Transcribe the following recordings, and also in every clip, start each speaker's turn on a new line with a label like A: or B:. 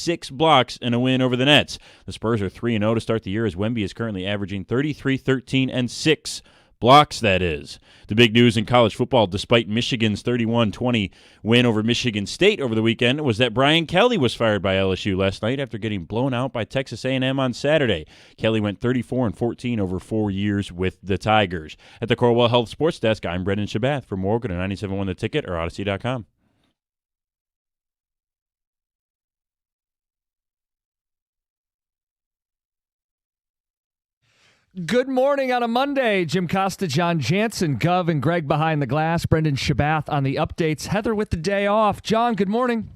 A: 6 blocks and a win over the Nets. The Spurs are 3-0 to start the year as Wemby is currently averaging 33, 13, and 6 blocks, that is. The big news in college football, despite Michigan's 31-20 win over Michigan State over the weekend, was that Brian Kelly was fired by LSU last night after getting blown out by Texas A&M on Saturday. Kelly went 34-14 over 4 years with the Tigers. At the Corewell Health Sports Desk, I'm Brendan Shabath. For more, go to 97.1 The Ticket or Odyssey.com.
B: Good morning on a Monday. Jim Costa, John Jansen, Gov, and Greg behind the glass. Brendan Shabath on the updates. Heather with the day off. John, good morning.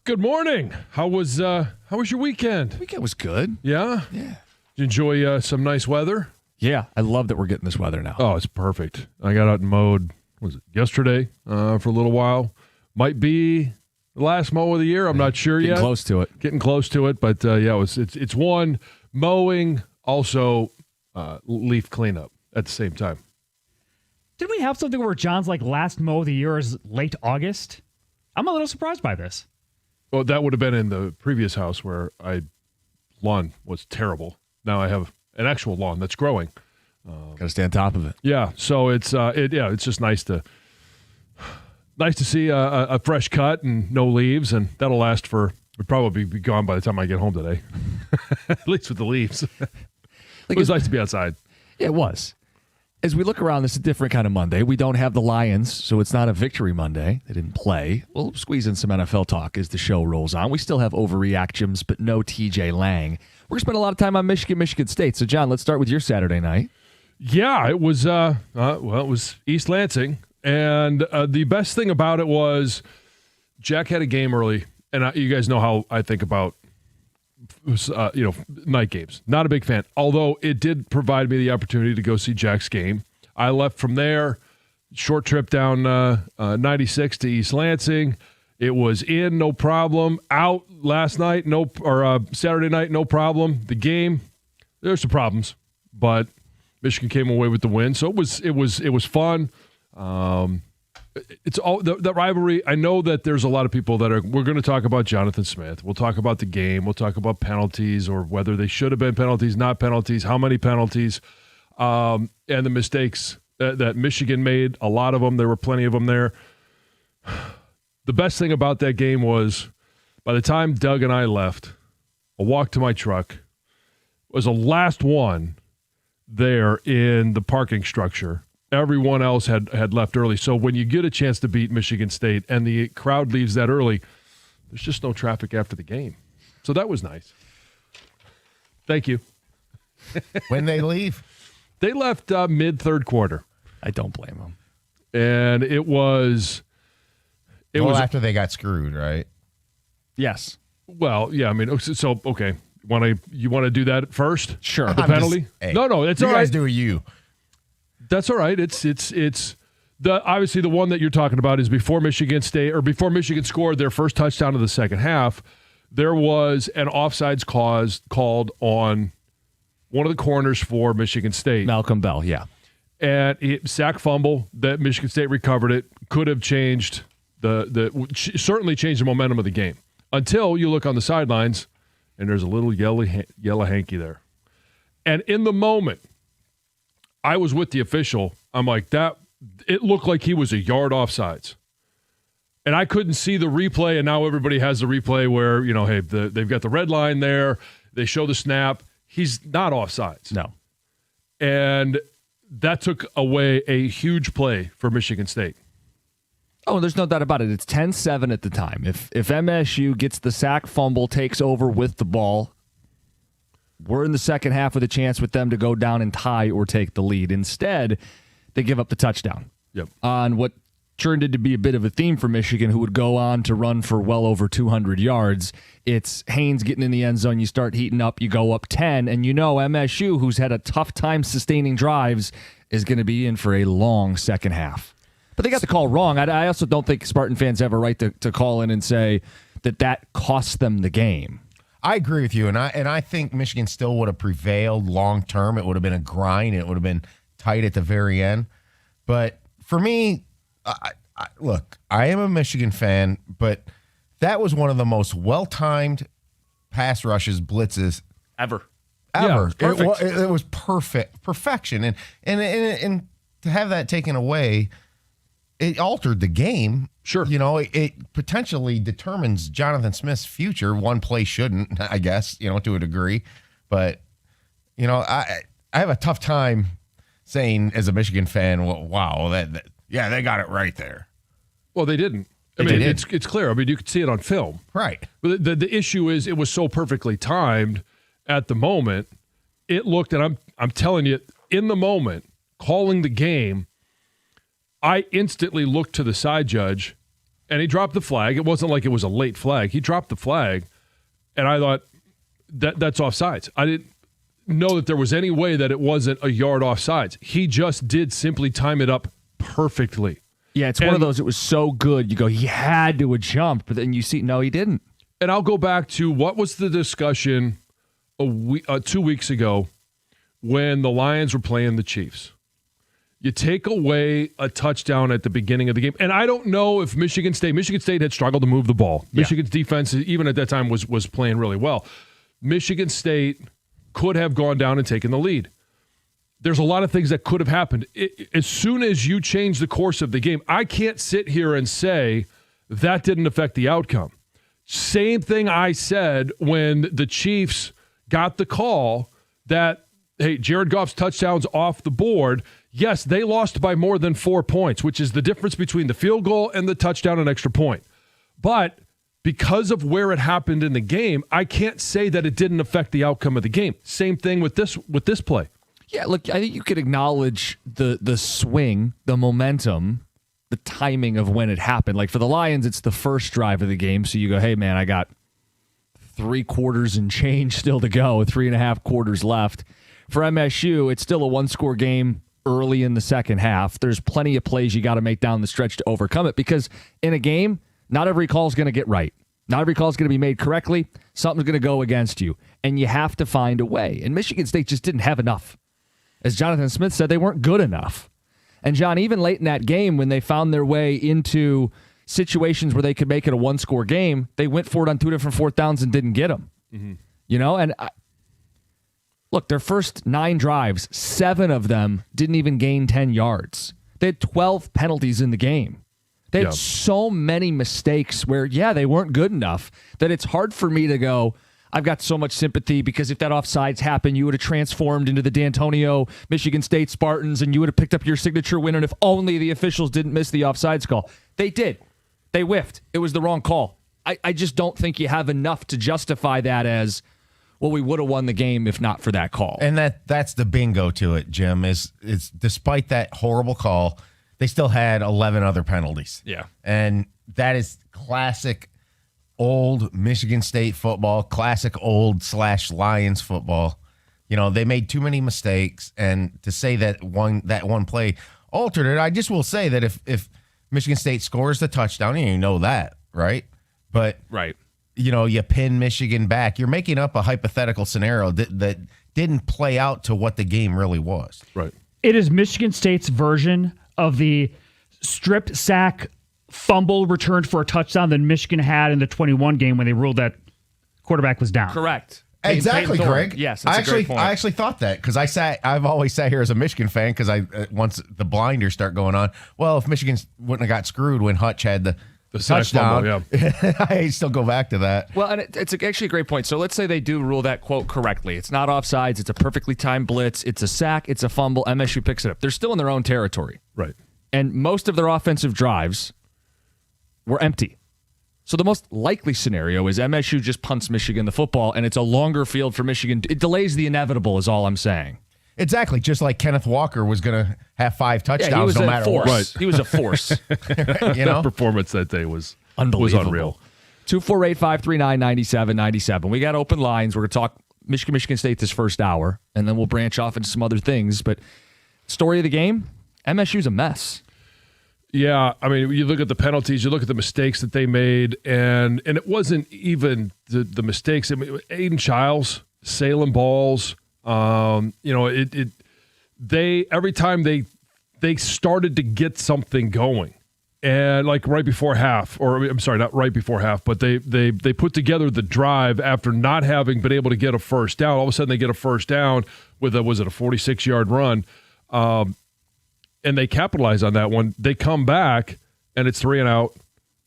C: Good morning. How was your weekend?
B: Weekend was good.
C: Yeah?
B: Yeah.
C: Did you enjoy some nice weather?
B: Yeah, I love that we're getting this weather now.
C: Oh, it's perfect. I got out and mowed, was it yesterday for a little while. Might be the last mow of the year. I'm not sure yet.
B: Getting close to it.
C: Getting close to it, but yeah, it's one mowing, also leaf cleanup at the same time.
D: Did we have something where John's like last mow of the year is late August? I'm a little surprised by this.
C: Well, that would have been in the previous house where lawn was terrible. Now I have an actual lawn that's growing.
B: Got to stay on top of it.
C: Yeah, so it's just nice to see a fresh cut and no leaves, and that'll last for. It'll probably be gone by the time I get home today. At least with the leaves. It was nice to be outside.
B: Yeah, it was. As we look around, this is a different kind of Monday. We don't have the Lions, so it's not a victory Monday. They didn't play. We'll squeeze in some NFL talk as the show rolls on. We still have overreactions, but no TJ Lang. We're going to spend a lot of time on Michigan State. So, John, let's start with your Saturday night.
C: Yeah, it was, it was East Lansing. And the best thing about it was Jack had a game early. And you guys know how I think about, night games. Not a big fan. Although it did provide me the opportunity to go see Jack's game. I left from there, short trip down 96 to East Lansing. It was in, no problem. Out last night, Saturday night, no problem. The game, there's some problems, but Michigan came away with the win. So it was fun. It's all the rivalry. I know that there's a lot of people we're going to talk about Jonathan Smith. We'll talk about the game. We'll talk about penalties or whether they should have been penalties, not penalties, how many penalties, and the mistakes that Michigan made. A lot of them. There were plenty of them there. The best thing about that game was by the time Doug and I left, a walk to my truck was the last one there in the parking structure. Everyone else had left early. So when you get a chance to beat Michigan State and the crowd leaves that early, there's just no traffic after the game. So that was nice. Thank you.
E: When they leave?
C: They left mid-third quarter.
B: I don't blame them.
C: And it was
E: after they got screwed, right?
B: Yes.
C: Well, yeah, I mean, so okay. You want to do that first?
B: Sure.
C: The penalty? No, it's all right.
E: You guys do you.
C: That's all right. It's the obviously the one that you're talking about is before Michigan scored their first touchdown of the second half. There was an offsides called on one of the corners for Michigan State.
B: Malcolm Bell, yeah.
C: And sack fumble that Michigan State recovered it could have changed certainly changed the momentum of the game until you look on the sidelines and there's a little yellow hanky there. And in the moment, I was with the official. I'm like, it looked like he was a yard offsides. And I couldn't see the replay, and now everybody has the replay where, hey, they've got the red line there. They show the snap. He's not offsides.
B: No.
C: And that took away a huge play for Michigan State.
B: Oh, there's no doubt about it. It's 10-7 at the time. If MSU gets the sack fumble, takes over with the ball, we're in the second half with a chance with them to go down and tie or take the lead. Instead, they give up the touchdown.
C: Yep.
B: On what turned into be a bit of a theme for Michigan, who would go on to run for well over 200 yards. It's Haynes getting in the end zone. You start heating up. You go up 10. And MSU, who's had a tough time sustaining drives, is going to be in for a long second half. But they got the call wrong. I also don't think Spartan fans have a right to call in and say that cost them the game.
E: I agree with you, and I think Michigan still would have prevailed long term. It would have been a grind, and it would have been tight at the very end. But for me, look, I am a Michigan fan, but that was one of the most well-timed pass rushes, blitzes
B: Ever.
E: ever.
C: Yeah, perfect.
E: It was perfection, and to have that taken away, it altered the game.
C: Sure.
E: It potentially determines Jonathan Smith's future. One play shouldn't, I guess, to a degree, but I have a tough time saying as a Michigan fan, well, wow, yeah, they got it right there.
C: Well, they didn't. I
E: They
C: mean,
E: did.
C: it's clear. I mean, you could see it on film.
E: Right.
C: But the issue is it was so perfectly timed at the moment. It looked, and I'm telling you, in the moment, calling the game, I instantly looked to the side judge, and he dropped the flag. It wasn't like it was a late flag. He dropped the flag, and I thought that's offsides. I didn't know that there was any way that it wasn't a yard offsides. He just did simply time it up perfectly.
B: Yeah, it's one of those, it was so good. You go, he had to have jumped, but then you see, no, he didn't.
C: And I'll go back to what was the discussion 2 weeks ago when the Lions were playing the Chiefs. You take away a touchdown at the beginning of the game. And I don't know if Michigan State had struggled to move the ball.
B: Yeah.
C: Michigan's defense, even at that time, was playing really well. Michigan State could have gone down and taken the lead. There's a lot of things that could have happened. As soon as you change the course of the game, I can't sit here and say that didn't affect the outcome. Same thing I said when the Chiefs got the call that, hey, Jared Goff's touchdown's off the board. Yes, they lost by more than 4 points, which is the difference between the field goal and the touchdown and extra point. But because of where it happened in the game, I can't say that it didn't affect the outcome of the game. Same thing with this play.
B: Yeah, look, I think you could acknowledge the swing, the momentum, the timing of when it happened. Like for the Lions, it's the first drive of the game, so you go, hey, man, I got 3 quarters and change still to go, 3.5 quarters left. For MSU, it's still a one-score game early in the second half. There's plenty of plays you got to make down the stretch to overcome it because in a game, not every call is going to get right. Not every call is going to be made correctly. Something's going to go against you, and you have to find a way. And Michigan State just didn't have enough. As Jonathan Smith said, they weren't good enough. And, John, even late in that game when they found their way into situations where they could make it a one-score game, they went for it on 2 different fourth downs and didn't get them. Mm-hmm. Look, their first 9 drives, 7 of them didn't even gain 10 yards. They had 12 penalties in the game. They had so many mistakes where, they weren't good enough that it's hard for me to go, I've got so much sympathy because if that offsides happened, you would have transformed into the D'Antonio Michigan State Spartans and you would have picked up your signature win. And if only the officials didn't miss the offsides call. They did. They whiffed. It was the wrong call. I just don't think you have enough to justify that as, well, we would have won the game if not for that call.
E: And that's the bingo to it, Jim, is despite that horrible call, they still had 11 other penalties.
C: Yeah.
E: And that is classic old Michigan State football, classic old / Lions football. They made too many mistakes, and to say that one play altered it, I just will say that if Michigan State scores the touchdown, you know that, right? But
B: right.
E: You pin Michigan back, you're making up a hypothetical scenario that didn't play out to what the game really was.
C: Right.
D: It is Michigan State's version of the stripped sack fumble returned for a touchdown that Michigan had in the 21 game when they ruled that quarterback was down.
B: Correct.
E: Exactly,
B: Peyton Thorne.
E: Greg.
B: Yes, that's a great point.
E: I actually thought that because I've always sat here as a Michigan fan because once the blinders start going on, well, if Michigan wouldn't have got screwed when Hutch had the touchdown,
C: fumble,
E: I still go back to that.
B: Well, and it's actually a great point. So let's say they do rule that quote correctly. It's not offsides. It's a perfectly timed blitz. It's a sack. It's a fumble. MSU picks it up. They're still in their own territory.
C: Right.
B: And most of their offensive drives were empty. So the most likely scenario is MSU just punts Michigan the football, and it's a longer field for Michigan. It delays the inevitable is all I'm saying.
E: Exactly. Just like Kenneth Walker was going to have 5 touchdowns no matter what.
B: Right. He was a force.
C: That performance that day was unreal.
B: 248-539-9797. We got open lines. We're going to talk Michigan State this first hour, and then we'll branch off into some other things. But story of the game, MSU's a mess.
C: Yeah, I mean, you look at the penalties, you look at the mistakes that they made, and it wasn't even the mistakes. I mean, Aiden Childs, Salem balls, every time they started to get something going, and like right before half, or I'm sorry, not right before half, but they put together the drive after not having been able to get a first down. All of a sudden, they get a first down with a 46-yard run, and they capitalize on that one. They come back and it's 3 and out.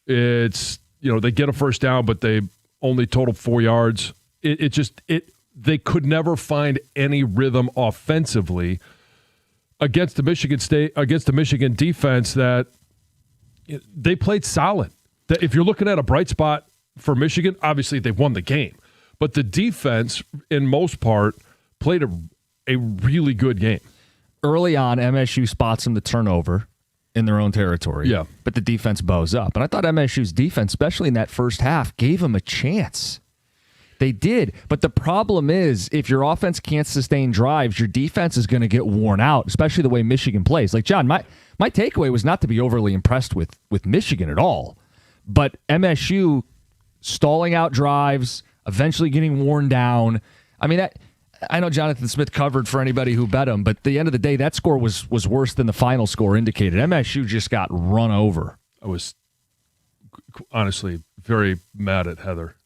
C: It's they get a first down, but they only total 4 yards. They could never find any rhythm offensively against the Michigan defense that. They played solid. If you're looking at a bright spot for Michigan, obviously they won the game. But the defense, in most part, played a really good game.
B: Early on, MSU spots them the turnover in their own territory.
C: Yeah.
B: But the defense bows up. And I thought MSU's defense, especially in that first half, gave them a chance. They did. But the problem is, if your offense can't sustain drives, your defense is going to get worn out, especially the way Michigan plays. Like, John, my takeaway was not to be overly impressed with Michigan at all. But MSU stalling out drives, eventually getting worn down. I mean, I know Jonathan Smith covered for anybody who bet him, but at the end of the day, that score was worse than the final score indicated. MSU just got run over.
C: I was honestly very mad at Heather.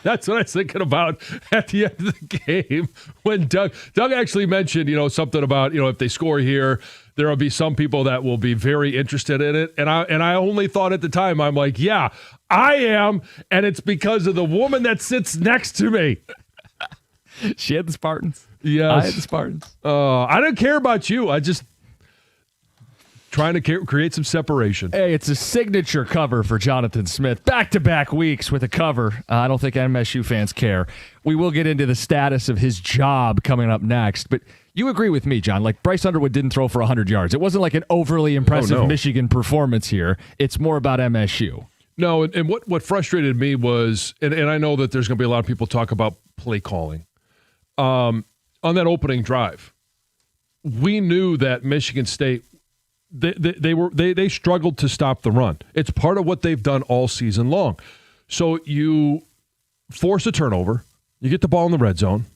C: That's what I was thinking about at the end of the game when Doug actually mentioned, something about, if they score here, there will be some people that will be very interested in it. And I only thought at the time, I'm like, yeah, I am. And it's because of the woman that sits next to me.
B: She had the Spartans.
C: Yes.
B: I had the Spartans.
C: I don't care about you. I just trying to create some separation.
B: Hey, it's a signature cover for Jonathan Smith. Back-to-back weeks with a cover. I don't think MSU fans care. We will get into the status of his job coming up next. But you agree with me, John. Like, Bryce Underwood didn't throw for 100 yards. It wasn't like an overly impressive Michigan performance here. It's more about MSU.
C: No, and what frustrated me was, and I know that there's going to be a lot of people talk about play calling. On that opening drive, we knew that Michigan State they struggled to stop the run. It's part of what they've done all season long. So you force a turnover, you get the ball in the red zone,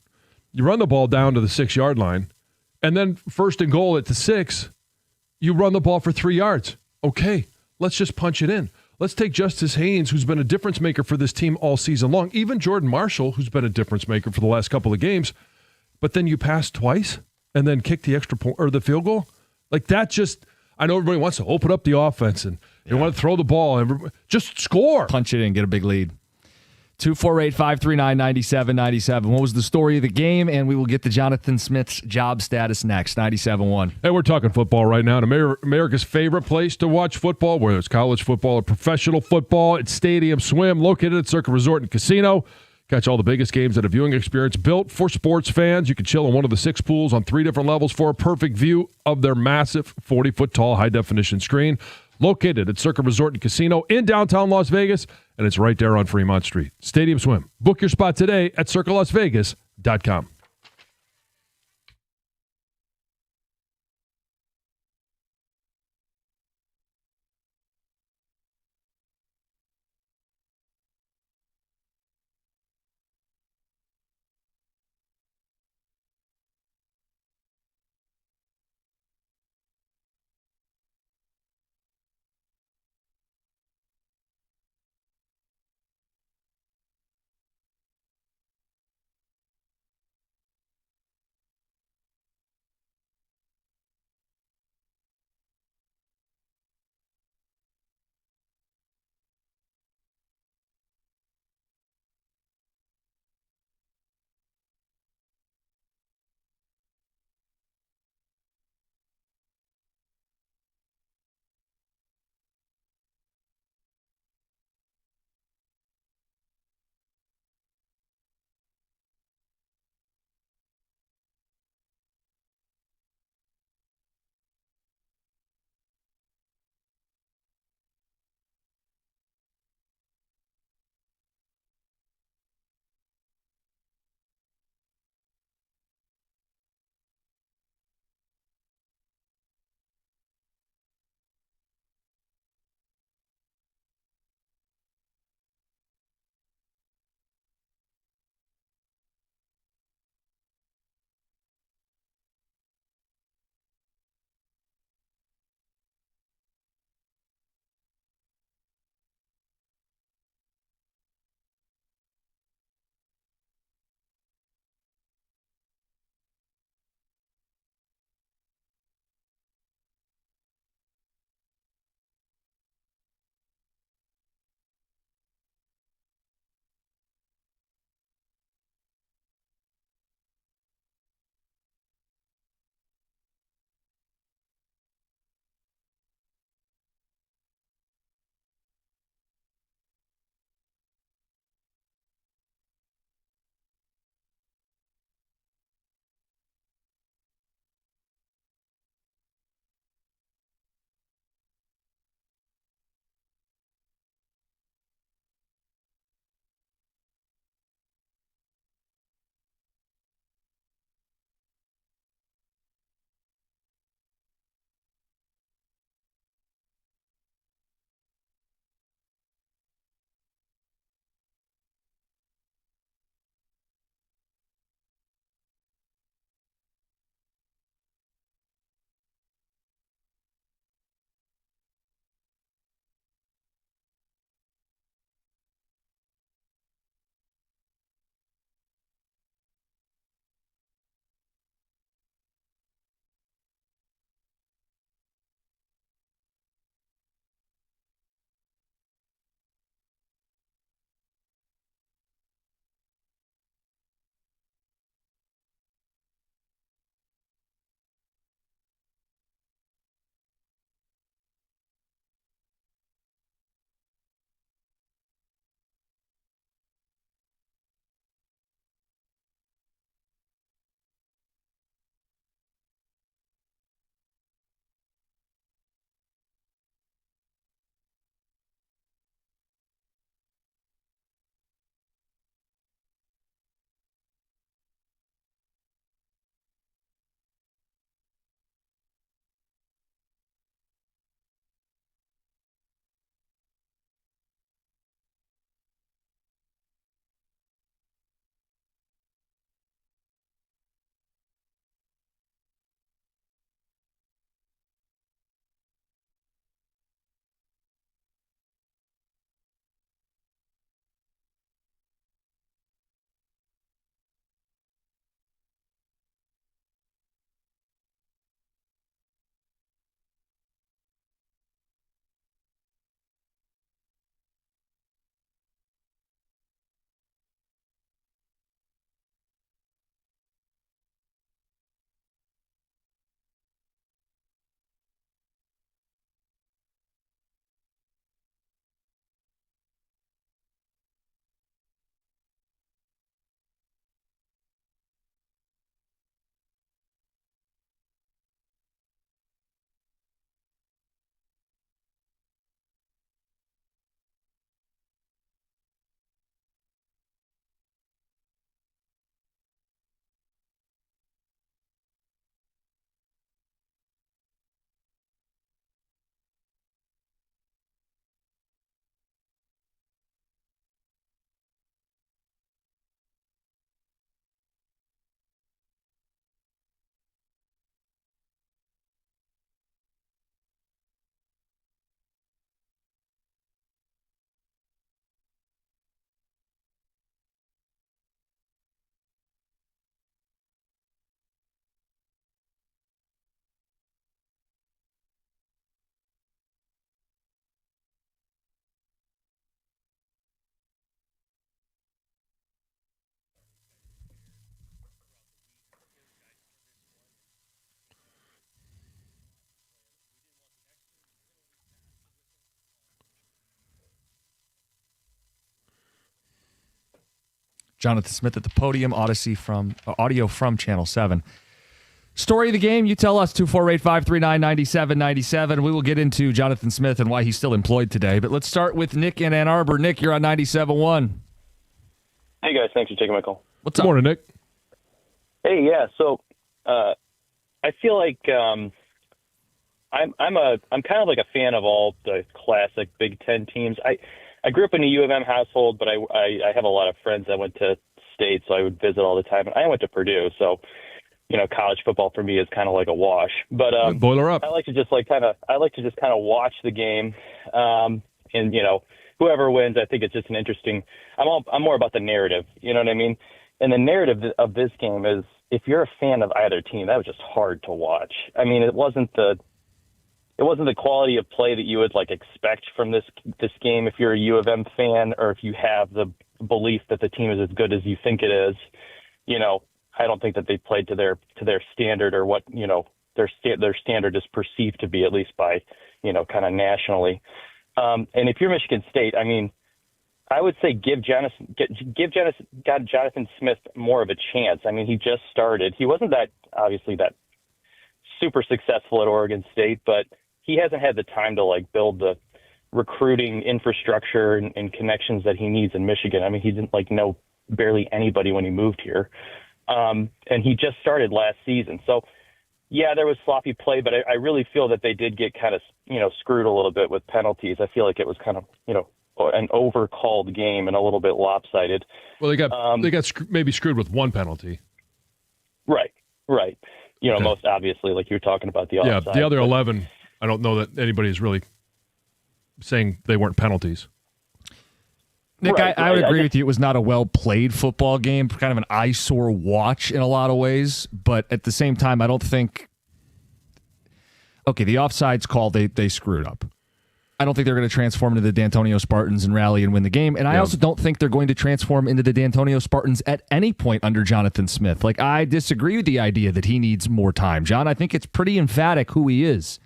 C: you run the ball down to the 6-yard line, and then first and goal at the 6, you run the ball for 3 yards. Okay, let's just punch it in. Let's take Justice Haynes, who's been a difference maker for this team all season long, even Jordan Marshall, who's been a difference maker for the last couple of games, but then you pass twice and then kick the extra point or the field goal. Like that just, I know everybody wants to open up the offense and they want to throw the ball and just score.
B: Punch it in, get a big lead. 248-539-9797. What was the story of the game? And we will get to Jonathan Smith's job status next. 97.1.
C: Hey, we're talking football right now. America's favorite place to watch football, whether it's college football or professional football. It's Stadium Swim, located at Circa Resort and Casino. Catch all the biggest games at a viewing experience built for sports fans. You can chill in one of the 6 pools on 3 different levels for a perfect view of their massive 40-foot tall high-definition screen. Located at Circa Resort and Casino in downtown Las Vegas, and it's right there on Fremont Street. Stadium Swim. Book your spot today at circalasvegas.com.
B: Jonathan Smith at the podium, audio from Channel 7. Story of the game, you tell us, 248-539-9797. We will get into Jonathan Smith and why he's still employed today. But let's start with Nick in Ann Arbor. Nick, you're on 97.1.
F: Hey, guys. Thanks for taking my call.
B: What's
C: Good
B: up?
C: morning, Nick.
F: Hey, yeah. So I feel like I'm kind of like a fan of all the classic Big Ten teams. I grew up in a U of M household, but I have a lot of friends that went to state, so I would visit all the time. And I went to Purdue, so college football for me is kind of like a wash. But
C: Boiler up.
F: I like to just kind of watch the game, and whoever wins, I think it's just an interesting. I'm more about the narrative. You know what I mean? And the narrative of this game is, if you're a fan of either team, that was just hard to watch. I mean, it wasn't the quality of play that you would expect from this game if you're a U of M fan, or if you have the belief that the team is as good as you think it is. I don't think that they played to their standard, or what their standard is perceived to be, at least by kind of nationally. And if you're Michigan State, I mean, I would say give Jonathan Smith more of a chance. I mean, he just started. He wasn't obviously that super successful at Oregon State, but he hasn't had the time to build the recruiting infrastructure and connections that he needs in Michigan. I mean, he didn't know barely anybody when he moved here. And he just started last season. So yeah, there was sloppy play, but I really feel that they did get kind of, screwed a little bit with penalties. I feel like it was kind of, an overcalled game and a little bit lopsided.
C: Well, they got maybe screwed with one penalty.
F: Right.
C: Okay.
F: Most obviously, like you were talking about the offside.
C: Yeah, the other 11, I don't know that anybody is really saying they weren't penalties.
B: Nick,
F: Right,
B: I would
F: right.
B: agree with you. It was not a well-played football game, kind of an eyesore watch in a lot of ways. But at the same time, I don't think... Okay, the offsides call, they screwed up. I don't think they're going to transform into the D'Antonio Spartans and rally and win the game. And I also don't think they're going to transform into the D'Antonio Spartans at any point under Jonathan Smith. I disagree with the idea that he needs more time. John, I think it's pretty emphatic who he is.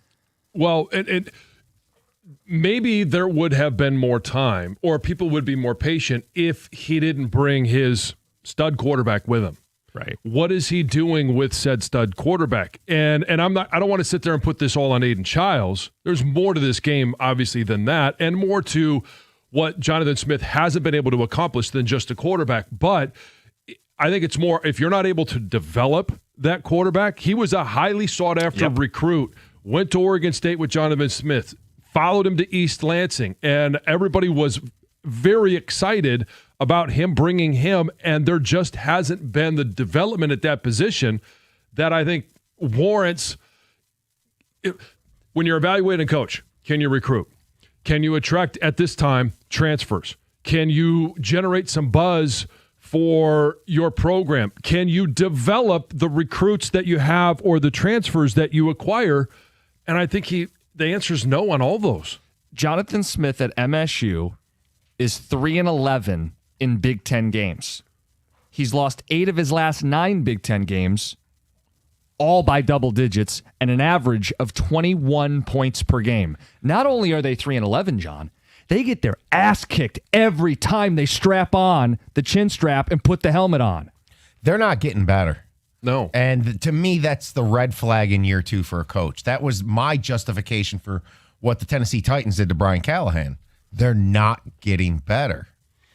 C: Well, and maybe there would have been more time, or people would be more patient if he didn't bring his stud quarterback with him.
B: Right.
C: What is he doing with said stud quarterback? And I don't want to sit there and put this all on Aiden Childs. There's more to this game, obviously, than that, and more to what Jonathan Smith hasn't been able to accomplish than just a quarterback. But I think it's more, if you're not able to develop that quarterback, he was a highly sought-after recruit, went to Oregon State with Jonathan Smith, followed him to East Lansing, and everybody was very excited about him bringing him, and there just hasn't been the development at that position that I think warrants. When you're evaluating a coach, can you recruit? Can you attract, at this time, transfers? Can you generate some buzz for your program? Can you develop the recruits that you have or the transfers that you acquire? And I think the answer is no on all those.
B: Jonathan Smith at MSU is 3-11 in Big Ten games. He's lost 8 of his last 9 Big Ten games, all by double digits, and an average of 21 points per game. Not only are they 3-11, John, they get their ass kicked every time they strap on the chin strap and put the helmet on.
E: They're not getting better.
C: No.
E: And to me, that's the red flag in year 2 for a coach. That was my justification for what the Tennessee Titans did to Brian Callahan. They're not getting better.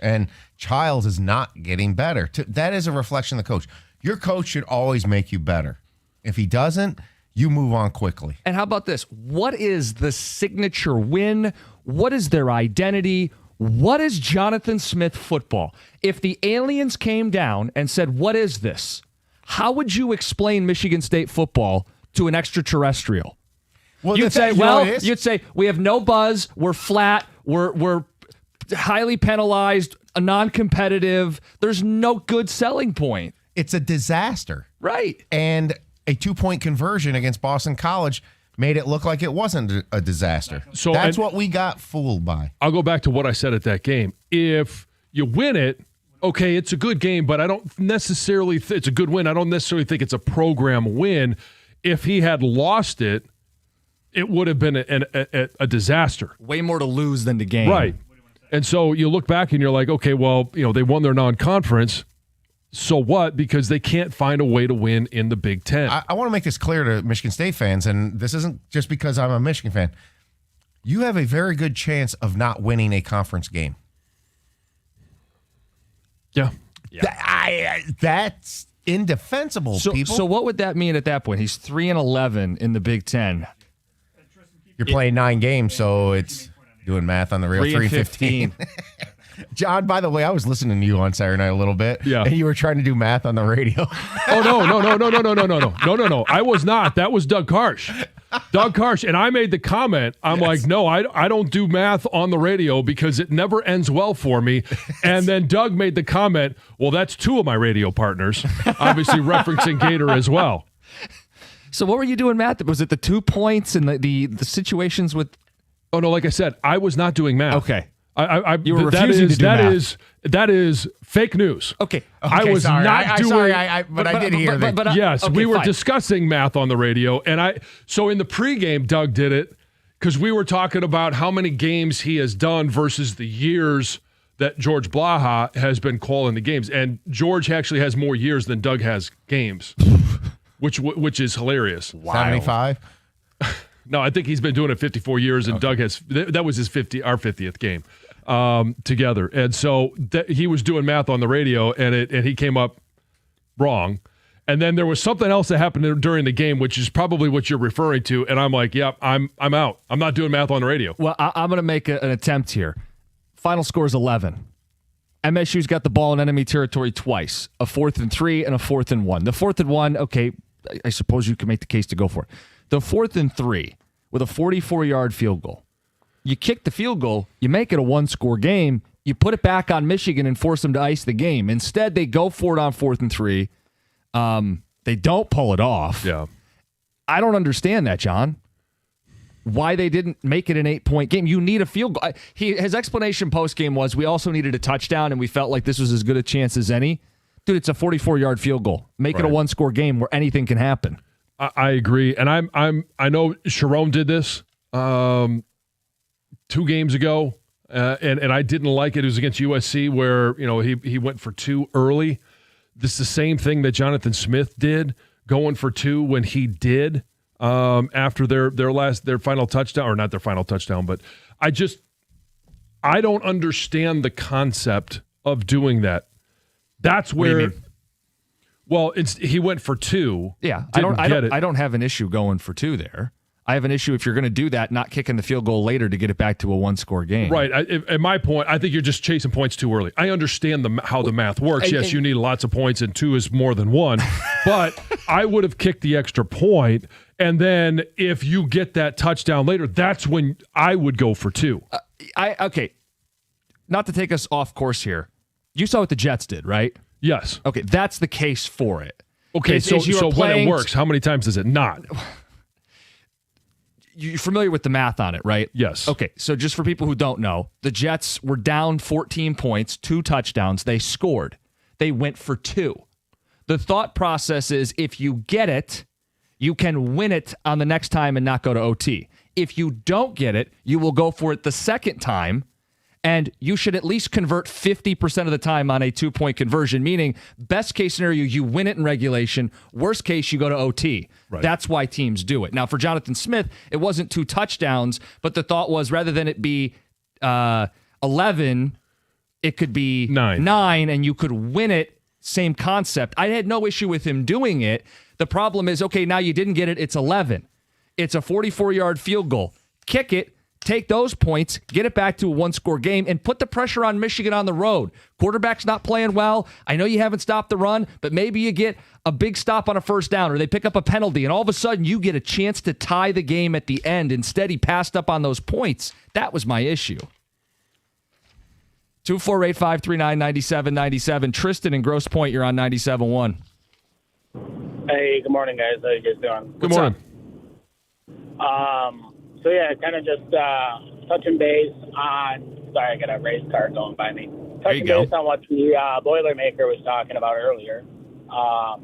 E: And Childs is not getting better. That is a reflection of the coach. Your coach should always make you better. If he doesn't, you move on quickly.
B: And how about this? What is the signature win? What is their identity? What is Jonathan Smith football? If the aliens came down and said, "What is this?" How would you explain Michigan State football to an extraterrestrial?
E: Well,
B: You'd say, we have no buzz, we're flat, we're highly penalized, non-competitive. There's no good selling point.
E: It's a disaster.
B: Right.
E: And a 2-point conversion against Boston College made it look like it wasn't a disaster.
C: So
E: that's what we got fooled by.
C: I'll go back to what I said at that game. If you win it, okay, it's a good game, but I don't necessarily it's a good win. I don't necessarily think it's a program win. If he had lost it, it would have been a disaster.
B: Way more to lose than to gain.
C: Right. And so you look back and you're like, okay, well, they won their non-conference. so what? Because they can't find a way to win in the Big Ten.
E: I want to make this clear to Michigan State fans, and this isn't just because I'm a Michigan fan. You have a very good chance of not winning a conference game.
C: Yeah.
E: That's indefensible, people.
B: So what would that mean at that point? He's 3-11 in the Big Ten.
E: You're playing 9 games, so it's doing math on the real 3-15. John, by the way, I was listening to you on Saturday night a little bit.
C: Yeah.
E: And you were trying to do math on the radio.
C: Oh, no. I was not. That was Doug Karsh. Doug Karsh. And I made the comment. I'm like, no, I don't do math on the radio because it never ends well for me. And then Doug made the comment, well, that's 2 of my radio partners, obviously referencing Gator as well.
B: So what were you doing math? Was it the 2 points and the situations with?
C: Oh, no, like I said, I was not doing math.
B: Okay.
C: You
B: were refusing to do math.
C: That is fake news.
B: Okay.
C: I was
E: sorry.
C: not doing.
E: Sorry, I did hear that.
C: Yes,
B: okay,
C: we were
B: fine.
C: discussing math on the radio, and so in the pregame, Doug did it because we were talking about how many games he has done versus the years that George Blaha has been calling the games, and George actually has more years than Doug has games, which is hilarious.
E: Wow. 75?
C: No, I think he's been doing it 54 years, and Doug has that was his our 50th game together, and so he was doing math on the radio, and he came up wrong, and then there was something else that happened during the game, which is probably what you're referring to, and I'm like, yep, I'm out. I'm not doing math on the radio.
B: Well, I'm going to make an attempt here. Final score is 11. MSU's got the ball in enemy territory twice, a 4th and 3 and a 4th and 1. The 4th and 1, okay, I suppose you can make the case to go for it. The 4th and 3 with a 44-yard field goal. You kick the field goal, you make it a 1-score game, you put it back on Michigan and force them to ice the game. Instead, they go for it on 4th and 3. They don't pull it off.
C: Yeah.
B: I don't understand that, John. Why they didn't make it an 8-point game. You need a field goal. His explanation post-game was we also needed a touchdown, and we felt like this was as good a chance as any. Dude, it's a 44-yard field goal. Make it a 1-score game where anything can happen.
C: I agree, and I know Sharon did this 2 games ago, and I didn't like it. It was against USC where he went for 2 early. This is the same thing that Jonathan Smith did, going for 2 when he did after their final touchdown, or not their final touchdown, but I don't understand the concept of doing that. That's where.
B: What do you mean?
C: Well, he went for 2.
B: Yeah, I don't have an issue going for 2 there. I have an issue if you're going to do that, not kicking the field goal later to get it back to a 1-score game.
C: Right. At my point, I think you're just chasing points too early. I understand how the math works. Yes, you need lots of points, and 2 is more than 1. But I would have kicked the extra point, and then if you get that touchdown later, that's when I would go for 2.
B: Okay, not to take us off course here. You saw what the Jets did, right?
C: Yes.
B: Okay, that's the case for it.
C: Okay, so when it works, how many times does it not?
B: You're familiar with the math on it, right?
C: Yes.
B: Okay, so just for people who don't know, the Jets were down 14 points, 2 touchdowns. They scored. They went for 2. The thought process is if you get it, you can win it on the next time and not go to OT. If you don't get it, you will go for it the second time, and you should at least convert 50% of the time on a 2-point conversion, meaning best case scenario, you win it in regulation. Worst case, you go to OT.
C: Right.
B: That's why teams do it. Now, for Jonathan Smith, it wasn't 2 touchdowns, but the thought was rather than it be 11, it could be 9, and you could win it. Same concept. I had no issue with him doing it. The problem is, okay, now you didn't get it. It's 11. It's a 44-yard field goal. Kick it. Take those points, get it back to a 1-score game, and put the pressure on Michigan on the road. Quarterback's not playing well. I know you haven't stopped the run, but maybe you get a big stop on a first down, or they pick up a penalty, and all of a sudden you get a chance to tie the game at the end. Instead, he passed up on those points. That was my issue. 248-539-9797. Tristan in Grosse Pointe, you're on 97.1.
G: Hey, good morning, guys. How you guys doing?
C: Good morning.
G: So, yeah, kind of just touching base on – sorry, I got a race car going by me. Touching base on what the Boilermaker was talking about earlier. I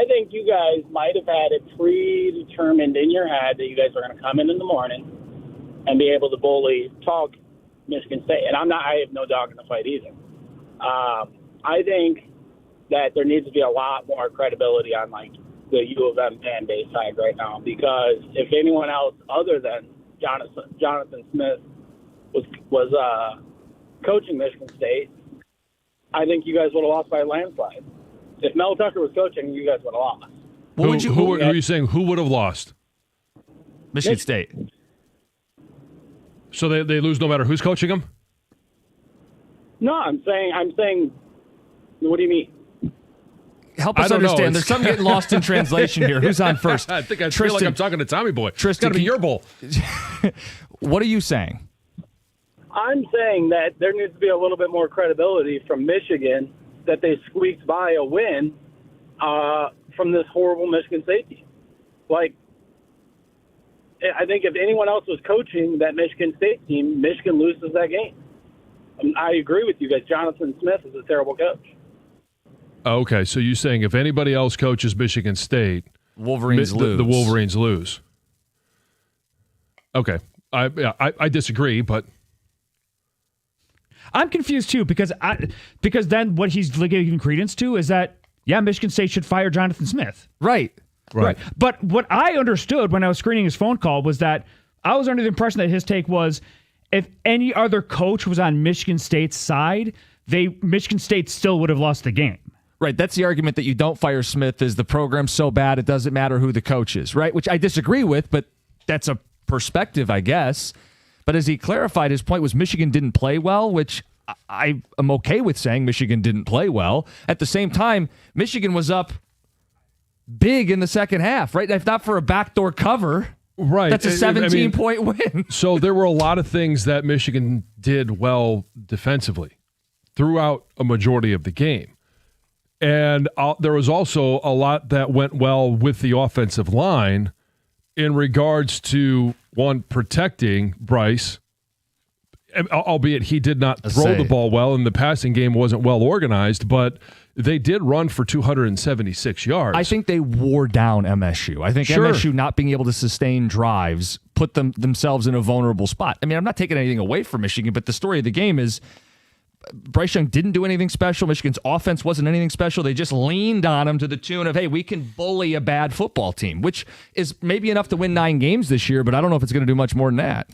G: think you guys might have had it predetermined in your head that you guys were going to come in the morning and be able to talk Michigan State. And I have no dog in the fight either. I think that there needs to be a lot more credibility on like the U of M fan base side right now, because if anyone else other than Jonathan Smith was coaching Michigan State, I think you guys would have lost by a landslide. If Mel Tucker was coaching, you guys would have lost.
C: Who are you saying? Who would have lost?
B: Michigan State.
C: So they lose no matter who's coaching them?
G: No, I'm saying. What do you mean?
B: Help us understand. There's something getting lost in translation here. Who's on first?
C: I think I feel like I'm talking to Tommy Boy.
B: Tristan,
C: it's got to be your bowl.
B: What are you saying?
G: I'm saying that there needs to be a little bit more credibility from Michigan that they squeaked by a win from this horrible Michigan State team. Like, I think if anyone else was coaching that Michigan State team, Michigan loses that game. I agree with you guys. Jonathan Smith is a terrible coach.
C: Okay, so you're saying if anybody else coaches Michigan State,
B: Wolverines lose.
C: The Wolverines lose. Okay, I disagree, but
D: I'm confused too because then what he's giving credence to is that Michigan State should fire Jonathan Smith.
B: Right.
D: But what I understood when I was screening his phone call was that I was under the impression that his take was if any other coach was on Michigan State's side, Michigan State still would have lost the game.
B: Right. That's the argument that you don't fire Smith is the program's so bad it doesn't matter who the coach is, right? Which I disagree with, but that's a perspective, I guess. But as he clarified, his point was Michigan didn't play well, which I am okay with saying Michigan didn't play well. At the same time, Michigan was up big in the second half, right? If not for a backdoor cover,
C: right,
B: that's a 17-point win.
C: So there were a lot of things that Michigan did well defensively throughout a majority of the game. And there was also a lot that went well with the offensive line in regards to, one, protecting Bryce, albeit he did not throw the ball well and the passing game wasn't well organized, but they did run for 276 yards.
B: I think they wore down MSU. I think MSU not being able to sustain drives put themselves in a vulnerable spot. I mean, I'm not taking anything away from Michigan, but the story of the game is Bryce Young didn't do anything special. Michigan's offense wasn't anything special. They just leaned on him to the tune of, hey, we can bully a bad football team, which is maybe enough to win 9 games this year, but I don't know if it's going to do much more than that.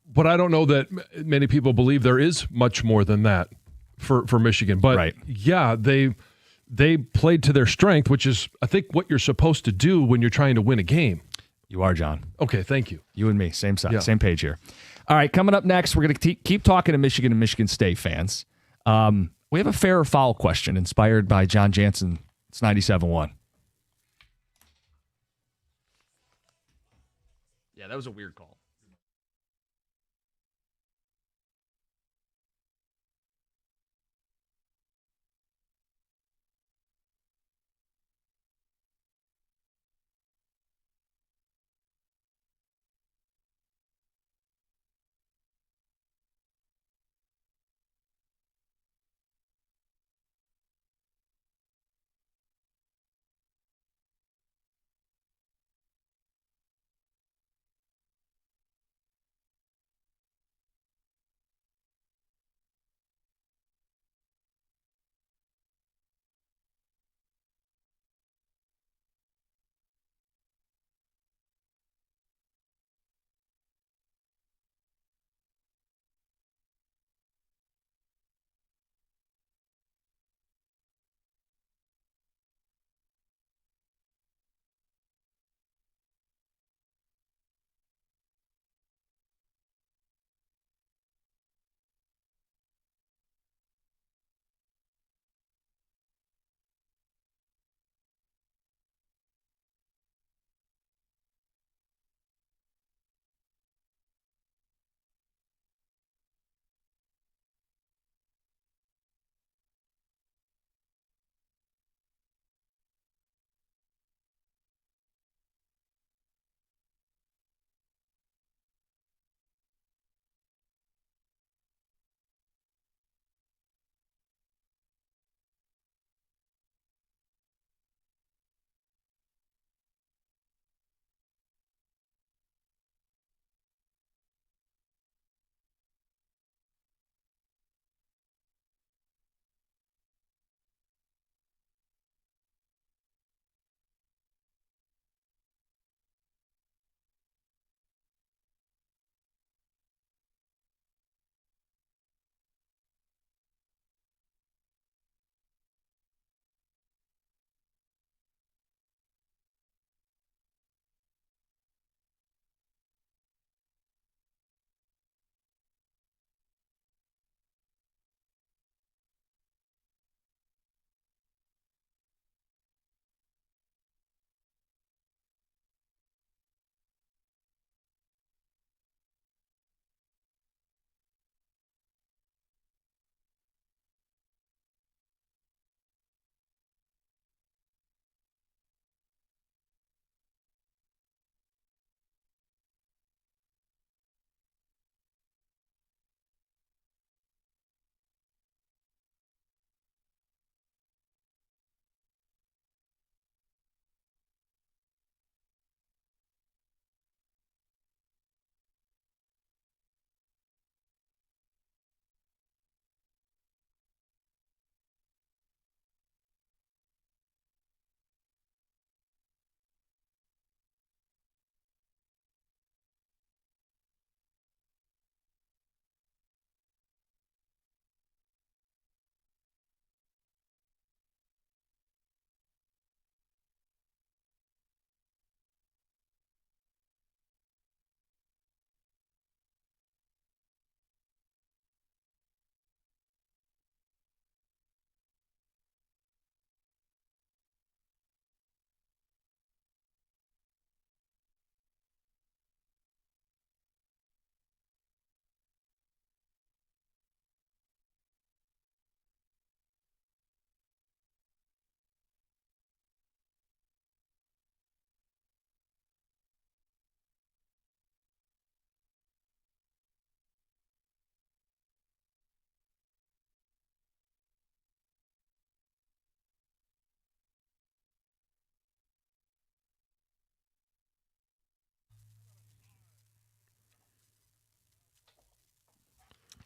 C: But I don't know that many people believe there is much more than that for Michigan. But yeah, they played to their strength, which is, I think, what you're supposed to do when you're trying to win a game.
B: You are, John.
C: Okay, thank you.
B: You and me, same side, same page here. All right, coming up next, we're going to keep talking to Michigan and Michigan State fans. We have a fair or foul question inspired by John Jansen. It's 97.1. Yeah, that was a weird call.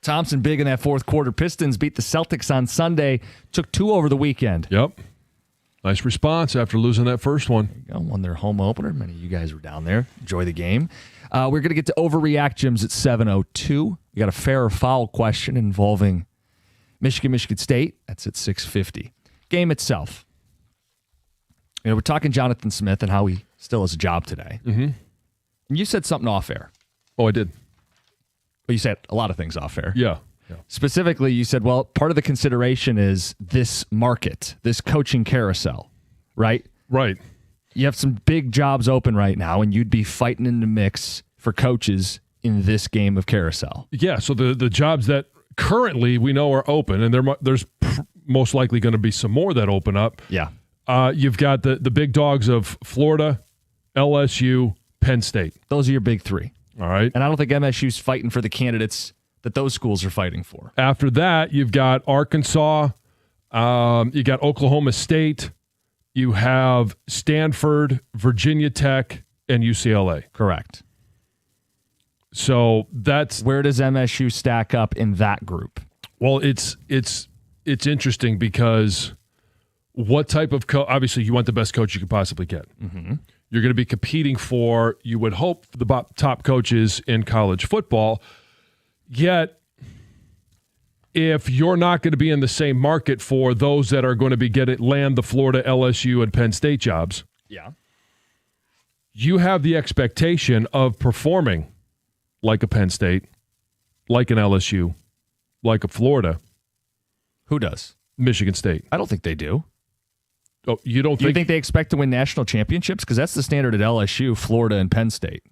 B: Thompson big in that fourth quarter. Pistons beat the Celtics on Sunday. Took 2 over the weekend.
C: Yep. Nice response after losing that first one.
B: Won their home opener. Many of you guys were down there. Enjoy the game. We're going to get to Overreact Gyms at 7:02. We got a fair or foul question involving Michigan State. That's at 6:50. Game itself. We're talking Jonathan Smith and how he still has a job today.
C: Mm-hmm.
B: And you said something off air.
C: Oh, I did.
B: Well, you said a lot of things off air.
C: Yeah.
B: Specifically, you said, well, part of the consideration is this market, this coaching carousel, right?
C: Right.
B: You have some big jobs open right now, and you'd be fighting in the mix for coaches in this game of carousel.
C: Yeah, so the jobs that currently we know are open, and there's most likely going to be some more that open up.
B: Yeah.
C: You've got the big dogs of Florida, LSU, Penn State.
B: Those are your big three.
C: All right.
B: And I don't think MSU's fighting for the candidates that those schools are fighting for.
C: After that, you've got Arkansas, you got Oklahoma State, you have Stanford, Virginia Tech, and UCLA.
B: Correct.
C: So that's
B: where does MSU stack up in that group?
C: Well, it's interesting because what type of obviously you want the best coach you could possibly get.
B: Mm-hmm.
C: You're going to be competing for, you would hope, the top coaches in college football. Yet, if you're not going to be in the same market for those that are going to be land the Florida, LSU, and Penn State jobs, you have the expectation of performing like a Penn State, like an LSU, like a Florida.
B: Who does?
C: Michigan State.
B: I don't think they do.
C: Oh, you don't think?
B: You think they expect to win national championships? Because that's the standard at LSU, Florida, and Penn State.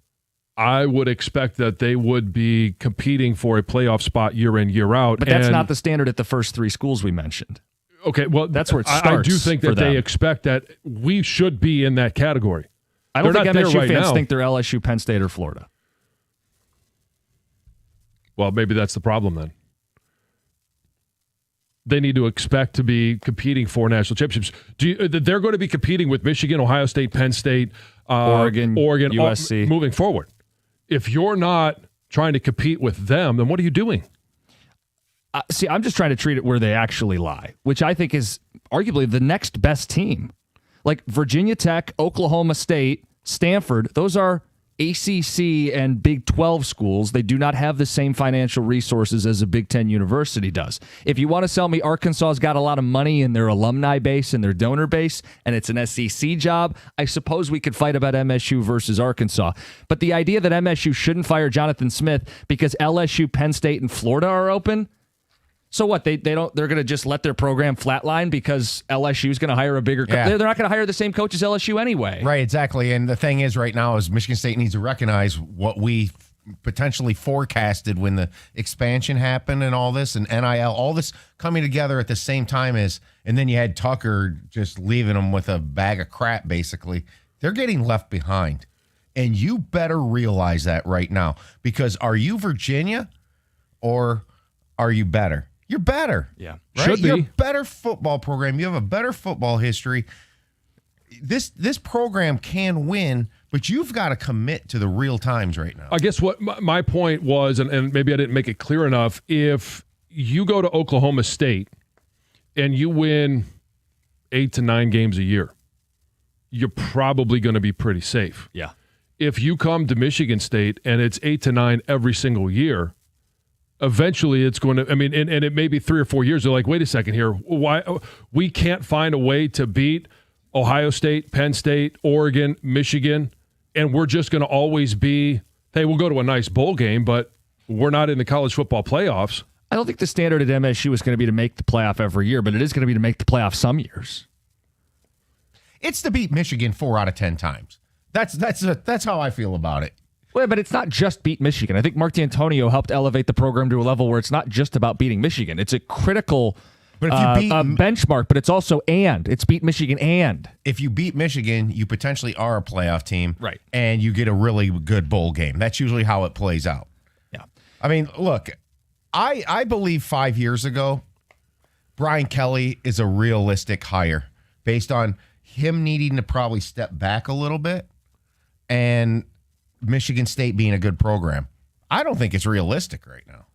C: I would expect that they would be competing for a playoff spot year in, year out.
B: But that's not the standard at the first three schools we mentioned.
C: Okay, well,
B: that's where it starts.
C: I do think that they expect that we should be in that category.
B: I don't think MSU fans think they're LSU, Penn State, or Florida.
C: Well, maybe that's the problem then. They need to expect to be competing for national championships. They're going to be competing with Michigan, Ohio State, Penn State,
B: Oregon, USC.
C: Moving forward. If you're not trying to compete with them, then what are you doing?
B: See, I'm just trying to treat it where they actually lie, which I think is arguably the next best team. Like Virginia Tech, Oklahoma State, Stanford, those are ACC and Big 12 schools. They do not have the same financial resources as a Big 10 university does. If you want to sell me Arkansas's got a lot of money in their alumni base and their donor base, and it's an SEC job, I suppose we could fight about MSU versus Arkansas. But the idea that MSU shouldn't fire Jonathan Smith because LSU, Penn State, and Florida are open, so what? They're going to just let their program flatline because LSU is going to hire a bigger coach. They're not going to hire the same coach as LSU anyway.
E: Right, exactly. And the thing is right now is Michigan State needs to recognize what we potentially forecasted when the expansion happened and all this and NIL, all this coming together at the same time and then you had Tucker just leaving them with a bag of crap, basically. They're getting left behind. And you better realize that right now because are you Virginia or are you better? You're better.
B: Yeah.
E: Right?
C: Should be.
E: You're a better football program. You have a better football history. This program can win, but you've got to commit to the real times right now.
C: I guess what my point was, and maybe I didn't make it clear enough, if you go to Oklahoma State and you win 8 to 9 games a year, you're probably going to be pretty safe.
B: Yeah.
C: If you come to Michigan State and it's 8 to 9 every single year, eventually it's going to, and it may be 3 or 4 years. They're like, wait a second here. Why we can't find a way to beat Ohio State, Penn State, Oregon, Michigan, and we're just going to always be, hey, we'll go to a nice bowl game, but we're not in the college football playoffs.
B: I don't think the standard at MSU is going to be to make the playoff every year, but it is going to be to make the playoff some years.
E: It's to beat Michigan 4 out of 10 times. That's how I feel about it.
B: Well, but it's not just beat Michigan. I think Mark D'Antonio helped elevate the program to a level where it's not just about beating Michigan. It's a critical benchmark, but it's also it's beat Michigan and. If
E: you beat Michigan, you potentially are a playoff team.
B: Right.
E: And you get a really good bowl game. That's usually how it plays out.
B: Yeah.
E: I mean, look, I believe 5 years ago, Brian Kelly is a realistic hire based on him needing to probably step back a little bit and Michigan State being a good program. I don't think it's realistic right now.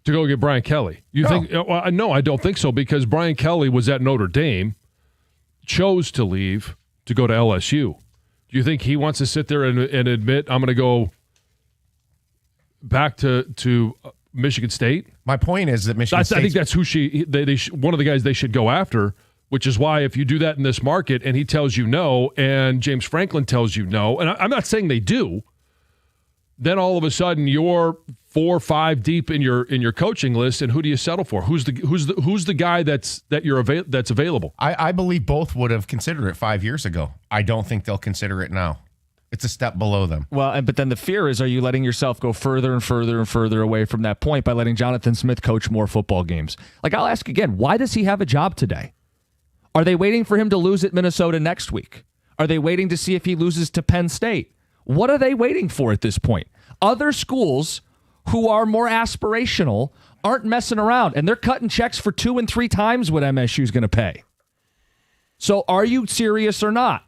C: to go get Brian Kelly. You think? Well, no, I don't think so, because Brian Kelly was at Notre Dame, chose to leave to go to LSU. Do you think he wants to sit there and admit, I'm going to go back to Michigan State?
E: My point is that Michigan State.
C: I think that's who one of the guys they should go after, which is why if you do that in this market and he tells you no and James Franklin tells you no, and I'm not saying they do, then all of a sudden you're 4 or 5 deep in your coaching list, and who do you settle for? Who's the guy that's available?
E: I believe both would have considered it 5 years ago. I don't think they'll consider it now. It's a step below them.
B: Well, but then the fear is, are you letting yourself go further and further and further away from that point by letting Jonathan Smith coach more football games? Like, I'll ask again, why does he have a job today? Are they waiting for him to lose at Minnesota next week? Are they waiting to see if he loses to Penn State? What are they waiting for at this point? Other schools who are more aspirational aren't messing around, and they're cutting checks for 2 and 3 times what MSU is going to pay. So are you serious or not?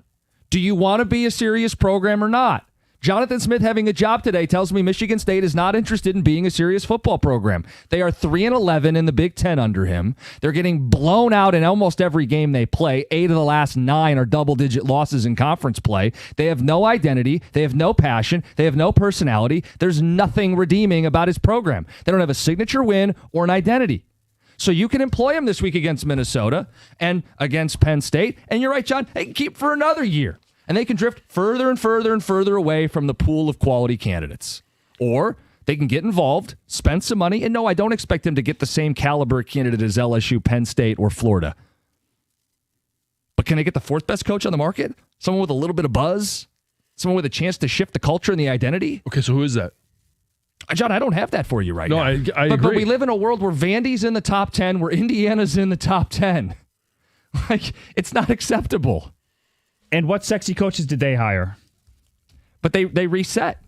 B: Do you want to be a serious program or not? Jonathan Smith having a job today tells me Michigan State is not interested in being a serious football program. They are 3-11 in the Big Ten under him. They're getting blown out in almost every game they play. 8 of the last 9 are double-digit losses in conference play. They have no identity. They have no passion. They have no personality. There's nothing redeeming about his program. They don't have a signature win or an identity. So you can employ him this week against Minnesota and against Penn State. And you're right, John, they can keep for another year. And they can drift further and further and further away from the pool of quality candidates. Or they can get involved, spend some money, and no, I don't expect him to get the same caliber candidate as LSU, Penn State, or Florida. But can they get the 4th best coach on the market? Someone with a little bit of buzz? Someone with a chance to shift the culture and the identity?
C: Okay, so who is that?
B: John, I don't have that for you right now.
C: I agree.
B: But we live in a world where Vandy's in the top 10, where Indiana's in the top 10. Like, it's not acceptable.
D: And what sexy coaches did they hire?
B: But they reset.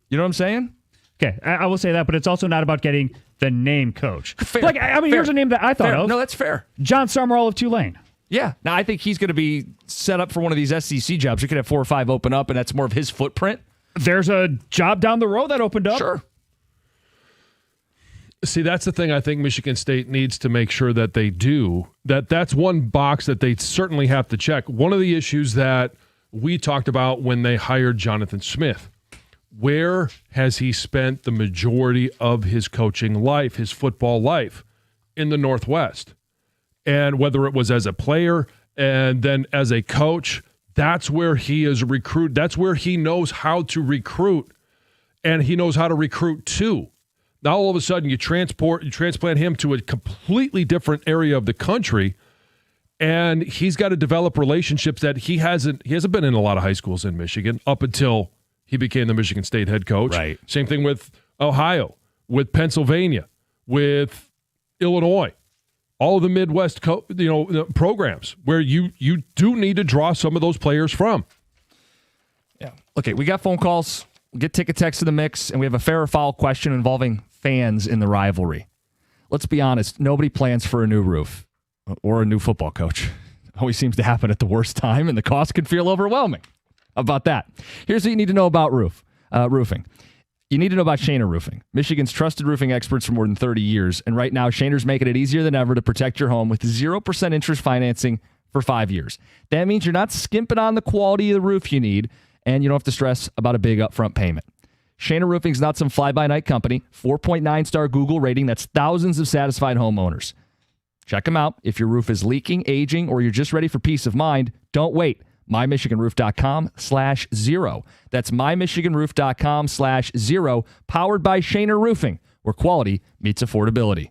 B: You know what I'm saying?
D: Okay, I will say that, but it's also not about getting the name coach.
B: Fair.
D: Like, I mean,
B: Fair.
D: here's a name that I thought
B: Fair.
D: of.
B: No, that's fair.
D: John Summerall of Tulane.
B: Yeah. Now, I think he's going to be set up for one of these SEC jobs. You could have 4 or 5 open up, and that's more of his footprint.
D: There's a job down the road that opened up.
B: Sure.
C: See, that's the thing I think Michigan State needs to make sure that they do. That's one box that they certainly have to check. One of the issues that we talked about when they hired Jonathan Smith, where has he spent the majority of his coaching life, his football life? In the Northwest. And whether it was as a player and then as a coach, that's where he is a recruit. That's where he knows how to recruit, and he knows how to recruit too. Now, all of a sudden, you transplant him to a completely different area of the country, and he's got to develop relationships that he hasn't been in a lot of high schools in Michigan up until he became the Michigan State head coach.
B: Right.
C: Same thing with Ohio, with Pennsylvania, with Illinois, all of the Midwest programs where you do need to draw some of those players from.
B: Yeah. Okay, we got phone calls. We'll get ticket text in the mix, and we have a fair or foul question involving fans in the rivalry. Let's be honest, nobody plans for a new roof or a new football coach. Always seems to happen at the worst time, and the cost can feel overwhelming. How about that? Here's what you need to know about roofing. You need to know about Shaner Roofing, Michigan's trusted roofing experts for more than 30 years. And right now, Shaner's making it easier than ever to protect your home with 0% interest financing for 5 years. That means you're not skimping on the quality of the roof you need, and you don't have to stress about a big upfront payment. Shaner Roofing's not some fly-by-night company. 4.9-star Google rating. That's thousands of satisfied homeowners. Check them out. If your roof is leaking, aging, or you're just ready for peace of mind, don't wait. mymichiganroof.com/0. That's mymichiganroof.com/0, powered by Shaner Roofing, where quality meets affordability.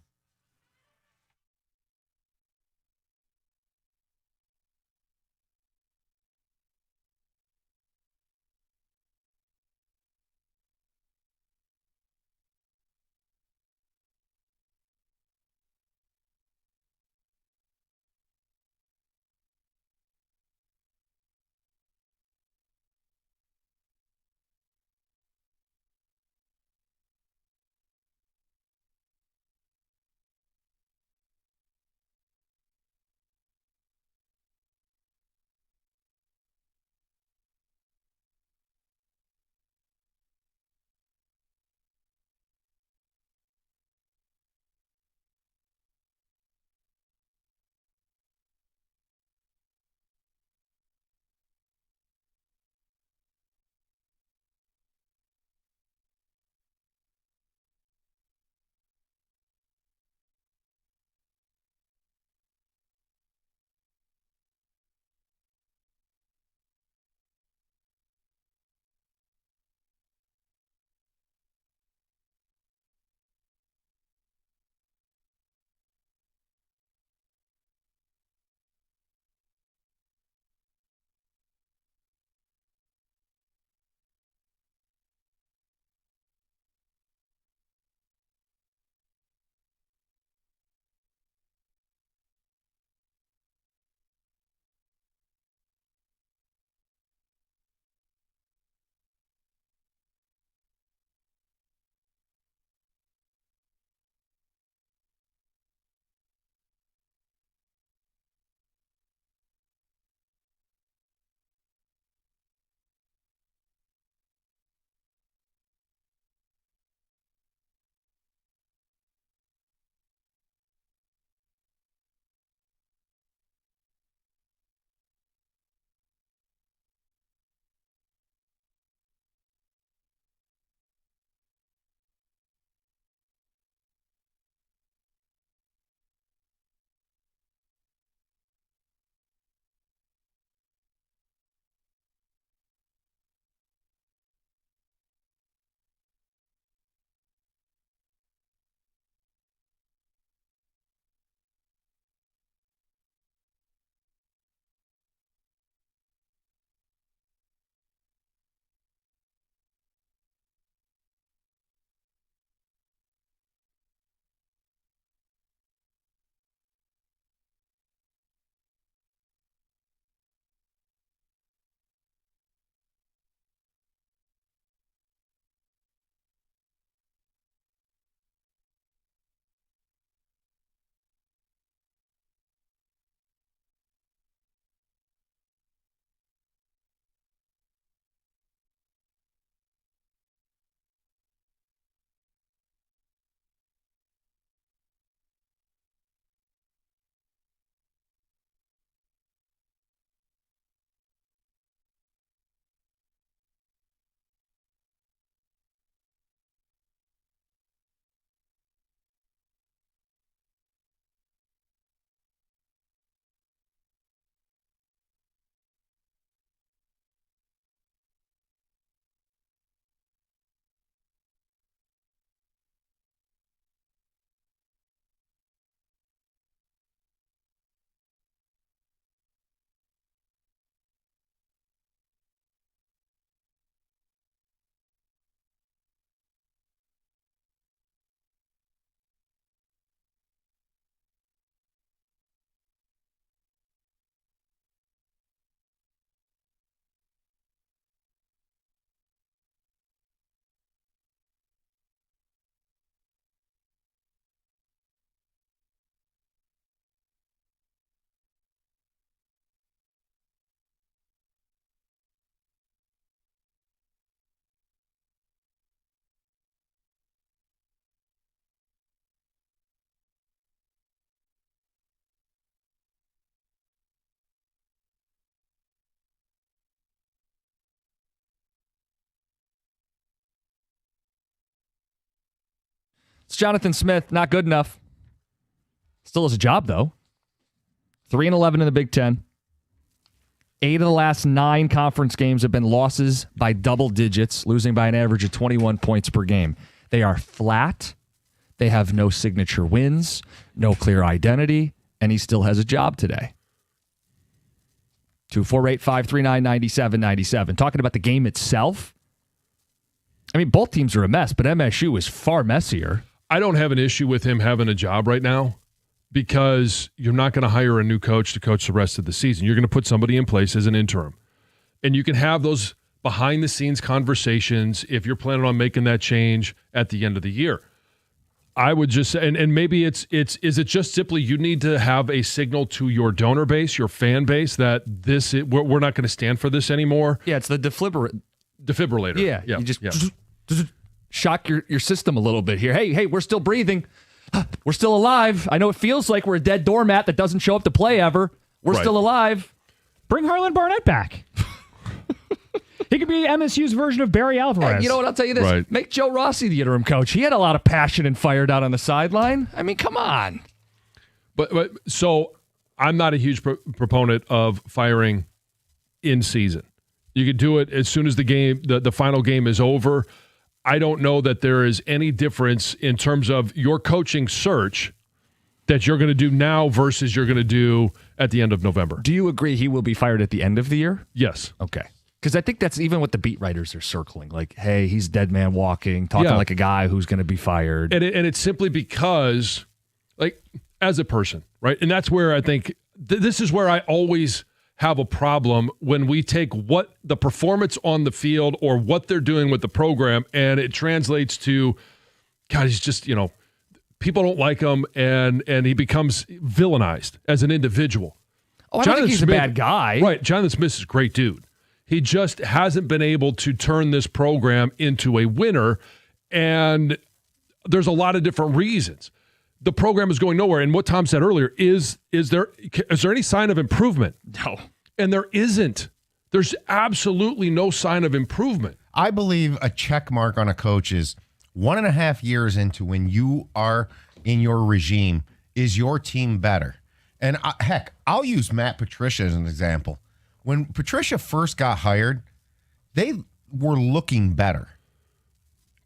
B: It's Jonathan Smith. Not good enough. Still has a job, though. 3-11 in the Big Ten. 8 of the last 9 conference games have been losses by double digits, losing by an average of 21 points per game. They are flat. They have no signature wins, no clear identity, and he still has a job today. 248-539-9797. Talking about the game itself, I mean, both teams are a mess, but MSU is far messier.
C: I don't have an issue with him having a job right now because you're not going to hire a new coach to coach the rest of the season. You're going to put somebody in place as an interim. And you can have those behind-the-scenes conversations if you're planning on making that change at the end of the year. I would just say, and maybe is it just simply you need to have a signal to your donor base, your fan base, that we're not going to stand for this anymore?
B: Yeah, it's the
C: defibrillator.
B: Yeah, you just shock your system a little bit here. Hey, we're still breathing. We're still alive. I know it feels like we're a dead doormat that doesn't show up to play ever. We're still alive.
D: Bring Harlan Barnett back. He could be MSU's version of Barry Alvarez.
B: Hey, you know what? I'll tell you this.
C: Right.
B: Make Joe Rossi the interim coach. He had a lot of passion and fire down on the sideline. I mean, come on.
C: But so I'm not a huge proponent of firing in season. You could do it as soon as the final game is over. I don't know that there is any difference in terms of your coaching search that you're going to do now versus you're going to do at the end of November.
B: Do you agree he will be fired at the end of the year?
C: Yes.
B: Okay. Because I think that's even what the beat writers are circling. Like, hey, he's dead man walking, talking like a guy who's going to be fired.
C: And it's simply because, like, as a person, right? And that's where I think this is where I always have a problem when we take what the performance on the field or what they're doing with the program and it translates to, God, he's just, people don't like him and he becomes villainized as an individual.
B: Oh, I don't think he's a bad guy.
C: Right. Jonathan Smith is a great dude. He just hasn't been able to turn this program into a winner, and there's a lot of different reasons. The program is going nowhere, and what Tom said earlier, is there any sign of improvement?
B: No.
C: And there isn't. There's absolutely no sign of improvement.
E: I believe a check mark on a coach is 1.5 years into when you are in your regime, is your team better? And heck, I'll use Matt Patricia as an example. When Patricia first got hired, they were looking better.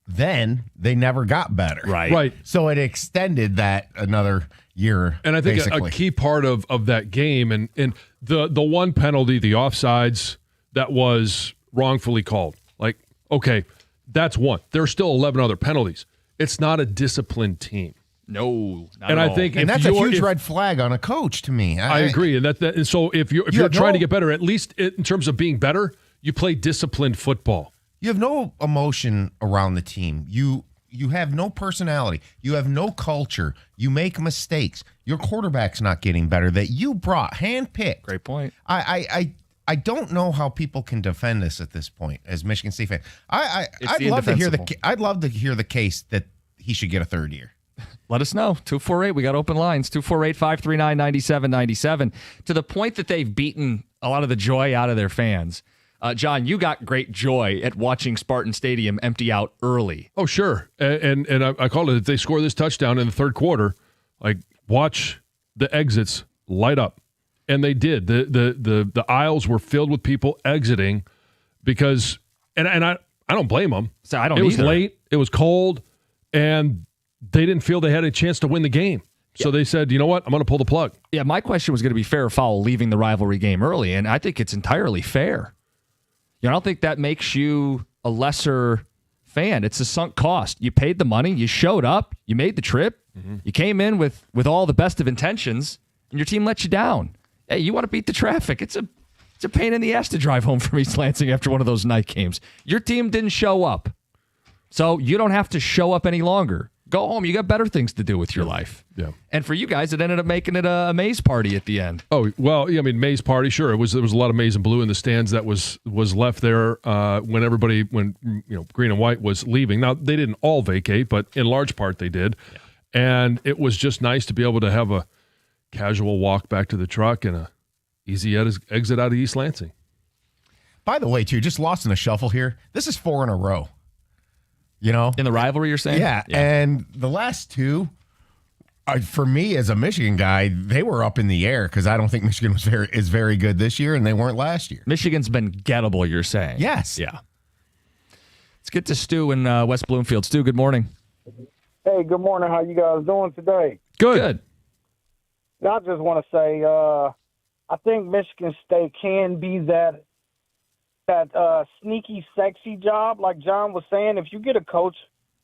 E: Then they never got better.
C: Right.
E: So it extended that another year.
C: And I think
E: basically.
C: a key part of that game and the one penalty, the offsides that was wrongfully called. Like, okay, that's one. There are still 11 other penalties. It's not a disciplined team.
B: No, not
C: and
B: at
C: I
B: all.
C: think
E: and that's a huge red flag on a coach to me.
C: I agree, and so if you're trying to get better, at least in terms of being better, you play disciplined football.
E: You have no emotion around the team. You have no personality. You have no culture. You make mistakes. Your quarterback's not getting better that you brought, handpicked.
B: Great point.
E: I don't know how people can defend this at this point as Michigan State fan. I'd love to hear the case that he should get a third year.
B: Let us know. 248. We got open lines. 248-539-9797. To the point that they've beaten a lot of the joy out of their fans. John, you got great joy at watching Spartan Stadium empty out early.
C: Oh, sure. And I called it, if they score this touchdown in the third quarter, like, watch the exits light up. And they did. The aisles were filled with people exiting because, and I don't blame them.
B: So I don't
C: It was
B: either.
C: late. It was cold. And they didn't feel they had a chance to win the game. So they said, you know what? I'm going to pull the plug.
B: Yeah, my question was going to be fair or foul leaving the rivalry game early, and I think it's entirely fair. I don't think that makes you a lesser fan. It's a sunk cost. You paid the money. You showed up. You made the trip. Mm-hmm. You came in with all the best of intentions, and your team let you down. Hey, you want to beat the traffic. It's a pain in the ass to drive home from East Lansing after one of those night games. Your team didn't show up, so you don't have to show up any longer. Go home. You got better things to do with your life.
C: Yeah.
B: And for you guys, it ended up making it a maize party at the end.
C: Oh, well, yeah, I mean, maize party, sure. There was a lot of maize and blue in the stands that was left there when green and white was leaving. Now, they didn't all vacate, but in large part they did. Yeah. And it was just nice to be able to have a casual walk back to the truck and a easy exit out of East Lansing.
E: By the way, too, just lost in the shuffle here. This is 4 in a row.
B: In the rivalry, you're saying?
E: Yeah. And the last two, for me as a Michigan guy, they were up in the air because I don't think Michigan is very good this year, and they weren't last year.
B: Michigan's been gettable, you're saying?
E: Yes.
B: Yeah. Let's get to Stu in West Bloomfield. Stu, good morning.
H: Hey, good morning. How you guys doing today?
B: Good.
H: I just want to say, I think Michigan State can be that sneaky, sexy job, like John was saying. If you get a coach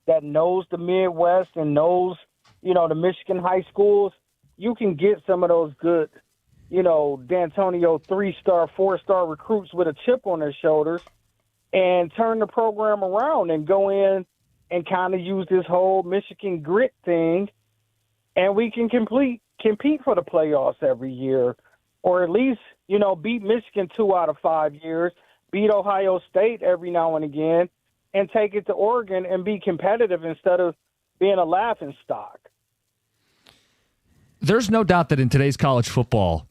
H: that knows the Midwest and knows, the Michigan high schools, you can get some of those good, D'Antonio 3-star, 4-star recruits with a chip on their shoulders and turn the program around and go in and kind of use this whole Michigan grit thing, and we can compete for the playoffs every year, or at least, beat Michigan 2 out of 5 years, beat Ohio State every now and again, and take it to Oregon and be competitive instead of being a laughing stock.
B: There's no doubt that in today's college football,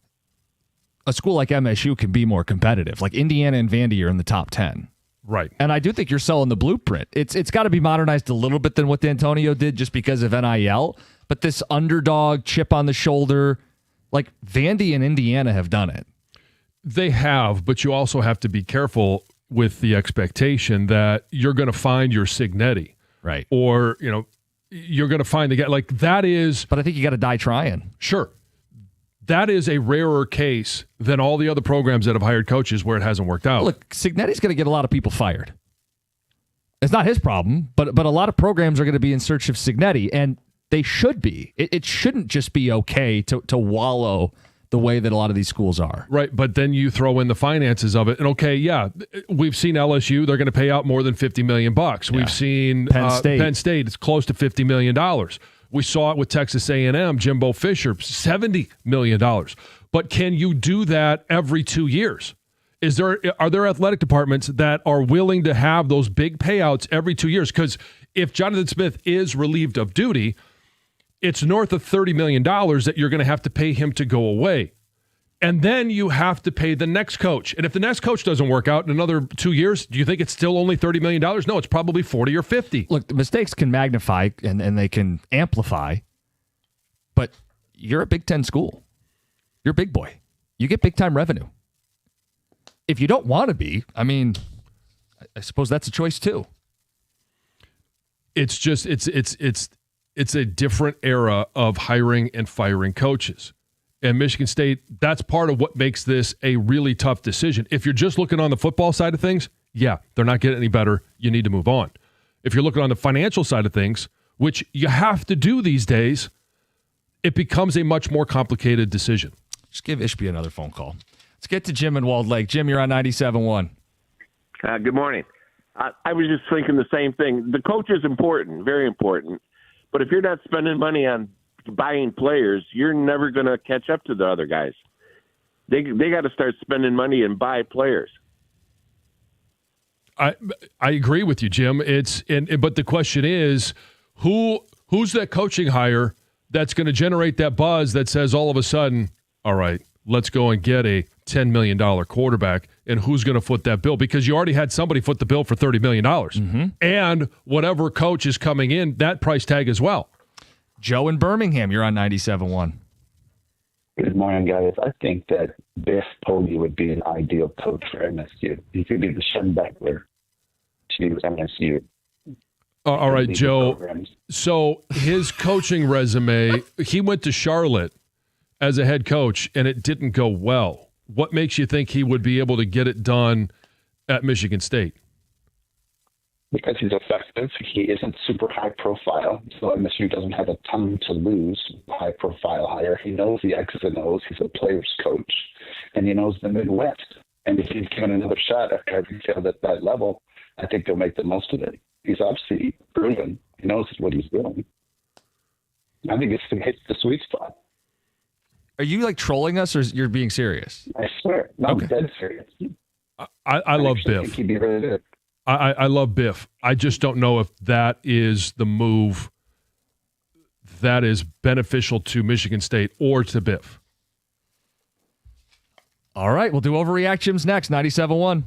B: a school like MSU can be more competitive. Like Indiana and Vandy are in the top 10.
C: Right.
B: And I do think you're selling the blueprint. It's got to be modernized a little bit than what D'Antonio did just because of NIL. But this underdog chip on the shoulder, like Vandy and Indiana have done it.
C: They have, but you also have to be careful with the expectation that you're going to find your Signetti.
B: Right.
C: Or, you're going to find the guy. Like that is.
B: But I think you got to die trying.
C: Sure. That is a rarer case than all the other programs that have hired coaches where it hasn't worked out.
B: Look, Signetti's going to get a lot of people fired. It's not his problem, but a lot of programs are going to be in search of Signetti, and they should be. It shouldn't just be okay to wallow the way that a lot of these schools are.
C: Right, but then you throw in the finances of it. And okay, yeah, we've seen LSU, they're going to pay out more than $50 million. We've seen
B: Penn State.
C: It's close to $50 million. We saw it with Texas A&M, Jimbo Fisher, $70 million. But can you do that every 2 years? Are there athletic departments that are willing to have those big payouts every 2 years? Because if Jonathan Smith is relieved of duty, it's north of $30 million that you're going to have to pay him to go away. And then you have to pay the next coach. And if the next coach doesn't work out in another 2 years, do you think it's still only $30 million? No, it's probably 40 or 50.
B: Look, the mistakes can magnify and they can amplify, but you're a Big Ten school. You're a big boy. You get big-time revenue. If you don't want to be, I suppose that's a choice too.
C: It's just, it's a different era of hiring and firing coaches. And Michigan State, that's part of what makes this a really tough decision. If you're just looking on the football side of things, yeah, they're not getting any better. You need to move on. If you're looking on the financial side of things, which you have to do these days, it becomes a much more complicated decision.
B: Just give Ishby another phone call. Let's get to Jim in Walled Lake. Jim, you're on 97.1.
I: Good morning. I was just thinking the same thing. The coach is important, very important. But if you're not spending money on buying players, you're never going to catch up to the other guys. They got to start spending money and buy players.
C: I agree with you, Jim. But the question is, who's that coaching hire that's going to generate that buzz that says all of a sudden, all right, let's go and get a $10 million quarterback, and who's going to foot that bill? Because you already had somebody foot the bill for $30 million. Mm-hmm. And whatever coach is coming in, that price tag as well.
B: Joe in Birmingham, you're on 97.1.
J: Good morning, guys. I think that Biff Poggi would be an ideal coach for MSU. He could be the Sean Beckler to MSU.
C: All right, Joe. So his coaching resume, he went to Charlotte as a head coach, and it didn't go well. What makes you think he would be able to get it done at Michigan State?
J: Because he's effective. He isn't super high profile, so MSU doesn't have a ton to lose. High profile hire. He knows the X's and O's. He's a player's coach, and he knows the Midwest. And if he's given another shot after having failed at that level, I think they'll make the most of it. He's obviously proven. He knows what he's doing. I think it's hits the sweet spot.
B: Are you like trolling us, or you're being serious?
J: I swear. No,
B: okay.
J: I'm dead serious.
C: I love Biff.
J: I think he'd be really good.
C: I love Biff. I just don't know if that is the move that is beneficial to Michigan State or to Biff.
B: All right, we'll do Overreact Jim's next, 97.1.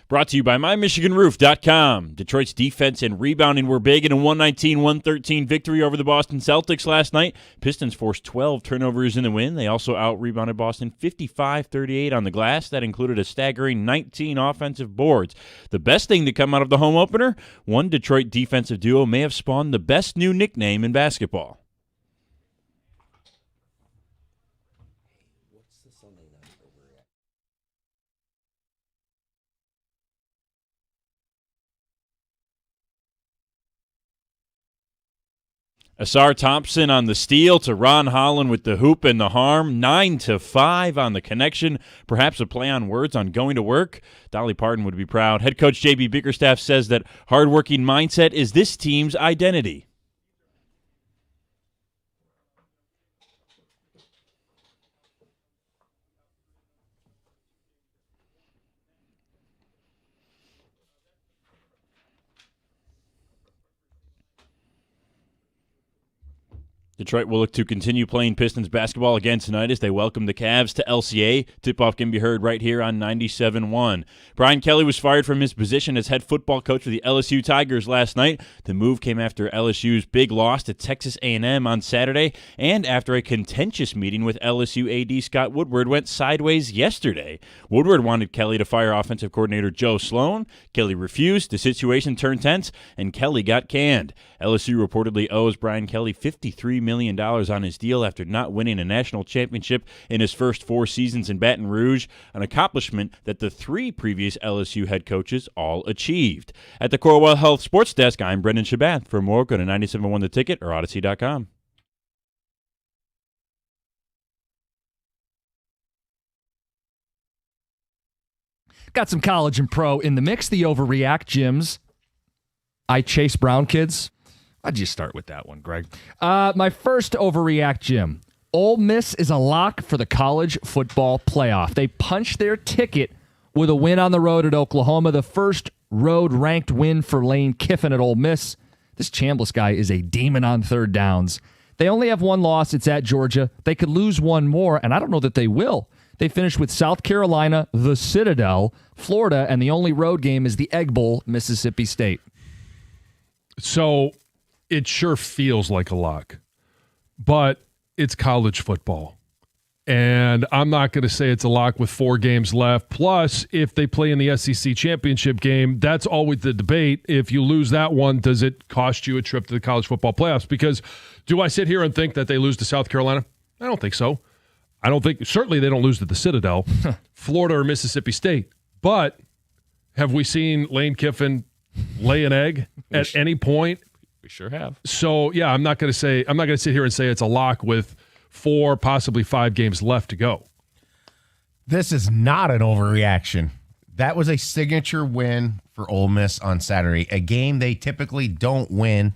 A: Brought to you by MyMichiganRoof.com. Detroit's defense and rebounding were big in a 119-113 victory over the Boston Celtics last night. Pistons forced 12 turnovers in the win. They also out-rebounded Boston 55-38 on the glass. That included a staggering 19 offensive boards. The best thing to come out of the home opener? One Detroit defensive duo may have spawned the best new nickname in basketball. Asar Thompson on the steal to Ron Holland with the hoop and the harm. 9-5 on the connection. Perhaps a play on words on going to work. Dolly Parton would be proud. Head coach J.B. Bickerstaff says that hardworking mindset is this team's identity. Detroit will look to continue playing Pistons basketball again tonight as they welcome the Cavs to LCA. Tip-off can be heard right here on 97.1. Brian Kelly was fired from his position as head football coach for the LSU Tigers last night. The move came after LSU's big loss to Texas A&M on Saturday and after a contentious meeting with LSU AD Scott Woodward went sideways yesterday. Woodward wanted Kelly to fire offensive coordinator Joe Sloan. Kelly refused. The situation turned tense, and Kelly got canned. LSU reportedly owes Brian Kelly $53 million on his deal after not winning a national championship in his first 4 seasons in Baton Rouge, an accomplishment that the 3 previous LSU head coaches all achieved. At the Corewell Health Sports Desk, I'm Brendan Shabath. For more, go to 97.1 The Ticket or Odyssey.com.
B: Got some college and pro in the mix. The Overreact Gyms. I Chase Brown kids. Why'd you start with that one, Greg? My first Overreact Gym. Ole Miss is a lock for the college football playoff. They punched their ticket with a win on the road at Oklahoma, the first road-ranked win for Lane Kiffin at Ole Miss. This Chambliss guy is a demon on third downs. They only have 1 loss. It's at Georgia. They could lose 1 more, and I don't know that they will. They finished with South Carolina, the Citadel, Florida, and the only road game is the Egg Bowl, Mississippi State.
C: So it sure feels like a lock, but it's college football. And I'm not going to say it's a lock with 4 games left. Plus, if they play in the SEC championship game, that's always the debate. If you lose that one, does it cost you a trip to the college football playoffs? Because do I sit here and think that they lose to South Carolina? I don't think so. I don't think, certainly they don't lose to the Citadel, Florida or Mississippi State. But have we seen Lane Kiffin lay an egg at any point?
B: We sure have.
C: So, yeah, I'm not going to sit here and say it's a lock with 4, possibly 5 games left to go.
E: This is not an overreaction. That was a signature win for Ole Miss on Saturday, a game they typically don't win.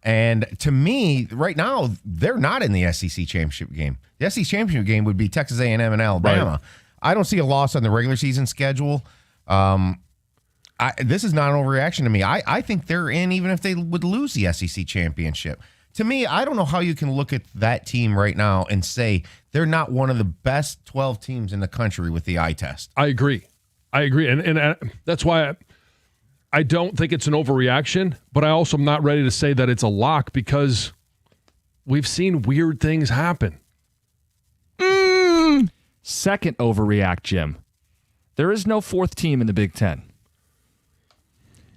E: And to me, right now, they're not in the SEC championship game. The SEC championship game would be Texas A&M and Alabama. Right. I don't see a loss on the regular season schedule. This is not an overreaction to me. I think they're in even if they would lose the SEC championship. To me, I don't know how you can look at that team right now and say they're not one of the best 12 teams in the country with the eye test.
C: I agree. And that's why I don't think it's an overreaction, but I also am not ready to say that it's a lock because we've seen weird things happen.
B: Second overreact, Jim. There is no 4th team in the Big Ten.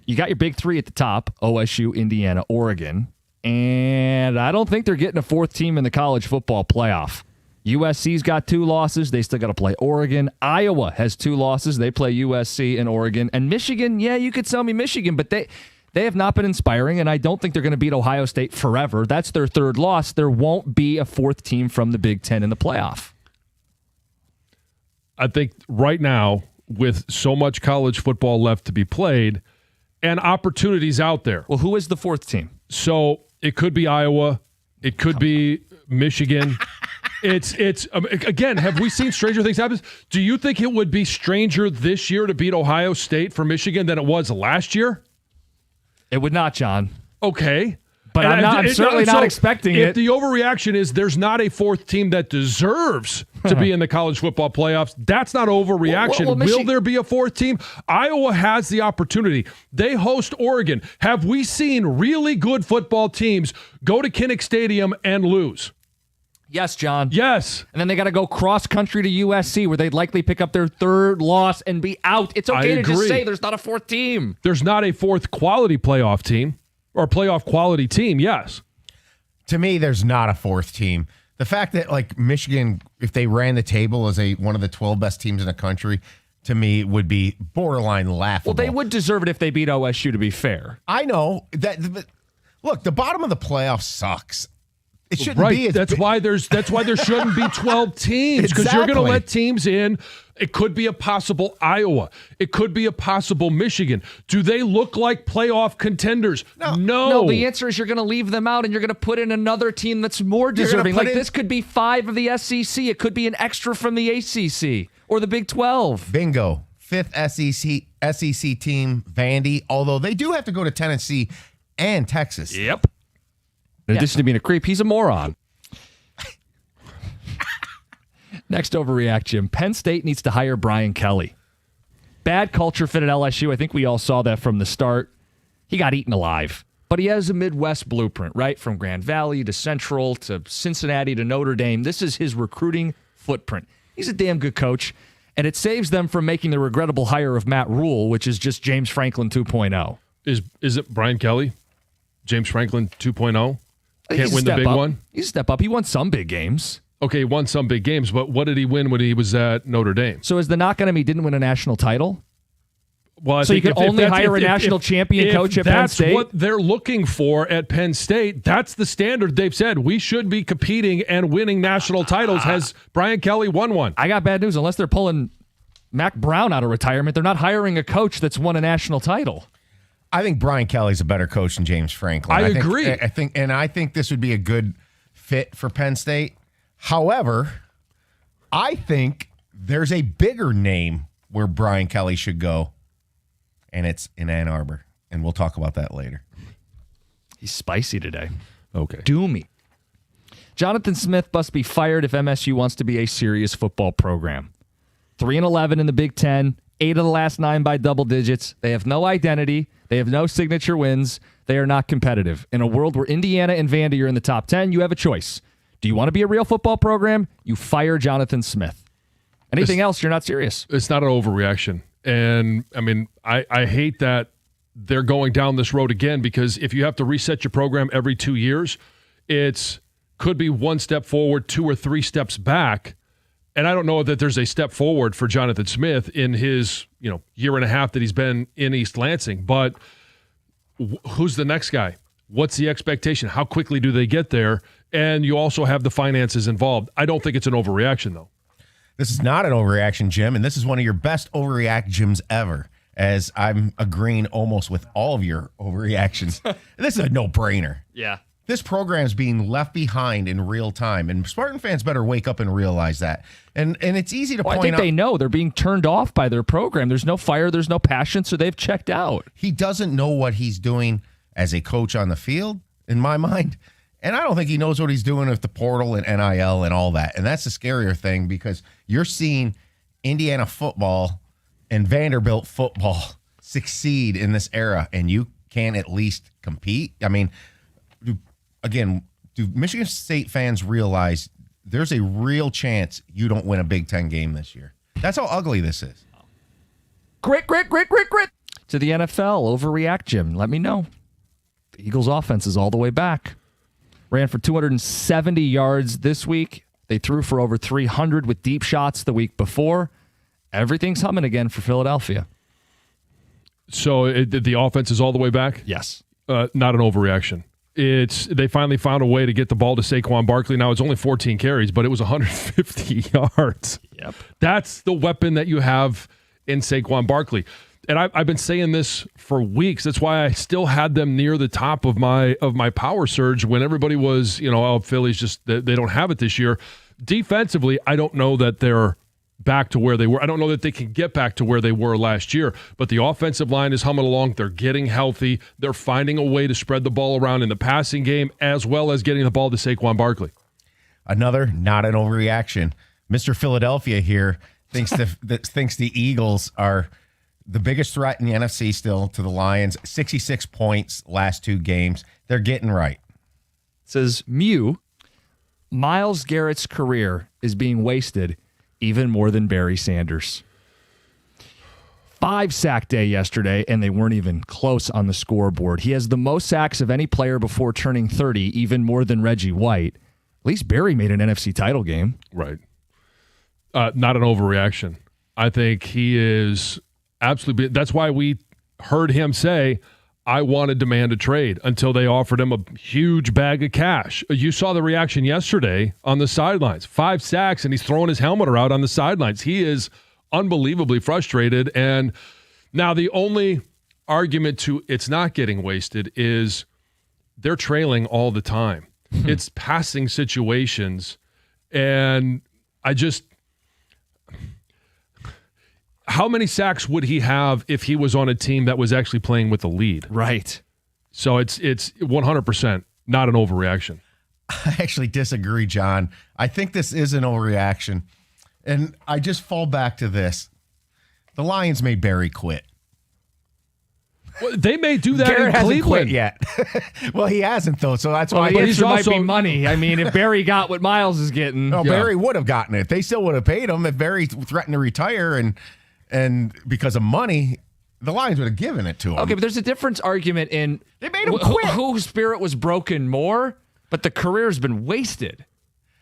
B: You got your big 3 at the top, OSU, Indiana, Oregon, and I don't think they're getting a 4th team in the college football playoff. USC's got 2 losses. They still got to play Oregon. Iowa has 2 losses. They play USC and Oregon. And Michigan, yeah, you could sell me Michigan, but they have not been inspiring, and I don't think they're going to beat Ohio State forever. That's their 3rd loss. There won't be a 4th team from the Big Ten in the playoff.
C: I think right now, with so much college football left to be played and opportunities out there.
B: Well, who is the 4th team?
C: So it could be Iowa. It could be Michigan. It's again, have we seen stranger things happen? Do you think it would be stranger this year to beat Ohio State for Michigan than it was last year?
B: It would not, John.
C: Okay.
B: but I'm certainly not expecting
C: if
B: it.
C: If the overreaction is there's not a fourth team that deserves to be in the college football playoffs, that's not overreaction. Will there be a fourth team? Iowa has the opportunity. They host Oregon. Have we seen really good football teams go to Kinnick Stadium and lose?
B: Yes, John.
C: Yes.
B: And then they got to go cross-country to USC, where they'd likely pick up their third loss and be out. It's okay to just say there's not a fourth team.
C: There's not a fourth quality playoff team or playoff quality team, yes.
E: To me, there's not a fourth team. The fact that, like, Michigan, if they ran the table as one of the 12 best teams in the country, to me would be borderline laughable.
B: Well, they would deserve it if they beat OSU, to be fair.
E: I know. Look, the bottom of the playoffs sucks. It shouldn't be.
C: That's why there shouldn't be 12 teams, because you're going to let teams in. It could be a possible Iowa. It could be a possible Michigan. Do they look like playoff contenders? No.
B: The answer is you're going to leave them out, and you're going to put in another team that's more deserving. Like this could be 5 of the SEC. It could be an extra from the ACC or the Big 12.
E: Bingo. 5th SEC team, Vandy. Although they do have to go to Tennessee and Texas.
B: Yep. In addition to being a creep, he's a moron. Next overreact, Jim. Penn State needs to hire Brian Kelly. Bad culture fit at LSU. I think we all saw that from the start. He got eaten alive. But he has a Midwest blueprint, right? From Grand Valley to Central to Cincinnati to Notre Dame. This is his recruiting footprint. He's a damn good coach, and it saves them from making the regrettable hire of Matt Rule, which is just James Franklin 2.0.
C: Is it Brian Kelly? James Franklin 2.0? Can't win the big one?
B: He's a step up. He won some big games.
C: Okay, he won some big games, but what did he win when he was at Notre Dame?
B: So is the knock on him he didn't win a national title?
C: Well,
B: so you can only hire a national champion coach at Penn State?
C: That's what they're looking for at Penn State. That's the standard they've said. We should be competing and winning national titles. Has Brian Kelly won one?
B: I got bad news. Unless they're pulling Mac Brown out of retirement, they're not hiring a coach that's won a national title.
E: I think Brian Kelly's a better coach than James Franklin.
C: I agree.
E: I think this would be a good fit for Penn State. However, I think there's a bigger name where Brian Kelly should go, and it's in Ann Arbor. And we'll talk about that later.
B: He's spicy today.
C: Okay.
B: Doomy. Jonathan Smith must be fired if MSU wants to be a serious football program. 3-11 in the Big Ten, 8 of the last 9 by double digits. They have no identity. They have no signature wins. They are not competitive. In a world where Indiana and Vandy are in the top 10, you have a choice. Do you want to be a real football program? You fire Jonathan Smith. Anything else, you're not serious.
C: It's not an overreaction. And, I mean, I hate that they're going down this road again, because if you have to reset your program every 2 years, it's could be 1 step forward, 2 or 3 steps back. And I don't know that there's a step forward for Jonathan Smith in his, year and a half that he's been in East Lansing. But who's the next guy? What's the expectation? How quickly do they get there? And you also have the finances involved. I don't think it's an overreaction, though.
E: This is not an overreaction, Jim, and this is one of your best overreact Jims ever, as I'm agreeing almost with all of your overreactions. This is a no-brainer.
B: Yeah.
E: This program is being left behind in real time, and Spartan fans better wake up and realize that. And it's easy to point out.
B: I think they know. They're being turned off by their program. There's no fire. There's no passion, so they've checked out.
E: He doesn't know what he's doing as a coach on the field, in my mind. And I don't think he knows what he's doing with the portal and NIL and all that. And that's the scarier thing, because you're seeing Indiana football and Vanderbilt football succeed in this era, and you can't at least compete. I mean, do Michigan State fans realize there's a real chance you don't win a Big Ten game this year? That's how ugly this is.
B: Grit. To the NFL, overreact, Jim. Let me know. The Eagles' offense is all the way back. Ran for 270 yards this week. They threw for over 300 with deep shots the week before. Everything's humming again for Philadelphia.
C: So the offense is all the way back?
B: Yes.
C: Not an overreaction. They finally found a way to get the ball to Saquon Barkley. Now it's only 14 carries, but it was 150 yards.
B: Yep.
C: That's the weapon that you have in Saquon Barkley. And I've been saying this for weeks. That's why I still had them near the top of my power surge when everybody was, Philly's just, they don't have it this year. Defensively, I don't know that they're back to where they were. I don't know that they can get back to where they were last year, but the offensive line is humming along. They're getting healthy. They're finding a way to spread the ball around in the passing game as well as getting the ball to Saquon Barkley.
E: Another not an overreaction. Mr. Philadelphia here thinks the Eagles are the biggest threat in the NFC still to the Lions. 66 points last 2 games. They're getting right.
B: Says Mew, Myles Garrett's career is being wasted even more than Barry Sanders. 5-sack day yesterday, and they weren't even close on the scoreboard. He has the most sacks of any player before turning 30, even more than Reggie White. At least Barry made an NFC title game.
C: Right. Not an overreaction. I think he is absolutely. That's why we heard him say, I want to demand a trade, until they offered him a huge bag of cash. You saw the reaction yesterday on the sidelines. 5 sacks, and he's throwing his helmet around on the sidelines. He is unbelievably frustrated. And now the only argument to it's not getting wasted is they're trailing all the time. It's passing situations. And how many sacks would he have if he was on a team that was actually playing with the lead?
B: Right.
C: So it's 100% not an overreaction.
E: I actually disagree, John. I think this is an overreaction. And I just fall back to this. The Lions made Barry quit.
C: Well, they may do that
E: Garrett
C: in
E: hasn't
C: Cleveland
E: quit yet. Well, he hasn't, though. So that's why
B: the
C: he's
B: answer might
C: also-
B: be money. I mean, if Barry got what Miles is getting.
E: No,
C: Yeah.
E: Barry would have gotten it. They still would have paid him if Barry threatened to retire and because of money, the Lions would have given it to him.
B: Okay, but there's a difference argument in
E: They made him quit.
B: whose spirit was broken more, but the career's been wasted.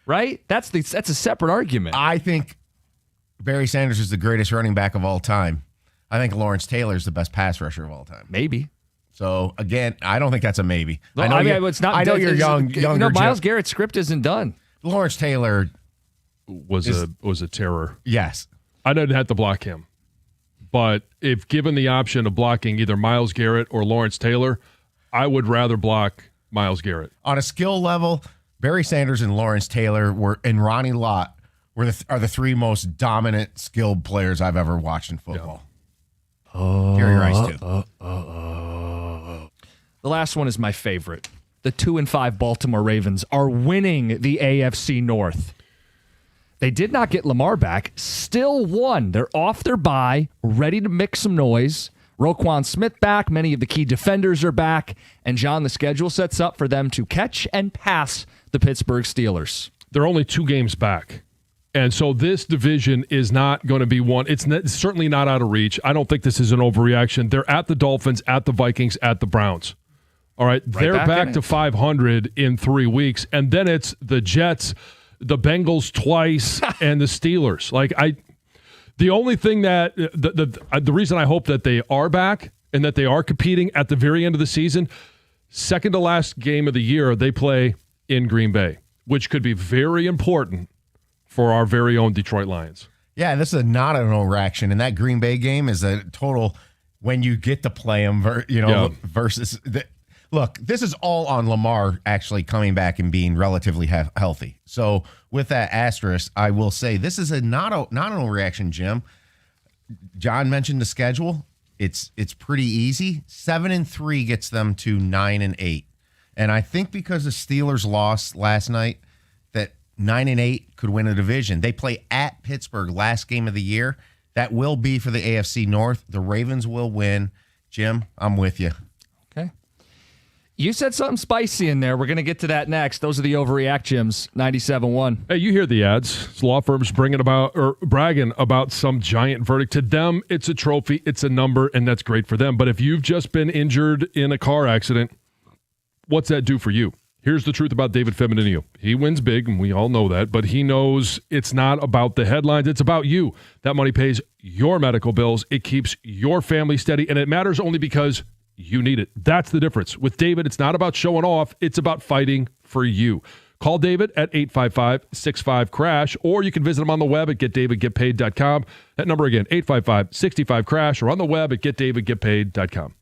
B: Right? That's a separate argument.
E: I think Barry Sanders is the greatest running back of all time. I think Lawrence Taylor is the best pass rusher of all time.
B: Maybe.
E: So again, I don't think that's a maybe.
B: No,
E: I know
B: it's not.
E: I know you're
B: it's-
E: younger.
B: No, Miles
E: Jeff.
B: Garrett's script isn't done.
E: Lawrence Taylor,
C: was a terror.
E: yes.
C: I didn't have to block him. But if given the option of blocking either Myles Garrett or Lawrence Taylor, I would rather block Myles Garrett.
E: On a skill level, Barry Sanders and Lawrence Taylor and Ronnie Lott are the 3 most dominant skilled players I've ever watched in football. Jerry Rice too.
B: The last one is my favorite. The 2-5 Baltimore Ravens are winning the AFC North. They did not get Lamar back, still won. They're off their bye, ready to make some noise. Roquan Smith back, many of the key defenders are back, and John, the schedule sets up for them to catch and pass the Pittsburgh Steelers.
C: They're only 2 games back. And so this division is not going to be one. It's certainly not out of reach. I don't think this is an overreaction. They're at the Dolphins, at the Vikings, at the Browns. All right. They're back to 500 in 3 weeks. And then it's the Jets, the Bengals twice, and the Steelers. The only thing that the reason I hope that they are back and that they are competing at the very end of the season, second to last game of the year, they play in Green Bay, which could be very important for our very own Detroit Lions.
E: Yeah, this is not an overreaction, and that Green Bay game is a total when you get to play them, versus. Look, this is all on Lamar actually coming back and being relatively healthy. So with that asterisk, I will say this is not an overreaction, Jim. John mentioned the schedule. It's pretty easy. 7-3 gets them to 9-8. And I think because the Steelers lost last night, that 9-8 could win a division. They play at Pittsburgh last game of the year. That will be for the AFC North. The Ravens will win. Jim, I'm with you.
B: Okay. You said something spicy in there. We're going to get to that next. Those are the Overreact Gyms, 97.1.
C: Hey, you hear the ads. It's law firms bragging about some giant verdict. To them, it's a trophy, it's a number, and that's great for them. But if you've just been injured in a car accident, what's that do for you? Here's the truth about David Feminino. He wins big, and we all know that, but he knows it's not about the headlines. It's about you. That money pays your medical bills. It keeps your family steady, and it matters only because you need it. That's the difference. With David, it's not about showing off. It's about fighting for you. Call David at 855-65-CRASH, or you can visit him on the web at getdavidgetpaid.com. That number again, 855-65-CRASH, or on the web at getdavidgetpaid.com.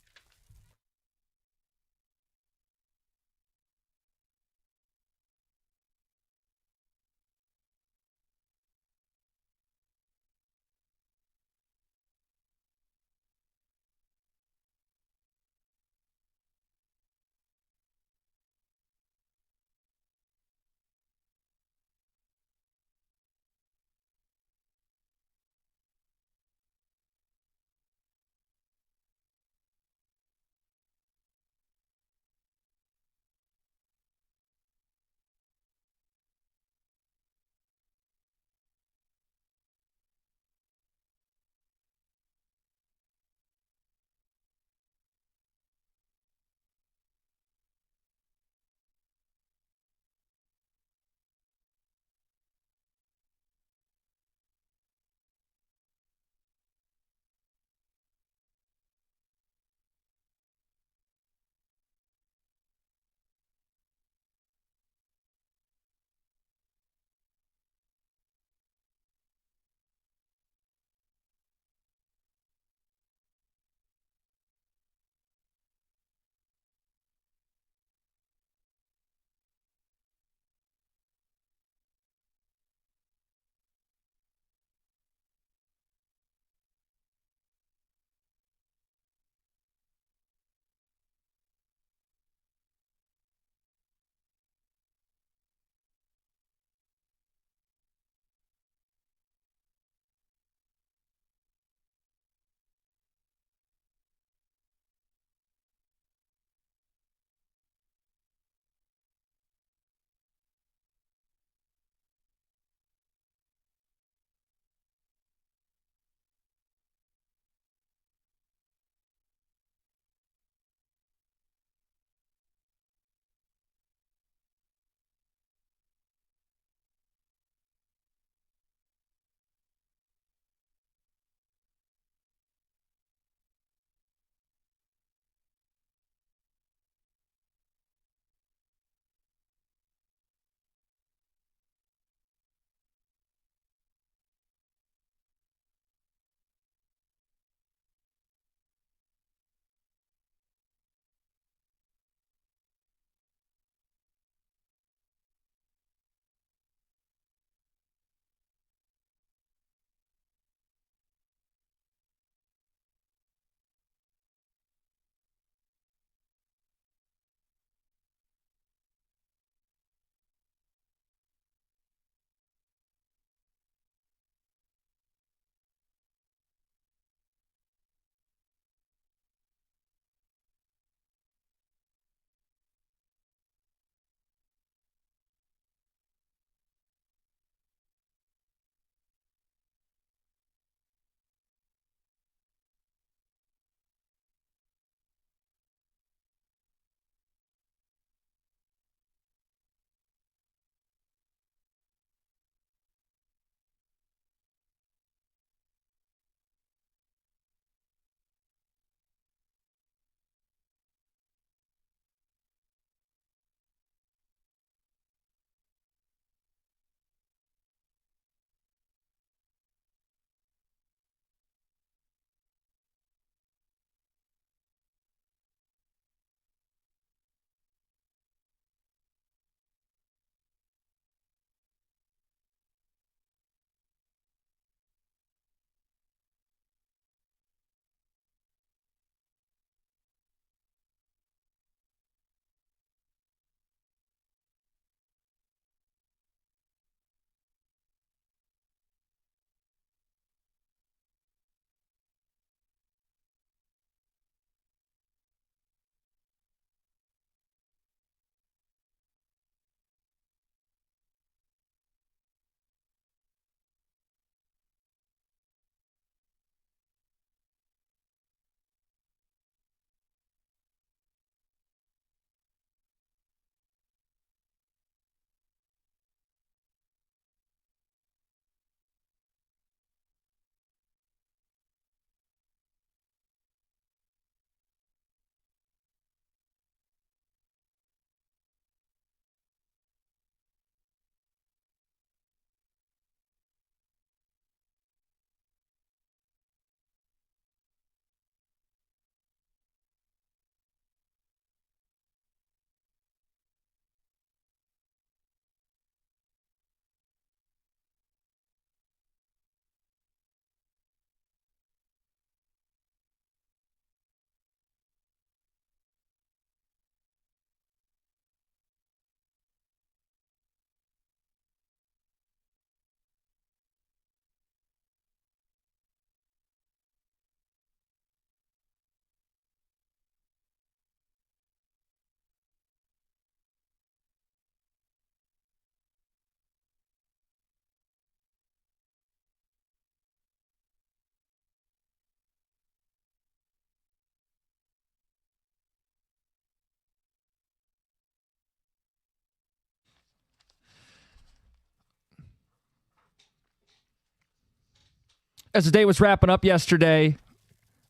B: As the day was wrapping up yesterday,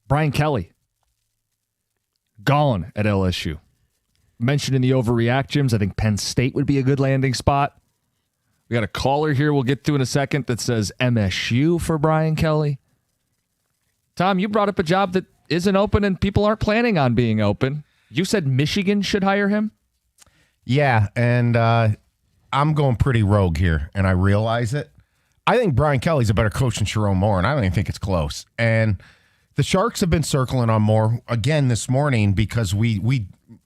B: Brian Kelly gone at LSU. Mentioned in the Overreact gyms, I think Penn State would be a good landing spot. We got a caller here we'll get to in a second that says MSU for Brian Kelly. Tom, you brought up a job that isn't open and people aren't planning on being open. You said Michigan should hire him?
E: Yeah, and I'm going pretty rogue here, and I realize it. I think Brian Kelly's a better coach than Sharon Moore, and I don't even think it's close. And the Sharks have been circling on Moore again this morning because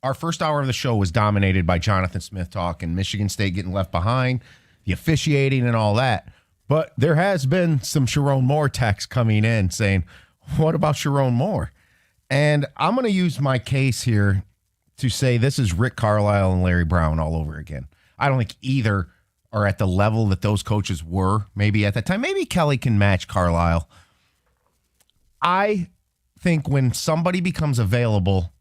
E: our first hour of the show was dominated by Jonathan Smith talk and Michigan State getting left behind, the officiating and all that. But there has been some Sharon Moore text coming in saying, what about Sharon Moore? And I'm going to use my case here to say this is Rick Carlisle and Larry Brown all over again. I don't think either are at the level that those coaches were maybe at that time. Maybe Kelly can match Carlisle. I think when somebody becomes available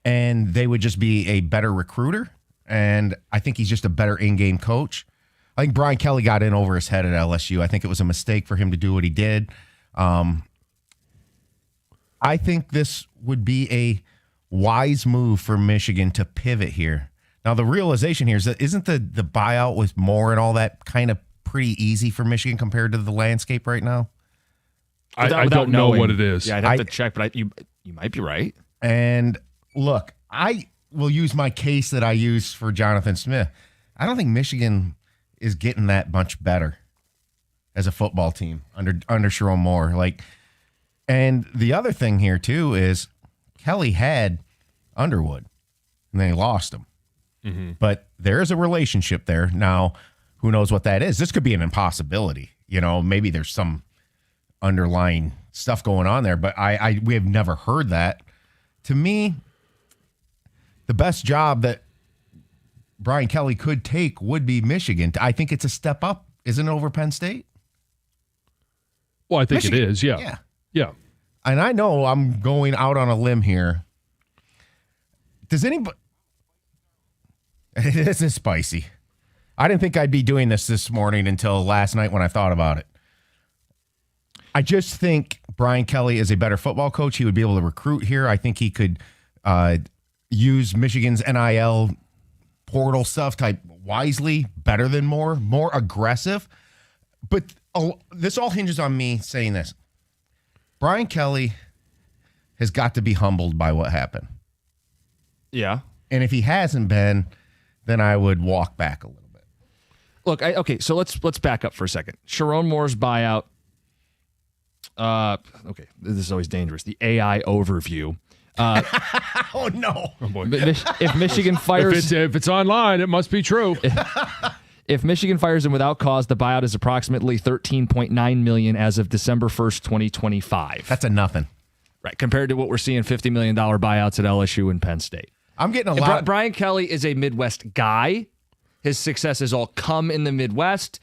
E: and they would just be a better recruiter, and I think he's just a better in-game coach. I think Brian Kelly got in over his head at LSU. I think it was a mistake for him to do what he did. I think this would be a wise move for Michigan to pivot here. Now, the realization here is that isn't the buyout with Moore and all that kind of pretty easy for Michigan compared to the landscape right now?
C: I don't know what it is.
B: Yeah, I'd have to check, but you might be right.
E: And look, I will use my case that I use for Jonathan Smith. I don't think Michigan is getting that much better as a football team under Sharon Moore. And the other thing here too is Kelly had Underwood, and they lost him. Mm-hmm. But there is a relationship there. Now, who knows what that is? This could be an impossibility. Maybe there's some underlying stuff going on there, but we have never heard that. To me, the best job that Brian Kelly could take would be Michigan. I think it's a step up. Isn't it over Penn State?
C: Well, I think
E: Michigan,
C: it is, yeah. Yeah.
E: And I know I'm going out on a limb here. Does anybody... This is spicy. I didn't think I'd be doing this morning until last night when I thought about it. I just think Brian Kelly is a better football coach. He would be able to recruit here. I think he could use Michigan's NIL portal stuff type wisely, better than more aggressive. But this all hinges on me saying this. Brian Kelly has got to be humbled by what happened.
B: Yeah.
E: And if he hasn't been, then I would walk back a little bit.
B: Look, so let's back up for a second. Sharon Moore's buyout. Okay, this is always dangerous. The AI overview.
E: Oh no!
C: Oh, boy.
B: If Michigan fires,
C: if it's online, it must be true.
B: If Michigan fires him without cause, the buyout is approximately $13.9 million as of December 1st, 2025.
E: That's a nothing,
B: right? Compared to what we're seeing, $50 million buyouts at LSU and Penn State.
E: I'm getting a lot.
B: Brian Kelly is a Midwest guy. His success has all come in the Midwest.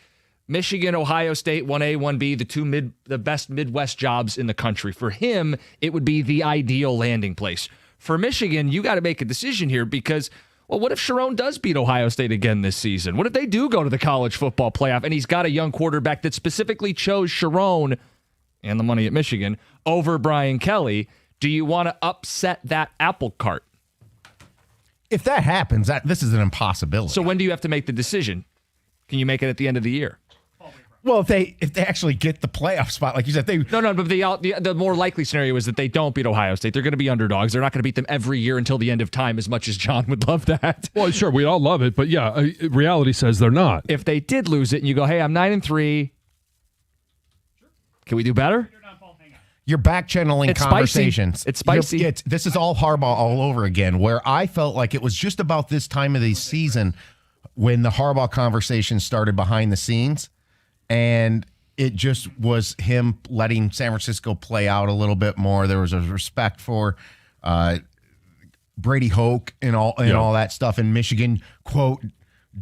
B: Michigan, Ohio State, 1A, 1B, the best Midwest jobs in the country. For him, it would be the ideal landing place. For Michigan, you got to make a decision here because, well, what if Sharon does beat Ohio State again this season? What if they do go to the college football playoff and he's got a young quarterback that specifically chose Sharon and the money at Michigan over Brian Kelly? Do you want to upset that apple cart?
E: If that happens, this is an impossibility.
B: So when do you have to make the decision? Can you make it at the end of the year?
E: Well, if they actually get the playoff spot, like you said,
B: but the more likely scenario is that they don't beat Ohio State. They're going to be underdogs. They're not going to beat them every year until the end of time, as much as John would love that.
C: Well, sure, we all love it, but yeah, reality says they're not.
B: If they did lose it, and you go, "Hey, I'm 9-3. Can we do better?"
E: You're back channeling conversations.
B: It's spicy.
E: This is all Harbaugh all over again, where I felt like it was just about this time of the season when the Harbaugh conversation started behind the scenes. And it just was him letting San Francisco play out a little bit more. There was a respect for Brady Hoke and all that stuff. And Michigan, quote,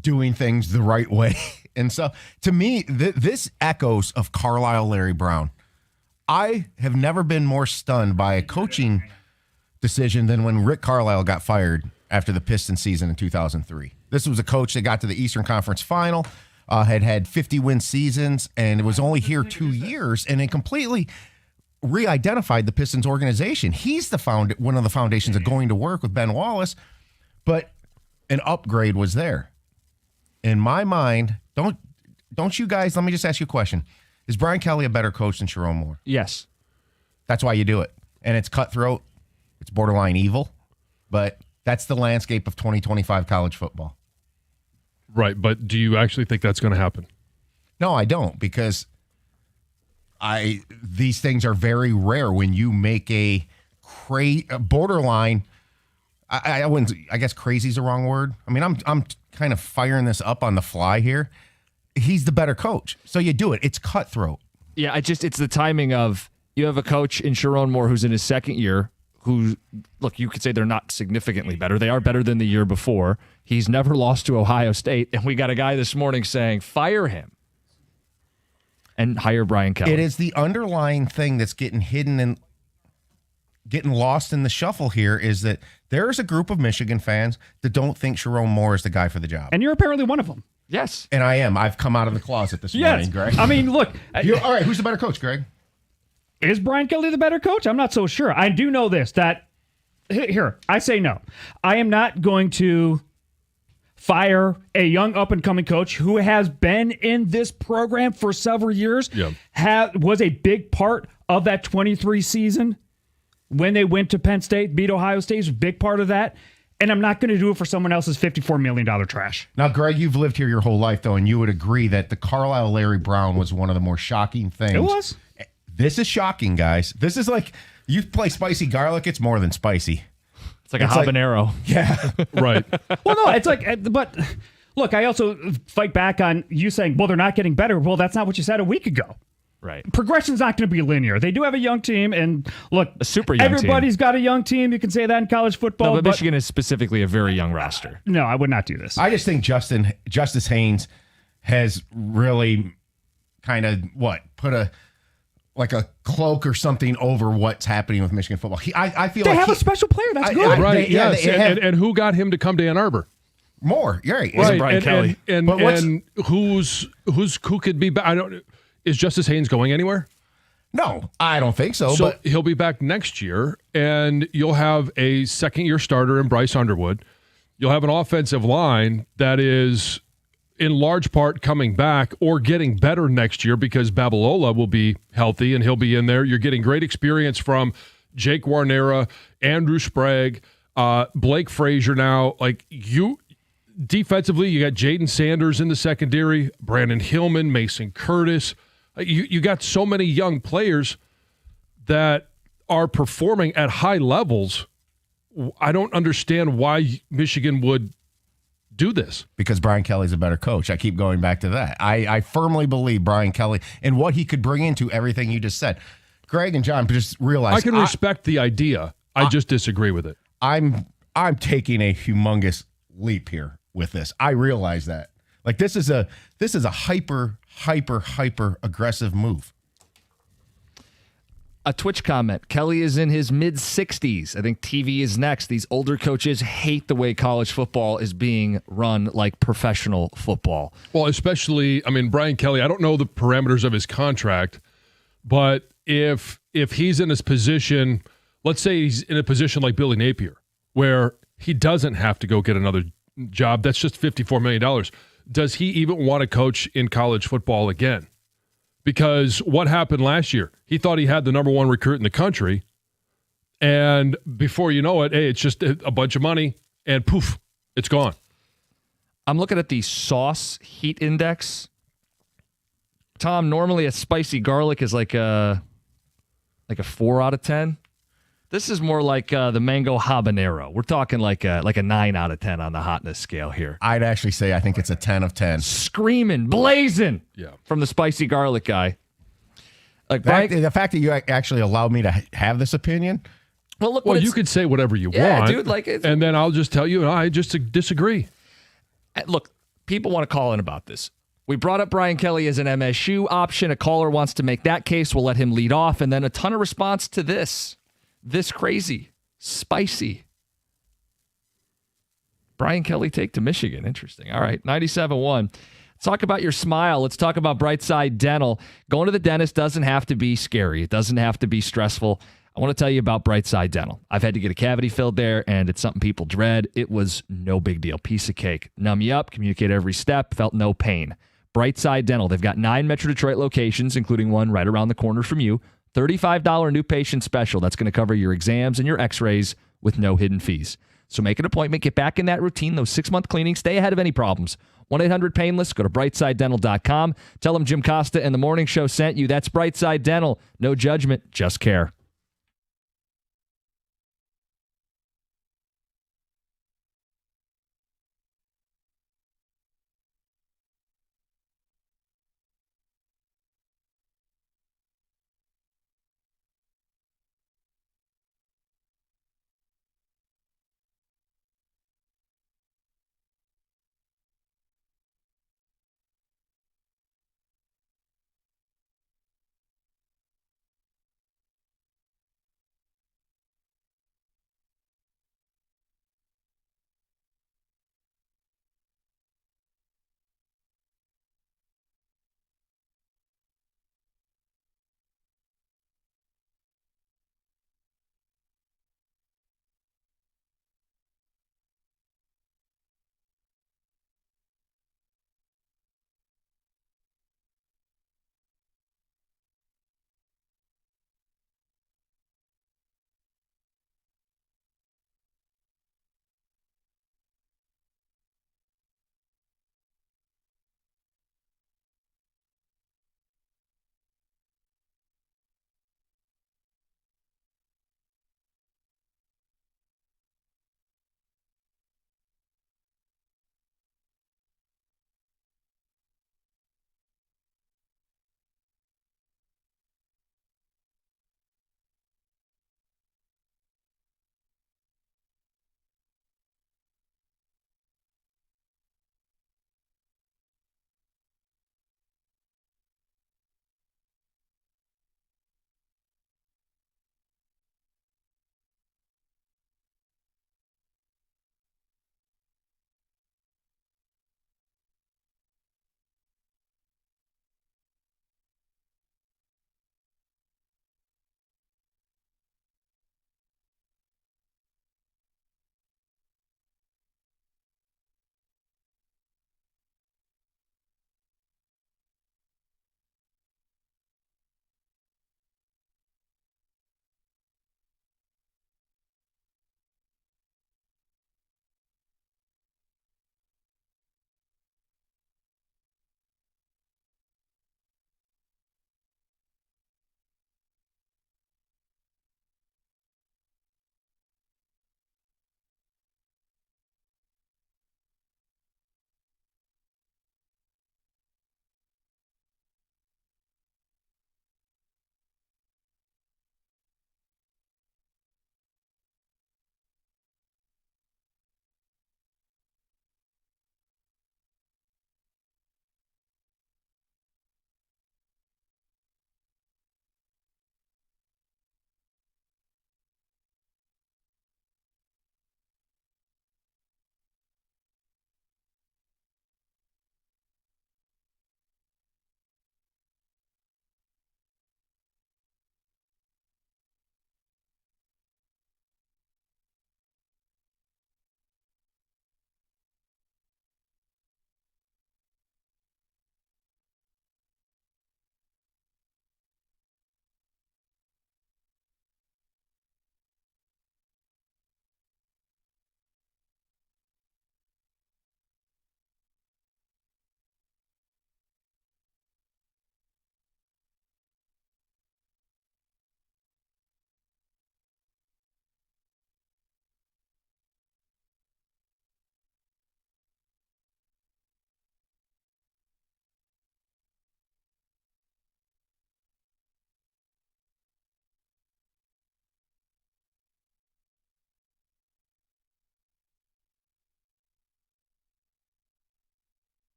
E: doing things the right way. And so, to me, this echoes of Carlisle, Larry Brown. I have never been more stunned by a coaching decision than when Rick Carlisle got fired after the Pistons season in 2003. This was a coach that got to the Eastern Conference Final. had 50-win seasons, and was only here 2 years, and it completely re-identified the Pistons organization. He's one of the foundations of going to work with Ben Wallace, but an upgrade was there. In my mind, don't you guys, let me just ask you a question. Is Brian Kelly a better coach than Sharon Moore?
B: Yes.
E: That's why you do it. And it's cutthroat. It's borderline evil. But that's the landscape of 2025 college football.
C: Right, but do you actually think that's going to happen?
E: No, I don't, because these things are very rare when you make a borderline. I wouldn't. I guess crazy is the wrong word. I mean, I'm kind of firing this up on the fly here. He's the better coach, so you do it. It's cutthroat.
B: Yeah, it's the timing of, you have a coach in Sharon Moore who's in his second year, who, look, you could say they're not significantly better. They are better than the year before. He's never lost to Ohio State, and we got a guy this morning saying, fire him and hire Brian Kelly.
E: It is the underlying thing that's getting hidden and getting lost in the shuffle here, is that there is a group of Michigan fans that don't think Sharon Moore is the guy for the job.
D: And you're apparently one of them.
B: Yes.
E: And I am. I've come out of the closet this morning, Greg.
D: I mean, look.
E: All right, who's the better coach, Greg?
D: Is Brian Kelly the better coach? I'm not so sure. I do know this, that here, I say no. I am not going to fire a young up-and-coming coach who has been in this program for several years, was a big part of that 23 season when they went to Penn State, beat Ohio State, was a big part of that. And I'm not going to do it for someone else's $54 million trash.
E: Now, Greg, you've lived here your whole life, though, and you would agree that the Carlisle Larry Brown was one of the more shocking things.
D: It was.
E: This is shocking, guys. This is like, you play spicy garlic, it's more than spicy.
B: It's like a habanero.
E: Yeah.
C: Right.
D: Well, no, it's like, but look, I also fight back on you saying, well, they're not getting better. Well, that's not what you said a week ago.
B: Right.
D: Progression's not going to be linear. They do have a young team, and look,
B: a super young
D: everybody's
B: team.
D: Got a young team. You can say that in college football.
B: No, but Michigan is specifically a very young roster.
D: No, I would not do this.
E: I just think Justice Haynes has really kind of put a cloak or something over what's happening with Michigan football. I feel
D: they
E: like
D: have a special player. That's good.
C: Right. Yes. And who got him to come to Ann Arbor?
E: Moore. You're right.
C: Right.
B: Brian Kelly.
C: And who could be back? I don't. Is Justice Haynes going anywhere?
E: No, I don't think so.
C: So
E: but
C: he'll be back next year, and you'll have a second-year starter in Bryce Underwood. You'll have an offensive line that is, in large part, coming back or getting better next year because Babalola will be healthy and he'll be in there. You're getting great experience from Jake Warnera, Andrew Sprague, Blake Frazier now. Defensively, you got Jaden Sanders in the secondary, Brandon Hillman, Mason Curtis. You got so many young players that are performing at high levels. I don't understand why Michigan would do this.
E: Because Brian Kelly's a better coach. I keep going back to that. I firmly believe Brian Kelly and what he could bring into everything you just said. Greg and John, just realize
C: I can respect the idea. I just disagree with it.
E: I'm taking a humongous leap here with this. I realize that. Like this is a hyper aggressive move.
B: A Twitch comment. Kelly is in his mid-60s. I think TV is next. These older coaches hate the way college football is being run like professional football.
C: Well, especially, Brian Kelly, I don't know the parameters of his contract, but if he's in his position, let's say he's in a position like Billy Napier, where he doesn't have to go get another job, that's just $54 million. Does he even want to coach in college football again? Because what happened last year? He thought he had the number one recruit in the country, and before you know it, hey, it's just a bunch of money, and poof, it's gone.
B: I'm looking at the sauce heat index. Tom, normally a spicy garlic is like a 4 out of 10. This is more like the mango habanero. We're talking like a 9 out of 10 on the hotness scale here.
E: I'd actually say I think it's a 10 of 10.
B: Screaming, blazing from the spicy garlic guy.
E: The fact that you actually allowed me to have this opinion.
B: Well,
C: you could say whatever you want,
B: dude.
C: And then I'll just tell you, I just disagree.
B: Look, people want to call in about this. We brought up Brian Kelly as an MSU option. A caller wants to make that case. We'll let him lead off, and then a ton of response to this. This crazy, spicy. Brian Kelly take to Michigan. Interesting. All right, 97.1. talk about your smile. Let's talk about Brightside Dental. Going to the dentist doesn't have to be scary. It doesn't have to be stressful. I want to tell you about Brightside Dental. I've had to get a cavity filled there, and it's something people dread. It was no big deal. Piece of cake. Numb you up, communicate every step, felt no pain. Brightside Dental. They've got 9 Metro Detroit locations, including one right around the corner from you. $35 new patient special. That's going to cover your exams and your x-rays with no hidden fees. So make an appointment. Get back in that routine, those 6-month cleanings. Stay ahead of any problems. 1-800-PAINLESS. Go to BrightsideDental.com. Tell them Jim Costa and the Morning Show sent you. That's Brightside Dental. No judgment, just care.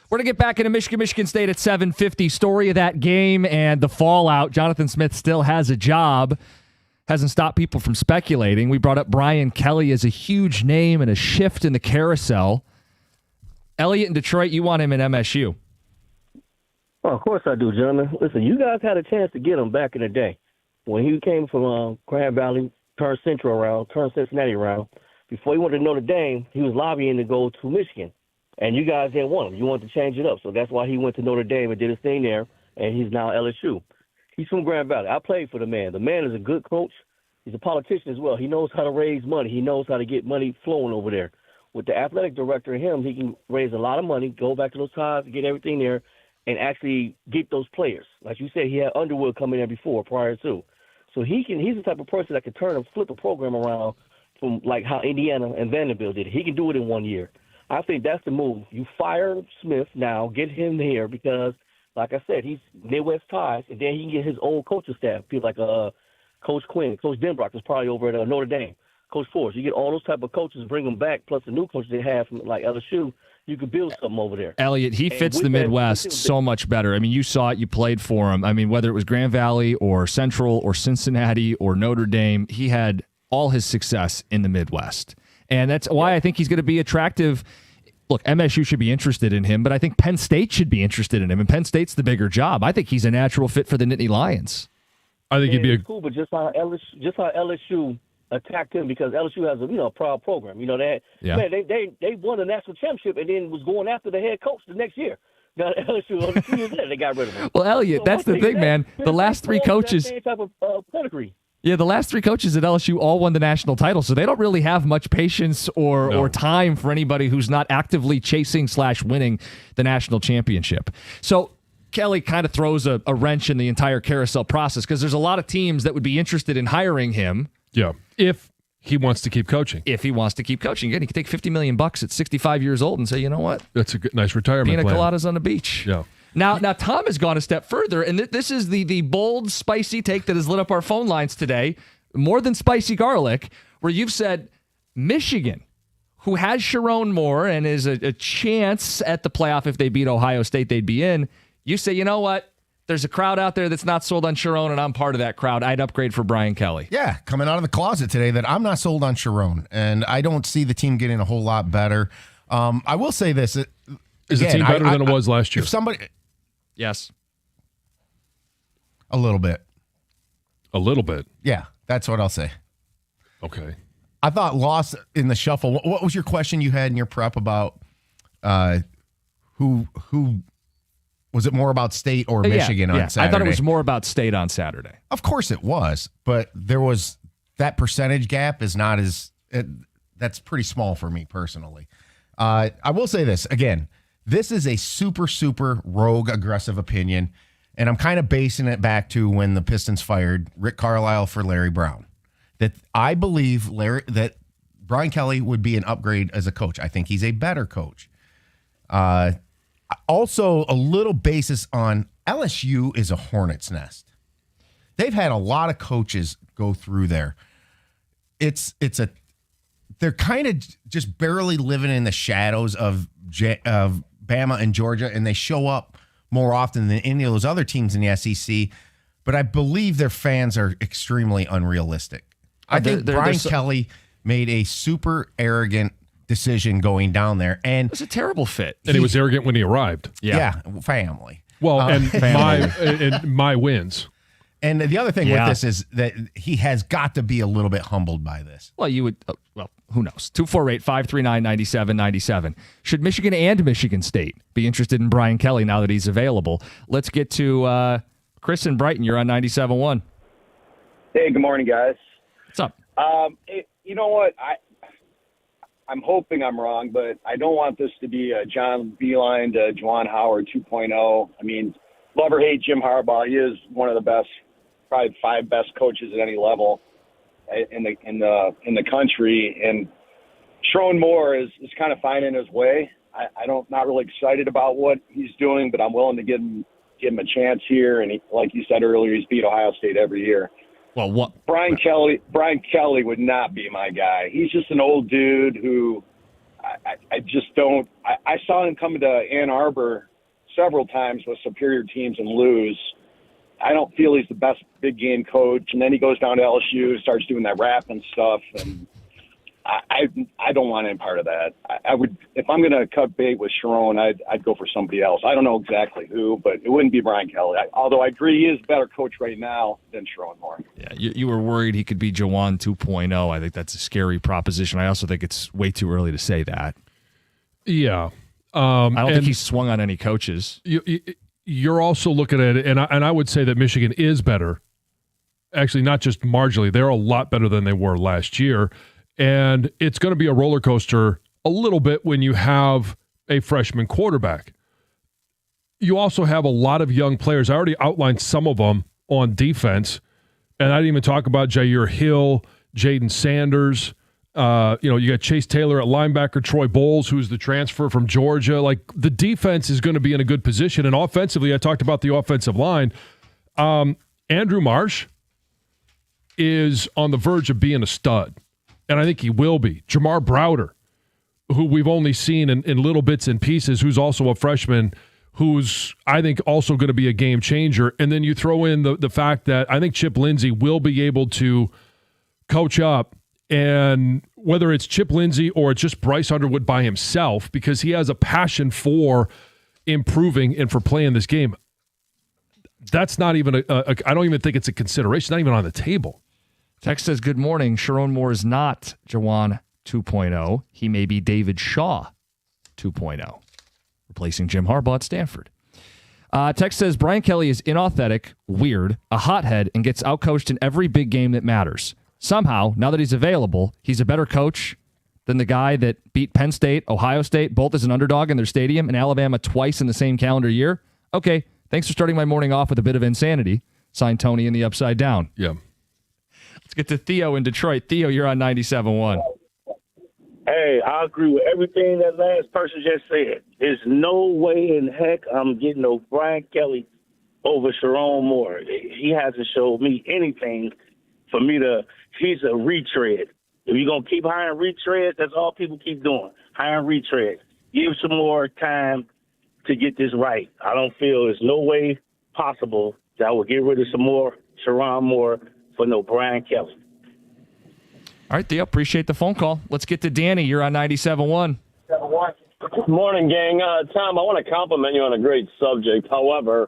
B: We're going to get back into Michigan State at 7:50. Story of that game and the fallout. Jonathan Smith still has a job. Hasn't stopped people from speculating. We brought up Brian Kelly as a huge name and a shift in the carousel. Elliot in Detroit, you want him in MSU.
K: Well, of course I do, gentlemen. Listen, you guys had a chance to get him back in the day. When he came from Grand Valley, turned Cincinnati around. Before he went to Notre Dame, he was lobbying to go to Michigan. And you guys didn't want him. You wanted to change it up. So that's why he went to Notre Dame and did his thing there, and he's now LSU. He's from Grand Valley. I played for the man. The man is a good coach. He's a politician as well. He knows how to raise money. He knows how to get money flowing over there. With the athletic director and him, he can raise a lot of money, go back to those ties, get everything there, and actually get those players. Like you said, he had Underwood come in there before, prior to. So he's the type of person that can turn and flip a program around from like how Indiana and Vanderbilt did it. He can do it in 1 year. I think that's the move. You fire Smith now, get him here because, like I said, he's Midwest ties, and then he can get his old coaching staff, people like Coach Quinn, Coach Denbrock is probably over at Notre Dame, Coach Forrest. You get all those type of coaches, bring them back, plus the new coaches they have from like LSU. You could build something over there.
B: Elliot, he fits the Midwest so much better. I mean, you saw it, you played for him. I mean, whether it was Grand Valley or Central or Cincinnati or Notre Dame, he had all his success in the Midwest. And that's why I think he's going to be attractive. Look, MSU should be interested in him, but I think Penn State should be interested in him, and Penn State's the bigger job. I think he's a natural fit for the Nittany Lions.
C: I think he'd be
K: cool, but just how LSU attacked him because LSU has a proud program. Man, they won the national championship and then was going after the head coach the next year. Now LSU only 2 years later they got rid of him.
B: Well, Elliot, that's the thing, man. The last three coaches.
K: Same type of pedigree.
B: Yeah, the last three coaches at LSU all won the national title, so they don't really have much patience or time for anybody who's not actively chasing/winning the national championship. So Kelly kind of throws a wrench in the entire carousel process because there's a lot of teams that would be interested in hiring him.
C: Yeah, if he wants to keep coaching.
B: If he wants to keep coaching. Again, he could take $50 million at 65 years old and say, you know what?
C: That's a nice retirement
B: Pina
C: plan.
B: coladas on the beach.
C: Yeah.
B: Now Tom has gone a step further, and this is the bold, spicy take that has lit up our phone lines today, more than spicy garlic, where you've said Michigan, who has Sharon Moore and is a chance at the playoff if they beat Ohio State, they'd be in. You say, you know what? There's a crowd out there that's not sold on Sharon, and I'm part of that crowd. I'd upgrade for Brian Kelly.
E: Yeah, coming out of the closet today that I'm not sold on Sharon, and I don't see the team getting a whole lot better. I will say this.
C: Is the team better than it was last year?
E: If somebody...
B: Yes.
E: A little bit.
C: A little bit?
E: Yeah, that's what I'll say.
C: Okay.
E: I thought lost in the shuffle. What was your question you had in your prep about who was it more about State or Michigan on Saturday?
B: I thought it was more about State on Saturday.
E: Of course it was, but there was that percentage gap is not as that's pretty small for me personally. I will say this again. This is a super, super rogue, aggressive opinion, and I'm kind of basing it back to when the Pistons fired Rick Carlisle for Larry Brown. That I believe that Brian Kelly would be an upgrade as a coach. I think he's a better coach. Also, a little basis on LSU is a hornet's nest. They've had a lot of coaches go through there. They're kind of just barely living in the shadows of Bama and Georgia, and they show up more often than any of those other teams in the SEC. But I believe their fans are extremely unrealistic. I think Brian Kelly made a super arrogant decision going down there, and
B: it was a terrible fit.
C: And he was arrogant when he arrived.
E: Yeah, family.
C: Well, and my wins.
E: And the other thing with this is that he has got to be a little bit humbled by this.
B: Well, you would. Well, who knows? 248-539-9797. Should Michigan and Michigan State be interested in Brian Kelly now that he's available? Let's get to Chris in Brighton. You're on 97.1.
L: Hey, good morning, guys.
B: What's up?
L: You know what? I'm hoping I'm wrong, but I don't want this to be a John Beilein to Juwan Howard 2.0. I mean, love or hate Jim Harbaugh, he is one of the best, probably 5 best coaches at any level in the country. And Sharon Moore is kind of finding his way. Not really excited about what he's doing, but I'm willing to give him a chance here. And like you said earlier, he's beat Ohio State every year.
B: Well, what
L: Brian Kelly would not be my guy. He's just an old dude who I just don't. I saw him come to Ann Arbor several times with superior teams and lose. I don't feel he's the best big game coach. And then he goes down to LSU, starts doing that rap and stuff, and I don't want any part of that. I would, if I'm going to cut bait with Sharon, I'd go for somebody else. I don't know exactly who, but it wouldn't be Brian Kelly. Although I agree he is a better coach right now than Sharon Moore.
B: Yeah, you were worried he could be Jawan 2.0. I think that's a scary proposition. I also think it's way too early to say that.
C: Yeah.
B: I don't think he's swung on any coaches.
C: You're also looking at it, and I would say that Michigan is better. Actually, not just marginally. They're a lot better than they were last year. And it's going to be a roller coaster a little bit when you have a freshman quarterback. You also have a lot of young players. I already outlined some of them on defense, and I didn't even talk about Jair Hill, Jaden Sanders. You got Chase Taylor at linebacker, Troy Bowles, who's the transfer from Georgia. Like, the defense is going to be in a good position. And offensively, I talked about the offensive line. Andrew Marsh is on the verge of being a stud. And I think he will be. Jamar Browder, who we've only seen in little bits and pieces, who's also a freshman, who's, I think, also going to be a game changer. And then you throw in the fact that I think Chip Lindsey will be able to coach up, and whether it's Chip Lindsey or it's just Bryce Underwood by himself, because he has a passion for improving and for playing this game, that's not even I don't even think it's a consideration, not even on the table.
B: Text says, good morning. Sharon Moore is not Jawan 2.0. He may be David Shaw 2.0, replacing Jim Harbaugh at Stanford. Text says, Brian Kelly is inauthentic, weird, a hothead, and gets outcoached in every big game that matters. Somehow, now that he's available, he's a better coach than the guy that beat Penn State, Ohio State, both as an underdog in their stadium, and Alabama twice in the same calendar year. Okay, thanks for starting my morning off with a bit of insanity. Signed, Tony in the Upside Down.
C: Yeah.
B: Let's get to Theo in Detroit. Theo, you're on 97.1.
M: Hey, I agree with everything that last person just said. There's no way in heck I'm getting no Brian Kelly over Sharon Moore. He hasn't showed me anything for me to – he's a retread. If you're going to keep hiring retreads, that's all people keep doing, hiring retreads. Give some more time to get this right. I don't feel there's no way possible that I would get rid of some more Sharon Moore for no Brian Kelly.
B: All right, Theo, appreciate the phone call. Let's get to Danny. You're on 97.1.
N: Good morning, gang. Tom, I want to compliment you on a great subject. However,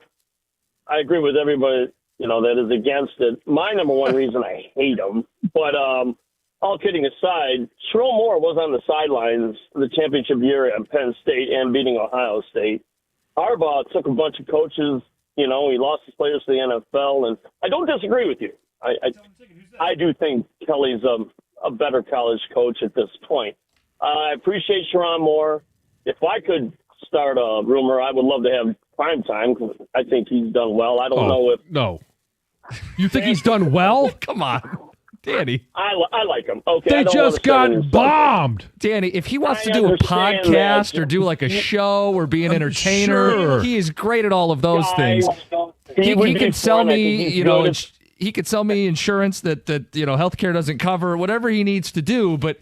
N: I agree with everybody, that is against it. My number one reason I hate him, but all kidding aside, Sharon Moore was on the sidelines the championship year at Penn State and beating Ohio State. Harbaugh took a bunch of coaches, he lost his players to the NFL, and I don't disagree with you. I do think Kelly's a better college coach at this point. I appreciate Sharon Moore. If I could start a rumor, I would love to have prime time because I think he's done well. I don't know if
C: no. You think he's done well?
B: Come on, Danny.
N: I like him. Okay,
C: they just got bombed.
B: Danny, if he wants to do a podcast or do like a show or be an entertainer, he is great at all of those things. He can sell me, he could sell me insurance that healthcare doesn't cover, whatever he needs to do, but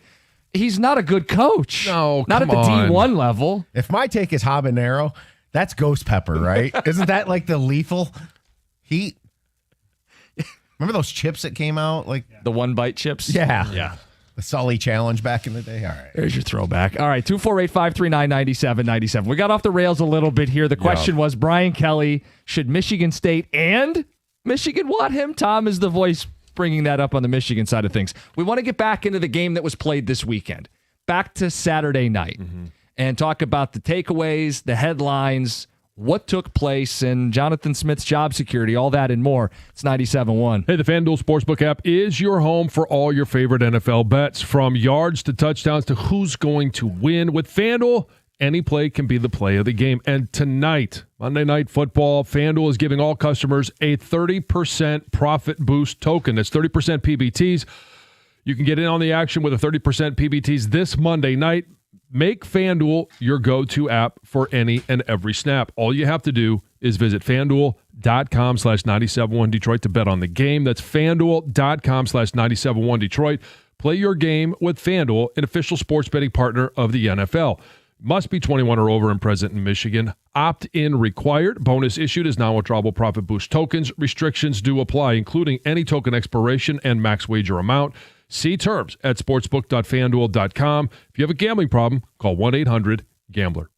B: he's not a good coach.
C: No,
B: not at the D1 level.
E: If my take is habanero, that's ghost pepper, right? Isn't that like the lethal heat? Remember those chips that came out? Like
B: the one bite chips?
E: Yeah. The Sully challenge back in the day. All right.
B: There's your throwback. All right, 248-539-9797. We got off the rails a little bit here. The question was, Brian Kelly, should Michigan State and Michigan want him? Tom is the voice bringing that up on the Michigan side of things. We want to get back into the game that was played this weekend, back to Saturday night, and talk about the takeaways, the headlines, what took place, and Jonathan Smith's job security, all that and more. It's 97.1.
C: Hey, the FanDuel Sportsbook app is your home for all your favorite NFL bets, from yards to touchdowns to who's going to win. With FanDuel, any play can be the play of the game. And tonight, Monday Night Football, FanDuel is giving all customers a 30% profit boost token. That's 30% PBTs. You can get in on the action with a 30% PBTs this Monday night. Make FanDuel your go-to app for any and every snap. All you have to do is visit FanDuel.com/971 Detroit to bet on the game. That's FanDuel.com/971 Detroit. Play your game with FanDuel, an official sports betting partner of the NFL. Must be 21 or over and present in Michigan. Opt-in required. Bonus issued is non-withdrawable profit boost tokens. Restrictions do apply, including any token expiration and max wager amount. See terms at sportsbook.fanduel.com. If you have a gambling problem, call 1-800-GAMBLER.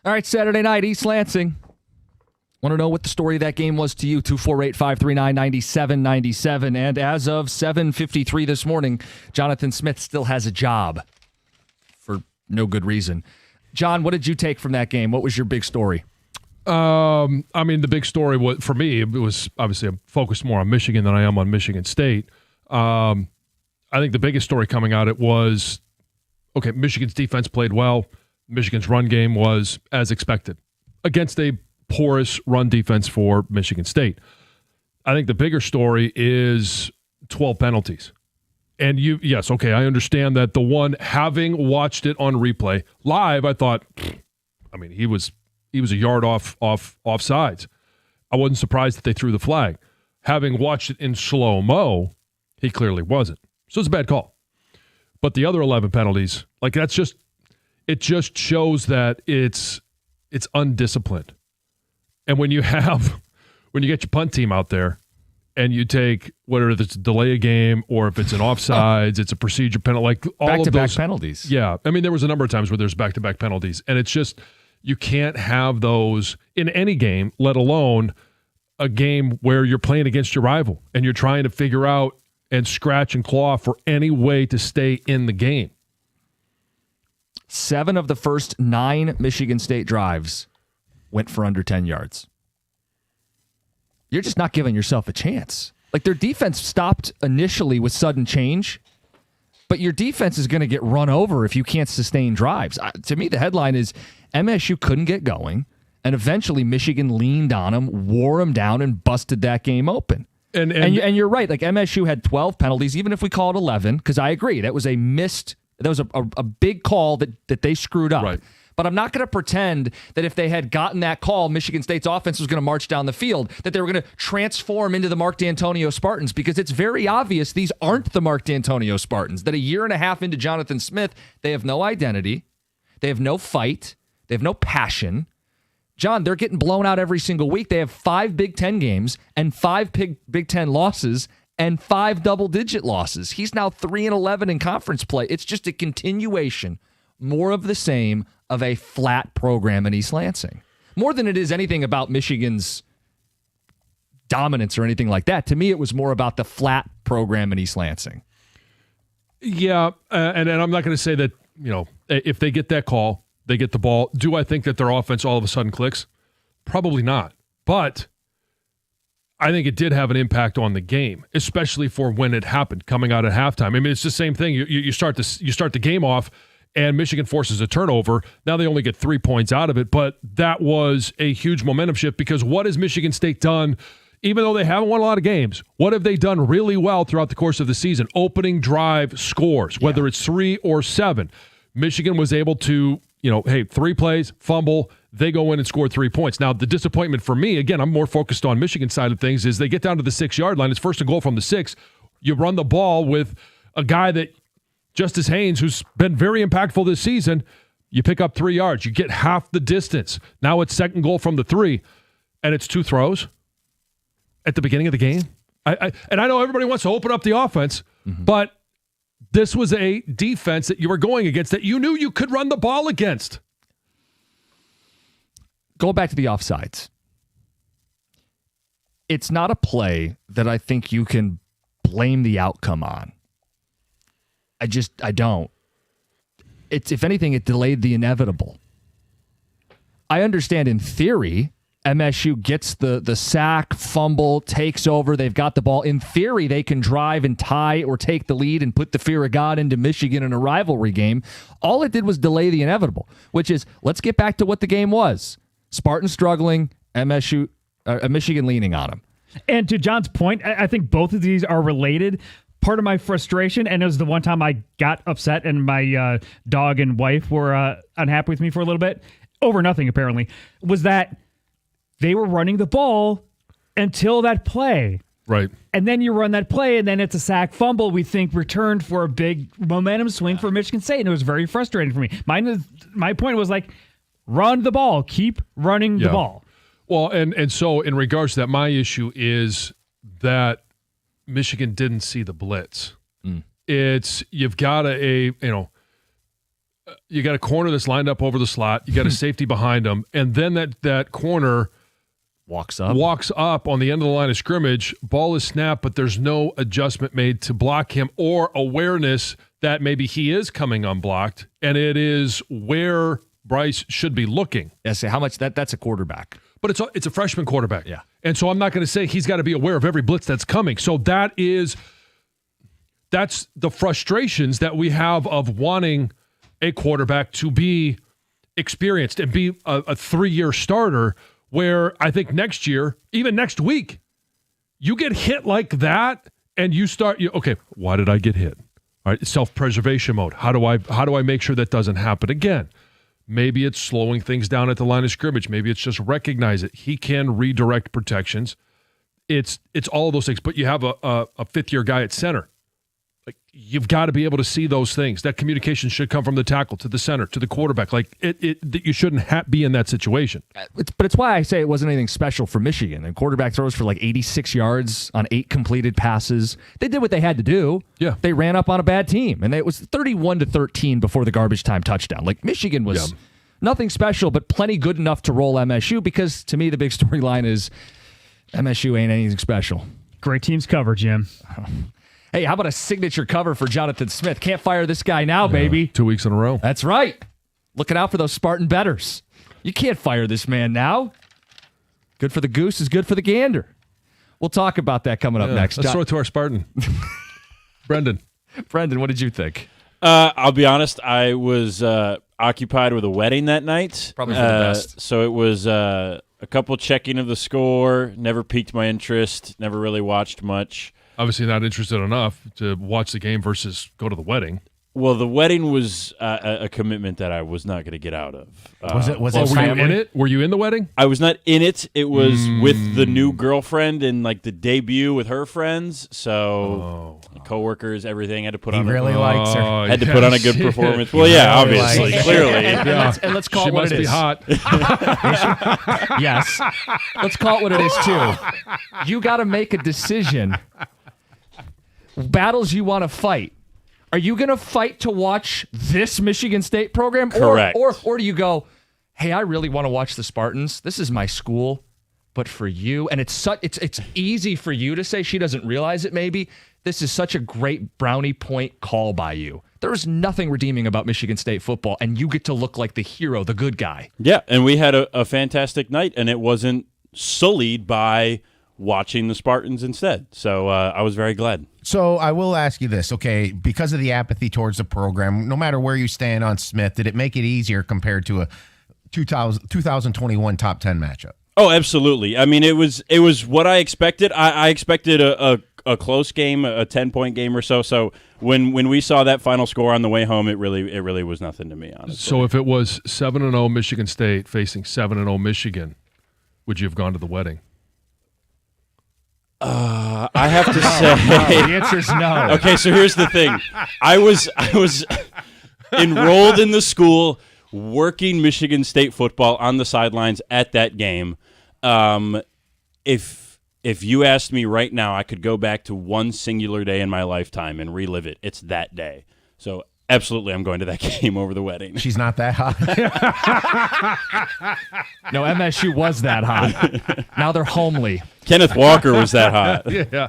B: All right, Saturday night, East Lansing. Want to know what the story of that game was to you? 248-539-9797. And as of 7:53 this morning, Jonathan Smith still has a job for no good reason. John, what did you take from that game? What was your big story?
C: I mean, the big story was, for me, it was obviously I'm focused more on Michigan than I am on Michigan State. I think the biggest story coming out it was, okay, Michigan's defense played well. Michigan's run game was as expected against a porous run defense for Michigan State. I think the bigger story is 12 penalties. And yes, okay, I understand that the one, having watched it on replay live, I thought, I mean, he was a yard offsides. I wasn't surprised that they threw the flag. Having watched it in slow-mo, he clearly wasn't. So it's a bad call. But the other 11 penalties, like it just shows that it's undisciplined. And when you get your punt team out there and you take, whether it's a delay a game or if it's an offsides, it's a procedure penalty, like all of those.
B: Back-to-back penalties.
C: Yeah. I mean, there was a number of times where there's back-to-back penalties. And it's just, you can't have those in any game, let alone a game where you're playing against your rival and you're trying to figure out and scratch and claw for any way to stay in the game.
B: 7 of the first 9 Michigan State drives went for under 10 yards. You're just not giving yourself a chance. Like, their defense stopped initially with sudden change, but your defense is going to get run over if you can't sustain drives. To me, the headline is MSU couldn't get going, and eventually Michigan leaned on them, wore them down, and busted that game open. And you're right. Like, MSU had 12 penalties, even if we call it 11, because I agree. That was a big call that they screwed up.
C: Right.
B: But I'm not going to pretend that if they had gotten that call, Michigan State's offense was going to march down the field, that they were going to transform into the Mark D'Antonio Spartans, because it's very obvious these aren't the Mark D'Antonio Spartans, that a year and a half into Jonathan Smith, they have no identity, they have no fight, they have no passion. John, they're getting blown out every single week. They have 5 Big Ten games and 5 Big Ten losses and 5 double-digit losses. He's now 3-11 in conference play. It's just a continuation, more of the same, of a flat program in East Lansing. More than it is anything about Michigan's dominance or anything like that. To me, it was more about the flat program in East Lansing.
C: Yeah, and I'm not going to say that, if they get that call, they get the ball. Do I think that their offense all of a sudden clicks? Probably not. But I think it did have an impact on the game, especially for when it happened, coming out at halftime. I mean, it's the same thing. You start the game off, and Michigan forces a turnover. Now they only get 3 points out of it, but that was a huge momentum shift, because what has Michigan State done, even though they haven't won a lot of games, what have they done really well throughout the course of the season? Opening drive scores, whether it's 3 or 7. Michigan was able to, 3 plays, fumble, they go in and score 3 points. Now, the disappointment for me, again, I'm more focused on Michigan side of things, is they get down to the 6-yard line. It's first and goal from the 6. You run the ball with a guy that, Justice Haynes, who's been very impactful this season, you pick up 3 yards. You get half the distance. Now it's second goal from the 3, and it's 2 throws at the beginning of the game. I know everybody wants to open up the offense, but this was a defense that you were going against that you knew you could run the ball against.
B: Go back to the offsides. It's not a play that I think you can blame the outcome on. I don't. It's, if anything, it delayed the inevitable. I understand in theory, MSU gets the sack, fumble, takes over. They've got the ball. In theory, they can drive and tie or take the lead and put the fear of God into Michigan in a rivalry game. All it did was delay the inevitable, which is, let's get back to what the game was. Spartans struggling, Michigan leaning on them.
D: And to John's point, I think both of these are related. Part of my frustration, and it was the one time I got upset and my dog and wife were unhappy with me for a little bit, over nothing apparently, was that they were running the ball until that play.
C: Right.
D: And then you run that play, and then it's a sack fumble, we think, returned for a big momentum swing for Michigan State, and it was very frustrating for me. My point was, like, run the ball. Keep running the ball.
C: Well, and so in regards to that, my issue is that Michigan didn't see the blitz. It's, you've got a you got a corner that's lined up over the slot. You got a safety behind him, and then that corner
B: walks
C: up on the end of the line of scrimmage. Ball is snapped, but there's no adjustment made to block him or awareness that maybe he is coming unblocked, and it is where Bryce should be looking.
B: Yeah, say how much that's a quarterback.
C: But it's a freshman quarterback.
B: Yeah.
C: And so I'm not going to say he's got to be aware of every blitz that's coming. So that's the frustrations that we have of wanting a quarterback to be experienced and be a 3-year starter, where I think next year, even next week, you get hit like that and you start, okay, why did I get hit? All right, self-preservation mode. How do I make sure that doesn't happen again? Maybe it's slowing things down at the line of scrimmage. Maybe it's just recognize it. He can redirect protections. It's all of those things. But you have a fifth-year guy at center. Like, you've got to be able to see those things. That communication should come from the tackle to the center to the quarterback. Like you shouldn't be in that situation.
B: But it's why I say it wasn't anything special for Michigan. And quarterback throws for like 86 yards on 8 completed passes. They did what they had to do.
C: Yeah,
B: they ran up on a bad team, and it was 31-13 before the garbage time touchdown. Like, Michigan was nothing special, but plenty good enough to roll MSU. Because to me, the big storyline is MSU ain't anything special.
D: Great teams cover, Jim.
B: Hey, how about a signature cover for Jonathan Smith? Can't fire this guy now, baby.
C: 2 weeks in a row.
B: That's right. Looking out for those Spartan bettors. You can't fire this man now. Good for the goose is good for the gander. We'll talk about that coming up next.
C: Let's throw it to our Spartan. Brendan,
B: what did you think?
A: I'll be honest. I was occupied with a wedding that night.
B: Probably for the best.
A: So it was a couple checking of the score. Never piqued my interest. Never really watched much.
C: Obviously not interested enough to watch the game versus go to the wedding.
A: Well, the wedding was a commitment that I was not going to get out of.
E: Was it
C: were you in it? Were you in the wedding?
A: I was not in it. It was with the new girlfriend and like the debut with her friends. So coworkers, everything had to put on.
E: He really likes her.
A: Had to put on a good performance. Well, yeah, obviously, clearly.
B: And let's call it what it is.
C: She must be
B: hot. Yes. Let's call it what it is too. You got to make a decision. Battles you want to fight. Are you going to fight to watch this Michigan State program?
A: Correct.
B: Or do you go, hey, I really want to watch the Spartans. This is my school. But for you, and it's easy for you to say, she doesn't realize it maybe, this is such a great brownie point call by you. There is nothing redeeming about Michigan State football, and you get to look like the hero, the good guy.
A: Yeah, and we had a fantastic night, and it wasn't sullied by watching the Spartans instead. So I was very glad.
E: So I will ask you this, okay, because of the apathy towards the program, no matter where you stand on Smith, did it make it easier compared to a 2021 top 10 matchup?
A: Oh, absolutely. I mean, it was what I expected. I expected a close game, a 10-point game or so. So when we saw that final score on the way home, it really was nothing to me, honestly.
C: So if it was 7-0 Michigan State facing 7-0 Michigan, would you have gone to the wedding?
A: I have to say,
B: the answer is no.
A: Okay, so here's the thing. I was enrolled in the school, working Michigan State football on the sidelines at that game. If you asked me right now, I could go back to one singular day in my lifetime and relive it. It's that day. So absolutely, I'm going to that game over the wedding.
E: She's not that hot.
B: No, MSU was that hot. Now they're homely.
A: Kenneth Walker was that hot.
C: Yeah.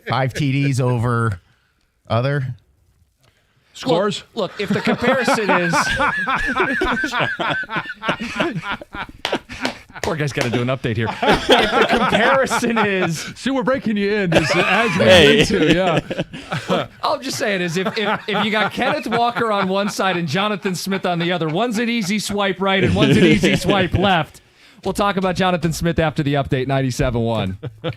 E: 5 TDs over other
C: scores.
B: Look, if the comparison is, poor guy's got to do an update here. If the comparison is,
C: see, we're breaking you in as we need to. Yeah.
B: I'll just say it is if you got Kenneth Walker on one side and Jonathan Smith on the other, one's an easy swipe right and one's an easy swipe left. We'll talk about Jonathan Smith after the update. 97.1.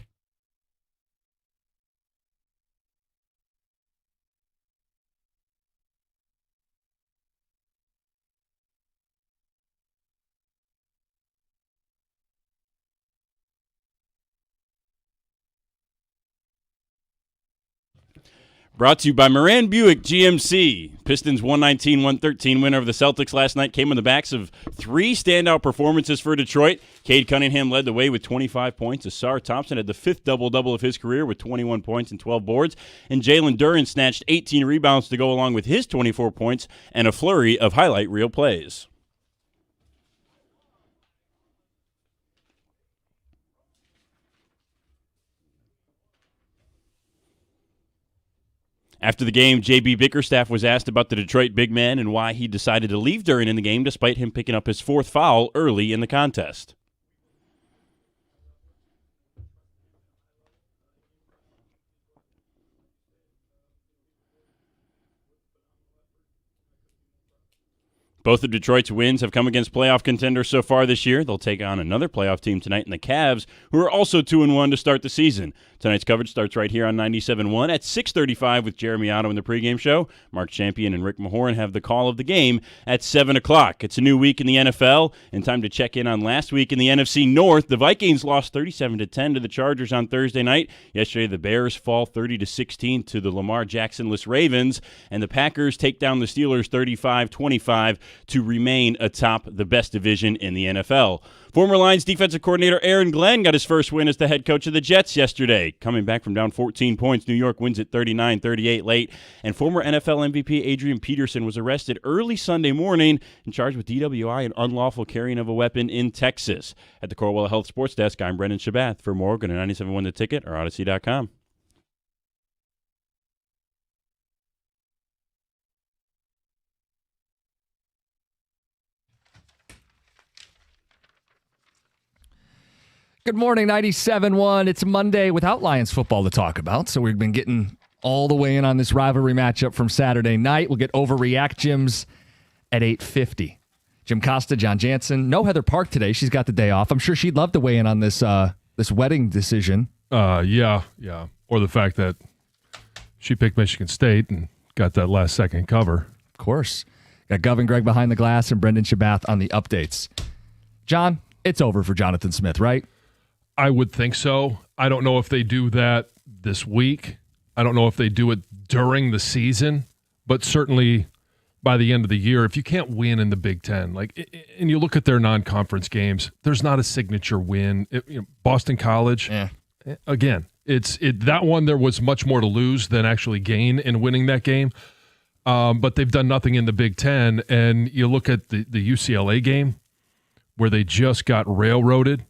A: Brought to you by Moran Buick GMC. Pistons 119-113 win over the Celtics last night came on the backs of 3 standout performances for Detroit. Cade Cunningham led the way with 25 points. Asar Thompson had the 5th double-double of his career with 21 points and 12 boards. And Jalen Duren snatched 18 rebounds to go along with his 24 points and a flurry of highlight reel plays. After the game, J.B. Bickerstaff was asked about the Detroit big man and why he decided to leave Duren in the game despite him picking up his 4th foul early in the contest. Both of Detroit's wins have come against playoff contenders so far this year. They'll take on another playoff team tonight in the Cavs, who are also 2-1 to start the season. Tonight's coverage starts right here on 97.1 at 6:35 with Jeremy Otto in the pregame show. Mark Champion and Rick Mahorn have the call of the game at 7 o'clock. It's a new week in the NFL, and time to check in on last week in the NFC North. The Vikings lost 37-10 to the Chargers on Thursday night. Yesterday, the Bears fall 30-16 to the Lamar Jackson-less Ravens, and the Packers take down the Steelers 35-25 to remain atop the best division in the NFL. Former Lions defensive coordinator Aaron Glenn got his first win as the head coach of the Jets yesterday. Coming back from down 14 points, New York wins at 39-38 late. And former NFL MVP Adrian Peterson was arrested early Sunday morning and charged with DWI and unlawful carrying of a weapon in Texas. At the Corwell Health Sports Desk, I'm Brendan Shabath. For more, go to 97.1 The Ticket or Odyssey.com.
B: Good morning, 97.1. It's Monday without Lions football to talk about, so we've been getting all the way in on this rivalry matchup from Saturday night. We'll get Overreact Gyms at 8:50. Jim Costa, John Jansen. No Heather Park today. She's got the day off. I'm sure she'd love to weigh in on this this wedding decision.
C: Yeah. Or the fact that she picked Michigan State and got that last-second cover.
B: Of course. Got Gov and Greg behind the glass and Brendan Shabath on the updates. John, it's over for Jonathan Smith, right?
C: I would think so. I don't know if they do that this week. I don't know if they do it during the season, but certainly by the end of the year, if you can't win in the Big Ten, and you look at their non-conference games, there's not a signature win. Boston College, again, that one there was much more to lose than actually gain in winning that game. But they've done nothing in the Big Ten, and you look at the UCLA game where they just got railroaded.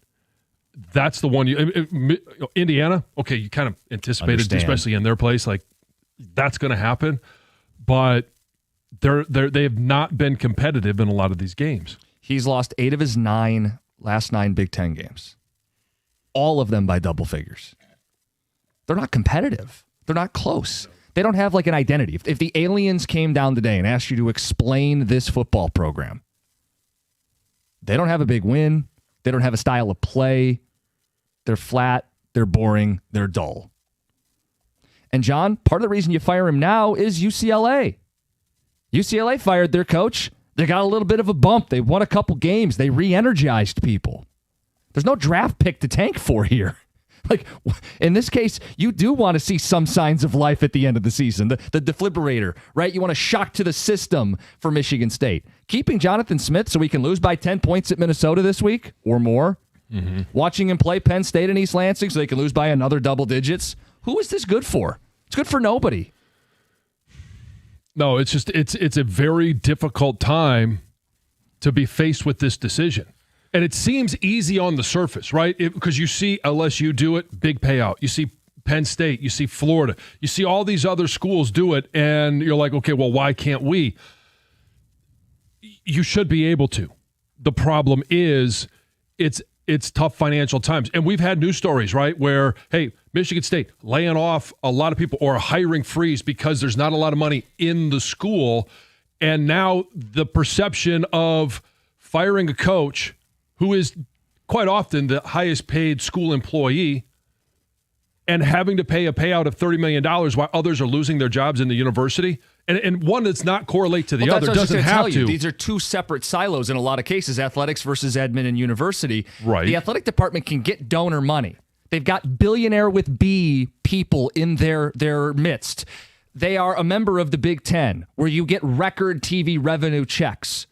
C: That's the one. Indiana, okay, you kind of anticipated, especially in their place, that's going to happen. But they have not been competitive in a lot of these games.
B: He's lost 8 of his last 9 Big Ten games. All of them by double figures. They're not competitive. They're not close. They don't have an identity. If the aliens came down today and asked you to explain this football program, they don't have a big win. They don't have a style of play. They're flat, they're boring, they're dull. And John, part of the reason you fire him now is UCLA. UCLA fired their coach. They got a little bit of a bump. They won a couple games. They re-energized people. There's no draft pick to tank for here. In this case, you do want to see some signs of life at the end of the season. The defibrillator, right? You want a shock to the system for Michigan State. Keeping Jonathan Smith so he can lose by 10 points at Minnesota this week or more. Mm-hmm. Watching him play Penn State and East Lansing so they can lose by another double digits. Who is this good for? It's good for nobody.
C: No, it's a very difficult time to be faced with this decision. And it seems easy on the surface, right? Because you see LSU do it, big payout. You see Penn State, you see Florida, you see all these other schools do it, and you're like, okay, well, why can't we? You should be able to. The problem is it's tough financial times. And we've had news stories, right, where, hey, Michigan State laying off a lot of people or a hiring freeze because there's not a lot of money in the school. And now the perception of firing a coach who is quite often the highest paid school employee and having to pay a payout of $30 million while others are losing their jobs in the university. And one does not correlate to the other. Doesn't have to.
B: These are two separate silos in a lot of cases, athletics versus admin and university.
C: Right.
B: The athletic department can get donor money. They've got billionaire with B people in their midst. they are a member of the Big Ten, where you get record TV revenue checks.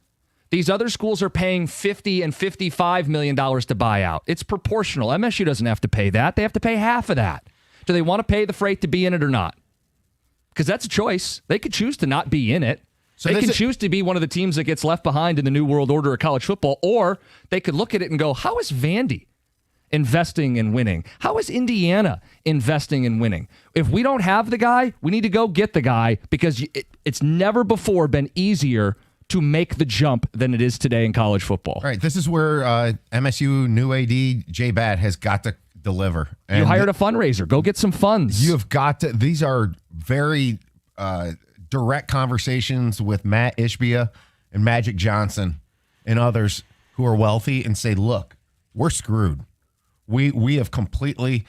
B: These other schools are paying $50 and $55 million to buy out. It's proportional. MSU doesn't have to pay that. They have to pay half of that. Do they want to pay the freight to be in it or not? Because that's a choice. They could choose to not be in it. So they can choose to be one of the teams that gets left behind in the new world order of college football, or they could look at it and go, how is Vandy investing and winning? How is Indiana investing and winning? If we don't have the guy, we need to go get the guy, because it's never before been easier to make the jump than it is today in college football.
E: All right, this is where MSU new AD Jay Batt has got to deliver. And
B: you hired a fundraiser. Go get some funds.
E: You have got to. These are very direct conversations with Matt Ishbia and Magic Johnson and others who are wealthy, and say, look, we're screwed. We have completely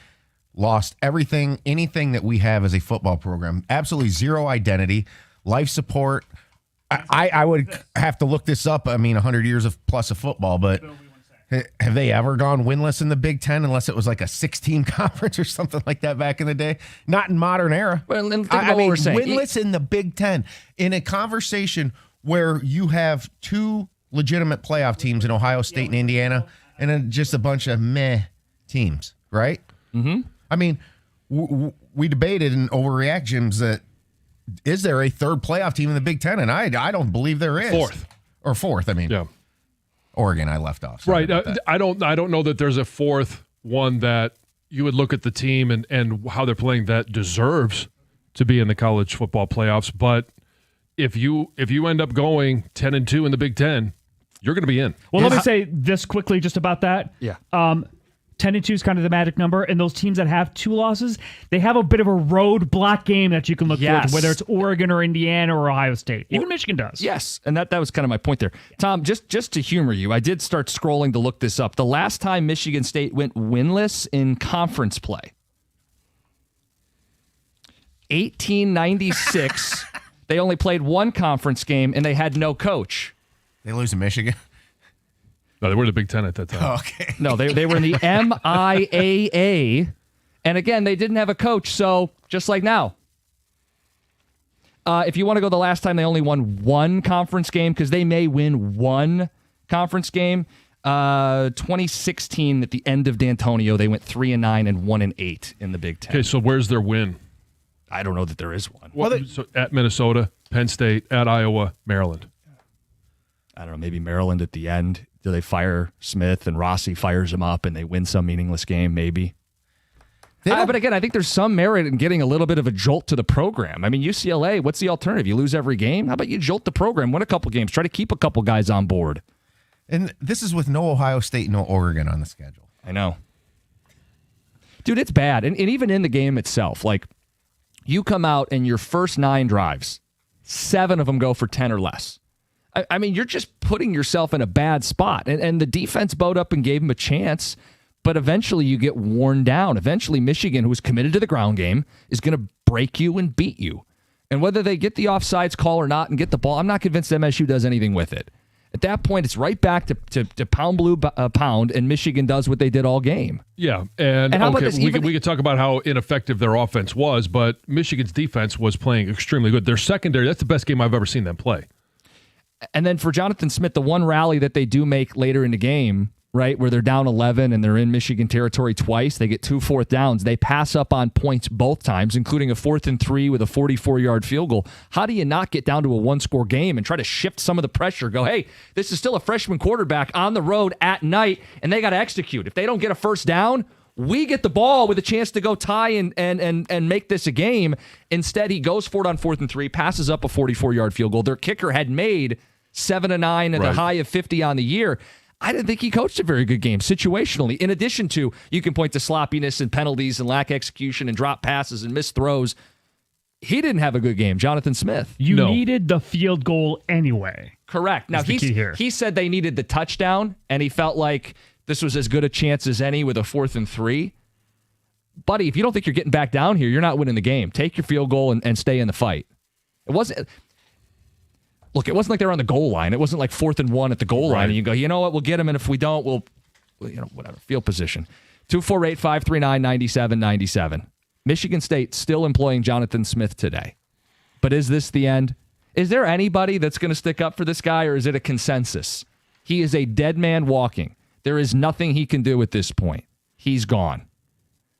E: lost everything, anything that we have as a football program. Absolutely zero identity, life support. I would have to look this up. I mean, 100 years of plus of football, but have they ever gone winless in the Big Ten unless it was like a 6-team conference or something like that back in the day? Not in modern era.
B: Well, think about what we're saying.
E: Winless in the Big Ten in a conversation where you have two legitimate playoff teams in Ohio State and Indiana, and then just a bunch of meh teams, right?
B: Mm-hmm.
E: I mean, we debated in overreactions that, is there a third playoff team in the Big Ten? And I don't believe there is. Fourth. I mean,
C: yeah.
E: Oregon I left off.
C: Right. I don't know that there's a fourth one that you would look at the team and how they're playing that deserves to be in the college football playoffs. But if you end up going 10-2 in the Big Ten, you're going to be in.
D: Well, let me say this quickly just about that.
B: Yeah.
D: 10-2 is kind of the magic number, and those teams that have 2 losses, they have a bit of a roadblock game that you can look forward to, whether it's Oregon or Indiana or Ohio State. Even Michigan does.
B: Yes, and that was kind of my point there. Tom, just to humor you, I did start scrolling to look this up. The last time Michigan State went winless in conference play, 1896, they only played one conference game, and they had no coach.
E: They lose to Michigan?
C: No, they were the Big Ten at that time.
E: Oh, okay.
B: No, they were in the MIAA, and again, they didn't have a coach, so just like now. If you want to go the last time they only won one conference game, because they may win one conference game, 2016 at the end of D'Antonio, they went 3-9 and 1-8 in the Big Ten.
C: Okay, so where's their win?
B: I don't know that there is one.
C: So at Minnesota, Penn State, at Iowa, Maryland.
B: I don't know, maybe Maryland at the end. Do they fire Smith and Rossi fires him up and they win some meaningless game? Maybe. But again, I think there's some merit in getting a little bit of a jolt to the program. I mean, UCLA, what's the alternative? You lose every game? How about you jolt the program, win a couple games, try to keep a couple guys on board?
E: And this is with no Ohio State, no Oregon on the schedule.
B: I know. Dude, it's bad. And even in the game itself, like, you come out and your first 9 drives, 7 of them go for 10 or less. I mean, you're just putting yourself in a bad spot. And the defense bowed up and gave him a chance, but eventually you get worn down. Eventually, Michigan, who is committed to the ground game, is going to break you and beat you. And whether they get the offsides call or not and get the ball, I'm not convinced MSU does anything with it. At that point, it's right back to pound blue pound, and Michigan does what they did all game.
C: Yeah, and
B: how about
C: okay,
B: this,
C: we could talk about how ineffective their offense was, but Michigan's defense was playing extremely good. Their secondary, that's the best game I've ever seen them play.
B: And then for Jonathan Smith, the one rally that they do make later in the game, right, where they're down 11 and they're in Michigan territory twice, they get 2 fourth downs. They pass up on points both times, including a 4th and 3 with a 44-yard field goal. How do you not get down to a 1-score game and try to shift some of the pressure? Go, hey, this is still a freshman quarterback on the road at night, and they got to execute. If they don't get a first down, we get the ball with a chance to go tie and make this a game. Instead, he goes for it on 4th and 3, passes up a 44-yard field goal. Their kicker had made 7-9 and a high of 50 on the year. I didn't think he coached a very good game situationally. In addition to, you can point to sloppiness and penalties and lack execution and drop passes and missed throws. He didn't have a good game, Jonathan Smith.
D: You needed the field goal anyway.
B: Correct. Now, he said they needed the touchdown, and he felt like this was as good a chance as any with a 4th and 3. Buddy, if you don't think you're getting back down here, you're not winning the game. Take your field goal and stay in the fight. It wasn't like they were on the goal line. It wasn't like 4th and 1 at the goal line, and you go, you know what, we'll get them, and if we don't, we'll whatever, field position. 248-539-9797. Michigan State still employing Jonathan Smith today. But is this the end? Is there anybody that's going to stick up for this guy, or is it a consensus? He is a dead man walking. There is nothing he can do at this point. He's gone.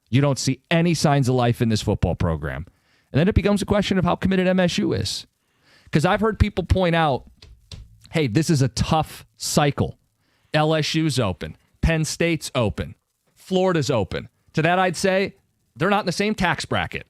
B: You don't see any signs of life in this football program. And then it becomes a question of how committed MSU is. Because I've heard people point out, hey, this is a tough cycle. LSU's open. Penn State's open. Florida's open. To that, I'd say they're not in the same tax bracket.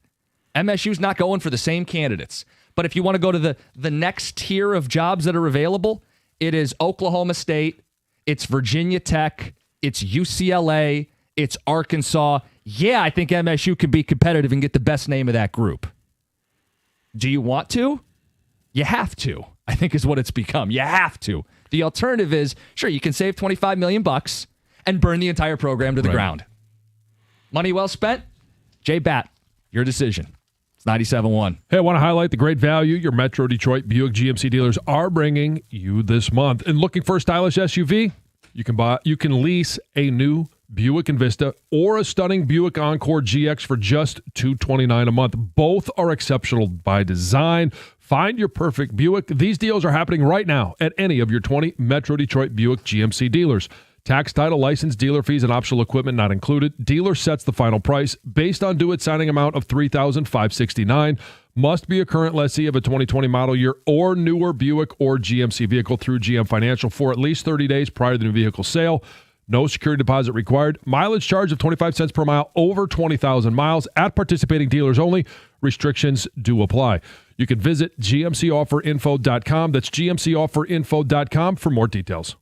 B: MSU's not going for the same candidates. But if you want to go to the next tier of jobs that are available, it is Oklahoma State, it's Virginia Tech, it's UCLA, it's Arkansas. Yeah, I think MSU can be competitive and get the best name of that group. Do you want to? You have to, I think is what it's become. You have to. The alternative is, sure, you can save $25 million and burn the entire program to the ground. Money well spent? Jay Batt, your decision. It's 97.1.
C: Hey, I want to highlight the great value your Metro Detroit Buick GMC dealers are bringing you this month. And looking for a stylish SUV? You can lease a new Buick Envista or a stunning Buick Encore GX for just $229 a month. Both are exceptional by design. Find your perfect Buick. These deals are happening right now at any of your 20 Metro Detroit Buick GMC dealers. Tax, title, license, dealer fees, and optional equipment not included. Dealer sets the final price based on due-it signing amount of $3,569. Must be a current lessee of a 2020 model year or newer Buick or GMC vehicle through GM Financial for at least 30 days prior to the new vehicle sale. No security deposit required. Mileage charge of 25 cents per mile over 20,000 miles at participating dealers only. Restrictions do apply. You can visit gmcofferinfo.com. That's gmcofferinfo.com for more details.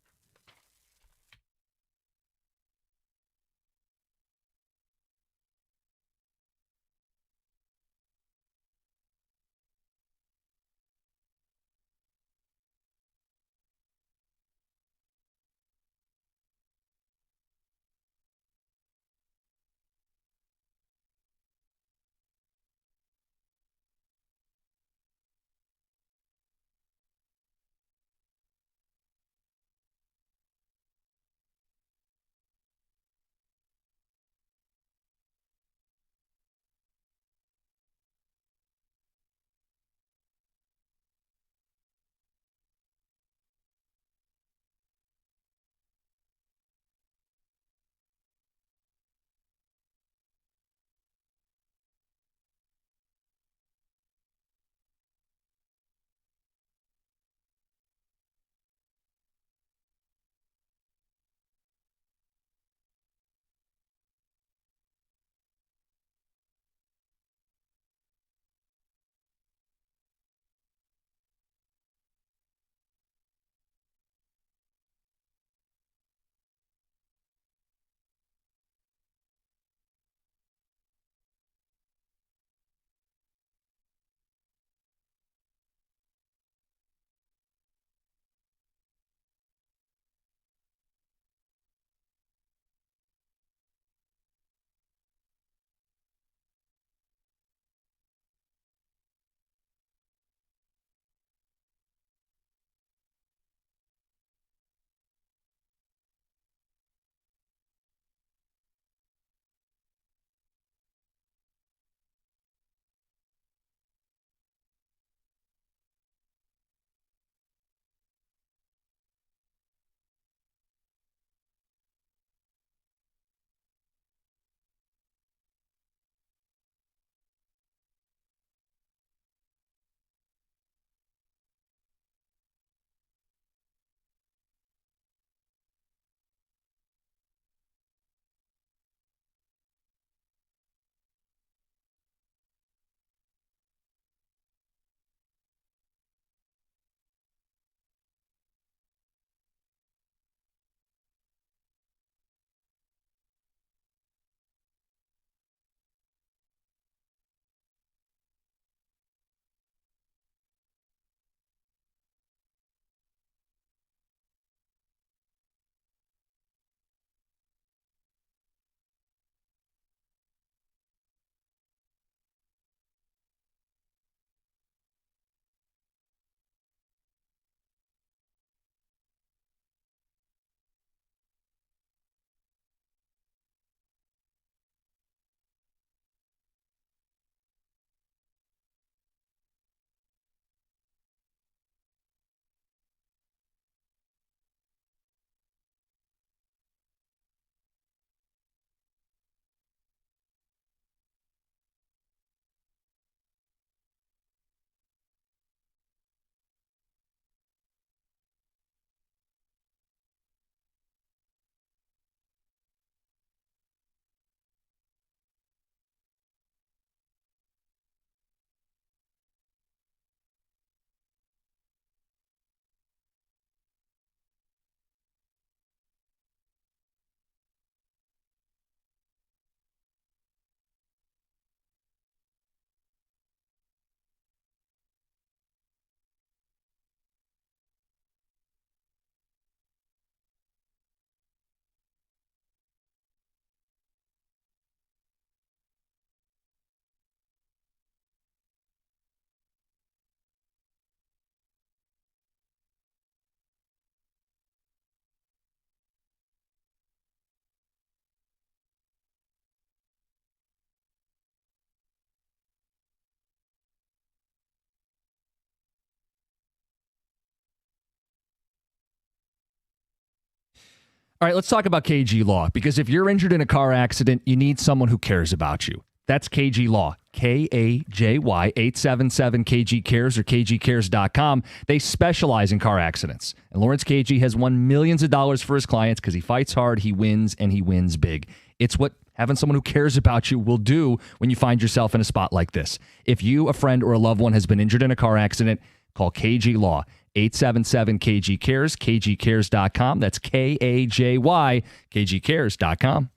B: All right, let's talk about KG Law, because if you're injured in a car accident, you need someone who cares about you. That's KG Law, KAJY, 877-KG Cares or KGCares.com. They specialize in car accidents. And Lawrence KG has won millions of dollars for his clients because he fights hard, he wins, and he wins big. It's what having someone who cares about you will do when you find yourself in a spot like this. If you, a friend, or a loved one has been injured in a car accident, call KG Law, 877-KG Cares, KGCares.com. That's KAJY, KGCares.com.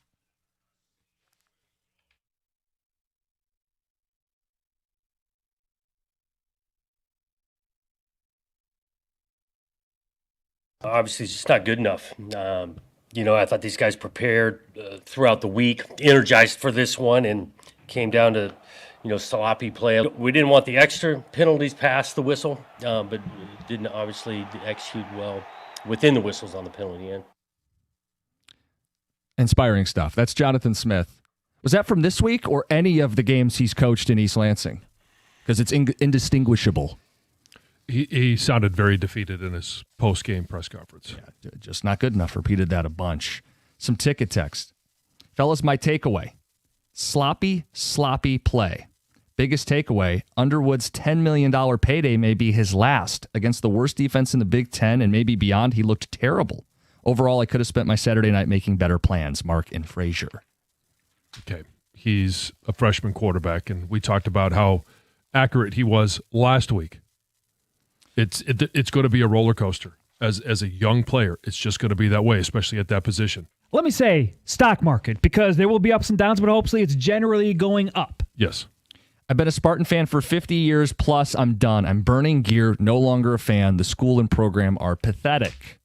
O: Obviously, it's just not good enough. I thought these guys prepared throughout the week, energized for this one, and came down to, sloppy play. We didn't want the extra penalties past the whistle, but didn't obviously execute well within the whistles on the penalty end.
B: Inspiring stuff. That's Jonathan Smith. Was that from this week or any of the games he's coached in East Lansing? Because it's indistinguishable.
C: He sounded very defeated in his post-game press conference.
B: Yeah, just not good enough. Repeated that a bunch. Some ticket text. Fellas, my takeaway. Sloppy play. Biggest takeaway, Underwood's $10 million payday may be his last. Against the worst defense in the Big Ten and maybe beyond, he looked terrible. Overall, I could have spent my Saturday night making better plans. Mark and Frazier.
C: Okay. He's a freshman quarterback, and we talked about how accurate he was last week. It's going to be a roller coaster. As a young player, it's just going to be that way, especially at that position.
D: Let me say stock market, because there will be ups and downs, but hopefully it's generally going up.
C: Yes.
B: I've been a Spartan fan for 50 years, plus I'm done. I'm burning gear, no longer a fan. The school and program are pathetic.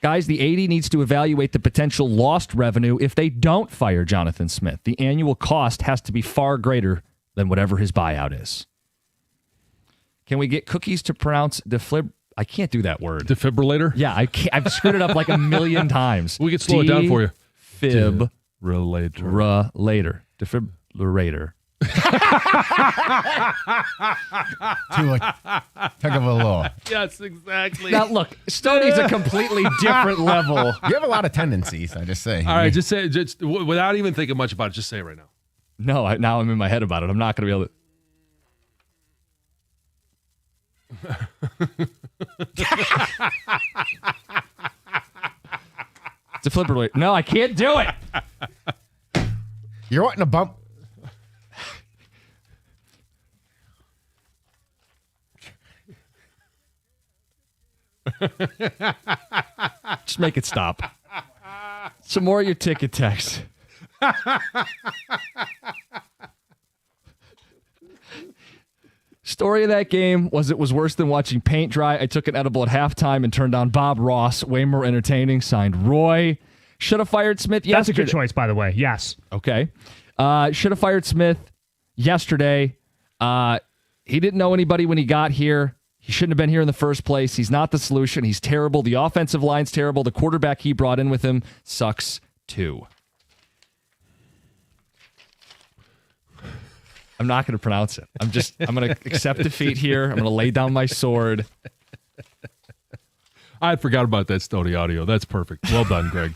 B: Guys, the AD needs to evaluate the potential lost revenue if they don't fire Jonathan Smith. The annual cost has to be far greater than whatever his buyout is. Can we get Cookies to pronounce I can't do that word.
C: Defibrillator?
B: Yeah, I've screwed it up like a million times.
C: We can slow it down for you.
B: Defibrillator. Defibrillator.
E: Tug of a law.
C: Yes, exactly.
B: Now, look, Stoney's a completely different level.
E: You have a lot of tendencies, I just say.
C: All right, just say it, without even thinking much about it, just say it right now.
B: No, now I'm in my head about it. I'm not going to be able to. Defibrillator. No, I can't do it.
E: You're wanting to bump.
B: Just make it stop. Some more of your ticket text. Story of that game was it was worse than watching paint dry. I took an edible at halftime and turned on Bob Ross. Way more entertaining. Signed, Roy. Should have fired Smith yesterday.
D: That's a good choice, by the way. Yes.
B: Okay. Should have fired Smith yesterday. He didn't know anybody when he got here. He shouldn't have been here in the first place. He's not the solution. He's terrible. The offensive line's terrible. The quarterback he brought in with him sucks too. I'm not going to pronounce it. I'm going to accept defeat here. I'm going to lay down my sword.
C: I had forgot about that Stoney audio. That's perfect. Well done, Greg.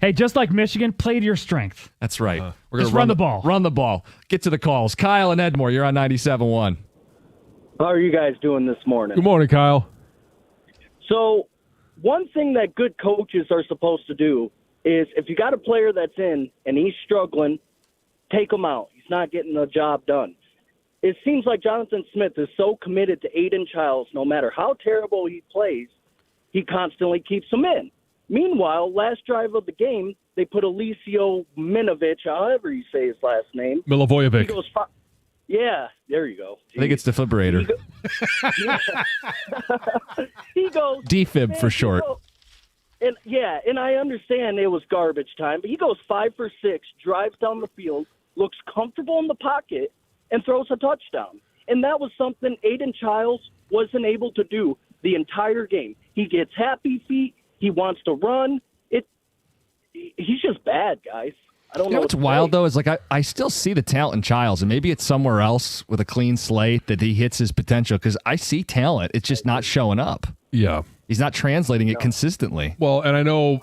D: Hey, just like Michigan, play to your strength.
B: That's right. We're
D: Just
B: gonna
D: run the ball.
B: Run the ball. Get to the calls. Kyle and Edmore, you're on 97.1.
P: How are you guys doing this morning?
C: Good morning, Kyle.
P: So, one thing that good coaches are supposed to do is if you got a player that's in and he's struggling, take him out. He's not getting the job done. It seems like Jonathan Smith is so committed to Aiden Childs, no matter how terrible he plays, he constantly keeps him in. Meanwhile, last drive of the game, they put Alicio Minovich, however you say his last name.
C: Milivojevic.
P: He goes, yeah, there you go.
B: I think it's defibrillator.
P: He goes
B: Defib for short.
P: And I understand it was garbage time, but he goes 5 for 6, drives down the field, looks comfortable in the pocket, and throws a touchdown. And that was something Aiden Childs wasn't able to do the entire game. He gets happy feet. He wants to run. He's just bad, guys. I don't know
B: what's wild, though, is like I still see the talent in Childs, and maybe it's somewhere else with a clean slate that he hits his potential, because I see talent. It's just not showing up.
C: Yeah.
B: He's not translating it consistently.
C: Well, and I know.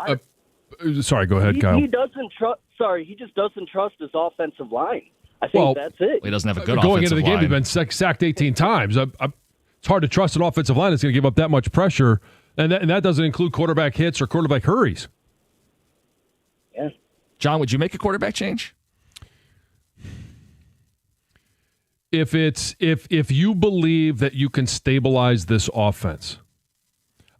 C: Sorry, go ahead, Kyle.
P: He doesn't trust. Sorry, he just doesn't trust his offensive line. I think that's it.
B: He doesn't have a good
C: going
B: offensive
C: into the game,
B: line.
C: he's been sacked 18 times. It's hard to trust an offensive line that's going to give up that much pressure, and that doesn't include quarterback hits or quarterback hurries.
P: Yeah.
B: John, would you make a quarterback change?
C: If you believe that you can stabilize this offense,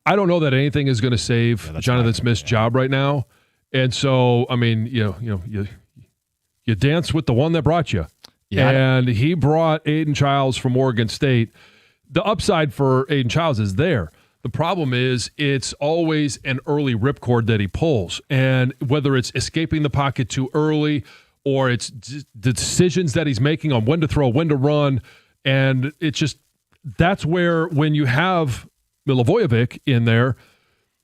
C: I don't know that anything is going to save Jonathan Smith's job right now. And so, I mean, you dance with the one that brought you.
B: Yeah.
C: And he brought Aiden Childs from Oregon State. The upside for Aiden Childs is there. The problem is it's always an early ripcord that he pulls. And whether it's escaping the pocket too early or it's the decisions that he's making on when to throw, when to run. And it's just, that's where when you have Milivojevic in there,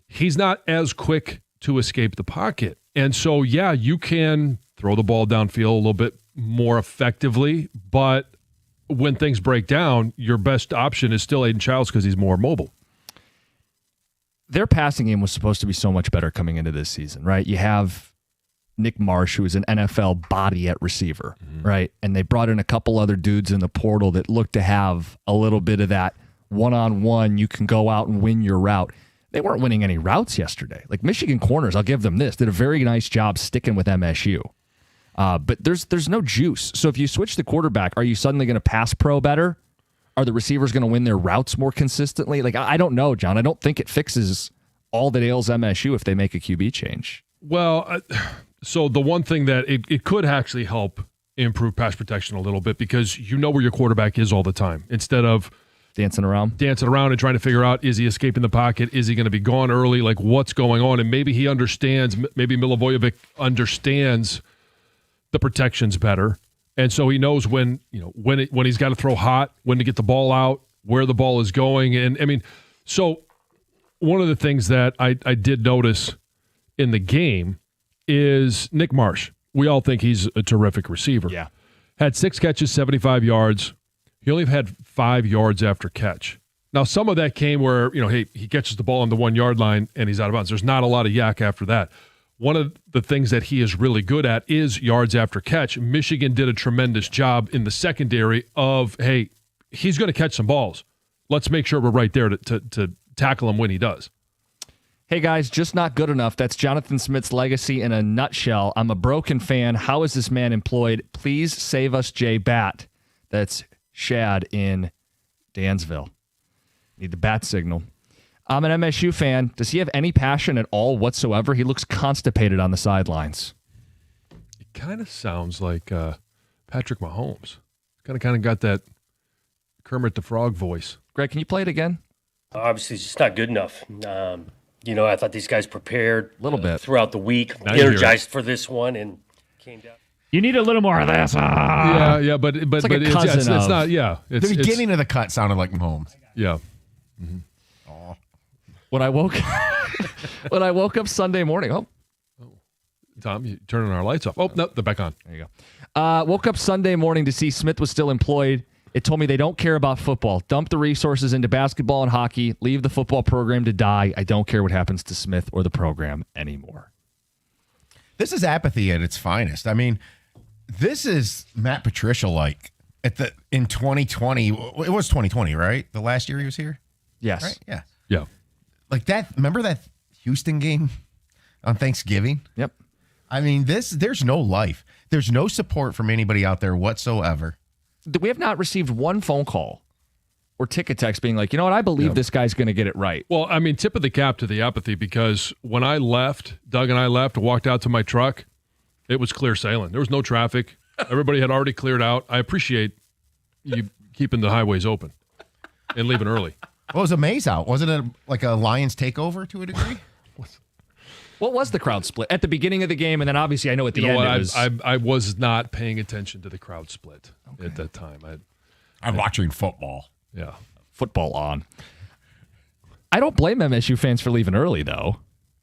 C: he's not as quick to escape the pocket. And so, yeah, you can throw the ball downfield a little bit more effectively, but when things break down, your best option is still Aiden Childs because he's more mobile.
B: Their passing game was supposed to be so much better coming into this season, right? You have Nick Marsh, who is an NFL body at receiver, right? And they brought in a couple other dudes in the portal that looked to have a little bit of that one-on-one, you can go out and win your route. They weren't winning any routes yesterday. Like Michigan corners, I'll give them this, did a very nice job sticking with MSU. But there's no juice. So if you switch the quarterback, are you suddenly going to pass pro better? Are the receivers going to win their routes more consistently? Like, I don't know, John. I don't think it fixes all that ails MSU if they make a QB change.
C: Well, so the one thing that it could actually help improve pass protection a little bit because you know where your quarterback is all the time instead of
B: dancing around
C: and trying to figure out, is he escaping the pocket? Is he going to be gone early? Like, what's going on? And maybe he understands, maybe Milivojevic understands the protections better. And so he knows when he's got to throw hot, when to get the ball out, where the ball is going. And I mean, so one of the things that I did notice in the game is Nick Marsh. We all think he's a terrific receiver.
B: Yeah.
C: Had 6 catches, 75 yards. He only had 5 yards after catch. Now, some of that came where, he catches the ball on the 1 yard line and he's out of bounds. There's not a lot of yak after that. One of the things that he is really good at is yards after catch. Michigan did a tremendous job in the secondary of, hey, he's going to catch some balls. Let's make sure we're right there to tackle him when he does.
B: Hey, guys, just not good enough. That's Jonathan Smith's legacy in a nutshell. I'm a broken fan. How is this man employed? Please save us, Jay Bat. That's Shad in Dansville. Need the bat signal. I'm an MSU fan. Does he have any passion at all whatsoever? He looks constipated on the sidelines.
C: It kind of sounds like Patrick Mahomes. Kind of got that Kermit the Frog voice.
B: Greg, can you play it again?
O: Obviously, it's just not good enough. I thought these guys prepared
B: a little bit
O: throughout the week, energized for this one, and came down.
D: You need a little more of this.
C: Yeah, but
B: it's like
C: it's not. Yeah,
E: The beginning of the cut sounded like Mahomes.
C: Yeah.
E: Mm-hmm.
B: When I woke up Sunday morning,
C: Tom, you turning our lights off. Oh, no, they're back on.
B: There you go. Woke up Sunday morning to see Smith was still employed. It told me they don't care about football. Dump the resources into basketball and hockey. Leave the football program to die. I don't care what happens to Smith or the program anymore.
E: This is apathy at its finest. I mean, this is Matt Patricia-like in 2020. It was 2020, right? The last year he was here?
B: Yes.
E: Right? Yeah.
C: Yeah.
E: Like that, remember that Houston game on Thanksgiving?
B: Yep.
E: I mean, there's no life. There's no support from anybody out there whatsoever.
B: We have not received one phone call or ticket text being like, you know what, I believe this guy's going to get it right.
C: Well, I mean, tip of the cap to the apathy, because when I left, Doug and I left, walked out to my truck, it was clear sailing. There was no traffic. Everybody had already cleared out. I appreciate you keeping the highways open and leaving early.
E: Well, it was a maze out. Wasn't it like a Lions takeover to a degree?
B: What was the crowd split at the beginning of the game? And then obviously I know at the end it was...
C: I was not paying attention to the crowd split at that time.
E: I'm watching football.
C: Yeah.
B: Football on. I don't blame MSU fans for leaving early, though.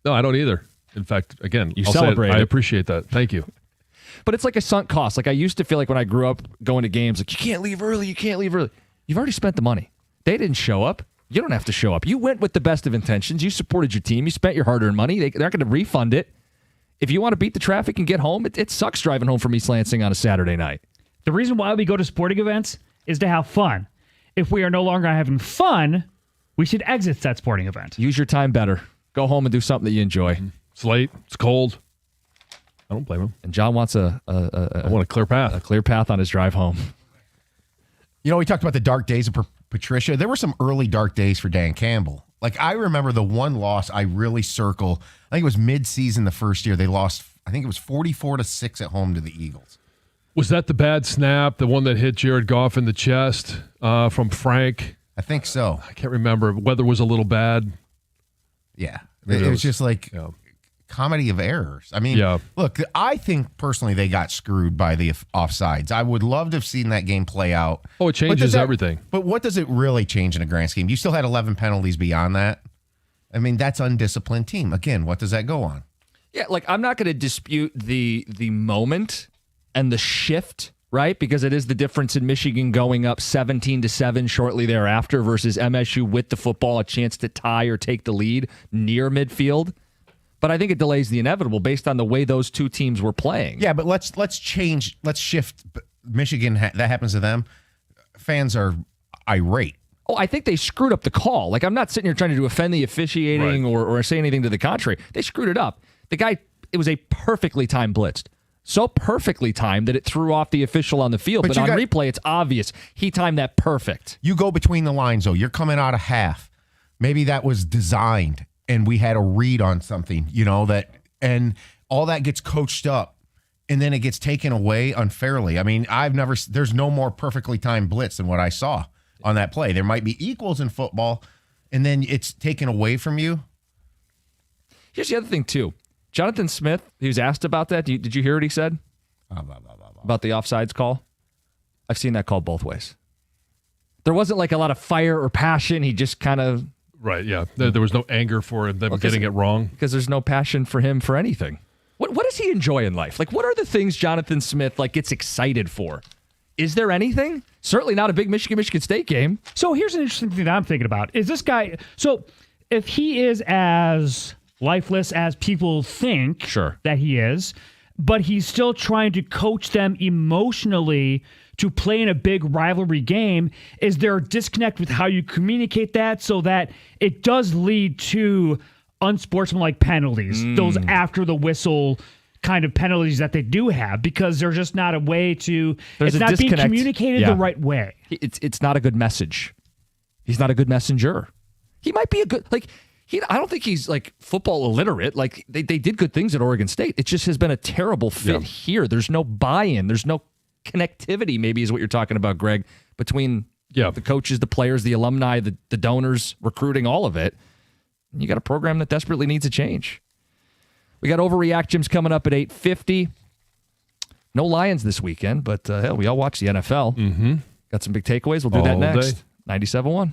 C: No, I don't either. In fact, again,
B: you
C: I'll
B: celebrate.
C: I appreciate that. Thank you.
B: But it's like a sunk cost. Like I used to feel like when I grew up going to games, like you can't leave early. You can't leave early. You've already spent the money. They didn't show up. You don't have to show up. You went with the best of intentions. You supported your team. You spent your hard-earned money. They're not going to refund it. If you want to beat the traffic and get home, it sucks driving home from East Lansing on a Saturday night.
D: The reason why we go to sporting events is to have fun. If we are no longer having fun, we should exit that sporting event.
B: Use your time better. Go home and do something that you enjoy.
C: It's late. It's cold. I don't blame him.
B: And John wants
C: I want a clear path.
B: A clear path on his drive home.
E: You know, we talked about the dark days of Patricia. There were some early dark days for Dan Campbell. Like, I remember the one loss I really circle. I think it was mid-season the first year. They lost, I think it was 44-6 at home to the Eagles.
C: Was that the bad snap, the one that hit Jared Goff in the chest from Frank?
E: I think so.
C: I can't remember. Weather was a little bad.
E: Yeah. It was just like comedy of errors. I mean, look, I think personally they got screwed by the offsides. I would love to have seen that game play out.
C: Oh, it changes everything.
E: But what does it really change in a grand scheme? You still had 11 penalties beyond that. I mean, that's undisciplined team. Again, what does that go on?
B: Yeah, like, I'm not going to dispute the moment and the shift, right? Because it is the difference in Michigan going up 17-7 shortly thereafter versus MSU with the football, a chance to tie or take the lead near midfield. But I think it delays the inevitable based on the way those two teams were playing.
E: Yeah, but let's shift Michigan. That happens to them. Fans are irate.
B: Oh, I think they screwed up the call. Like, I'm not sitting here trying to offend the officiating or say anything to the contrary. They screwed it up. The guy, it was a perfectly timed blitz. So perfectly timed that it threw off the official on the field. But on replay, it's obvious. He timed that perfect.
E: You go between the lines, though. You're coming out of half. Maybe that was designed, and we had a read on something, and all that gets coached up, and then it gets taken away unfairly. I mean, there's no more perfectly timed blitz than what I saw on that play. There might be equals in football, and then it's taken away from you.
B: Here's the other thing, too. Jonathan Smith, he was asked about that. Did you hear what he said? About the offsides call? I've seen that call both ways. There wasn't like a lot of fire or passion. He just kind of...
C: Right, yeah. There was no anger for them getting it wrong.
B: Because there's no passion for him for anything. What does he enjoy in life? Like, what are the things Jonathan Smith gets excited for? Is there anything? Certainly not a big Michigan State game.
D: So here's an interesting thing that I'm thinking about. Is this guy... So if he is as lifeless as people think that he is, but he's still trying to coach them emotionally to play in a big rivalry game, is there a disconnect with how you communicate that so that it does lead to unsportsmanlike penalties, those after the whistle kind of penalties that they do have, because there's just not a way to, it's not being communicated the right way.
B: It's not a good message. He's not a good messenger. He might be a good, I don't think he's football illiterate. They did good things at Oregon State. It just has been a terrible fit here. There's no buy-in. There's no connectivity, maybe is what you're talking about, Greg, between the coaches, the players, the alumni, the donors, recruiting, all of it. You got a program that desperately needs a change. We got Overreact Gyms coming up at 8:50. No Lions this weekend, but hell, we all watch the NFL.
C: Mm-hmm.
B: Got some big takeaways. We'll do that next. 97.1.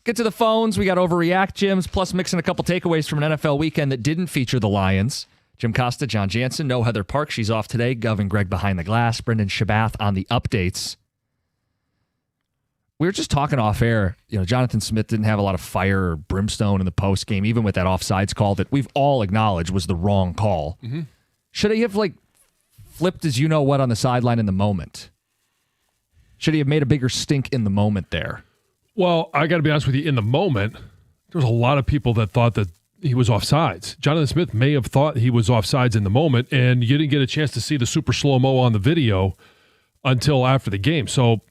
B: get to the phones. We got Overreact Gyms, plus mixing a couple takeaways from an NFL weekend that didn't feature the Lions. Jim Costa, John Jansen, no Heather Park. She's off today. Gov and Greg behind the glass. Brendan Shabath on the updates. We were just talking off air. Jonathan Smith didn't have a lot of fire or brimstone in the post game, even with that offsides call that we've all acknowledged was the wrong call. Mm-hmm. Should he have flipped his you-know-what on the sideline in the moment? Should he have made a bigger stink in the moment there?
C: Well, I got to be honest with you. In the moment, there was a lot of people that thought that he was offsides. Jonathan Smith may have thought he was offsides in the moment, and you didn't get a chance to see the super slow-mo on the video until after the game. So,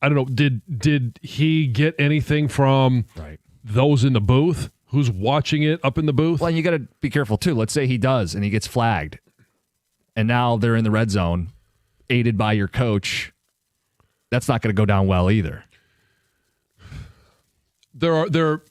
C: I don't know, did he get anything from those in the booth? Who's watching it up in the booth?
B: Well, and you got to be careful, too. Let's say he does, and he gets flagged, and now they're in the red zone, aided by your coach. That's not going to go down well either.
C: There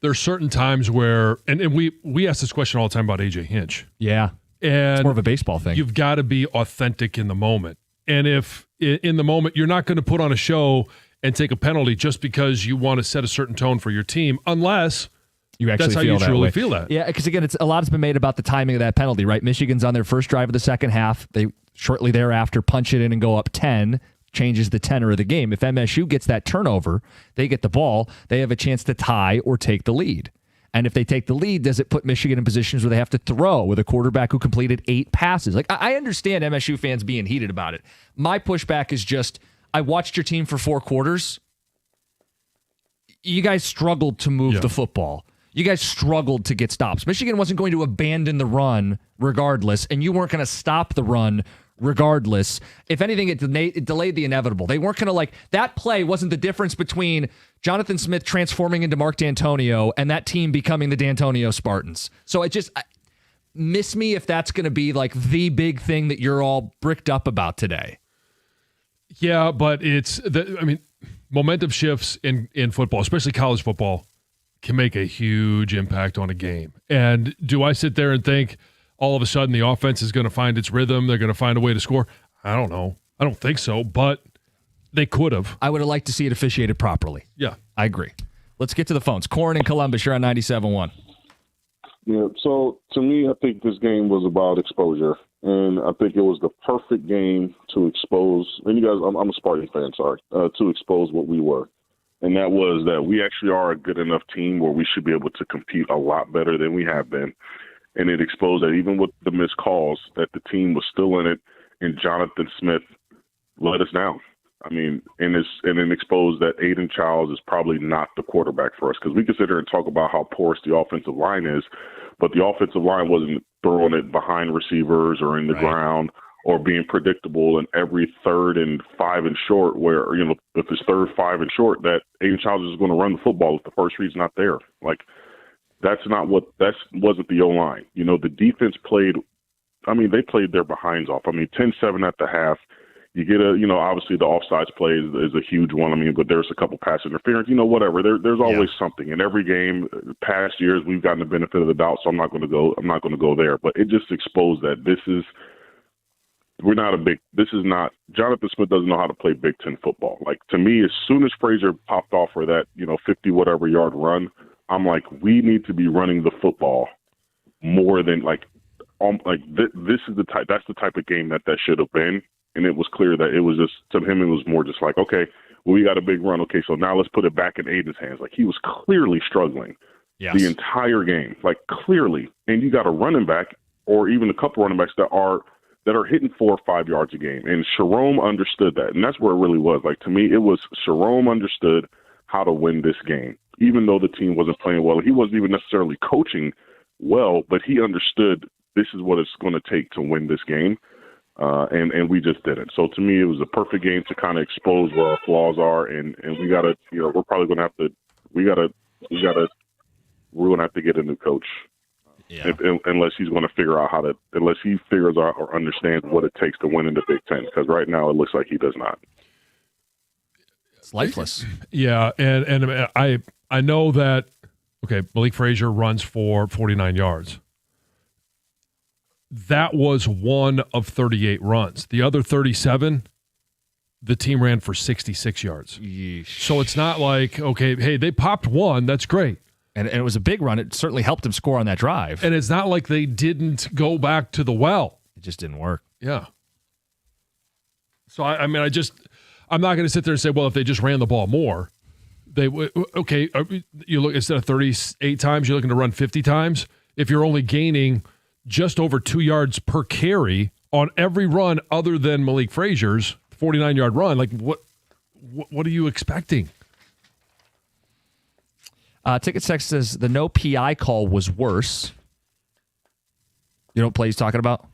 C: are certain times where, and we ask this question all the time about A.J. Hinch.
B: Yeah.
C: And
B: it's more of a baseball thing.
C: You've got to be authentic in the moment. And if in the moment you're not going to put on a show and take a penalty just because you want to set a certain tone for your team, unless
B: you actually
C: that's how you truly feel that.
B: Yeah, because again, a lot has been made about the timing of that penalty, right? Michigan's on their first drive of the second half. They shortly thereafter punch it in and go up 10. Changes the tenor of the game. If MSU gets that turnover, they get the ball, they have a chance to tie or take the lead. And if they take the lead, does it put Michigan in positions where they have to throw with a quarterback who completed 8 passes? I understand MSU fans being heated about it. My pushback is just, I watched your team for 4 quarters. You guys struggled to move the football. You guys struggled to get stops. Michigan wasn't going to abandon the run regardless, and you weren't going to stop the run regardless. If anything, it delayed the inevitable. They weren't going to that play wasn't the difference between Jonathan Smith transforming into Mark D'Antonio and that team becoming the D'Antonio Spartans. So miss me if that's going to be the big thing that you're all bricked up about today.
C: Yeah, but momentum shifts in football, especially college football, can make a huge impact on a game. And do I sit there and think, all of a sudden the offense is going to find its rhythm, they're going to find a way to score? I don't know. I don't think so, but they could have.
B: I would have liked to see it officiated properly.
C: Yeah.
B: I agree. Let's get to the phones. Corin in Columbus, you're on 97.1.
Q: Yeah, so to me, I think this game was about exposure, and I think it was the perfect game to expose, and you guys, I'm a Spartan fan, sorry, to expose what we were. And that was that we actually are a good enough team where we should be able to compete a lot better than we have been. And it exposed that even with the missed calls, that the team was still in it, and Jonathan Smith let us down. And it exposed that Aiden Childs is probably not the quarterback for us, because we can sit here and talk about how porous the offensive line is, but the offensive line wasn't throwing it behind receivers or in the ground or being predictable in every 3rd and 5 and short, where, if it's 3rd, 5 and short, that Aiden Childs is going to run the football if the first read's not there. That wasn't the O-line. The defense played, they played their behinds off. 10-7 at the half. You get obviously the offsides play is a huge one. But there's a couple pass interference, whatever. There's always something in every game. Past years, we've gotten the benefit of the doubt, so I'm not going to go there. But it just exposed that Jonathan Smith doesn't know how to play Big Ten football. To me, as soon as Frazier popped off for that, 50 whatever yard run, I'm we need to be running the football more than this is that's the type of game that should have been. And it was clear that it was just, to him, it was more just okay, well, we got a big run. Okay, so now let's put it back in Aiden's hands. He was clearly struggling the entire game, clearly. And you got a running back or even a couple running backs that are hitting 4 or 5 yards a game. And Sherome understood that. And that's where it really was. To me, it was Sherome understood how to win this game. Even though the team wasn't playing well, he wasn't even necessarily coaching well, but he understood this is what it's going to take to win this game. And we just didn't. So to me, it was a perfect game to kind of expose where our flaws are, and we got to, we're probably going to have to, we're going to have to get a new coach. Yeah. Unless he's going to figure out unless he figures out or understands what it takes to win in the Big Ten, because right now it looks like he does not.
B: It's lifeless.
C: Yeah, and I know that. Okay, Malik Frazier runs for 49 yards. That was one of 38 runs. The other 37, the team ran for 66 yards. So it's not like, okay, hey, they popped one. That's great.
B: And it was a big run. It certainly helped him score on that drive.
C: And it's not like they didn't go back to the well.
B: It just didn't work.
C: Yeah. So, I'm not going to sit there and say, well, if they just ran the ball more, they would. Okay, you look, instead of 38 times, you're looking to run 50 times. If you're only gaining just over 2 yards per carry on every run other than Malik Frazier's 49-yard run, like what are you expecting?
B: Ticket Text says the no PI call was worse. You know what play he's talking about?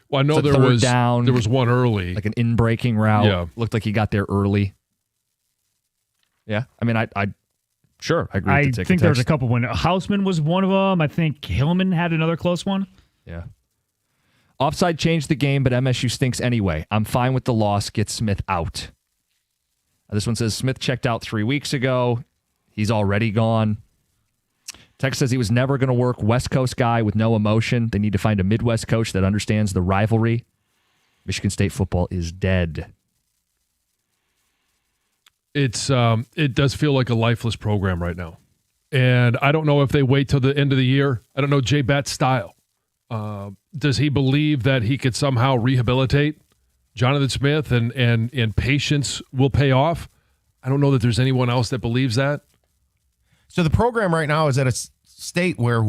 C: Well, I know
B: there
C: was one early.
B: Like an in-breaking route.
C: Yeah.
B: Looked like he got there early. Yeah. I mean, I agree with the
D: I
B: Ticket
D: think there was a
B: Text.
D: couple. Houseman was one of them. I think Hillman had another close one.
B: Yeah. Offside changed the game, but MSU stinks anyway. I'm fine with the loss. Get Smith out. This one says Smith checked out 3 weeks ago. He's already gone. Tex says he was never going to work. West Coast guy with no emotion. They need to find a Midwest coach that understands the rivalry. Michigan State football is dead.
C: It does feel like a lifeless program right now. And I don't know if they wait till the end of the year. I don't know Jay Bett's style. Does he believe that he could somehow rehabilitate Jonathan Smith and patience will pay off? I don't know that there's anyone else that believes that.
E: So the program right now is at a state where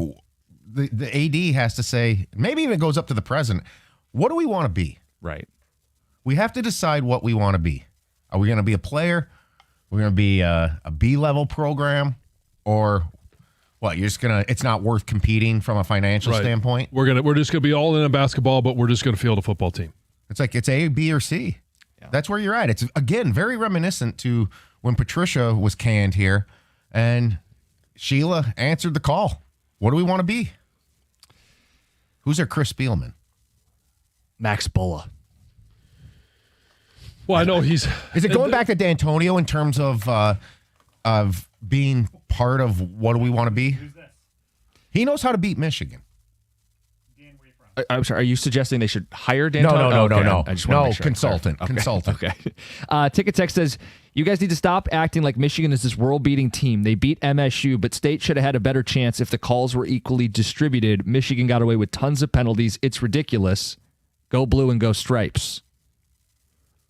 E: the AD has to say, maybe even goes up to the president, what do we want to be?
B: Right.
E: We have to decide what we want to be. Are we going to be a player? We're going to be a B-level program? Or what, you're just going to, it's not worth competing from a financial standpoint?
C: We're just going to be all in on basketball, but we're just going to field a football team.
E: It's like it's A, B, or C. Yeah. That's where you're at. It's, again, very reminiscent to when Patricia was canned here and Sheila answered the call. What do we want to be? Who's our Chris Spielman?
B: Max Bulla.
C: Well, I know he's...
E: Is it going back to D'Antonio in terms of being part of what do we want to be? He knows how to beat Michigan.
B: I'm sorry. Are you suggesting they should hire D'Antonio?
E: No.
B: I just want to make sure.
E: Consultant.
B: Okay.
E: Consultant.
B: Okay. Ticket Text says, you guys need to stop acting like Michigan is this world-beating team. They beat MSU, but State should have had a better chance if the calls were equally distributed. Michigan got away with tons of penalties. It's ridiculous. Go blue and go stripes.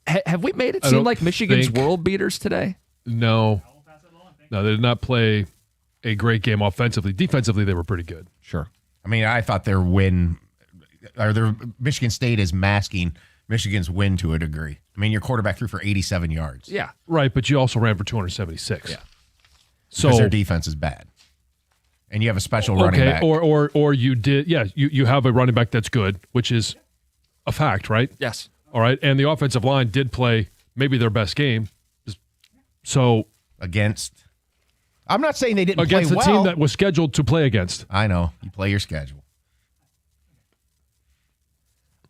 B: Have we made it seem like Michigan's world beaters today?
C: No. No, they did not play a great game offensively. Defensively, they were pretty good.
B: Sure.
E: I mean, I thought Michigan State is masking Michigan's win to a degree. I mean, your quarterback threw for 87 yards.
B: Yeah.
C: Right, but you also ran for 276.
E: Yeah.
C: So
E: because their defense is bad. And you have a special running back.
C: Or you did, you have a running back that's good, which is a fact, right?
B: Yes.
C: All right, and the offensive line did play maybe their best game. So
E: I'm not saying they didn't play well.
C: Against the team that was scheduled to play against.
E: I know. You play your schedule.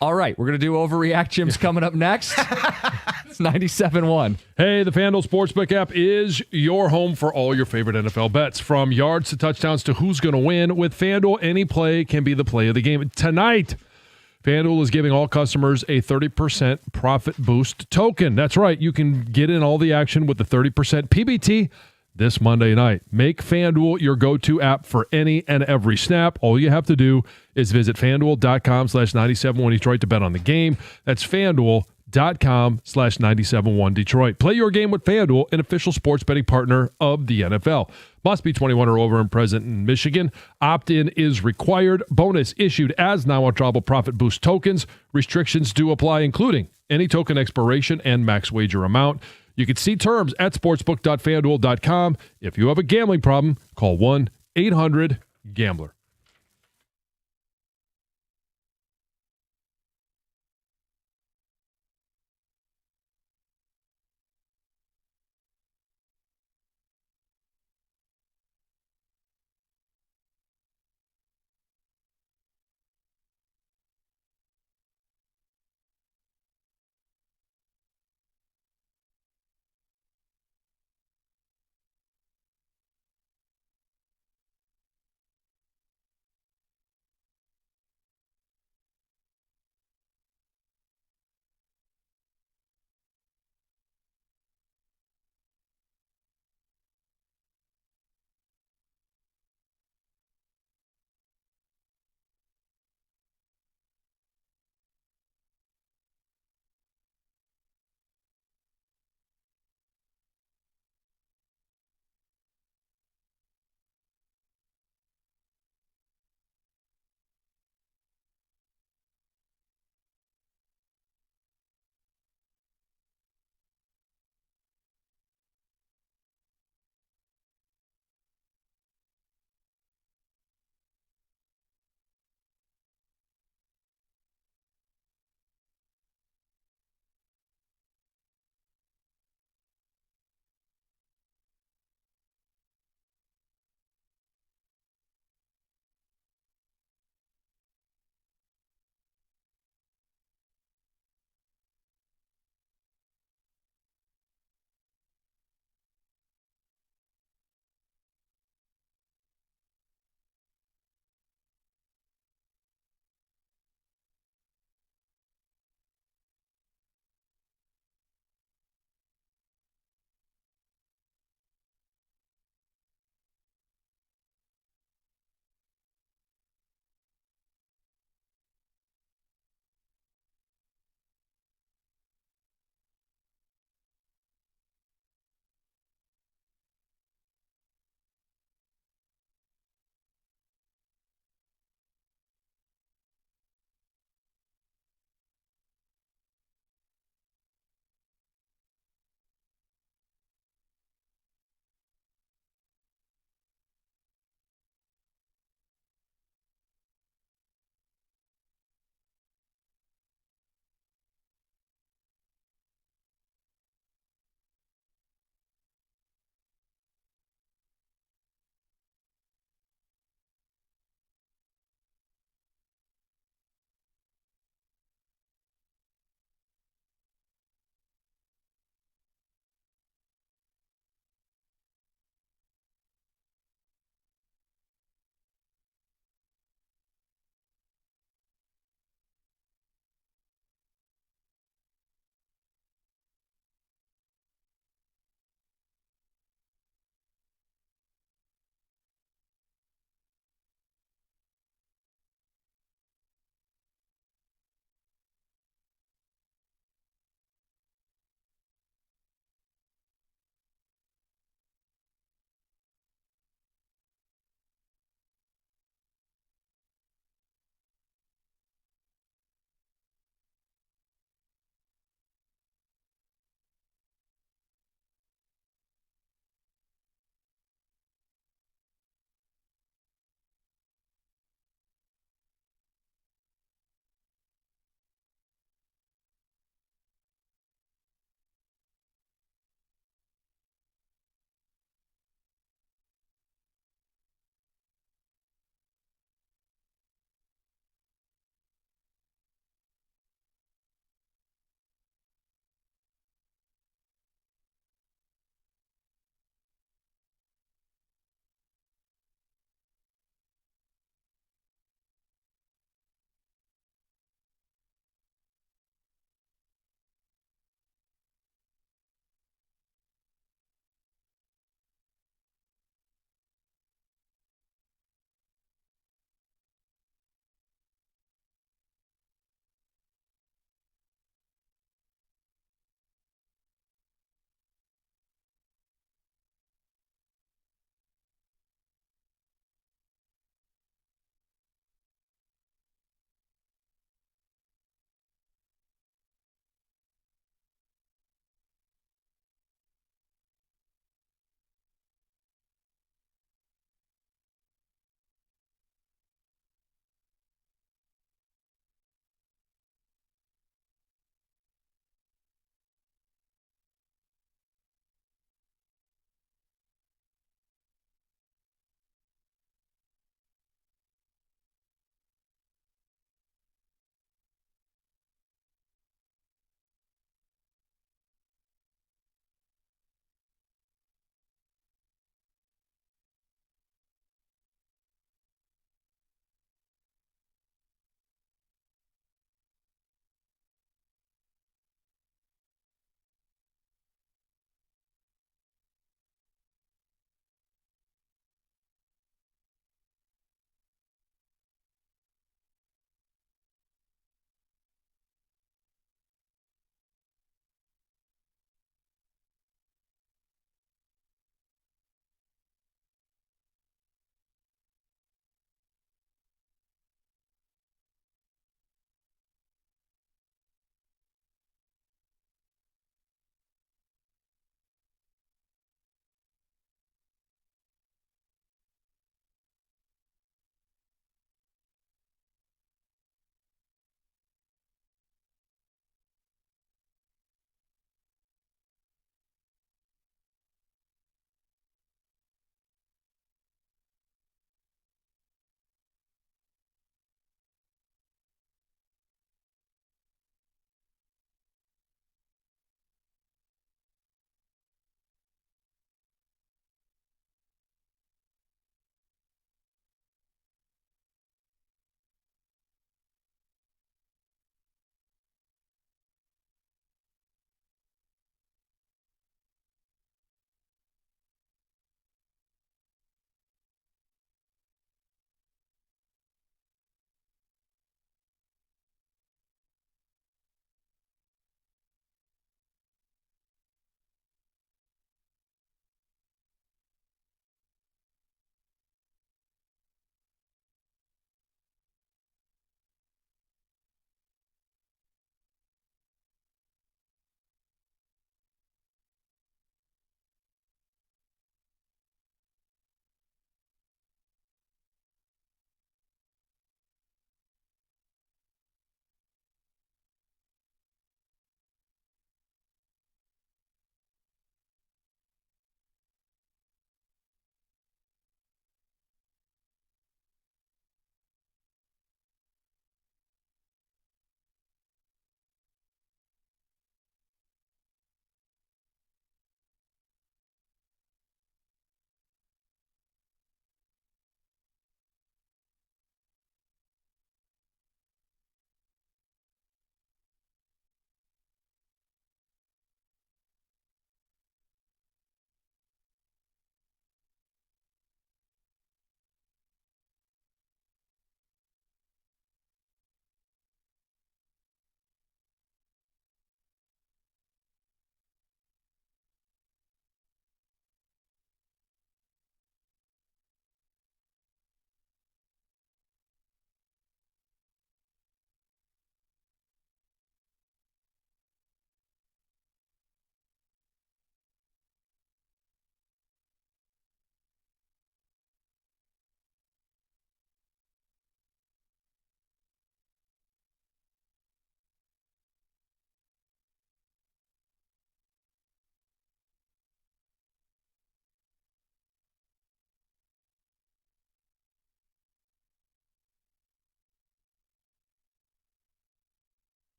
B: All right, we're going to do Overreact. Jim's coming up next. It's 97.1.
C: Hey, the FanDuel Sportsbook app is your home for all your favorite NFL bets. From yards to touchdowns to who's going to win. With FanDuel, any play can be the play of the game. Tonight, FanDuel is giving all customers a 30% profit boost token. That's right. You can get in all the action with the 30% PBT this Monday night. Make FanDuel your go-to app for any and every snap. All you have to do is visit FanDuel.com/971 Detroit to bet on the game. That's FanDuel.com/971 Detroit. Play your game with FanDuel, an official sports betting partner of the NFL. Must be 21 or over and present in Michigan. Opt-in is required. Bonus issued as non-withdrawable profit boost tokens. Restrictions do apply, including any token expiration and max wager amount. You can see terms at sportsbook.fanduel.com. If you have a gambling problem, call 1-800-GAMBLER.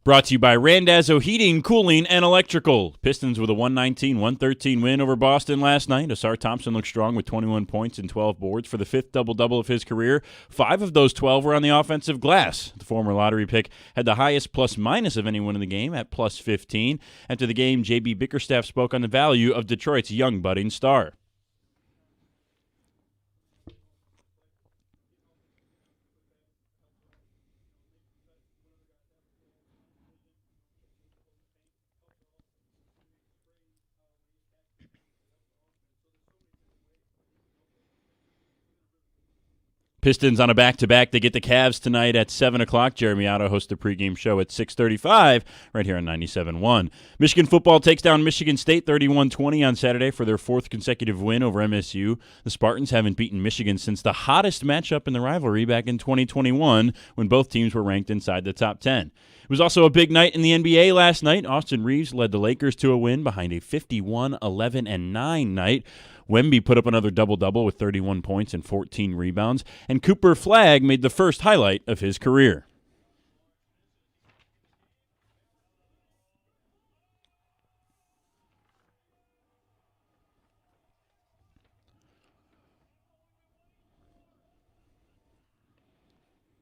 A: Brought to you by Randazzo Heating, Cooling, and Electrical. Pistons with a 119-113 win over Boston last night. Asar Thompson looked strong with 21 points and 12 boards for the fifth double-double of his career. 5 of those 12 were on the offensive glass. The former lottery pick had the highest plus-minus of anyone in the game at plus 15. After the game, J.B. Bickerstaff spoke on the value of Detroit's young budding star. Pistons on a back-to-back. They get the Cavs tonight at 7 o'clock. Jeremy Otto hosts the pregame show at 6:35 right here on 97.1. Michigan football takes down Michigan State 31-20 on Saturday for their 4th consecutive win over MSU. The Spartans haven't beaten Michigan since the hottest matchup in the rivalry back in 2021 when both teams were ranked inside the top 10. It was also a big night in the NBA last night. Austin Reeves led the Lakers to a win behind a 51-11-9 night. Wemby put up another double-double with 31 points and 14 rebounds, and Cooper Flagg made the first highlight of his career.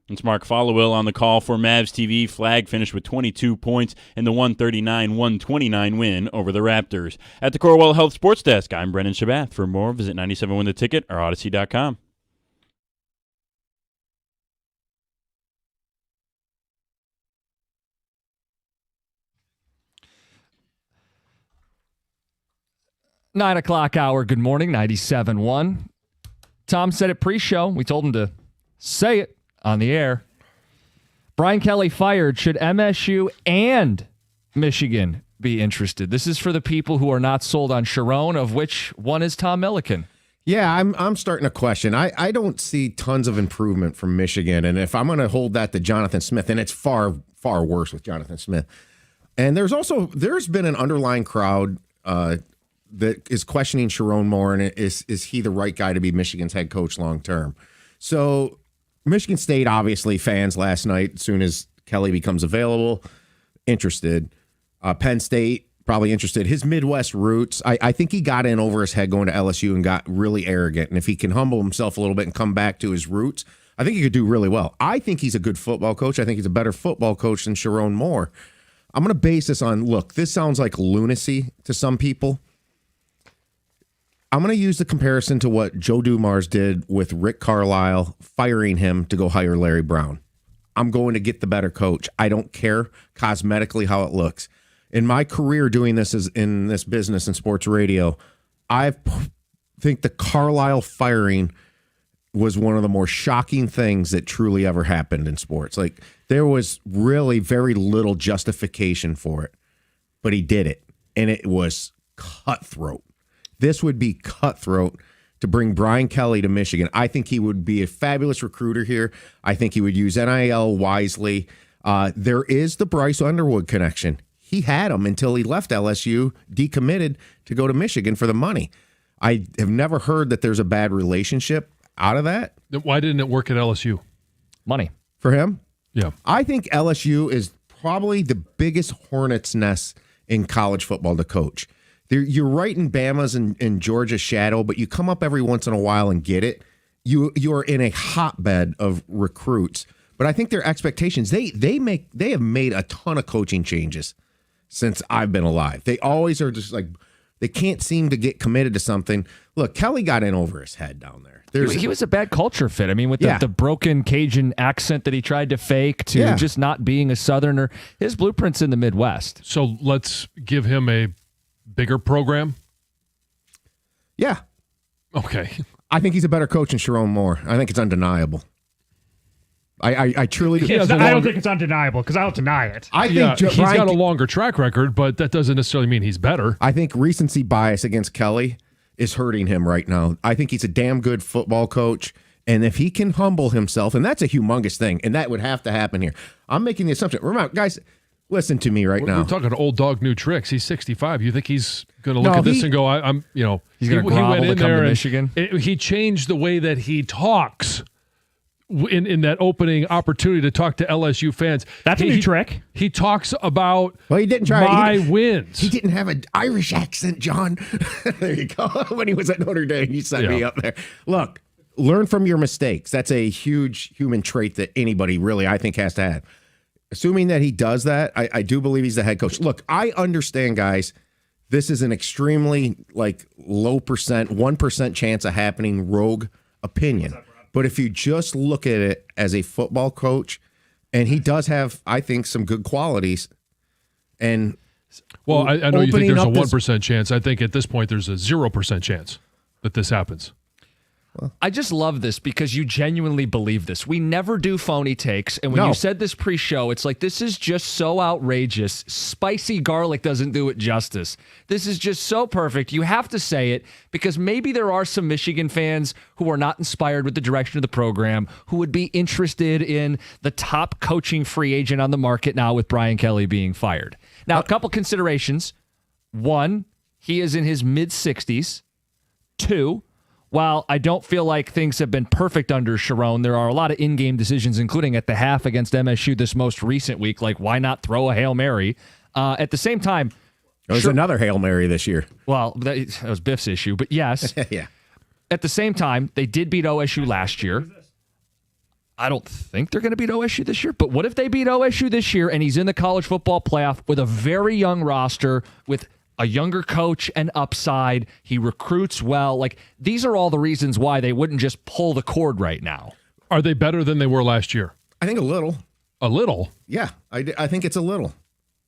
A: It's Mark Followill on the call for Mavs TV. Flagg finished with 22 points in the 139-129 win over the Raptors. At the Corewell Health Sports Desk, I'm Brendan Shabath. For more, visit 97win The Ticket or Odyssey.com.
B: Nine o'clock hour. Good morning, 97.1. Tom said it pre-show. We told him to say it on the air. Brian Kelly fired. Should MSU and Michigan be interested? This is for the people who are not sold on Sharon, of which one is Tom Milliken.
E: Yeah, I'm starting to question. I don't see tons of improvement from Michigan, and if I'm going to hold that to Jonathan Smith, and it's far worse with Jonathan Smith. And there's been an underlying crowd that is questioning Sharon Moore, and is he the right guy to be Michigan's head coach long term? So Michigan State, obviously, fans last night, as soon as Kelly becomes available, interested. Penn State, probably interested. His Midwest roots, I think he got in over his head going to LSU and got really arrogant. And if he can humble himself a little bit and come back to his roots, I think he could do really well. I think he's a good football coach. I think he's a better football coach than Sharon Moore. I'm going to base this on, look, this sounds like lunacy to some people. I'm going to use the comparison to what Joe Dumars did with Rick Carlisle, firing him to go hire Larry Brown. I'm going to get the better coach. I don't care cosmetically how it looks. In my career doing this in this business in sports radio, I think the Carlisle firing was one of the more shocking things that truly ever happened in sports. Like, there was really very little justification for it, but he did it, and it was cutthroat. This would be cutthroat to bring Brian Kelly to Michigan. I think he would be a fabulous recruiter here. I think he would use NIL wisely. There is the Bryce Underwood connection. He had him until he left LSU, decommitted to go to Michigan for the money. I have never heard that there's a bad relationship out of that.
C: Why didn't it work at LSU?
B: Money.
E: For him?
C: Yeah.
E: I think LSU is probably the biggest hornet's nest in college football to coach. You're right in Bama's and Georgia's shadow, but you come up every once in a while and get it. You're in a hotbed of recruits. But I think their expectations, they have made a ton of coaching changes since I've been alive. They always are just like, they can't seem to get committed to something. Look, Kelly got in over his head down there.
B: He was a bad culture fit. I mean, with the broken Cajun accent that he tried to fake to just not being a Southerner. His blueprint's in the Midwest.
C: So let's give him a bigger program?
E: Yeah.
C: Okay.
E: I think he's a better coach than Sharon Moore. I think it's undeniable. I truly do.
D: I don't think it's undeniable because I don't deny it.
E: I think
C: he's got a longer track record, but that doesn't necessarily mean he's better.
E: I think recency bias against Kelly is hurting him right now. I think he's a damn good football coach, and if he can humble himself, and that's a humongous thing, and that would have to happen here. I'm making the assumption. Remember, guys, listen to me right now.
C: We're talking old dog, new tricks. He's 65. You think he's going to look at this and go, I'm, you know,
B: he's going to grovel to come to Michigan?
C: He changed the way that he talks in that opening opportunity to talk to LSU fans.
D: That's a new trick.
C: He talks about
R: he didn't try
C: my wins.
R: He didn't have an Irish accent, John. There you go. When he was at Notre Dame, you set me up there. Look, learn from your mistakes. That's a huge human trait that anybody really, I think, has to have. Assuming that he does that, I do believe he's the head coach. Look, I understand, guys, this is an extremely low percent, 1% chance of happening rogue opinion. But if you just look at it as a football coach, and he does have, I think, some good qualities. And
C: well, I know you think there's a 1% chance. I think at this point there's a 0% chance that this happens.
B: I just love this because you genuinely believe this. We never do phony takes. And when you said this pre-show, it's like, this is just so outrageous. Spicy garlic doesn't do it justice. This is just so perfect. You have to say it because maybe there are some Michigan fans who are not inspired with the direction of the program, who would be interested in the top coaching free agent on the market now with Brian Kelly being fired. Now, a couple considerations. One, he is in his mid-60s. Two, while I don't feel like things have been perfect under Sharon, there are a lot of in-game decisions, including at the half against MSU this most recent week. Like, why not throw a Hail Mary? At the same time...
R: There's another Hail Mary this year.
B: Well, that was Biff's issue, but yes.
R: Yeah.
B: At the same time, they did beat OSU last year. I don't think they're going to beat OSU this year, but what if they beat OSU this year and he's in the college football playoff with a very young roster, with a younger coach and upside? He recruits well. Like, these are all the reasons why they wouldn't just pull the cord right now.
C: Are they better than they were last year?
R: I think a little.
C: A little?
R: Yeah, I think it's a little.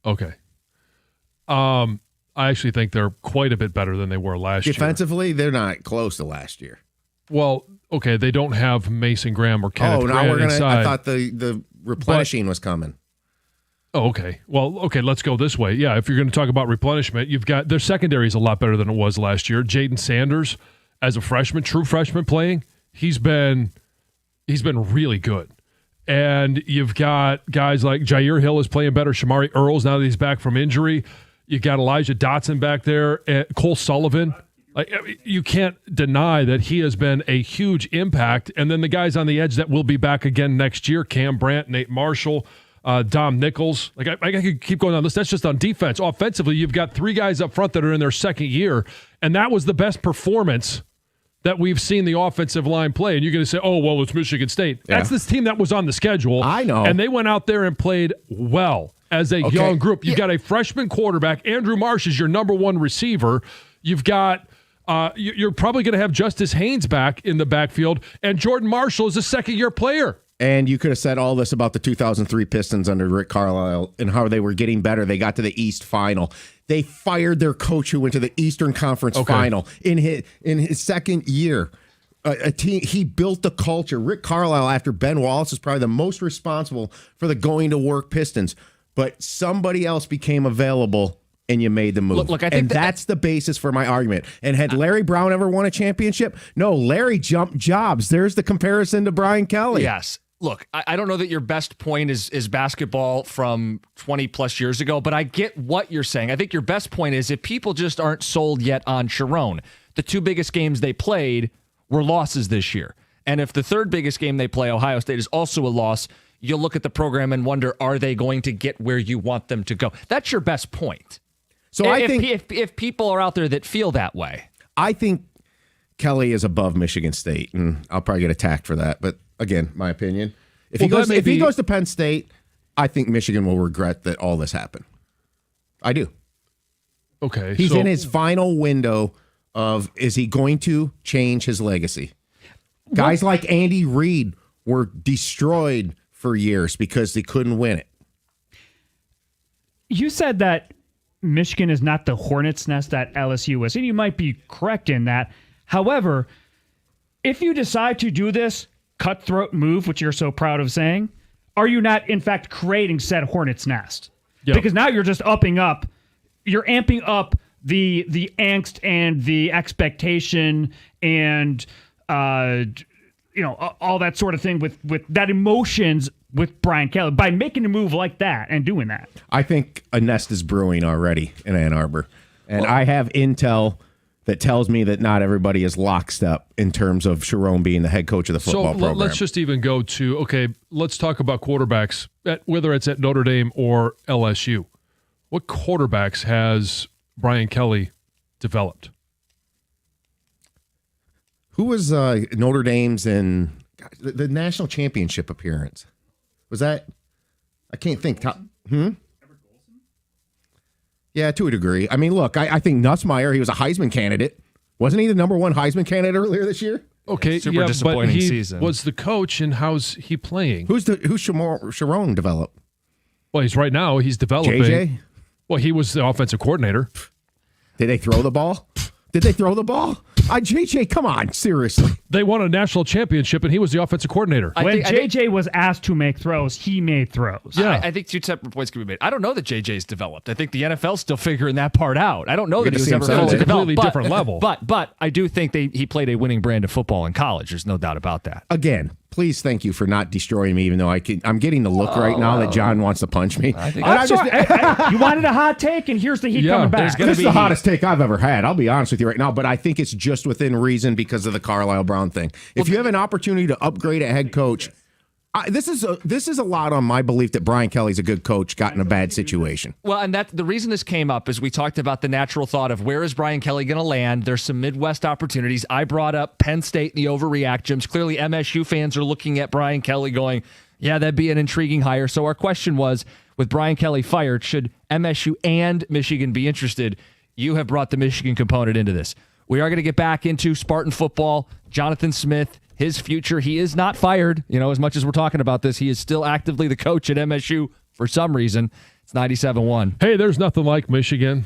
C: Okay. I actually think they're quite a bit better than they were last year.
R: Defensively, they're not close to last year.
C: Well, okay, they don't have Mason Graham or Kenneth Grant inside.
R: I thought the replenishing was coming.
C: Oh, okay. Well, okay, let's go this way. Yeah, if you're going to talk about replenishment, you've got their secondary is a lot better than it was last year. Jaden Sanders, as a freshman, true freshman playing, he's been really good. And you've got guys like Jair Hill is playing better. Shamari Earls, now that he's back from injury. You got Elijah Dotson back there. And Cole Sullivan. Like, you can't deny that he has been a huge impact. And then the guys on the edge that will be back again next year, Cam Brandt, Nate Marshall, Dom Nichols. Like, I could keep going on this. That's just on defense. Offensively, you've got three guys up front that are in their second year, and that was the best performance that we've seen the offensive line play. And you're going to say, oh, well, it's Michigan State. Yeah. That's this team that was on the schedule.
R: I know.
C: And they went out there and played well as a young group. You've got a freshman quarterback. Andrew Marsh is your number one receiver. You've got you're probably going to have Justice Haynes back in the backfield, and Jordan Marshall is a second-year player.
R: And you could have said all this about the 2003 Pistons under Rick Carlisle and how they were getting better. They got to the East Final. They fired their coach who went to the Eastern Conference Final in his second year. A team, he built the culture. Rick Carlisle, after Ben Wallace, is probably the most responsible for the going-to-work Pistons. But somebody else became available, and you made the move.
B: Look, I think
R: that's the basis for my argument. And had Larry Brown ever won a championship? No, Larry jumped jobs. There's the comparison to Brian Kelly.
B: Yes. Look, I don't know that your best point is basketball from 20 plus years ago, but I get what you're saying. I think your best point is if people just aren't sold yet on Sharon, the two biggest games they played were losses this year. And if the third biggest game they play, Ohio State, is also a loss, you'll look at the program and wonder, are they going to get where you want them to go? That's your best point.
R: So I think
B: if people are out there that feel that way.
R: I think Kelly is above Michigan State, and I'll probably get attacked for that, but again, my opinion. If he goes to Penn State, I think Michigan will regret that all this happened. I do.
C: Okay.
R: He's in his final window of, is he going to change his legacy? Guys like Andy Reid were destroyed for years because they couldn't win it.
D: You said that Michigan is not the hornet's nest that LSU is, and you might be correct in that. However, if you decide to do this cutthroat move, which you're so proud of saying, are you not, in fact, creating said hornet's nest? Yep. Because now you're just amping up the angst and the expectation and all that sort of thing with that emotions with Brian Kelly by making a move like that and doing that.
R: I think a nest is brewing already in Ann Arbor, and I have intel that tells me that not everybody is lockstep in terms of Sharon being the head coach of the football program.
C: Let's just even go to, okay, let's talk about quarterbacks, whether it's at Notre Dame or LSU. What quarterbacks has Brian Kelly developed?
R: Who was Notre Dame's in the national championship appearance? Was that? I can't think. Yeah, to a degree. I mean, look, I think Nussmeier, he was a Heisman candidate. Wasn't he the number one Heisman candidate earlier this year?
C: Okay,
B: super disappointing
C: but he
B: season.
C: Was the coach, and how's he playing?
R: Who's Sharon developed?
C: Well, he's developing.
R: JJ?
C: Well, he was the offensive coordinator.
R: Did they throw the ball? JJ, come on, seriously.
C: They won a national championship, and he was the offensive coordinator.
D: When JJ was asked to make throws, he made throws.
C: Yeah.
B: I think two separate points can be made. I don't know that JJ's developed. I think the NFL's still figuring that part out. I don't know that he was ever fully developed.
C: Completely different level.
B: But I do think he played a winning brand of football in college. There's no doubt about that.
R: Again, please thank you for not destroying me, even though I'm getting the look right now that John wants to punch me.
D: You wanted a hot take, and here's the heat coming back.
R: This is the hottest take I've ever had. I'll be honest with you right now, but I think it's just within reason because of the Carlisle Brown thing. If you have an opportunity to upgrade a head coach, this is a lot on my belief that Brian Kelly's a good coach, got in a bad situation.
B: Well, and the reason this came up is we talked about the natural thought of where is Brian Kelly going to land. There's some Midwest opportunities. I brought up Penn State and the overreactions. Clearly, MSU fans are looking at Brian Kelly going, yeah, that'd be an intriguing hire. So our question was, with Brian Kelly fired, should MSU and Michigan be interested? You have brought the Michigan component into this. We are going to get back into Spartan football. Jonathan Smith, his future, he is not fired. As much as we're talking about this, he is still actively the coach at MSU for some reason. It's 97-1.
C: Hey, there's nothing like Michigan.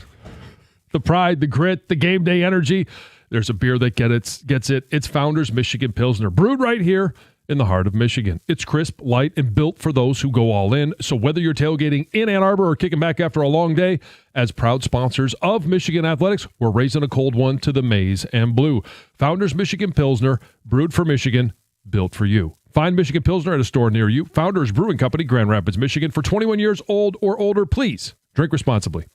C: The pride, the grit, the game day energy. There's a beer that gets it. It's Founders Michigan Pilsner, brewed right here in the heart of Michigan. It's crisp, light, and built for those who go all in. So whether you're tailgating in Ann Arbor or kicking back after a long day, as proud sponsors of Michigan Athletics, we're raising a cold one to the maize and blue. Founders Michigan Pilsner, brewed for Michigan, built for you. Find Michigan Pilsner at a store near you. Founders Brewing Company, Grand Rapids, Michigan. For 21 years old or older, please drink responsibly.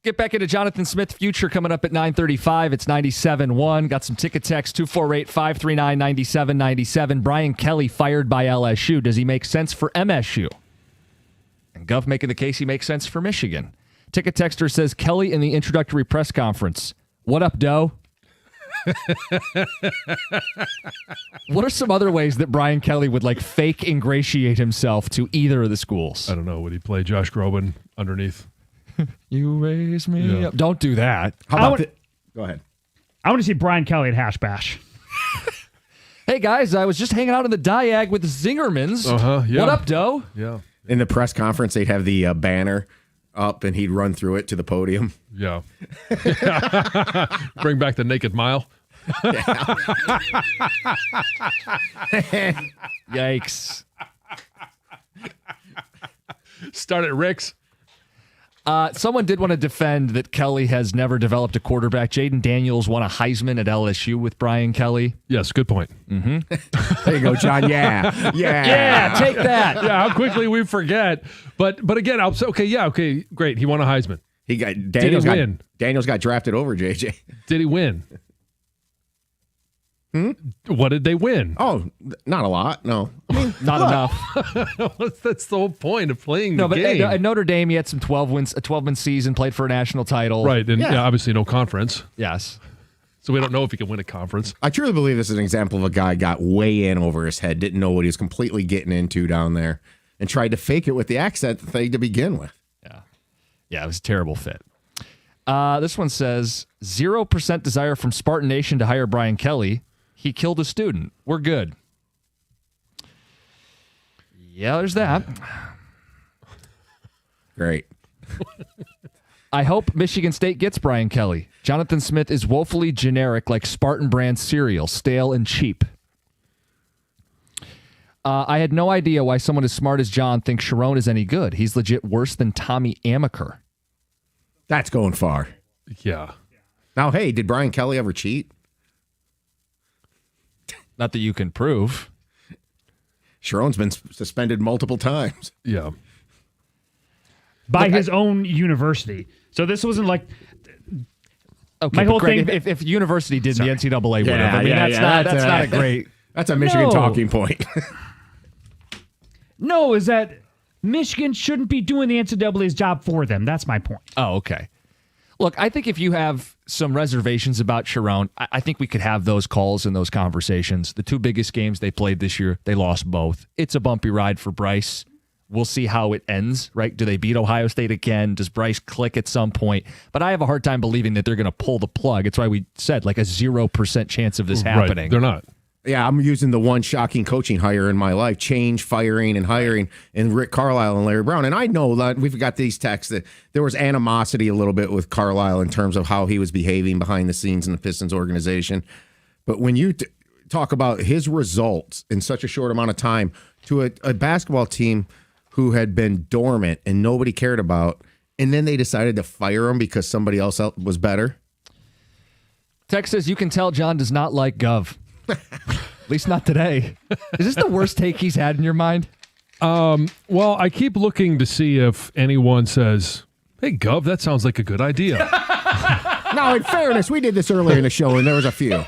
B: Get back into Jonathan Smith Future coming up at 9:35. It's 97.1. Got some ticket text 248-539-9797. Brian Kelly fired by LSU. Does he make sense for MSU? And Gov making the case he makes sense for Michigan. Ticket texter says Kelly in the introductory press conference. What up, Doe? What are some other ways that Brian Kelly would like fake ingratiate himself to either of the schools?
C: I don't know. Would he play Josh Groban underneath?
B: You raise me up. Don't do that.
R: Go ahead.
D: I want to see Brian Kelly at Hash Bash.
B: Hey, guys, I was just hanging out in the Diag with the Zingermans.
C: Yeah.
B: What up, Doe?
C: Yeah.
R: In the press conference, they'd have the banner up, and he'd run through it to the podium.
C: Yeah. Bring back the naked mile.
B: Yikes.
C: Start at Rick's.
B: Someone did want to defend that Kelly has never developed a quarterback. Jaden Daniels won a Heisman at LSU with Brian Kelly.
C: Yes, good point.
B: Mm-hmm.
R: There you go, John. Yeah.
B: Yeah, take that.
C: Yeah, how quickly we forget. But again, I'll say, okay, great. He won a Heisman.
R: Daniels
C: win?
R: Daniels got drafted over JJ.
C: Did he win? What did they win?
R: Oh, not a lot. No.
B: Not enough.
C: That's the whole point of playing the
B: But
C: game.
B: at Notre Dame, he had some 12 wins, a 12-win season, played for a national title.
C: Right, and obviously no conference.
B: Yes.
C: So we don't know if he can win a conference.
R: I truly believe this is an example of a guy got way in over his head, didn't know what he was completely getting into down there, and tried to fake it with the accent thing to begin with.
B: Yeah, it was a terrible fit. This one says, 0% desire from Spartan Nation to hire Brian Kelly. He killed a student. We're good. Yeah, there's that.
R: Great.
B: I hope Michigan State gets Brian Kelly. Jonathan Smith is woefully generic like Spartan brand cereal, stale and cheap. I had no idea why someone as smart as John thinks Sharon is any good. He's legit worse than Tommy Amaker.
R: That's going far.
C: Yeah.
R: Now, hey, did Brian Kelly ever cheat?
B: Not that you can prove.
R: Sharon's been suspended multiple times.
C: Yeah.
D: By his own university. So this wasn't like...
B: Okay,
D: my whole
B: Greg,
D: thing...
B: if university did, the NCAA would have. I mean, that's not a great...
R: That's a Michigan talking point.
D: No, is that Michigan shouldn't be doing the NCAA's job for them. That's my point.
B: Oh, okay. Look, I think if you have some reservations about Sharon, I think we could have those calls and those conversations. The two biggest games they played this year, they lost both. It's a bumpy ride for Bryce. We'll see how it ends, right? Do they beat Ohio State again? Does Bryce click at some point? But I have a hard time believing that they're going to pull the plug. It's why we said like a 0% chance of this happening.
C: Right. They're not.
R: Yeah, I'm using the one shocking coaching hire in my life, change, firing, and hiring, and Rick Carlisle and Larry Brown. And I know that we've got these texts that there was animosity a little bit with Carlisle in terms of how he was behaving behind the scenes in the Pistons organization. But when you talk about his results in such a short amount of time to a basketball team who had been dormant and nobody cared about, and then they decided to fire him because somebody else was better.
B: Text says, you can tell John does not like Gov. At least not today. Is this the worst take he's had in your mind?
C: Well, I keep looking to see if anyone says, hey, Gov, that sounds like a good idea.
R: Now, in fairness, we did this earlier in the show, and there was a few.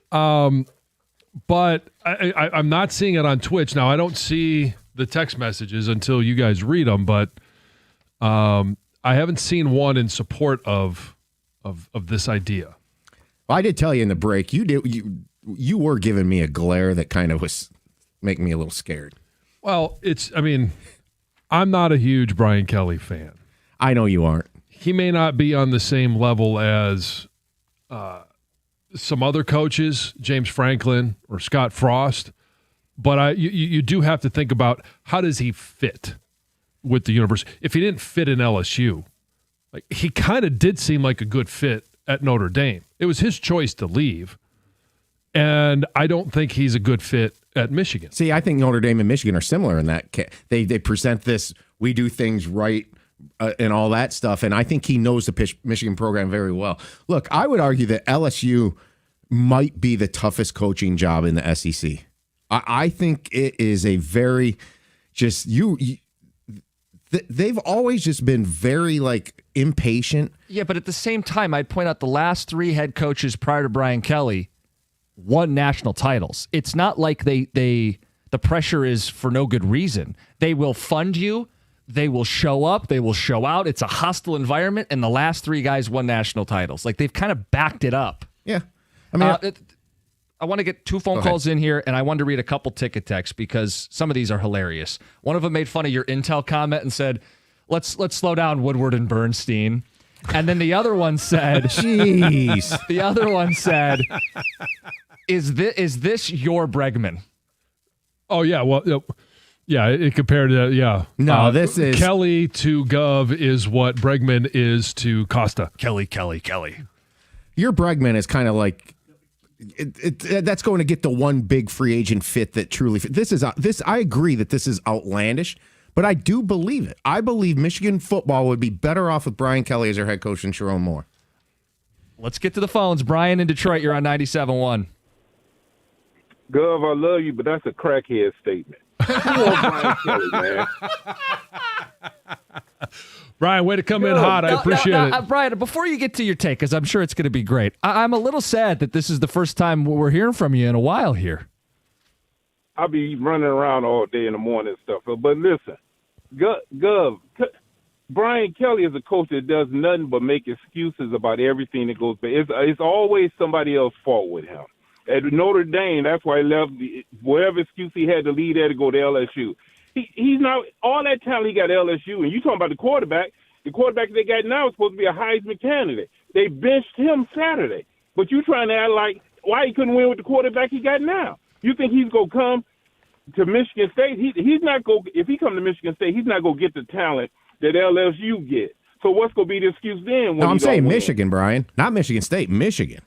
C: But I'm not seeing it on Twitch. Now, I don't see the text messages until you guys read them, but I haven't seen one in support of this idea.
R: Well, I did tell you in the break, you were giving me a glare that kind of was making me a little scared.
C: Well, I'm not a huge Brian Kelly fan.
R: I know you aren't.
C: He may not be on the same level as some other coaches, James Franklin or Scott Frost, but you do have to think about how does he fit with the university. If he didn't fit in LSU, like he kind of did seem like a good fit at Notre Dame. It was his choice to leave, and I don't think he's a good fit at Michigan.
R: See, I think Notre Dame and Michigan are similar in that they present this, we do things right and all that stuff, and I think he knows the Michigan program very well. Look, I would argue that LSU might be the toughest coaching job in the SEC. I think it is a very they've always just been very like impatient.
B: Yeah, but at the same time, I'd point out the last 3 head coaches prior to Brian Kelly won national titles. It's not like the pressure is for no good reason. They will fund you. They will show up. They will show out. It's a hostile environment, and the last 3 guys won national titles. Like, they've kind of backed it up.
R: Yeah. I mean,
B: I want to get 2 phone calls in here, and I wanted to read a couple ticket texts because some of these are hilarious. One of them made fun of your Intel comment and said, let's slow down Woodward and Bernstein. And then the other one said,
R: jeez.
B: The other one said, is this your Bregman?
C: Oh, yeah. Well, yeah, it compared to, yeah.
R: No, this is...
C: Kelly to Gov is what Bregman is to Costa.
B: Kelly.
R: Your Bregman is kind of like... that's going to get the one big free agent fit that truly fit. I agree that this is outlandish, but I do believe it. I believe Michigan football would be better off with Brian Kelly as their head coach than Sharon Moore.
B: Let's get to the phones. Brian in Detroit, you're on 97.1.
S: Gov, I love you, but that's a crackhead statement. Brian Kelly, man.
C: Brian, way to come in hot. I appreciate it.
B: Brian, before you get to your take, because I'm sure it's going to be great, I'm a little sad that this is the first time we're hearing from you in a while here.
S: I'll be running around all day in the morning and stuff. But listen, Gov, Brian Kelly is a coach that does nothing but make excuses about everything that goes back. It's always somebody else's fault with him. At Notre Dame, that's why he left. Whatever excuse he had to leave there to go to LSU. He's not all that talent he got at LSU. And you talking about the quarterback? The quarterback they got now is supposed to be a Heisman candidate. They benched him Saturday, but you trying to act like why he couldn't win with the quarterback he got now? You think he's gonna come to Michigan State? He's not go. If he come to Michigan State, he's not gonna get the talent that LSU get. So what's gonna be the excuse then?
R: No, I'm saying Michigan, Brian, not Michigan State. Michigan's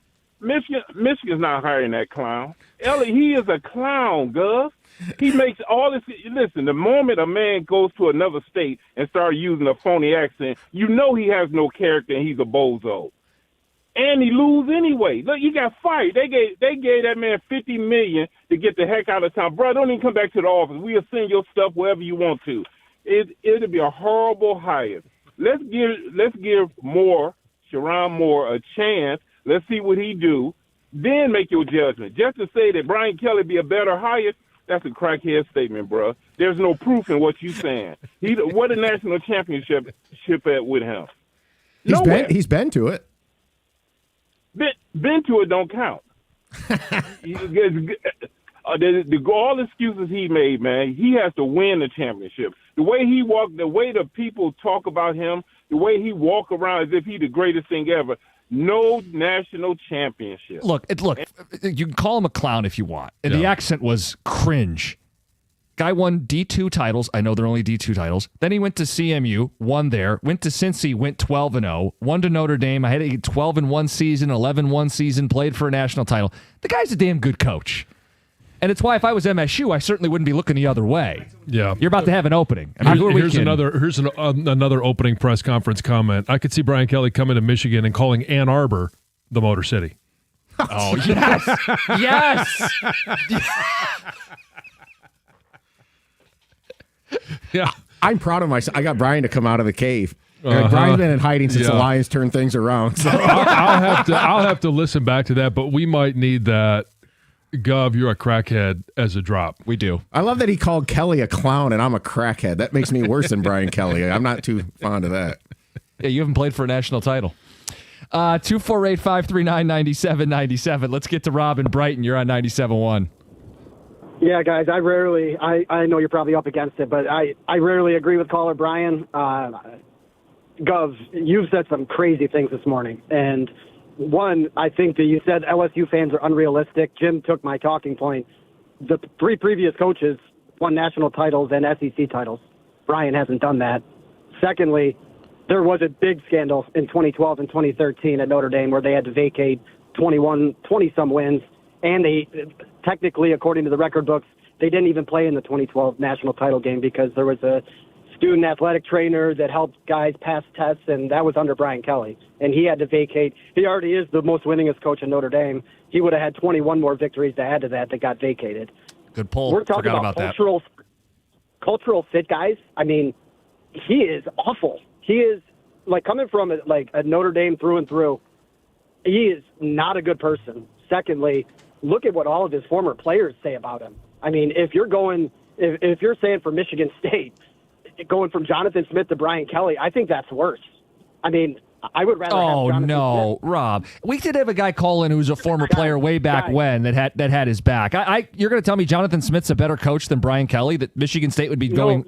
S: not hiring that clown. Ellie, he is a clown, Gus. He makes all this. Listen, the moment a man goes to another state and starts using a phony accent, you know he has no character and he's a bozo. And he lose anyway. Look, he got fired. They gave that man $50 million to get the heck out of town. Bro, don't even come back to the office. We'll send your stuff wherever you want to. It'll be a horrible hire. Let's give Sharon Moore a chance. Let's see what he do. Then make your judgment. Just to say that Brian Kelly be a better hire, that's a crackhead statement, bro. There's no proof in what you saying. What a national championship at with him?
R: He's been to it.
S: Been to it don't count. All the excuses he made, man, he has to win the championship. The way he walked, the way the people talk about him, the way he walk around as if he's the greatest thing ever. No national championship.
B: Look, you can call him a clown if you want. And the accent was cringe. Guy won D2 titles. I know they're only D2 titles. Then he went to CMU, won there. Went to Cincy, went 12-0. Won to Notre Dame. I had a 12-1 season, 11-1 season, played for a national title. The guy's a damn good coach. And it's why if I was MSU, I certainly wouldn't be looking the other way.
C: Yeah.
B: You're about to have an opening. I mean,
C: here's another opening press conference comment. I could see Brian Kelly coming to Michigan and calling Ann Arbor the Motor City.
B: Oh, yes. Yes.
C: Yeah.
R: I'm proud of myself. I got Brian to come out of the cave. Brian's been in hiding since the Lions turned things around. So.
C: I'll have to listen back to that, but we might need that. Gov, you're a crackhead as a drop.
B: We do.
R: I love that he called Kelly a clown and I'm a crackhead. That makes me worse than Brian Kelly. I'm not too fond of that.
B: Yeah, you haven't played for a national title. 248-539-9797. Let's get to Rob in Brighton. You're on 97.1.
T: Yeah, guys, I know you're probably up against it, but I rarely agree with caller Brian. Gov, you've said some crazy things this morning, and one, I think that you said LSU fans are unrealistic. Jim took my talking point. The 3 previous coaches won national titles and SEC titles. Brian hasn't done that. Secondly, there was a big scandal in 2012 and 2013 at Notre Dame where they had to vacate 20-some wins, and they technically, according to the record books, they didn't even play in the 2012 national title game because there was a student athletic trainer that helped guys pass tests, and that was under Brian Kelly. And he had to vacate. He already is the most winningest coach in Notre Dame. He would have had 21 more victories to add to that got vacated.
B: Good pull.
T: We're talking about cultural fit, guys. I mean, he is awful. He is, like, coming from like a Notre Dame through and through, he is not a good person. Secondly, look at what all of his former players say about him. I mean, if you're saying for Michigan State, going from Jonathan Smith to Brian Kelly, I think that's worse. I mean, I would rather have Jonathan Smith.
B: Rob. We did have a guy call in who was a former player way back when that had his back. You're going to tell me Jonathan Smith's a better coach than Brian Kelly, that Michigan State would be going...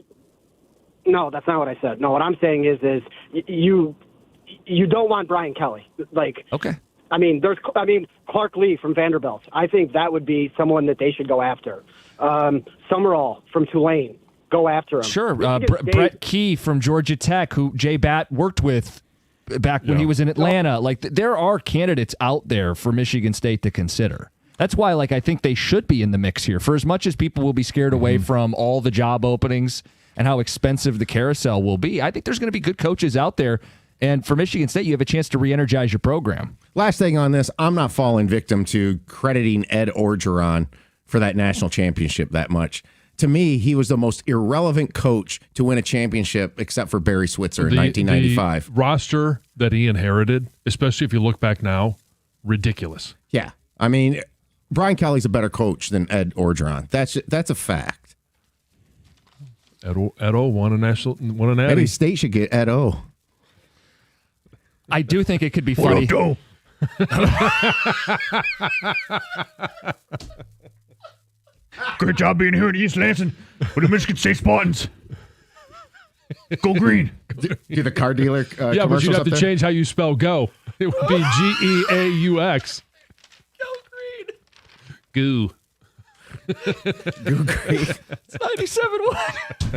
T: No, that's not what I said. No, what I'm saying is you don't want Brian Kelly. Like,
B: okay.
T: I mean, Clark Lee from Vanderbilt. I think that would be someone that they should go after. Summerall from Tulane, go after him.
B: Sure. Brett Key from Georgia Tech, who Jay Batt worked with back when he was in Atlanta. Like, there are candidates out there for Michigan State to consider. That's why, like, I think they should be in the mix here. For as much as people will be scared away from all the job openings and how expensive the carousel will be, I think there's going to be good coaches out there. And for Michigan State, you have a chance to re-energize your program.
R: Last thing on this, I'm not falling victim to crediting Ed Orgeron for that national championship that much. To me, he was the most irrelevant coach to win a championship except for Barry Switzer in 1995.
C: The roster that he inherited, especially if you look back now, ridiculous.
R: Yeah. I mean, Brian Kelly's a better coach than Ed Orgeron. That's a fact.
C: Ed-O won a natty.
R: Maybe State should get Ed-O.
B: I do think it could be funny.
D: Great job being here in East Lansing with the Michigan State Spartans. Go green.
R: Do the car dealer
C: yeah, but you'd have to change how you spell go. It would be Geaux.
B: Go green.
C: Goo.
R: Goo green.
B: It's 97.1.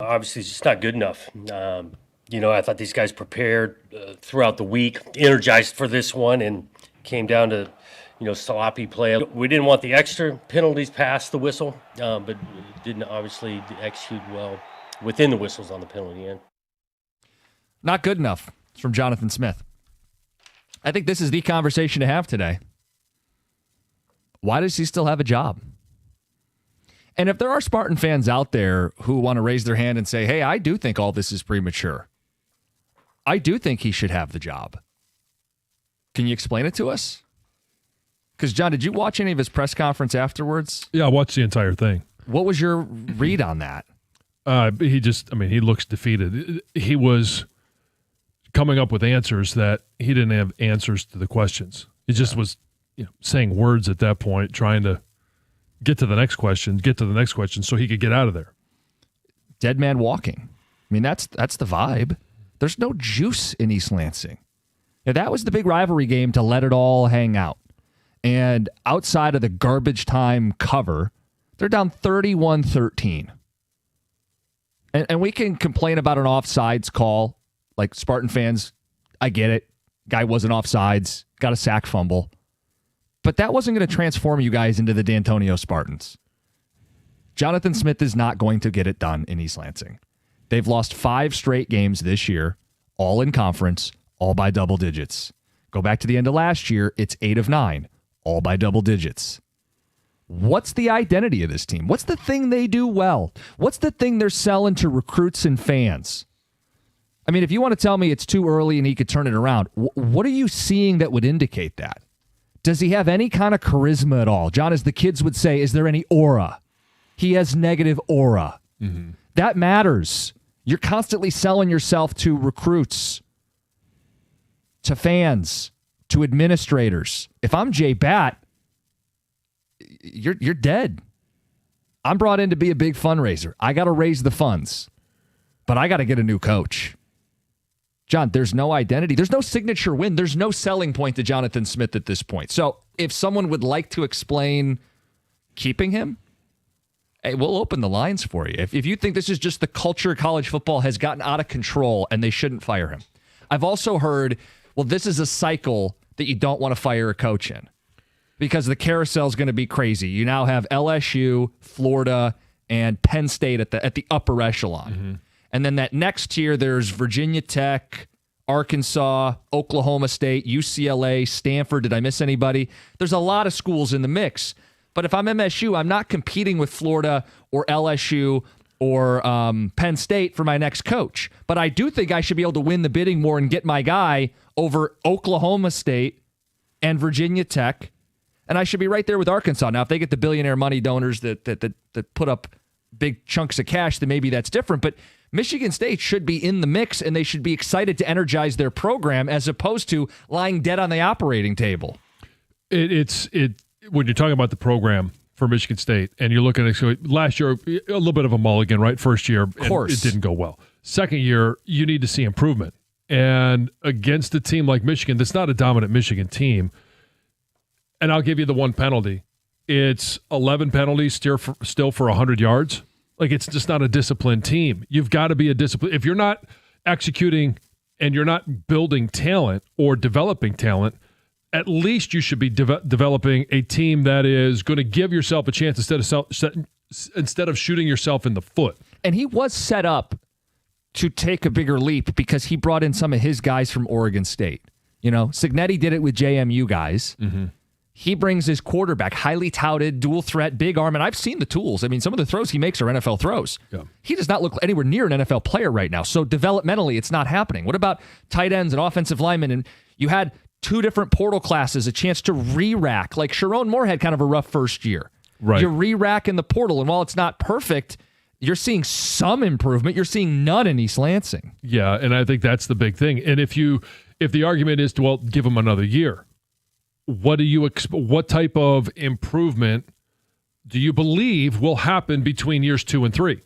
O: Obviously, it's just not good enough. I thought these guys prepared throughout the week, energized for this one, and came down to, sloppy play. We didn't want the extra penalties past the whistle, but didn't obviously execute well within the whistles on the penalty end.
B: Not good enough. It's from Jonathan Smith. I think this is the conversation to have today. Why does he still have a job? And if there are Spartan fans out there who want to raise their hand and say, hey, I do think all this is premature. I do think he should have the job. Can you explain it to us? Because, John, did you watch any of his press conference afterwards?
C: Yeah, I watched the entire thing.
B: What was your read on that?
C: He looks defeated. He was coming up with answers that he didn't have answers to the questions. He just was saying words at that point, trying to get to the next question so he could get out of there.
B: Dead man walking. I mean, that's the vibe. There's no juice in East Lansing. Now, that was the big rivalry game to let it all hang out. And outside of the garbage time cover, they're down 31-13. And we can complain about an offsides call. Like Spartan fans, I get it. Guy wasn't offsides, got a sack fumble. But that wasn't going to transform you guys into the D'Antonio Spartans. Jonathan Smith is not going to get it done in East Lansing. They've lost 5 straight games this year, all in conference, all by double digits. Go back to the end of last year, it's 8 of 9, all by double digits. What's the identity of this team? What's the thing they do well? What's the thing they're selling to recruits and fans? I mean, if you want to tell me it's too early and he could turn it around, what are you seeing that would indicate that? Does he have any kind of charisma at all? John, as the kids would say, is there any aura? He has negative aura. Mm-hmm. That matters. You're constantly selling yourself to recruits, to fans, to administrators. If I'm Jay Batt, you're dead. I'm brought in to be a big fundraiser. I got to raise the funds, but I got to get a new coach. John, there's no identity. There's no signature win. There's no selling point to Jonathan Smith at this point. So if someone would like to explain keeping him, hey, we'll open the lines for you. If you think this is just the culture of college football has gotten out of control and they shouldn't fire him. I've also heard, well, this is a cycle that you don't want to fire a coach in because the carousel is going to be crazy. You now have LSU, Florida, and Penn State at the upper echelon. Mm-hmm. And then that next tier, there's Virginia Tech, Arkansas, Oklahoma State, UCLA, Stanford. Did I miss anybody? There's a lot of schools in the mix. But if I'm MSU, I'm not competing with Florida or LSU or Penn State for my next coach. But I do think I should be able to win the bidding war and get my guy over Oklahoma State and Virginia Tech. And I should be right there with Arkansas. Now, if they get the billionaire money donors that put up big chunks of cash, then maybe that's different. But Michigan State should be in the mix, and they should be excited to energize their program as opposed to lying dead on the operating table.
C: When you're talking about the program for Michigan State, and you're looking at last year, a little bit of a mulligan, right? First year, of course, it didn't go well. Second year, you need to see improvement. And against a team like Michigan, that's not a dominant Michigan team, and I'll give you the one penalty. It's 11 penalties still for 100 yards. Like, it's just not a disciplined team. You've got to be a discipline. If you're not executing and you're not building talent or developing talent, at least you should be developing a team that is going to give yourself a chance instead of shooting yourself in the foot.
B: And he was set up to take a bigger leap because he brought in some of his guys from Oregon State. You know, Cignetti did it with JMU guys. Mm-hmm. He brings his quarterback, highly touted, dual threat, big arm, and I've seen the tools. I mean, some of the throws he makes are NFL throws. Yeah. He does not look anywhere near an NFL player right now. So developmentally, it's not happening. What about tight ends and offensive linemen? And you had 2 different portal classes, a chance to re-rack. Like Sharon Moore had kind of a rough first year. Right. You re-rack in the portal, and while it's not perfect, you're seeing some improvement. You're seeing none in East Lansing.
C: Yeah, and I think that's the big thing. And if the argument is to, well, give him another year, what type of improvement do you believe will happen between years 2 and 3?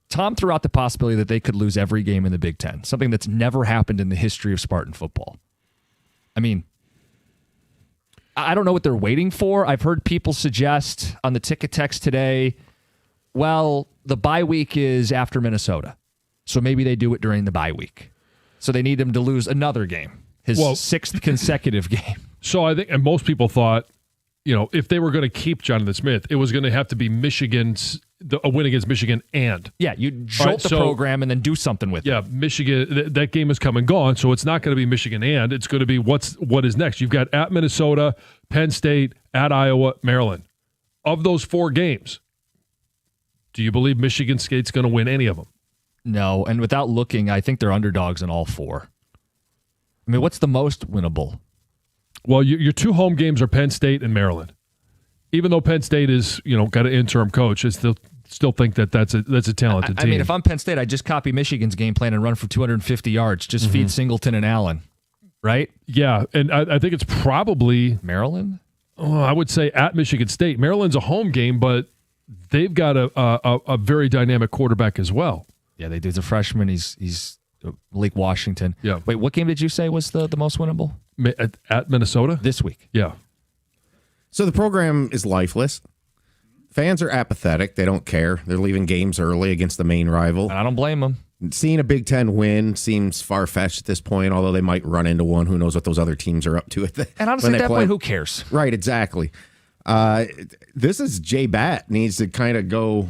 B: Tom threw out the possibility that they could lose every game in the Big Ten, something that's never happened in the history of Spartan football. I mean, I don't know what they're waiting for. I've heard people suggest on the ticket text today, well, the bye week is after Minnesota. So maybe they do it during the bye week. So they need him to lose another game, his sixth consecutive game.
C: So I think, and most people thought, if they were going to keep Jonathan Smith, it was going to have to be a win against Michigan and.
B: Yeah, you jolt the program and then do something with it.
C: Yeah, Michigan, that game has come and gone, so it's not going to be Michigan and. It's going to be what is next. You've got at Minnesota, Penn State, at Iowa, Maryland. Of those 4 games, do you believe Michigan State's going to win any of them?
B: No, and without looking, I think they're underdogs in all 4. I mean, what's the most winnable?
C: Well, your 2 home games are Penn State and Maryland. Even though Penn State is, got an interim coach, I still think that's a talented team.
B: I mean, if I'm Penn State, I just copy Michigan's game plan and run for 250 yards. Just feed Singleton and Allen, right?
C: Yeah, and I think it's probably
B: Maryland.
C: Oh, I would say at Michigan State. Maryland's a home game, but they've got a very dynamic quarterback as well.
B: Yeah, they do. He's a freshman. He's Malik Washington.
C: Yeah.
B: Wait, what game did you say was the most winnable?
C: At Minnesota?
B: This week.
C: Yeah.
R: So the program is lifeless. Fans are apathetic. They don't care. They're leaving games early against the main rival.
B: And I don't blame them.
R: Seeing a Big Ten win seems far-fetched at this point, although they might run into one. Who knows what those other teams are up to
B: And honestly, at that point, who cares?
R: Right, exactly. This is Jay Batt needs to kind of go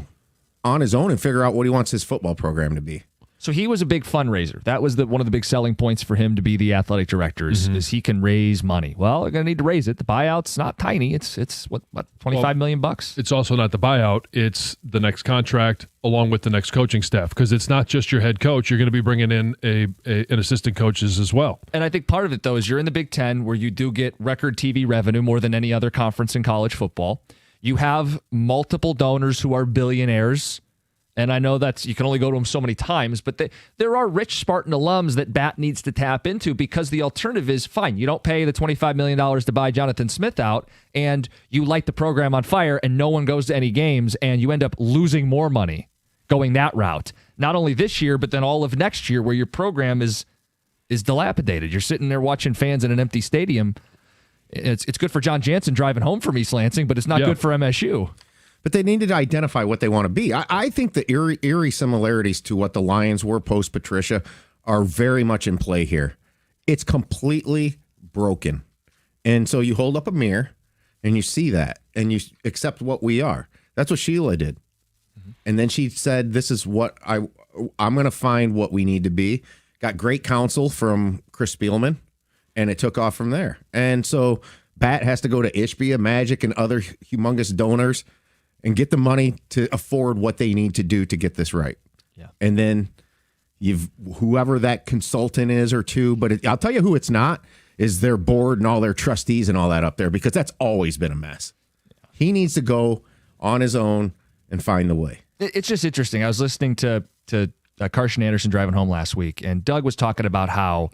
R: on his own and figure out what he wants his football program to be.
B: So he was a big fundraiser. That was one of the big selling points for him to be the athletic director is he can raise money. Well, they're going to need to raise it. The buyout's not tiny. It's what $25 million bucks.
C: It's also not the buyout. It's the next contract along with the next coaching staff because it's not just your head coach. You're going to be bringing in an assistant coaches as well.
B: And I think part of it, though, is you're in the Big Ten where you do get record TV revenue more than any other conference in college football. You have multiple donors who are billionaires. And I know that you can only go to them so many times, but there are rich Spartan alums that Batt needs to tap into because the alternative is, fine, you don't pay the $25 million to buy Jonathan Smith out, and you light the program on fire, and no one goes to any games, and you end up losing more money going that route. Not only this year, but then all of next year where your program is dilapidated. You're sitting there watching fans in an empty stadium. It's good for John Jansen driving home from East Lansing, but it's not good for MSU.
R: But they needed to identify what they want to be. I think the eerie similarities to what the Lions were post-Patricia are very much in play here. It's completely broken. And so you hold up a mirror and you see that and you accept what we are. That's what Sheila did. Mm-hmm. And then she said, this is what I'm going to find what we need to be. Got great counsel from Chris Spielman, and it took off from there. And so Batt has to go to Ishbia, Magic, and other humongous donors and get the money to afford what they need to do to get this right.
B: Yeah.
R: And then you've whoever that consultant is or two, but I'll tell you who it's not, is their board and all their trustees and all that up there, because that's always been a mess. Yeah. He needs to go on his own and find the way.
B: It's just interesting. I was listening to Carson Anderson driving home last week, and Doug was talking about how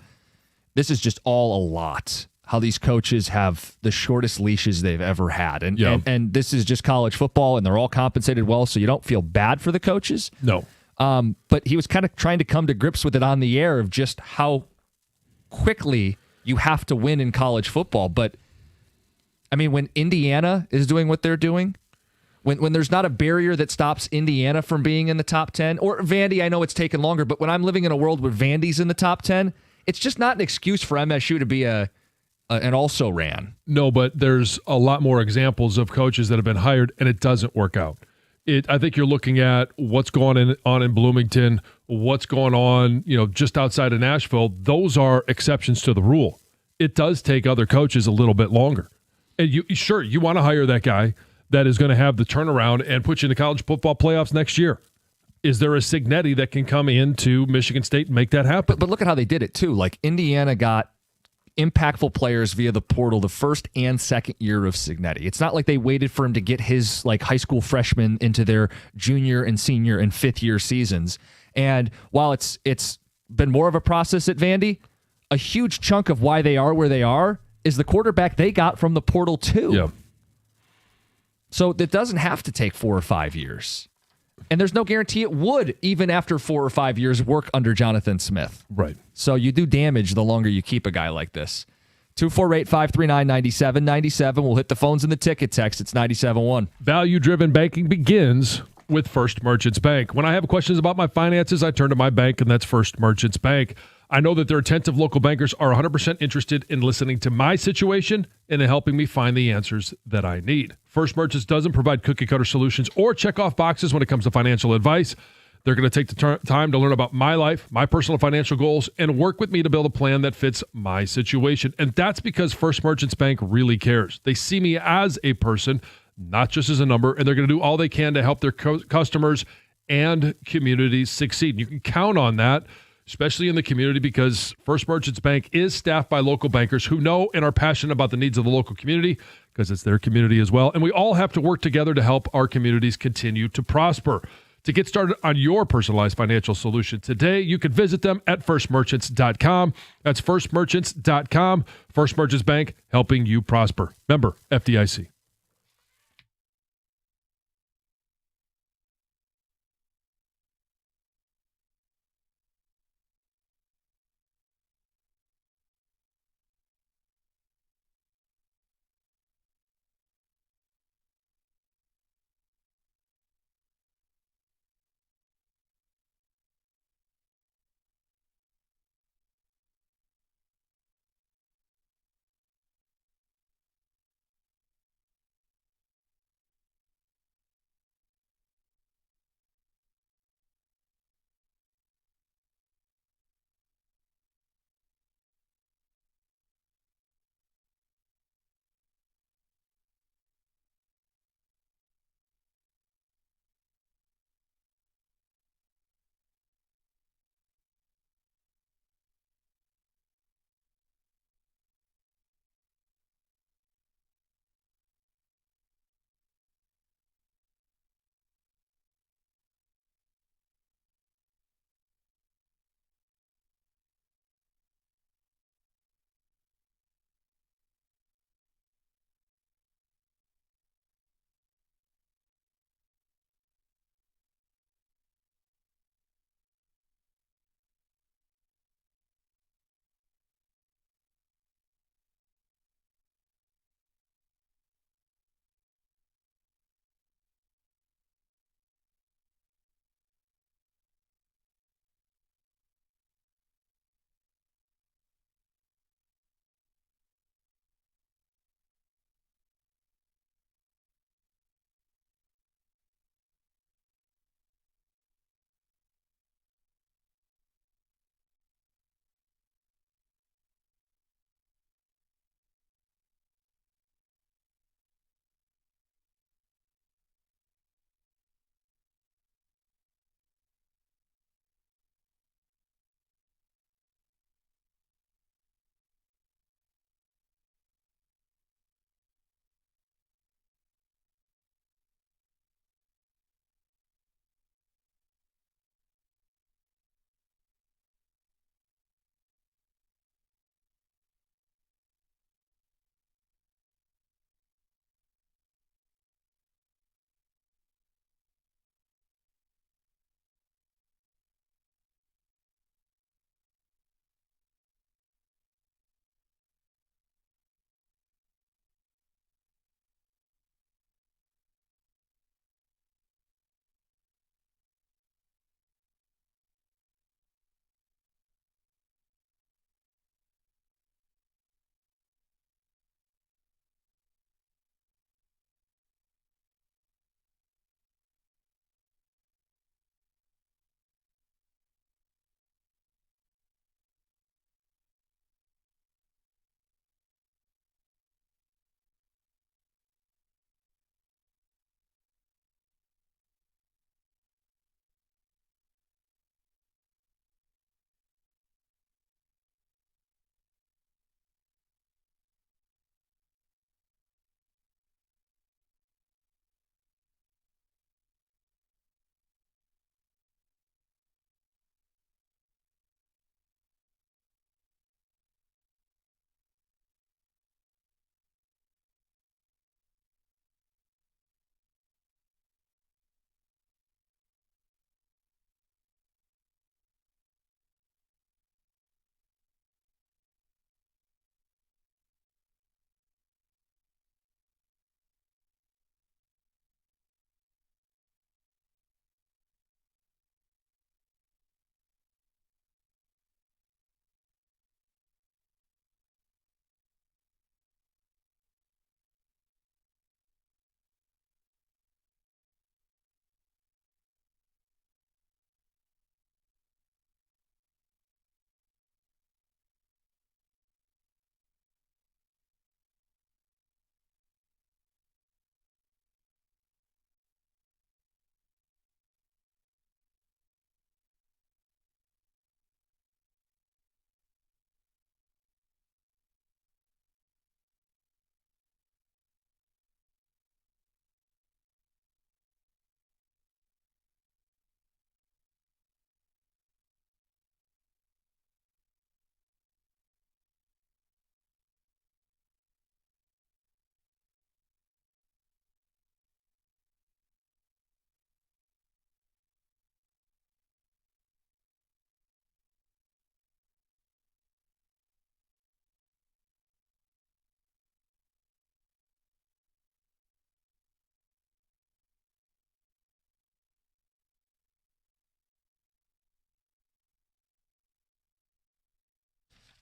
B: this is just all a lot. How these coaches have the shortest leashes they've ever had. And this is just college football, and they're all compensated well, so you don't feel bad for the coaches.
C: No.
B: But he was kind of trying to come to grips with it on the air of just how quickly you have to win in college football. But, I mean, when Indiana is doing what they're doing, when there's not a barrier that stops Indiana from being in the top 10, or Vandy, I know it's taken longer, but when I'm living in a world where Vandy's in the top 10, it's just not an excuse for MSU to be and also ran.
C: No, but there's a lot more examples of coaches that have been hired and it doesn't work out. I think you're looking at what's going on in Bloomington, what's going on, just outside of Nashville. Those are exceptions to the rule. It does take other coaches a little bit longer. And you want to hire that guy that is going to have the turnaround and put you in the college football playoffs next year. Is there a Cignetti that can come into Michigan State and make that happen?
B: But look at how they did it too. Like Indiana got impactful players via the portal the first and second year of Cignetti. It's not like they waited for him to get his high school freshmen into their junior and senior and fifth year seasons. And while it's been more of a process at Vandy, a huge chunk of why they are where they are is the quarterback they got from the portal too.
C: Yeah.
B: So it doesn't have to take 4 or 5 years. And there's no guarantee it would, even after 4 or 5 years, work under Jonathan Smith.
C: Right.
B: So you do damage the longer you keep a guy like this. 248-539-9797. We'll hit the phones and the ticket text. It's 97.1.
C: Value-driven banking begins with First Merchants Bank. When I have questions about my finances, I turn to my bank, and that's First Merchants Bank. I know that their attentive local bankers are 100% interested in listening to my situation and in helping me find the answers that I need. First Merchants doesn't provide cookie-cutter solutions or check-off boxes when it comes to financial advice. They're going to take the time to learn about my life, my personal financial goals, and work with me to build a plan that fits my situation. And that's because First Merchants Bank really cares. They see me as a person, not just as a number, and they're going to do all they can to help their customers and communities succeed. You can count on that, especially in the community, because First Merchants Bank is staffed by local bankers who know and are passionate about the needs of the local community, because it's their community as well. And we all have to work together to help our communities continue to prosper. To get started on your personalized financial solution today, you can visit them at firstmerchants.com. That's firstmerchants.com. First Merchants Bank, helping you prosper. Member FDIC.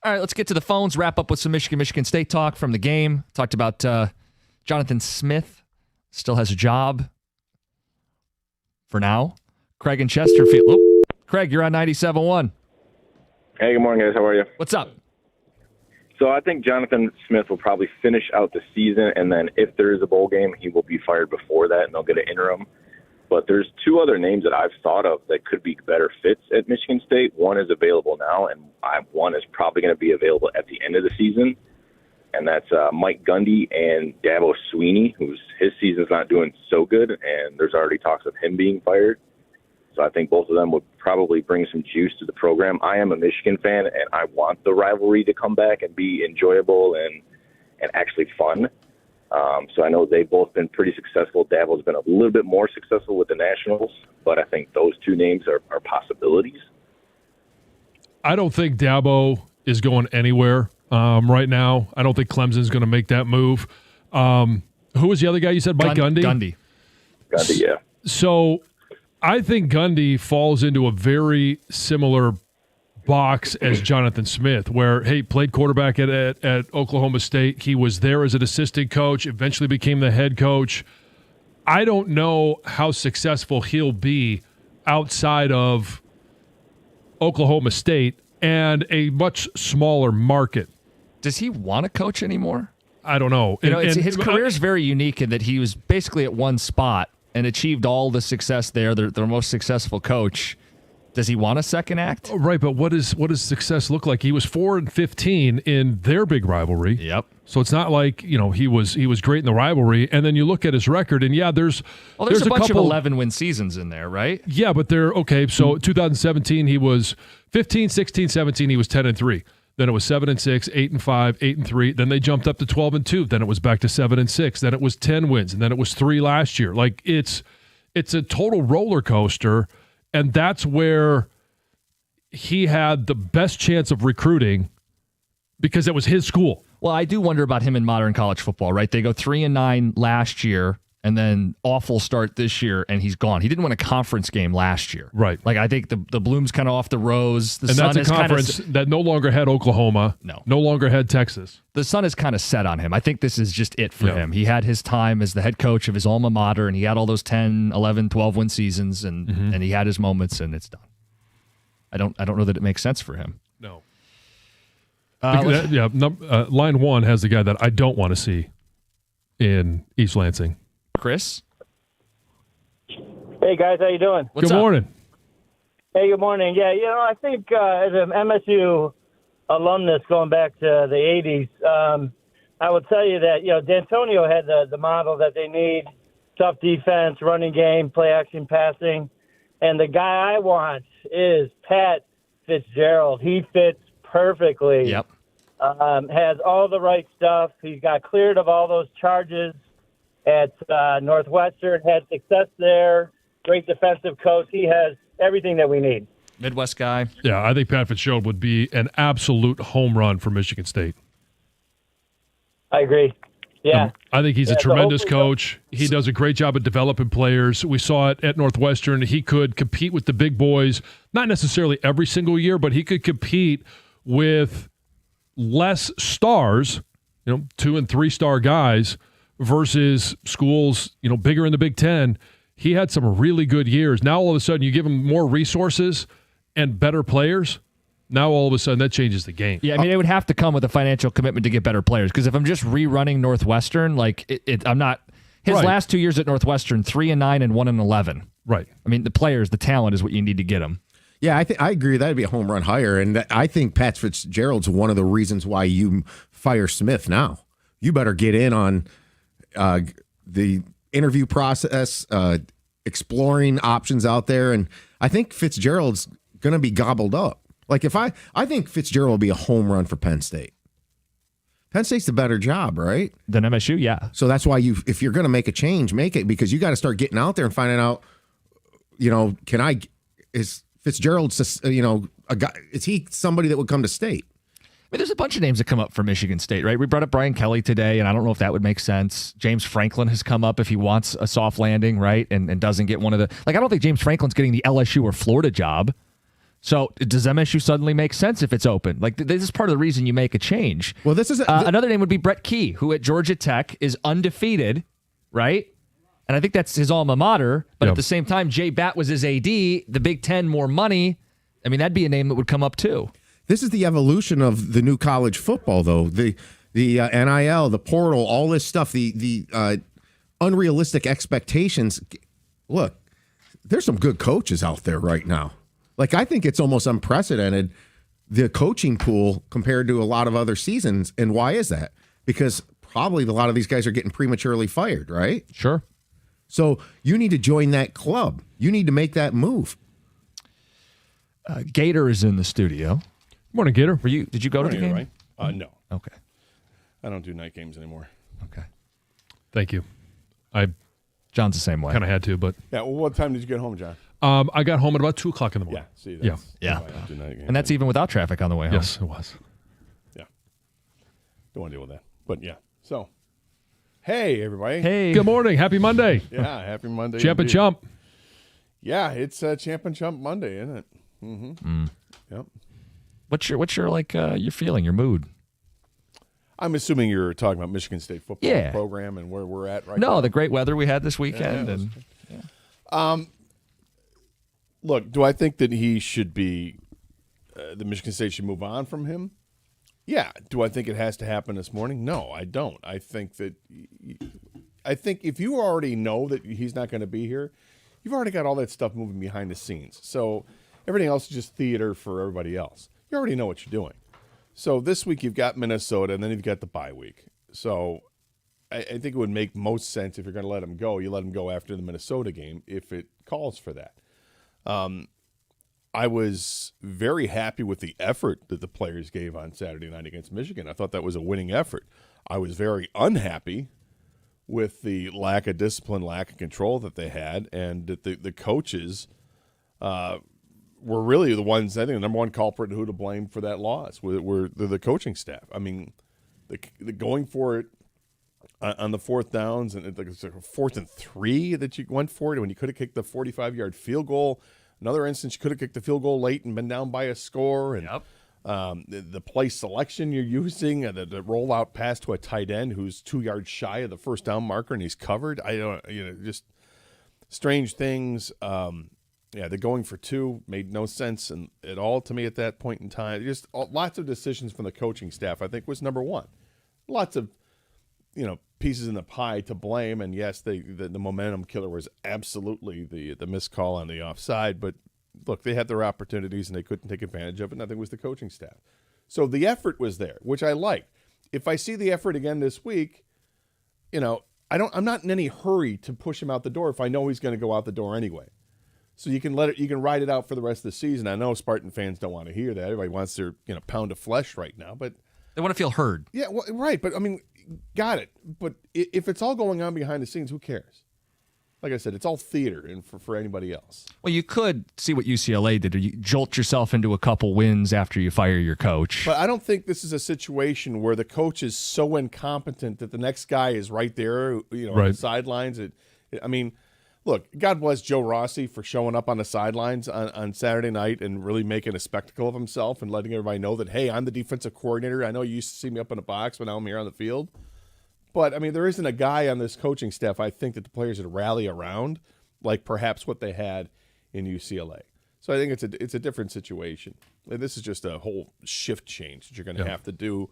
B: All right, let's get to the phones, wrap up with some Michigan State talk from the game. Talked about Jonathan Smith still has a job for now. Craig in Chesterfield. Oh, Craig, you're on 97.1.
U: Hey, good morning, guys. How are you?
B: What's up?
U: So I think Jonathan Smith will probably finish out the season, and then if there is a bowl game, he will be fired before that, and they'll get an interim. But there's two other names that I've thought of that could be better fits at Michigan State. One is available now, and one is probably going to be available at the end of the season, and that's Mike Gundy and Dabo Swinney, his season's not doing so good, and there's already talks of him being fired. So I think both of them would probably bring some juice to the program. I am a Michigan fan, and I want the rivalry to come back and be enjoyable and actually fun. So I know they've both been pretty successful. Dabo's been a little bit more successful with the Nationals, but I think those two names are possibilities.
C: I don't think Dabo is going anywhere right now. I don't think Clemson's going to make that move. Who was the other guy you said? Mike Gundy?
B: Gundy,
U: yeah.
C: So I think Gundy falls into a very similar box as Jonathan Smith, where, hey, played quarterback at Oklahoma State. He was there as an assistant coach, eventually became the head coach. I don't know how successful he'll be outside of Oklahoma State and a much smaller market.
B: Does he want to coach anymore?
C: I don't know.
B: His career is very unique in that he was basically at one spot and achieved all the success there. Their most successful coach. Does he want a second act?
C: Right, but what does success look like? He was 4-15 in their big rivalry.
B: Yep.
C: So it's not like he was great in the rivalry. And then you look at his record, and there's
B: a bunch of 11-win seasons in there, right?
C: Yeah, but they're okay. So 2017 he was 15, 16, 17 he was 10-3. Then it was 7-6, 8-5, 8-3. Then they jumped up to 12-2. Then it was back to 7-6. Then it was 10 wins, and then it was 3 last year. Like it's a total roller coaster. And that's where he had the best chance of recruiting because it was his school.
B: Well, I do wonder about him in modern college football, right? They go 3-9 last year and then awful start this year, and he's gone. He didn't win a conference game last year.
C: Right.
B: Like, I think the bloom's kind of off the rose.
C: And that's a conference that no longer had Oklahoma. No longer had Texas.
B: The sun is kind of set on him. I think this is just it for him. He had his time as the head coach of his alma mater, and he had all those 10, 11, 12-win seasons, and he had his moments, and it's done. I don't know that it makes sense for him.
C: No. Line 1 has the guy that I don't want to see in East Lansing.
B: Chris?
V: Hey, guys. How you doing?
C: Good morning.
V: Hey, good morning. Yeah, I think as an MSU alumnus going back to the 80s, I will tell you that, D'Antonio had the model that they need: tough defense, running game, play action, passing. And the guy I want is Pat Fitzgerald. He fits perfectly.
B: Yep.
V: Has all the right stuff. He's got cleared of all those charges at Northwestern, had success there, great defensive coach. He has everything that we need.
B: Midwest guy.
C: Yeah, I think Pat Fitzgerald would be an absolute home run for Michigan State.
V: I agree. Yeah.
C: I think he's a tremendous coach. He does a great job at developing players. We saw it at Northwestern. He could compete with the big boys, not necessarily every single year, but he could compete with less stars, 2- and 3-star guys, versus schools, bigger in the Big Ten. He had some really good years. Now all of a sudden you give him more resources and better players. Now all of a sudden that changes the game.
B: Yeah, I mean, it would have to come with a financial commitment to get better players. Because if I'm just rerunning Northwestern, I'm not. His last 2 years at Northwestern, 3-9 and 1-11.
C: Right.
B: I mean, the players, the talent is what you need to get him.
R: Yeah, I agree. That'd be a home run hire, and I think Pat Fitzgerald's one of the reasons why you fire Smith now. You better get in on the interview process, exploring options out there, and I think Fitzgerald's going to be gobbled up. Like I think Fitzgerald will be a home run for Penn State. Penn State's the better job, right?
B: Than MSU, yeah.
R: So that's why if you're going to make a change, make it, because you got to start getting out there and finding out, is Fitzgerald, a guy? Is he somebody that would come to State?
B: I mean, there's a bunch of names that come up for Michigan State, right? We brought up Brian Kelly today, and I don't know if that would make sense. James Franklin has come up if he wants a soft landing, right? And doesn't get one of the... I don't think James Franklin's getting the LSU or Florida job. So does MSU suddenly make sense if it's open? Like, this is part of the reason you make a change.
R: Well, this is
B: another name would be Brett Key, who at Georgia Tech is undefeated, right? And I think that's his alma mater. But at the same time, Jay Batt was his AD. The Big Ten, more money. I mean, that'd be a name that would come up too.
R: This is the evolution of the new college football, though. The NIL, the portal, all this stuff, the unrealistic expectations. Look, there's some good coaches out there right now. Like, I think it's almost unprecedented, the coaching pool compared to a lot of other seasons. And why is that? Because probably a lot of these guys are getting prematurely fired, right?
B: Sure.
R: So you need to join that club. You need to make that move.
B: Gator is in the studio.
C: Morning, Gator.
B: Did you go to the game?
F: Right? No.
B: Okay.
F: I don't do night games anymore.
B: Okay.
C: Thank you.
B: John's the same way.
C: Kind of had to, but
F: Yeah. Well, what time did you get home, John?
C: I got home at about 2 o'clock in the morning.
F: Yeah. See,
C: Yeah.
B: Yeah.
F: why I don't do night games.
B: And that's even without traffic on the way home.
C: Yes, it was.
F: Yeah. Don't want to deal with that. But yeah. So, hey, everybody.
B: Hey.
C: Good morning. Happy Monday.
F: Yeah. Happy Monday.
C: Champ and
F: indeed.
C: Chump.
F: Yeah. It's Champ and Chump Monday, isn't it? Mm-hmm. Yep.
B: What's your like your feeling, your mood?
F: I'm assuming you're talking about Michigan State football
B: Yeah.
F: program and where we're at right now.
B: No, the great weather we had this weekend.
F: Look, do I think that he should be, the Michigan State should move on from him? Yeah. Do I think it has to happen this morning? No, I don't. I think if you already know that he's not going to be here, you've already got all that stuff moving behind the scenes. So everything else is just theater for everybody else. You already know what you're doing. So this week you've got Minnesota, and then you've got the bye week. So I think it would make most sense if you're going to let him go, you let him go after the Minnesota game if it calls for that. I was very happy with the effort that the players gave on Saturday night against Michigan. I thought that was a winning effort. I was very unhappy with the lack of discipline, lack of control that they had, and that the coaches were really the ones, I think the number one culprit who to blame for that loss were the coaching staff. I mean, the going for it on the fourth downs, and it's like a 4th and 3 that you went for it when you could have kicked the 45-yard field goal. Another instance, you could have kicked the field goal late and been down by a score. And the play selection you're using, the rollout pass to a tight end who's 2 yards shy of the first down marker and he's covered. Just strange things. The going for 2 made no sense at all to me at that point in time. Just lots of decisions from the coaching staff, I think, was number one. Lots of, pieces in the pie to blame. And yes, the momentum killer was absolutely the missed call on the offside. But look, they had their opportunities and they couldn't take advantage of it. And I think it was the coaching staff. So the effort was there, which I liked. If I see the effort again this week, I'm not in any hurry to push him out the door if I know he's going to go out the door anyway. So you can ride it out for the rest of the season. I know Spartan fans don't want to hear that. Everybody wants their pound of flesh right now, but
B: they want to feel heard.
F: Yeah, well, right. But I mean, got it. But if it's all going on behind the scenes, who cares? Like I said, it's all theater and for anybody else.
B: Well, you could see what UCLA did. Or you jolt yourself into a couple wins after you fire your coach.
F: But I don't think this is a situation where the coach is so incompetent that the next guy is right there, on the sidelines. Look, God bless Joe Rossi for showing up on the sidelines on Saturday night and really making a spectacle of himself and letting everybody know that, hey, I'm the defensive coordinator. I know you used to see me up in a box, but now I'm here on the field. But, there isn't a guy on this coaching staff, I think, that the players would rally around like perhaps what they had in UCLA. So I think it's a different situation. And this is just a whole shift change that you're going to have to do,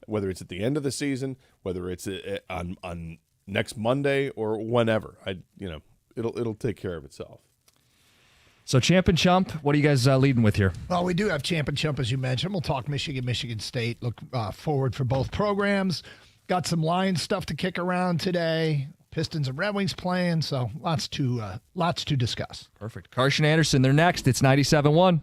F: whether it's at the end of the season, whether it's on next Monday or whenever. It'll take care of itself.
B: So Champ and Chump, what are you guys leading with here?
G: Well, we do have Champ and Chump, as you mentioned. We'll talk Michigan State. Look forward for both programs. Got some Lions stuff to kick around today. Pistons and Red Wings playing, so lots to discuss.
B: Perfect. Karsch and Anderson, they're next. It's 97.1.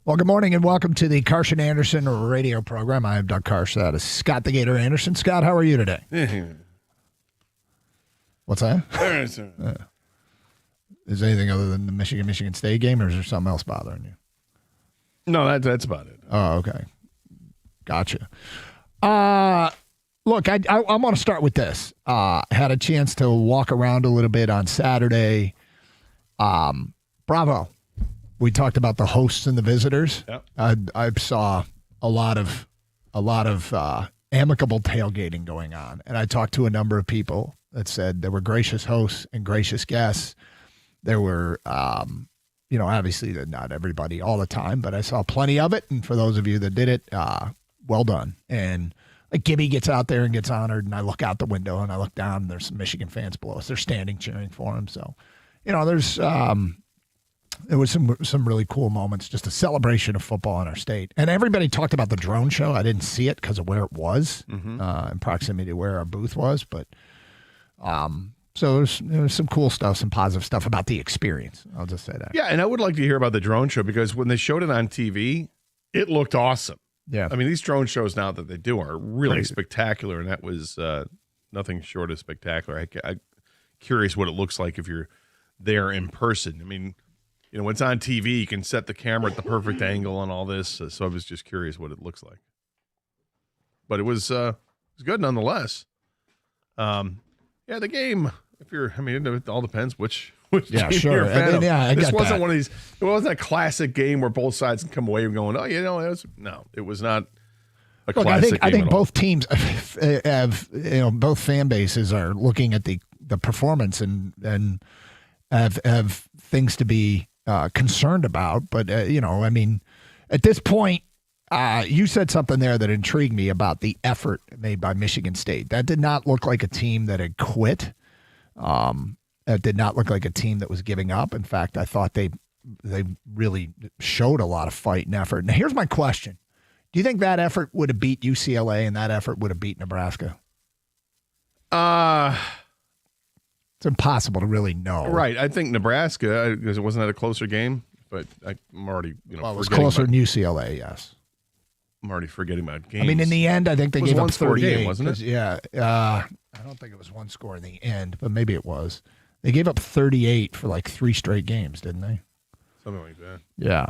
G: Well, good morning and welcome to the Carson Anderson radio program. I am Doug Carson. That is Scott the Gator Anderson. Scott, how are you today? What's that? Is there anything other than the Michigan State game, or is there something else bothering you?
F: No, that's about it.
G: Oh, okay. Gotcha. Look, I'm going to start with this. Had a chance to walk around a little bit on Saturday. Bravo. We talked about the hosts and the visitors.
F: Yep.
G: I saw a lot of amicable tailgating going on, and I talked to a number of people that said there were gracious hosts and gracious guests. There were, obviously not everybody all the time, but I saw plenty of it. And for those of you that did it, well done. And like Gibby gets out there and gets honored, and I look out the window and I look down, and there's some Michigan fans below us. They're standing cheering for him. So, there was some really cool moments, just a celebration of football in our state. And everybody talked about the drone show. I didn't see it because of where it was, in proximity to where our booth was. But so there's some cool stuff, some positive stuff about the experience. I'll just say that.
F: Yeah, and I would like to hear about the drone show, because when they showed it on TV, it looked awesome.
G: Yeah.
F: I mean, these drone shows now that they do are really spectacular, and that was nothing short of spectacular. I'm curious what it looks like if you're there in person. I mean, when it's on TV, you can set the camera at the perfect angle and all this. So I was just curious what it looks like. But it was good nonetheless. The game. It all depends which team you're a fan of. This wasn't one of these. It wasn't a classic game where both sides can come away going, it was not a classic game.
G: I think both teams have, both fan bases are looking at the performance and have things to be concerned about. But, at this point, you said something there that intrigued me about the effort made by Michigan State. That did not look like a team that had quit. It did not look like a team that was giving up. In fact, I thought they really showed a lot of fight and effort. Now, here's my question. Do you think that effort would have beat UCLA and that effort would have beat Nebraska? It's impossible to really know.
F: Right. I think Nebraska, because it wasn't at a closer game, but I'm already,
G: it was closer than UCLA, yes.
F: I'm already forgetting about games.
G: I mean, in the end, I think they gave up 38.
F: Game, wasn't it?
G: Yeah. I don't think it was one score in the end, but maybe it was. They gave up 38 for like 3 straight games, didn't they?
F: Something like that.
G: Yeah.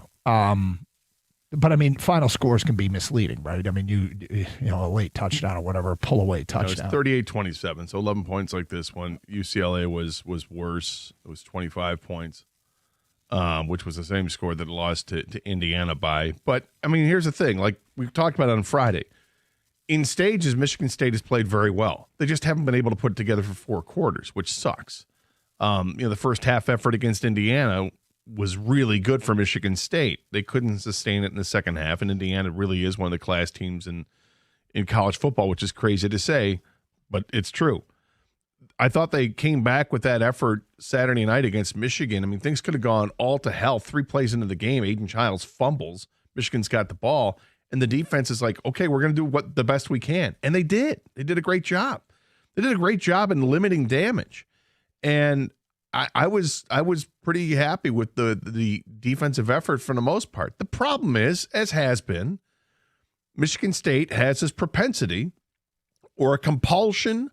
G: But I mean, final scores can be misleading, right? I mean, a late touchdown or whatever, a pull away touchdown.
F: It's 38-27, so 11 points like this one. UCLA was worse. It was 25 points, which was the same score that it lost to Indiana by. But, I mean, here's the thing. Like we talked about on Friday, in stages, Michigan State has played very well. They just haven't been able to put it together for 4 quarters, which sucks. The first half effort against Indiana was really good for Michigan State. They couldn't sustain it in the second half, and Indiana really is one of the class teams in college football, which is crazy to say, but it's true. I thought they came back with that effort Saturday night against Michigan. I mean, things could have gone all to hell. 3 plays into the game, Aiden Childs fumbles. Michigan's got the ball, and the defense is like, okay, we're going to do the best we can. And they did. They did a great job. They did a great job in limiting damage. And I was pretty happy with the defensive effort for the most part. The problem is, as has been, Michigan State has this propensity or a compulsion,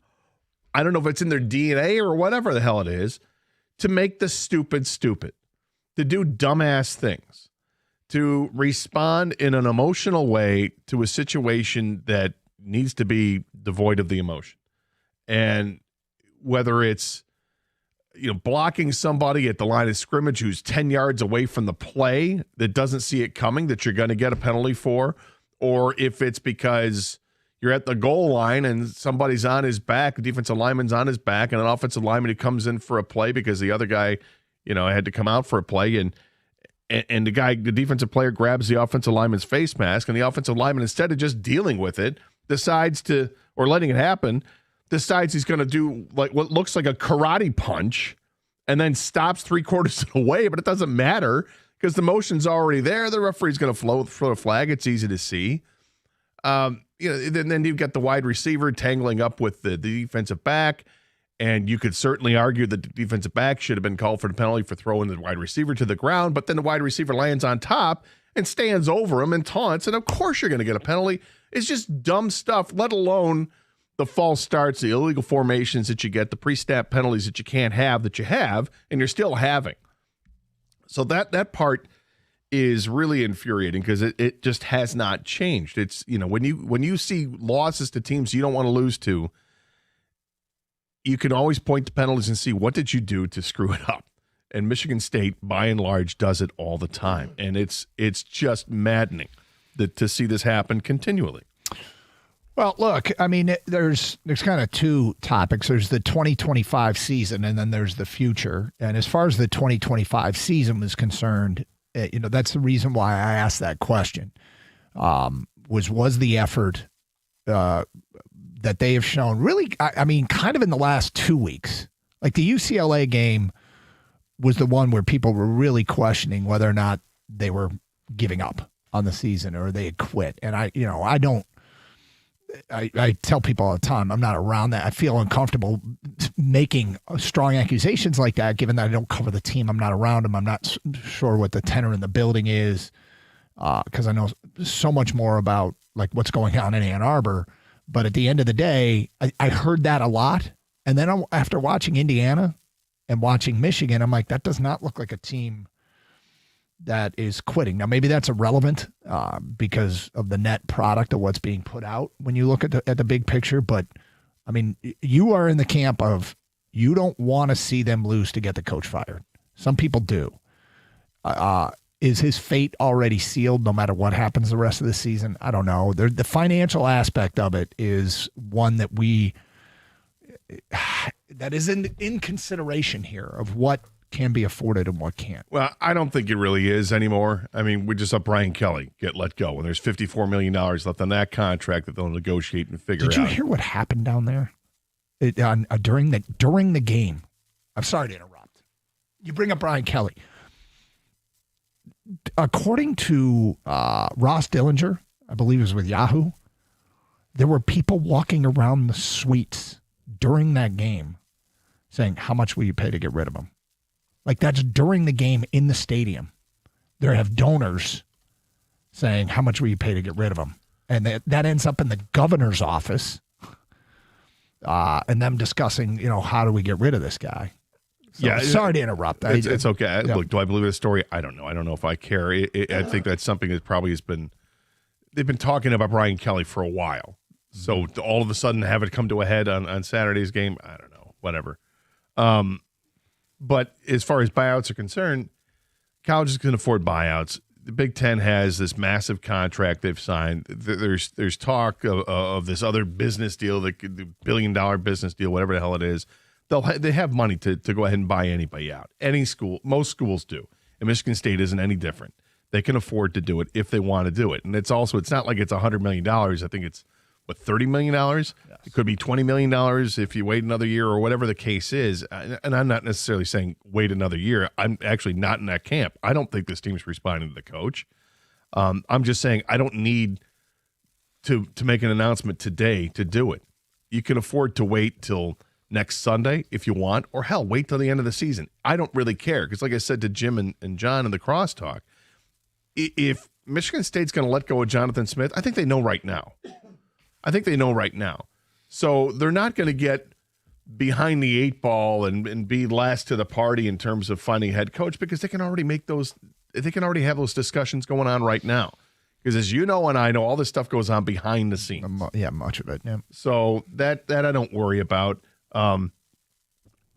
F: I don't know if it's in their DNA or whatever the hell it is, to make the stupid, to do dumbass things, to respond in an emotional way to a situation that needs to be devoid of the emotion. And whether it's blocking somebody at the line of scrimmage who's 10 yards away from the play that doesn't see it coming that you're going to get a penalty for, or if it's because you're at the goal line and somebody's on his back, the defensive lineman's on his back, and an offensive lineman who comes in for a play because the other guy, had to come out for a play, and the defensive player grabs the offensive lineman's face mask, and the offensive lineman, instead of just dealing with it, or letting it happen, decides he's going to do like what looks like a karate punch and then stops 3/4 of the way, but it doesn't matter because the motion's already there. The referee's going to throw a flag. It's easy to see. Then you've got the wide receiver tangling up with the defensive back, and you could certainly argue that the defensive back should have been called for the penalty for throwing the wide receiver to the ground, but then the wide receiver lands on top, and stands over him and taunts, and of course you're going to get a penalty. It's just dumb stuff, let alone the false starts, the illegal formations that you get, the pre-snap penalties that you can't have that you have, and you're still having. So that part is really infuriating because it just has not changed. It's, when you see losses to teams you don't want to lose to, you can always point to penalties and see what did you do to screw it up. And Michigan State, by and large, does it all the time. And it's just maddening to see this happen continually.
G: Well, look, I mean, there's kind of two topics. There's the 2025 season, and then there's the future. And as far as the 2025 season was concerned, that's the reason why I asked that question. Was the effort that they have shown really? I mean, kind of in the last 2 weeks, like the UCLA game was the one where people were really questioning whether or not they were giving up on the season or they had quit. And I tell people all the time, I'm not around that. I feel uncomfortable making strong accusations like that, given that I don't cover the team. I'm not around them. I'm not sure what the tenor in the building is because I know so much more about like what's going on in Ann Arbor. But at the end of the day, I heard that a lot. And then after watching Indiana and watching Michigan, I'm like, that does not look like a team that is quitting. Now, maybe that's irrelevant because of the net product of what's being put out when you look at the big picture. But, I mean, you are in the camp of you don't want to see them lose to get the coach fired. Some people do. Is his fate already sealed no matter what happens the rest of the season? I don't know. The financial aspect of it is one that that is in consideration here of what can be afforded and what can't.
F: Well, I don't think it really is anymore. I mean, we just saw Brian Kelly get let go, and there's $54 million left on that contract that they'll negotiate and figure out.
G: Did you hear what happened down there during the game? I'm sorry to interrupt. You bring up Brian Kelly. According to Ross Dillinger, I believe it was with Yahoo, there were people walking around the suites during that game saying, how much will you pay to get rid of him? Like that's during the game in the stadium. There have donors saying, how much will you pay to get rid of him? And that ends up in the governor's office and them discussing, how do we get rid of this guy? So, sorry to interrupt.
F: It's okay.
G: Yeah.
F: Look, do I believe this story? I don't know. I don't know if I care. I think that's something that probably they've been talking about Brian Kelly for a while. So to all of a sudden have it come to a head on Saturday's game, I don't know, whatever. But as far as buyouts are concerned, colleges can afford buyouts. The Big Ten has this massive contract they've signed. There's talk of this other business deal, the $1 billion business deal, whatever the hell it is. They have money to go ahead and buy anybody out. Any school, most schools do. And Michigan State isn't any different. They can afford to do it if they want to do it. And it's not like it's $100 million. I think it's, $30 million? Yes. It could be $20 million if you wait another year or whatever the case is. And I'm not necessarily saying wait another year. I'm actually not in that camp. I don't think this team's responding to the coach. I'm just saying I don't need to make an announcement today to do it. You can afford to wait till next Sunday if you want, or hell, wait till the end of the season. I don't really care because like I said to Jim and John in the crosstalk, if Michigan State's going to let go of Jonathan Smith, I think they know right now. So they're not going to get behind the eight ball and be last to the party in terms of finding a head coach because they can already have those discussions going on right now. Because as you know and I know, all this stuff goes on behind the scenes.
G: Yeah, much of it. Yeah.
F: So that I don't worry about. The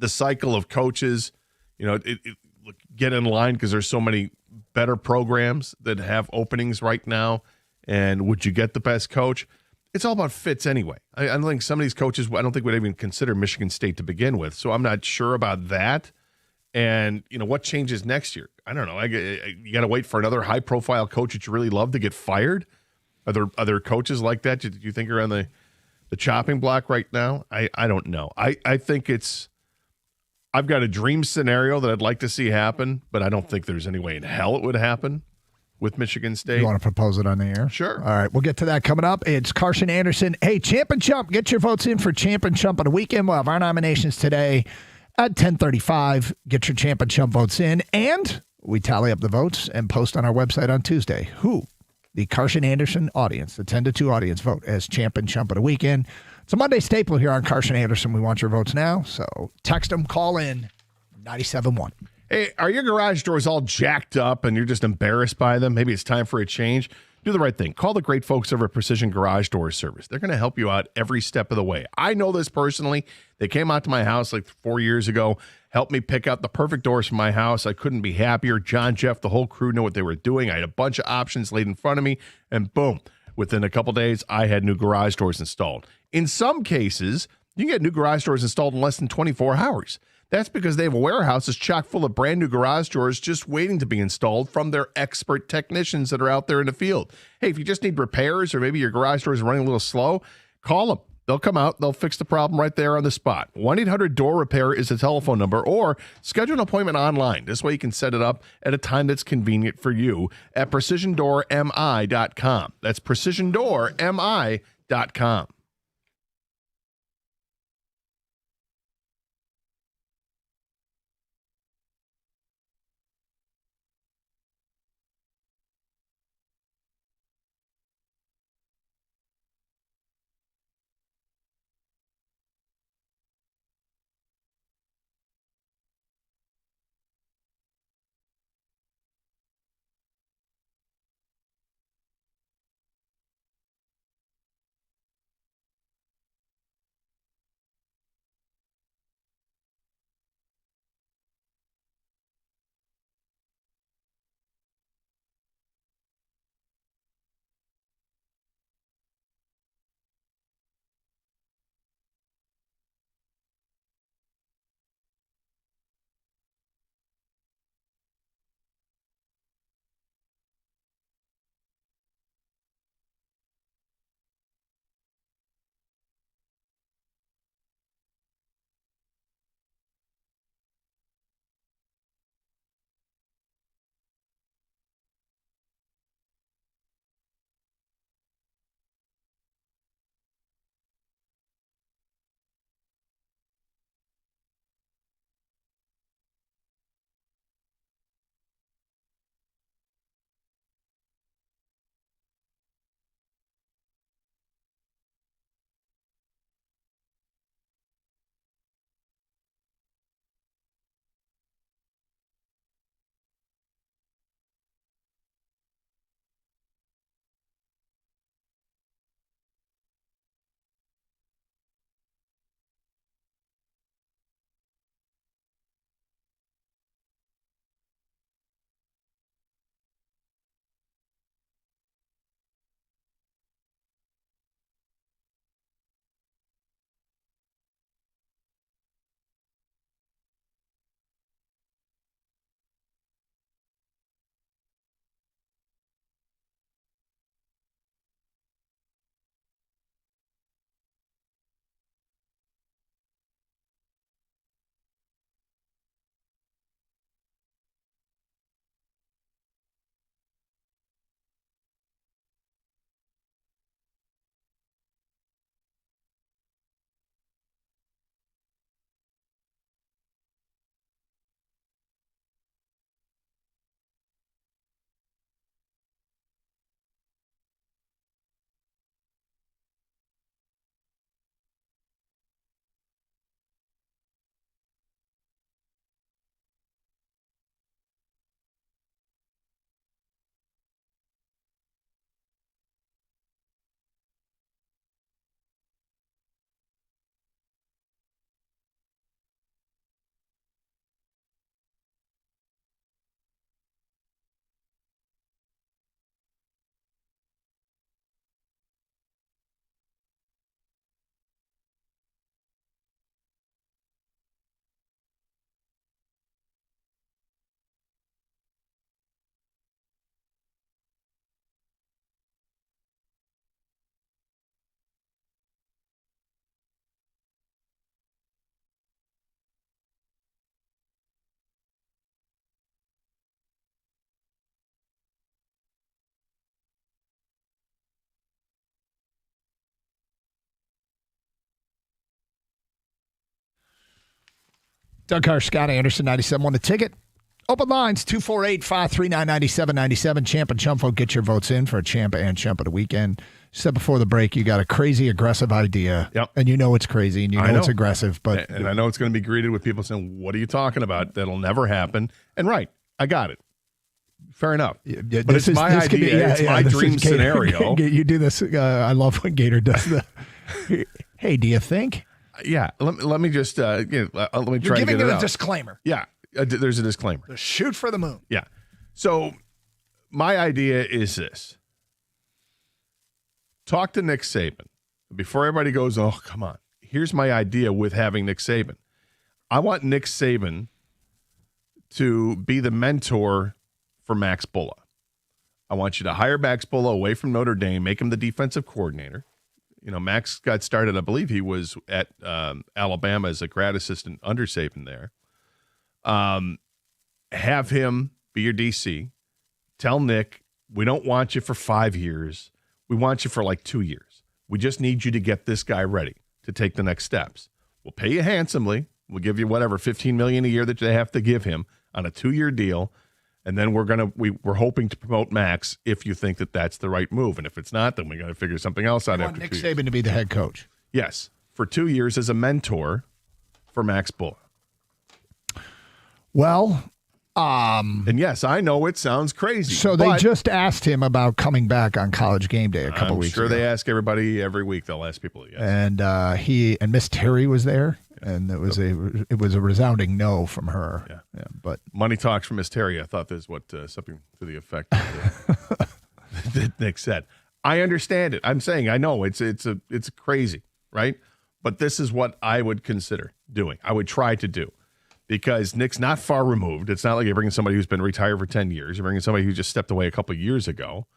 F: cycle of coaches, get in line because there's so many better programs that have openings right now. And would you get the best coach? It's all about fits anyway. I don't think some of these coaches, I don't think would even consider Michigan State to begin with. So I'm not sure about that. And, what changes next year? I don't know. You got to wait for another high-profile coach that you really love to get fired? Are there coaches like that do you think are on the chopping block right now? I don't know. I think I've got a dream scenario that I'd like to see happen, but I don't think there's any way in hell it would happen with Michigan State.
G: You want to propose it on the air?
F: Sure.
G: All right, we'll get to that coming up. It's Carson Anderson. Hey, Champ and Chump, get your votes in for Champ and Chump on the weekend. We'll have our nominations today at 10:35. Get your Champ and Chump votes in. And We tally up the votes and post on our website on Tuesday who the Carson Anderson audience, the 10-2 audience, vote as champ and chump of the weekend. It's a Monday staple here on Carson Anderson. We want your votes now, so text them, call in, 97.1.
H: Hey, are your garage doors all jacked up and you're just embarrassed by them? Maybe it's time for a change. Do the right thing. Call the great folks over at Precision Garage Door Service. They're going to help you out every step of the way. I know this personally. They came out to my house like 4 years ago, helped me pick out the perfect doors for my house. I couldn't be happier. John, Jeff, the whole crew knew what they were doing. I had a bunch of options laid in front of me, and boom, within a couple days, I had new garage doors installed. In some cases, you can get new garage doors installed in less than 24 hours. That's because they have warehouses chock full of brand new garage doors just waiting to be installed from their expert technicians that are out there in the field. Hey, if you just need repairs or maybe your garage door is running a little slow, call them. They'll come out. They'll fix the problem right there on the spot. 1-800-DOOR-REPAIR is the telephone number, or schedule an appointment online. This way you can set it up at a time that's convenient for you at PrecisionDoorMI.com. That's PrecisionDoorMI.com.
G: Doug Carr, Scott Anderson, 97.1 The Ticket. Open lines, 248-539-9797. Champ and Chump vote. Get your votes in for a Champ and Chump of the weekend. You said before the break you got a crazy, aggressive idea.
H: Yep.
G: And you know it's crazy and you know it's aggressive. But
H: and I know it's going to be greeted with people saying, what are you talking about? That'll never happen. And right, I got it. Fair enough. But it's my idea. It's my dream scenario.
G: You do this. I love when Gator does the, hey, do you think?
H: Yeah. Let me just, let me try
G: You're
H: to
G: giving
H: get it
G: it a
H: out.
G: disclaimer.
H: Yeah. There's a disclaimer.
G: The shoot for the moon.
H: Yeah. So my idea is this. Talk to Nick Saban. Before everybody goes, oh, come on. Here's my idea with having Nick Saban. I want Nick Saban to be the mentor for Max Bulla. I want you to hire Max Bulla away from Notre Dame, make him the defensive coordinator. You know, Max got started, I believe he was at Alabama as a grad assistant under Saban there. Have him be your DC. Tell Nick, we don't want you for 5 years. We want you for like 2 years. We just need you to get this guy ready to take the next steps. We'll pay you handsomely. We'll give you whatever, $15 million a year that they have to give him on a 2-year deal. And then we're hoping to promote Max if you think that that's the right move. And if it's not, then we got to figure something else out after
G: Nick
H: 2 years.
G: Saban to be the head coach.
H: Yes, for 2 years as a mentor for Max Bulla.
G: Well,
H: and yes, I know it sounds crazy.
G: So they just asked him about coming back on College Game Day a couple
H: I'm
G: weeks
H: sure
G: ago.
H: they ask everybody every week. They'll ask people. Yes.
G: And he and Miss Terry was there, and it was a resounding no from her.
H: Yeah.
G: But
H: money talks from Miss Terry. I thought there's what something to the effect that Nick said. I understand it. I'm saying I know it's crazy, right? But this is what I would consider doing. I would try to do. Because Nick's not far removed. It's not like you're bringing somebody who's been retired for 10 years. You're bringing somebody who just stepped away a couple of years ago.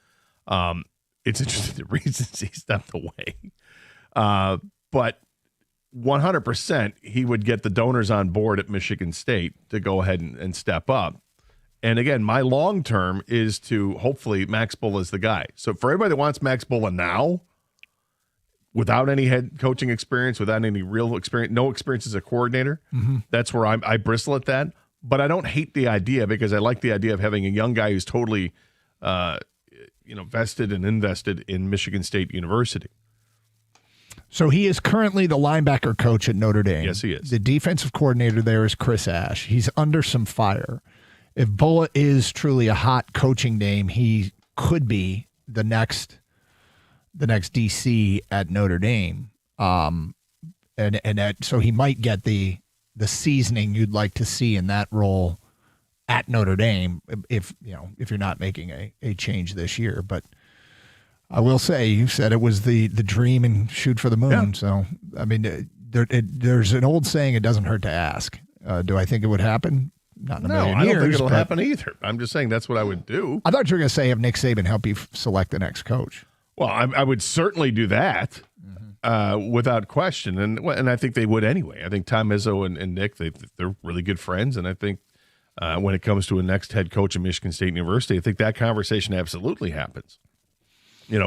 H: It's interesting the reasons he stepped away. But 100% he would get the donors on board at Michigan State to go ahead and step up. And again, my long term is to hopefully Max Bulla is the guy. So for everybody that wants Max Bulla now, without any head coaching experience, without any real experience, no experience as a coordinator, that's where I bristle at that. But I don't hate the idea because I like the idea of having a young guy who's totally, vested and invested in Michigan State University.
G: So he is currently the linebacker coach at Notre Dame.
H: Yes, he is.
G: The defensive coordinator there is Chris Ash. He's under some fire. If Bulla is truly a hot coaching name, he could be the next DC at Notre Dame, so he might get the seasoning you'd like to see in that role at Notre Dame if you're not making a change this year. But I will say you said it was the dream and shoot for the moon. Yeah. So I mean, there's an old saying: it doesn't hurt to ask. Do I think it would happen? Not in a million years.
H: I don't think it'll happen either. I'm just saying that's what I would do.
G: I thought you were going to say have Nick Saban help you select the next coach.
H: Well, I would certainly do that without question, and I think they would anyway. I think Tom Izzo and Nick, they're really good friends, and I think when it comes to a next head coach at Michigan State University, I think that conversation absolutely happens.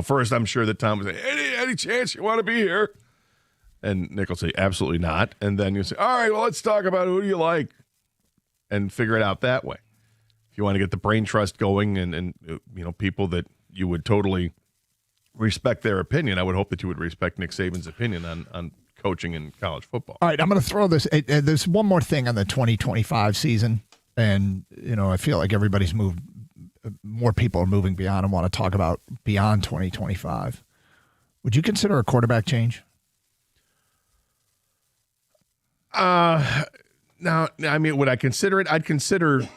H: First I'm sure that Tom would say, any chance you want to be here? And Nick will say, absolutely not. And then you'll say, all right, well, let's talk about who do you like and figure it out that way. If you want to get the brain trust going and people that you would totally respect their opinion, I would hope that you would respect Nick Saban's opinion on coaching in college football.
G: All right, I'm going to throw this. There's one more thing on the 2025 season, and I feel like everybody's moved. More people are moving beyond and want to talk about beyond 2025. Would you consider a quarterback change?
H: Now, I mean, would I consider it? I'd consider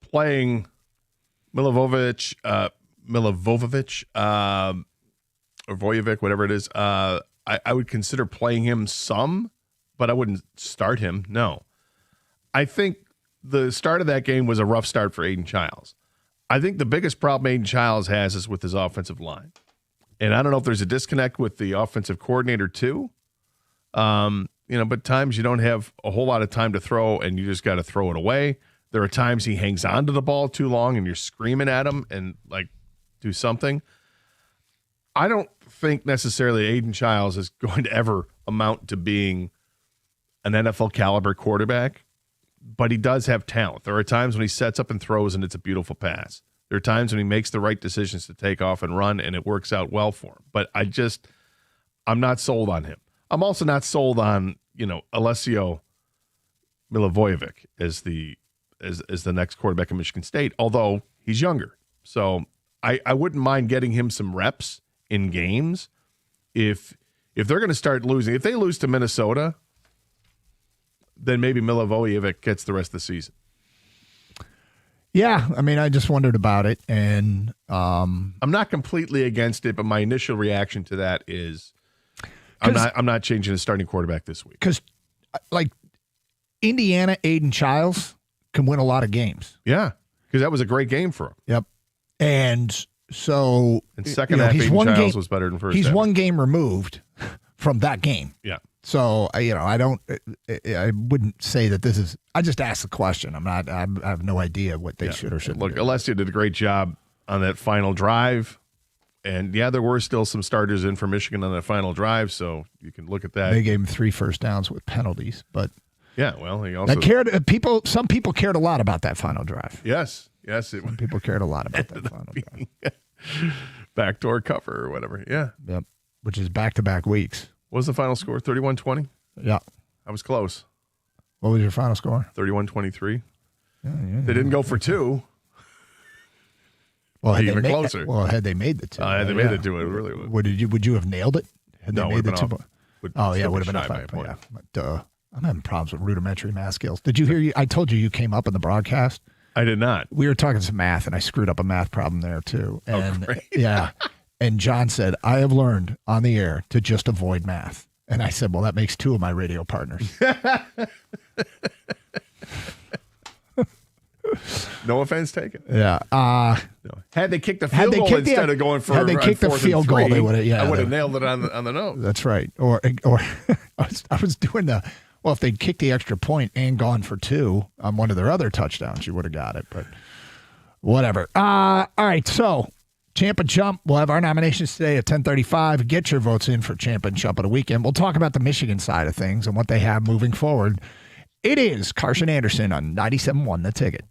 H: playing Milivojevic, or Vojevic, whatever it is. I would consider playing him some, but I wouldn't start him. No. I think the start of that game was a rough start for Aiden Childs. I think the biggest problem Aiden Childs has is with his offensive line. And I don't know if there's a disconnect with the offensive coordinator too. But times you don't have a whole lot of time to throw and you just got to throw it away. There are times he hangs on to the ball too long and you're screaming at him and do something. I don't think necessarily Aiden Childs is going to ever amount to being an NFL caliber quarterback, but he does have talent. There are times when he sets up and throws, and it's a beautiful pass. There are times when he makes the right decisions to take off and run, and it works out well for him. But I'm not sold on him. I'm also not sold on, Alessio Milivojevic as the next quarterback of Michigan State, although he's younger. So I wouldn't mind getting him some reps in games if they're going to start losing. If they lose to Minnesota, then maybe Milivojevic gets the rest of the season.
G: Yeah, I mean, I just wondered about it, and
H: I'm not completely against it, but my initial reaction to that is I'm not changing the starting quarterback this week
G: because, like, Indiana, Aiden Childs can win a lot of games.
H: Yeah, because that was a great game for him.
G: Yep, and so
H: second half, Aiden Childs was better than first.
G: He's
H: half.
G: one game removed from that game.
H: Yeah.
G: So I wouldn't say that this is. I just asked the question. I have no idea what they should or shouldn't.
H: Look,
G: do.
H: Alessio did a great job on that final drive, and there were still some starters in for Michigan on that final drive, so you can look at that.
G: They gave him 3 first downs with penalties, but
H: yeah, well, he also
G: Some people cared a lot about that final drive.
H: Yes,
G: some people cared a lot about that final drive.
H: Backdoor cover or whatever. Yeah,
G: yep. Which is back-to-back weeks.
H: What was the final score? 31-20?
G: Yeah.
H: I was close.
G: What was your final score?
H: 31-23.
G: Yeah.
H: They didn't go for 2.
G: Well,
H: even closer.
G: Well, had they made the 2.
H: Had they made it 2, it really would.
G: Would you have nailed it? Had
H: No,
G: they
H: would
G: made
H: have
G: the
H: been
G: 2.
H: off.
G: Would have been
H: shy
G: a
H: by a point.
G: Yeah. But, I'm having problems with rudimentary math skills. Did you hear? I told you came up in the broadcast.
H: I did not.
G: We were talking some math, and I screwed up a math problem there too. And
H: great.
G: yeah. And John said, I have learned on the air to just avoid math. And I said, well, that makes 2 of my radio partners.
H: No offense taken.
G: Yeah.
H: Had they kicked the field goal instead of going for
G: had they kicked the field goal, they would have. Yeah,
H: I would have nailed it on the nose.
G: That's right. Or I was doing if they kicked the extra point and gone for 2 on one of their other touchdowns, you would have got it. But whatever. All right. So Champ and Chump. We'll have our nominations today at 10:35. Get your votes in for Champ and Chump of the weekend. We'll talk about the Michigan side of things and what they have moving forward. It is Carson Anderson on 97.1 The Ticket.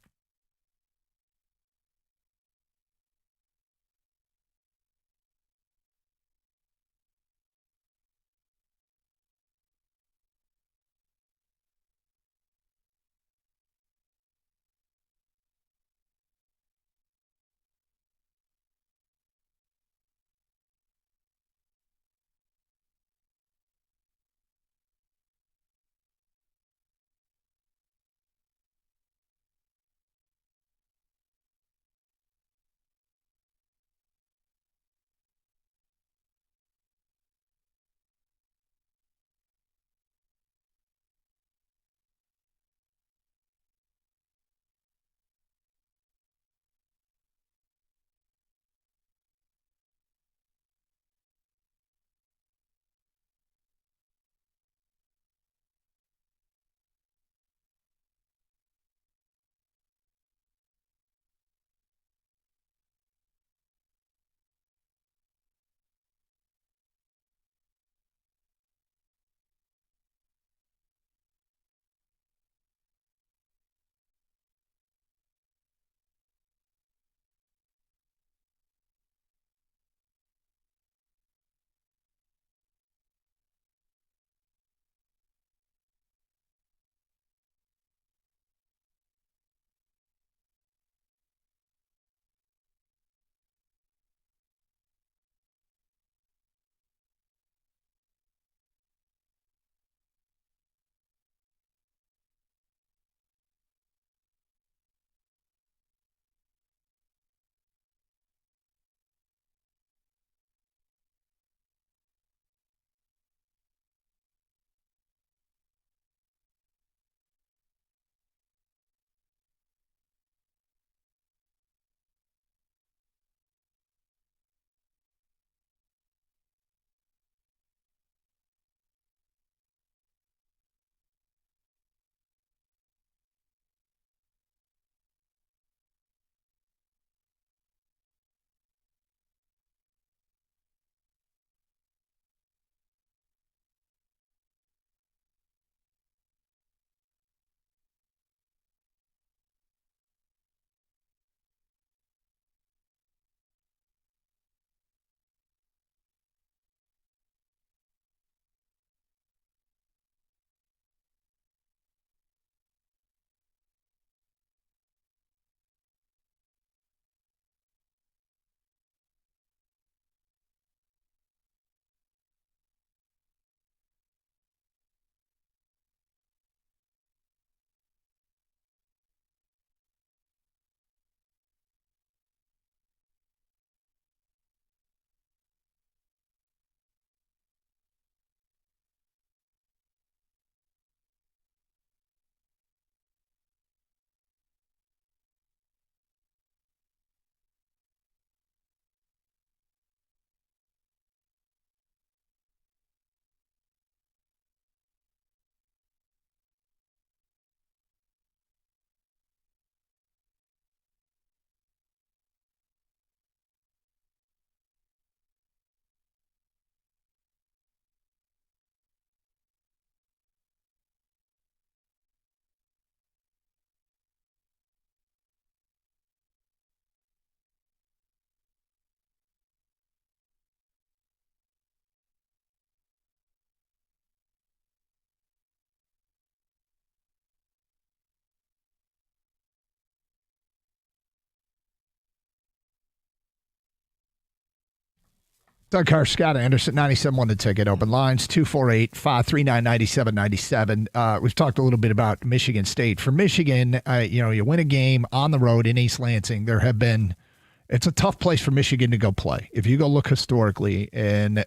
G: Doug Hurst, Scott Anderson, 97.1 The Ticket. Open lines, 248-539-9797. We've talked a little bit about Michigan State. For Michigan, you win a game on the road in East Lansing. It's a tough place for Michigan to go play. If you go look historically and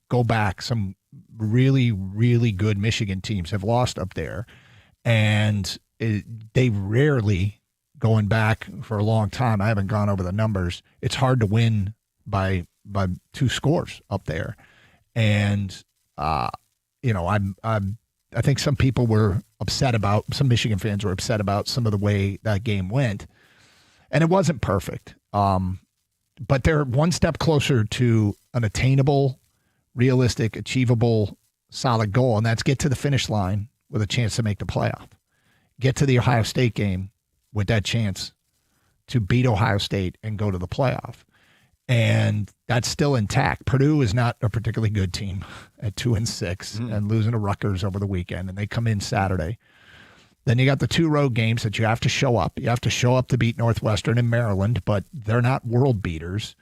G: go back, some really, really good Michigan teams have lost up there. And they rarely, going back for a long time, I haven't gone over the numbers, it's hard to win by 2 scores up there. And, I think some people were upset about, some Michigan fans were upset about some of the way that game went. And it wasn't perfect. But they're one step closer to an attainable, realistic, achievable, solid goal. And that's get to the finish line with a chance to make the playoff. Get to the Ohio State game with that chance to beat Ohio State and go to the playoff. And that's still intact. Purdue is not a particularly good team at 2-6 and losing to Rutgers over the weekend, and they come in Saturday. Then you got the 2 road games that you have to show up. You have to show up to beat Northwestern and Maryland, but they're not world beaters.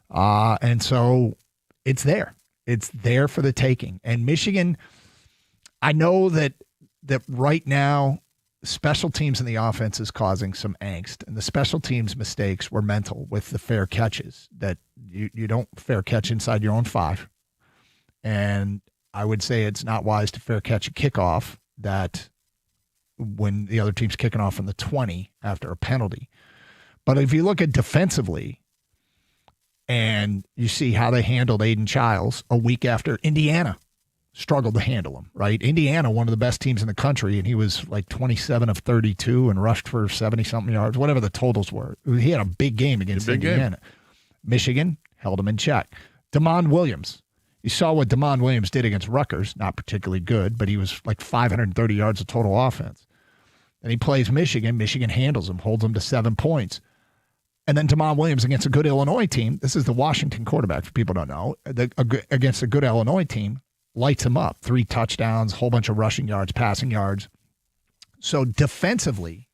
G: And so it's there. It's there for the taking. And Michigan, I know that right now, special teams in the offense is causing some angst, and the special teams mistakes were mental with the fair catches that you don't fair catch inside your own 5. And I would say it's not wise to fair catch a kickoff that when the other team's kicking off from the 20 after a penalty. But if you look at defensively and you see how they handled Aiden Childs a week after Indiana struggled to handle him, right? Indiana, one of the best teams in the country, and he was like 27 of 32 and rushed for 70-something yards, whatever the totals were. He had a big game against Indiana. Michigan held him in check. DeMond Williams. You saw what DeMond Williams did against Rutgers. Not particularly good, but he was like 530 yards of total offense. And he plays Michigan. Michigan handles him, holds him to 7 points. And then DeMond Williams against a good Illinois team. This is the Washington quarterback, for people who don't know. Against a good Illinois team, lights him up. 3 touchdowns, whole bunch of rushing yards, passing yards. So defensively,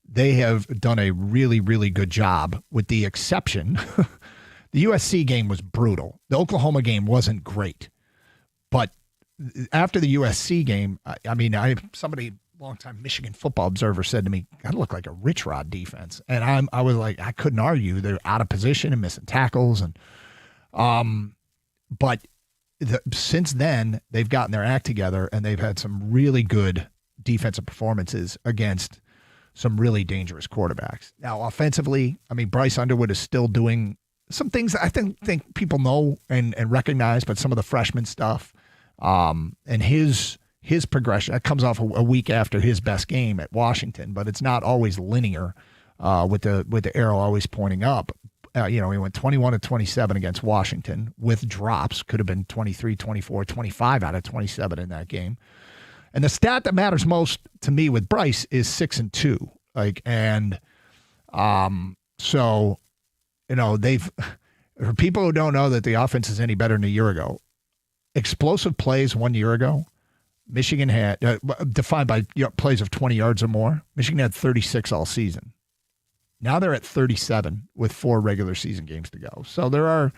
G: they have done a really, really good job, with the exception. The USC game was brutal. The Oklahoma game wasn't great. But after the USC game, somebody, longtime Michigan football observer, said to me, "God, look like a Rich Rod defense." And I was like, I couldn't argue. They're out of position and missing tackles. But since then, they've gotten their act together, and they've had some really good defensive performances against some really dangerous quarterbacks. Now, offensively, Bryce Underwood is still doing some things that I think people know and recognize, but some of the freshman stuff and his progression, that comes off a week after his best game at Washington, but it's not always linear with the arrow always pointing up. He went 21-27 against Washington with drops. Could have been 23, 24, 25 out of 27 in that game. And the stat that matters most to me with Bryce is 6-2. So, for people who don't know that the offense is any better than a year ago, explosive plays 1 year ago, Michigan had, defined by plays of 20 yards or more, Michigan had 36 all season. Now they're at 37 with 4 regular season games to go. So there are.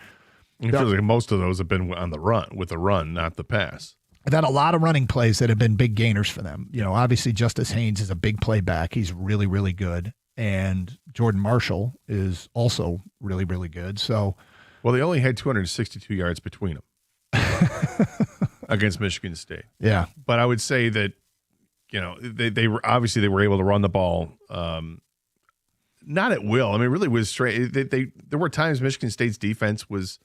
H: It feels like most of those have been on the run, with the run, not the pass.
G: I've had a lot of running plays that have been big gainers for them. Obviously Justice Haynes is a big play back. He's really, really good. And Jordan Marshall is also really, really good. So,
H: well, they only had 262 yards between them against Michigan State.
G: Yeah.
H: But I would say that, they were obviously, they were able to run the ball, not at will. It really was straight. There were times Michigan State's defense was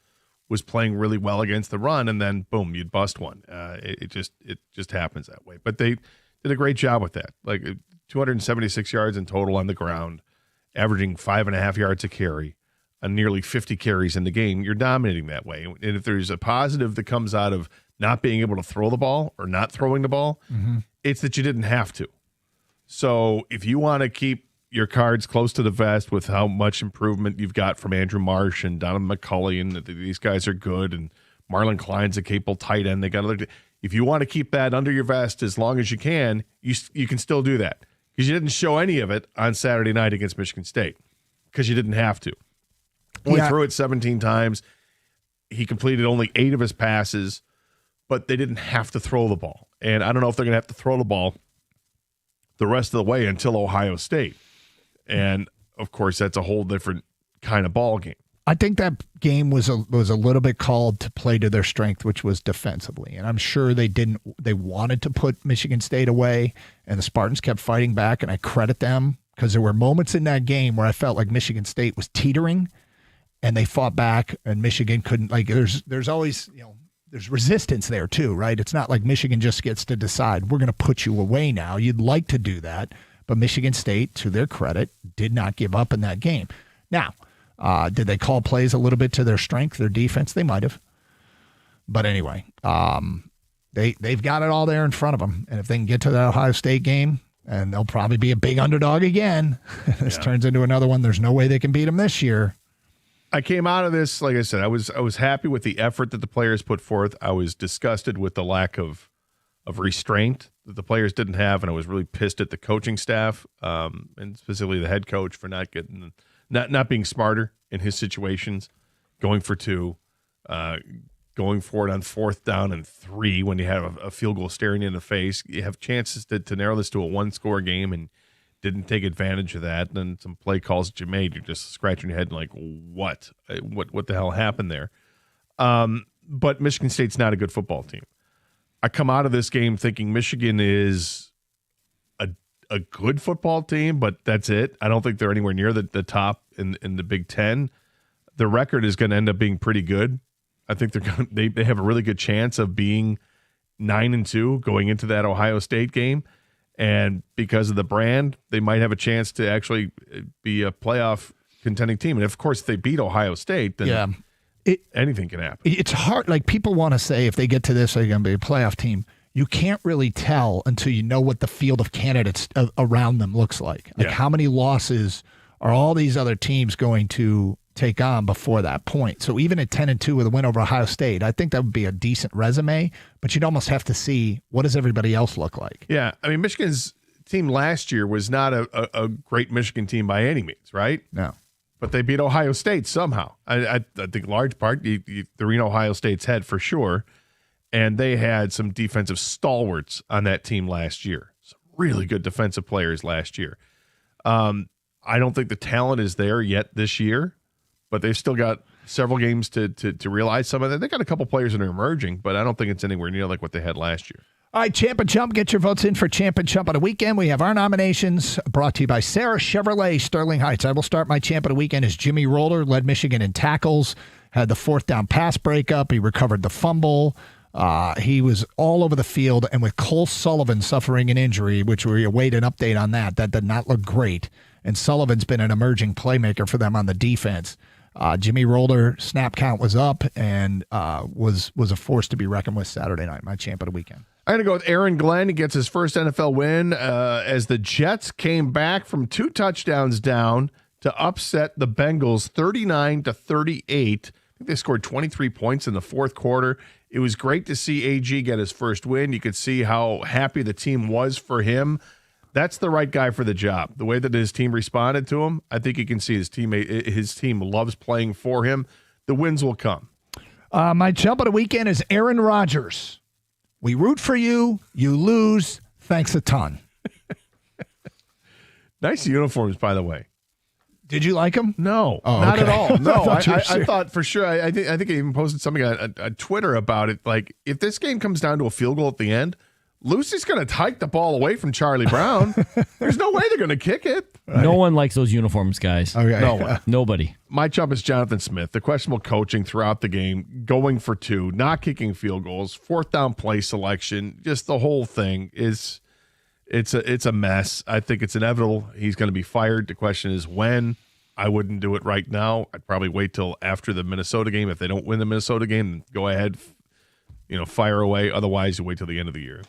H: playing really well against the run, and then boom, you'd bust one. It just happens that way. But they did a great job with that. Like 276 yards in total on the ground, averaging 5.5 yards a carry, on nearly 50 carries in the game. You're dominating that way. And if there's a positive that comes out of not being able to throw the ball or not throwing the ball, it's that you didn't have to. So if you want to keep your cards close to the vest with how much improvement you've got from Andrew Marsh and Donovan McCulley, and these guys are good, and Marlon Klein's a capable tight end. If you want to keep that under your vest as long as you can, you can still do that, because you didn't show any of it on Saturday night against Michigan State, because you didn't have to. Only threw it 17 times. he completed only 8 of his passes, but they didn't have to throw the ball. And I don't know if they're going to have to throw the ball the rest of the way until Ohio State. And, of course, that's a whole different kind of ball game.
G: I think that game was a little bit called to play to their strength, which was defensively. And I'm sure they wanted to put Michigan State away, and the Spartans kept fighting back, and I credit them because there were moments in that game where I felt like Michigan State was teetering, and they fought back, and Michigan couldn't. Like there's always, there's resistance there too, right? It's not like Michigan just gets to decide, we're going to put you away now. You'd like to do that, but Michigan State, to their credit, did not give up in that game. Now, did they call plays a little bit to their strength, their defense? They might have. But anyway, they've got it all there in front of them. And if they can get to the Ohio State game, and they'll probably be a big underdog again, this turns into another one. There's no way they can beat them this year.
H: I came out of this, like I said, I was happy with the effort that the players put forth. I was disgusted with the lack of restraint that the players didn't have, and I was really pissed at the coaching staff, and specifically the head coach for not being smarter in his situations, going for 2, going for it on 4th down and 3 when you have a field goal staring you in the face. You have chances to narrow this to a 1-score game and didn't take advantage of that. And then some play calls that you made, you're just scratching your head like, what the hell happened there? But Michigan State's not a good football team. I come out of this game thinking Michigan is a good football team, but that's it. I don't think they're anywhere near the top in the Big Ten. The record is going to end up being pretty good. I think they have a really good chance of being 9-2 going into that Ohio State game. And because of the brand, they might have a chance to actually be a playoff contending team. And of course, if they beat Ohio State, then anything can happen.
G: It's hard. Like, people want to say if they get to this, they're going to be a playoff team. You can't really tell until you know what the field of candidates around them looks like. Like, how many losses are all these other teams going to take on before that point? So even at 10-2 with a win over Ohio State, I think that would be a decent resume, but you'd almost have to see, what does everybody else look like?
H: Yeah. I mean, Michigan's team last year was not a great Michigan team by any means, right?
G: No.
H: But they beat Ohio State somehow. I think large part, they're in Ohio State's head for sure. And they had some defensive stalwarts on that team last year. Some really good defensive players last year. I don't think the talent is there yet this year, but they've still got several games to realize some of that. They got a couple players that are emerging, but I don't think it's anywhere near like what they had last year.
G: All right, Champ and Chump, get your votes in for Champ and Chump on the weekend. We have our nominations brought to you by Sarah Chevrolet, Sterling Heights. I will start my Champ of the weekend as Jimmy Roller, led Michigan in tackles, had the 4th down pass breakup. He recovered the fumble. He was all over the field, and with Cole Sullivan suffering an injury, which we await an update on that did not look great. And Sullivan's been an emerging playmaker for them on the defense. Jimmy Roller snap count was up and was a force to be reckoned with Saturday night. My Champ of the weekend.
H: I'm going to go with Aaron Glenn. He gets his first NFL win as the Jets came back from 2 touchdowns down to upset the Bengals 39-38. I think they scored 23 points in the 4th quarter. It was great to see AG get his first win. You could see how happy the team was for him. That's the right guy for the job. The way that his team responded to him, I think you can see his team loves playing for him. The wins will come.
G: My Chump of the weekend is Aaron Rodgers. We root for you. You lose. Thanks a ton.
H: Nice uniforms, by the way.
G: Did you like them?
H: No, not at all. No, I thought for sure. I think I even posted something on Twitter about it. Like, if this game comes down to a field goal at the end, Lucy's going to hike the ball away from Charlie Brown. There's no way they're going to kick it.
I: No one likes those uniforms, guys.
G: Okay.
H: No one.
I: Nobody.
H: My chump is Jonathan Smith. The questionable coaching throughout the game, going for 2, not kicking field goals, 4th down play selection, just the whole thing is it's a mess. I think it's inevitable. He's going to be fired. The question is when. I wouldn't do it right now. I'd probably wait till after the Minnesota game. If they don't win the Minnesota game, go ahead, fire away. Otherwise, you wait till the end of the year.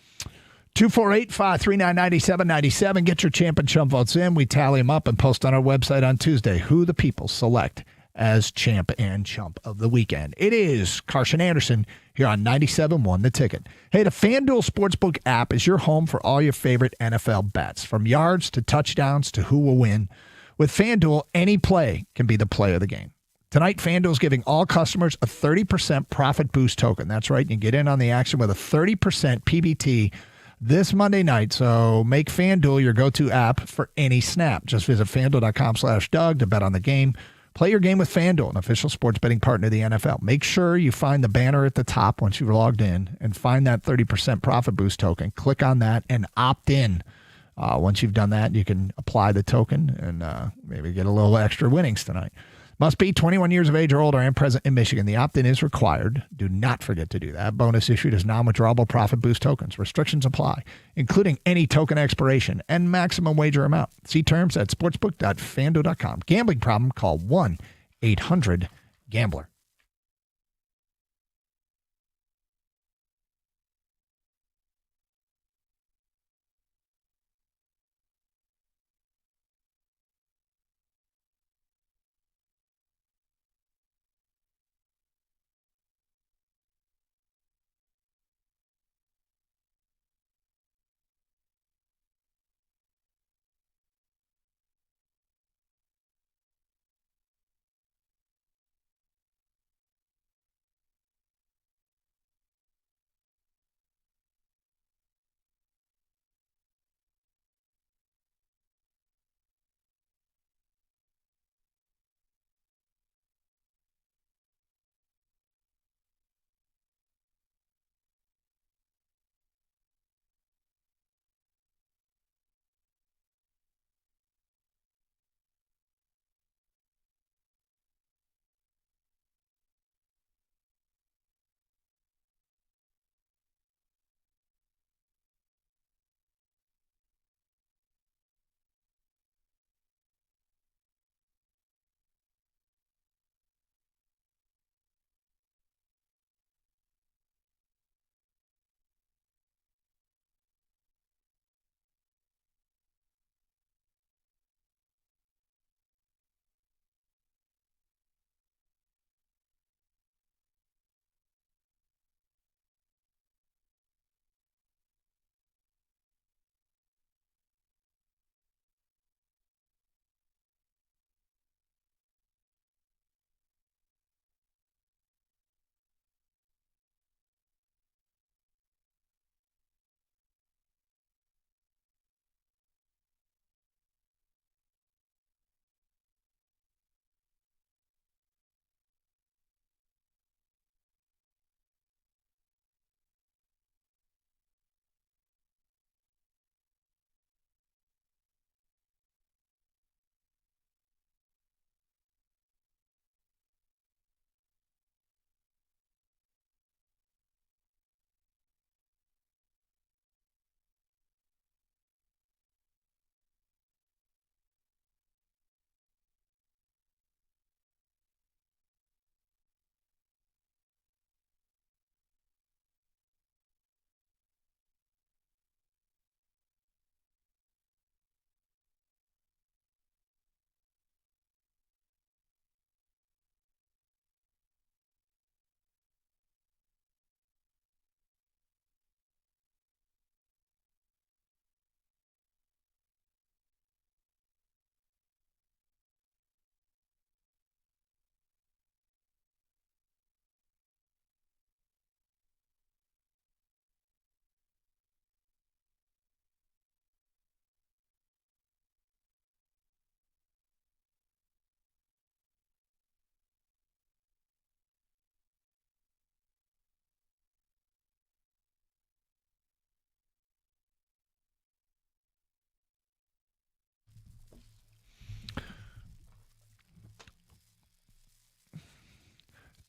G: 248-539-9797. Get your Champ and Chump votes in. We tally them up and post on our website on Tuesday who the people select as Champ and Chump of the weekend. It is Carson Anderson here on 97.1 The Ticket. Hey, the FanDuel Sportsbook app is your home for all your favorite NFL bets, from yards to touchdowns to who will win. With FanDuel, any play can be the play of the game. Tonight, FanDuel's giving all customers a 30% profit boost token. That's right. You get in on the action with a 30% PBT this Monday night. So make FanDuel your go-to app for any snap. Just visit FanDuel.com/Doug to bet on the game. Play your game with FanDuel, an official sports betting partner of the NFL. Make sure you find the banner at the top once you've logged in and find that 30% profit boost token. Click on that and opt in. Once you've done that, you can apply the token and maybe get a little extra winnings tonight. Must be 21 years of age or older and present in Michigan. The opt-in is required. Do not forget to do that. Bonus issued as non-withdrawable profit boost tokens. Restrictions apply, including any token expiration and maximum wager amount. See terms at sportsbook.fanduel.com. Gambling problem? Call 1-800-GAMBLER.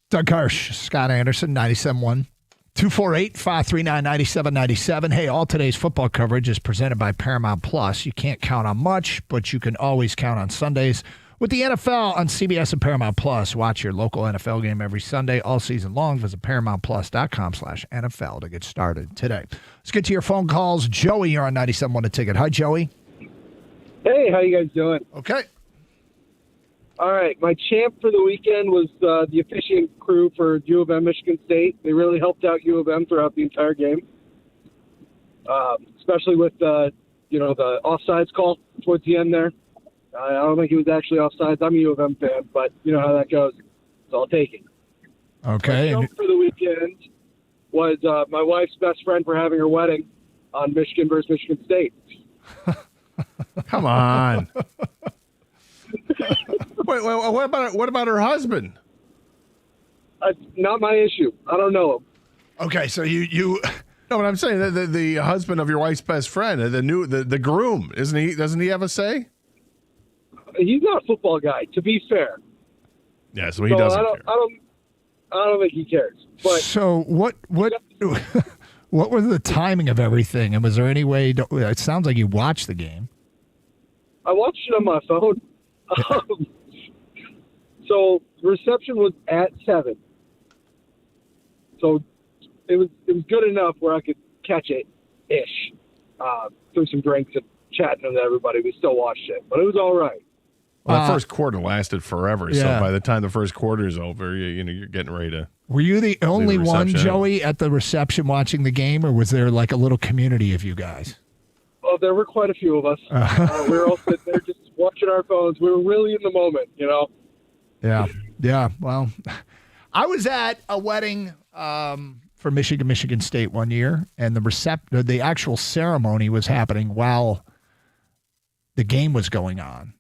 G: Doug Hirsch, Scott Anderson, 97.1. 248-539-9797. Hey, all today's football coverage is presented by Paramount Plus. You can't count on much, but you can always count on Sundays. With the NFL on CBS and Paramount Plus, watch your local NFL game every Sunday all season long. Visit ParamountPlus.com/NFL to get started today. Let's get to your phone calls. Joey, you're on 97.1 The Ticket. Hi, Joey.
J: Hey, how you guys doing?
G: Okay.
J: All right, my champ for the weekend was the officiating crew for U of M, Michigan State. They really helped out U of M throughout the entire game, especially with the offsides call towards the end there. I don't think it was actually offsides. I'm a U of M fan, but you know how that goes. so I'll take it.
G: Okay.
J: My jump for the weekend was my wife's best friend for having her wedding on Michigan versus Michigan State.
H: Come on. Wait, what about her husband?
J: Not my issue. I don't know him.
G: Okay, so you
H: No, but I'm saying the husband of your wife's best friend, the groom, isn't he? Doesn't he have a say?
J: He's not a football guy, to be fair.
H: Yeah, so he doesn't care.
J: I don't think he cares. But
G: so what what was the timing of everything? And was there any way it sounds like you watched the game.
J: I watched it on my phone. So reception was at 7. So it was good enough where I could catch it ish. Through some drinks and chatting with everybody, we still watched it, but it was all right.
H: Well, the first quarter lasted forever,
G: yeah.
H: so by the time the first quarter is over, you're getting ready to.
G: Were you the only one,
H: reception.
G: Joey, at the reception watching the game, or was there like a little community of you guys?
J: Well, there were quite a few of us. We were all sitting there just watching our phones. We were really in the moment, you know.
G: Yeah. Well, I was at a wedding for Michigan State one year, and the actual ceremony was happening while the game was going on.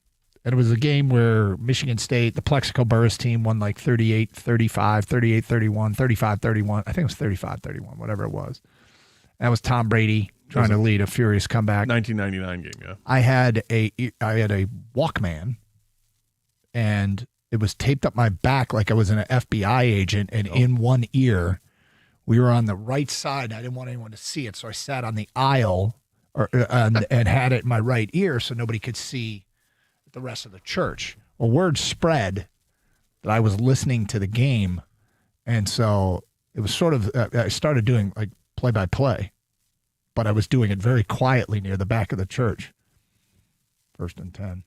G: And it was a game where Michigan State, the Plexico Burris team, won like 38-35, 38-31, 35-31. I think it was 35-31, whatever it was. That was Tom Brady trying to lead a furious comeback.
H: 1999 game, yeah.
G: I had a Walkman, and it was taped up my back like I was an FBI agent, and in one ear, we were on the right side. I didn't want anyone to see it, so I sat on the aisle and had it in my right ear so nobody could see the rest of the church. Well, word spread that I was listening to the game, and so it was sort of I started doing like play-by-play, but I was doing it very quietly near the back of the church. 1st and 10.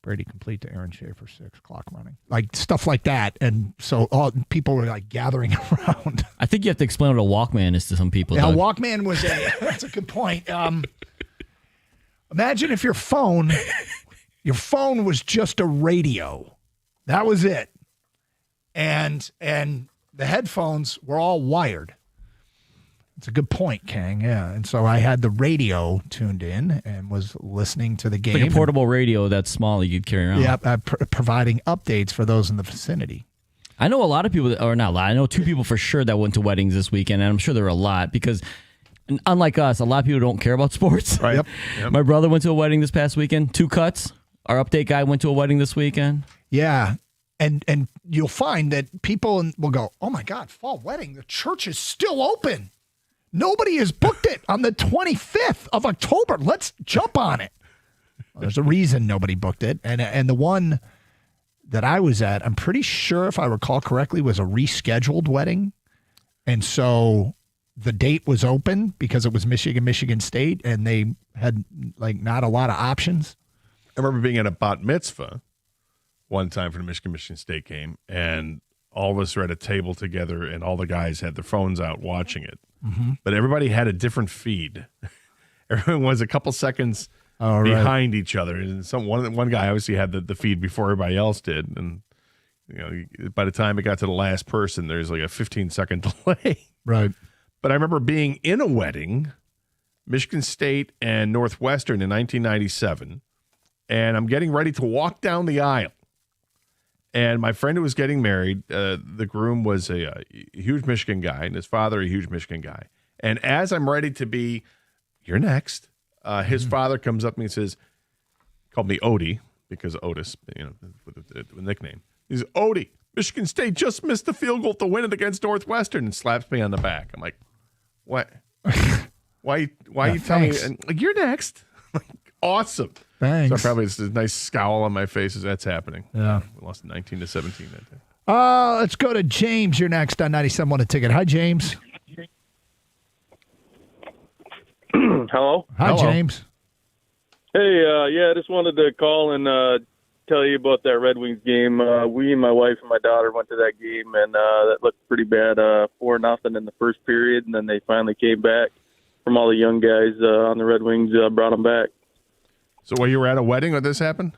G: Brady complete to Aaron Schaefer, 6, clock running. Like stuff like that. And so people were like gathering around.
I: I think you have to explain what a Walkman is to some people.
G: Yeah,
I: Doug.
G: Walkman was that's a good point. Imagine if your phone was just a radio. That was it. And the headphones were all wired. It's a good point, Kang. Yeah. And so I had the radio tuned in and was listening to the game.
I: Like a portable radio that's small you could carry around.
G: Yeah, providing updates for those in the vicinity.
I: I know a lot of people, or not a lot, I know 2 people for sure that went to weddings this weekend, and I'm sure there were a lot because unlike us, a lot of people don't care about sports.
H: Right.
G: Yep.
I: My brother went to a wedding this past weekend. 2 cuts. Our update guy went to a wedding this weekend.
G: Yeah. And you'll find that people will go, oh my God, fall wedding. The church is still open. Nobody has booked it on the 25th of October. Let's jump on it. Well, there's a reason nobody booked it. And the one that I was at, I'm pretty sure, if I recall correctly, was a rescheduled wedding. And so the date was open because it was Michigan State, and they had like not a lot of options.
H: I remember being at a bat mitzvah one time for the Michigan State game, and all of us were at a table together, and all the guys had their phones out watching it.
G: Mm-hmm.
H: But everybody had a different feed. Everyone was a couple seconds behind each other, and one guy obviously had the feed before everybody else did. And by the time it got to the last person, there's like a 15-second delay.
G: Right.
H: But I remember being in a wedding, Michigan State and Northwestern in 1997, and I'm getting ready to walk down the aisle. And my friend who was getting married, the groom was a huge Michigan guy, and his father a huge Michigan guy. And as I'm ready to be, you're next, his father comes up to me and says, called me Odie, because Otis, with the nickname. He says, Odie, Michigan State just missed the field goal to win it against Northwestern, and slaps me on the back. I'm like, what? Why you telling me? And, like, you're next. Awesome.
G: Thanks.
H: So probably it's a nice scowl on my face as that's happening.
G: Yeah.
H: We lost 19-17 that day.
G: Let's go to James. You're next on 97.1 A Ticket. Hi, James.
K: Hello.
G: Hi, James.
K: Hey, I just wanted to call and tell you about that Red Wings game. We, my wife, and my daughter went to that game, and that looked pretty bad. 4-0 in the first period, and then they finally came back from all the young guys on the Red Wings, brought them back.
H: So while you were at a wedding when this happened?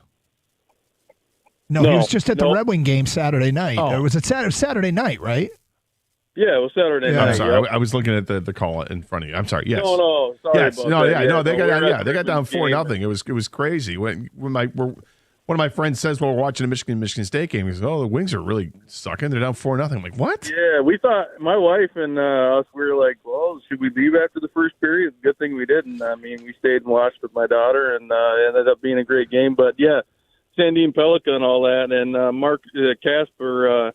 G: No, he was just at the Red Wing game Saturday night.
C: Oh.
G: Or was it Saturday night, right?
K: Yeah, it was Saturday night.
H: I'm sorry.
K: Yep.
H: I was looking at the call in front of you. I'm sorry. Yes.
K: No, sorry
H: yes.
K: about
H: No,
K: that.
H: yeah, no, they got
K: we're
H: down.
K: at
H: Yeah, they got down
K: Red Wings
H: 4-0. It was crazy. When one of my friends says while we're watching a Michigan State game, he says, "Oh, the Wings are really sucking. They're down 4-0." I'm like, "What?"
K: Yeah, we thought, my wife and us, we were like, well, should we leave after the first period? Good thing we didn't. I mean, we stayed and watched with my daughter, and it ended up being a great game. But, yeah, Sandine Pellica and all that, and Mark Casper,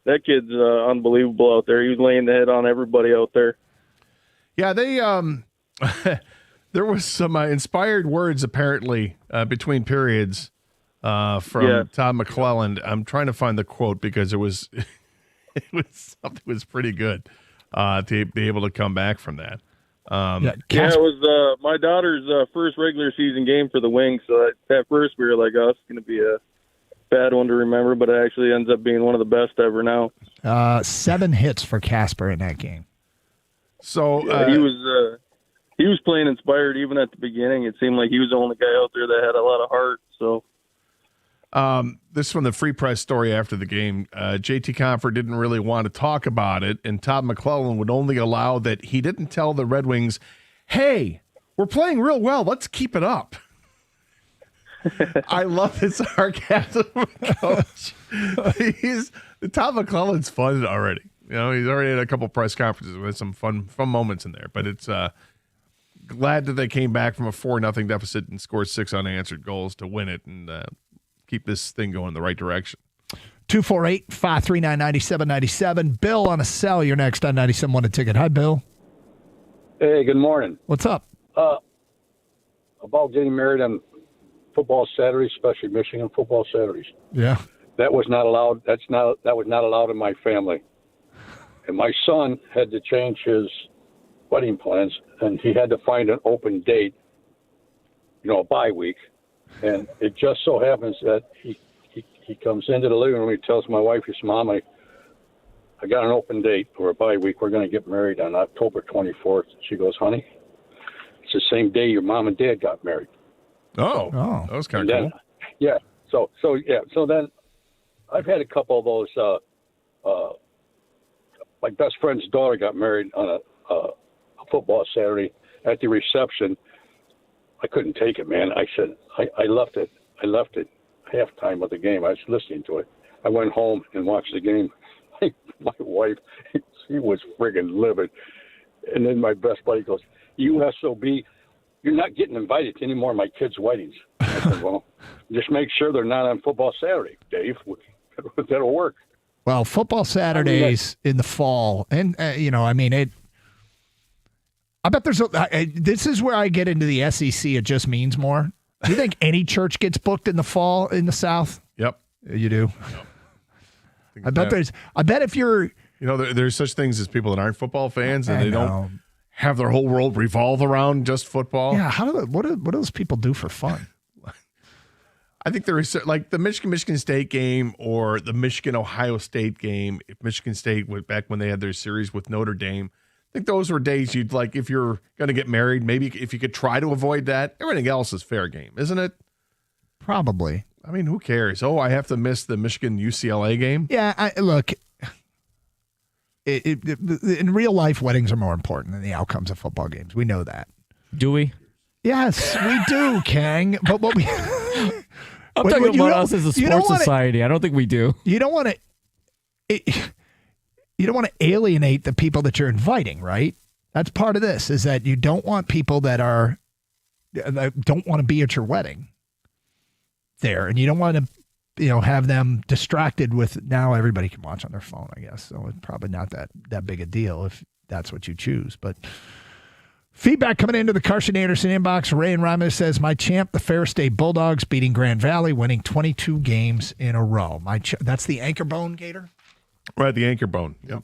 K: that kid's unbelievable out there. He was laying the head on everybody out there.
H: Yeah, they there was some inspired words apparently between periods from Todd McClelland. I'm trying to find the quote because it was something was pretty good to be able to come back from that.
K: It was my daughter's first regular season game for the Wings. So at first we were like, "Oh, it's going to be a bad one to remember," but it actually ends up being one of the best ever now.
G: 7 hits for Casper in that game.
H: So
K: he was playing inspired even at the beginning. It seemed like he was the only guy out there that had a lot of heart. So.
H: This is from the Free Press story after the game. JT Compher didn't really want to talk about it, and Todd McClelland would only allow that he didn't tell the Red Wings, "Hey, we're playing real well. Let's keep it up." I love his sarcasm, Coach. Todd McClelland's fun already. You know, he's already had a couple press conferences with some fun moments in there. But it's glad that they came back from a 4-0 deficit and scored 6 unanswered goals to win it and keep this thing going in the right direction.
G: 248-539-9797. Bill on a cell. You're next on 97.1 A Ticket. Hi, Bill.
L: Hey, good morning.
G: What's up?
L: About getting married on football Saturdays, especially Michigan football Saturdays.
G: Yeah.
L: That was not allowed. That was not allowed in my family. And my son had to change his wedding plans, and he had to find an open date, a bye week. And it just so happens that he comes into the living room. He tells my wife, he says, "Mom, I got an open date for a bye week. We're going to get married on October 24th." She goes, "Honey, it's the same day your mom and dad got married."
H: Oh, that was kind of cool.
L: Yeah. So then I've had a couple of those. My best friend's daughter got married on a football Saturday. At the reception, I couldn't take it, man. I said, I left it halftime of the game. I was listening to it. I went home and watched the game. My wife, she was friggin' livid. And then my best buddy goes, "You SOB, you're not getting invited to any more of my kids' weddings." I said, "Well, just make sure they're not on football Saturday, Dave. That'll work."
G: Well, football Saturdays in the fall, and I bet there's this is where I get into the SEC. It just means more. Do you think any church gets booked in the fall in the South?
H: Yep,
G: you do. I bet if you're,
H: there's such things as people that aren't football fans and they don't have their whole world revolve around just football.
G: Yeah, what do those people do for fun?
H: I think there is like the Michigan State game or the Michigan-Ohio State game. If Michigan State went back when they had their series with Notre Dame, I think those were days you'd like, if you're going to get married, maybe if you could try to avoid that. Everything else is fair game, isn't it?
G: Probably.
H: I mean, who cares? Oh, I have to miss the Michigan-UCLA game?
G: Yeah, look, in real life, weddings are more important than the outcomes of football games. We know that.
I: Do we?
G: Yes, we do, Kang. But what we...
I: I'm talking about us as a sports society. I don't think we do.
G: You don't want to alienate the people that you're inviting, right? That's part of this, is that you don't want people that don't want to be at your wedding there. And you don't want to, have them distracted with, now everybody can watch on their phone, I guess. So it's probably not that big a deal if that's what you choose. But feedback coming into the Carson Anderson inbox. Ray and Ramos says, "My champ, the Ferris State Bulldogs, beating Grand Valley, winning 22 games in a row." That's the Anchor Bone, Gator?
H: Right, the Anchor Bone. Yep.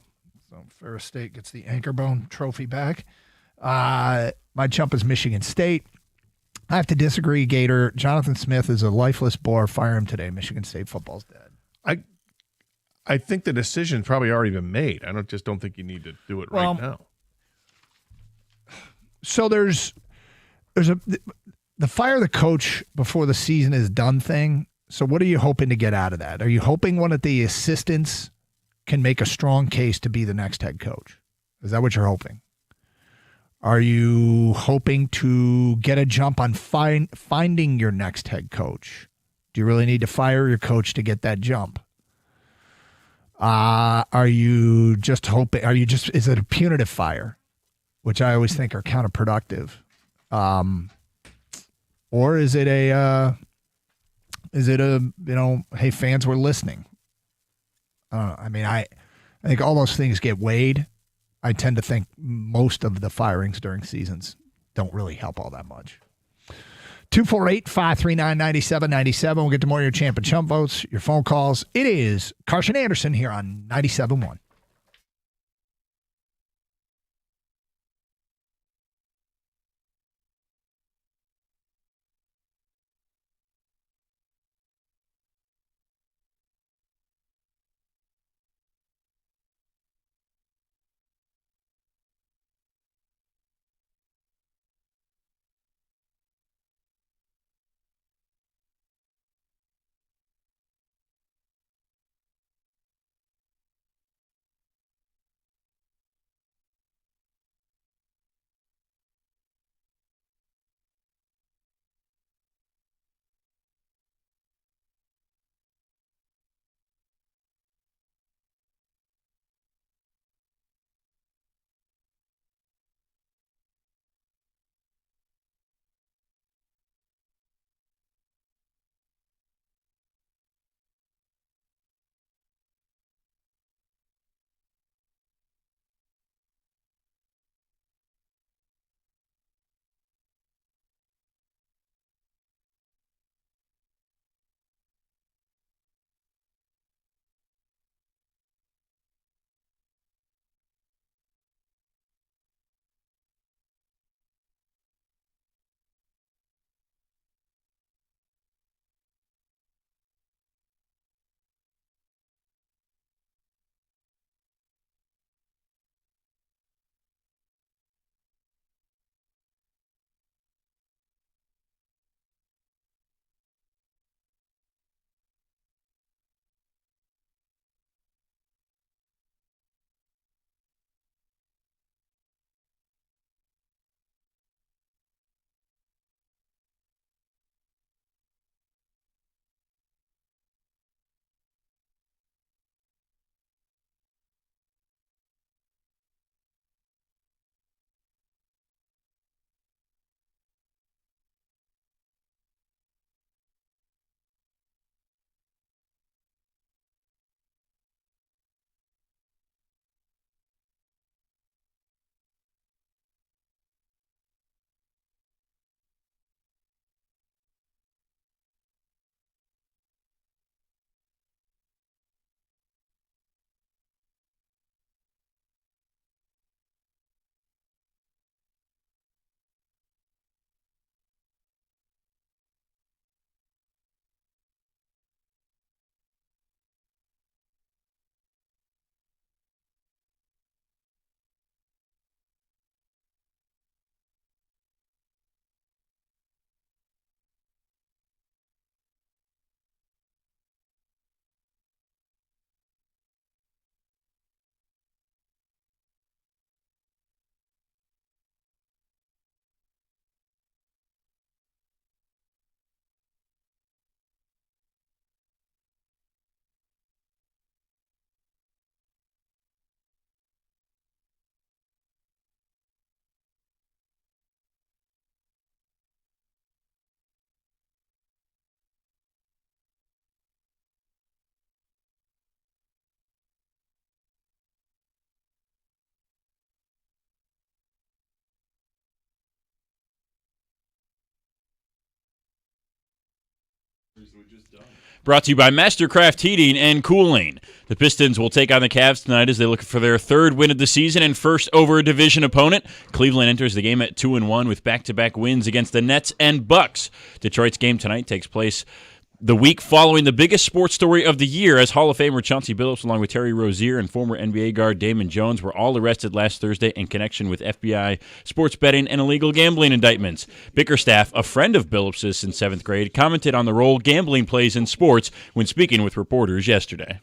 G: So Ferris State gets the Anchor Bone trophy back. My chump is Michigan State. I have to disagree, Gator. Jonathan Smith is a lifeless bore. Fire him today. Michigan State football's dead.
H: I think the decision's probably already been made. I don't think you need to do it right now.
G: So there's the fire the coach before the season is done thing. So what are you hoping to get out of that? Are you hoping one of the assistants can make a strong case to be the next head coach? Is that what you're hoping? Are you hoping to get a jump on finding your next head coach? Do you really need to fire your coach to get that jump? Are you just hoping? Is it a punitive fire, which I always think are counterproductive? Or is it a hey, fans were listening? I mean, I think all those things get weighed. I tend to think most of the firings during seasons don't really help all that much. 248-539-9797. We'll get to more of your Champ and Chump votes, your phone calls. It is Carson Anderson here on 97.1.
A: Brought to you by Mastercraft Heating and Cooling. The Pistons will take on the Cavs tonight as they look for their third win of the season and first over a division opponent. Cleveland enters the game at 2-1 with back-to-back wins against the Nets and Bucks. Detroit's game tonight takes place The week following the biggest sports story of the year, as Hall of Famer Chauncey Billups, along with Terry Rozier and former NBA guard Damon Jones, were all arrested last Thursday in connection with FBI sports betting and illegal gambling indictments. Bickerstaff, a friend of Billups's since 7th grade, commented on the role gambling plays in sports when speaking with reporters yesterday.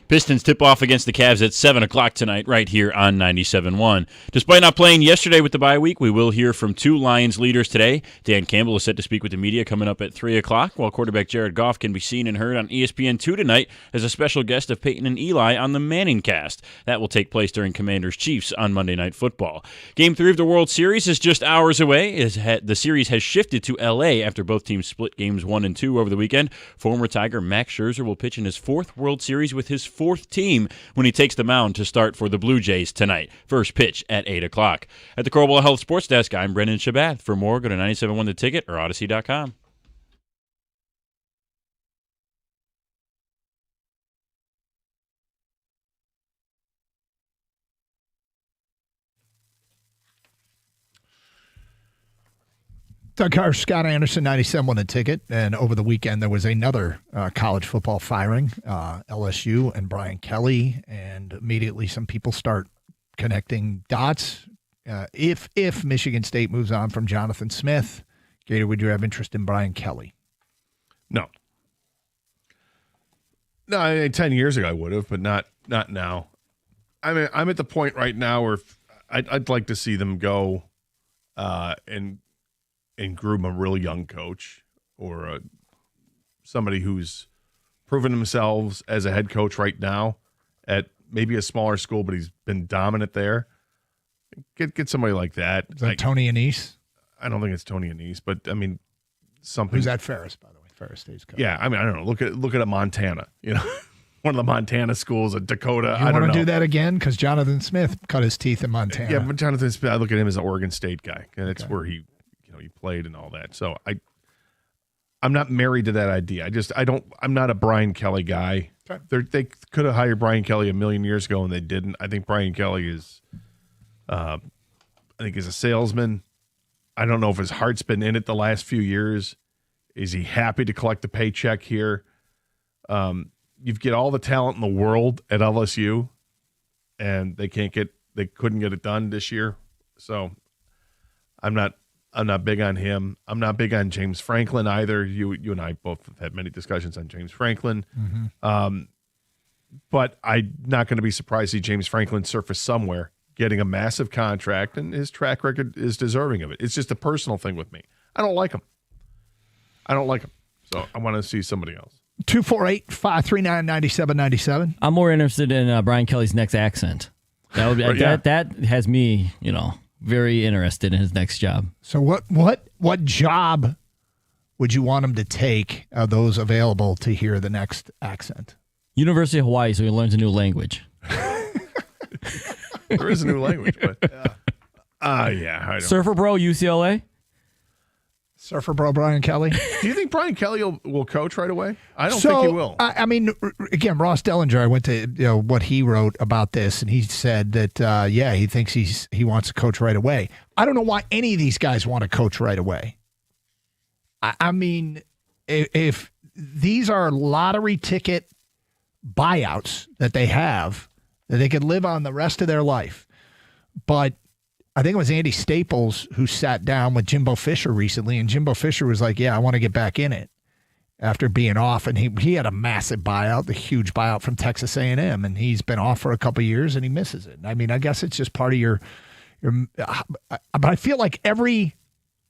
A: Pistons tip off against the Cavs at 7 o'clock tonight right here on 97.1. Despite not playing yesterday with the bye week, we will hear from two Lions leaders today. Dan Campbell is set to speak with the media coming up at 3 o'clock, while quarterback Jared Goff can be seen and heard on ESPN2 tonight as a special guest of Peyton and Eli on the Manning Cast. That will take place during Commanders-Chiefs on Monday Night Football. Game 3 of the World Series is just hours away. The series has shifted to L.A. after both teams split games 1 and 2 over the weekend. Former Tiger Max Scherzer will pitch in his 4th World Series with his 4th team when he takes the mound to start for the Blue Jays tonight. First pitch at 8 o'clock. At the Corwell Health Sports Desk, I'm Brendan Shabath. For more, go to 97.1 The Ticket or Odyssey.com.
G: Doug Carr, Scott Anderson, 97 The Ticket. And over the weekend, there was another college football firing, LSU and Brian Kelly. And immediately some people start connecting dots. If Michigan State moves on from Jonathan Smith, Gator, would you have interest in Brian Kelly?
H: No. No, I mean, 10 years ago I would have, but not now. I mean, I'm at the point right now where I'd like to see them go and groom a real young coach or somebody who's proven themselves as a head coach right now at maybe a smaller school, but he's been dominant there. Get somebody like that.
G: Is that Tony Annese?
H: I don't think it's Tony Annese, but I mean something.
G: Who's at Ferris, by the way? Ferris State's coach.
H: Yeah, I mean, I don't know. Look at Montana. You know, one of the Montana schools, a Dakota.
G: You
H: I don't
G: want
H: know.
G: to do that again? Because Jonathan Smith cut his teeth in Montana.
H: Yeah, but Jonathan Smith, I look at him as an Oregon State guy, and it's where he played and all that. So I'm not married to that idea. I'm not a Brian Kelly guy. Okay. They could have hired Brian Kelly a million years ago and they didn't. I think Brian Kelly is he's a salesman. I don't know if his heart's been in it the last few years. Is he happy to collect the paycheck here? You get all the talent in the world at LSU and they couldn't get it done this year. So I'm not big on him. I'm not big on James Franklin either. You and I both have had many discussions on James Franklin. Mm-hmm. But I'm not going to be surprised to see James Franklin surface somewhere getting a massive contract, and his track record is deserving of it. It's just a personal thing with me. I don't like him. So I want to see somebody else.
G: 248-539-9797.
I: I'm more interested in Brian Kelly's next accent. That would be, that has me, very interested in his next job.
G: So what job would you want him to take of those available to hear the next accent?
I: University of Hawaii, so he learns a new language.
H: There is a new language, but I don't.
I: Surfer Bro, UCLA?
G: Surfer Bro, Brian Kelly.
H: Do you think Brian Kelly will coach right away? I don't think he will.
G: I mean, again, Ross Dellinger, I went to what he wrote about this, and he said that, he thinks he wants to coach right away. I don't know why any of these guys want to coach right away. I mean, if these are lottery ticket buyouts that they have, that they could live on the rest of their life. But I think it was Andy Staples who sat down with Jimbo Fisher recently, and Jimbo Fisher was like, I want to get back in it after being off. And he had a massive buyout, the huge buyout from Texas A&M, and he's been off for a couple of years, and he misses it. I mean, I guess it's just part of your but I feel like every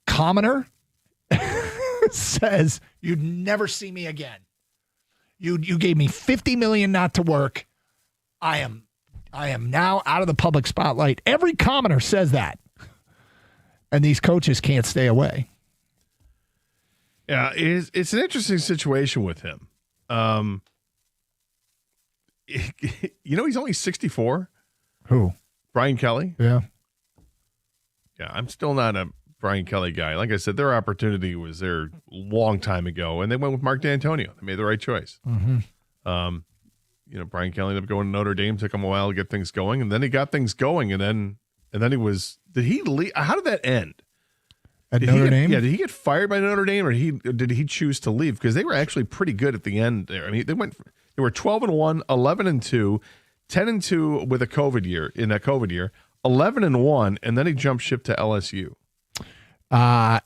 G: commoner says, you'd never see me again. You gave me $50 million not to work. I am now out of the public spotlight. Every commoner says that. And these coaches can't stay away.
H: Yeah, it's an interesting situation with him. He's only 64.
G: Who?
H: Brian Kelly.
G: Yeah.
H: Yeah, I'm still not a Brian Kelly guy. Like I said, their opportunity was there a long time ago, and they went with Mark D'Antonio. They made the right choice.
G: Mm-hmm.
H: Brian Kelly ended up going to Notre Dame. Took him a while to get things going, and then he got things going, and then he was. Did he leave? How did that end?
G: At Notre Dame?
H: Yeah, did he get fired by Notre Dame, or did he choose to leave? Because they were actually pretty good at the end there. I mean, they were 12-1, 11-2, 10-2 with a COVID year 11-1, and then he jumped ship to LSU.
G: I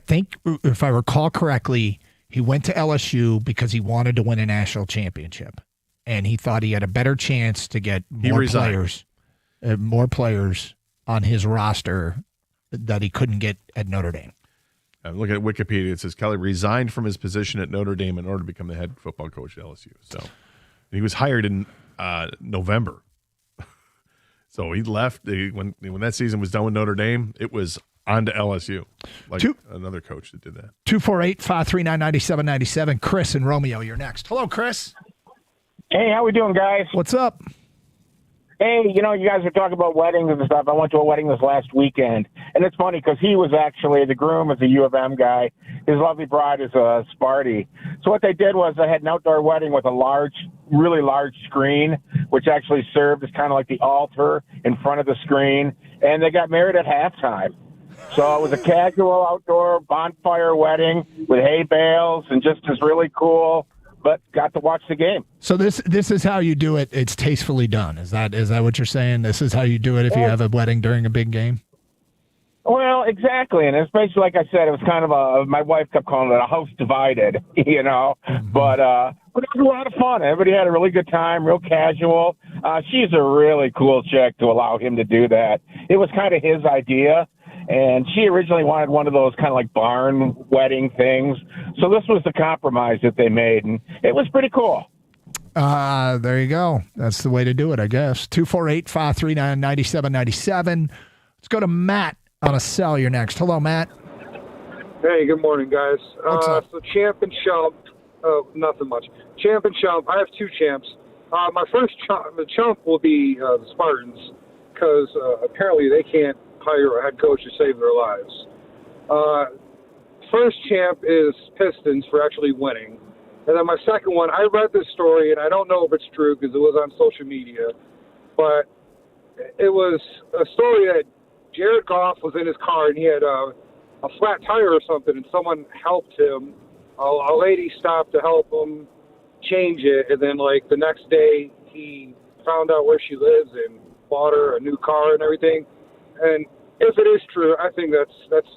G: think, if I recall correctly, he went to LSU because he wanted to win a national championship, and he thought he had a better chance to get more players on his roster that he couldn't get at Notre Dame.
H: I'm looking at Wikipedia. It says Kelly resigned from his position at Notre Dame in order to become the head football coach at LSU. So he was hired in November. So he left when that season was done with Notre Dame. It was on to LSU, another coach that did that.
G: 248-539-9797. Chris and Romeo, you're next. Hello, Chris.
M: Hey, how we doing, guys?
G: What's up?
M: Hey, you guys were talking about weddings and stuff. I went to a wedding this last weekend, and it's funny because he was actually, the groom is a U of M guy. His lovely bride is a Sparty. So what they did was they had an outdoor wedding with a really large screen, which actually served as kind of like the altar in front of the screen, and they got married at halftime. So it was a casual outdoor bonfire wedding with hay bales and just as really cool, but got to watch the game.
G: So this is how you do it. It's tastefully done. Is that what you're saying? This is how you do it if you have a wedding during a big game?
M: Well, exactly. And it's basically, like I said, it was kind of my wife kept calling it a house divided,
G: Mm-hmm.
M: But it was a lot of fun. Everybody had a really good time, real casual. She's a really cool chick to allow him to do that. It was kind of his idea. And she originally wanted one of those kind of like barn wedding things. So this was the compromise that they made, and it was pretty cool.
G: There you go. That's the way to do it, I guess. 248-539-9797. Let's go to Matt on a cell. You're next. Hello, Matt.
N: Hey, good morning, guys.
G: What's up?
N: So champ and chump, nothing much. Champ and chump, I have two champs. My first chump will be the Spartans, because apparently they can't hire a head coach to save their lives. First champ is Pistons for actually winning. And then my second one, I read this story, and I don't know if it's true because it was on social media, but it was a story that Jared Goff was in his car, and he had a flat tire or something, and someone helped him. A lady stopped to help him change it, and then, like, the next day he found out where she lives and bought her a new car and everything. And if it is true, I think that's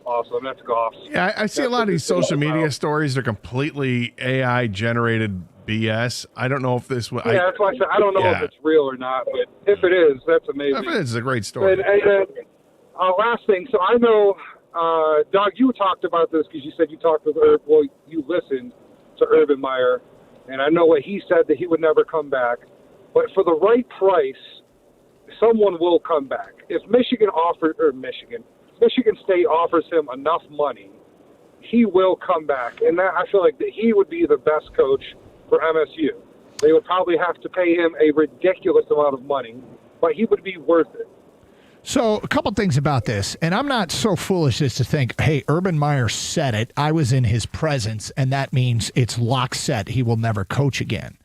N: awesome. That's Goff.
H: Yeah, I see a lot of these social media stories. They're completely AI generated BS. I don't know if this was.
N: Yeah, that's why I said I don't know if it's real or not, but if it is, that's amazing.
H: If it is, it's a great story.
N: And last thing, so I know, Doug, you talked about this because you said you talked with you listened to Urban Meyer, and I know what he said, that he would never come back. But for the right price, someone will come back. If Michigan State offers him enough money, he will come back. And that, I feel like that he would be the best coach for MSU. They would probably have to pay him a ridiculous amount of money, but he would be worth it.
G: So a couple things about this, and I'm not so foolish as to think, hey, Urban Meyer said it. I was in his presence, and that means it's lock set. He will never coach again.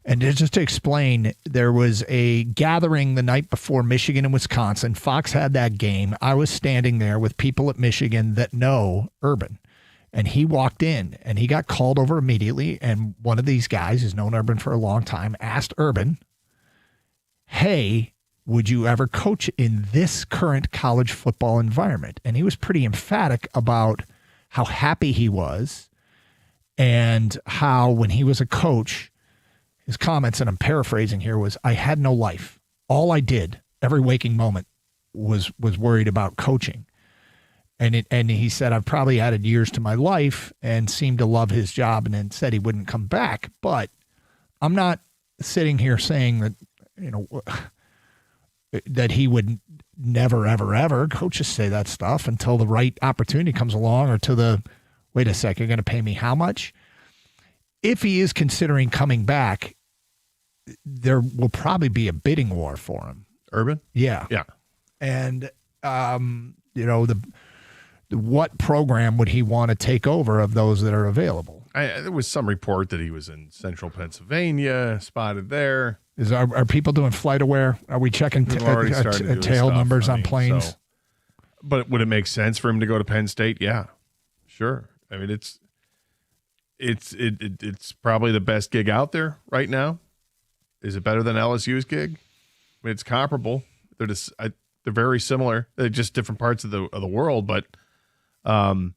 G: And just to explain, there was a gathering the night before Michigan and Wisconsin. Fox had that game. I was standing there with people at Michigan that know Urban. And he walked in, and he got called over immediately. And one of these guys, who's known Urban for a long time, asked Urban, hey, would you ever coach in this current college football environment? And he was pretty emphatic about how happy he was and how when he was a coach, his comments, and I'm paraphrasing here, was, I had no life. All I did, every waking moment, was worried about coaching. And he said, I've probably added years to my life and seemed to love his job, and then said he wouldn't come back. But I'm not sitting here saying that, that he would never, ever, ever. Coaches say that stuff until the right opportunity comes along, or to the, wait a sec, you're going to pay me how much? If he is considering coming back, there will probably be a bidding war for him.
H: Urban?
G: Yeah.
H: Yeah.
G: And what program would he want to take over of those that are available?
H: There was some report that he was in central Pennsylvania, spotted there.
G: Are people doing flight aware? Are we checking tail numbers on planes?
H: But would it make sense for him to go to Penn State? Yeah, sure. I mean, it's probably the best gig out there right now. Is it better than LSU's gig? I mean, it's comparable. They're very similar. They're just different parts of the world, but Penn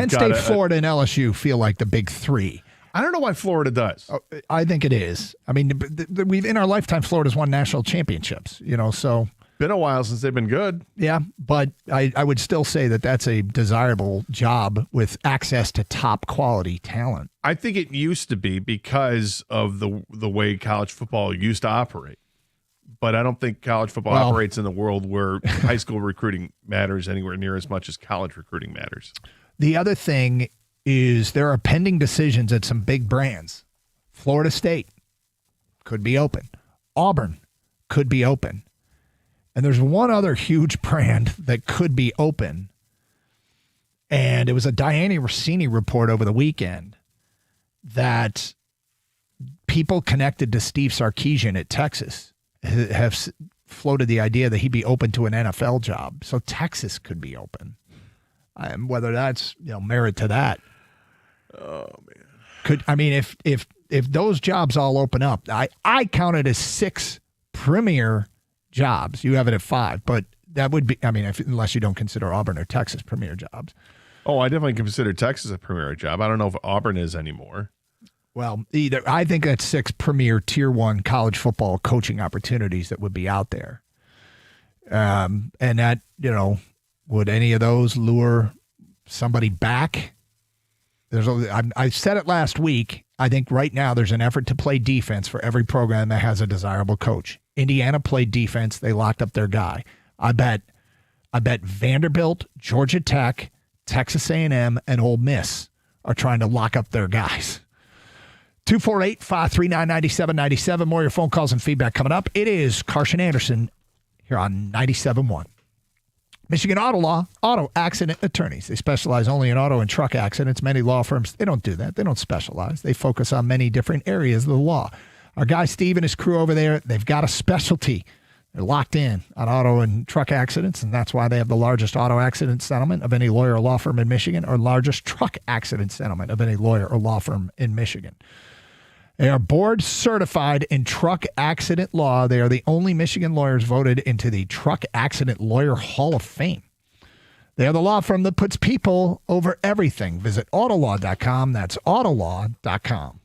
G: State, Florida, and LSU feel like the big three.
H: I don't know why Florida does.
G: I think it is. I mean, we've in our lifetime, Florida's won national championships. So
H: been a while since they've been good.
G: Yeah, but I would still say that that's a desirable job with access to top quality talent.
H: I think it used to be because of the way college football used to operate. But I don't think college football operates in the world where high school recruiting matters anywhere near as much as college recruiting matters.
G: The other thing is there are pending decisions at some big brands. Florida State could be open. Auburn could be open. And there's one other huge brand that could be open. And it was a Diane Rossini report over the weekend that people connected to Steve Sarkisian at Texas have floated the idea that he'd be open to an NFL job. So Texas could be open. Whether that's merit to that.
H: Oh man.
G: If those jobs all open up, I count it as 6 premier jobs. You have it at 5, but that would be unless you don't consider Auburn or Texas premier jobs.
H: Oh, I definitely consider Texas a premier job. I don't know if Auburn is anymore.
G: Well, I think that's 6 premier tier 1 college football coaching opportunities that would be out there. And that, would any of those lure somebody back? I said it last week. I think right now there's an effort to play defense for every program that has a desirable coach. Indiana played defense. They locked up their guy. I bet Vanderbilt, Georgia Tech, Texas A&M, and Ole Miss are trying to lock up their guys. 248-539-9797. More of your phone calls and feedback coming up. It is Carson Anderson here on 97.1. Michigan Auto Law, auto accident attorneys. They specialize only in auto and truck accidents. Many law firms, they don't do that. They don't specialize. They focus on many different areas of the law. Our guy Steve and his crew over there, they've got a specialty. They're locked in on auto and truck accidents, and that's why they have the largest auto accident settlement of any lawyer or law firm in Michigan, or largest truck accident settlement of any lawyer or law firm in Michigan. They are board certified in truck accident law. They are the only Michigan lawyers voted into the Truck Accident Lawyer Hall of Fame. They are the law firm that puts people over everything. Visit autolaw.com. That's autolaw.com.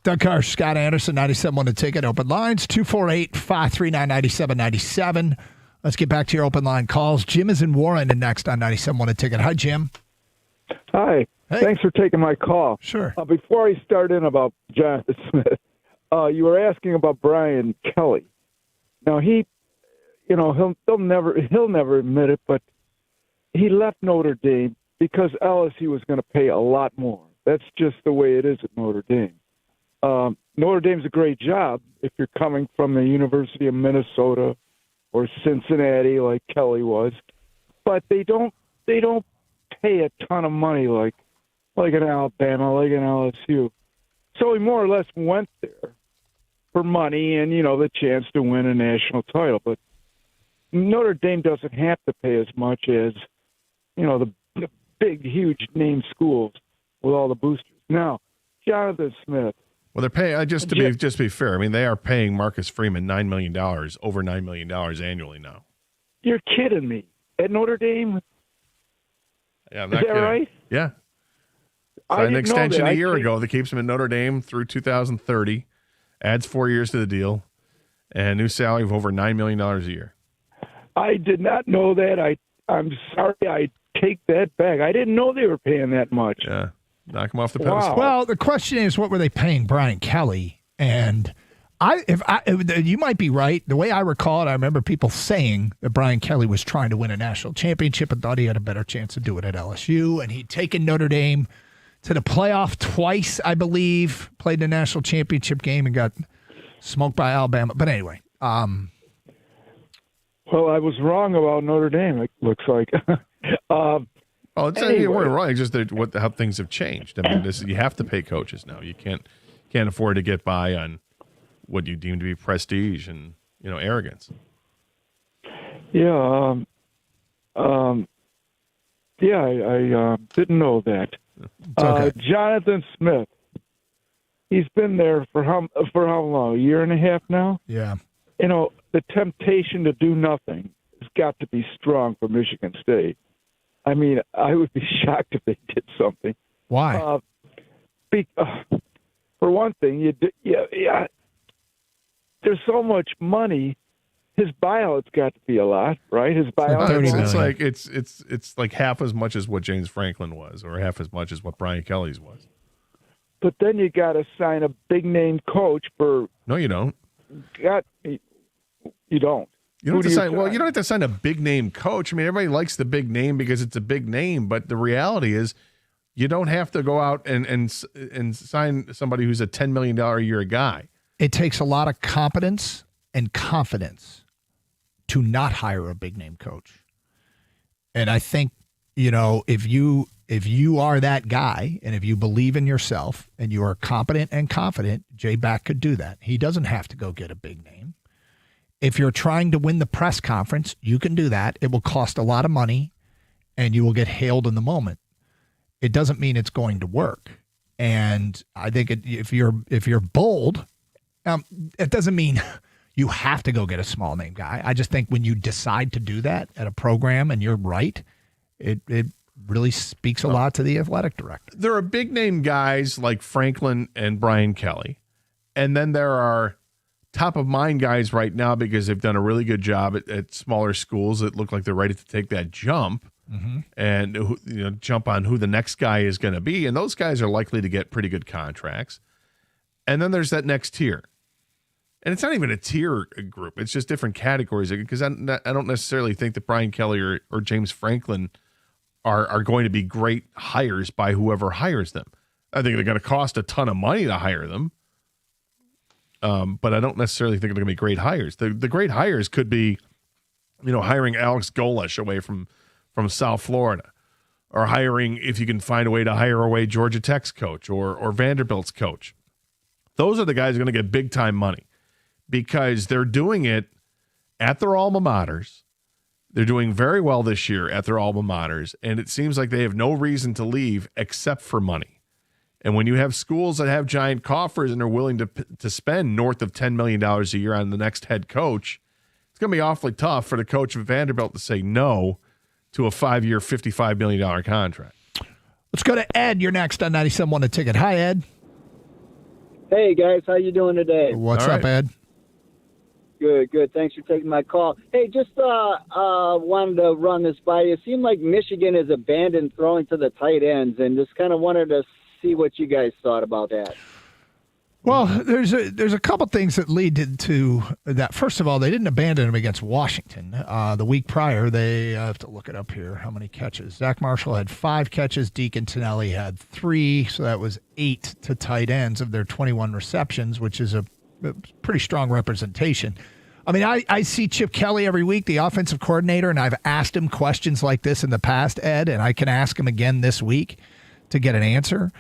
G: Doug Carr, Scott Anderson, 97.1 The Ticket. Open lines, 248-539-9797. Let's get back to your open line calls. Jim is in Warren and next on 97.1 The Ticket. Hi, Jim.
P: Hi.
G: Hey.
P: Thanks for taking my call.
G: Sure.
P: Before I start in about Jonathan Smith, you were asking about Brian Kelly. Now he'll never admit it, but he left Notre Dame because LSU was going to pay a lot more. That's just the way it is at Notre Dame. Notre Dame's a great job if you're coming from the University of Minnesota or Cincinnati like Kelly was, but they don't pay a ton of money like an Alabama, like an LSU. So he more or less went there for money and, the chance to win a national title. But Notre Dame doesn't have to pay as much as, the big, huge name schools with all the boosters. Now, Jonathan Smith.
H: Well, they're paying, just to be fair, I mean, they are paying Marcus Freeman $9 million, over $9 million annually now.
P: You're kidding me. At Notre Dame?
H: Yeah, I'm
P: Is
H: not
P: that
H: kidding.
P: right?
H: Yeah.
P: I
H: Signed an
P: didn't know
H: extension
P: that.
H: a year ago that keeps him at Notre Dame through 2030, adds 4 years to the deal, and a new salary of over $9 million a year.
P: I did not know that. I'm sorry. I take that back. I didn't know they were paying that much.
H: Yeah. Knock him off the pedestal.
G: Well, the question is, what were they paying Brian Kelly? And you might be right. The way I recall it, I remember people saying that Brian Kelly was trying to win a national championship and thought he had a better chance to do it at LSU. And he'd taken Notre Dame to the playoff twice, I believe, played the national championship game and got smoked by Alabama. But anyway.
P: Well, I was wrong about Notre Dame, it looks like.
H: You weren't wrong. It's just how things have changed. I mean, you have to pay coaches now. You can't afford to get by on what you deem to be prestige and arrogance.
P: Yeah. I didn't know that.
H: Okay.
P: Jonathan Smith. He's been there for how long? A year and a half now?
G: Yeah.
P: The temptation to do nothing has got to be strong for Michigan State. I mean, I would be shocked if they did something.
G: Why?
P: For one thing, there's so much money. His buyout's got to be a lot, right? His buyout.
H: It's like half as much as what James Franklin was, or half as much as what Brian Kelly's was.
P: But then you got to sign a big name coach for.
H: No, you don't.
P: You don't.
H: You don't have to sign. Well, you don't have to sign a big name coach. I mean, everybody likes the big name because it's a big name, but the reality is, you don't have to go out and sign somebody who's a $10 million a year guy.
G: It takes a lot of competence and confidence to not hire a big name coach. And I think, if you are that guy and if you believe in yourself and you are competent and confident, Jay Back could do that. He doesn't have to go get a big name. If you're trying to win the press conference, you can do that. It will cost a lot of money and you will get hailed in the moment. It doesn't mean it's going to work. And I think if you're bold, it doesn't mean you have to go get a small name guy. I just think when you decide to do that at a program and you're right, it really speaks a lot to the athletic director.
H: There are big name guys like Franklin and Brian Kelly. And then there are top of mind guys right now because they've done a really good job at smaller schools that look like they're ready to take that jump and jump on who the next guy is going to be. And those guys are likely to get pretty good contracts. And then there's that next tier. And it's not even a tier group. It's just different categories because I don't necessarily think that Brian Kelly or James Franklin are going to be great hires by whoever hires them. I think they're going to cost a ton of money to hire them. But I don't necessarily think they're going to be great hires. The great hires could be, hiring Alex Golesh away from South Florida, or hiring, if you can find a way to hire away Georgia Tech's coach or Vanderbilt's coach. Those are the guys who are going to get big time money because they're doing it at their alma maters. They're doing very well this year at their alma maters, and it seems like they have no reason to leave except for money. And when you have schools that have giant coffers and are willing to spend north of $10 million a year on the next head coach, it's going to be awfully tough for the coach of Vanderbilt to say no to a 5-year, $55 million contract.
G: Let's go to Ed. You're next on 97.1 The Ticket. Hi, Ed.
E: Hey guys, how you doing today?
G: What's up, Ed?
E: Good, good. Thanks for taking my call. Hey, just wanted to run this by you. It seemed like Michigan has abandoned throwing to the tight ends, and just kind of wanted to see what you guys thought about that.
G: Well, there's a couple things that lead to that. First of all, they didn't abandon him against Washington. The week prior, I have to look it up here, how many catches. Zach Marshall had 5 catches. Deacon Tonelli had 3, so that was 8 to tight ends of their 21 receptions, which is a pretty strong representation. I mean, I see Chip Kelly every week, the offensive coordinator, and I've asked him questions like this in the past, Ed, and I can ask him again this week to get an answer.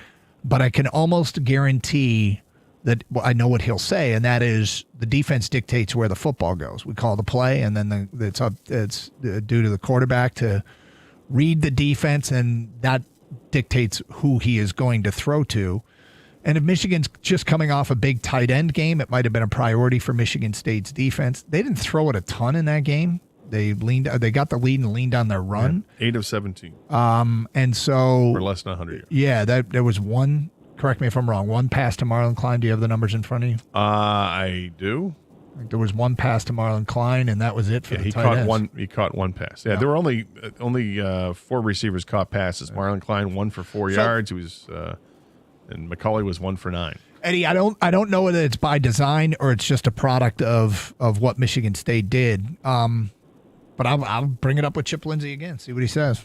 G: But I can almost guarantee that I know what he'll say, and that is the defense dictates where the football goes. We call the play, and then it's due to the quarterback to read the defense, and that dictates who he is going to throw to. And if Michigan's just coming off a big tight end game, it might have been a priority for Michigan State's defense. They didn't throw it a ton in that game. They got the lead and leaned on their run.
H: 8 of 17.
G: And so
H: for less than 100 yards.
G: Yeah, there was one. Correct me if I'm wrong. One pass to Marlon Klein. Do you have the numbers in front of you?
H: I do.
G: I think there was one pass to Marlon Klein, and that was it for the tight ends.
H: He caught one pass. Yeah, there were only 4 receivers caught passes. Marlon Klein 1 for 4 yards. He was, and McCauley was 1 for 9.
G: Eddie, I don't know whether it's by design or it's just a product of what Michigan State did. But I'll bring it up with Chip Lindsey again. See what he says.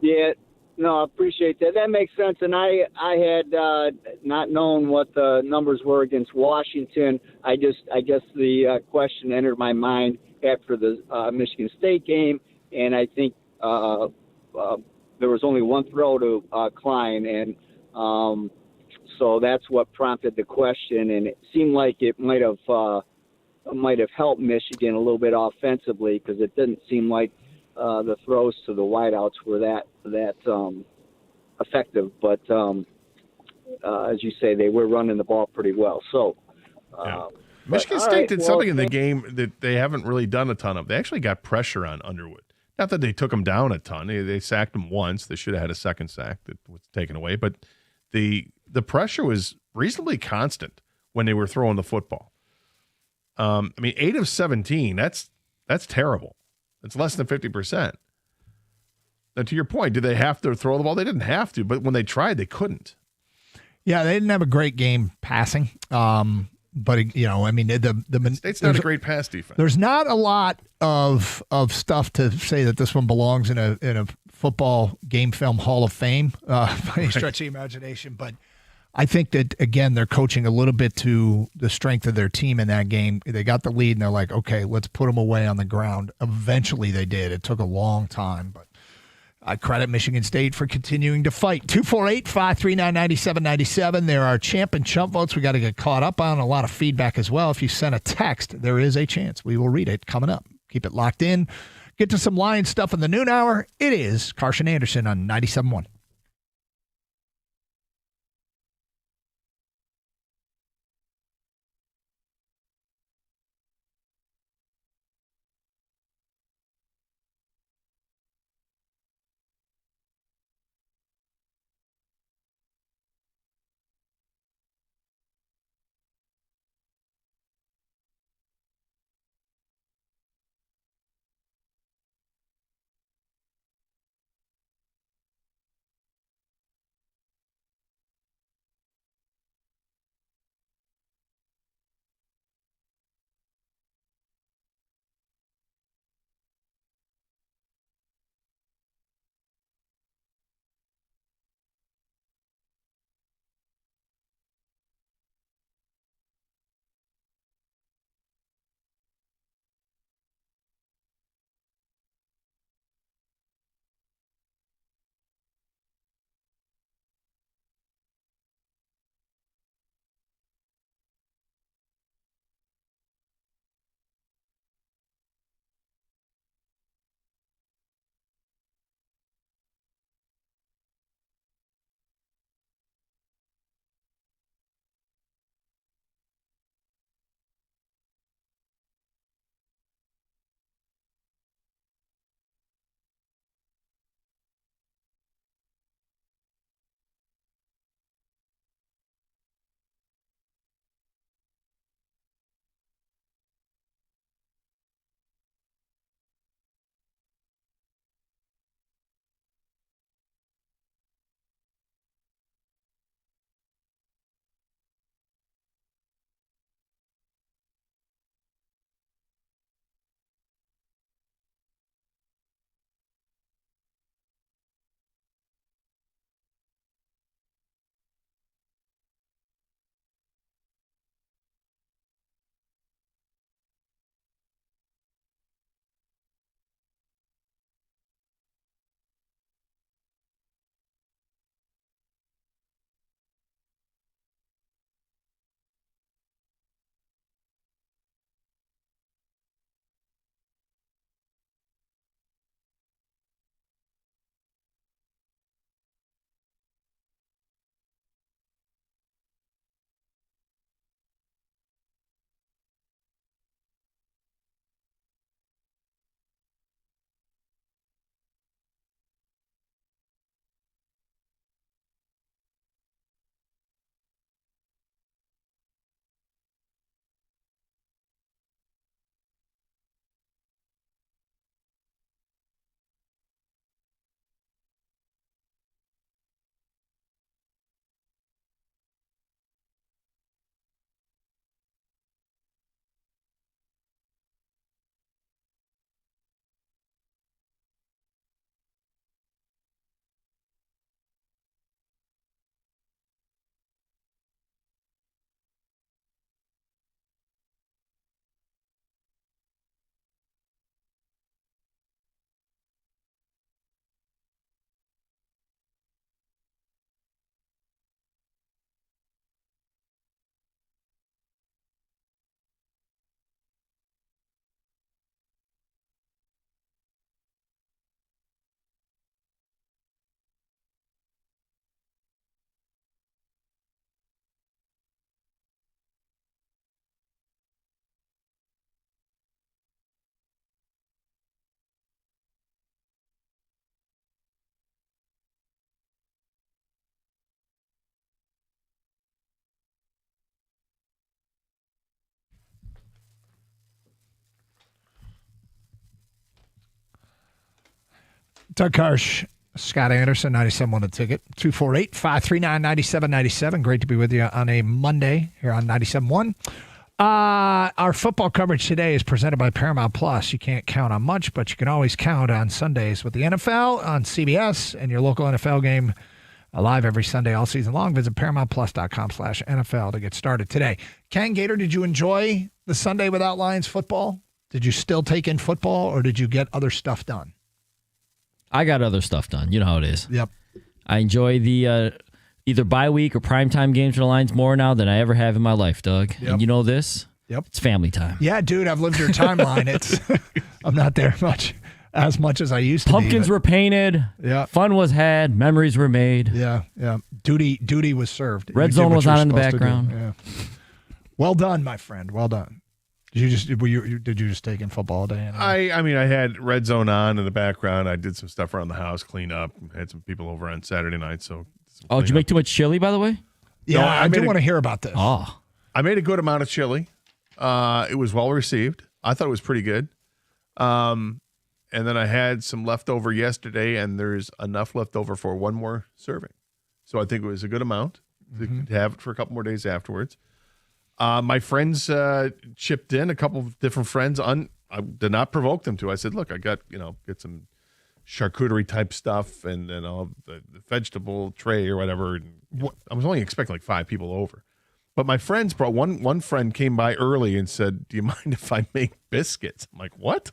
E: Yeah. No, I appreciate that. That makes sense. And I had not known what the numbers were against Washington. I guess the question entered my mind after the Michigan State game, and I think there was only one throw to Klein, and so that's what prompted the question. And it seemed like it might have helped Michigan a little bit offensively, because it didn't seem like the throws to the wideouts were that effective, but as you say, they were running the ball pretty well. So,
H: Michigan State did something in the game that they haven't really done a ton of. They actually got pressure on Underwood. Not that they took him down a ton. They sacked him once. They should have had a second sack that was taken away, but the pressure was reasonably constant when they were throwing the football. 8 of 17. That's terrible. It's less than 50%. Now, to your point, did they have to throw the ball? They didn't have to, but when they tried, they couldn't.
G: Yeah, they didn't have a great game passing. But the
H: State's not a great pass defense.
G: There's not a lot of stuff to say that this one belongs in a football game film Hall of Fame by any stretch of the imagination. But I think that, again, they're coaching a little bit to the strength of their team in that game. They got the lead, and they're like, okay, let's put them away on the ground. Eventually they did. It took a long time, but I credit Michigan State for continuing to fight. 248-539-9797. There are champ and chump votes we got to get caught up on. A lot of feedback as well. If you send a text, there is a chance we will read it coming up. Keep it locked in. Get to some Lions stuff in the noon hour. It is Carson Anderson on 97.1. Doug Karsh, Scott Anderson, 97.1 The Ticket, 248-539-9797. Great to be with you on a Monday here on 97.1. Our football coverage today is presented by Paramount Plus. You can't count on much, but you can always count on Sundays with the NFL on CBS and your local NFL game live every Sunday all season long. Visit ParamountPlus.com/NFL to get started today. Ken Gator, did you enjoy the Sunday without Lions football? Did you still take in football, or did you get other stuff done?
I: I got other stuff done. You know how it is.
G: Yep.
I: I enjoy the either bye week or primetime games for the Lions more now than I ever have in my life, Doug.
G: Yep.
I: And you know this?
G: Yep.
I: It's family time.
G: Yeah, dude, I've lived your timeline. I'm not there as much as I used to
I: Pumpkins
G: be.
I: were painted.
G: Yeah.
I: Fun was had. Memories were made.
G: Yeah. Duty was served.
I: Red
G: You did
I: zone
G: what
I: was
G: you were
I: on in the
G: supposed to do.
I: background.
G: Yeah. Well done, my friend. Well done. Did you just take in football all day?
H: I mean, I had Red Zone on in the background. I did some stuff around the house, clean up. Had some people over on Saturday night. So.
I: Oh, did you make too much chili, by the way?
G: Yeah,
H: No,
G: I do want to hear about this.
I: Oh.
H: I made a good amount of chili. It was well received. I thought it was pretty good. And then I had some leftover yesterday, and there's enough left over for one more serving. So I think it was a good amount to have it for a couple more days afterwards. My friends chipped in, a couple of different friends. I did not provoke them to. I said, look, I got, get some charcuterie type stuff and all the vegetable tray or whatever. I was only expecting like 5 people over. But my friends brought one friend came by early and said, do you mind if I make biscuits? I'm like, what?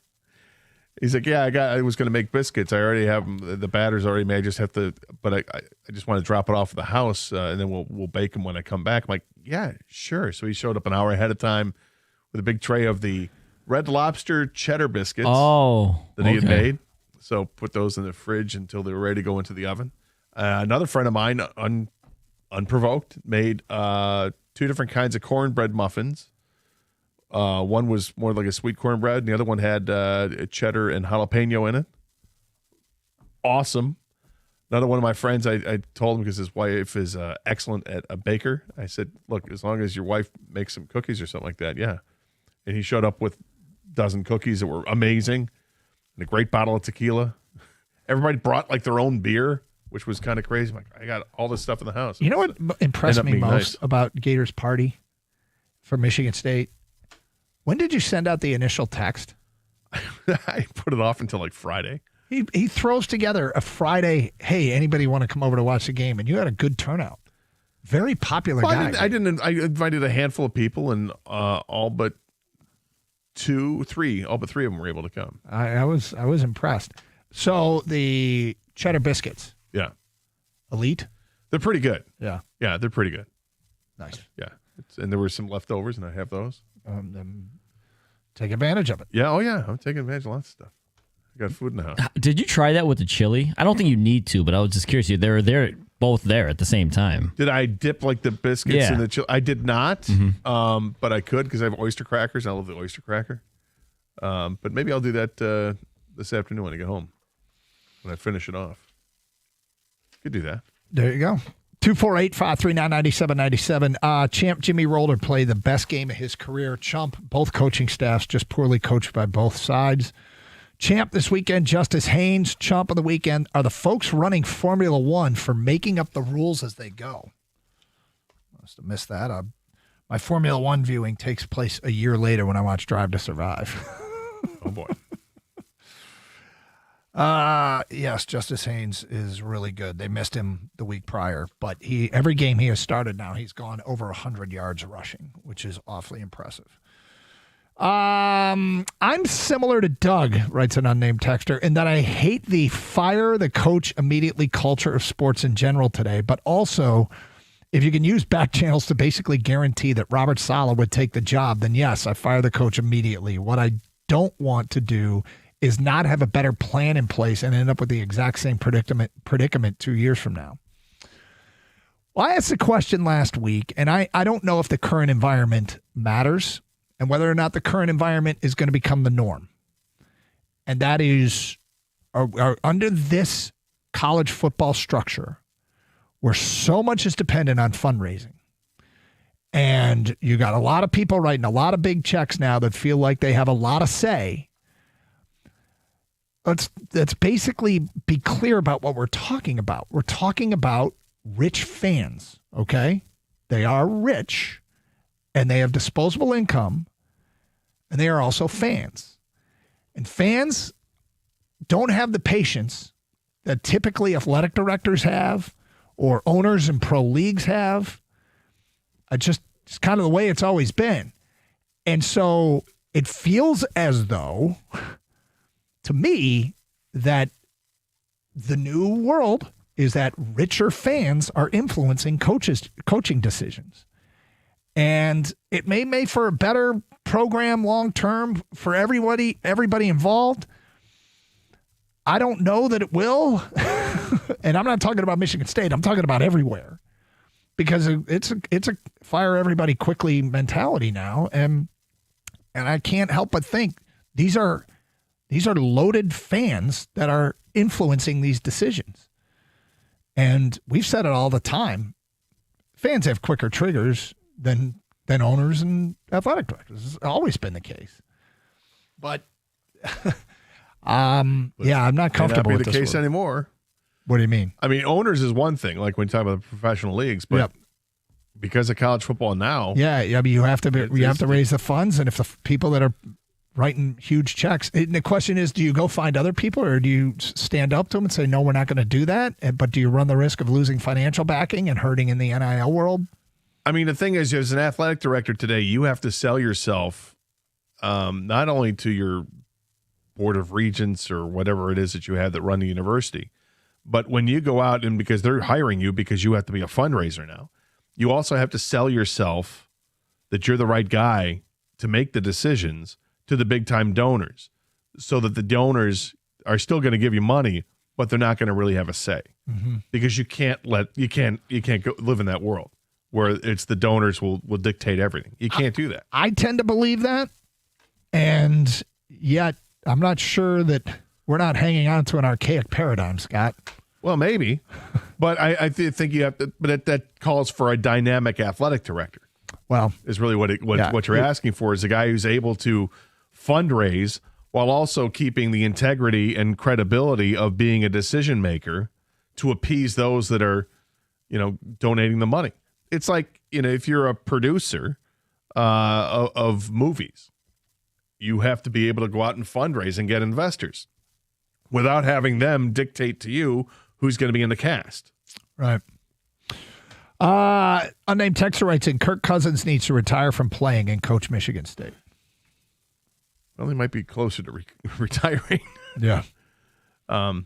H: He's like, yeah, I was going to make biscuits. I already have them. The batter's already made. I just have to, but I just want to drop it off at the house and then we'll bake them when I come back. I'm like, yeah, sure. So he showed up an hour ahead of time with a big tray of the Red Lobster cheddar biscuits that he had made. So put those in the fridge until they were ready to go into the oven. Another friend of mine, unprovoked, made 2 different kinds of cornbread muffins. One was more like a sweet cornbread, and the other one had cheddar and jalapeno in it. Awesome. Another one of my friends, I told him because his wife is excellent at a baker. I said, look, as long as your wife makes some cookies or something like that, yeah. And he showed up with a dozen cookies that were amazing and a great bottle of tequila. Everybody brought like their own beer, which was kind of crazy. I'm like, I got all this stuff in the house.
G: You know what impressed me most about Gators' party for Michigan State? When did you send out the initial text?
H: I put it off until like Friday.
G: He throws together a Friday, hey, anybody want to come over to watch the game? And you had a good turnout. Very popular guy.
H: I invited a handful of people, and all but 3 of them were able to come.
G: I was impressed. So the cheddar biscuits.
H: Yeah.
G: Elite?
H: They're pretty good.
G: Yeah.
H: Yeah, they're pretty good.
G: Nice.
H: Yeah. And there were some leftovers, and I have those.
G: Then take advantage of it.
H: Yeah. Oh, yeah. I'm taking advantage of lots of stuff. I got food in the house.
I: Did you try that with the chili? I don't think you need to, but I was just curious. They're both there at the same time.
H: Did I dip like the biscuits in the chili? I did not, but I could because I have oyster crackers. I love the oyster cracker. But maybe I'll do that this afternoon when I get home, when I finish it off. Could do that.
G: There you go. 248-539-9797. Champ Jimmy Roller played the best game of his career. Chump, both coaching staffs just poorly coached by both sides. Champ this weekend, Justice Haynes. Chump on the weekend. Are the folks running Formula One for making up the rules as they go? Must have missed that. My Formula One viewing takes place a year later when I watch Drive to Survive.
H: Oh, boy.
G: Yes, Justice Haynes is really good. They missed him the week prior, but every game he has started now, he's gone over 100 yards rushing, which is awfully impressive. I'm similar to Doug, writes an unnamed texter, in that I hate the fire the coach immediately culture of sports in general today, but also if you can use back channels to basically guarantee that Robert Saleh would take the job, then yes, I fire the coach immediately. What I don't want to do is not have a better plan in place and end up with the exact same predicament 2 years from now. Well, I asked the question last week, and I don't know if the current environment matters and whether or not the current environment is going to become the norm. And that is, are under this college football structure, where so much is dependent on fundraising. And you got a lot of people writing a lot of big checks now that feel like they have a lot of say. let's basically be clear about what we're talking about. We're talking about rich fans, okay? They are rich, and they have disposable income, and they are also fans. And fans don't have the patience that typically athletic directors have or owners in pro leagues have. It's kind of the way it's always been. And so it feels as though, to me, that the new world is that richer fans are influencing coaching decisions. And it may make for a better program long-term for everybody involved. I don't know that it will. And I'm not talking about Michigan State. I'm talking about everywhere. Because it's a fire everybody quickly mentality now. And I can't help but think these are loaded fans that are influencing these decisions. And we've said it all the time. Fans have quicker triggers than owners and athletic directors. It's always been the case. But I'm not comfortable
H: May not
G: with
H: be the
G: this
H: case
G: word.
H: anymore.
G: What do you mean?
H: I mean, owners is one thing, like when you talk about the professional leagues, but because of college football now,
G: I mean, you have to raise the funds, and if the people that are writing huge checks, and the question is, do you go find other people, or do you stand up to them and say, no, we're not going to do that? But do you run the risk of losing financial backing and hurting in the NIL world?
H: I mean, the thing is, as an athletic director today, you have to sell yourself not only to your board of regents or whatever it is that you have that run the university, but when you go out and because they're hiring you because you have to be a fundraiser now, you also have to sell yourself that you're the right guy to make the decisions to the big time donors so that the donors are still going to give you money, but they're not going to really have a say because you can't go live in that world where it's the donors will dictate everything. You can't do that.
G: I tend to believe that. And yet I'm not sure that we're not hanging on to an archaic paradigm, Scott.
H: Well, maybe, but I think you have to. But that calls for a dynamic athletic director.
G: Well,
H: is really what you're asking for is a guy who's able to fundraise while also keeping the integrity and credibility of being a decision maker to appease those that are, donating the money. It's like if you're a producer of movies, you have to be able to go out and fundraise and get investors without having them dictate to you who's going to be in the cast.
G: Right. Unnamed texter writes in, Kirk Cousins needs to retire from playing and coach Michigan State.
H: Well, he might be closer to retiring.
G: Yeah.
H: I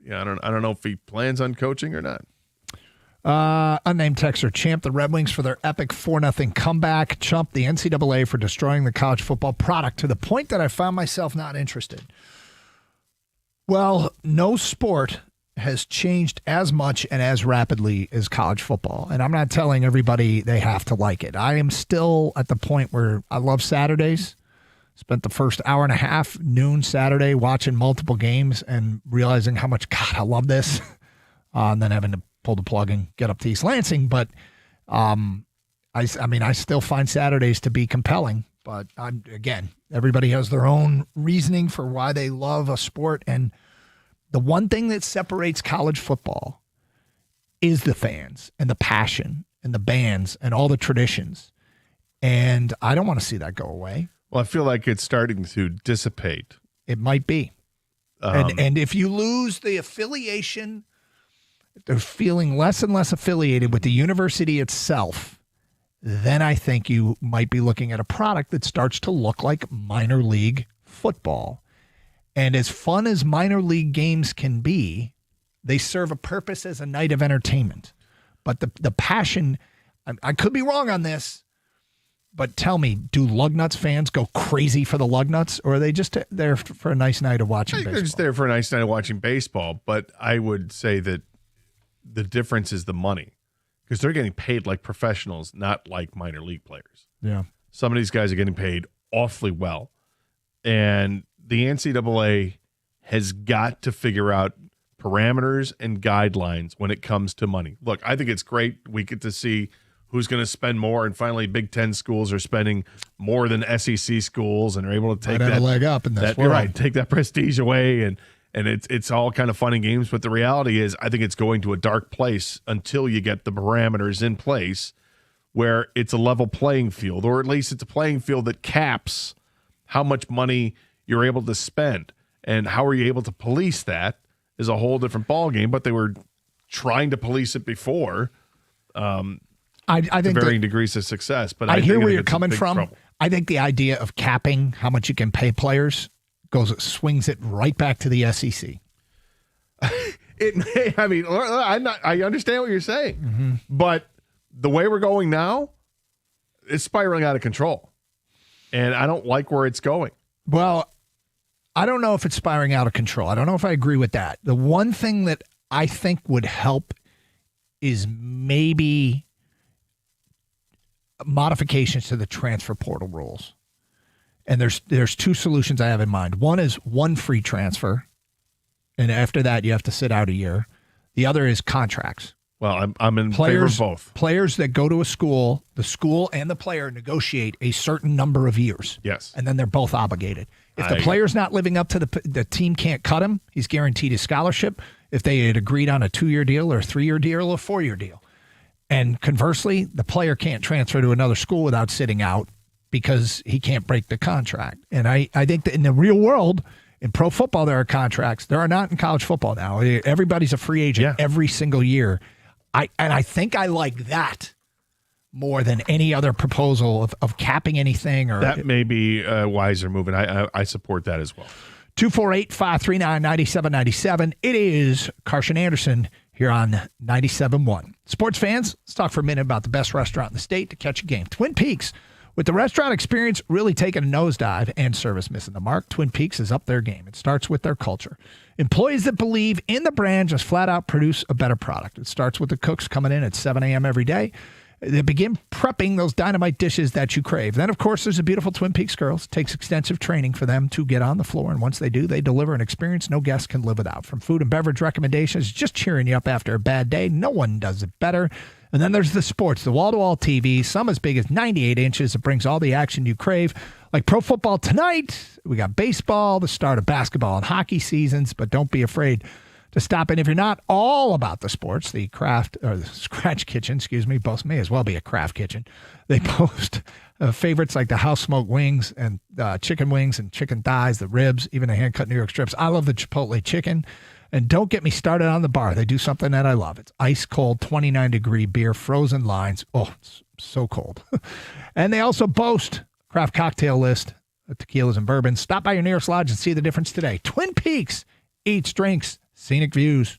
H: don't know if he plans on coaching or not.
G: Unnamed texter, champ the Red Wings for their epic 4-0 comeback, chump the NCAA for destroying the college football product to the point that I found myself not interested. Well, no sport has changed as much and as rapidly as college football. And I'm not telling everybody they have to like it. I am still at the point where I love Saturdays. Spent the first hour and a half, noon Saturday, watching multiple games and realizing how much, God, I love this. And then having to pull the plug and get up to East Lansing. But I still find Saturdays to be compelling. But again, everybody has their own reasoning for why they love a sport. And the one thing that separates college football is the fans and the passion and the bands and all the traditions. And I don't want to see that go away.
H: Well, I feel like it's starting to dissipate.
G: It might be. And if you lose the affiliation, they're feeling less and less affiliated with the university itself, then I think you might be looking at a product that starts to look like minor league football. And as fun as minor league games can be, they serve a purpose as a night of entertainment. But the passion, I could be wrong on this, but tell me, do Lugnuts fans go crazy for the Lugnuts, or are they just there for a nice night of watching baseball?
H: They're just there for a nice night of watching baseball, but I would say that the difference is the money because they're getting paid like professionals, not like minor league players.
G: Yeah.
H: Some of these guys are getting paid awfully well, and the NCAA has got to figure out parameters and guidelines when it comes to money. Look, I think it's great. We get to see who's going to spend more, and finally Big Ten schools are spending more than SEC schools and are able to take
G: Might have
H: that
G: a leg up in this
H: you're
G: world.
H: right, take that prestige away, and it's all kind of fun and games. But the reality is, I think it's going to a dark place until you get the parameters in place where it's a level playing field, or at least it's a playing field that caps how much money you're able to spend. And how are you able to police that is a whole different ballgame, but they were trying to police it before.
G: I think
H: to varying degrees of success, but
G: I hear
H: think
G: where you're
H: it's in
G: coming
H: big
G: from.
H: trouble.
G: I think the idea of capping how much you can pay players swings it right back to the SEC.
H: It may. I mean, I understand what you're saying,
G: Mm-hmm.
H: but the way we're going now, it's spiraling out of control, and I don't like where it's going.
G: Well, I don't know if it's spiraling out of control. I don't know if I agree with that. The one thing that I think would help is maybe modifications to the transfer portal rules. And there's two solutions I have in mind. One is one free transfer, and after that you have to sit out a year. The other is contracts.
H: Well, I'm in favor of both.
G: Players that go to a school, the school and the player negotiate a certain number of years.
H: Yes.
G: And then they're both obligated. If the player's not living up to the team can't cut him, he's guaranteed his scholarship. If they had agreed on a 2-year deal or a 3-year deal or a 4-year deal. And conversely, the player can't transfer to another school without sitting out because he can't break the contract. And I think that in the real world, in pro football, there are contracts. There are not in college football now. Everybody's a free agent every single year. I think I like that more than any other proposal of capping anything. Or
H: That may be a wiser move, and I support that as well.
G: 248-539-9797. It is Carson Anderson here on 97.1. Sports fans, let's talk for a minute about the best restaurant in the state to catch a game. Twin Peaks. With the restaurant experience really taking a nosedive and service missing the mark, Twin Peaks is up their game. It starts with their culture. Employees that believe in the brand just flat out produce a better product. It starts with the cooks coming in at 7 a.m. every day. They begin prepping those dynamite dishes that you crave. Then, of course, there's the beautiful Twin Peaks girls. It takes extensive training for them to get on the floor. And once they do, they deliver an experience no guest can live without. From food and beverage recommendations, just cheering you up after a bad day. No one does it better. And then there's the sports, the wall-to-wall TV, some as big as 98 inches. It brings all the action you crave. Like pro football tonight, we got baseball, the start of basketball and hockey seasons, but don't be afraid to stop in. If you're not all about the sports, the Scratch Kitchen, both may as well be a craft kitchen. They post favorites like the house smoked wings and chicken wings and chicken thighs, the ribs, even the hand-cut New York strips. I love the Chipotle chicken. And don't get me started on the bar. They do something that I love. It's ice cold, 29-degree beer, frozen lines. Oh, it's so cold. And they also boast craft cocktail list of tequilas and bourbons. Stop by your nearest lodge and see the difference today. Twin Peaks, eats, drinks, scenic views.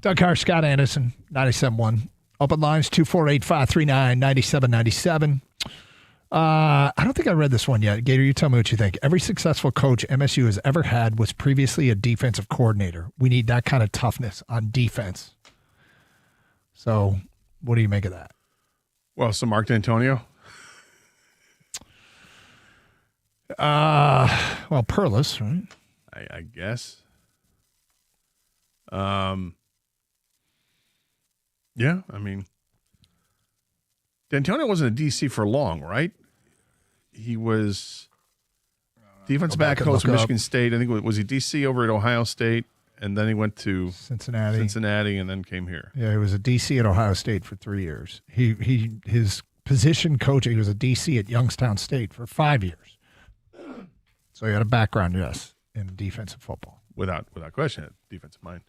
G: Doug Carr, Scott Anderson, 97.1. Open lines 248-539-9797. I don't think I read this one yet. Gator, you tell me what you think. Every successful coach MSU has ever had was previously a defensive coordinator. We need that kind of toughness on defense. So what do you make of that?
H: Well, so Mark D'Antonio?
G: Well, Perlis, right?
H: I guess. Yeah, I mean, D'Antonio wasn't a DC for long, right? He was defense back coach of Michigan State. I think was he DC over at Ohio State, and then he went to Cincinnati, and then came here.
G: Yeah, he was a DC at Ohio State for 3 years. His position coaching, he was a DC at Youngstown State for 5 years. So he had a background, yes, in defensive football,
H: without question, defensive mind.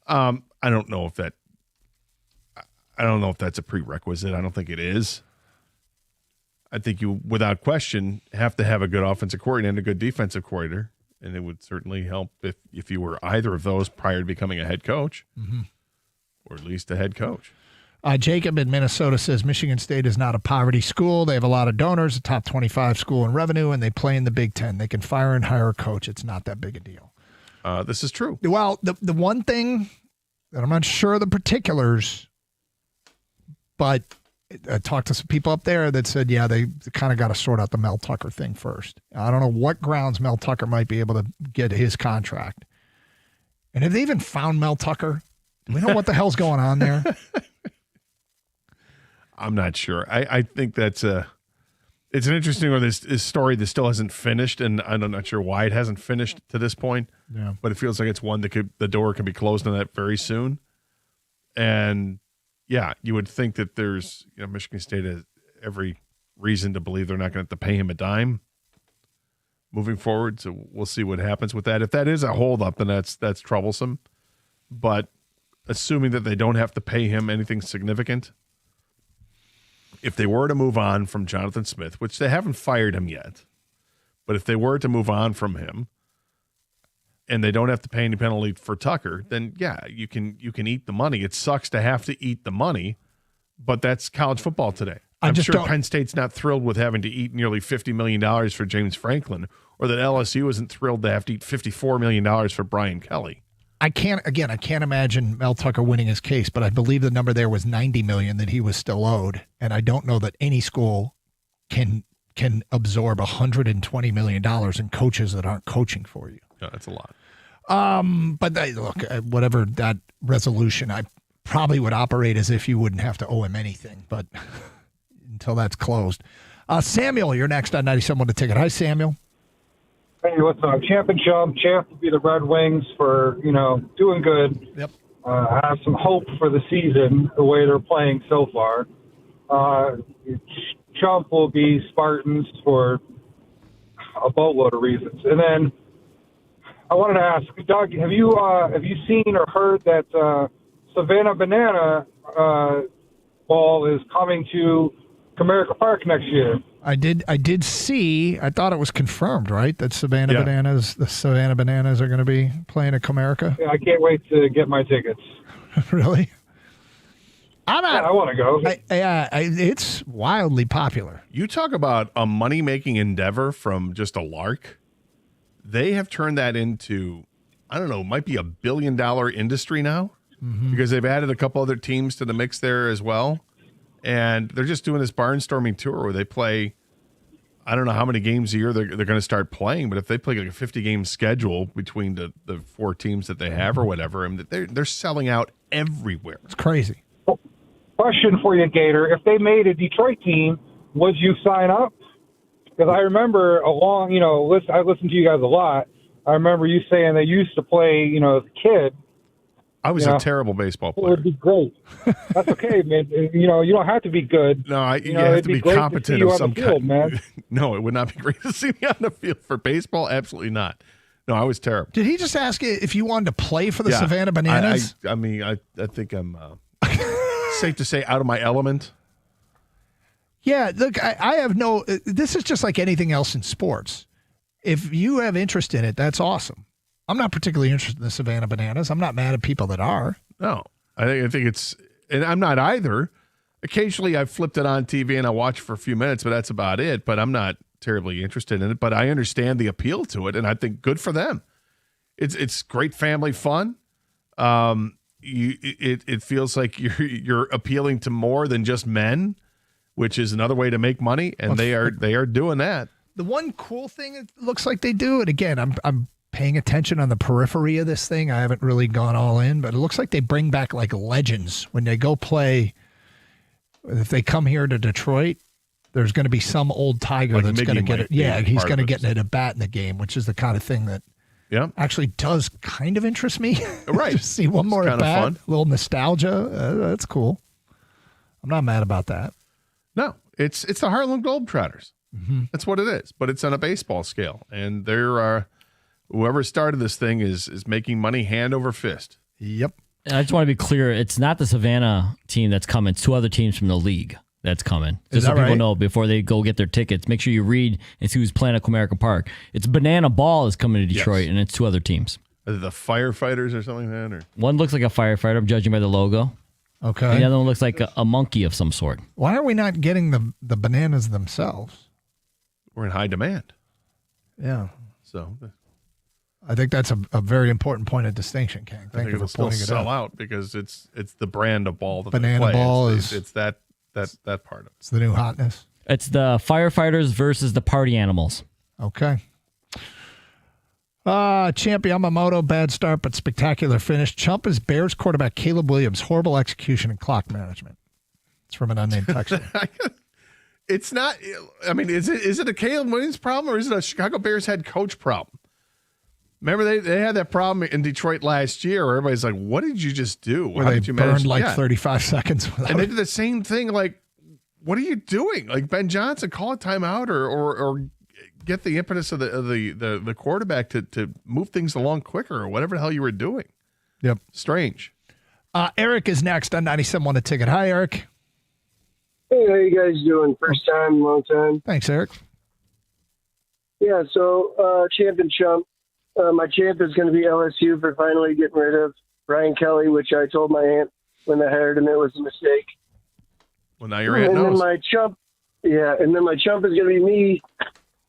H: I don't know if that's a prerequisite. I don't think it is. I think you, without question, have to have a good offensive coordinator and a good defensive coordinator, and it would certainly help if you were either of those prior to becoming a head coach, or at least a head coach.
G: Jacob in Minnesota says Michigan State is not a poverty school. They have a lot of donors, a top 25 school in revenue, and they play in the Big Ten. They can fire and hire a coach. It's not that big a deal.
H: This is true.
G: Well, the one thing that I'm not sure of the particulars, but I talked to some people up there that said, yeah, they kind of got to sort out the Mel Tucker thing first. I don't know what grounds Mel Tucker might be able to get his contract. And have they even found Mel Tucker? Do we know what the hell's going on there?
H: I'm not sure. I think it's an interesting one. This story that still hasn't finished, and I'm not sure why it hasn't finished to this point.
G: Yeah.
H: But it feels like it's one that the door can be closed on that very soon. And yeah, you would think that there's Michigan State has every reason to believe they're not going to have to pay him a dime moving forward. So we'll see what happens with that. If that is a holdup, then that's troublesome. But assuming that they don't have to pay him anything significant, if they were to move on from Jonathan Smith, which they haven't fired him yet, but if they were to move on from him and they don't have to pay any penalty for Tucker, then yeah, you can eat the money. It sucks to have to eat the money, but that's college football today. I'm sure Penn State's not thrilled with having to eat nearly $50 million for James Franklin, or that LSU isn't thrilled to have to eat $54 million for Brian Kelly.
G: I can't imagine Mel Tucker winning his case, but I believe the number there was $90 million that he was still owed, and I don't know that any school can absorb $120 million in coaches that aren't coaching for you.
H: Yeah, that's a lot.
G: But look, whatever that resolution, I probably would operate as if you wouldn't have to owe him anything, but until that's closed. Samuel, you're next on 97 to Ticket. Hi, Samuel.
N: Hey, what's up? Champ and Chump. Champ to be the Red Wings for, doing good.
G: Yep.
N: Have some hope for the season, the way they're playing so far. Chump will be Spartans for a boatload of reasons. And then I wanted to ask, Doug, have you seen or heard that Savannah Banana ball is coming to Comerica Park next year?
G: I did see. I thought it was confirmed, right? That the Savannah Bananas are going to be playing at Comerica.
N: Yeah, I can't wait to get my tickets.
G: Really? I
N: want to go.
G: It's wildly popular.
H: You talk about a money-making endeavor from just a lark. They have turned that into, I don't know, might be $1 billion industry now, because they've added a couple other teams to the mix there as well. And they're just doing this barnstorming tour where they play, I don't know how many games a year they're going to start playing, but if they play like a 50-game schedule between the 4 teams that they have or whatever, and they're selling out everywhere.
G: It's crazy.
N: Question for you, Gator. If they made a Detroit team, would you sign up? Because I remember I listened to you guys a lot. I remember you saying they used to play, as a kid.
H: I was a terrible baseball player.
N: It would be great. That's okay, man. You don't have to be good.
H: No, you have to be competent of some kind.
N: Man.
H: No, it would not be great to see me on the field for baseball. Absolutely not. No, I was terrible.
G: Did he just ask you if you wanted to play for the Savannah Bananas?
H: I think I'm safe to say out of my element.
G: Yeah, look, I have no. This is just like anything else in sports. If you have interest in it, that's awesome. I'm not particularly interested in the Savannah Bananas. I'm not mad at people that are.
H: No. I think it's, and I'm not either. Occasionally I've flipped it on TV and I watch for a few minutes, but that's about it. But I'm not terribly interested in it, but I understand the appeal to it, and I think good for them. It's great family fun. It feels like you're appealing to more than just men, which is another way to make money, and they are doing that.
G: The one cool thing it looks like they do, and again, I'm paying attention on the periphery of this thing. I haven't really gone all in, but it looks like they bring back like legends when they go play. If they come here to Detroit, there's going to be some old Tiger
H: Like
G: that's going to get it. Yeah, he's
H: part
G: going to
H: of it.
G: get at a bat in the game, which is the kind of thing that actually does kind of interest me.
H: Right.
G: Just see one more
H: It's
G: at
H: kinda
G: bat,
H: fun.
G: a little nostalgia. That's cool. I'm not mad about that.
H: No, it's the Harlem Globetrotters.
G: Mm-hmm.
H: That's what it is, but it's on a baseball scale, and there are whoever started this thing is making money hand over fist.
G: Yep.
I: And I just want to be clear. It's not the Savannah team that's coming. It's two other teams from the league that's coming. Just so
G: that
I: people
G: right?
I: know before they go get their tickets, make sure you read and see who's playing at Comerica Park. It's Banana Ball is coming to Detroit, and it's two other teams.
H: Are they the firefighters or something like that? Or
I: One looks like a firefighter, I'm judging by the logo.
G: Okay.
I: And the other one looks like a monkey of some sort.
G: Why are we not getting the bananas themselves?
H: we're in high demand.
G: Yeah.
H: So
G: I think that's a very important point of distinction, King.
H: I
G: Thank
H: think
G: you for
H: it'll still
G: pointing it
H: sell
G: out.
H: out because it's the brand of ball that
G: Banana
H: they play.
G: ball
H: it's that part of it.
G: It's the new hotness.
I: It's the firefighters versus the party animals.
G: Okay. Champ Yamamoto, bad start but spectacular finish. Chump is Bears quarterback Caleb Williams, horrible execution and clock management. It's from an unnamed texter.
H: It's not. I mean, is it a Caleb Williams problem or is it a Chicago Bears head coach problem? Remember they had that problem in Detroit last year where everybody's like, "What did you just do?
G: Where
H: How
G: they
H: did you manage?"
G: burned like
H: Yeah.
G: 35 seconds.
H: And they did the same thing. Like, what are you doing? Like Ben Johnson, call a timeout or get the impetus of the quarterback to move things along quicker or whatever the hell you were doing.
G: Yep.
H: Strange.
G: Eric is next on 97.1 The Ticket. Hi, Eric.
J: Hey, how you guys doing? First time, long time.
G: Thanks, Eric.
J: Yeah, so champ and chump. My champ is going to be LSU for finally getting rid of Brian Kelly, which I told my aunt when I hired him it was a mistake.
H: Well, now your aunt
J: and
H: knows.
J: then my chump is going to be me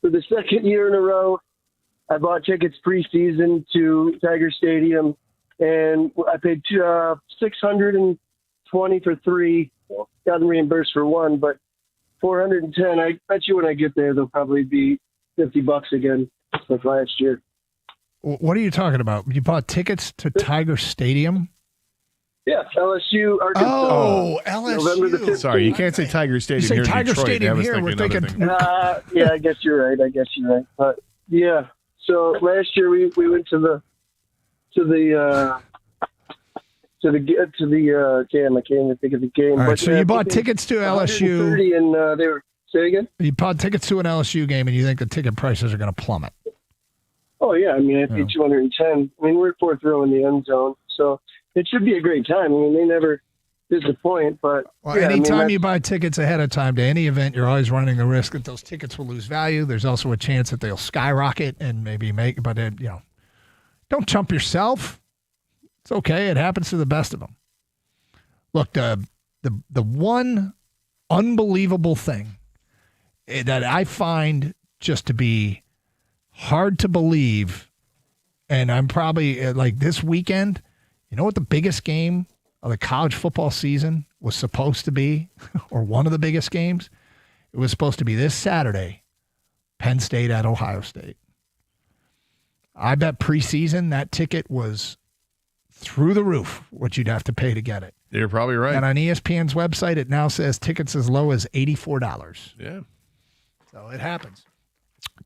J: for the second year in a row. I bought tickets preseason to Tiger Stadium, and I paid $620 for three. Gotten reimbursed for one, but $410. I bet you when I get there, they'll probably be $50 again like last year.
G: What are you talking about? You bought tickets to Tiger Stadium?
J: Yeah, LSU, Arkansas.
G: Oh, LSU.
J: November the 15th.
H: Sorry, you can't say Tiger Stadium
G: You say
H: here in
G: Tiger
H: Detroit.
G: Stadium
H: I was
G: here, we're
H: another
G: thinking-
H: thing.
J: Yeah, I guess you're right. But yeah, so last year we went to the damn, I can't even think of the game.
G: All right,
J: But,
G: so you bought tickets to LSU.
J: 130 and they were say again.
G: You bought tickets to an LSU game, and you think the ticket prices are going to plummet?
J: Oh yeah, I mean I paid $210. I mean we're fourth row in the end zone, so it should be a great time. I mean they never disappoint, but
G: Well,
J: yeah,
G: anytime you buy tickets ahead of time to any event, you're always running the risk that those tickets will lose value. There's also a chance that they'll skyrocket and maybe make, but don't chump yourself. It's okay. It happens to the best of them. Look, the one unbelievable thing that I find just to be hard to believe, and I'm probably like this weekend, you know what the biggest game of the college football season was supposed to be, or one of the biggest games? It was supposed to be this Saturday, Penn State at Ohio State. I bet preseason that ticket was through the roof what you'd have to pay to get it.
H: You're probably right.
G: And on ESPN's website, it now says tickets as low as $84.
H: Yeah.
G: So it happens.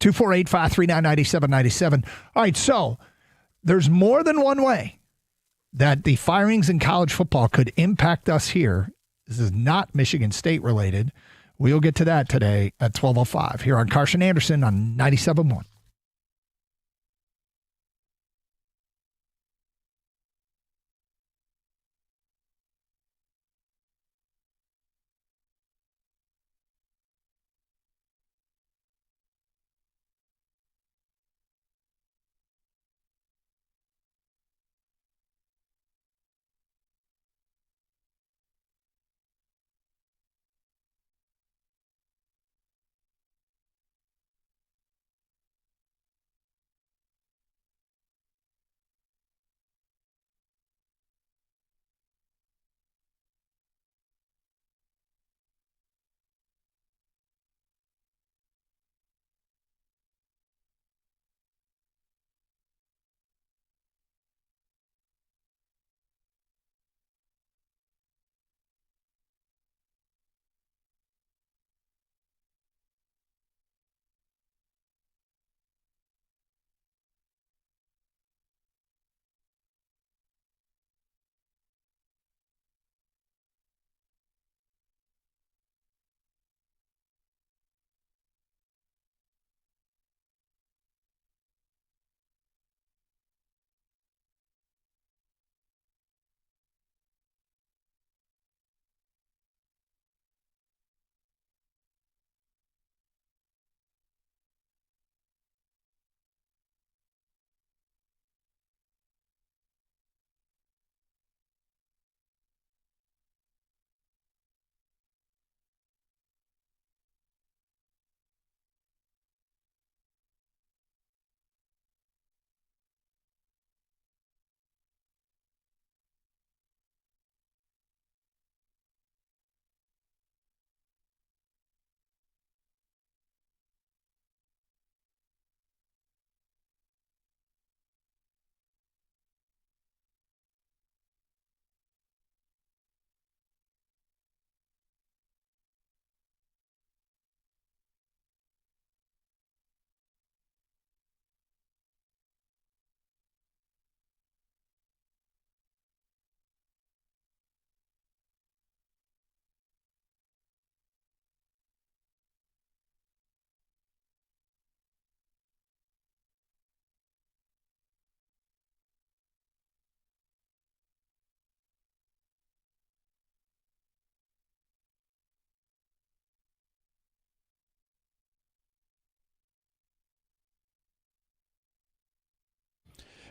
G: 248-539-9797. All right, so there's more than one way that the firings in college football could impact us here. This is not Michigan State related. We'll get to that today at 12:05 here on Carson Anderson on 97.1.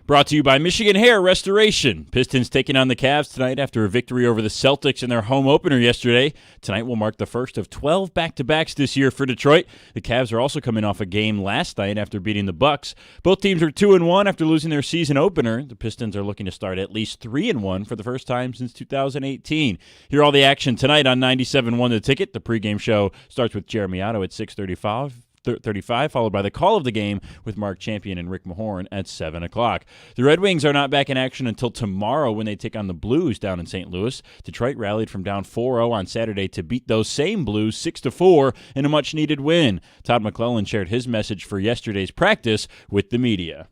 A: Brought to you by Michigan Hair Restoration. Pistons taking on the Cavs tonight after a victory over the Celtics in their home opener yesterday. Tonight will mark the first of 12 back-to-backs this year for Detroit. The Cavs are also coming off a game last night after beating the Bucks. Both teams are 2-1 after losing their season opener. The Pistons are looking to start at least 3-1 for the first time since 2018. Hear all the action tonight on 97.1 The Ticket. The pregame show starts with Jeremy Otto at 6:35, followed by the call of the game with Mark Champion and Rick Mahorn at 7 o'clock. The Red Wings are not back in action until tomorrow when they take on the Blues down in St. Louis. Detroit rallied from down 4-0 on Saturday to beat those same Blues 6-4 in a much-needed win. Todd McClellan shared his message for yesterday's practice with the media.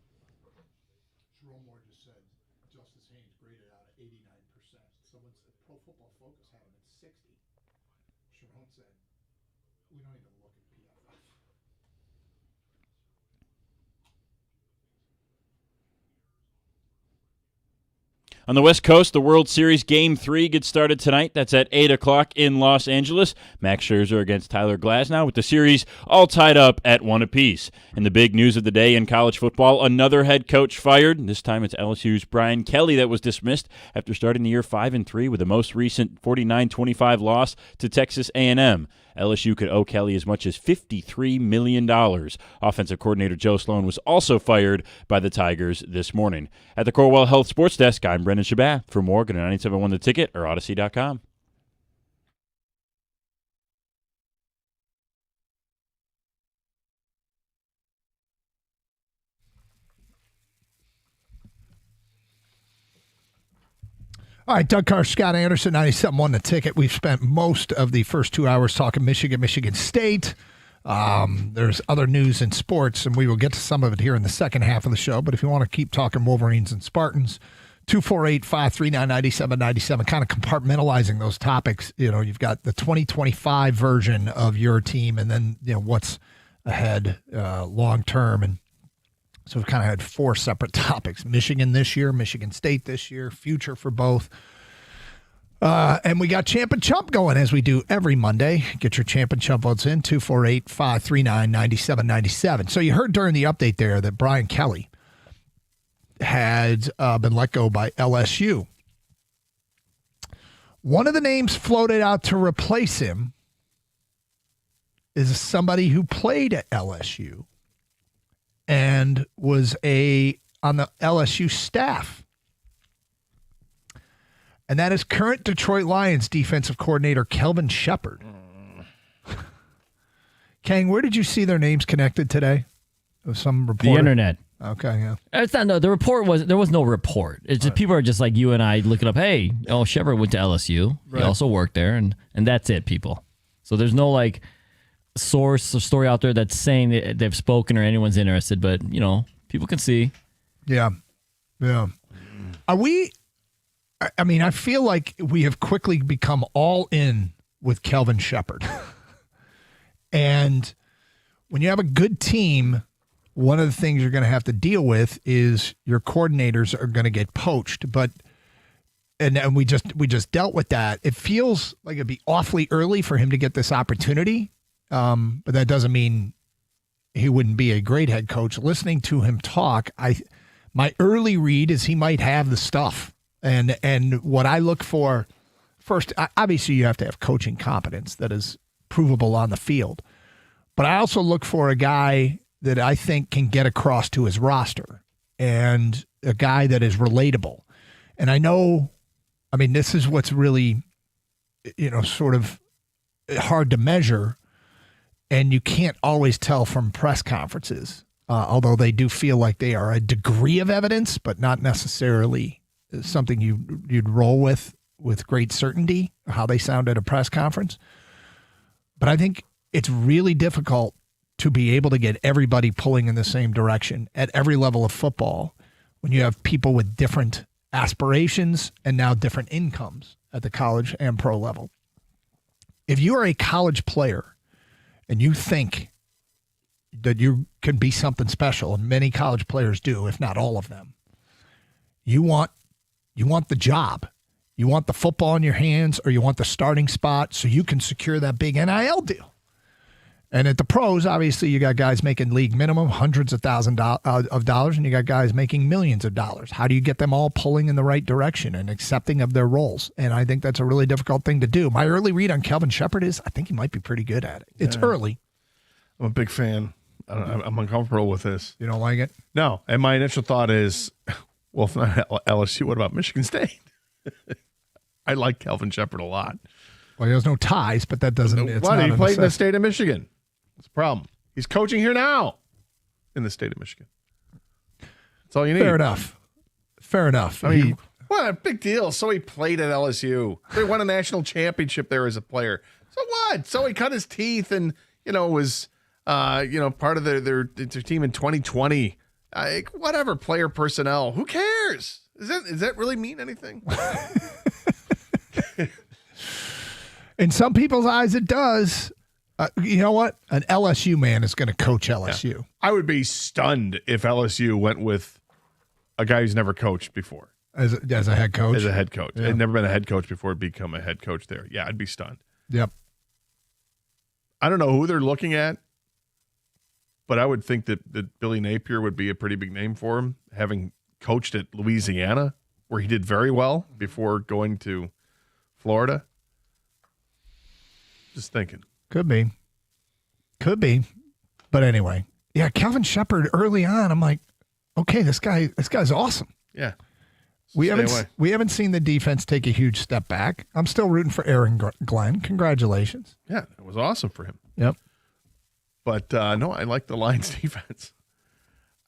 A: On the West Coast, the World Series Game 3 gets started tonight. That's at 8 o'clock in Los Angeles. Max Scherzer against Tyler Glasnow with the series all tied up at 1 apiece. And the big news of the day in college football, another head coach fired. This time it's LSU's Brian Kelly that was dismissed after starting the year 5-3 with the most recent 49-25 loss to Texas A&M. LSU could owe Kelly as much as $53 million. Offensive coordinator Joe Sloan was also fired by the Tigers this morning. At the Corewell Health Sports Desk, I'm Brendan Shabbat. For more, go to 971 The Ticket or Odyssey.com.
G: All right, Doug Carr, Scott Anderson, 97.1 The Ticket. We've spent most of the first 2 hours talking Michigan State. There's other news in sports, and we will get to some of it here in the second half of the show. But if you want to keep talking Wolverines and Spartans, 248-539-9797, kind of compartmentalizing those topics. You know, you've got the 2025 version of your team, and then, you know, what's ahead long term. And so we've kind of had 4 separate topics: Michigan this year, Michigan State this year, future for both. And we got Champ and Chump going as we do every Monday. Get your Champ and Chump votes in, 248-539-9797. So you heard during the update there that Brian Kelly had been let go by LSU. One of the names floated out to replace him is somebody who played at LSU and was on the LSU staff. And that is current Detroit Lions defensive coordinator Kelvin Shepard. Kang, where did you see their names connected today? Some reporter?
I: The internet.
G: Okay, yeah.
I: It's not, no, the report there was no report. It's just people are just like you and I looking up, hey, Shepard went to LSU. Right. He also worked there, and that's it, people. So there's no like source or story out there that's saying that they've spoken or anyone's interested, but you know, people can see.
G: Yeah. Yeah. Are we, I mean, I feel like we have quickly become all in with Kelvin Shepard. And when you have a good team, one of the things you're going to have to deal with is your coordinators are going to get poached. But and we just dealt with that. It feels like it'd be awfully early for him to get this opportunity. But that doesn't mean he wouldn't be a great head coach. Listening to him talk, my early read is he might have the stuff. And what I look for first, obviously you have to have coaching competence that is provable on the field. But I also look for a guy that I think can get across to his roster and a guy that is relatable. And I know, I mean, this is what's really, you know, sort of hard to measure. And you can't always tell from press conferences, although they do feel like they are a degree of evidence, but not necessarily something you'd roll with great certainty, how they sound at a press conference. But I think it's really difficult to be able to get everybody pulling in the same direction at every level of football when you have people with different aspirations and now different incomes at the college and pro level. If you are a college player and you think that you can be something special, and many college players do, if not all of them, you want the job. You want the football in your hands, or you want the starting spot so you can secure that big NIL deal. And at the pros, obviously, you got guys making league minimum, hundreds of thousands of dollars, and you got guys making millions of dollars. How do you get them all pulling in the right direction and accepting of their roles? And I think that's a really difficult thing to do. My early read on Kelvin Shepherd is I think he might be pretty good at it. It's early.
H: I'm a big fan. I'm uncomfortable with this.
G: You don't like it?
H: No. And my initial thought is, well, if not LSU, what about Michigan State? I like Kelvin Shepherd a lot.
G: Well, he has no ties, but that doesn't. It's
H: Why?
G: not
H: He
G: a
H: played in the
G: necessity.
H: state of Michigan. That's a problem. He's coaching here now in the state of Michigan. That's all you need.
G: Fair enough. Fair enough.
H: I mean, what a big deal. So he played at LSU. They won a national championship there as a player. So what? So he cut his teeth and, was, part of their team in 2020. Whatever, player personnel. Who cares? Does that really mean anything?
G: In some people's eyes, it does. You know what? An LSU man is going to coach LSU.
H: Yeah. I would be stunned if LSU went with a guy who's never coached before.
G: As a head coach?
H: As a head coach.
G: Yeah.
H: Had never been a head coach before, become a head coach there. Yeah, I'd be stunned.
G: Yep.
H: I don't know who they're looking at, but I would think that Billy Napier would be a pretty big name for him, having coached at Louisiana, where he did very well before going to Florida. Just thinking.
G: Could be. But anyway, yeah, Kelvin Shepherd early on, I'm like, okay, this guy's awesome.
H: Yeah.
G: We
H: Stay away.
G: haven't seen the defense take a huge step back. I'm still rooting for Aaron Glenn. Congratulations.
H: Yeah, it was awesome for him.
G: Yep.
H: But no, I like the Lions defense.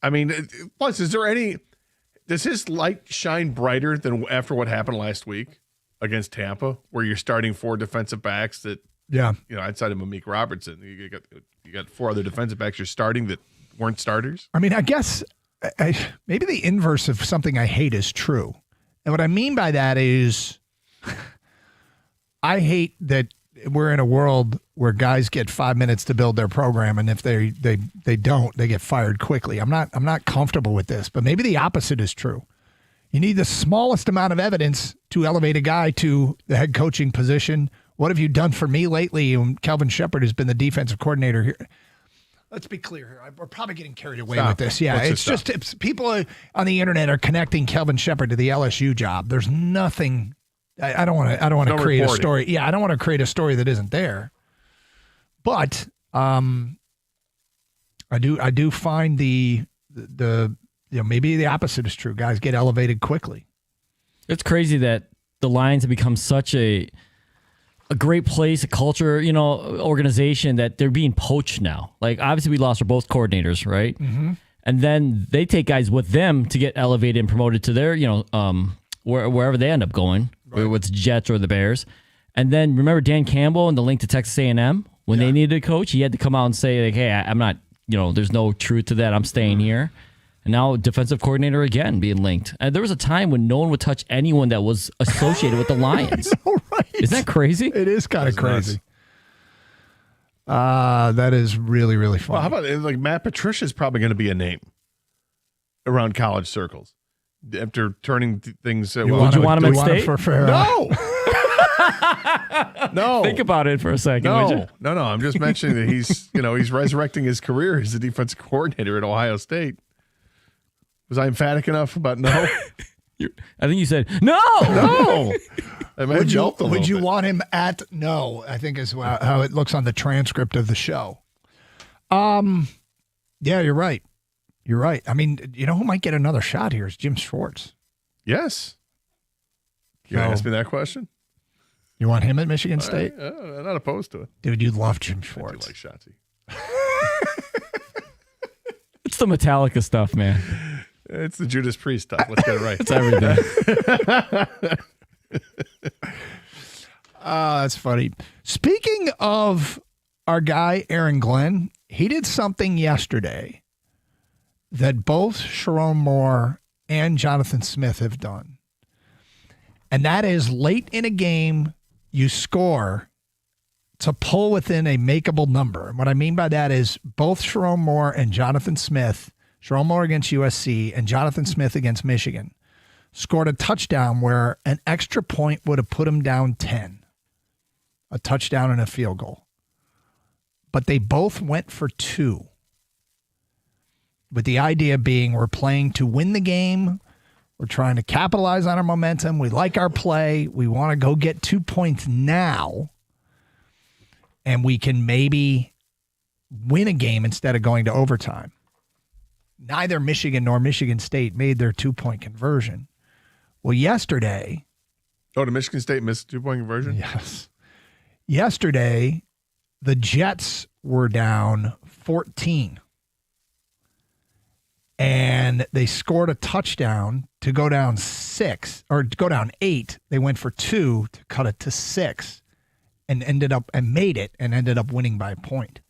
H: I mean, plus, does his light shine brighter than after what happened last week against Tampa, where you're starting 4 defensive backs that,
G: yeah,
H: outside of Malik Robertson, you got 4 other defensive backs you're starting that weren't starters?
G: I mean, I guess maybe the inverse of something I hate is true. And what I mean by that is I hate that we're in a world where guys get 5 minutes to build their program, and if they don't, they get fired quickly. I'm not comfortable with this, but maybe the opposite is true. You need the smallest amount of evidence to elevate a guy to the head coaching position. What have you done for me lately? And Kelvin Shepherd has been the defensive coordinator here. Let's be clear here. We're probably getting carried away with this. Yeah, it's people on the internet are connecting Kelvin Shepherd to the LSU job. There's nothing. I don't want to create a story. Yeah, I don't want to create a story that isn't there. But I do find the maybe the opposite is true. Guys get elevated quickly.
I: It's crazy that the Lions have become such a great place, a culture, organization that they're being poached now. Like, obviously we lost our both coordinators, right?
G: Mm-hmm.
I: And then they take guys with them to get elevated and promoted to their, wherever they end up going, whether it's Jets or the Bears. And then remember Dan Campbell and the link to Texas A&M? When they needed a coach, he had to come out and say, like, hey, I'm not, there's no truth to that. I'm staying here. And now defensive coordinator again being linked. And there was a time when no one would touch anyone that was associated with the Lions.
G: I know, right?
I: Isn't that crazy?
G: It is kind of crazy. That is really, really fun.
H: Well, how about Matt Patricia's probably going to be a name around college circles after turning things.
I: Would you want him at State?
H: No. No.
I: Think about it for a second. Would you?
H: No. I'm just mentioning that he's resurrecting his career as the defensive coordinator at Ohio State. Was I emphatic enough about no?
I: I think you said no.
H: No.
G: Would you want him at no? I think is how it looks on the transcript of the show. Yeah, you're right. You're right. I mean, who might get another shot here is Jim Schwartz.
H: Yes. You ask me that question?
G: You want him at Michigan State?
H: I'm not opposed to it.
G: Dude, you love Jim Schwartz.
H: I do like Shotzi.
I: It's the Metallica stuff, man.
H: It's the Judas Priest stuff. Let's get it right.
I: It's everything.
G: That's funny. Speaking of our guy, Aaron Glenn, he did something yesterday that both Sharon Moore and Jonathan Smith have done. And that is late in a game, you score to pull within a makeable number. And what I mean by that is both Sharon Moore and Jonathan Smith, Sharon Moore against USC and Jonathan Smith against Michigan, scored a touchdown where an extra point would have put them down 10. A touchdown and a field goal. but they both went for 2. With the idea being we're playing to win the game. We're trying to capitalize on our momentum. We like our play. We want to go get 2 points now. And we can maybe win a game instead of going to overtime. Neither Michigan nor Michigan State made their 2-point conversion. Well, yesterday.
H: Oh, did Michigan State miss a 2-point conversion?
G: Yes. Yesterday, the Jets were down 14. And they scored a touchdown to go down 6 or to go down 8. They went for 2 to cut it to 6 and ended up winning by a point.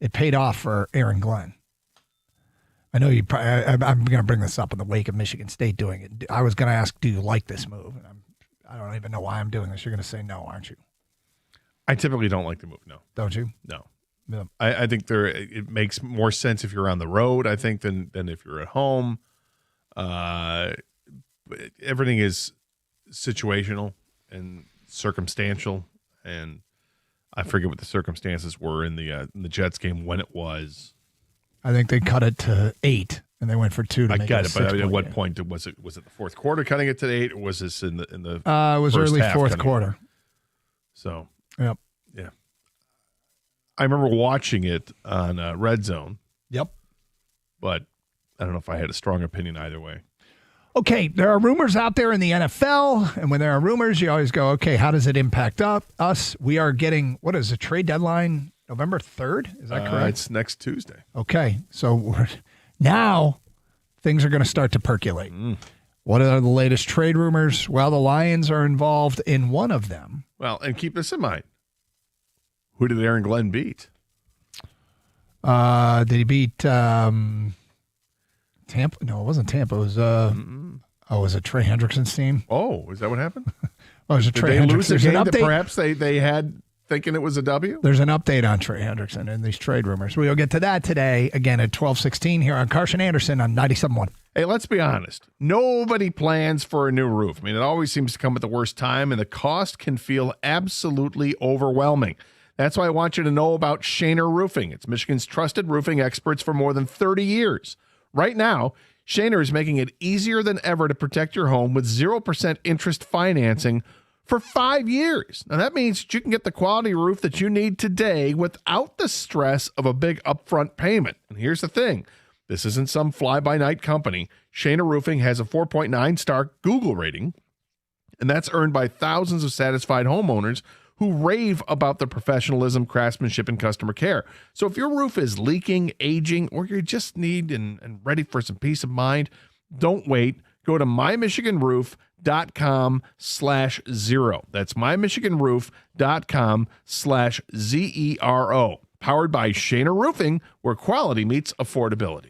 G: It paid off for Aaron Glenn. I know you. I'm going to bring this up in the wake of Michigan State doing it. I was going to ask, do you like this move? And I don't even know why I'm doing this. You're going to say no, aren't you?
H: I typically don't like the move. No,
G: don't you?
H: No.
G: No.
H: I think it makes more sense if you're on the road, I think, than if you're at home. Everything is situational and circumstantial, and I forget what the circumstances were in the Jets game when it was.
G: I think they cut it to 8, and they went for 2 to
H: I
G: make
H: got
G: it
H: it, but at what
G: game.
H: point was it? Was it the fourth quarter cutting it to 8, or was this in the?
G: It was
H: first
G: early
H: half
G: fourth
H: cutting
G: quarter.
H: So.
G: Yep.
H: Yeah. I remember watching it on Red Zone.
G: Yep.
H: But I don't know if I had a strong opinion either way.
G: Okay, there are rumors out there in the NFL, and when there are rumors, you always go, okay, how does it impact us? We are getting, what is the trade deadline, November 3rd? Is that correct?
H: It's next Tuesday.
G: Okay, so now things are going to start to percolate. What are the latest trade rumors? Well, the Lions are involved in one of them.
H: Well, and keep this in mind. Who did Aaron Glenn beat?
G: Did he beat Tampa? No, it wasn't Tampa. It was was it Trey Hendrickson's team?
H: Oh, is that what happened?
G: Oh, it was a
H: Did
G: Trey
H: they lose
G: Hendrickson.
H: a
G: There's an
H: game that
G: update.
H: perhaps they had thinking it was a W?
G: There's an update on Trey Hendrickson and these trade rumors. We'll get to that today, again at 12:16 here on Carson Anderson on 97.1.
H: Hey, let's be honest. Nobody plans for a new roof. I mean, it always seems to come at the worst time, and the cost can feel absolutely overwhelming. That's why I want you to know about Shaner Roofing. It's Michigan's trusted roofing experts for more than 30 years. Right now, Shaner is making it easier than ever to protect your home with 0% interest financing for 5 years. Now, that means you can get the quality roof that you need today without the stress of a big upfront payment. And here's the thing. This isn't some fly-by-night company. Shaner Roofing has a 4.9-star Google rating, and that's earned by thousands of satisfied homeowners who rave about the professionalism, craftsmanship, and customer care. So if your roof is leaking, aging, or you just need and ready for some peace of mind, don't wait. Go to mymichiganroof.com/zero. That's mymichiganroof.com/ZERO. Powered by Shaner Roofing, where quality meets affordability.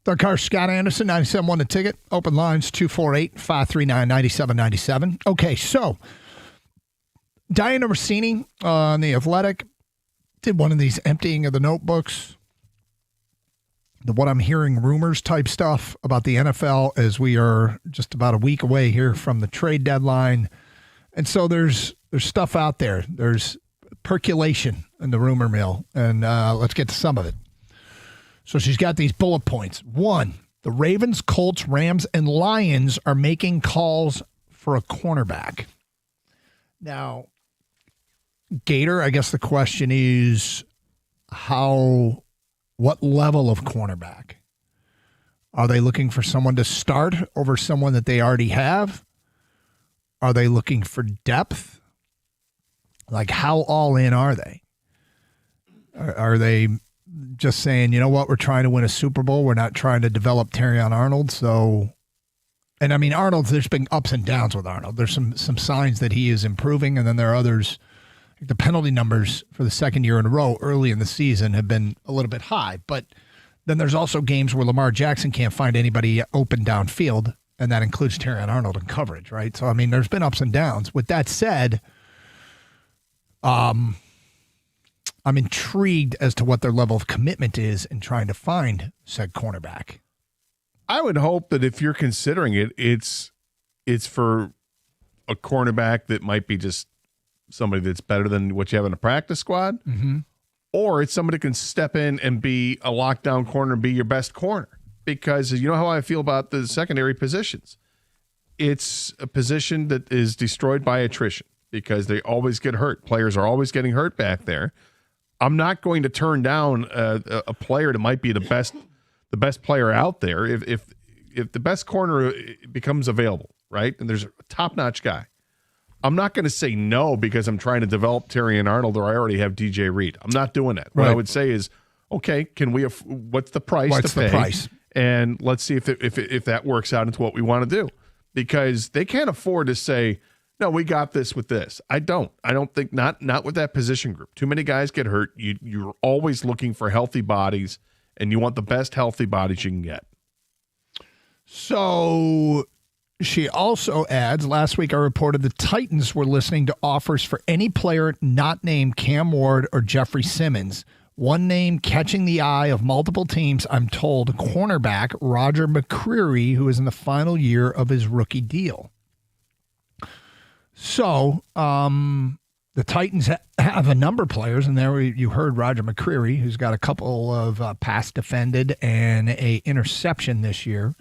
G: Our car, Scott Anderson, 97.1 The Ticket. Open lines, 248-539-9797. Okay, so Diana Rossini on The Athletic did one of these emptying of the notebooks. The what I'm hearing rumors type stuff about the NFL as we are just about a week away here from the trade deadline. And so there's stuff out there. There's percolation in the rumor mill. And let's get to some of it. So she's got these bullet points. 1, the Ravens, Colts, Rams, and Lions are making calls for a cornerback. Now, Gator, I guess the question is what level of cornerback? Are they looking for someone to start over someone that they already have? Are they looking for depth? Like, how all in are they? Are they just saying, you know what, we're trying to win a Super Bowl. We're not trying to develop Terrion Arnold. So, and I mean, Arnold, there's been ups and downs with Arnold. There's some signs that he is improving. And then there are others. The penalty numbers for the second year in a row early in the season have been a little bit high. But then there's also games where Lamar Jackson can't find anybody open downfield. And that includes Terrion Arnold in coverage, right? So, I mean, there's been ups and downs. With that said, I'm intrigued as to what their level of commitment is in trying to find said cornerback.
H: I would hope that if you're considering it, it's for a cornerback that might be just somebody that's better than what you have in a practice squad, or it's somebody who can step in and be a lockdown corner and be your best corner. Because you know how I feel about the secondary positions. It's a position that is destroyed by attrition because they always get hurt. Players are always getting hurt back there. I'm not going to turn down a player that might be the best player out there if the best corner becomes available, right? And there's a top-notch guy. I'm not going to say no because I'm trying to develop Terrion Arnold or I already have DJ Reed. I'm not doing that. What I would say is, okay, what's the price to pay? What's the price? And let's see if that works out into what we want to do. Because they can't afford to say, no, we got this with this. I don't think, not with that position group. Too many guys get hurt. You're always looking for healthy bodies, and you want the best healthy bodies you can get.
G: So she also adds, last week I reported the Titans were listening to offers for any player not named Cam Ward or Jeffrey Simmons. One name catching the eye of multiple teams, I'm told, cornerback Roger McCreary, who is in the final year of his rookie deal. So the Titans have a number of players, and there you heard Roger McCreary, who's got a couple of pass defended and a interception this year.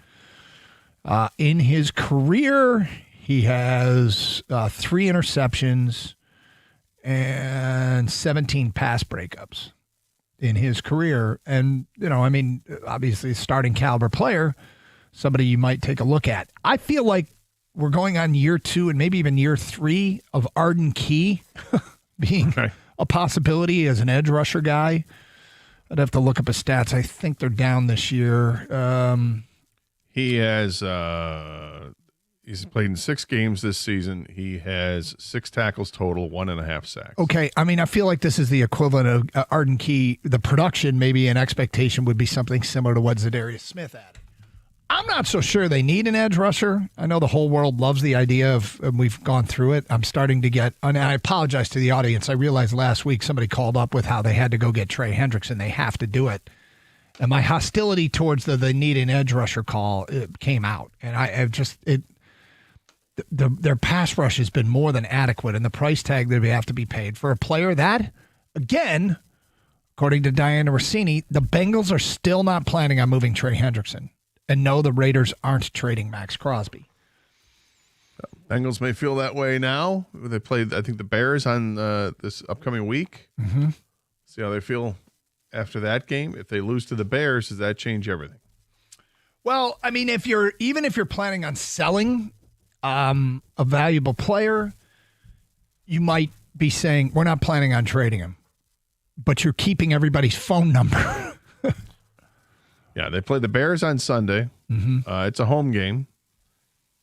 G: In his career, he has 3 interceptions and 17 pass breakups in his career. And, obviously a starting caliber player, somebody you might take a look at. I feel like we're going on year 2 and maybe even year 3 of Arden Key being a possibility as an edge rusher guy. I'd have to look up his stats. I think they're down this year.
H: He has he's played in 6 games this season. He has 6 tackles total, 1.5 sacks.
G: Okay, I feel like this is the equivalent of Arden Key. The production, maybe an expectation would be something similar to what Zadarius Smith had. I'm not so sure they need an edge rusher. I know the whole world loves the idea of, and we've gone through it. I'm starting to get, and I apologize to the audience. I realized last week somebody called up with how they had to go get Trey Hendrickson. They have to do it. And my hostility towards they need an edge rusher call came out. And their pass rush has been more than adequate, and the price tag that they have to be paid for a player that, again, according to Diana Rossini, the Bengals are still not planning on moving Trey Hendrickson. And no, the Raiders aren't trading Max Crosby.
H: Bengals may feel that way now. They played, I think, the Bears on this upcoming week.
G: Mm-hmm.
H: See how they feel after that game. If they lose to the Bears, does that change everything?
G: Well, if you're planning on selling a valuable player, you might be saying, we're not planning on trading him, but you're keeping everybody's phone number.
H: Yeah, they play the Bears on Sunday.
G: Mm-hmm.
H: It's a home game.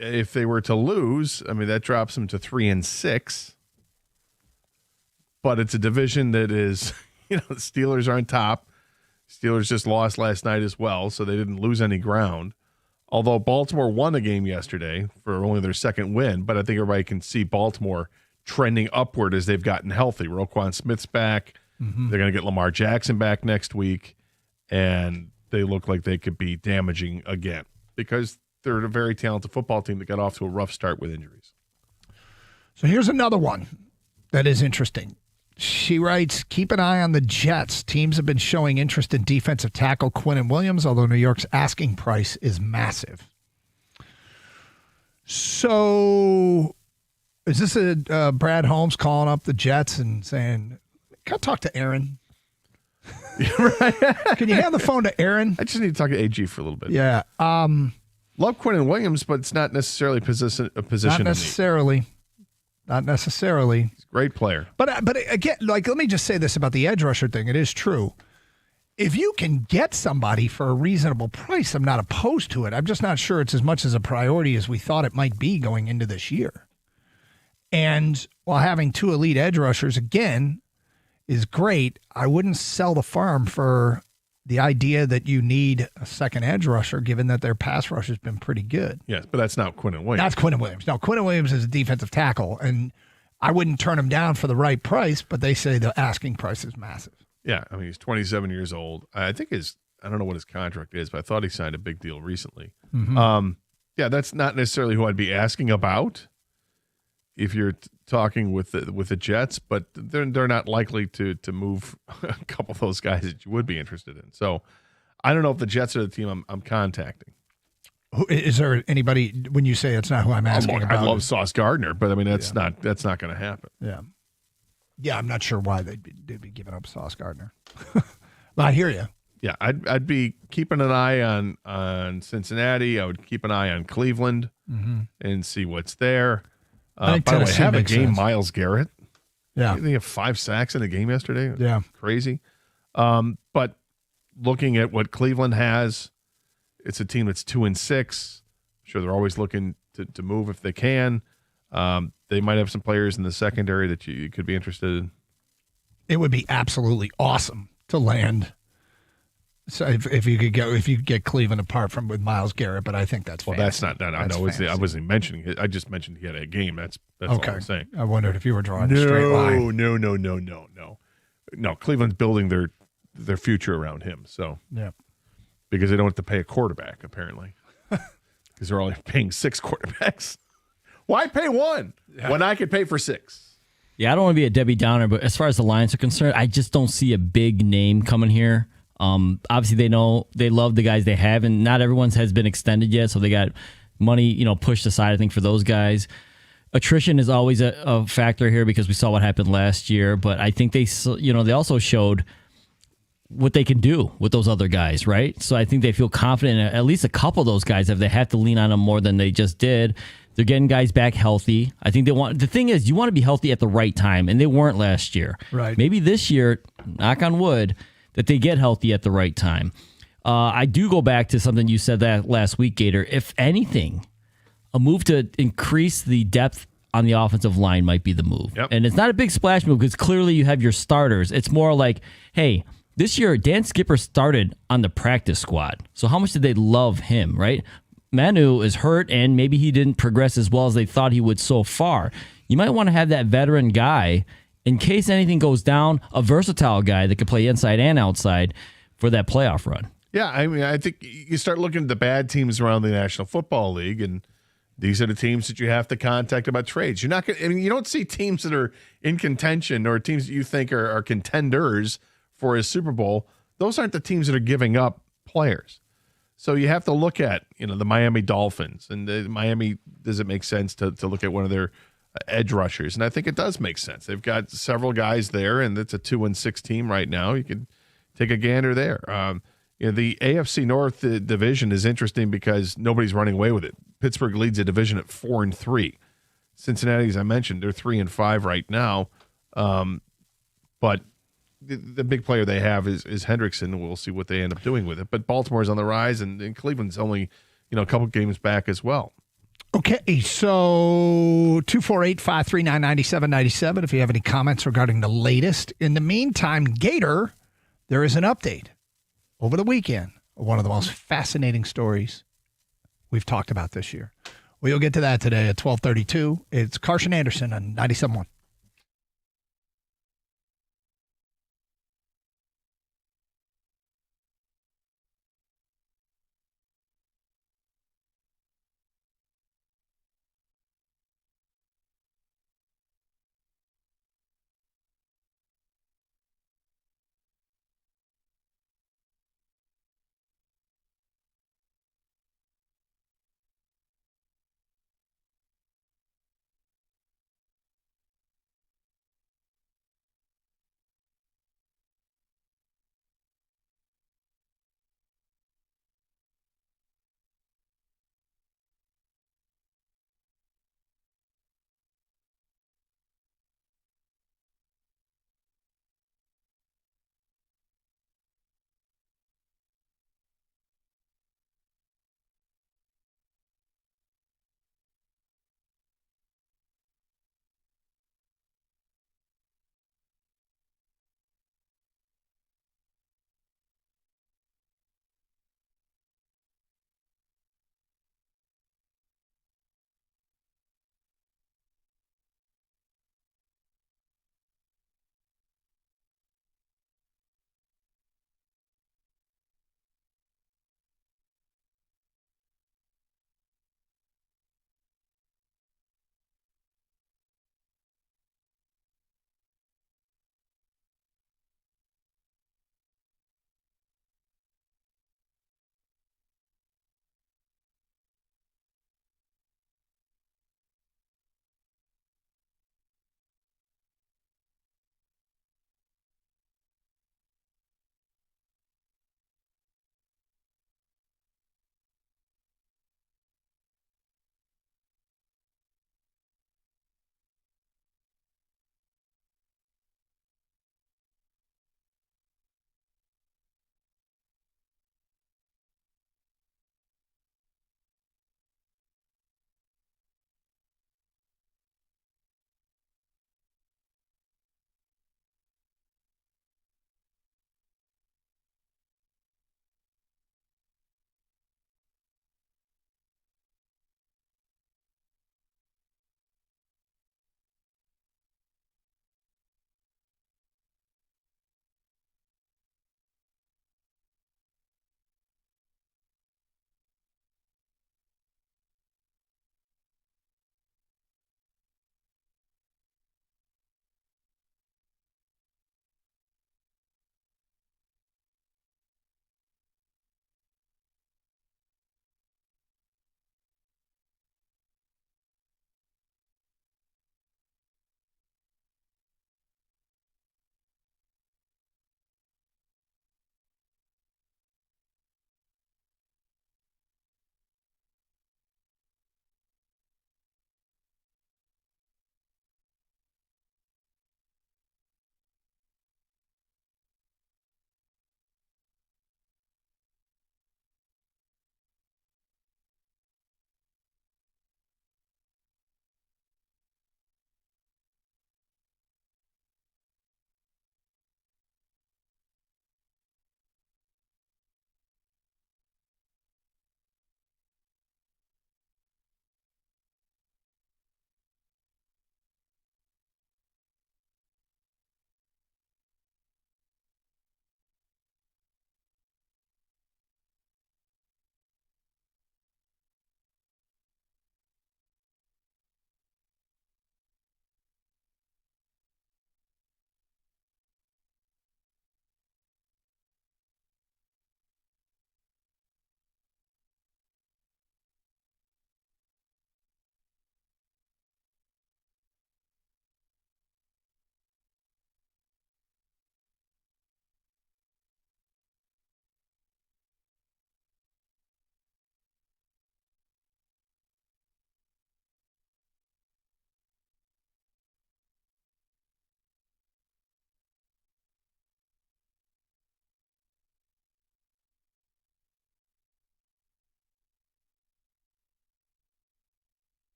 H: If they were to lose, that drops them to 3-6. But it's a division that is, the Steelers are on top. Steelers just lost last night as well, so they didn't lose any ground. Although Baltimore won a game yesterday for only their second win, but I think everybody can see Baltimore trending upward as they've gotten healthy. Roquan Smith's back.
G: Mm-hmm.
H: They're going to get Lamar Jackson back next week, and they look like they could be damaging again because they're a very talented football team that got off to a rough start with injuries.
G: So here's another one that is interesting. She writes, keep an eye on the Jets. Teams have been showing interest in defensive tackle Quinnen Williams, although New York's asking price is massive. So is this a Brad Holmes calling up the Jets and saying, can I talk to Aaron? Can you hand the phone to Aaron?
H: I just need to talk to AG for a little bit.
G: Yeah.
H: Love Quinnen Williams, but it's not necessarily a position.
G: Not necessarily. Not necessarily.
H: He's a great player.
G: But again, like, let me just say this about the edge rusher thing. It is true. If you can get somebody for a reasonable price, I'm not opposed to it. I'm just not sure it's as much as a priority as we thought it might be going into this year. And while having two elite edge rushers, again, is great, I wouldn't sell the farm for the idea that you need a second edge rusher, given that their pass rush has been pretty good.
H: Yes, but that's not Quinnen Williams.
G: That's Quinnen Williams. No, Quinnen Williams is a defensive tackle, and I wouldn't turn him down for the right price, but they say the asking price is massive.
H: Yeah, I mean, he's 27 years old. I think I don't know what his contract is, but I thought he signed a big deal recently.
G: Mm-hmm.
H: Yeah, that's not necessarily who I'd be asking about if you're talking with the Jets, but they're not likely to move a couple of those guys that you would be interested in. So I don't know if the Jets are the team I'm contacting.
G: Is there anybody, when you say it's not who I'm asking about?
H: I love Sauce Gardner, but I mean that's not going to happen.
G: Yeah. Yeah, I'm not sure why they'd be giving up Sauce Gardner. Well, I hear you.
H: Yeah, I'd be keeping an eye on Cincinnati. I would keep an eye on Cleveland and see what's there. By the way, have a game, sense. Myles Garrett.
G: Yeah.
H: They have 5 sacks in a game yesterday.
G: Yeah.
H: Crazy. But looking at what Cleveland has, it's a team that's 2-6. I'm sure they're always looking to move if they can. They might have some players in the secondary that you could be interested in.
G: It would be absolutely awesome to land. So if you could get Cleveland apart from with Myles Garrett, but I think that's fantasy.
H: That's not. I wasn't mentioning it. I just mentioned he had a game. That's
G: okay.
H: All I'm saying.
G: I wondered if you were drawing a straight line.
H: No. Cleveland's building their future around him. So
G: yeah,
H: because they don't have to pay a quarterback apparently, because they're only paying 6 quarterbacks. Why pay 1 when I could pay for 6?
I: Yeah, I don't want to be a Debbie Downer, but as far as the Lions are concerned, I just don't see a big name coming here. Obviously they love the guys they have, and not everyone's has been extended yet, so they got money, pushed aside, I think, for those guys. Attrition is always a factor here because we saw what happened last year, but I think they also showed what they can do with those other guys, right? So I think they feel confident in at least a couple of those guys if they have to lean on them more than they just did. They're getting guys back healthy. I think the thing is, you want to be healthy at the right time, and they weren't last year.
G: Right.
I: Maybe this year, knock on wood, that they get healthy at the right time. I do go back to something you said that last week, Gator. If anything, a move to increase the depth on the offensive line might be the move.
H: Yep.
I: And it's not a big splash move because clearly you have your starters. It's more like, hey, this year Dan Skipper started on the practice squad. So how much did they love him, right? Manu is hurt, and maybe he didn't progress as well as they thought he would so far. You might want to have that veteran guy in case anything goes down, a versatile guy that could play inside and outside for that playoff run.
H: Yeah, I mean, I think you start looking at the bad teams around the National Football League, and these are the teams that you have to contact about trades. You're not going. I mean, you don't see teams that are in contention or teams that you think are contenders for a Super Bowl. Those aren't the teams that are giving up players. So you have to look at the Miami Dolphins and Miami. Does it make sense to look at one of their edge rushers? And I think it does make sense. They've got several guys there, and it's a 2-6 team right now. You can take a gander there. The AFC North division is interesting because nobody's running away with it. Pittsburgh leads the division at 4-3. Cincinnati, as I mentioned, they're 3-5 right now. But the big player they have is Hendrickson. We'll see what they end up doing with it. But Baltimore's on the rise, and Cleveland's only a couple games back as well.
G: Okay, so 248-539-9797 if you have any comments regarding the latest. In the meantime, Gator, there is an update. over the weekend, one of the most fascinating stories we've talked about this year. We'll get to that today at 12:32. It's Carson Anderson on 97.1.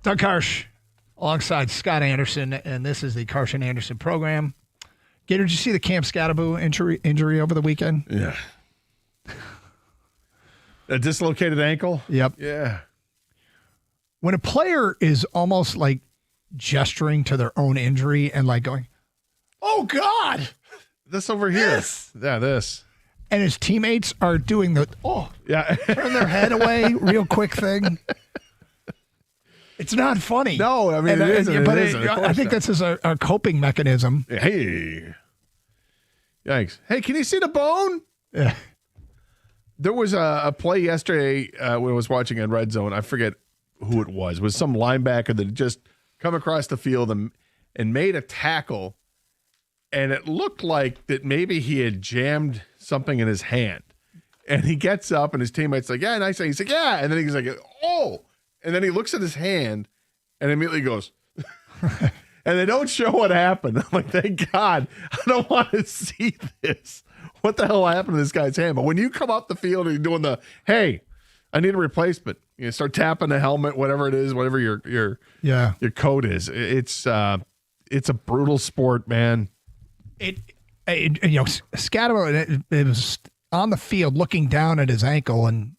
G: Doug Karsch alongside Scott Anderson, and this is the Karsch and Anderson program. Gator, did you see the Cam Scatterbo injury over the weekend?
H: Yeah. A dislocated ankle?
G: Yep.
H: Yeah.
G: When a player is almost like gesturing to their own injury and like going, oh, God.
H: This over here. Yeah, this.
G: And his teammates are doing the,
H: yeah,
G: turn their head away real quick thing. It's not funny.
H: No, I mean, it isn't.
G: But
H: It isn't. Of
G: I
H: course
G: think
H: not.
G: this is a coping mechanism.
H: Hey. Yikes. Hey, can you see the bone?
G: Yeah.
H: There was a play yesterday when I was watching on Red Zone. I forget who it was. It was some linebacker that had just come across the field and made a tackle. And it looked like that maybe he had jammed something in his hand. And he gets up and his teammate's like, yeah, nice. He's like, yeah. And then he's like, oh. And then he looks at his hand and immediately goes, and they don't show what happened. I'm like, thank God. I don't want to see this. What the hell happened to this guy's hand? But when you come off the field and you're doing the, hey, I need a replacement. You start tapping the helmet, whatever it is, whatever your code is. It's a brutal sport, man.
G: Scatterbo, it was on the field looking down at his ankle and,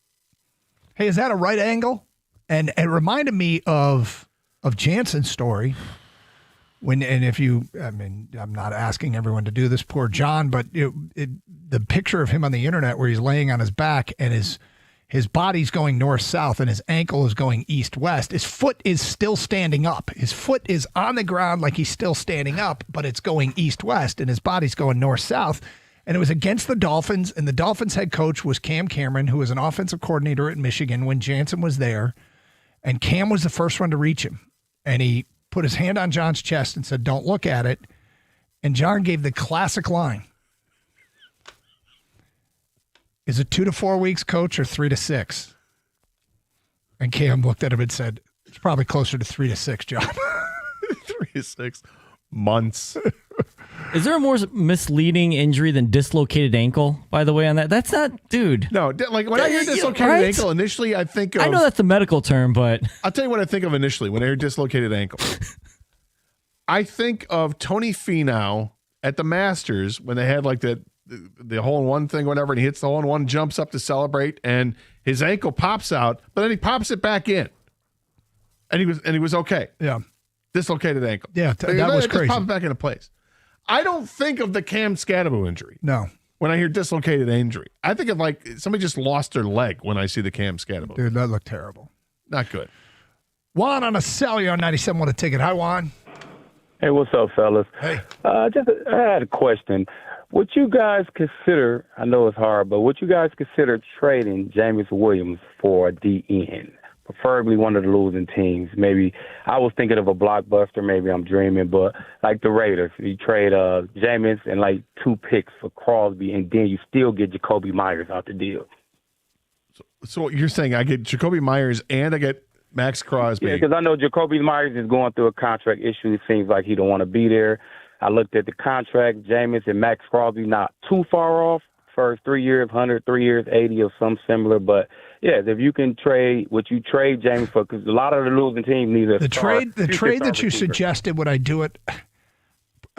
G: hey, is that a right angle? And it reminded me of Jansen's story. I'm not asking everyone to do this, poor John, but the picture of him on the internet where he's laying on his back and his body's going north-south and his ankle is going east-west. His foot is still standing up. His foot is on the ground like he's still standing up, but it's going east-west and his body's going north-south. And it was against the Dolphins, and the Dolphins head coach was Cam Cameron, who was an offensive coordinator at Michigan when Jansen was there. And Cam was the first one to reach him. And he put his hand on John's chest and said, don't look at it. And John gave the classic line. Is it 2 to 4 weeks, coach, or 3 to 6? And Cam looked at him and said, it's probably closer to 3 to 6, John.
H: 3 to 6 months.
I: Is there a more misleading injury than dislocated ankle, by the way, on that? That's not, dude.
H: No, like when I hear dislocated ankle, initially I think of...
I: I know that's a medical term, but...
H: I'll tell you what I think of initially when I hear dislocated ankle. I think of Tony Finau at the Masters when they had like the hole-in-one thing, whatever, and he hits the hole-in-one, jumps up to celebrate, and his ankle pops out, but then he pops it back in. And he was okay.
G: Yeah.
H: Dislocated ankle.
G: Yeah, that was crazy.
H: Just pop it back into place. I don't think of the Cam Scatterbo injury.
G: No.
H: When I hear dislocated injury, I think of like somebody just lost their leg when I see the Cam Scatterbo.
G: Dude, that looked terrible.
H: Not good.
G: Juan on a cell. You're on 97. Want a ticket. Hi, Juan.
Q: Hey, what's up, fellas?
G: Hey.
Q: I had a question. Would you guys consider, I know it's hard, but would you guys consider trading Jameis Williams for a DN? Preferably one of the losing teams. Maybe I was thinking of a blockbuster. Maybe I'm dreaming, but like the Raiders, you trade Jameis and like 2 picks for Crosby, and then you still get Jacoby Myers out the deal.
H: So you're saying I get Jacoby Myers and I get Max Crosby?
Q: Yeah, because I know Jacoby Myers is going through a contract issue. It seems like he don't want to be there. I looked at the contract. Jameis and Max Crosby not too far off. First 3 years, 100, 3 years, 80 or something similar. But, yeah, if you can trade, would you trade James for, because a lot of the losing teams need a
G: The trade that you suggested, would I do it?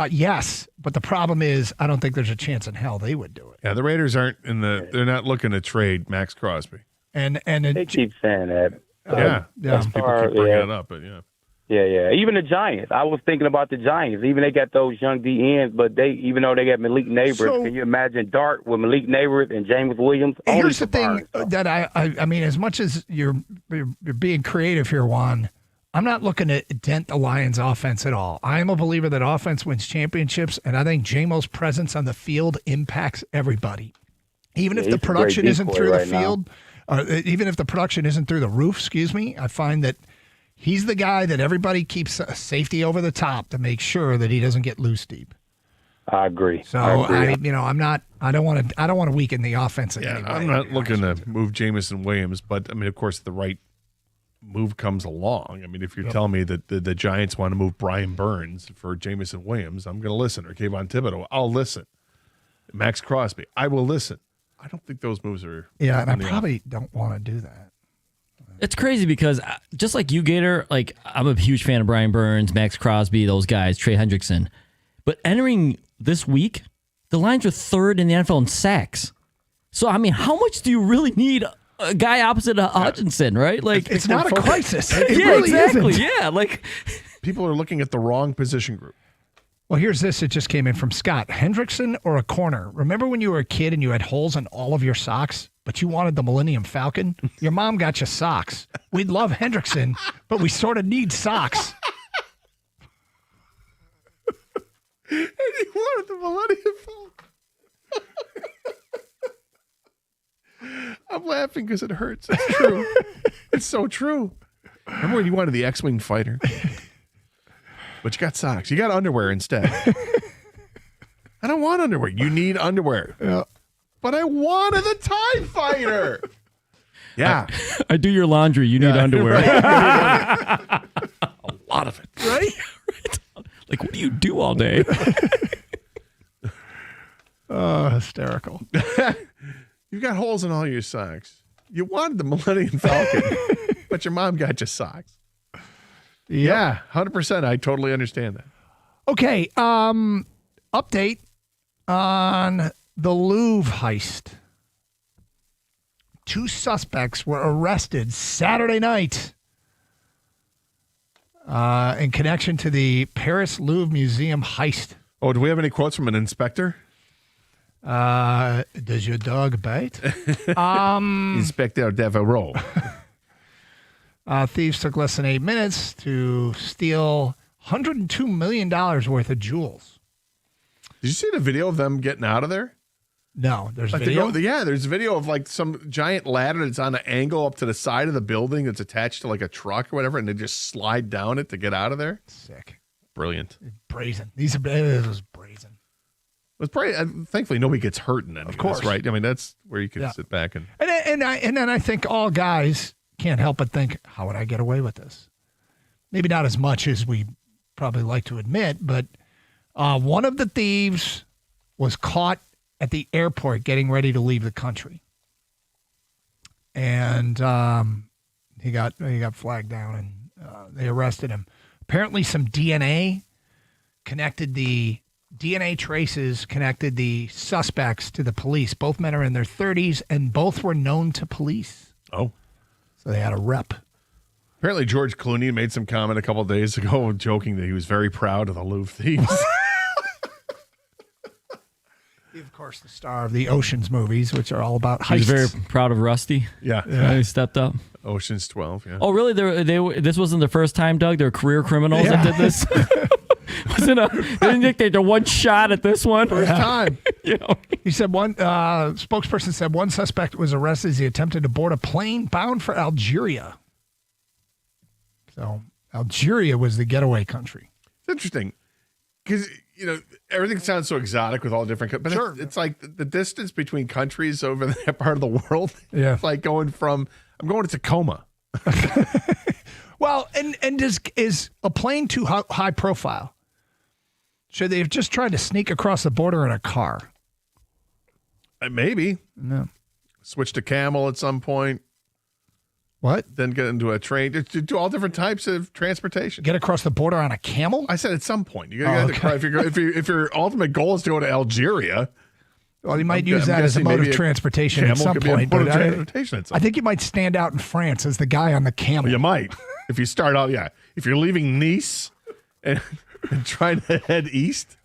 G: Yes, but the problem is I don't think there's a chance in hell they would do it.
H: Yeah, the Raiders aren't they're not looking to trade Max Crosby.
G: And
Q: they keep saying that.
H: Some people keep bringing it up, but yeah.
Q: Yeah. Even the Giants. I was thinking about the Giants. Even they got those young DNs, but even though they got Malik Neighbors, can you imagine Dart with Malik Neighbors and James Williams?
G: Here's the thing that I mean, as much as you're being creative here, Juan, I'm not looking to dent the Lions' offense at all. I am a believer that offense wins championships, and I think J-Mo's presence on the field impacts everybody. Even if the production isn't through the field, or even if the production isn't through the roof, I find that he's the guy that everybody keeps safety over the top to make sure that he doesn't get loose deep.
Q: I agree.
G: So I don't want to weaken the offense.
H: I'm not looking to move Jameson Williams, but I mean, of course, the right move comes along. I mean, if you're telling me that the Giants want to move Brian Burns for Jameson Williams, I'm going to listen. Or Kayvon Thibodeau, I'll listen. Max Crosby, I will listen. I don't think those moves are.
G: Yeah, and I probably don't want to do that.
I: It's crazy because just like you, Gator, like I'm a huge fan of Brian Burns, Max Crosby, those guys, Trey Hendrickson. But entering this week, the Lions are third in the NFL in sacks. So, I mean, how much do you really need a guy opposite of Hutchinson, right? Like,
G: it's not a crisis. It
I: yeah,
G: really
I: exactly.
G: isn't.
I: Yeah, like
H: people are looking at the wrong position group.
G: Well, here's this. It just came in from Scott. Hendrickson or a corner? Remember when you were a kid and you had holes in all of your socks, but you wanted the Millennium Falcon? Your mom got you socks. We'd love Hendrickson, but we sort of need socks.
H: And he wanted the Millennium Falcon. I'm laughing because it hurts. It's true. It's so true. Remember when you wanted the X-Wing fighter? But you got socks. You got underwear instead. I don't want underwear. You need underwear.
G: Yeah.
H: But I wanted the TIE fighter. Yeah.
I: I do your laundry. You need underwear.
H: Right. A lot of it.
G: Right?
I: Like, what do you do all day?
G: Oh, hysterical.
H: You got holes in all your socks. You wanted the Millennium Falcon, but your mom got you socks. Yeah, 100%. I totally understand that.
G: Okay, update on the Louvre heist. 2 suspects were arrested Saturday night in connection to the Paris Louvre Museum heist.
H: Oh, do we have any quotes from an inspector?
G: Does your dog bite?
H: Inspector Devereaux.
G: Thieves took less than 8 minutes to steal $102 million worth of jewels.
H: Did you see the video of them getting out of there?
G: No, there's
H: Like
G: video.
H: there's video of like some giant ladder that's on an angle up to the side of the building that's attached to like a truck or whatever, and they just slide down it to get out of there.
G: Sick.
H: Brilliant.
G: Brazen. It was brazen.
H: It was probably, thankfully nobody gets hurt in any of
G: course.
H: this, right? I mean, that's where you can sit back and
G: And then I think all guys can't help but think, how would I get away with this? Maybe not as much as we probably like to admit, but one of the thieves was caught at the airport getting ready to leave the country. And he got flagged down and they arrested him. Apparently some DNA traces connected the suspects to the police. Both men are in their 30s and both were known to police.
H: Oh.
G: So they had a rep.
H: Apparently George Clooney made some comment a couple of days ago joking that he was very proud of the Louvre thieves.
G: Of course, the star of the Ocean's movies, which are all about heists.
I: He's very proud of Rusty.
H: Yeah.
I: He stepped up.
H: Ocean's 12, yeah.
I: Oh, really? This wasn't the first time, Doug? They're career criminals that did this? They didn't think they did one shot at this one?
H: First time.
G: He said one spokesperson said one suspect was arrested as he attempted to board a plane bound for Algeria. So Algeria was the getaway country.
H: It's interesting because, everything sounds so exotic with all different, but it's like the distance between countries over that part of the world.
G: Yeah.
H: It's like I'm going to Tacoma.
G: Well, and is a plane too high profile? Should they have just tried to sneak across the border in a car?
H: Maybe.
G: No.
H: Switch to camel at some point.
G: What?
H: Then get into a train. Do all different types of transportation.
G: Get across the border on a camel?
H: I said at some point. You got if your ultimate goal is to go to Algeria.
G: Well, you might use that as a mode of transportation at some point.
H: Mode of
G: But
H: transportation at some
G: I think you might stand out in France as the guy on the camel.
H: You might. If you start out, yeah. If you're leaving Nice and trying to head east.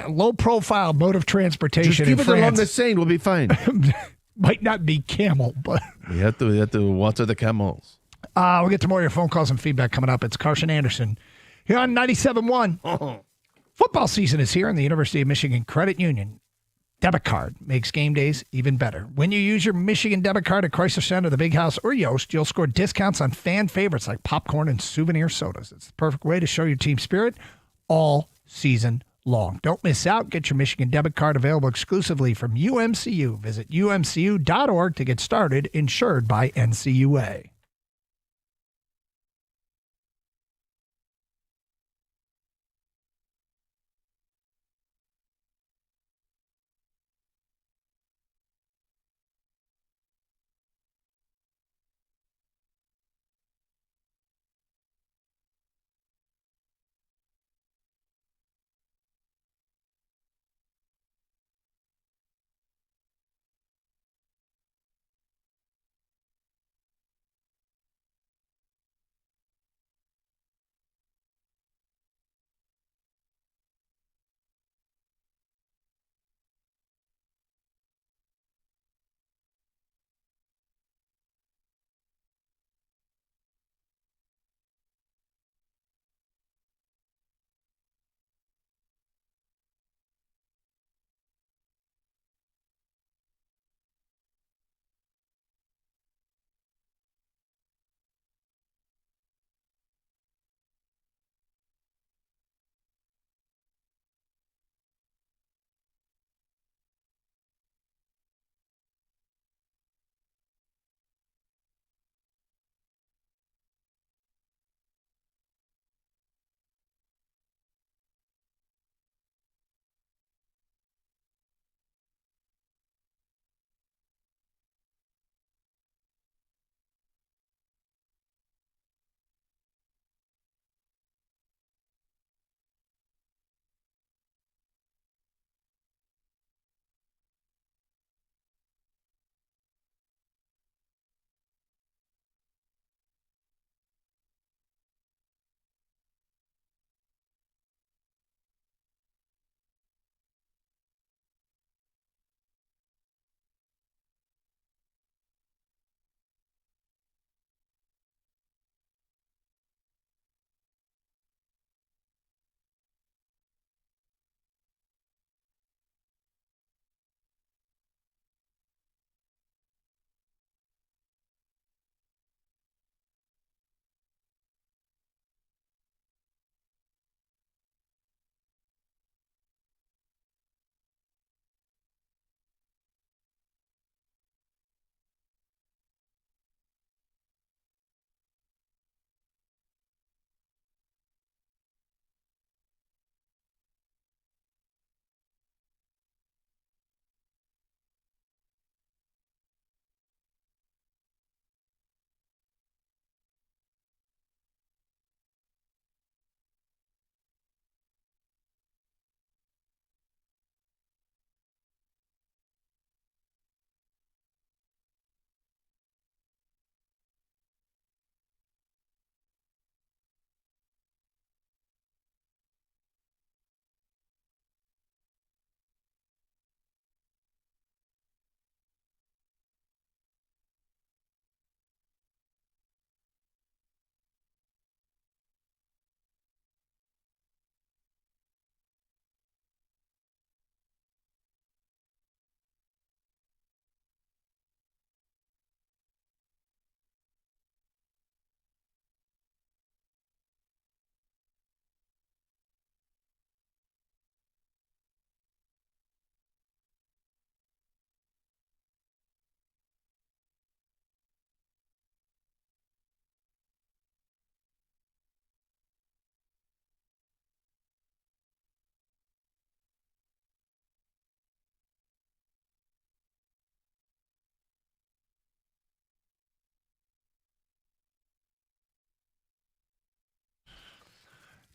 G: Low profile mode of transportation
H: Just keep
G: in
H: it along
G: France.
H: the Seine. We'll be fine.
G: Might not be camel, but
H: We have to water the camels.
G: we'll get to more of your phone calls and feedback coming up. It's Carson Anderson here on 97.1. Football season is here, and the University of Michigan Credit Union debit card makes game days even better. When you use your Michigan debit card at Chrysler Center, the Big House, or Yost, you'll score discounts on fan favorites like popcorn and souvenir sodas. It's the perfect way to show your team spirit all season long. Don't miss out. Get your Michigan debit card available exclusively from UMCU. Visit umcu.org to get started. Insured by NCUA.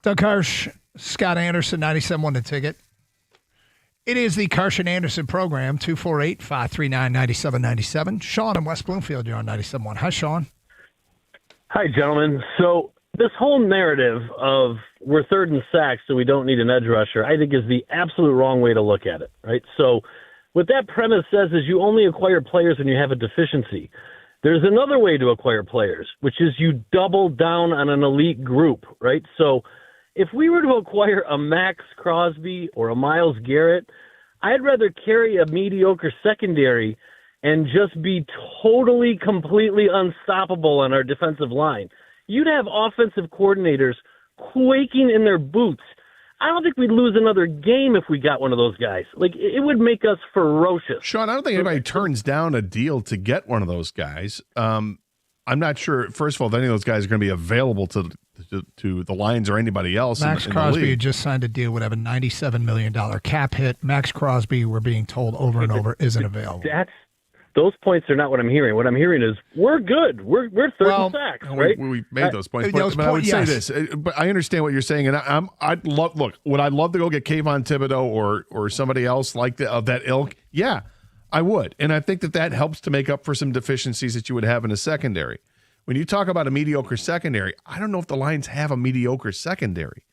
G: Doug Harsh, Scott Anderson, 97.1 The Ticket. It is the Karsh and Anderson program, 248-539-9797. Sean in West Bloomfield, you're on 97.1. Hi, Sean.
S: Hi, gentlemen. So this whole narrative of we're third in sacks, so we don't need an edge rusher, I think is the absolute wrong way to look at it, right? So what that premise says is you only acquire players when you have a deficiency. There's another way to acquire players, which is you double down on an elite group, right? So if we were to acquire a Max Crosby or a Myles Garrett, I'd rather carry a mediocre secondary and just be totally, completely unstoppable on our defensive line. You'd have offensive coordinators quaking in their boots. I don't think we'd lose another game if we got one of those guys. Like, it would make us ferocious.
H: Sean, I don't think anybody turns down a deal to get one of those guys. I'm not sure, first of all, if any of those guys are going to be available to the Lions or anybody else.
G: Max
H: in
G: Crosby
H: the league.
G: had just signed a deal, would have a $97 million cap hit. Max Crosby, we're being told over and over, isn't available.
S: Those points are not what I'm hearing. What I'm hearing is we're good. We're third in sacks, right?
H: We made those points. But I would say this. But I understand what you're saying, and I'd love. Look, would I love to go get Kayvon Thibodeau or somebody else like of that ilk? Yeah, I would, and I think that helps to make up for some deficiencies that you would have in a secondary. When you talk about a mediocre secondary, I don't know if the Lions have a mediocre secondary.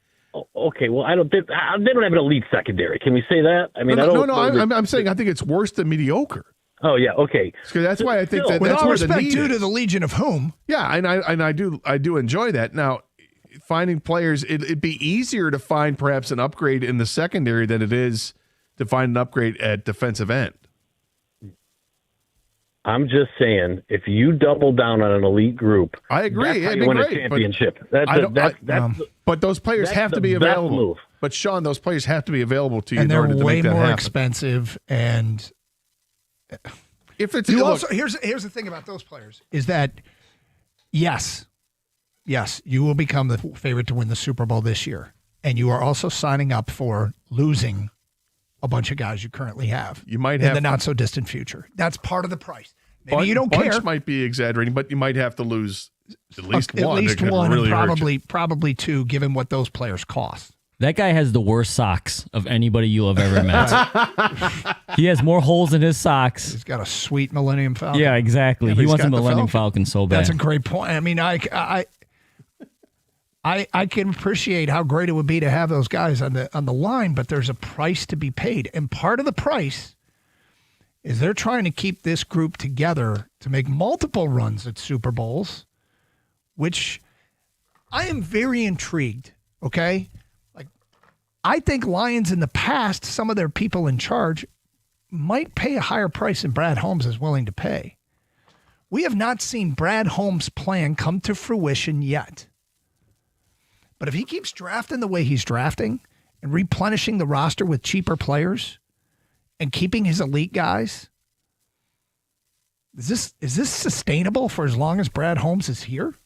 S: Okay, well, they don't have an elite secondary. Can we say that? I mean,
H: I'm saying I think it's worse than mediocre.
S: Oh yeah, okay.
H: So that's why I think
G: with
H: that's
G: all
H: where the
G: respect
H: need
G: due
H: is.
G: to the Legion of Whom.
H: Yeah, and I do enjoy that. Now, finding players, it'd be easier to find perhaps an upgrade in the secondary than it is to find an upgrade at defensive end.
S: I'm just saying, if you double down on an elite group,
H: I agree.
S: That's how you win a championship.
H: But those players
S: that's
H: have to
S: the
H: be
S: best
H: available.
S: move.
H: But Sean, those players have to be available to you
G: And
H: in
G: they're
H: order to
G: way
H: make that
G: more
H: happen.
G: expensive. And
H: if it's
G: you also here's the thing about those players is that yes, you will become the favorite to win the Super Bowl this year, and you are also signing up for losing a bunch of guys you currently have.
H: You might
G: in
H: have
G: the not so distant future. That's part of the price. Maybe you don't
H: Bunch
G: care.
H: might be exaggerating, but you might have to lose at least one.
G: At least
H: that could
G: one,
H: really
G: and
H: hurt you.
G: probably two, given what those players cost.
I: That guy has the worst socks of anybody you'll have ever met. He has more holes in his socks.
G: He's got a sweet Millennium Falcon.
I: Yeah, exactly.
G: Yeah, but
I: He
G: he's
I: wants a
G: got the
I: Millennium Falcon so bad.
G: That's a great point. I mean, I can appreciate how great it would be to have those guys on the line, but there's a price to be paid, and part of the price is they're trying to keep this group together to make multiple runs at Super Bowls, which I am very intrigued. Okay, like I think Lions in the past, some of their people in charge might pay a higher price than Brad Holmes is willing to pay. We have not seen Brad Holmes' plan come to fruition yet. But if he keeps drafting the way he's drafting and replenishing the roster with cheaper players and keeping his elite guys, is this sustainable for as long as Brad Holmes is here?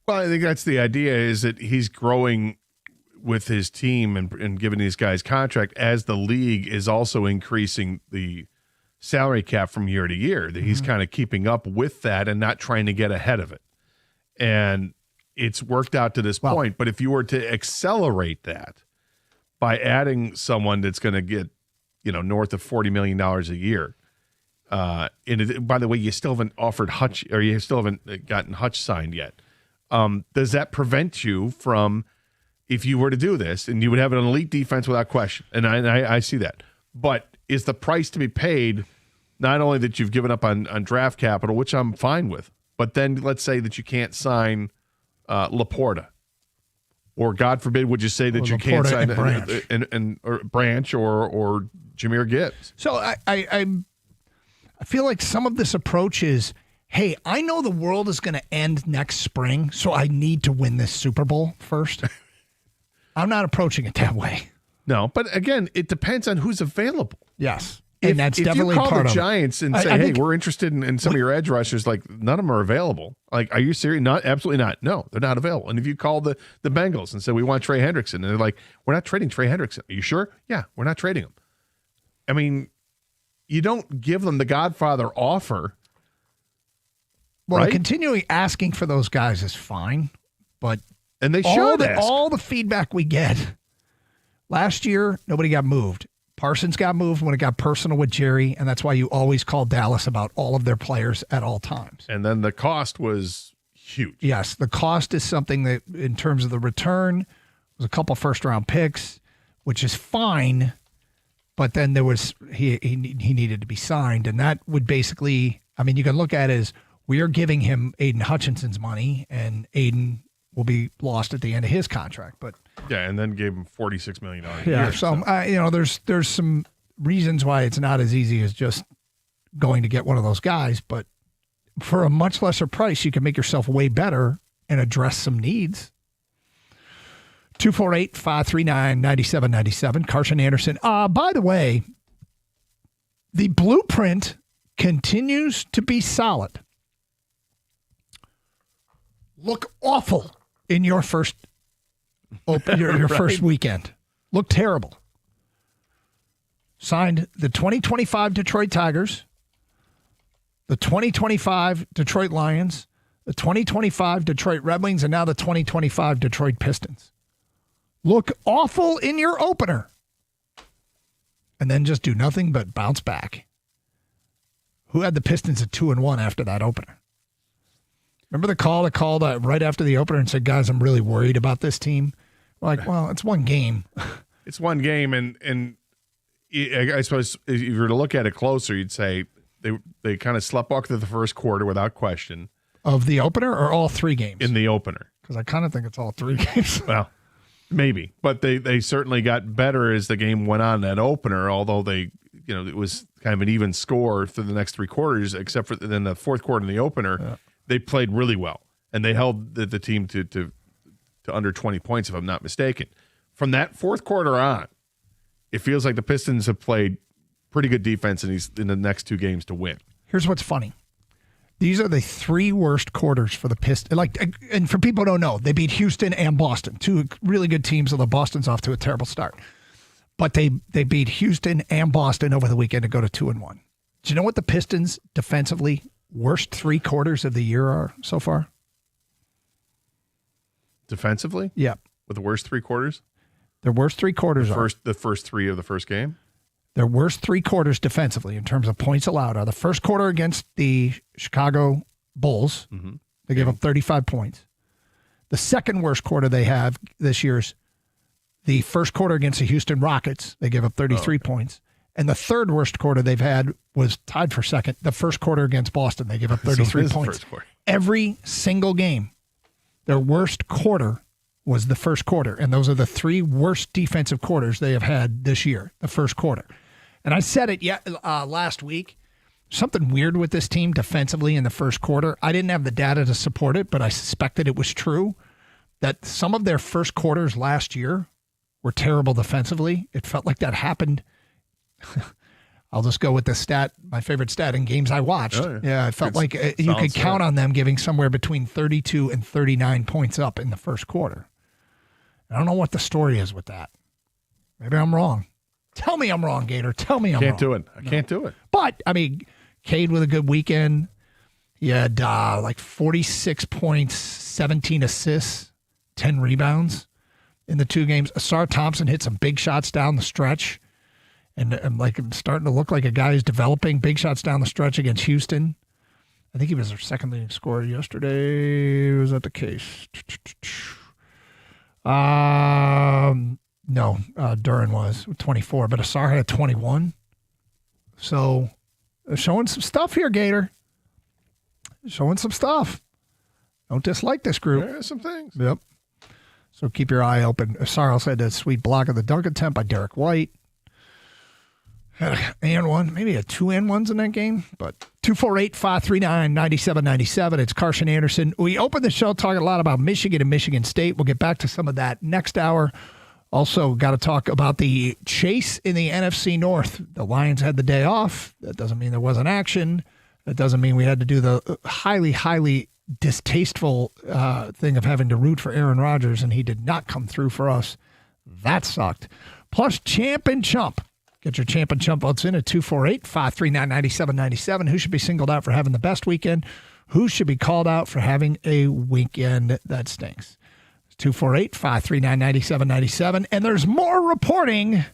H: Well, I think that's the idea, is that he's growing with his team and giving these guys contract as the league is also increasing the salary cap from year to year, that he's kind of keeping up with that and not trying to get ahead of it. And it's worked out to this point. But if you were to accelerate that by adding someone that's going to get, north of $40 million a year, and by the way, you still haven't offered Hutch, or you still haven't gotten Hutch signed yet. Does that prevent you from, if you were to do this, and you would have an elite defense without question, and I see that, but is the price to be paid not only that you've given up on draft capital, which I'm fine with, but then let's say that you can't sign Laporta, or God forbid, would you say that you can't sign Branch or Jahmyr Gibbs?
G: So I feel like some of this approach is, hey, I know the world is going to end next spring, so I need to win this Super Bowl first. I'm not approaching it that way.
H: No, but again, it depends on who's available.
G: Yes. And that's
H: if
G: definitely
H: you call
G: part
H: the
G: of it.
H: Giants and say, hey, we're interested in some of your edge rushers, like none of them are available. Like, are you serious? Not, absolutely not. No, they're not available. And if you call the Bengals and say, we want Trey Hendrickson, and they're like, we're not trading Trey Hendrickson. Are you sure? Yeah, we're not trading him. I mean, you don't give them the Godfather offer.
G: Well,
H: right?
G: continuing asking for those guys is fine, but
H: And they should ask.
G: All the feedback we get. Last year, nobody got moved. Parsons got moved when it got personal with Jerry, and that's why you always call Dallas about all of their players at all times.
H: And then the cost was huge.
G: Yes, the cost is something that, in terms of the return, was a couple first-round picks, which is fine, but then there was he needed to be signed, and that would basically, I mean, you can look at it as we are giving him Aiden Hutchinson's money, and Aiden will be lost at the end of his contract, but
H: yeah, and then gave him $46 million a
G: yeah.
H: year.
G: So there's some reasons why it's not as easy as just going to get one of those guys, but for a much lesser price, you can make yourself way better and address some needs. 248-539-9797. Carson Anderson. By the way, the blueprint continues to be solid. Look awful in your first your
H: Right.
G: first weekend. Look terrible. Signed the 2025 Detroit Tigers, the 2025 Detroit Lions, the 2025 Detroit Red Wings, and now the 2025 Detroit Pistons. Look awful in your opener. And then just do nothing but bounce back. Who had the Pistons at 2-1 after that opener? Remember the call that called right after the opener and said, guys, I'm really worried about this team? We're like, well, it's one game.
H: It's one game, and I suppose if you were to look at it closer, you'd say they kind of sleptwalked through the first quarter without question.
G: Of the opener or all three games?
H: In the opener.
G: Because I kind of think it's all three games.
H: Well, maybe. But they certainly got better as the game went on, that opener, although it was kind of an even score through the next three quarters, except for then the fourth quarter in the opener. Yeah. They played really well, and they held the team to under 20 points, if I'm not mistaken. From that fourth quarter on, it feels like the Pistons have played pretty good defense in the next two games to win.
G: Here's what's funny. These are the three worst quarters for the Pistons. And for people who don't know, they beat Houston and Boston, two really good teams, although Boston's off to a terrible start. But they beat Houston and Boston over the weekend to go to 2-1. Do you know what the Pistons defensively worst three quarters of the year are so far?
H: Defensively?
G: Yeah.
H: With the worst three quarters?
G: Their worst three quarters
H: the first three of the first game?
G: Their worst three quarters defensively in terms of points allowed are the first quarter against the Chicago Bulls. Mm-hmm. They gave up 35 points. The second worst quarter they have this year's the first quarter against the Houston Rockets. They gave up 33 points. And the third worst quarter they've had was tied for second. The first quarter against Boston, they gave up 33 points. Every single game, their worst quarter was the first quarter. And those are the three worst defensive quarters they have had this year, the first quarter. And I said it last week, something weird with this team defensively in the first quarter. I didn't have the data to support it, but I suspected it was true, that some of their first quarters last year were terrible defensively. It felt like that happened. I'll just go with the stat, my favorite stat in games I watched. Oh, yeah, it felt like you could count on them giving somewhere between 32 and 39 points up in the first quarter. I don't know what the story is with that. Maybe I'm wrong. Tell me I'm wrong, Gator. Tell me I'm wrong.
H: Can't do it. I can't do it.
G: But, I mean, Cade with a good weekend. He had like 46 points, 17 assists, 10 rebounds in the two games. Asar Thompson hit some big shots down the stretch. And I'm starting to look like a guy who's developing big shots down the stretch against Houston. I think he was their second leading scorer yesterday. Was that the case? No, Duran was 24, but Asar had 21. So they're showing some stuff here, Gator. Showing some stuff. Don't dislike this group.
H: There are some things.
G: Yep. So keep your eye open. Asar also had a sweet block of the dunk attempt by Derek White. Had and one, maybe a 2-and-1s in that game, but 248-539-9797. It's Carson Anderson. We opened the show talking a lot about Michigan and Michigan State. We'll get back to some of that next hour. Also, got to talk about the chase in the NFC North. The Lions had the day off. That doesn't mean there wasn't action. That doesn't mean we had to do the highly, highly distasteful thing of having to root for Aaron Rodgers, and he did not come through for us. That sucked. Plus, Champ and Chump. Get your Champ and Chump votes in at 248-539-9797. Who should be singled out for having the best weekend? Who should be called out for having a weekend that stinks? Let's 248-539-9797. And there's more reporting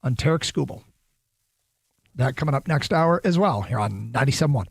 G: on Tarek Skubal. That coming up next hour as well here on 97.1.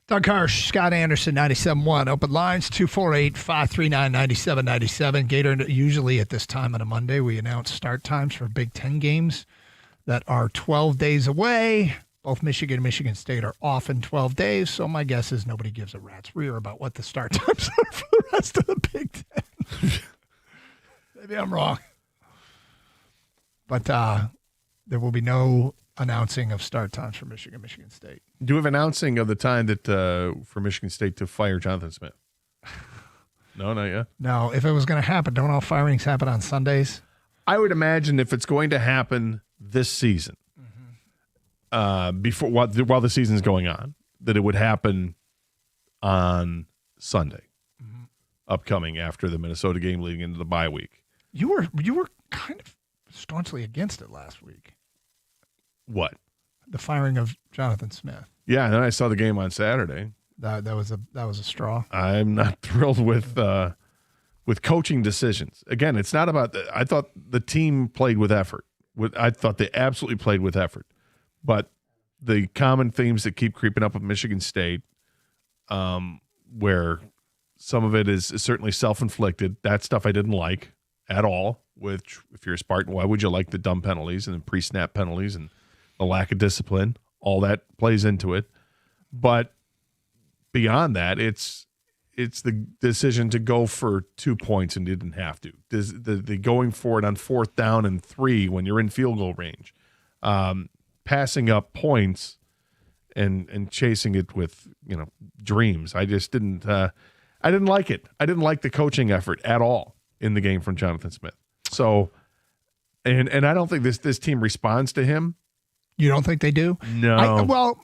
G: Doug Hirsch, Scott Anderson, 97.1. Open lines, 248-539-9797. Gator, usually at this time on a Monday, we announce start times for Big Ten games that are 12 days away. Both Michigan and Michigan State are off in 12 days, so my guess is nobody gives a rat's rear about what the start times are for the rest of the Big Ten. Maybe I'm wrong. But there will be no announcing of start times for Michigan, Michigan State.
H: Do you have announcing of the time that for Michigan State to fire Jonathan Smith? No, not yet.
G: No, if it was going to happen, don't all firings happen on Sundays?
H: I would imagine if it's going to happen this season, before while the season's going on, that it would happen on Sunday, upcoming after the Minnesota game, leading into the bye week.
G: You were kind of staunchly against it last week.
H: What?
G: The firing of Jonathan Smith.
H: Yeah, and then I saw the game on Saturday.
G: That was a straw.
H: I'm not thrilled with coaching decisions. Again, it's not about. I thought the team played with effort. I thought they absolutely played with effort, but the common themes that keep creeping up with Michigan State, where some of it is certainly self-inflicted. That stuff I didn't like at all. Which, if you're a Spartan, why would you like the dumb penalties and the pre-snap penalties and the lack of discipline? All that plays into it. But beyond that, it's the decision to go for 2 points and you didn't have to. The going for it on 4th down and 3 when you're in field goal range. Passing up points and chasing it with, dreams. I just didn't I didn't like it. I didn't like the coaching effort at all in the game from Jonathan Smith. So and I don't think this team responds to him.
G: You don't think they do?
H: No.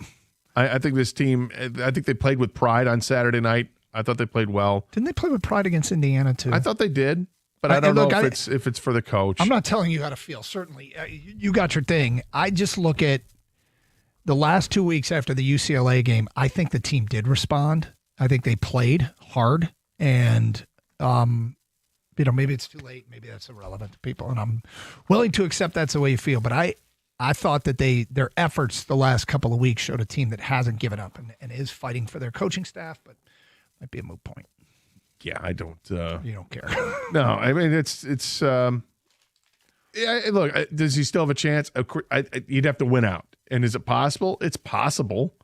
H: I think this team, I think they played with pride on Saturday night. I thought they played well.
G: Didn't they play with pride against Indiana too?
H: I thought they did, but I don't know if it's for the coach.
G: I'm not telling you how to feel. Certainly, you got your thing. I just look at the last 2 weeks after the UCLA game. I think the team did respond. I think they played hard, and maybe it's too late. Maybe that's irrelevant to people, and I'm willing to accept that's the way you feel. But I thought that their efforts the last couple of weeks showed a team that hasn't given up and is fighting for their coaching staff, but might be a moot point.
H: Yeah, I don't.
G: You don't care.
H: No, I mean it's. Yeah, look, does he still have a chance? You'd have to win out, and is it possible? It's possible.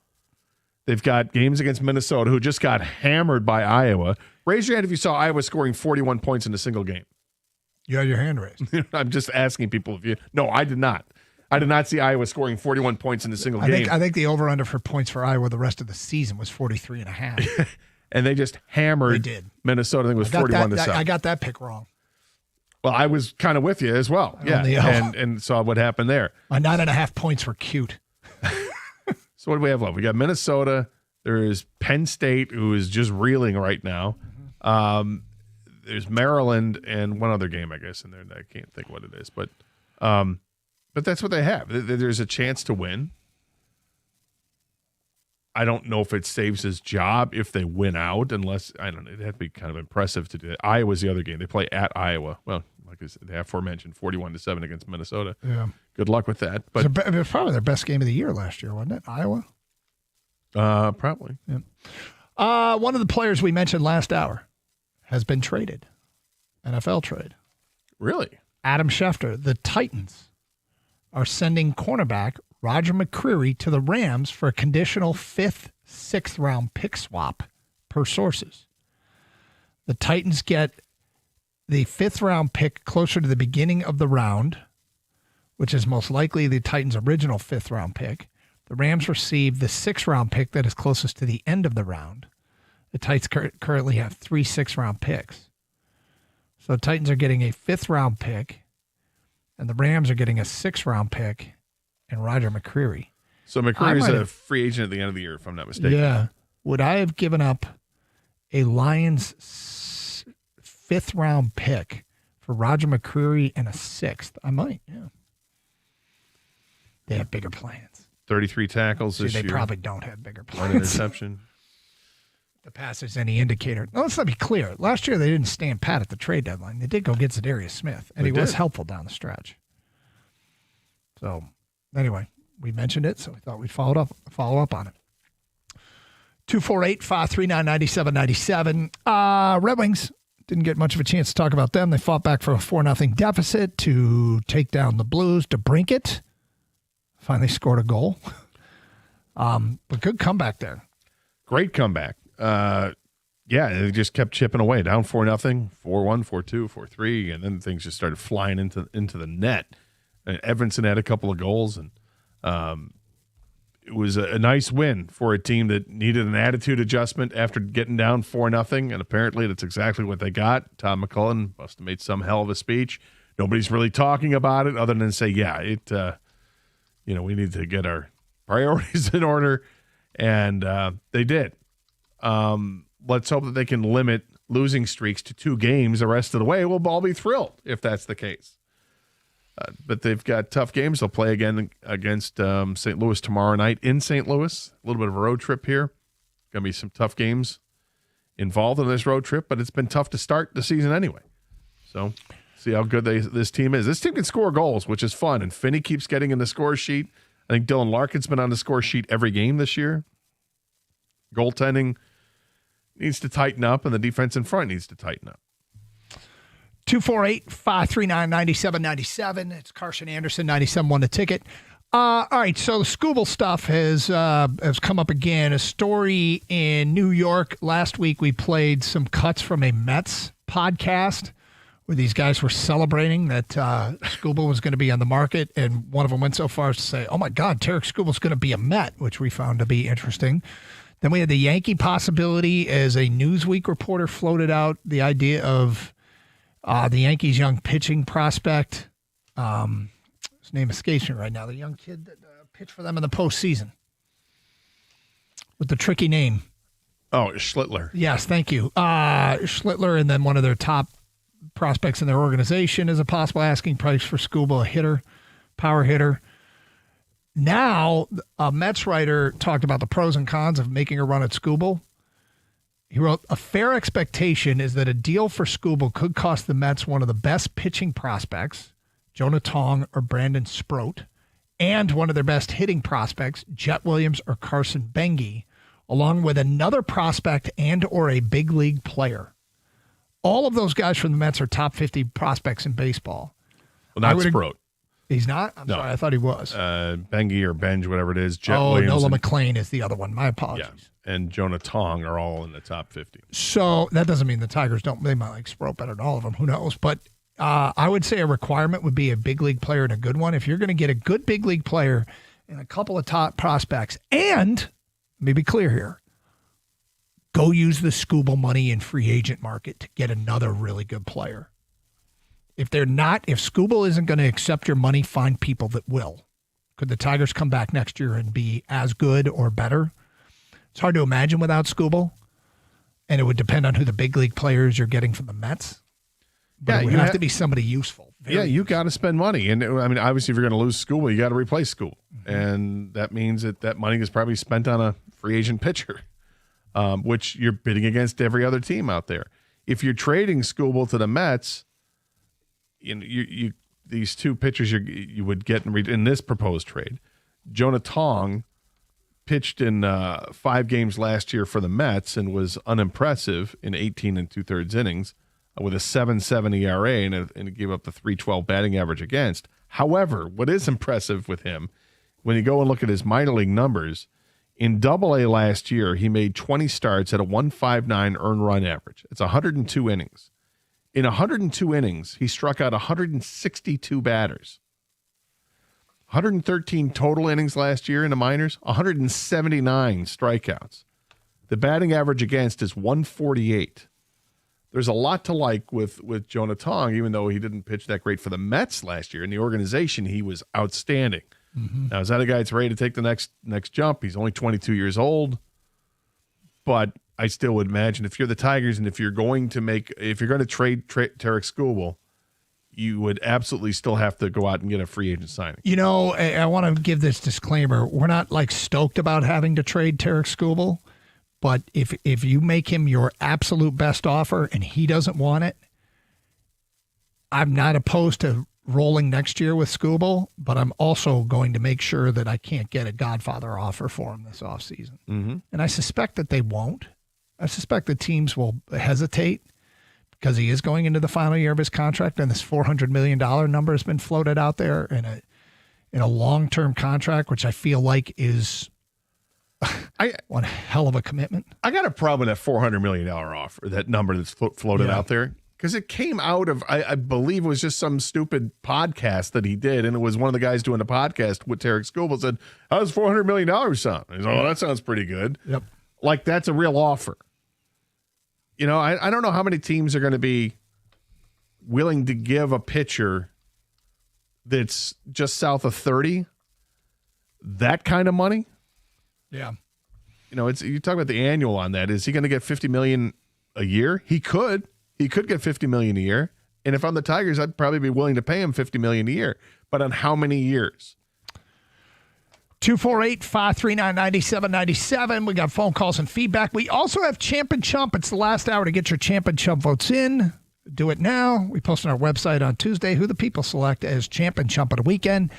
H: They've got games against Minnesota, who just got hammered by Iowa. Raise your hand if you saw Iowa scoring 41 points in a single game.
G: You had your hand raised.
H: I'm just asking people if you. No, I did not. I did not see Iowa scoring 41 points in a single game.
G: I think the over-under for points for Iowa the rest of the season was 43.5.
H: And they just hammered Minnesota. I think it was 41-7.
G: I got that pick wrong.
H: Well, I was kind of with you as well. Yeah, and saw what happened there.
G: My 9.5 points were cute.
H: So what do we have left? We got Minnesota. There is Penn State, who is just reeling right now. There's Maryland and one other game, I guess, in there. I can't think what it is, but that's what they have. There's a chance to win. I don't know if it saves his job if they win out, unless, I don't know, it'd have to be kind of impressive to do that. Iowa's the other game. They play at Iowa. Well, like I said, the aforementioned 41-7 against Minnesota.
G: Yeah.
H: Good luck with that. But
G: it was probably their best game of the year last year, wasn't it? Iowa?
H: Probably.
G: Yeah. One of the players we mentioned last hour has been traded. NFL trade.
H: Really?
G: Adam Schefter. The Titans are sending cornerback Roger McCreary to the Rams for a conditional 5th, 6th round pick swap per sources. The Titans get the 5th round pick closer to the beginning of the round, which is most likely the Titans' original 5th round pick. The Rams receive the 6th round pick that is closest to the end of the round. The Titans currently have 3 6th round picks. So the Titans are getting a 5th round pick, and the Rams are getting a 6th round pick and Roger McCreary.
H: So McCreary's a free agent at the end of the year, if I'm not mistaken.
G: Yeah. Would I have given up a Lions 5th round pick for Roger McCreary and a 6th? I might, yeah. They have bigger plans.
H: 33 tackles this year.
G: They probably don't have bigger plans.
H: 1 interception.
G: The pass is any indicator. Now, let's be clear. Last year, they didn't stand pat at the trade deadline. They did go get Zadarius Smith, and he was helpful down the stretch. So, anyway, we mentioned it, so we thought we'd follow up on it. 248-539-9797. Red Wings didn't get much of a chance to talk about them. They fought back from a 4-0 deficit to take down the Blues. DeBrincat finally scored a goal. But good comeback there.
H: Great comeback. They just kept chipping away, down 4-0, 4-1, 4-2, 4-3, and then things just started flying into the net. And Edvinsson had a couple of goals, and it was a nice win for a team that needed an attitude adjustment after getting down 4-0, and apparently that's exactly what they got. Tom McCullen must have made some hell of a speech. Nobody's really talking about it other than say, we need to get our priorities in order, and they did. Let's hope that they can limit losing streaks to 2 games the rest of the way. We'll all be thrilled if that's the case. But they've got tough games. They'll play again against St. Louis tomorrow night in St. Louis. A little bit of a road trip here. Going to be some tough games involved in this road trip, but it's been tough to start the season anyway. So see how good this team is. This team can score goals, which is fun, and Finney keeps getting in the score sheet. I think Dylan Larkin's been on the score sheet every game this year. Goaltending needs to tighten up, and the defense in front needs to tighten up.
G: 248-539-9797. It's Carson Anderson, 97.1 The Ticket. All right, so the Scooble stuff has come up again. A story in New York. Last week we played some cuts from a Mets podcast where these guys were celebrating that Scooble was going to be on the market, and one of them went so far as to say, oh, my God, Tarek Scouble's going to be a Met, which we found to be interesting. Then we had the Yankee possibility as a Newsweek reporter floated out the idea of the Yankees' young pitching prospect. His name escapes me right now. The young kid that pitched for them in the postseason with the tricky name.
H: Oh, Schlittler.
G: Yes, thank you. Schlittler, and then one of their top prospects in their organization is a possible asking price for Scooble, a hitter, power hitter. Now, a Mets writer talked about the pros and cons of making a run at Scooble. He wrote, a fair expectation is that a deal for Scooble could cost the Mets one of the best pitching prospects, Jonah Tong or Brandon Sproat, and one of their best hitting prospects, Jet Williams or Carson Bengi, along with another prospect and or a big league player. All of those guys from the Mets are top 50 prospects in baseball.
H: Well, not Sproat.
G: He's not? I'm sorry. I thought he was.
H: Bengi or Benj, whatever it is. Jet Williams.
G: Nola McLean is the other one. My apologies.
H: Yeah. And Jonah Tong are all in the top 50.
G: So that doesn't mean the Tigers don't. They might like Sproat better than all of them. Who knows? But I would say a requirement would be a big league player and a good one. If you're going to get a good big league player and a couple of top prospects, and let me be clear here, go use the Scooble money in free agent market to get another really good player. If Scooble isn't going to accept your money, find people that will. Could the Tigers come back next year and be as good or better? It's hard to imagine without Scooble, and it would depend on who the big league players you're getting from the Mets. But it would have to be somebody useful.
H: You got to spend money. And I mean, obviously, if you're going to lose Scooble, you got to replace Scooble. Mm-hmm. And that means that money is probably spent on a free agent pitcher, which you're bidding against every other team out there. If you're trading Scooble to the Mets, you these two pitchers you would get in this proposed trade. Jonah Tong pitched in 5 games last year for the Mets and was unimpressive in 18 2/3 innings with a 7.7 ERA and gave up the 3.12 batting average against. However, what is impressive with him, when you go and look at his minor league numbers, in Double-A last year, he made 20 starts at a 1.59 earned run average. It's 102 innings. In 102 innings, he struck out 162 batters. 113 total innings last year in the minors, 179 strikeouts. The batting average against is 148. There's a lot to like with Jonah Tong, even though he didn't pitch that great for the Mets last year. In the organization, he was outstanding. Mm-hmm. Now, is that a guy that's ready to take the next jump? He's only 22 years old. But I still would imagine if you're the Tigers and if you're going to trade Tarek Scooble, you would absolutely still have to go out and get a free agent signing.
G: I want to give this disclaimer. We're not stoked about having to trade Tarek Scooble, but if you make him your absolute best offer and he doesn't want it, I'm not opposed to rolling next year with Skubal, but I'm also going to make sure that I can't get a Godfather offer for him this offseason.
H: Mm-hmm.
G: And I suspect that they won't. I suspect the teams will hesitate because he is going into the final year of his contract, and this $400 million number has been floated out there in a long-term contract, which I feel like is one hell of a commitment.
H: I got a problem with that $400 million offer, that number that's floated out there, because it came out of, I believe it was just some stupid podcast that he did, and it was one of the guys doing the podcast with Tarek Skubal said, how's $400 million sound? He's like, oh, that sounds pretty good.
G: Yep.
H: Like, that's a real offer. You know, I don't know how many teams are going to be willing to give a pitcher that's just south of 30 that kind of money.
G: Yeah.
H: You know, it's, you talk about the annual on that. Is he going to get $50 million a year? He could get $50 million a year. And if I'm the Tigers, I'd probably be willing to pay him $50 million a year. But on how many years?
G: 248-539-9797. We got phone calls and feedback. We also have Champ and Chump. It's the last hour to get your Champ and Chump votes in. Do it now. We post on our website on Tuesday who the people select as Champ and Chump of the weekend.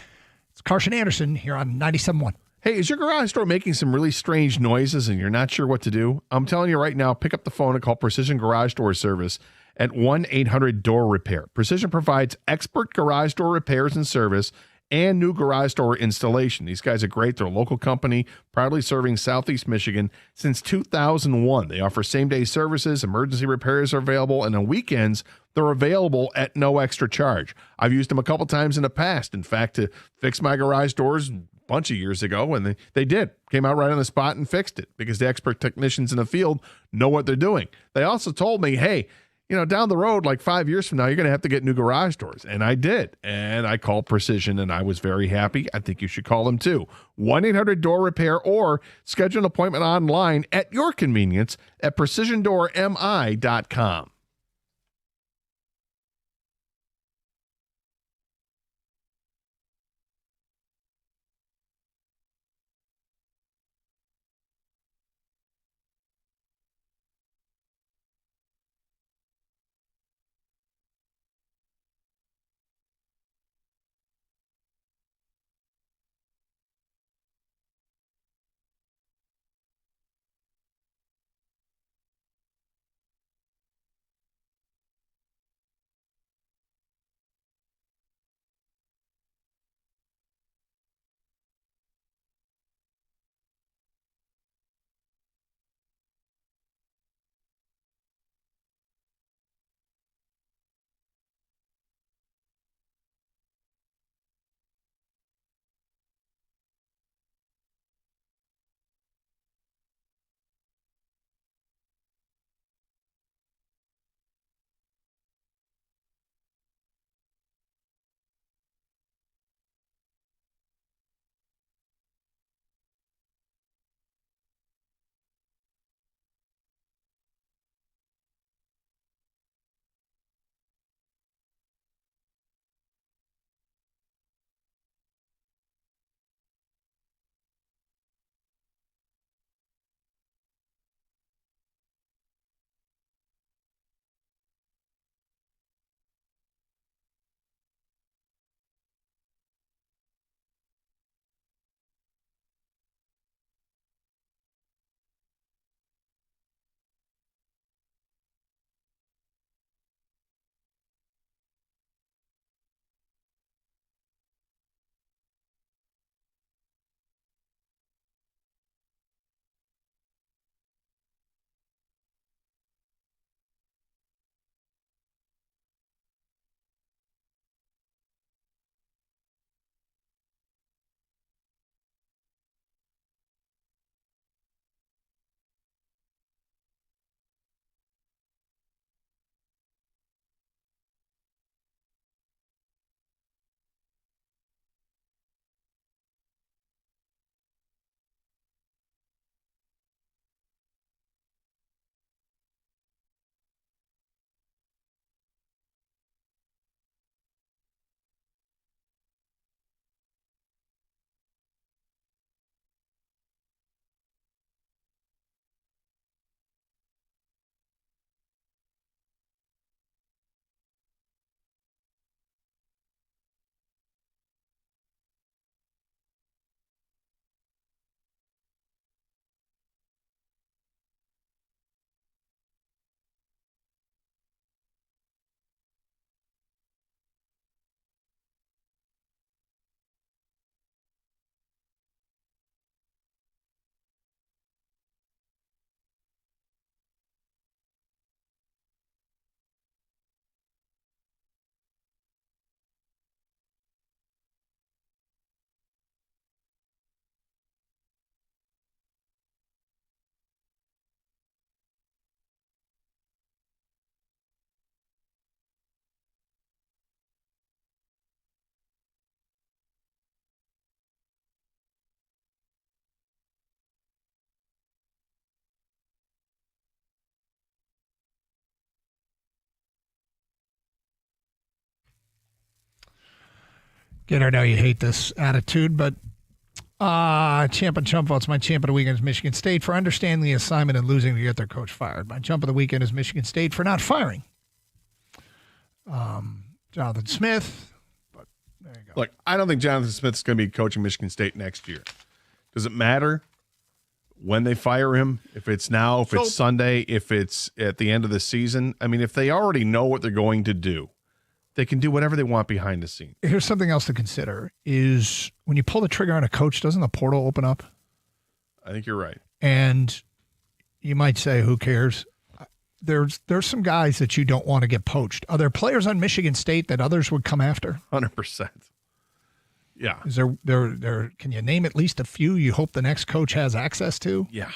G: It's Carson Anderson here on 97.1.
H: Hey, is your garage door making some really strange noises and you're not sure what to do? I'm telling you right now, pick up the phone and call Precision Garage Door Service at 1-800-DOOR-REPAIR. Precision provides expert garage door repairs and service and new garage door installation. These guys are great. They're a local company, proudly serving Southeast Michigan since 2001. They offer same-day services, emergency repairs are available, and on weekends, they're available at no extra charge. I've used them a couple times in the past, in fact, to fix my garage doors a bunch of years ago, and they did. Came out right on the spot and fixed it because the expert technicians in the field know what they're doing. They also told me, hey, you know, down the road, like 5 years from now, you're going to have to get new garage doors. And I did. And I called Precision, and I was very happy. I think you should call them too. 1-800-DOOR-REPAIR or schedule an appointment online at your convenience at precisiondoormi.com.
G: Get I know you hate this attitude, but champ and chump votes. My champ of the weekend is Michigan State for understanding the assignment and losing to get their coach fired. My chump of the weekend is Michigan State for not firing Jonathan Smith. But there you go.
H: Look, I don't think Jonathan Smith's going to be coaching Michigan State next year. Does it matter when they fire him? If it's now, if it's Sunday, if it's at the end of the season? I mean, if they already know what they're going to do, they can do whatever they want behind the scenes.
G: Here's something else to consider is when you pull the trigger on a coach, doesn't the portal open up?
H: I think you're right.
G: And you might say, who cares? There's some guys that you don't want to get poached. Are there players on Michigan State that others would come after?
H: 100%. Yeah.
G: Is there can you name at least a few you hope the next coach has access to?
H: Yeah.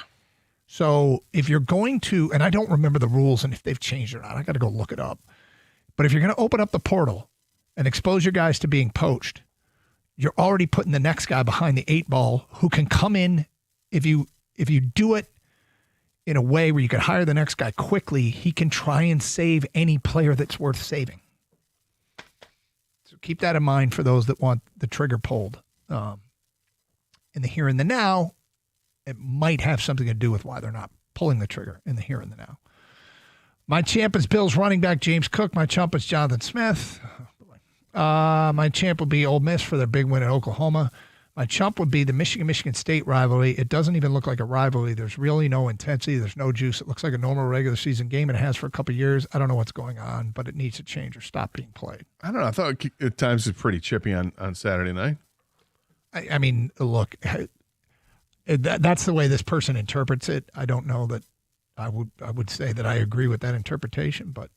G: So if you're going to, and I don't remember the rules and if they've changed or not, I got to go look it up. But if you're going to open up the portal and expose your guys to being poached, you're already putting the next guy behind the 8 ball who can come in. If you do it in a way where you could hire the next guy quickly, he can try and save any player that's worth saving. So keep that in mind for those that want the trigger pulled. In the here and the now, it might have something to do with why they're not pulling the trigger in the here and the now. My champ is Bills running back James Cook. My chump is Jonathan Smith. My champ would be Ole Miss for their big win at Oklahoma. My chump would be the Michigan State rivalry. It doesn't even look like a rivalry. There's really no intensity. There's no juice. It looks like a normal regular season game, and it has for a couple of years. I don't know what's going on, but it needs to change or stop being played.
H: I don't know. I thought at times it's pretty chippy on Saturday night.
G: I mean, look, that's the way this person interprets it. I don't know that I would say that I agree with that interpretation, but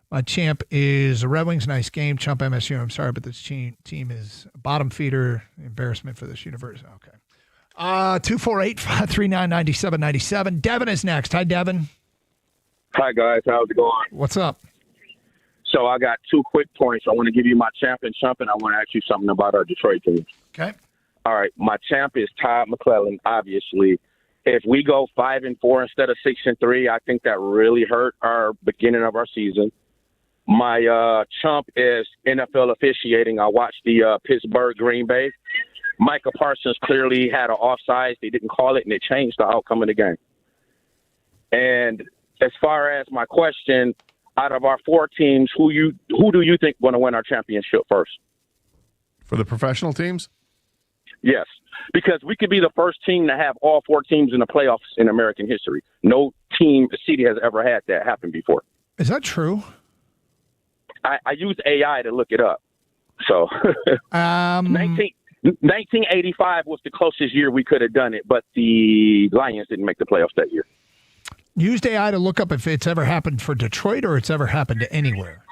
G: my champ is the Red Wings. Nice game. Chump MSU. I'm sorry, but this team is a bottom feeder. Embarrassment for this university. Okay. 248-539-9797. Devin is next. Hi, Devin.
D: Hi, guys. How's it going?
G: What's up?
D: So I got 2 quick points. I want to give you my champ and chump, and I want to ask you something about our Detroit team.
G: Okay.
D: All right. My champ is Todd McClellan, obviously. If we go 5-4 instead of 6-3, I think that really hurt our beginning of our season. My chump is NFL officiating. I watched the Pittsburgh Green Bay. Micah Parsons clearly had an offside. They didn't call it, and it changed the outcome of the game. And as far as my question, out of our 4 teams, who do you think going to win our championship first?
H: For the professional teams?
D: Yes, because we could be the first team to have all 4 teams in the playoffs in American history. No city has ever had that happen before.
G: Is that true?
D: I used AI to look it up. So 1985 was the closest year we could have done it, but the Lions didn't make the playoffs that year.
G: Used AI to look up if it's ever happened for Detroit or it's ever happened to anywhere.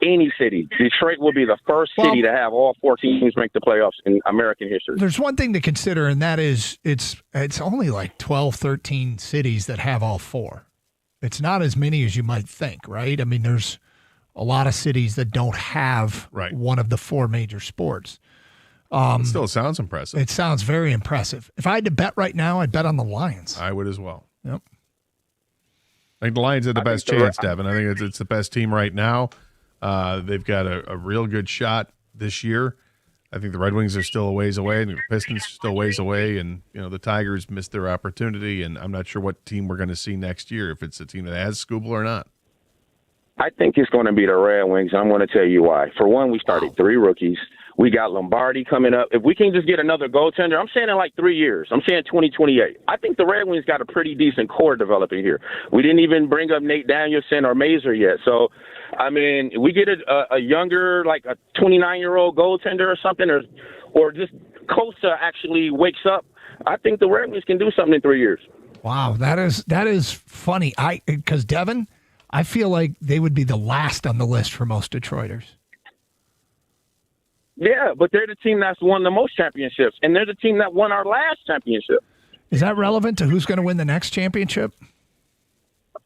D: Any city. Detroit will be the first city to have all 4 teams make the playoffs in American history.
G: There's one thing to consider, and that is it's only like 12, 13 cities that have all 4. It's not as many as you might think, right? I mean, there's a lot of cities that don't have one of the 4 major sports.
H: It still sounds impressive.
G: It sounds very impressive. If I had to bet right now, I'd bet on the Lions.
H: I would as well.
G: Yep.
H: I think the Lions have the best chance, Devin. I think it's the best team right now. They've got a real good shot this year. I think the Red Wings are still a ways away, and the Pistons are still a ways away, and the Tigers missed their opportunity, and I'm not sure what team we're going to see next year, if it's a team that has Skubal or not.
D: I think it's going to be the Red Wings. I'm going to tell you why. For one, we started 3 rookies. We got Lombardi coming up. If we can just get another goaltender, I'm saying in like 3 years. I'm saying 2028. I think the Red Wings got a pretty decent core developing here. We didn't even bring up Nate Danielson or Mazur yet. So, I mean, we get a younger, like a 29-year-old goaltender or something, or just Costa actually wakes up. I think the Red Wings can do something in 3 years.
G: Wow, that is funny. Because Devin, I feel like they would be the last on the list for most Detroiters.
D: Yeah, but they're the team that's won the most championships, and they're the team that won our last championship.
G: Is that relevant to who's going to win the next championship?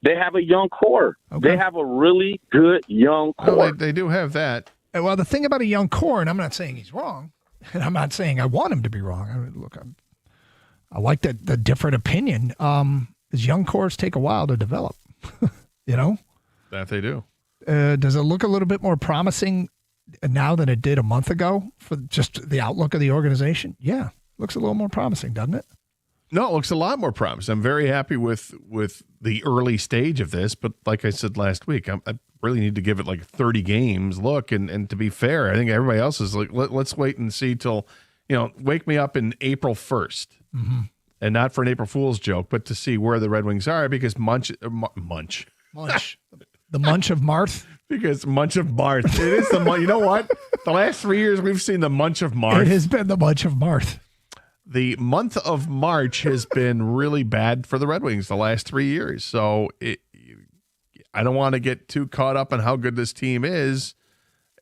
D: They have a young core. Okay. They have a really good young core.
H: Well, they do have that.
G: Well, the thing about a young core, and I'm not saying he's wrong, and I'm not saying I want him to be wrong. I mean, look, I like the different opinion. Is young cores take a while to develop,
H: That they do.
G: Does it look a little bit more promising now than it did a month ago for just the outlook of the organization? Yeah, looks a little more promising, doesn't it?
H: No, it looks a lot more promising. I'm very happy with the early stage of this, but like I said last week, I really need to give it like 30 games look. And to be fair, I think everybody else is like, let's wait and see till, wake me up in April 1st.
G: Mm-hmm.
H: And not for an April Fool's joke, but to see where the Red Wings are, because Munch.
G: The Munch of Marth.
H: Because Munch of Marth. It is the you know what? The last 3 years we've seen the Munch of Marth.
G: It has been the Munch of Marth.
H: The month of March has been really bad for the Red Wings the last 3 years. So I don't want to get too caught up on how good this team is,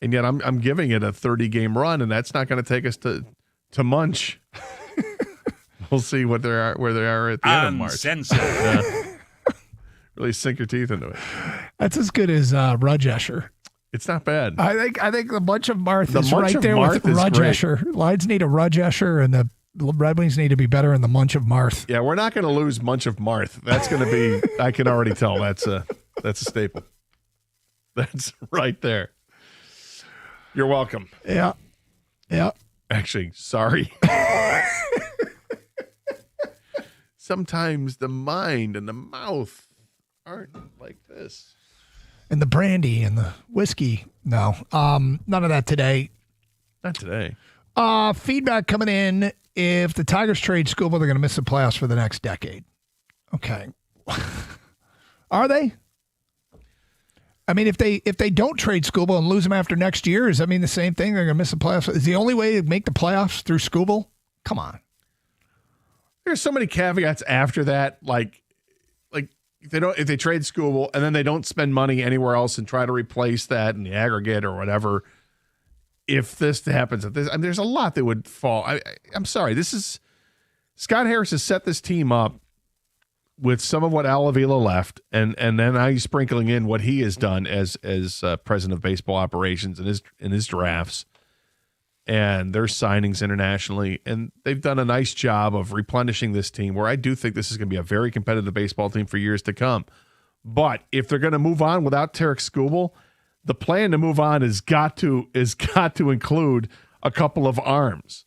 H: and yet I'm giving it a 30-game run, and that's not going to take us to Munch. We'll see where they are at the end of March. Really sink your teeth into it.
G: That's as good as Rudgesher.
H: It's not bad.
G: I think the Munch of Marth is right there with Rudgesher. Lions need a Rudgesher, and the Red Wings need to be better in the Munch of Marth.
H: Yeah, we're not going to lose Munch of Marth. That's going to be. I can already tell. That's a staple. That's right there. You're welcome.
G: Yeah.
H: Actually, sorry. Sometimes the mind and the mouth aren't like this.
G: And the brandy and the whiskey. No. None of that today.
H: Not today.
G: Feedback coming in. If the Tigers trade Skubal, they're going to miss the playoffs for the next decade. Okay. Are they? I mean, if they don't trade Skubal and lose him after next year, does that mean the same thing? They're going to miss the playoffs? Is the only way to make the playoffs through Skubal? Come on.
H: There's so many caveats after that. Like if they trade Skubal and then they don't spend money anywhere else and try to replace that in the aggregate or whatever. If this happens, there's a lot that would fall. I'm sorry. Scott Harris has set this team up with some of what Al Avila left, and then now he's sprinkling in what he has done as president of baseball operations in his drafts and their signings internationally, and they've done a nice job of replenishing this team. Where I do think this is going to be a very competitive baseball team for years to come. But if they're going to move on without Tarik Skubal, the plan to move on has got to include a couple of arms.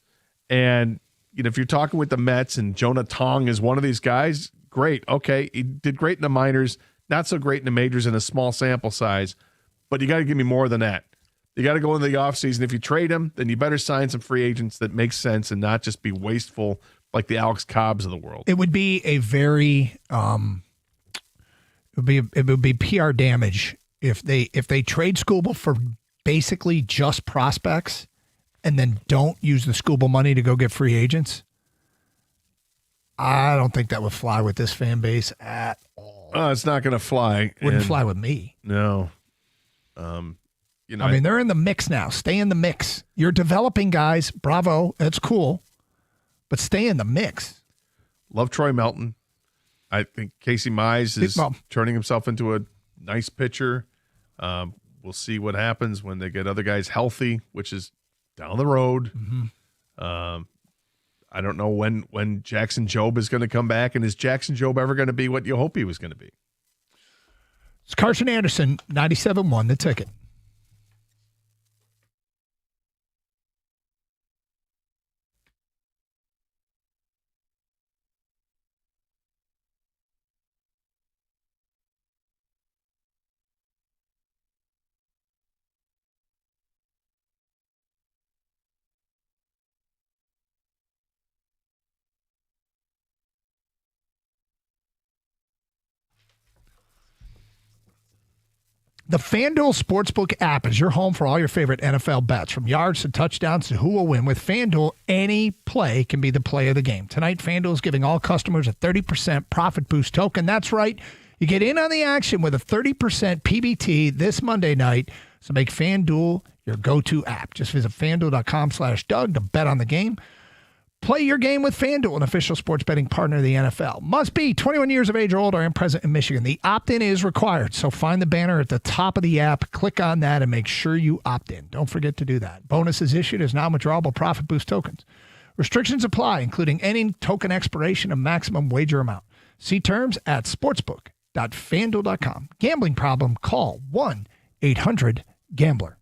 H: And if you're talking with the Mets and Jonah Tong is one of these guys, great. Okay, he did great in the minors, not so great in the majors in a small sample size, but you got to give me more than that. You got to go into the offseason. If you trade him, then you better sign some free agents that make sense and not just be wasteful like the Alex Cobbs of the world.
G: It would be a very it would be PR damage if they trade Skubal for basically just prospects and then don't use the Skubal money to go get free agents. I don't think that would fly with this fan base at all.
H: It's not going to fly.
G: Wouldn't fly with me.
H: No.
G: They're in the mix now. Stay in the mix. You're developing guys. Bravo. That's cool. But stay in the mix.
H: Love Troy Melton. I think Casey Mize is turning himself into a nice pitcher. We'll see what happens when they get other guys healthy, which is down the road.
G: Mm-hmm.
H: I don't know when Jackson Jobe is going to come back, and is Jackson Jobe ever going to be what you hope he was going to be?
G: It's Carson Anderson, 97.1, The Ticket. The FanDuel Sportsbook app is your home for all your favorite NFL bets, from yards to touchdowns to who will win. With FanDuel, any play can be the play of the game. Tonight, FanDuel is giving all customers a 30% profit boost token. That's right. You get in on the action with a 30% PBT this Monday night. So make FanDuel your go-to app. Just visit FanDuel.com/Doug to bet on the game. Play your game with FanDuel, an official sports betting partner of the NFL. Must be 21 years of age or older and present in Michigan. The opt-in is required, so find the banner at the top of the app, click on that, and make sure you opt in. Don't forget to do that. Bonuses issued as non-withdrawable profit boost tokens. Restrictions apply, including any token expiration and maximum wager amount. See terms at sportsbook.fanduel.com. Gambling problem? Call 1-800-GAMBLER.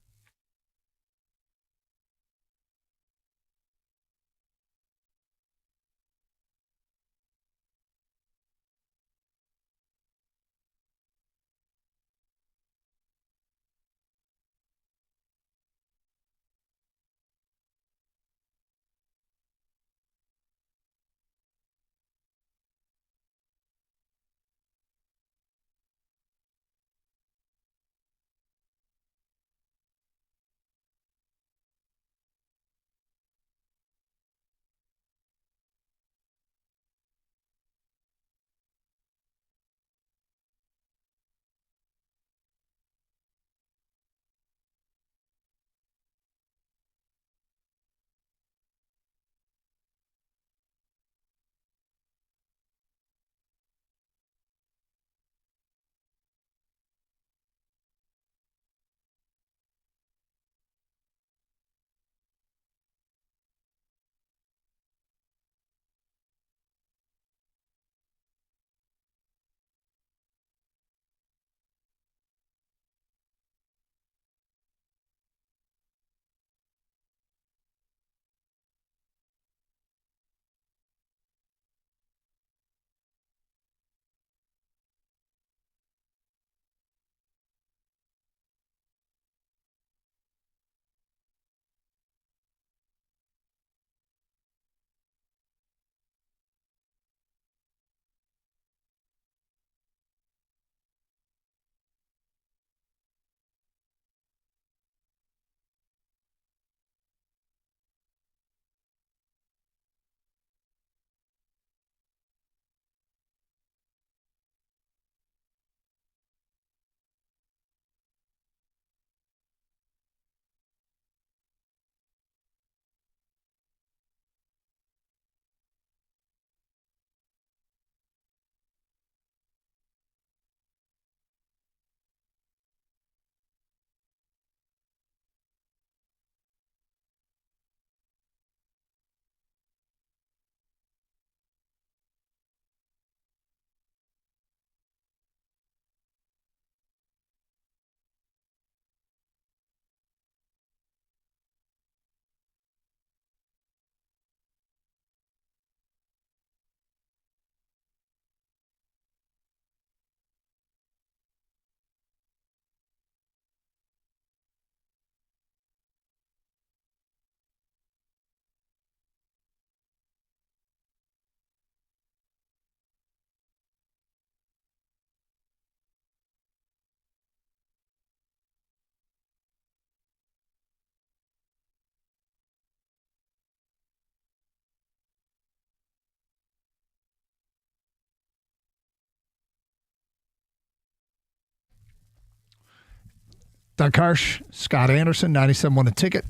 G: Doug Karsh, Scott Anderson, 97.1 A Ticket.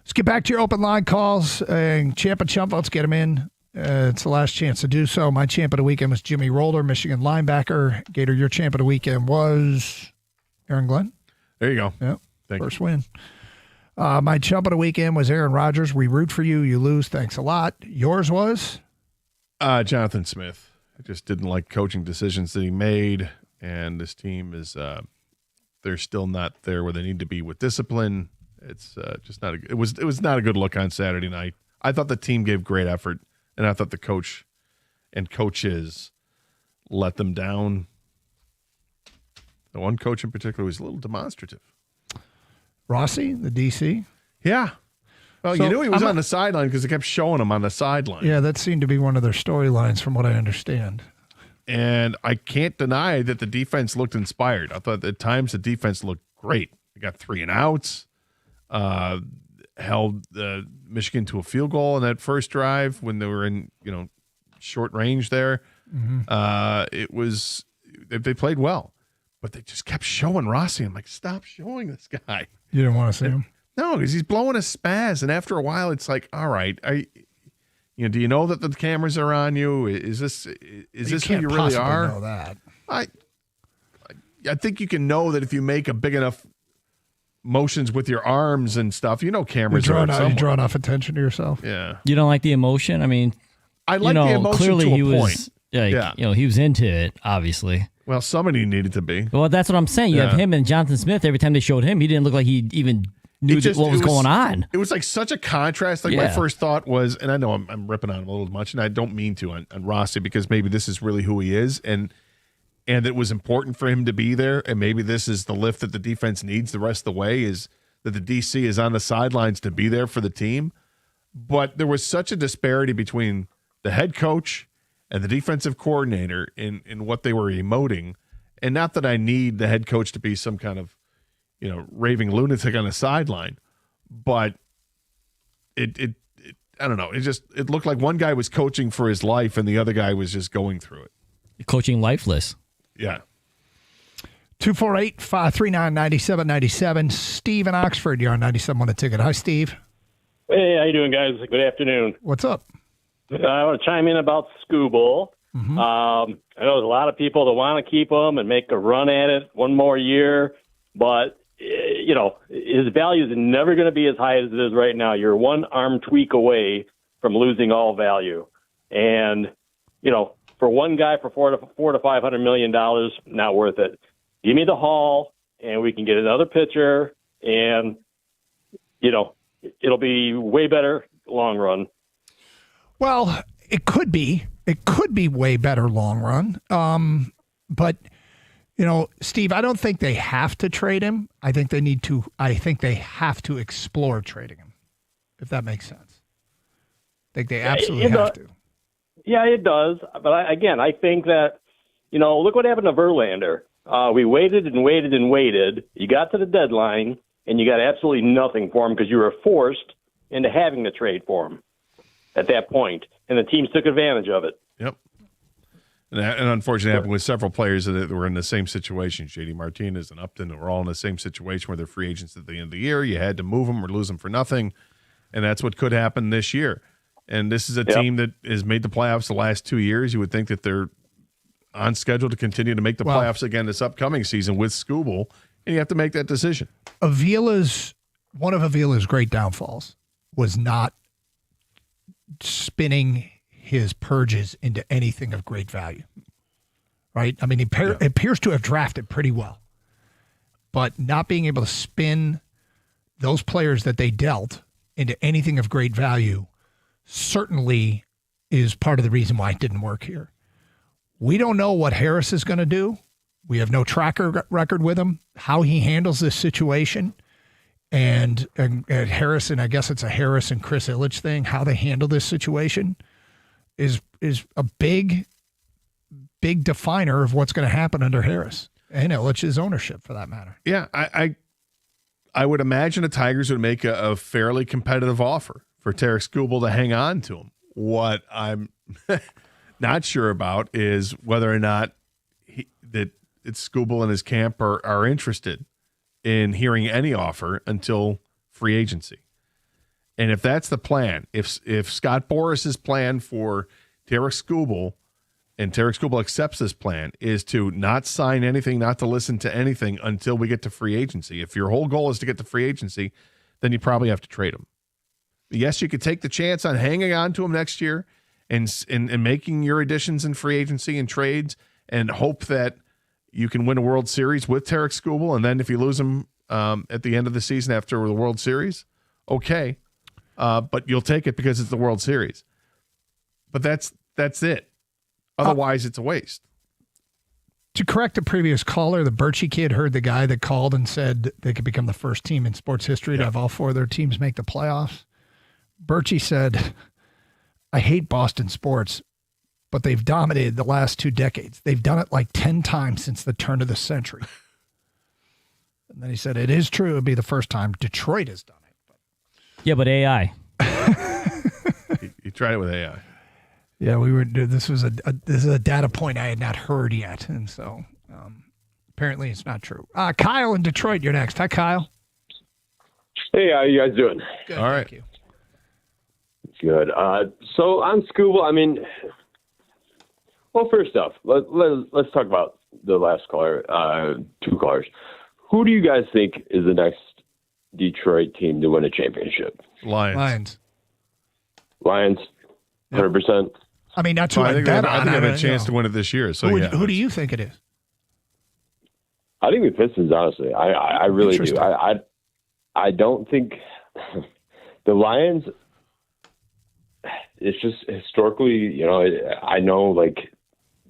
G: Let's get back to your open line calls. Champ and Chump, let's get them in. It's the last chance to do so. My champ of the weekend was Jimmy Roller, Michigan linebacker. Gator, your champ of the weekend was Aaron Glenn.
H: There you go.
G: Yep.
H: Thank
G: First win. My chump of the weekend was Aaron Rodgers. We root for you. You lose. Thanks a lot. Yours was?
H: Jonathan Smith. I just didn't like coaching decisions that he made, and this team is they're still not there where they need to be with discipline. It's just not. It was not a good look on Saturday night. I thought the team gave great effort, and I thought the coach and coaches let them down. The one coach in particular was a little demonstrative.
G: Rossi, the DC?
H: Yeah. Well,
G: So,
H: you knew he was
G: I'm
H: on the sideline because they kept showing him on the sideline.
G: Yeah, that seemed to be one of their storylines from what I understand.
H: And I can't deny that the defense looked inspired. I thought at times the defense looked great. They got 3 and outs, held Michigan to a field goal in that first drive when they were in short range there. It was they played well, but they just kept showing Rossi. I'm like, stop showing this guy.
G: You didn't want to see him?
H: No, because he's blowing a spaz, and after a while, it's like, all right, do you know that the cameras are on you? Is this who
G: can't
H: you really
G: possibly
H: are?
G: know that.
H: I think you can know that if you make a big enough motions with your arms and stuff, cameras are
G: You
H: somewhere.
G: draw enough attention to yourself.
H: Yeah.
I: You don't like the emotion? I mean,
H: I like the emotion
I: clearly
H: to a
I: he was,
H: point. Yeah.
I: he was into it, obviously.
H: Well, somebody needed to be.
I: Well, that's what I'm saying. You have him and Jonathan Smith. Every time they showed him, he didn't look like he even knew what was going on.
H: It was like such a contrast. Like my first thought was, and I know I'm ripping on him a little much, and I don't mean to on Rossi because maybe this is really who he is, and it was important for him to be there, and maybe this is the lift that the defense needs the rest of the way, is that the DC is on the sidelines to be there for the team. But there was such a disparity between the head coach and the defensive coordinator in what they were emoting. And not that I need the head coach to be some kind of, raving lunatic on the sideline, but it I don't know. It looked like one guy was coaching for his life and the other guy was just going through it.
I: Coaching lifeless.
H: Yeah.
G: 248-539-9797. Steve in Oxford, you're on 97 on a ticket. Hi, Steve.
O: Hey, how you doing, guys? Good afternoon.
G: What's up?
O: I want to chime in about Skubal. I know there's a lot of people that want to keep him and make a run at it one more year, but his value is never going to be as high as it is right now. You're one arm tweak away from losing all value, and for one guy for $400 to $500 million, not worth it. Give me the haul, and we can get another pitcher, and it'll be way better long run.
G: Well, it could be. It could be way better long run. But, Steve, I don't think they have to trade him. I think they have to explore trading him, if that makes sense. I think they absolutely have to.
O: Yeah, it does. But I think that, look what happened to Verlander. We waited and waited and waited. You got to the deadline, and you got absolutely nothing for him because you were forced into having to trade for him at that point, and the teams took advantage of it.
H: Yep. And unfortunately, it happened with several players that were in the same situation. J.D. Martinez and Upton were all in the same situation where they're free agents at the end of the year. You had to move them or lose them for nothing, and that's what could happen this year. And this is a team that has made the playoffs the last 2 years. You would think that they're on schedule to continue to make the playoffs again this upcoming season with Skubal, and you have to make that decision.
G: One of Avila's great downfalls was not spinning his purges into anything of great value, right? I mean, he appears to have drafted pretty well, but not being able to spin those players that they dealt into anything of great value certainly is part of the reason why it didn't work here. We don't know what Harris is going to do. We have no track record with him, how he handles this situation. And Harris, and I guess it's a Harris and Chris Ilitch thing, how they handle this situation is a big definer of what's going to happen under Harris and Ilitch's ownership, for that matter.
H: Yeah, I would imagine the Tigers would make a fairly competitive offer for Tarik Skubal to hang on to him. What I'm not sure about is whether or not it's Skubal and his camp are interested in hearing any offer until free agency. And if that's the plan, if Scott Boris's plan for Tarik Skubal, and Tarik Skubal accepts this plan, is to not sign anything, not to listen to anything until we get to free agency. If your whole goal is to get to free agency, then you probably have to trade him. Yes, you could take the chance on hanging on to him next year and making your additions in free agency and trades and hope that you can win a World Series with Tarik Skubal. And then if you lose him at the end of the season after the World Series, okay. But you'll take it because it's the World Series. But that's it. Otherwise, it's a waste.
G: To correct a previous caller, the Birchie kid heard the guy that called and said they could become the first team in sports history to have all 4 of their teams make the playoffs. Birchie said, I hate Boston sports, but they've dominated the last 2 decades. They've done it like 10 times since the turn of the century. And then he said, it is true. It'd be the first time Detroit has done it.
I: Yeah, but AI.
H: He tried it with AI.
G: Yeah, this is a data point I had not heard yet. And so apparently it's not true. Kyle in Detroit, you're next. Hi, Kyle.
T: Hey, how you guys doing?
G: Good,
H: all right.
G: Thank you.
T: Good. So on Skubal, I mean, well, first off, let's talk about the last caller, 2 callers. Who do you guys think is the next Detroit team to win a championship?
H: Lions.
T: 100%.
G: I mean, that's who
H: I think they
G: bet
H: have,
G: on.
H: I think they have a
G: don't
H: chance
G: know.
H: to win it this year. So
G: Who do you think it is?
T: I think the Pistons, honestly. I really do. I don't think the Lions, it's just historically, you know, I know like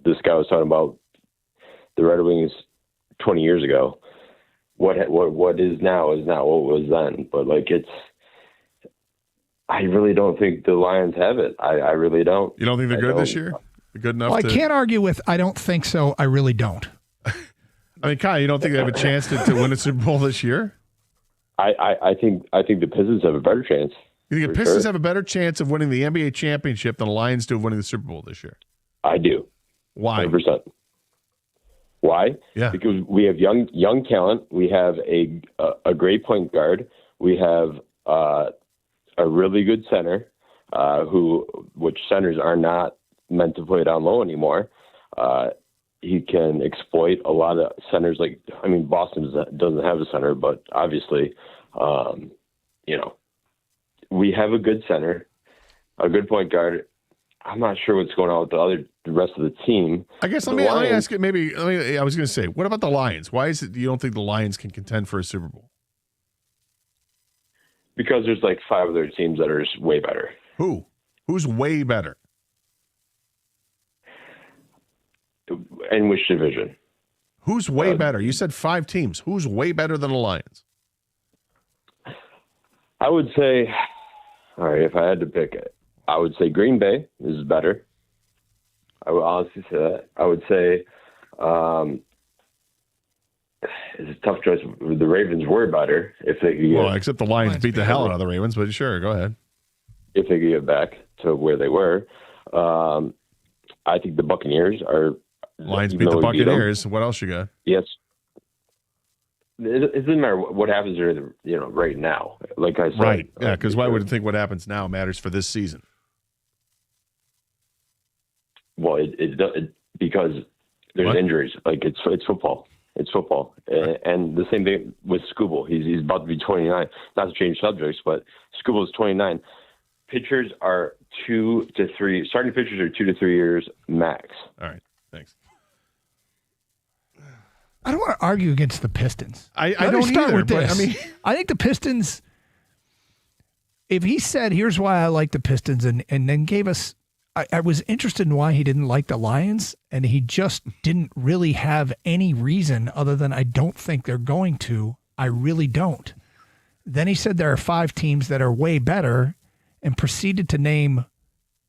T: this guy was talking about the Red Wings 20 years ago. What is now is not what was then. But like I really don't think the Lions have it. I really don't.
H: You don't think they're good this year? They're good enough
G: Well, I
H: to...
G: can't argue with I don't think so. I really don't.
H: I mean, Kyle, you don't think they have a chance to win a Super Bowl this year?
T: I think the Pistons have a better chance.
H: You think the Pistons have a better chance of winning the NBA championship than the Lions do of winning the Super Bowl this year?
T: I do.
H: Why?
T: 100%. Why?
H: Yeah. Because
T: we have young talent. We have a great point guard. We have a really good center, which centers are not meant to play down low anymore. He can exploit a lot of centers. Boston doesn't have a center, but obviously, we have a good center, a good point guard. I'm not sure what's going on with the rest of the team.
H: I guess let me ask you. I was going to say, what about the Lions? Why is it you don't think the Lions can contend for a Super Bowl?
T: Because there's like 5 other teams that are just way better.
H: Who's way better?
T: In which division?
H: Who's way better? You said 5 teams. Who's way better than the Lions?
T: I would say, all right, if I had to pick it, I would say Green Bay is better. I would honestly say that. I would say it's a tough choice. The Ravens were better if they could get,
H: except the Lions beat the hell out of the Ravens, but sure, go ahead.
T: If they could get back to where they were. I think the Buccaneers are...
H: Lions beat the Buccaneers. What else you got?
T: Yes. It doesn't matter what happens there, right now. Like I said.
H: Right, yeah, because why would you think what happens now matters for this season?
T: Well, because there's injuries. Like it's football. It's football. Right. And the same thing with Skubal. He's about to be 29. Not to change subjects, but Skubal is 29. Pitchers are 2 to 3. Starting pitchers are 2 to 3 years max.
H: All right. Thanks.
G: I don't want to argue against the Pistons.
H: I don't
G: start
H: either,
G: with this.
H: but
G: I think the Pistons, if he said, here's why I like the Pistons, and then gave us, I was interested in why he didn't like the Lions, and he just didn't really have any reason other than I don't think they're going to. I really don't. Then he said there are 5 teams that are way better and proceeded to name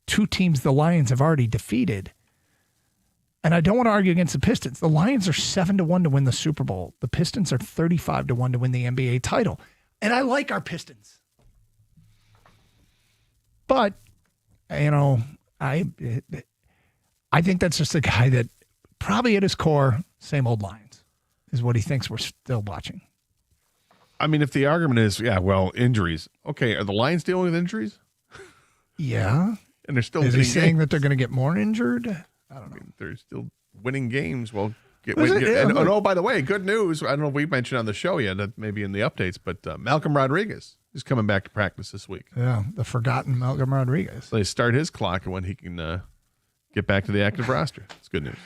G: 2 teams the Lions have already defeated. And I don't want to argue against the Pistons. The Lions are 7-1 to win the Super Bowl. The Pistons are 35-1 to win the NBA title. And I like our Pistons. But, I think that's just a guy that probably at his core, same old Lions, is what he thinks we're still watching.
H: I mean, if the argument is, injuries. Okay, are the Lions dealing with injuries?
G: Yeah.
H: And they're still
G: Is he
H: winning
G: saying
H: games.
G: that they're going to get more injured? I don't know.
H: They're still winning games. Well, by the way, good news. I don't know if we mentioned on the show yet, maybe in the updates, but Malcolm Rodriguez is coming back to practice this week.
G: Yeah, the forgotten Malcolm Rodriguez.
H: So they start his clock when he can get back to the active roster. It's good news.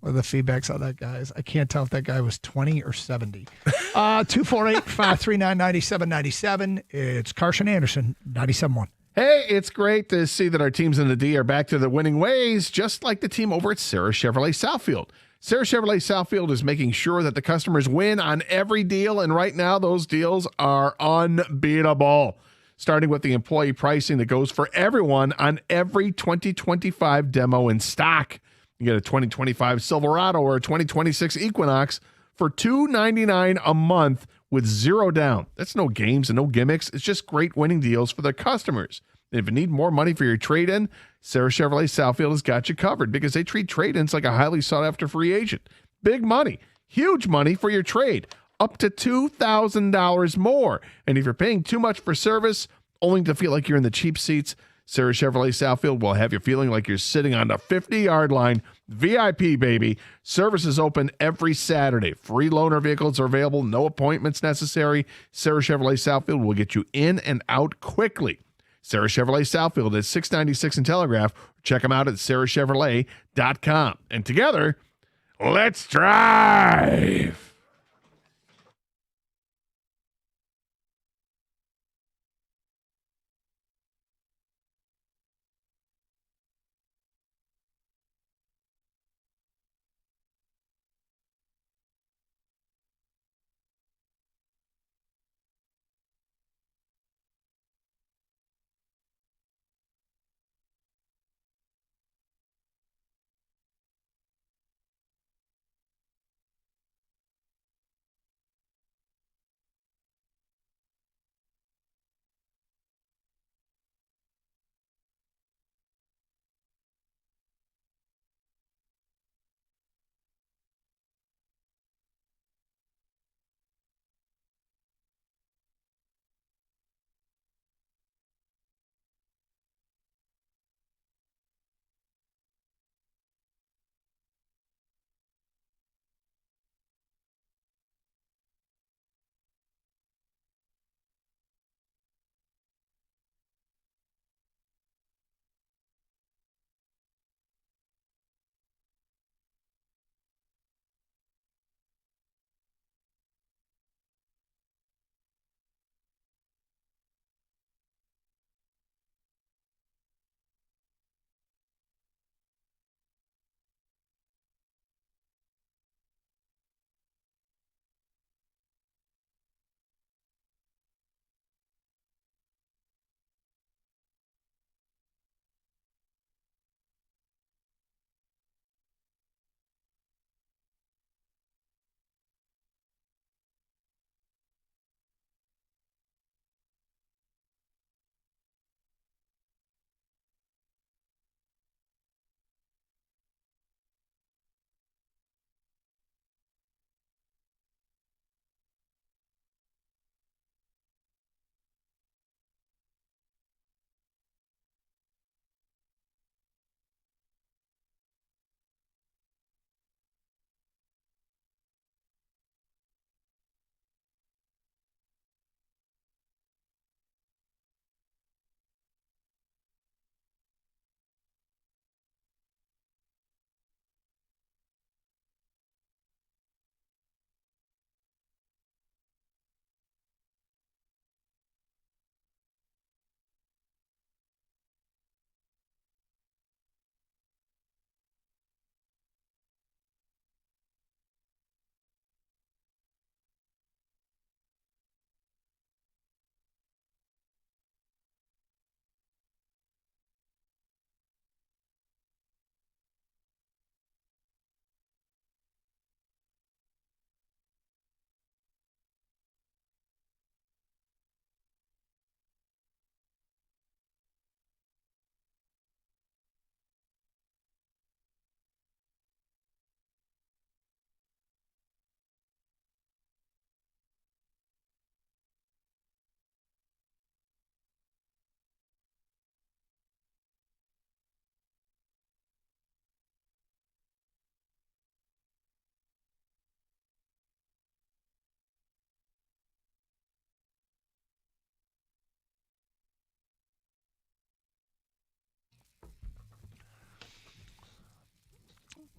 G: What are the feedbacks on that, guys? I can't tell if that guy was 20 or 70. 248-539-9797. It's Carson Anderson, 97.1.
H: Hey, it's great to see that our teams in the D are back to the winning ways, just like the team over at Sarah Chevrolet Southfield. Sarah Chevrolet Southfield is making sure that the customers win on every deal, and right now those deals are unbeatable. Starting with the employee pricing that goes for everyone on every 2025 demo in stock. You get a 2025 Silverado or a 2026 Equinox for $299 a month with zero down. That's no games and no gimmicks. It's just great winning deals for their customers. And if you need more money for your trade-in, Sarah Chevrolet Southfield has got you covered because they treat trade-ins like a highly sought-after free agent. Big money, huge money for your trade, up to $2,000 more. And if you're paying too much for service, only to feel like you're in the cheap seats, Sarah Chevrolet Southfield will have you feeling like you're sitting on the 50-yard line. VIP, baby. Service is open every Saturday. Free loaner vehicles are available. No appointments necessary. Sarah Chevrolet Southfield will get you in and out quickly. Sarah Chevrolet Southfield at 696 and Telegraph. Check them out at sarahchevrolet.com. And together, let's drive.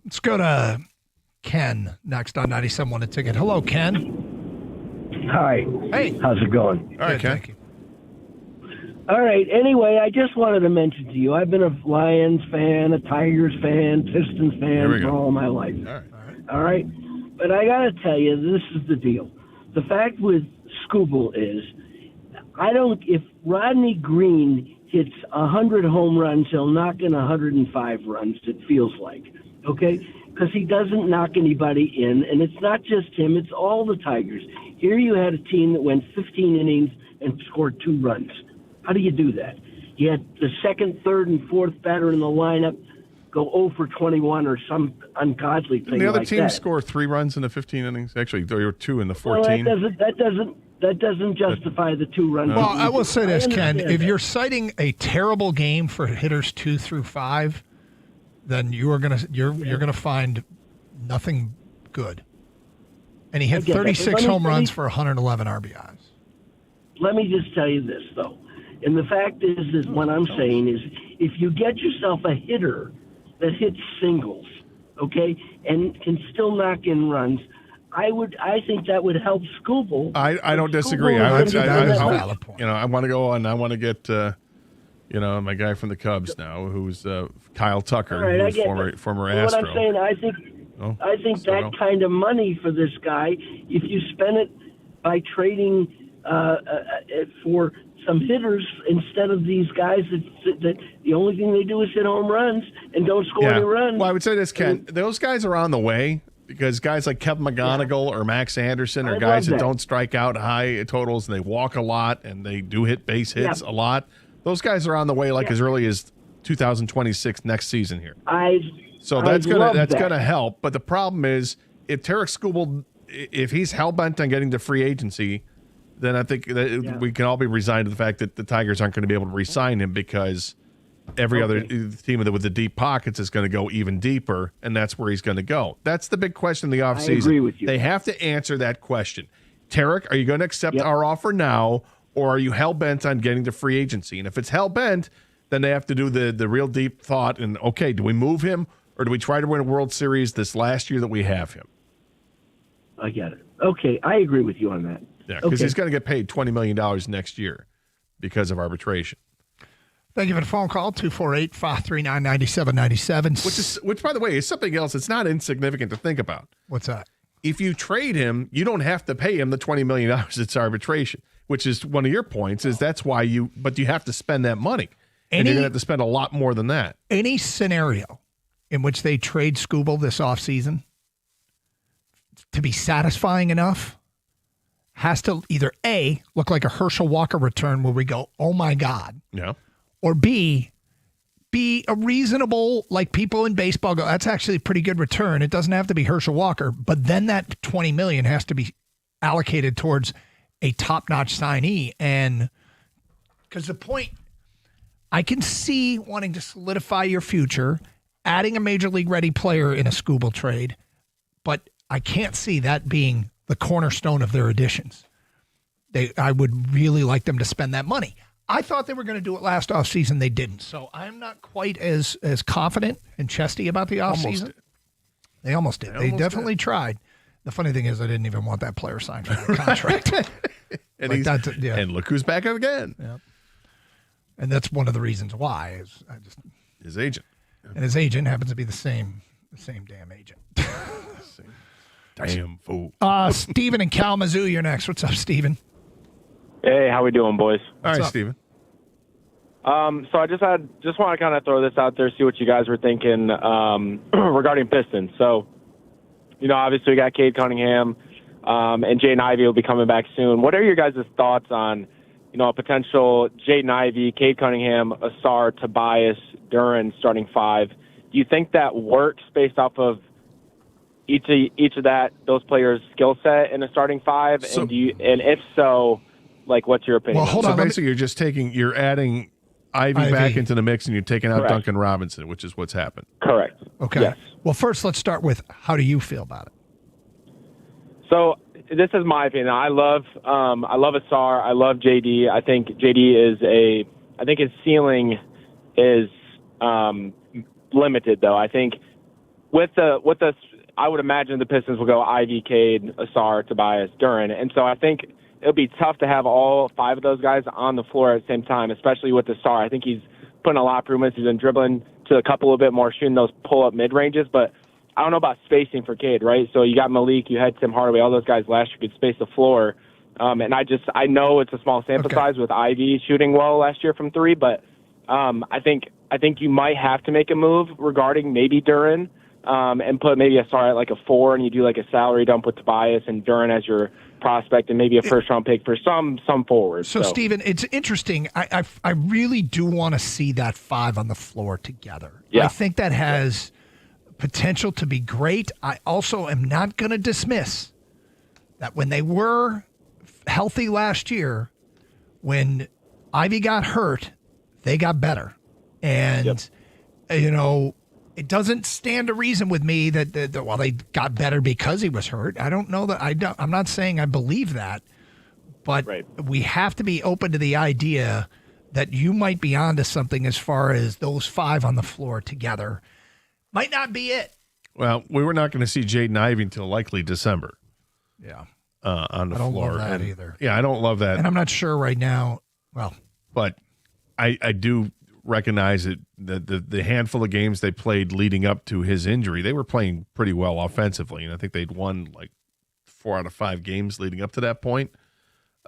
G: Let's go to Ken next on 97.1 The Ticket. Hello, Ken.
U: Hi.
G: Hey.
U: How's it going?
G: All right, Ken.
U: Thank you. All right. Anyway, I just wanted to mention to you, I've been a Lions fan, a Tigers fan, Pistons fan for all my life. All right. But I got to tell you, this is the deal. The fact with Skubal is, if Rodney Green hits 100 home runs, he'll knock in 105 runs, it feels like. Okay? Because he doesn't knock anybody in, and it's not just him, it's all the Tigers. Here you had a team that went 15 innings and scored 2 runs. How do you do that? You had the second, third, and fourth batter in the lineup go 0 for 21 or some ungodly thing like that.
H: The other team score 3 runs in the 15 innings. Actually, there were 2 in the 14.
U: Well, that doesn't justify the 2 runs.
G: Well, I will say this, Ken. If you're citing a terrible game for hitters 2 through 5, then you're gonna find nothing good. And he had 36 home runs for 111 RBIs.
U: Let me just tell you this, though. And the fact is what I'm saying is, if you get yourself a hitter that hits singles, okay, and can still knock in runs, I think that would help Skubal.
H: I don't disagree. I want to go on. I want to get my guy from the Cubs now, who's Kyle Tucker,
U: Right,
H: who's former Astro.
U: What I'm saying, I think that kind of money for this guy, if you spend it by trading for some hitters instead of these guys that the only thing they do is hit home runs and don't score any runs.
H: Well, I would say this, Ken. Those guys are on the way because guys like Kevin McGonigal or Max Anderson are guys that don't strike out high totals and they walk a lot and they do hit base hits a lot. Those guys are on the way as early as 2026 next season here. That's gonna help. But the problem is if Tarik Skubal, if he's hell-bent on getting to free agency, then I think that we can all be resigned to the fact that the Tigers aren't going to be able to re-sign him because every other team with the deep pockets is going to go even deeper, and that's where he's going to go. That's the big question in the offseason.
U: I agree with you.
H: They have to answer that question. Tarik, are you going to accept our offer now, or are you hell-bent on getting to free agency? And if it's hell-bent, then they have to do the real deep thought and, okay, do we move him, or do we try to win a World Series this last year that we have him?
U: I get it. Okay, I agree with you on that.
H: Yeah, because he's going to get paid $20 million next year because of arbitration.
G: Thank you for the phone call, 248-539-9797.
H: Which, by the way, is something else that's not insignificant to think about.
G: What's that?
H: If you trade him, you don't have to pay him the $20 million. It's arbitration, which is one of your points, is that's why but you have to spend that money. And you're going to have to spend a lot more than that.
G: Any scenario in which they trade Skubal this offseason to be satisfying enough has to either A, look like a Herschel Walker return where we go, oh my God.
H: Yeah.
G: Or B, be a reasonable, like people in baseball go, that's actually a pretty good return. It doesn't have to be Herschel Walker, but then that $20 million has to be allocated towards a top-notch signee. And because the point, I can see wanting to solidify your future, adding a major league ready player in a Skubal trade, but I can't see that being the cornerstone of their additions. I would really like them to spend that money. I thought they were going to do it last offseason. They didn't. So I'm not quite as confident and chesty about the offseason. They almost did. They definitely tried. The funny thing is I didn't even want that player signed for that contract.
H: And look who's back again.
G: Yep. And that's one of the reasons why is
H: his agent.
G: And his agent happens to be the same damn agent.
H: Damn fool.
G: Steven in Kalamazoo, you're next. What's up, Steven?
V: Hey, how we doing, boys?
H: All right, Steven.
V: So I just want to kind of throw this out there, see what you guys were thinking regarding Pistons. So, obviously we got Cade Cunningham and Jaden Ivey will be coming back soon. What are your guys' thoughts on, a potential Jaden Ivey, Cade Cunningham, Asar, Tobias, Duran starting 5? Do you think that works based off of each of those players' skill set in a starting 5? And if so, what's your opinion?
H: Well, hold on. Basically, you're adding Ivy back into the mix, and you're taking out Duncan Robinson, which is what's happened.
V: Correct.
G: Okay.
V: Yes.
G: Well, first, let's start with how do you feel about it?
V: So this is my opinion. I love Asar. I love JD. I think JD I think his ceiling is limited, though. I think I would imagine the Pistons will go Ivy, Cade, Asar, Tobias, Duren. And so I think it'll be tough to have all 5 of those guys on the floor at the same time, especially with Asar. I think he's putting a lot of improvements. He's been dribbling to a couple a bit more, shooting those pull-up mid-ranges. But I don't know about spacing for Cade, right? So you got Malik, you had Tim Hardaway, all those guys last year could space the floor. And I know it's a small sample size with Ivy shooting well last year from 3, but I think you might have to make a move regarding maybe Duren. And put maybe Asar at like a 4, and you do like a salary dump with Tobias and Duren as your prospect, and maybe a first-round pick for some forwards.
G: So, Steven, it's interesting. I really do want to see that 5 on the floor together.
V: Yeah.
G: I think that has potential to be great. I also am not going to dismiss that when they were healthy last year, when Ivy got hurt, they got better. And, it doesn't stand to reason with me that they got better because he was hurt. I don't know that. I'm not saying I believe that, but we have to be open to the idea that you might be onto something as far as those 5 on the floor together. Might not be it.
H: Well, we were not going to see Jaden Ivey until likely December.
G: Yeah.
H: On the
G: I don't
H: floor.
G: love that either.
H: Yeah, I don't love that.
G: And I'm not sure right now. Well,
H: but I do recognize it. The handful of games they played leading up to his injury, they were playing pretty well offensively, and I think they'd won like 4 out of 5 games leading up to that point.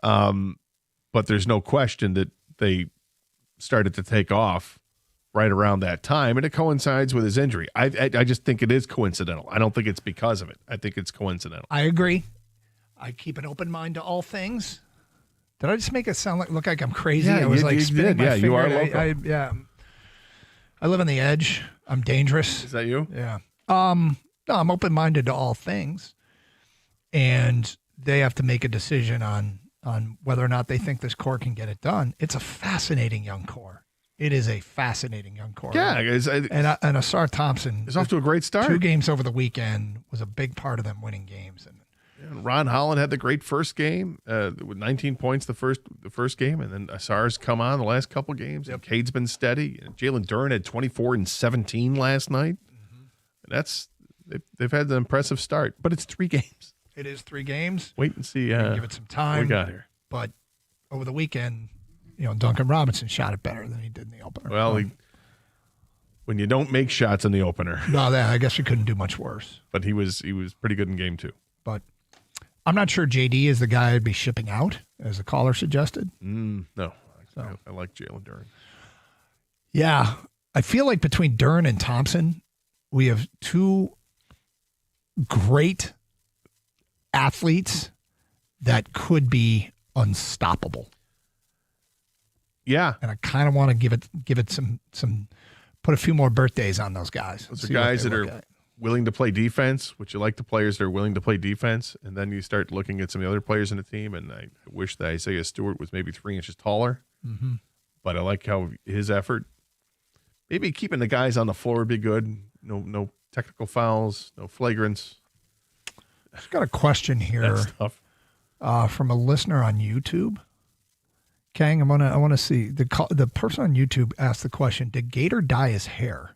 H: But there's no question that they started to take off right around that time, and it coincides with his injury. I just think it is coincidental. I don't think it's because of it. I think it's coincidental.
G: I agree. I keep an open mind to all things. Did I just make it look like I'm crazy?
H: Yeah,
G: I was
H: you
G: spinning
H: did.
G: my
H: Yeah,
G: finger.
H: you are loco.
G: Yeah. I live on the edge. I'm dangerous.
H: Is that you?
G: Yeah. No, I'm open-minded to all things, and they have to make a decision on whether or not they think this core can get it done. It's a fascinating young core. It is a fascinating young core.
H: Yeah,
G: and Asar Thompson
H: is off to a great start.
G: 2 games over the weekend was a big part of them winning games.
H: And Ron Holland had the great first game with 19 points the first game, and then Asar's come on the last couple games. And Cade's been steady. And Jalen Duren had 24 and 17 last night. And they've had an impressive start, but it's 3 games.
G: It is 3 games.
H: Wait and see.
G: Give it some time.
H: What we got here.
G: But over the weekend, Duncan Robinson shot it better than he did in the opener.
H: Well, when you don't make shots in the opener,
G: no, I guess we couldn't do much worse.
H: But he was pretty good in game 2.
G: But I'm not sure JD is the guy I'd be shipping out, as the caller suggested.
H: No, I like Jalen Duren.
G: Yeah, I feel like between Duren and Thompson, we have 2 great athletes that could be unstoppable.
H: Yeah,
G: and I kind of want to give it some put a few more birthdays on those guys.
H: Those are guys that are willing to play defense, which you like the players that are willing to play defense, and then you start looking at some of the other players in the team, and I wish that Isaiah Stewart was maybe 3 inches taller, but I like how his effort, maybe keeping the guys on the floor would be good. No technical fouls, no flagrants.
G: I've got a question here.
H: That's tough.
G: From a listener on YouTube. Kang, I want to see the person on YouTube asked the question: did Gator dye his hair?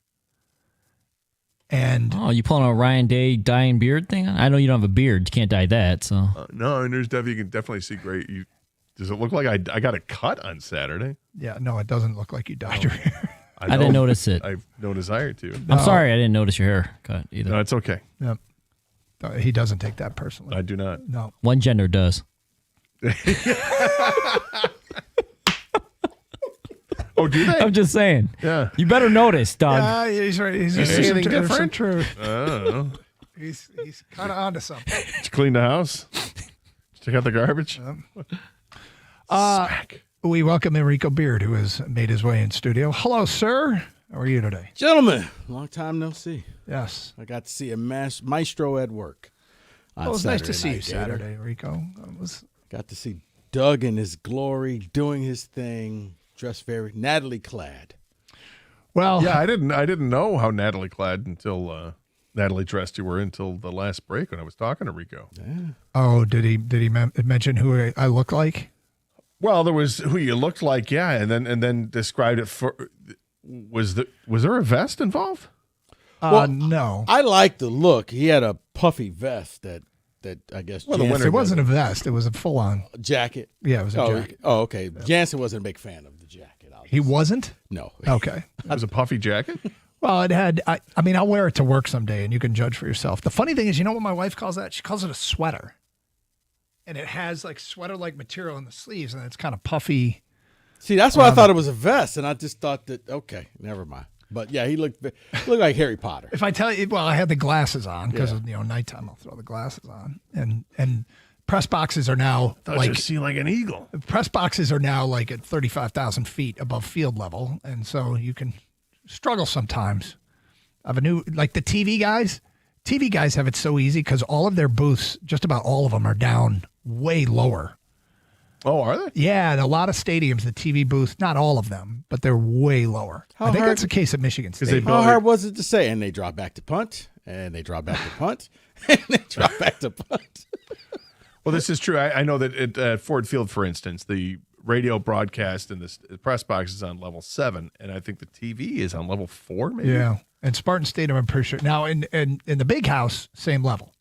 G: And
I: you pulling a Ryan Day dyeing beard thing? I know you don't have a beard; you can't dye that. So
H: no, and you can definitely see great. Does it look like I got a cut on Saturday?
G: Yeah, no, it doesn't look like you dyed your hair.
I: I didn't notice it.
H: I have no desire to.
I: I'm sorry, I didn't notice your haircut either.
H: No, it's okay.
G: Yep. He doesn't take that personally.
H: I do not.
G: No.
I: One gender does.
H: Oh, do they?
I: I'm just saying.
H: Yeah.
I: You better notice, dog.
G: Yeah, he's right. He's
H: anything
G: some
H: different?
G: truth.
H: I don't know.
G: He's kind of onto something.
H: Did you clean the house? Did you take out the garbage?
G: We welcome Enrico Beard, who has made his way in studio. Hello, sir. How are you today?
B: Gentlemen, long time no see.
G: Yes.
B: I got to see a maestro at work.
G: It was nice to see you Saturday, Enrico.
B: Got to see Doug in his glory, doing his thing, dressed very Natalie clad.
G: Well,
H: yeah, I didn't know how Natalie clad until Natalie dressed you were until the last break when I was talking to Rico.
B: Yeah.
G: Oh, did he mention who I look like?
H: Well, there was who you looked like, yeah, and then described it for. Was there a vest involved?
G: No.
B: I like the look. He had a puffy vest that I guess.
G: Well, it wasn't a vest. It was a full-on
B: jacket.
G: Yeah, it was a jacket.
B: Oh, okay. Jansen wasn't a big fan of the jacket.
G: He wasn't?
B: No.
G: Okay.
H: It was a puffy jacket?
G: Well, it had, I mean, I'll wear it to work someday and you can judge for yourself. The funny thing is, you know what my wife calls that? She calls it a sweater. And it has like sweater-like material in the sleeves and it's kind of puffy.
B: See, that's why I thought it was a vest. And I just thought that, okay, never mind. But yeah, he looked like Harry Potter.
G: If I tell you, well, I had the glasses on because of nighttime. I'll throw the glasses on, and press boxes are now
H: you see like an eagle.
G: Press boxes are now like at 35,000 feet above field level, and so you can struggle sometimes. I have a new like the TV guys. TV guys have it so easy because all of their booths, just about all of them, are down way lower.
H: Oh, are they?
G: Yeah, and a lot of stadiums, the TV booth, not all of them, but they're way lower. I think that's the case at Michigan State.
B: How hard was it to say? And they drop back to punt, and they drop back to punt, and they drop back to punt.
H: Well, this is true. I know that at Ford Field, for instance, the radio broadcast and the press box is on level 7, and I think the TV is on level 4, maybe?
G: Yeah, and Spartan Stadium, I'm pretty sure. Now, in the big house, same level.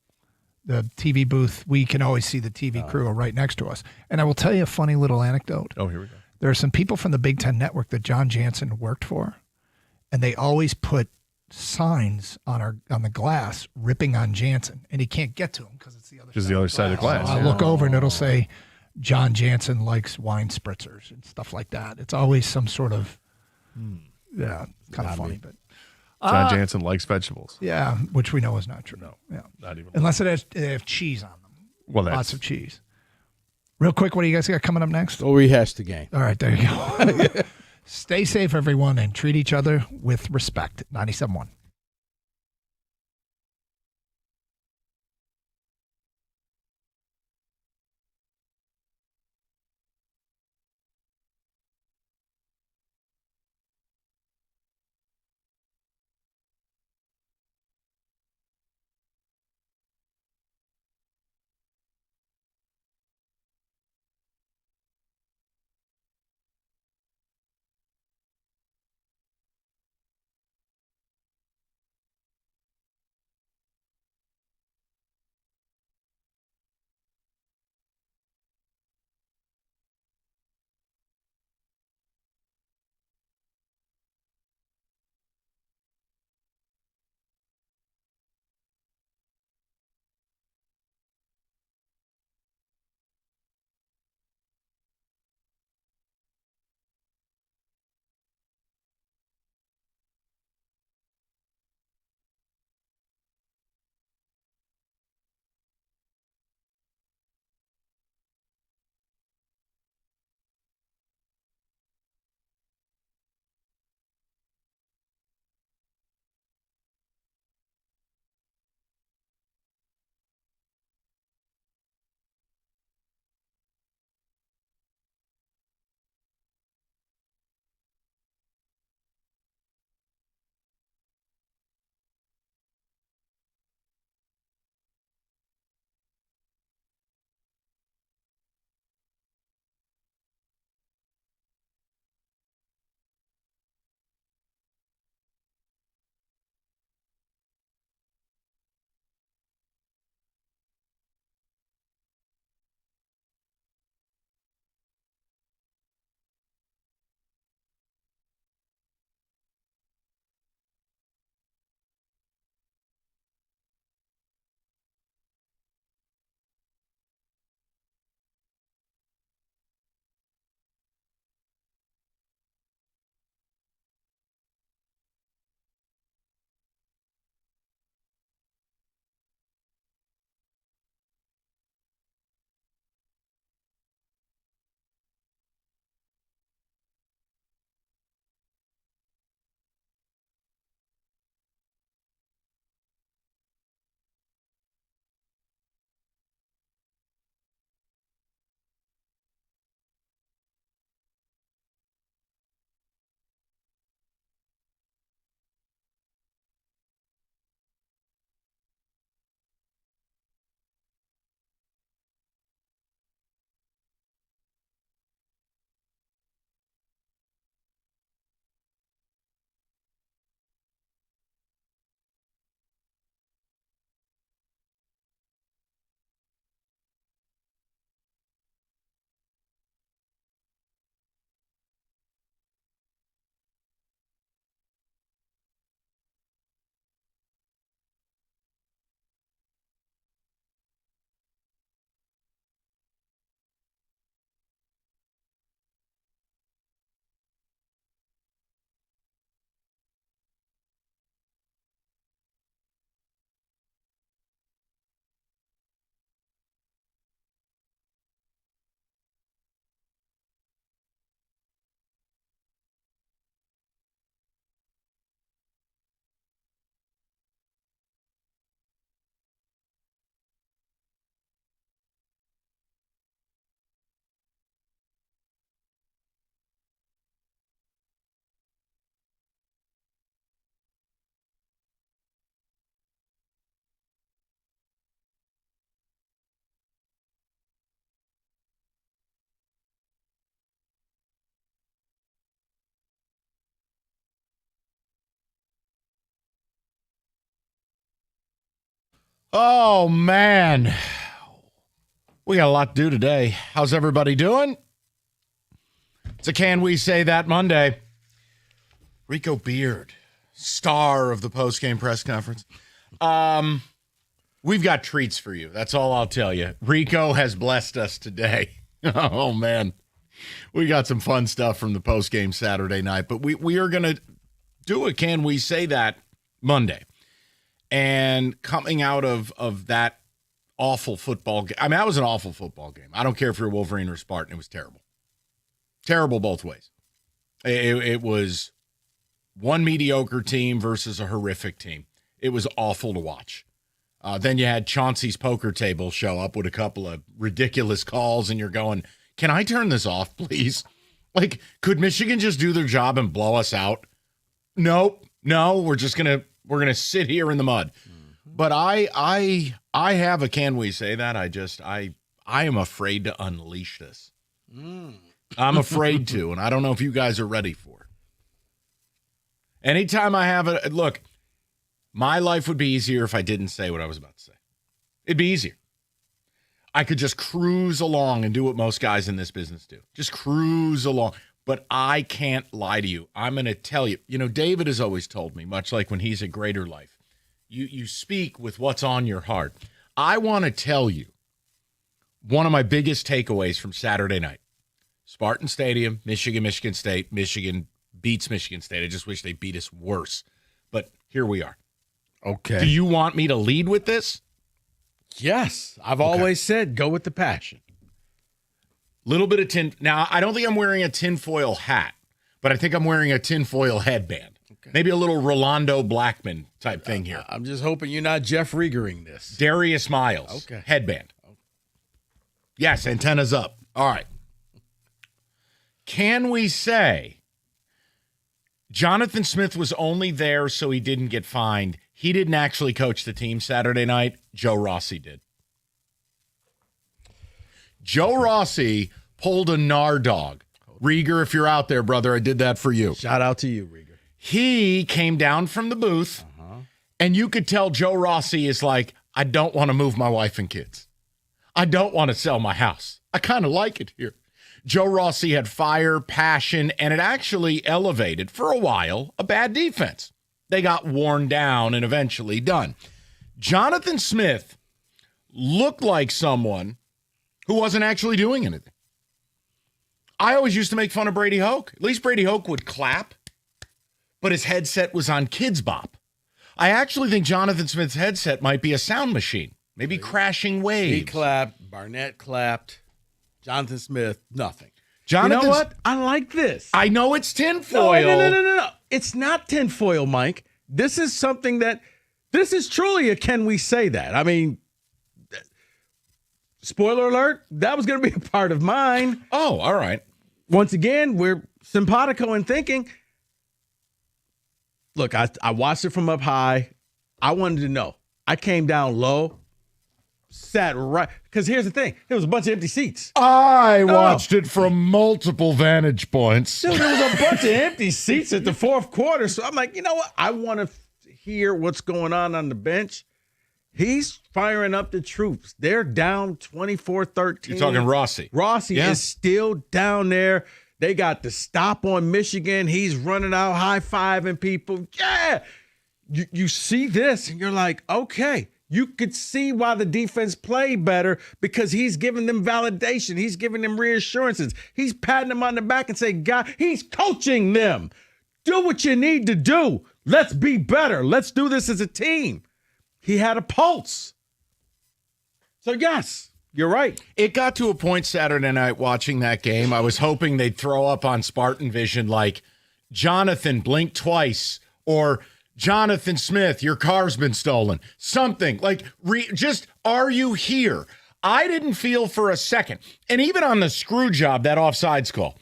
G: The TV booth, we can always see the TV crew right next to us. And I will tell you a funny little anecdote.
H: Oh, here we go.
G: There are some people from the Big Ten Network that John Jansen worked for, and they always put signs on the glass ripping on Jansen, and he can't get to them because it's the other side
H: of the glass.
G: So I look over and it'll say John Jansen likes wine spritzers and stuff like that. It's always some sort of kind of funny, but
H: John Jansen likes vegetables.
G: yeah, which we know is not true.
H: No,
G: yeah,
H: not even.
G: Unless they have cheese on them.
H: Well,
G: lots of cheese. Real quick, what do you guys got coming up next?
B: We'll rehash the game.
G: All right, there you go. Stay safe, everyone, and treat each other with respect. 97.1.
H: Oh, man. We got a lot to do today. How's everybody doing? It's a Can We Say That Monday. Rico Beard, star of the post-game press conference. We've got treats for you. That's all I'll tell you. Rico has blessed us today. Oh, man. We got some fun stuff from the post-game Saturday night, but we are going to do a Can We Say That Monday. And coming out of that awful football game, I mean, that was an awful football game. I don't care if you're Wolverine or Spartan. It was terrible. Terrible both ways. It was one mediocre team versus a horrific team. It was awful to watch. Then you had Chauncey's poker table show up with a couple of ridiculous calls, and you're going, can I turn this off, please? Like, could Michigan just do their job and blow us out? Nope. No, we're gonna sit here in the mud. But I have a Can We Say That? I am afraid to unleash this. I'm afraid to, and I don't know if you guys are ready for it. Anytime I have it, look, my life would be easier if I didn't say what I was about to say. It'd be easier. I could just cruise along and do what most guys in this business do. Just cruise along. But I can't lie to you. I'm going to tell you. You know, David has always told me, much like when he's at Greater Life, you speak with what's on your heart. I want to tell you one of my biggest takeaways from Saturday night. Spartan Stadium, Michigan State. Michigan beats Michigan State. I just wish they beat us worse. But here we are.
B: Okay.
H: Do you want me to lead with this?
B: Yes. I've always said go with the passion.
H: Little bit of tin. Now, I don't think I'm wearing a tinfoil hat, but I think I'm wearing a tinfoil headband. Okay. Maybe a little Rolando Blackman type thing here.
B: I'm just hoping you're not Jeff Riegering this.
H: Darius Miles.
B: Okay.
H: Headband. Yes, antennas up. All right. Can we say Jonathan Smith was only there so he didn't get fined? He didn't actually coach the team Saturday night. Joe Rossi did. Joe Rossi pulled a Nardog. Rieger, if you're out there, brother, I did that for you.
B: Shout out to you, Rieger.
H: He came down from the booth, and you could tell Joe Rossi is like, I don't want to move my wife and kids. I don't want to sell my house. I kind of like it here. Joe Rossi had fire, passion, and it actually elevated, for a while, a bad defense. They got worn down and eventually done. Jonathan Smith looked like someone who wasn't actually doing anything. I always used to make fun of Brady Hoke. At least Brady Hoke would clap, but his headset was on Kids Bop. I actually think Jonathan Smith's headset might be a sound machine, maybe crashing waves.
B: He clapped. Barnett clapped. Jonathan Smith, nothing.
H: You
B: know what? I like this.
H: I know it's tinfoil.
B: No. It's not tinfoil, Mike. This is something this is truly a Can We Say That? I mean, spoiler alert, that was going to be a part of mine.
H: Oh, all right.
B: Once again, we're simpatico in thinking. Look, I watched it from up high. I wanted to know. I came down low, sat right, because here's the thing. There was a bunch of empty seats.
H: I watched it from multiple vantage points.
B: Dude, there was a bunch of empty seats at the fourth quarter. So I'm like, you know what? I want to hear what's going on the bench. He's firing up the troops. They're down 24-13.
H: You're talking Rossi.
B: Rossi is still down there. They got the stop on Michigan. He's running out, high-fiving people. Yeah. You see this, and you're like, okay. You could see why the defense played better because he's giving them validation. He's giving them reassurances. He's patting them on the back and saying, God, he's coaching them. Do what you need to do. Let's be better. Let's do this as a team. He had a pulse. So, yes, you're right.
H: It got to a point Saturday night watching that game. I was hoping they'd throw up on Spartan Vision like, Jonathan, blink twice, or Jonathan Smith, your car's been stolen. Something like, just, are you here? I didn't feel for a second, and even on the screw job, that offsides call,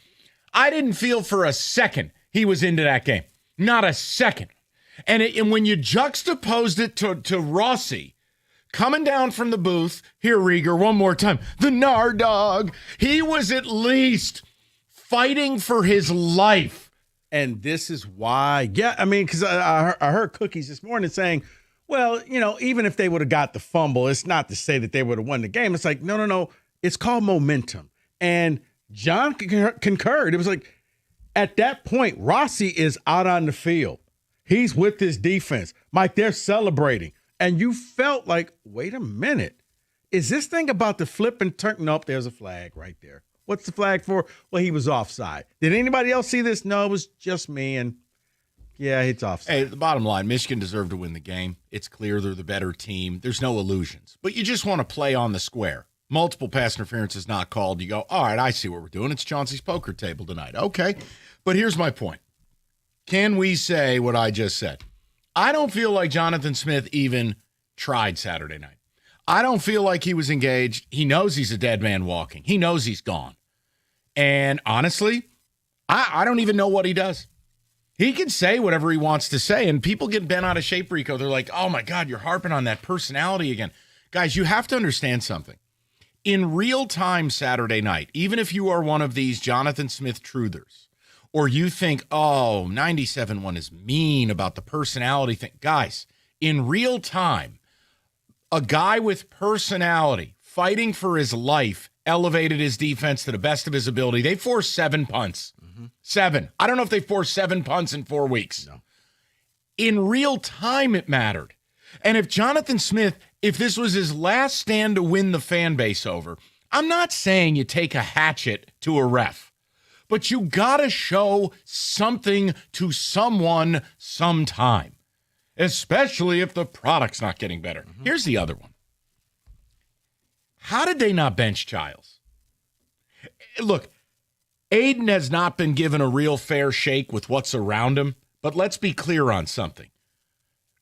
H: I didn't feel for a second he was into that game. Not a second. And when you juxtaposed it to Rossi coming down from the booth, here, Rieger, one more time, the Nardog, he was at least fighting for his life.
B: And this is why, I mean, because I heard Cookies this morning saying, Well, even if they would have got the fumble, it's not to say that they would have won the game. It's like, no. It's called momentum. And John concurred. It was like, at that point, Rossi is out on the field. He's with his defense. Mike, they're celebrating. And you felt like, wait a minute. Is this thing about the flip and turn? Nope, there's a flag right there. What's the flag for? Well, he was offside. Did anybody else see this? No, it was just me. And, yeah, it's offside.
F: Hey, the bottom line, Michigan deserved to win the game. It's clear they're the better team. There's no illusions. But you just want to play on the square. Multiple pass interference is not called. You go, all right, I see what we're doing. It's Chauncey's poker table tonight. Okay. But here's my point. Can we say what I just said? I don't feel like Jonathan Smith even tried Saturday night. I don't feel like he was engaged. He knows he's a dead man walking. He knows he's gone. And honestly, I don't even know what he does. He can say whatever he wants to say, and people get bent out of shape, Rico. They're like, oh, my God, you're harping on that personality again. Guys, you have to understand something. In real time Saturday night, even if you are one of these Jonathan Smith truthers, or you think, oh, 97.1 is mean about the personality thing. Guys, in real time, a guy with personality fighting for his life elevated his defense to the best of his ability. They forced 7 punts. 7. I don't know if they forced 7 punts in 4 weeks. No. In real time, it mattered. And if Jonathan Smith, if this was his last stand to win the fan base over, I'm not saying you take a hatchet to a ref, but you got to show something to someone sometime, especially if the product's not getting better. Here's the other one. How did they not bench Childs? Look, Aiden has not been given a real fair shake with what's around him, but let's be clear on something.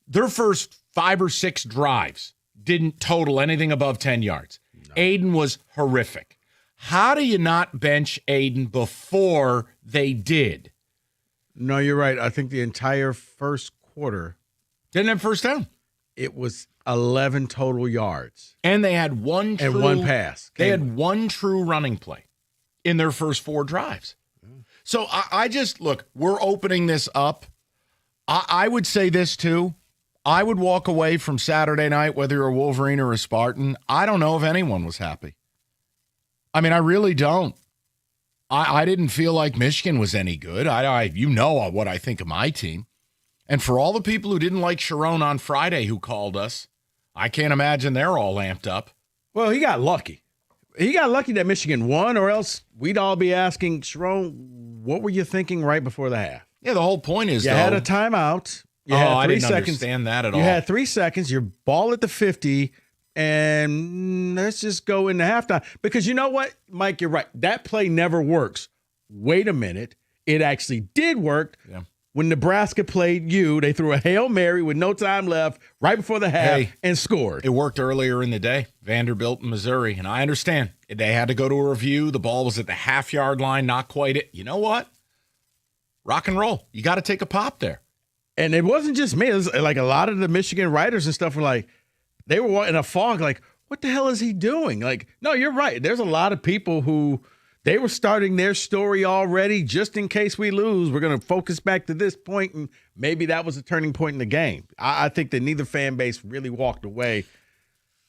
F: Their first 5 or 6 drives didn't total anything above 10 yards. No. Aiden was horrific. How do you not bench Aiden before they did?
B: No, you're right. I think the entire first quarter
F: didn't have first down.
B: It was 11 total yards.
F: And they had one
B: pass.
F: They had one true running play in their first 4 drives. So I just, look, we're opening this up. I would say this too. I would walk away from Saturday night, whether you're a Wolverine or a Spartan. I don't know if anyone was happy. I mean, I really don't. I didn't feel like Michigan was any good. You know what I think of my team. And for all the people who didn't like Sharon on Friday who called us, I can't imagine they're all amped up.
B: Well, he got lucky. He got lucky that Michigan won, or else we'd all be asking, Sharon, what were you thinking right before the half?
F: Yeah, the whole point is,
B: you had a timeout. You had 3
F: I didn't
B: seconds.
F: Understand that at all.
B: You had 3 seconds. Your ball at the 50, and let's just go into halftime. Because you know what, Mike, you're right. That play never works. Wait a minute. It actually did work.
F: Yeah.
B: When Nebraska played you, they threw a Hail Mary with no time left right before the half and scored.
F: It worked earlier in the day, Vanderbilt and Missouri, and I understand. They had to go to a review. The ball was at the half-yard line, not quite it. You know what? Rock and roll. You got to take a pop there.
B: And it wasn't just me. It was like a lot of the Michigan writers and stuff were like, they were in a fog, like, what the hell is he doing? Like, no, you're right. There's a lot of people who they were starting their story already just in case we lose. We're going to focus back to this point, and maybe that was a turning point in the game. I think that neither fan base really walked away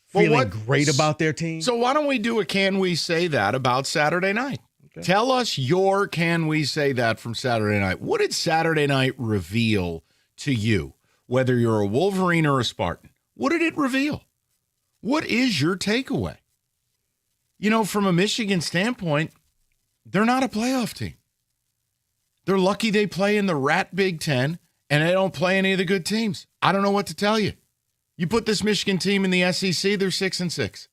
B: feeling great about their team.
F: So why don't we do a Can We Say That about Saturday night? Okay. Tell us your Can We Say That from Saturday night. What did Saturday night reveal to you, whether you're a Wolverine or a Spartan? What did it reveal? What is your takeaway? You know, from a Michigan standpoint, they're not a playoff team. They're lucky they play in the rat Big Ten, and they don't play any of the good teams. I don't know what to tell you. You put this Michigan team in the SEC, they're 6-6.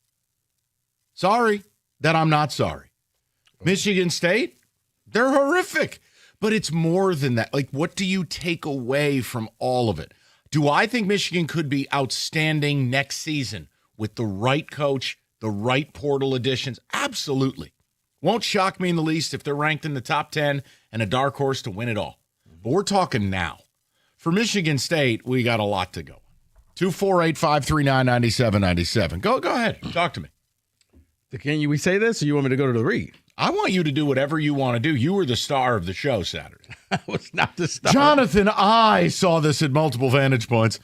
F: Sorry that I'm not sorry. Michigan State, they're horrific. But it's more than that. Like, what do you take away from all of it? Do I think Michigan could be outstanding next season with the right coach, the right portal additions? Absolutely. Won't shock me in the least if they're ranked in the top 10 and a dark horse to win it all. But we're talking now. For Michigan State, we got a lot to go. 248-539-9797. Go ahead. Talk to me.
B: Can we say this, or you want me to go to the read?
F: I want you to do whatever you want to do. You were the star of the show Saturday.
B: I was not the star.
F: Jonathan, I saw this at multiple vantage points.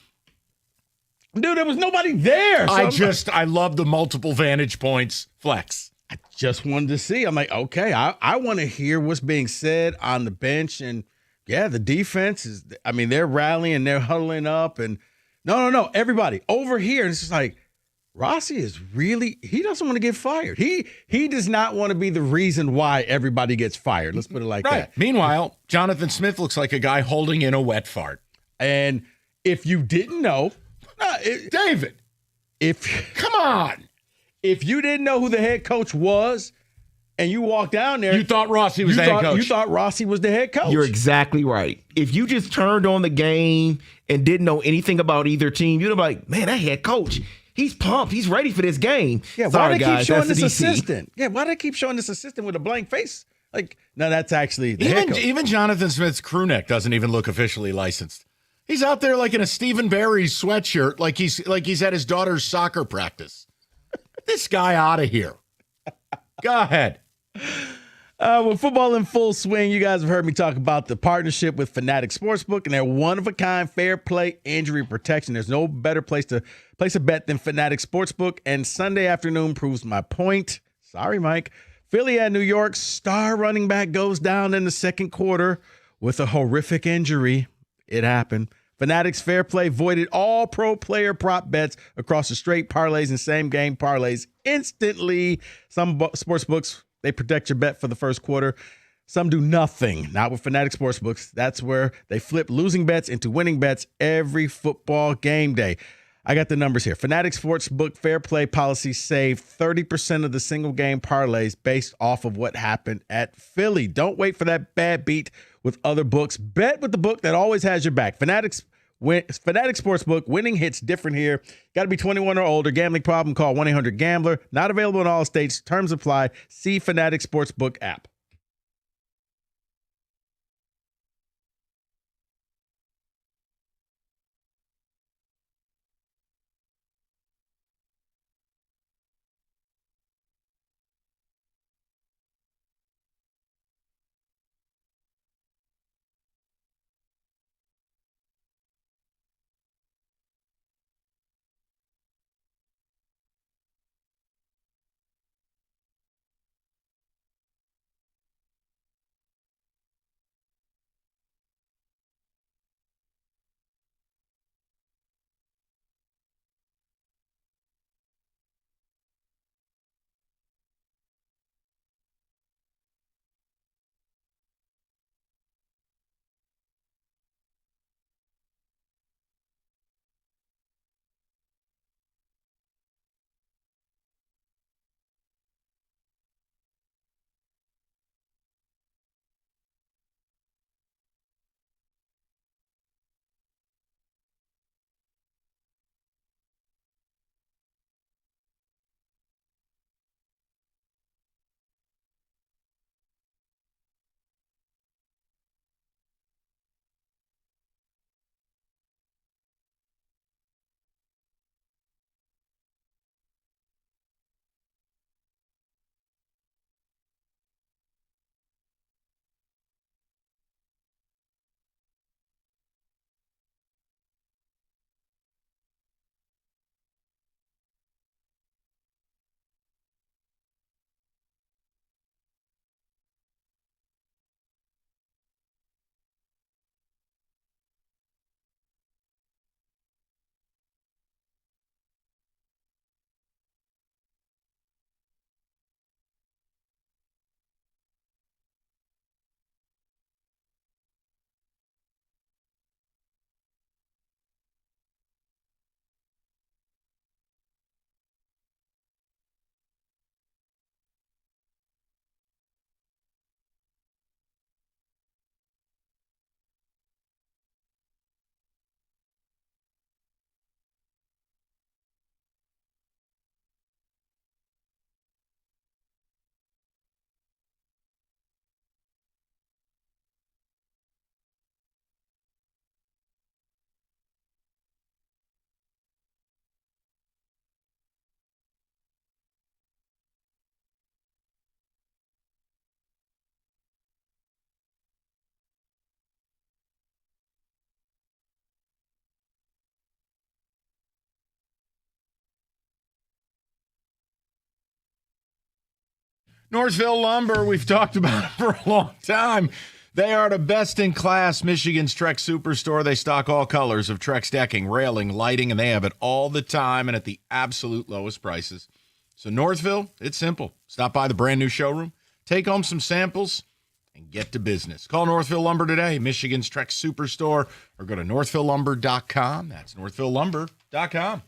B: Dude, there was nobody there. So
F: I love the multiple vantage points flex.
B: I just wanted to see. I'm like, okay, I want to hear what's being said on the bench. And yeah, the defense is, I mean, they're rallying, they're huddling up. And no, everybody over here. And it's just like, Rossi is really, he doesn't want to get fired. He does not want to be the reason why everybody gets fired. Let's put it like that.
F: Meanwhile, Jonathan Smith looks like a guy holding in a wet fart.
B: And if you didn't know,
F: David, come on.
B: If you didn't know who the head coach was and you walked down there,
F: you thought Rossi was the head coach.
B: You thought Rossi was the head coach.
C: You're exactly right. If you just turned on the game and didn't know anything about either team, you'd be like, man, that head coach, he's pumped. He's ready for this game.
B: Yeah,
C: Sorry,
B: why do they keep showing
C: that's
B: this
C: the DC.
B: assistant? Yeah, why do they keep showing this assistant with a blank face? Like, no, that's actually the head coach.
F: Even Jonathan Smith's crew neck doesn't even look officially licensed. He's out there like in a Stephen Barry sweatshirt, like he's at his daughter's soccer practice. Get this guy out of here. Go ahead.
B: With football in full swing, you guys have heard me talk about the partnership with Fanatic Sportsbook and their one-of-a-kind fair play injury protection. There's no better place to place a bet than Fanatic Sportsbook, and Sunday afternoon proves my point. Sorry, Mike. Philly at New York, star running back goes down in the second quarter with a horrific injury. It happened. Fanatics Fair Play voided all pro player prop bets across the straight parlays and same game parlays instantly. Some sports books, they protect your bet for the first quarter. Some do nothing. Not with Fanatic Sportsbooks. That's where they flip losing bets into winning bets every football game day. I got the numbers here. Fanatic Sportsbook Fair Play policy saved 30% of the single game parlays based off of what happened at Philly. Don't wait for that bad beat with other books. Bet with the book that always has your back. Fanatic Sportsbook, winning hits different here. Got to be 21 or older. Gambling problem, call 1-800-GAMBLER. Not available in all states. Terms apply. See Fanatic Sportsbook app.
F: Northville Lumber, we've talked about it for a long time. They are the best-in-class Michigan's Trex Superstore. They stock all colors of Trex decking, railing, lighting, and they have it all the time and at the absolute lowest prices. So Northville, it's simple. Stop by the brand-new showroom, take home some samples, and get to business. Call Northville Lumber today, Michigan's Trex Superstore, or go to northvillelumber.com. That's northvillelumber.com.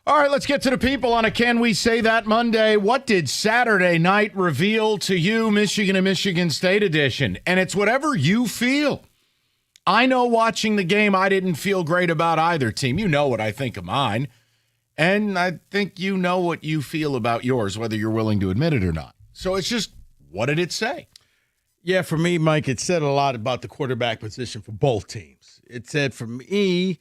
F: All right, let's get to the people on a Can We Say That Monday. What did Saturday night reveal to you, Michigan and Michigan State edition? And it's whatever you feel. I know watching the game, I didn't feel great about either team. You know what I think of mine. And I think you know what you feel about yours, whether you're willing to admit it or not. So it's just, what did it say?
B: Yeah, for me, Mike, it said a lot about the quarterback position for both teams. It said for me,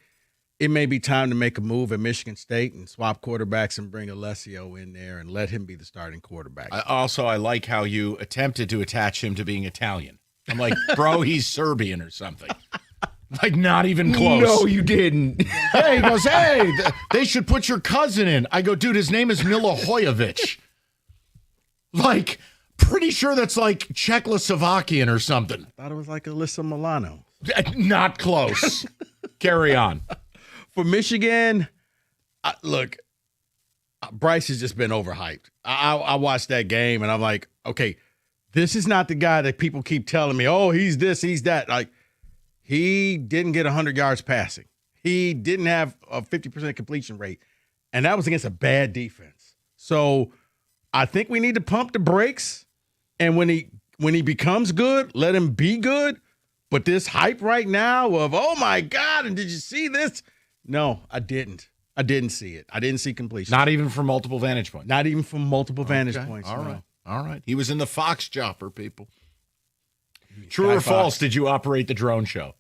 B: it may be time to make a move at Michigan State and swap quarterbacks and bring Alessio in there and let him be the starting quarterback.
F: I like how you attempted to attach him to being Italian. I'm like, bro, he's Serbian or something. Like, not even close.
C: No, you didn't.
F: Hey, he goes, hey, they should put your cousin in. I go, dude, his name is Milohojevic. Like, pretty sure that's like Czechoslovakian or something.
B: I thought it was like Alyssa Milano.
F: Not close. Carry on.
B: For Michigan, look, Bryce has just been overhyped. I watched that game, and I'm like, okay, this is not the guy that people keep telling me, oh, he's this, he's that. Like, he didn't get 100 yards passing. He didn't have a 50% completion rate, and that was against a bad defense. So I think we need to pump the brakes, and when he becomes good, let him be good. But this hype right now of, oh, my God, and did you see this? No, I didn't. I didn't see it. I didn't see completion.
F: Not even from multiple vantage points.
B: Not even from multiple vantage points.
F: All
B: no.
F: right. All right. He was in the Fox chopper, people. True or false, did you operate the drone show?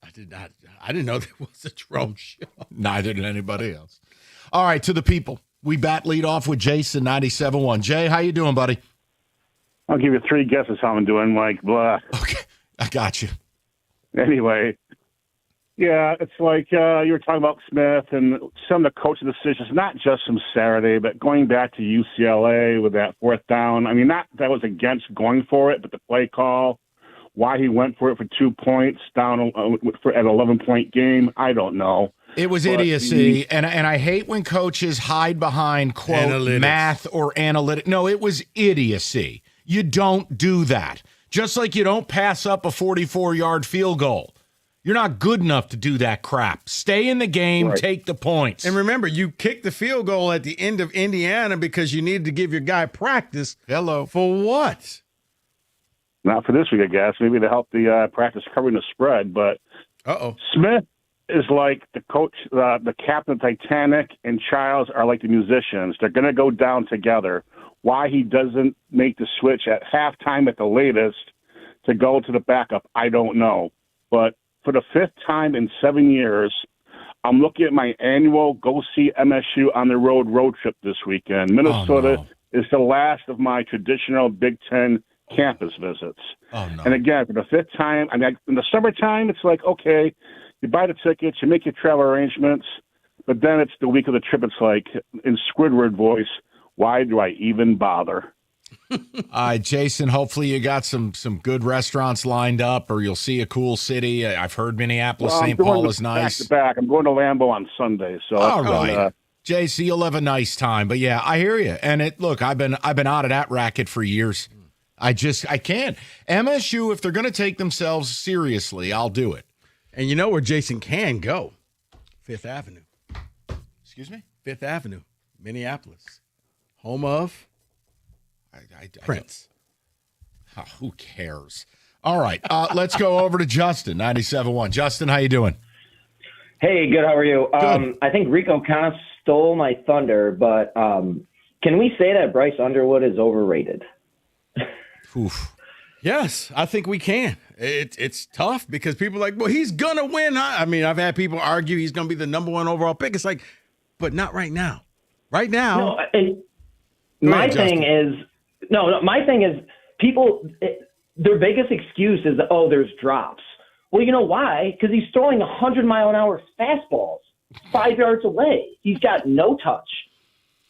B: I did not. I didn't know there was a drone show.
F: Neither did anybody else. All right, to the people. We bat lead off with Jason, 97.1. Jay, how you doing, buddy?
K: I'll give you three guesses how I'm doing, like, blah.
F: Okay, I got you.
K: Anyway, yeah, it's like you were talking about Smith and some of the coaching decisions, not just from Saturday, but going back to UCLA with that fourth down. I mean, not that I was against going for it, but the play call, why he went for it for 2 points down at an 11-point game, I don't know.
F: It was idiocy, and I hate when coaches hide behind, quote,
B: analytics.
F: Math or analytic. No, it was idiocy. You don't do that. Just like you don't pass up a 44-yard field goal. You're not good enough to do that crap. Stay in the game,
B: Right.
F: take the points.
B: And remember, you kicked the field goal at the end of Indiana because you needed to give your guy practice.
F: Hello.
B: For what?
K: Not for this week, I guess. Maybe to help the practice covering the spread. But Smith is like the coach, the captain of Titanic, and Childs are like the musicians. They're going to go down together. Why he doesn't make the switch at halftime at the latest to go to the backup, I don't know. But for the fifth time in 7 years, I'm looking at my annual go see MSU on the road trip this weekend. Minnesota is the last of my traditional Big Ten campus visits.
F: Oh, no.
K: And again, for the fifth time, I mean, in the summertime, it's like, okay, you buy the tickets, you make your travel arrangements, but then it's the week of the trip. It's like, in Squidward voice, why do I even bother?
F: All right, Jason, hopefully you got some good restaurants lined up or you'll see a cool city. I've heard Minneapolis, St. Paul is nice.
K: Back. I'm going to Lambeau on Sunday. So
F: all right. JC, you'll have a nice time. But yeah, I hear you. And look, I've been out of that racket for years. I can't. MSU, if they're going to take themselves seriously, I'll do it.
B: And you know where Jason can go? Fifth Avenue.
F: Excuse me?
B: Fifth Avenue, Minneapolis. Home of Prince.
F: Who cares? All right, let's go over to Justin, 97.1. Justin, how you doing?
R: Hey, good. How are you? I think Rico kind of stole my thunder, but can we say that Bryce Underwood is overrated?
F: Oof.
B: Yes, I think we can. It's tough because people are like, well, he's going to win. I mean, I've had people argue he's going to be the number 1 overall pick. It's like, but not right now. Right now.
R: My thing is people, their biggest excuse is that, there's drops. Well, you know why? Because he's throwing 100-mile-an-hour fastballs 5 yards away. He's got no touch.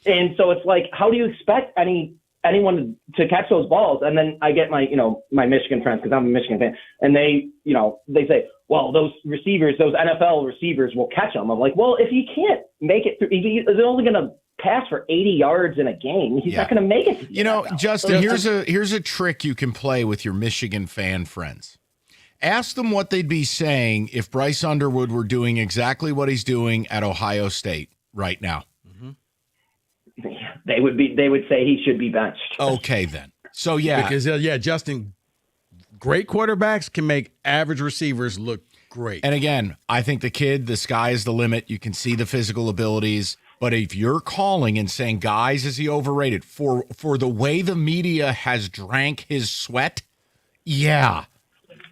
R: And so it's like, how do you expect anyone to catch those balls? And then I get my Michigan friends, because I'm a Michigan fan, and they say, well, those receivers, those NFL receivers will catch them. I'm like, well, if he can't make it through, if they're only going to pass for 80 yards in a game, he's not going to make it.
F: Justin, here's a trick you can play with your Michigan fan friends. Ask them what they'd be saying if Bryce Underwood were doing exactly what he's doing at Ohio State right now.
R: They would say he should be benched.
F: Okay, then. So,
B: Because, Justin, great quarterbacks can make average receivers look great.
F: And again, I think the sky is the limit. You can see the physical abilities. But if you're calling and saying, guys, is he overrated for the way the media has drank his sweat? Yeah.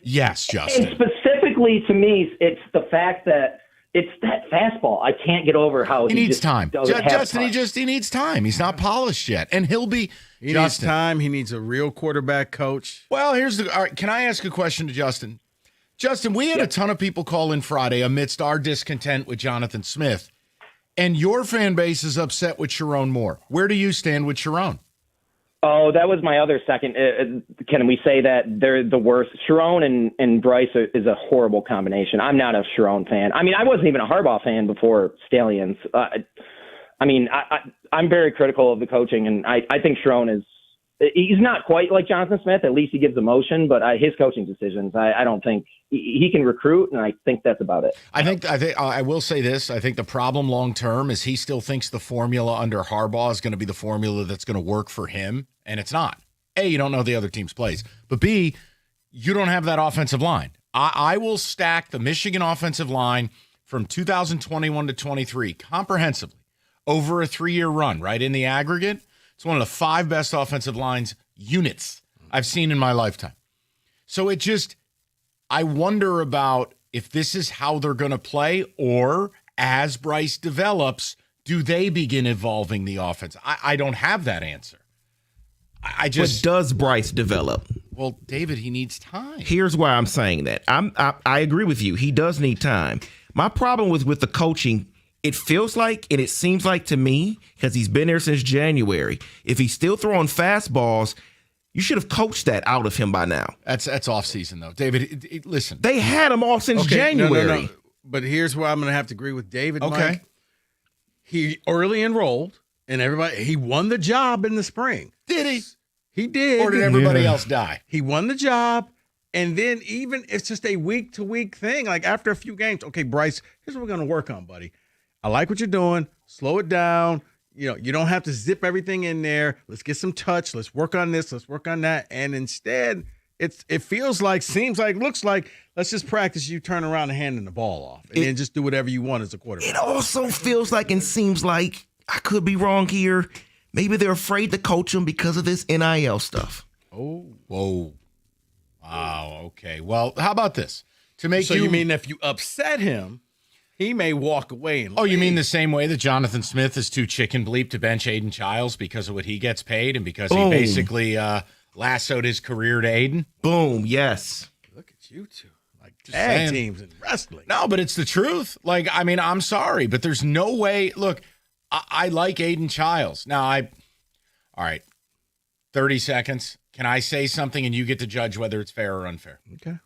F: Yes, Justin.
R: And specifically to me, it's the fact that it's that fastball. I can't get over how
F: he needs
R: just
F: time.
R: Justin,
F: he needs time. He's not polished yet. And he'll be
B: He needs time. He needs a real quarterback coach.
F: Well, all right, can I ask a question to Justin? Justin, we had a ton of people call in Friday amidst our discontent with Jonathan Smith. And your fan base is upset with Sharon Moore. Where do you stand with Sharon?
R: Oh, that was my other second. Can we say that they're the worst? Sharon and Bryce is a horrible combination. I'm not a Sharon fan. I mean, I wasn't even a Harbaugh fan before Stallions. I'm very critical of the coaching, and I think Sharon he's not quite like Jonathan Smith. At least he gives emotion, but his coaching decisions, I don't think he can recruit, and I think that's about it.
F: I think I will say this. I think the problem long term is he still thinks the formula under Harbaugh is going to be the formula that's going to work for him, and it's not. A, you don't know the other team's plays, but B, you don't have that offensive line. I will stack the Michigan offensive line from 2021 to 23 comprehensively over a 3-year run, right in the aggregate. It's one of the 5 best offensive lines units I've seen in my lifetime. So I wonder about if this is how they're going to play, or as Bryce develops, do they begin evolving the offense? I don't have that answer.
C: But does Bryce develop?
F: Well, David, he needs time.
C: Here's why I'm saying that. I agree with you. He does need time. My problem with the coaching, it feels like, and it seems like to me, because he's been there since January, if he's still throwing fastballs, you should have coached that out of him by now.
F: That's off season, though. David, listen.
C: They had him all since January.
B: No. But here's where I'm going to have to agree with David.
F: Okay.
B: Mike. He early enrolled, and he won the job in the spring.
F: Did he?
B: He did.
F: Or did everybody else die?
B: He won the job. And then even it's just a week-to-week thing. Like after a few games, okay, Bryce, here's what we're going to work on, buddy. I like what you're doing. Slow it down. You don't have to zip everything in there. Let's get some touch. Let's work on this. Let's work on that. And instead, it feels like, seems like, looks like, let's just practice you turn around and handing the ball off. And then just do whatever you want as a quarterback.
C: It also feels like and seems like, I could be wrong here, maybe they're afraid to coach him because of this NIL stuff.
F: Oh. Whoa. Wow. Okay. Well, how about this?
B: You mean if you upset him, he may walk away and leave.
F: You mean the same way that Jonathan Smith is too chicken bleep to bench Aiden Childs because of what he gets paid and because he basically lassoed his career to Aiden?
C: Boom. Yes.
B: Look at you two. Like tag teams in wrestling.
F: No, but it's the truth. Like, I mean, I'm sorry, but there's no way. Look, I like Aiden Childs. Now, all right, 30 seconds. Can I say something and you get to judge whether it's fair or unfair?
B: Okay.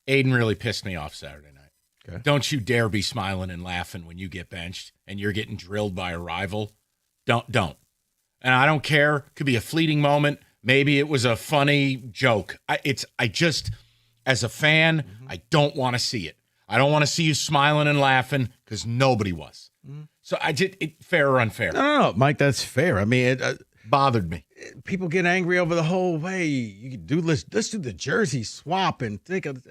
F: Aiden really pissed me off Saturday night.
B: Okay.
F: Don't you dare be smiling and laughing when you get benched and you're getting drilled by a rival. Don't. And I don't care. Could be a fleeting moment. Maybe it was a funny joke. I just, as a fan, I don't want to see it. I don't want to see you smiling and laughing because nobody was. So fair or unfair?
B: No, Mike, that's fair. I mean, it
F: bothered me.
B: People get angry over the whole way. You can do let's do the jersey swap and think of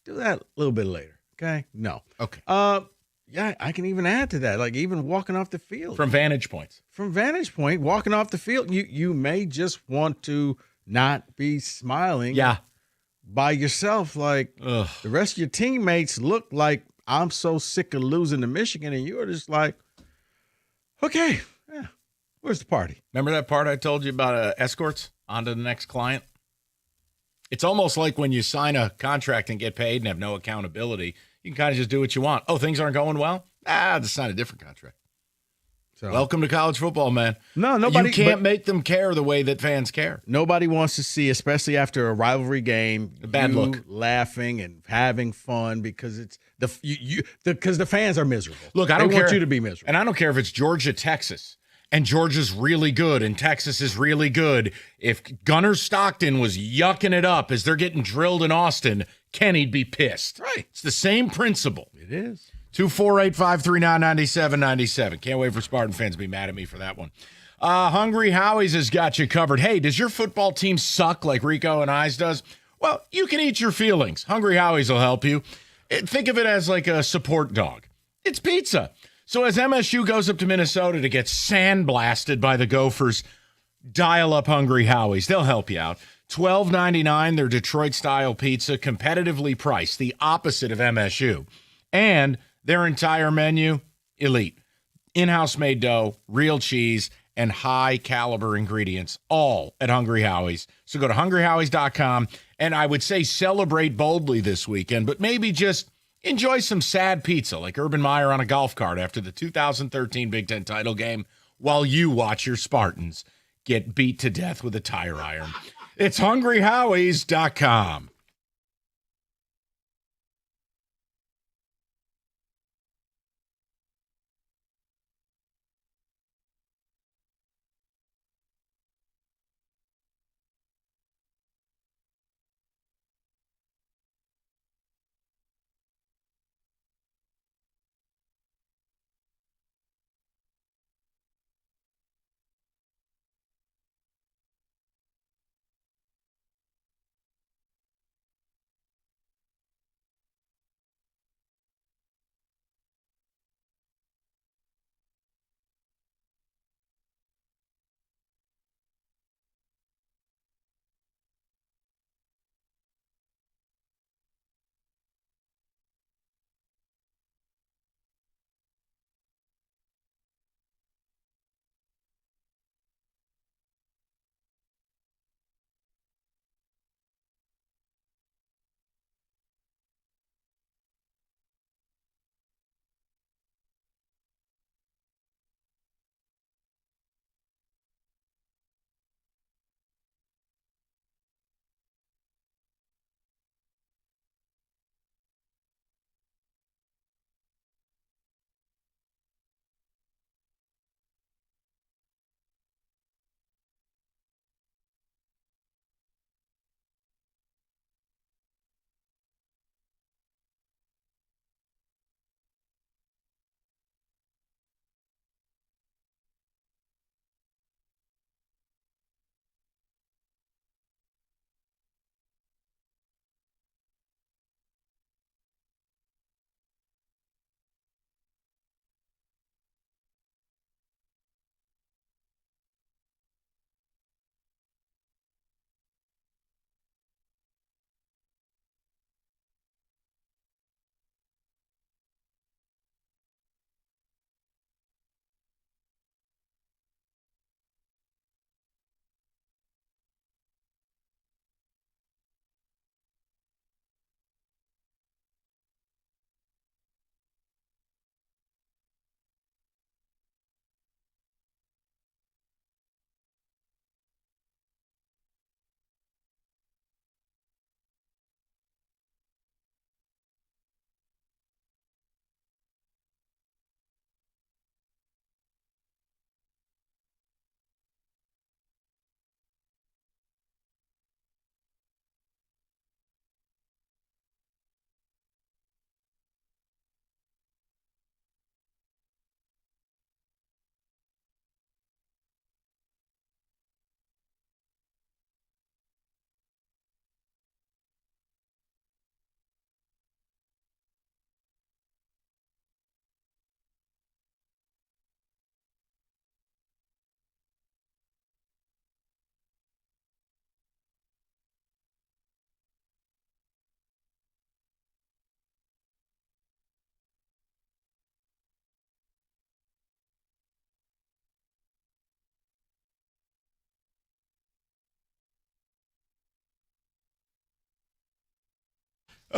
B: do that a little bit later. Okay, no.
F: Okay.
B: Yeah, I can even add to that. Like even walking off the field
F: from vantage points.
B: From vantage point, walking off the field, you may just want to not be smiling
F: Yeah.
B: by yourself. Like the rest of your teammates look like, I'm so sick of losing to Michigan, and you're just like, okay, yeah, where's the party?
F: Remember that part I told you about escorts on to the next client? It's almost like when you sign a contract and get paid and have no accountability, you can kind of just do what you want. Oh, things aren't going well? Just sign a different contract.
B: So,
F: welcome to college football, man.
B: No, nobody.
F: You can't make them care the way that fans care.
B: Nobody wants to see, especially after a rivalry game,
F: a bad look,
B: laughing and having fun because it's because the fans are miserable.
F: Look, I don't
B: want
F: care,
B: you to be miserable,
F: and I don't care if it's Georgia, Texas, and Georgia's really good and Texas is really good. If Gunnar Stockton was yucking it up as they're getting drilled in Austin, Kenny'd be pissed.
B: Right?
F: It's the same principle.
B: It is.
F: 248-539-9797. Can't wait for Spartan fans to be mad at me for that one. Hungry Howie's has got you covered. Hey, does your football team suck like Rico and I's does? Well, you can eat your feelings. Hungry Howie's will help you. Think of it as like a support dog. It's pizza. So as MSU goes up to Minnesota to get sandblasted by the Gophers, dial up Hungry Howie's. They'll help you out. $12.99, their Detroit-style pizza, competitively priced, the opposite of MSU. And their entire menu, elite. In-house made dough, real cheese, and high-caliber ingredients, all at Hungry Howie's. So go to hungryhowies.com, and I would say celebrate boldly this weekend, but maybe just enjoy some sad pizza like Urban Meyer on a golf cart after the 2013 Big Ten title game while you watch your Spartans get beat to death with a tire iron. It's hungryhowies.com.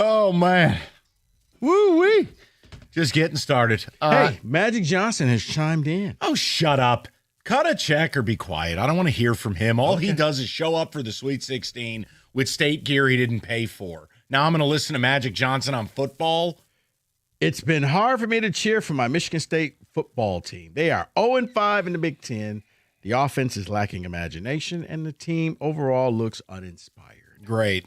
F: Oh, man. Woo-wee. Just getting started.
B: Hey, Magic Johnson has chimed in.
F: Oh, shut up. Cut a check or be quiet. I don't want to hear from him. All he does is show up for the Sweet 16 with state gear he didn't pay for. Now I'm going to listen to Magic Johnson on football.
B: It's been hard for me to cheer for my Michigan State football team. They are 0-5 in the Big Ten. The offense is lacking imagination, and the team overall looks uninspired.
F: Great.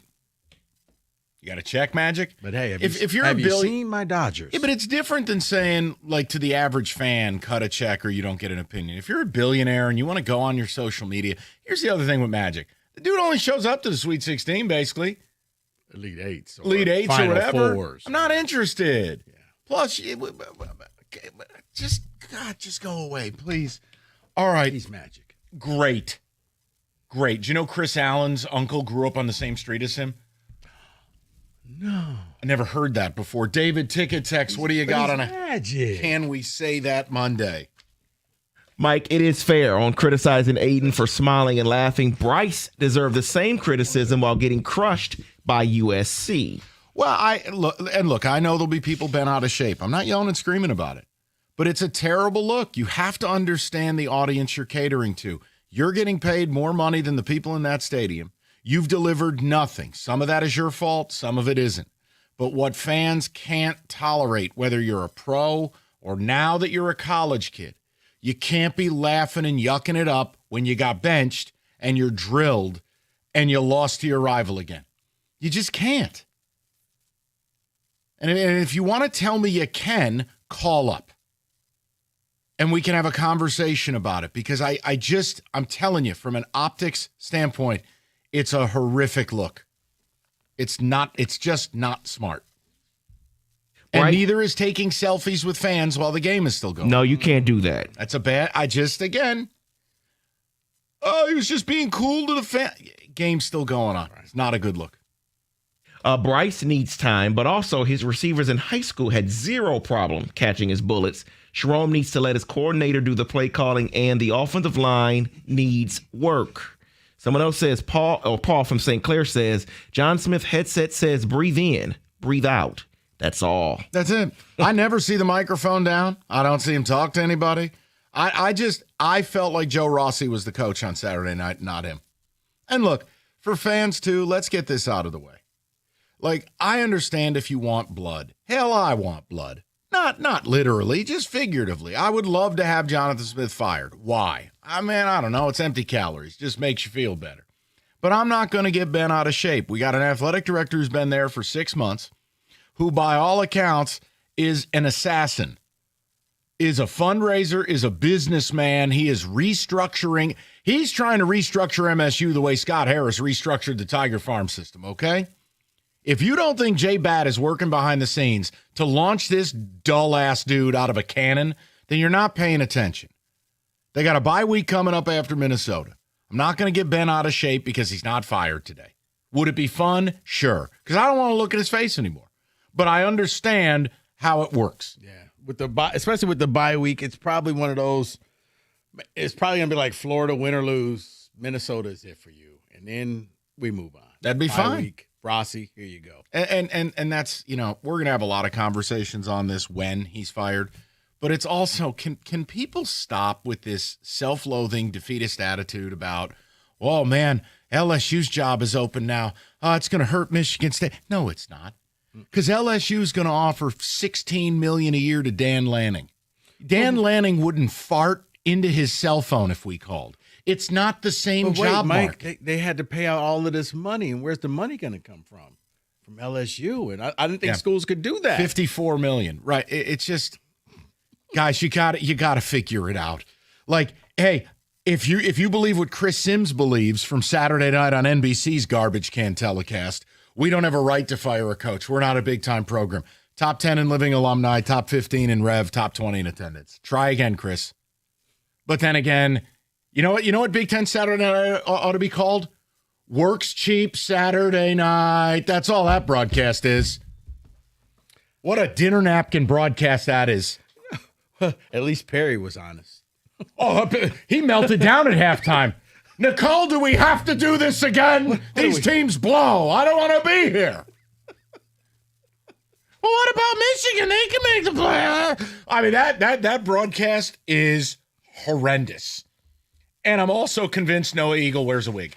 F: You got to check, Magic?
B: But hey,
F: if you're
B: have
F: a
B: you seen my Dodgers?
F: Yeah, but it's different than saying, like, to the average fan, cut a check or you don't get an opinion. If you're a billionaire and you want to go on your social media, here's the other thing with Magic. The dude only shows up to the Sweet 16, basically.
B: Elite Eights.
F: Elite Eights or whatever.
B: Fours.
F: I'm not interested. Yeah. Plus, just go away, please. All right.
B: He's Magic.
F: Great. Do you know Chris Allen's uncle grew up on the same street as him?
B: No.
F: I never heard that before. David Ticket Text, what do you got on a
B: Magic?
F: Can we say that Monday?
C: Mike, it is fair on criticizing Aiden for smiling and laughing. Bryce deserved the same criticism while getting crushed by USC.
F: Well, look, I know there'll be people bent out of shape. I'm not yelling and screaming about it. But it's a terrible look. You have to understand the audience you're catering to. You're getting paid more money than the people in that stadium. You've delivered nothing. Some of that is your fault. Some of it isn't. But what fans can't tolerate, whether you're a pro or now that you're a college kid, you can't be laughing and yucking it up when you got benched and you're drilled and you lost to your rival again. You just can't. And if you want to tell me you can, call up. And we can have a conversation about it because I'm telling you, from an optics standpoint, it's a horrific look. It's just not smart. And neither is taking selfies with fans while the game is still going.
C: No, you can't do that.
F: That's he was just being cool to the fan. Game's still going on. It's not a good look.
C: Bryce needs time, but also his receivers in high school had zero problem catching his bullets. Jerome needs to let his coordinator do the play calling, and the offensive line needs work. Someone else says, Paul from St. Clair says, John Smith headset says, breathe in, breathe out. That's all.
F: That's it. I never see the microphone down. I don't see him talk to anybody. I felt like Joe Rossi was the coach on Saturday night, not him. And look, for fans too, let's get this out of the way. Like, I understand if you want blood. Hell, I want blood. Not literally, just figuratively. I would love to have Jonathan Smith fired. Why? I don't know. It's empty calories. Just makes you feel better. But I'm not going to get bent out of shape. We got an athletic director who's been there for 6 months, who by all accounts is an assassin, is a fundraiser, is a businessman. He is restructuring. He's trying to restructure MSU the way Scott Harris restructured the Tiger Farm system, okay? If you don't think Jay Batt is working behind the scenes to launch this dull-ass dude out of a cannon, then you're not paying attention. They got a bye week coming up after Minnesota. I'm not going to get bent out of shape because he's not fired today. Would it be fun? Sure. Because I don't want to look at his face anymore. But I understand how it works.
B: Yeah. Especially with the bye week, it's probably one of those. It's probably going to be like Florida, win or lose. Minnesota is it for you. And then we move on.
F: That'd be fine.
B: Week. Rossi, here you go.
F: And that's, we're going to have a lot of conversations on this when he's fired. But it's also, can people stop with this self-loathing, defeatist attitude about, oh, man, LSU's job is open now. Oh, it's going to hurt Michigan State. No, it's not. Because LSU is going to offer $16 million a year to Dan Lanning. Dan Lanning wouldn't fart into his cell phone if we called. It's not the same job market.
B: They had to pay out all of this money, and where's the money going to come from? From LSU, and I didn't think schools could do that.
F: $54 million, right? It's just, guys, you got to figure it out. Like, hey, if you believe what Chris Sims believes from Saturday night on NBC's garbage can telecast, we don't have a right to fire a coach. We're not a big time program. Top 10 in living alumni, top 15 in rev, top 20 in attendance. Try again, Chris. But then again. You know what Big Ten Saturday night ought to be called? Works Cheap Saturday Night. That's all that broadcast is. What a dinner napkin broadcast that is.
B: At least Perry was honest.
F: Oh, he melted down at halftime. Nicole, do we have to do this again? These teams blow. I don't want to be here. Well, what about Michigan? They can make the play. I mean, that broadcast is horrendous. And I'm also convinced Noah Eagle wears a wig.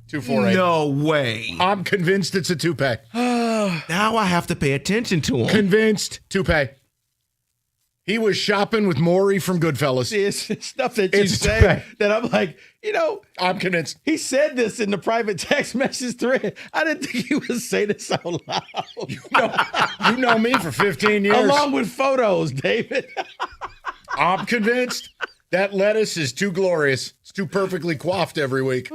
F: 248.
C: No way.
F: I'm convinced it's a toupee.
C: Now I have to pay attention to him.
F: Convinced toupee. He was shopping with Maury from Goodfellas.
B: It's stuff that you say that I'm like,
F: I'm convinced.
B: He said this in the private text message thread. I didn't think he would say this out loud.
F: You know me for 15 years.
B: Along with photos, David.
F: I'm convinced that lettuce is too glorious. It's too perfectly coiffed every week.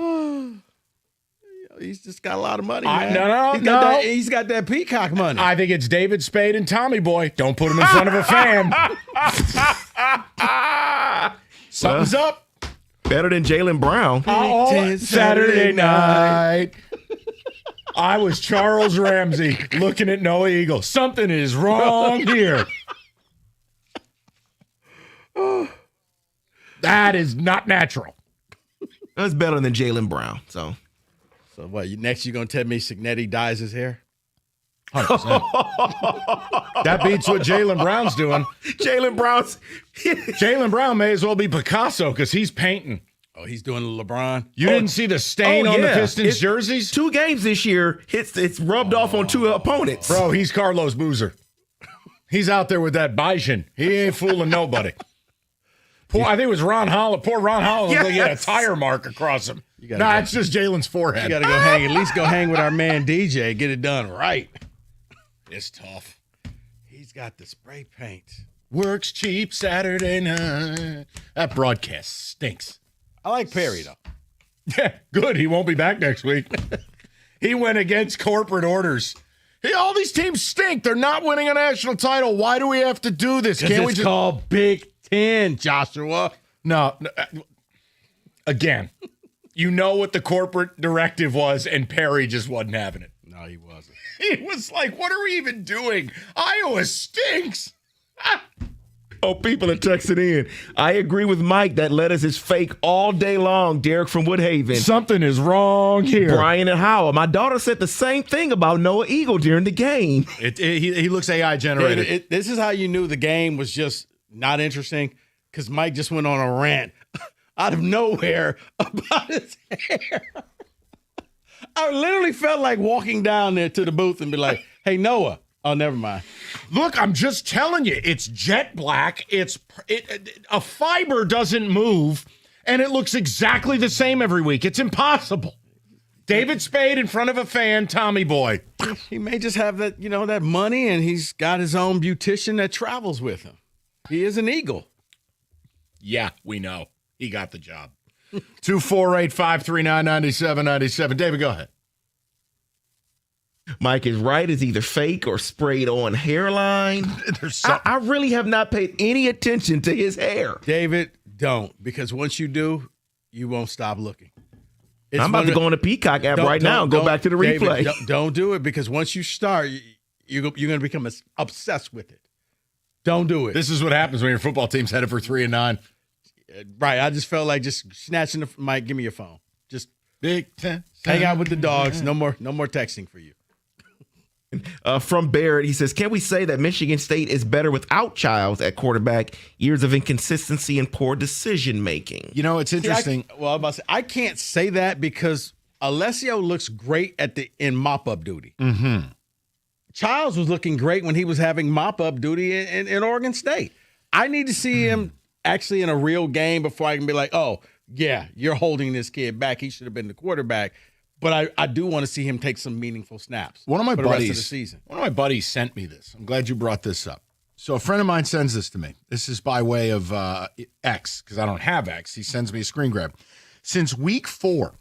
B: He's just got a lot of money, man.
F: No.
B: He's got that peacock money.
F: I think it's David Spade and Tommy Boy. Don't put him in front of a fan. Something's up.
C: Better than Jaylen Brown.
F: Saturday night. I was Charles Ramsey looking at Noah Eagle. Something is wrong here. That is not natural.
C: That's better than Jaylen Brown. So
B: what? Next, you're gonna tell me Signetti dyes his hair?
F: 100%. That beats what Jaylen Brown's doing.
C: Jaylen
F: Brown may as well be Picasso because he's painting.
B: Oh, he's doing LeBron.
F: You didn't see the stain on the Pistons jerseys?
C: 2 games this year. It's rubbed off on 2 opponents.
F: Bro, he's Carlos Boozer. He's out there with that Bison. He ain't fooling nobody. I think it was Ron Holland. Poor Ron Holland. Yes. He had a tire mark across him. It's just Jalen's forehead.
B: You got to go hang. At least go hang with our man DJ. Get it done right.
F: It's tough.
B: He's got the spray paint.
F: Works cheap Saturday night. That broadcast stinks.
B: I like Perry, though.
F: Yeah, good. He won't be back next week. He went against corporate orders. Hey, all these teams stink. They're not winning a national title. Why do we have to do this?
B: Can't we just call Big Ten, Joshua?
F: No. Again, you know what the corporate directive was, and Perry just wasn't having it.
B: No, he wasn't.
F: He was like, what are we even doing? Iowa stinks.
C: Oh, people are texting in. I agree with Mike that lettuce is fake all day long. Derek from Woodhaven.
F: Something is wrong here.
C: Brian and Howard. My daughter said the same thing about Noah Eagle during the game.
F: He looks AI generated.
B: This is how you knew the game was just not interesting, because Mike just went on a rant out of nowhere about his hair. I literally felt like walking down there to the booth and be like, hey, Noah. Oh, never mind.
F: Look, I'm just telling you, it's jet black. A fiber doesn't move, and it looks exactly the same every week. It's impossible. David Spade in front of a fan, Tommy Boy.
B: He may just have that, that money, and he's got his own beautician that travels with him. He is an Eagle.
F: Yeah, we know. He got the job. 248-539-9797. David, go ahead.
C: Mike is right. It's either fake or sprayed on hairline. I really have not paid any attention to his hair.
B: David, don't. Because once you do, you won't stop looking.
C: I'm about to go on the Peacock app right now and go back to the replay.
B: David, don't do it, because once you start, you're going to become obsessed with it. Don't do it.
F: This is what happens when your football team's headed for 3-9.
B: Right. I just felt like just snatching the Mike, give me your phone. Just
F: Big Ten.
B: Hang out with the dogs. No more texting for you.
C: From Barrett, he says, can we say that Michigan State is better without Childs at quarterback? Years of inconsistency and poor decision making.
F: It's interesting.
B: I can't say that because Alessio looks great in mop-up duty.
F: Mm-hmm.
B: Childs was looking great when he was having mop-up duty in Oregon State. I need to see him actually in a real game before I can be like, oh, yeah, you're holding this kid back. He should have been the quarterback. But I do want to see him take some meaningful snaps.
F: One of my
B: for
F: buddies,
B: the rest of the season.
F: One of my buddies sent me this. I'm glad you brought this up. So a friend of mine sends this to me. This is by way of X, because I don't have X. He sends me a screen grab. Since week 4,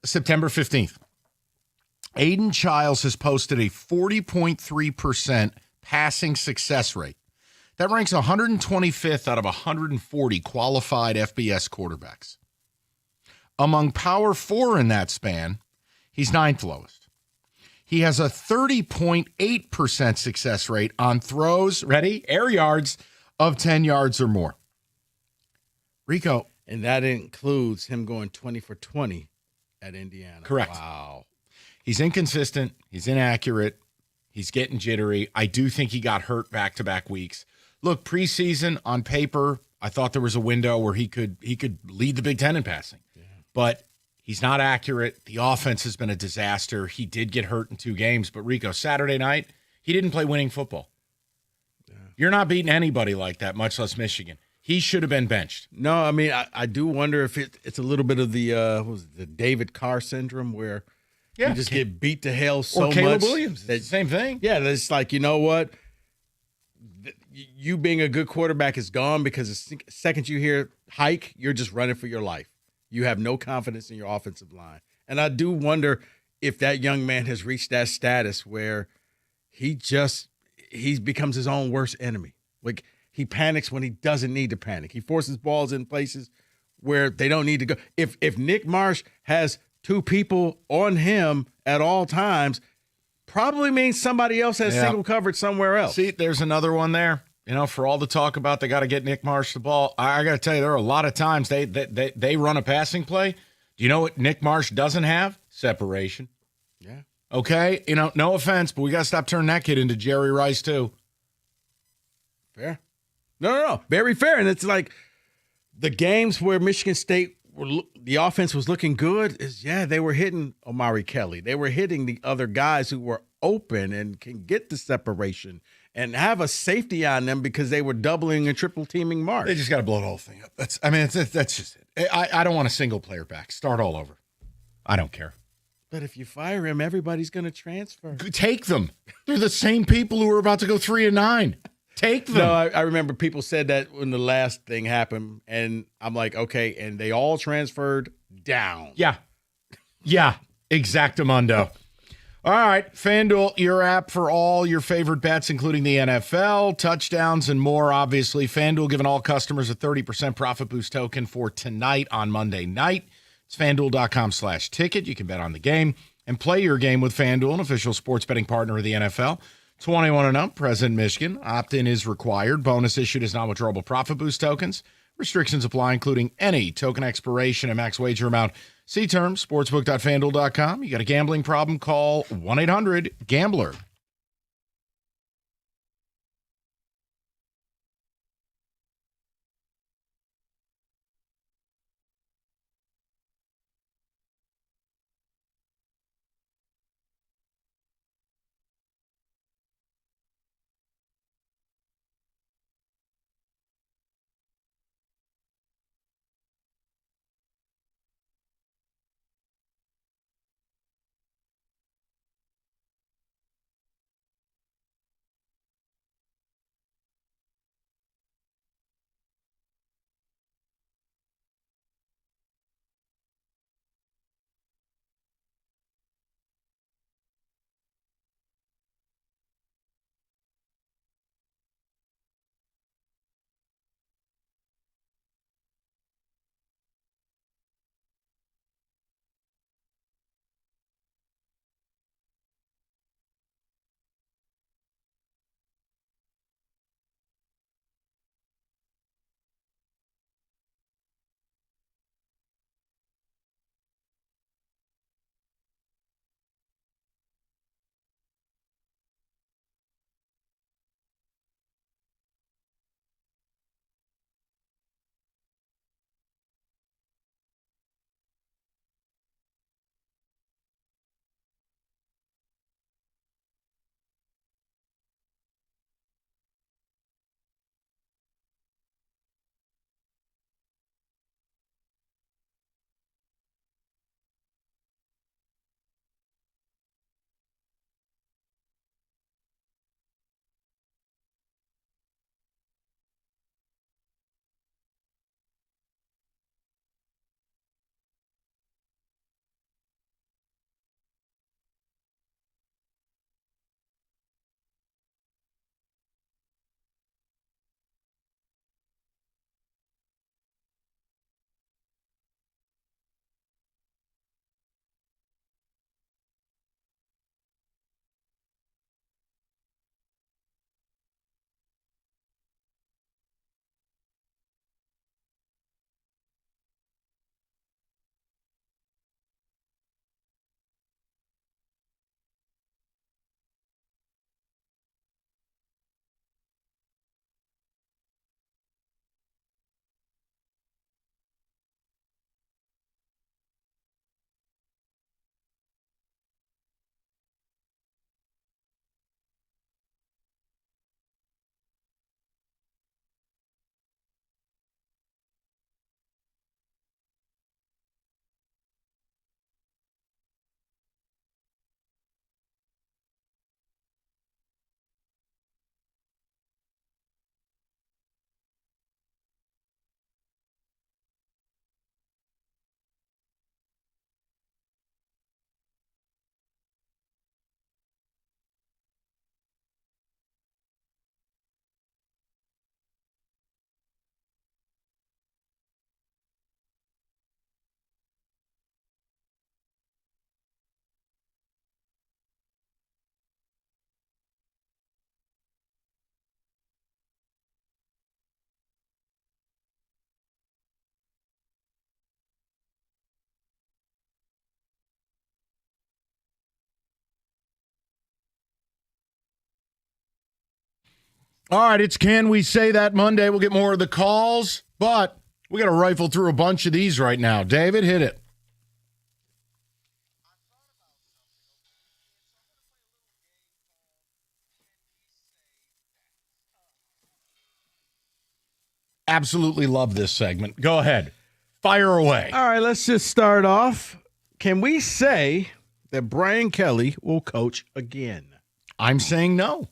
F: September 15th, Aiden Childs has posted a 40.3% passing success rate. That ranks 125th out of 140 qualified FBS quarterbacks. Among Power 4 in that span, he's 9th lowest. He has a 30.8% success rate on throws, air yards of 10 yards or more. Rico.
B: And that includes him going 20 for 20 at Indiana.
F: Correct.
B: Wow.
F: He's inconsistent. He's inaccurate. He's getting jittery. I do think he got hurt back-to-back weeks. Look, preseason on paper, I thought there was a window where he could lead the Big Ten in passing. Yeah. But he's not accurate. The offense has been a disaster. He did get hurt in 2 games. But, Rico, Saturday night, he didn't play winning football. Yeah. You're not beating anybody like that, much less Michigan. He should have been benched.
B: No, I mean, I do wonder if it's a little bit of the David Carr syndrome where you just get beat to hell so much.
F: Or Caleb Williams. It's the same thing.
B: Yeah, it's like, you know what? You being a good quarterback is gone because the second you hear hike, you're just running for your life. You have no confidence in your offensive line. And I do wonder if that young man has reached that status where he becomes his own worst enemy. Like, he panics when he doesn't need to panic. He forces balls in places where they don't need to go. If Nick Marsh has 2 people on him at all times, probably means somebody else has single coverage somewhere else.
F: See, there's another one there. You know, for all the talk about they got to get Nick Marsh the ball, I got to tell you, there are a lot of times they run a passing play. Do you know what Nick Marsh doesn't have? Separation.
B: Yeah.
F: Okay? You know, no offense, but we got to stop turning that kid into Jerry Rice too.
B: Fair. No. Very fair. And it's like the games where Michigan State the offense was looking good they were hitting Omari Kelly. They were hitting the other guys who were open and can get the separation and have a safety on them because they were doubling and triple teaming Marsh.
F: They just got to blow the whole thing up. That's just it. I don't want a single player back. Start all over. I don't care.
B: But if you fire him, everybody's going to transfer.
F: Take them. They're the same people who are about to go 3-9. Take them.
B: No, I remember people said that when the last thing happened, and I'm like, okay, and they all transferred down.
F: Yeah, exactamundo. All right, FanDuel, your app for all your favorite bets, including the NFL, touchdowns, and more, obviously. FanDuel giving all customers a 30% profit boost token for tonight on Monday night. It's FanDuel.com/ticket. You can bet on the game and play your game with FanDuel, an official sports betting partner of the NFL. 21 and up, present Michigan. Opt-in is required. Bonus issued as non-withdrawable profit boost tokens. Restrictions apply, including any token expiration and max wager amount. See terms, sportsbook.fanduel.com. You got a gambling problem, call 1-800-GAMBLER. All right, it's Can We Say That Monday. We'll get more of the calls, but we got to rifle through a bunch of these right now. David, hit it. Absolutely love this segment. Go ahead. Fire away.
B: All right, let's just start off. Can we say that Brian Kelly will coach again?
F: I'm saying no.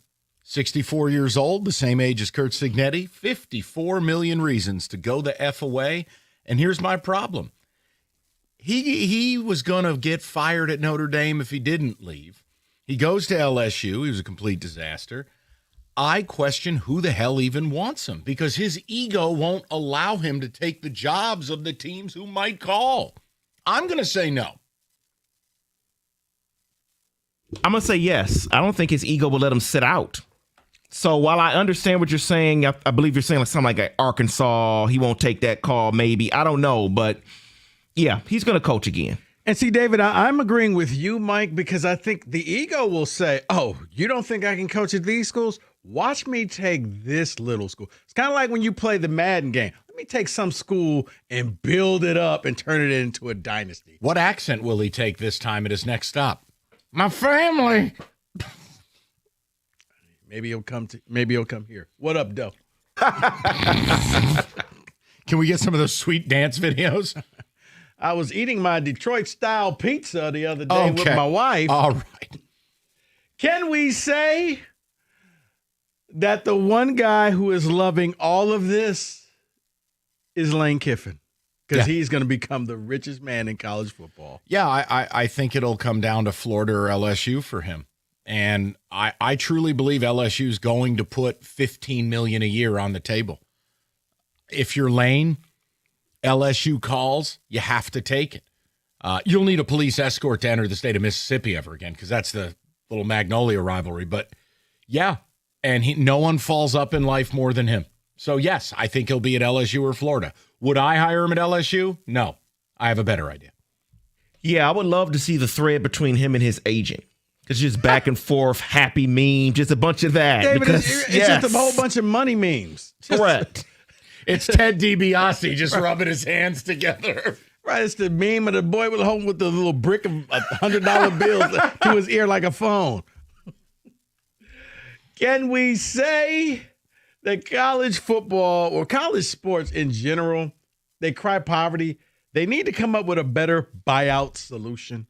F: 64 years old, the same age as Curt Cignetti, 54 million reasons to go the F away. And here's my problem. He was going to get fired at Notre Dame if he didn't leave. He goes to LSU. He was a complete disaster. I question who the hell even wants him because his ego won't allow him to take the jobs of the teams who might call. I'm going to say no.
C: I'm going to say yes. I don't think his ego will let him sit out. So while I understand what you're saying, I believe you're saying like something like Arkansas, he won't take that call maybe. I don't know, but yeah, he's going to coach again.
B: And see, David, I'm agreeing with you, Mike, because I think the ego will say, oh, you don't think I can coach at these schools? Watch me take this little school. It's kind of like when you play the Madden game. Let me take some school and build it up and turn it into a dynasty.
F: What accent will he take this time at his next stop? My family.
B: Maybe he'll come here. What up, Doe?
F: Can we get some of those sweet dance videos?
B: I was eating my Detroit-style pizza the other day with my wife.
F: All right.
B: Can we say that the one guy who is loving all of this is Lane Kiffin? Because he's going to become the richest man in college football.
F: Yeah, I think it'll come down to Florida or LSU for him. And I truly believe LSU is going to put $15 million a year on the table. If you're Lane, LSU calls, you have to take it. You'll need a police escort to enter the state of Mississippi ever again because that's the little Magnolia rivalry. But yeah, and no one falls up in life more than him. So yes, I think he'll be at LSU or Florida. Would I hire him at LSU? No, I have a better idea.
C: Yeah, I would love to see the thread between him and his agent. It's just back and forth, happy meme, just a bunch of that.
B: David, it's just a whole bunch of money memes.
C: Correct.
F: It's Ted DiBiase just rubbing his hands together.
B: Right, it's the meme of the boy with the little brick of $100 bills to his ear like a phone. Can we say that college football or college sports in general, they cry poverty? They need to come up with a better buyout solution.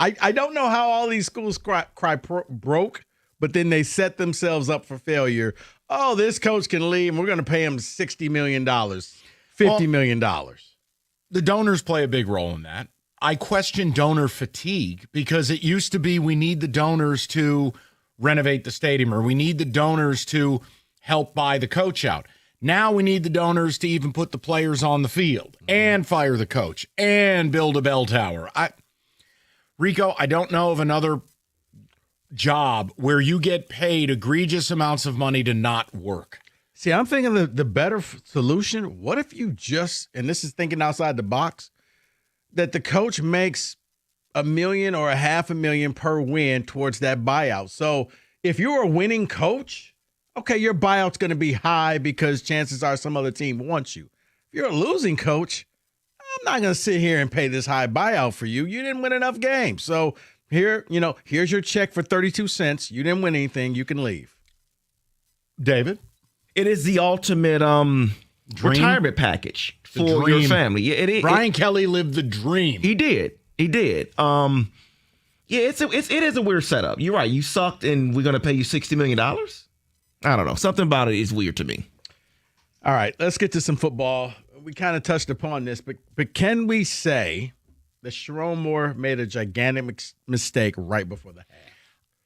B: I don't know how all these schools cry broke, but then they set themselves up for failure. Oh, this coach can leave, and we're going to pay him $60 million, $50 million.
F: The donors play a big role in that. I question donor fatigue because it used to be we need the donors to renovate the stadium or we need the donors to help buy the coach out. Now we need the donors to even put the players on the field and fire the coach and build a bell tower. Rico, I don't know of another job where you get paid egregious amounts of money to not work.
B: See, I'm thinking the better solution. What if you just, and this is thinking outside the box, that the coach makes $1 million or $500,000 per win towards that buyout. So if you're a winning coach, okay, your buyout's going to be high because chances are some other team wants you. If you're a losing coach, I'm not going to sit here and pay this high buyout for you. You didn't win enough games. So here's your check for 32 cents. You didn't win anything. You can leave.
F: David?
C: It is the ultimate retirement package for your family. Yeah,
F: Brian Kelly lived the dream.
C: He did. Yeah, it is a weird setup. You're right. You sucked, and we're going to pay you $60 million? I don't know. Something about it is weird to me.
B: All right, let's get to some football. We kind of touched upon this, but can we say that Sherrone Moore made a gigantic mistake right before the half?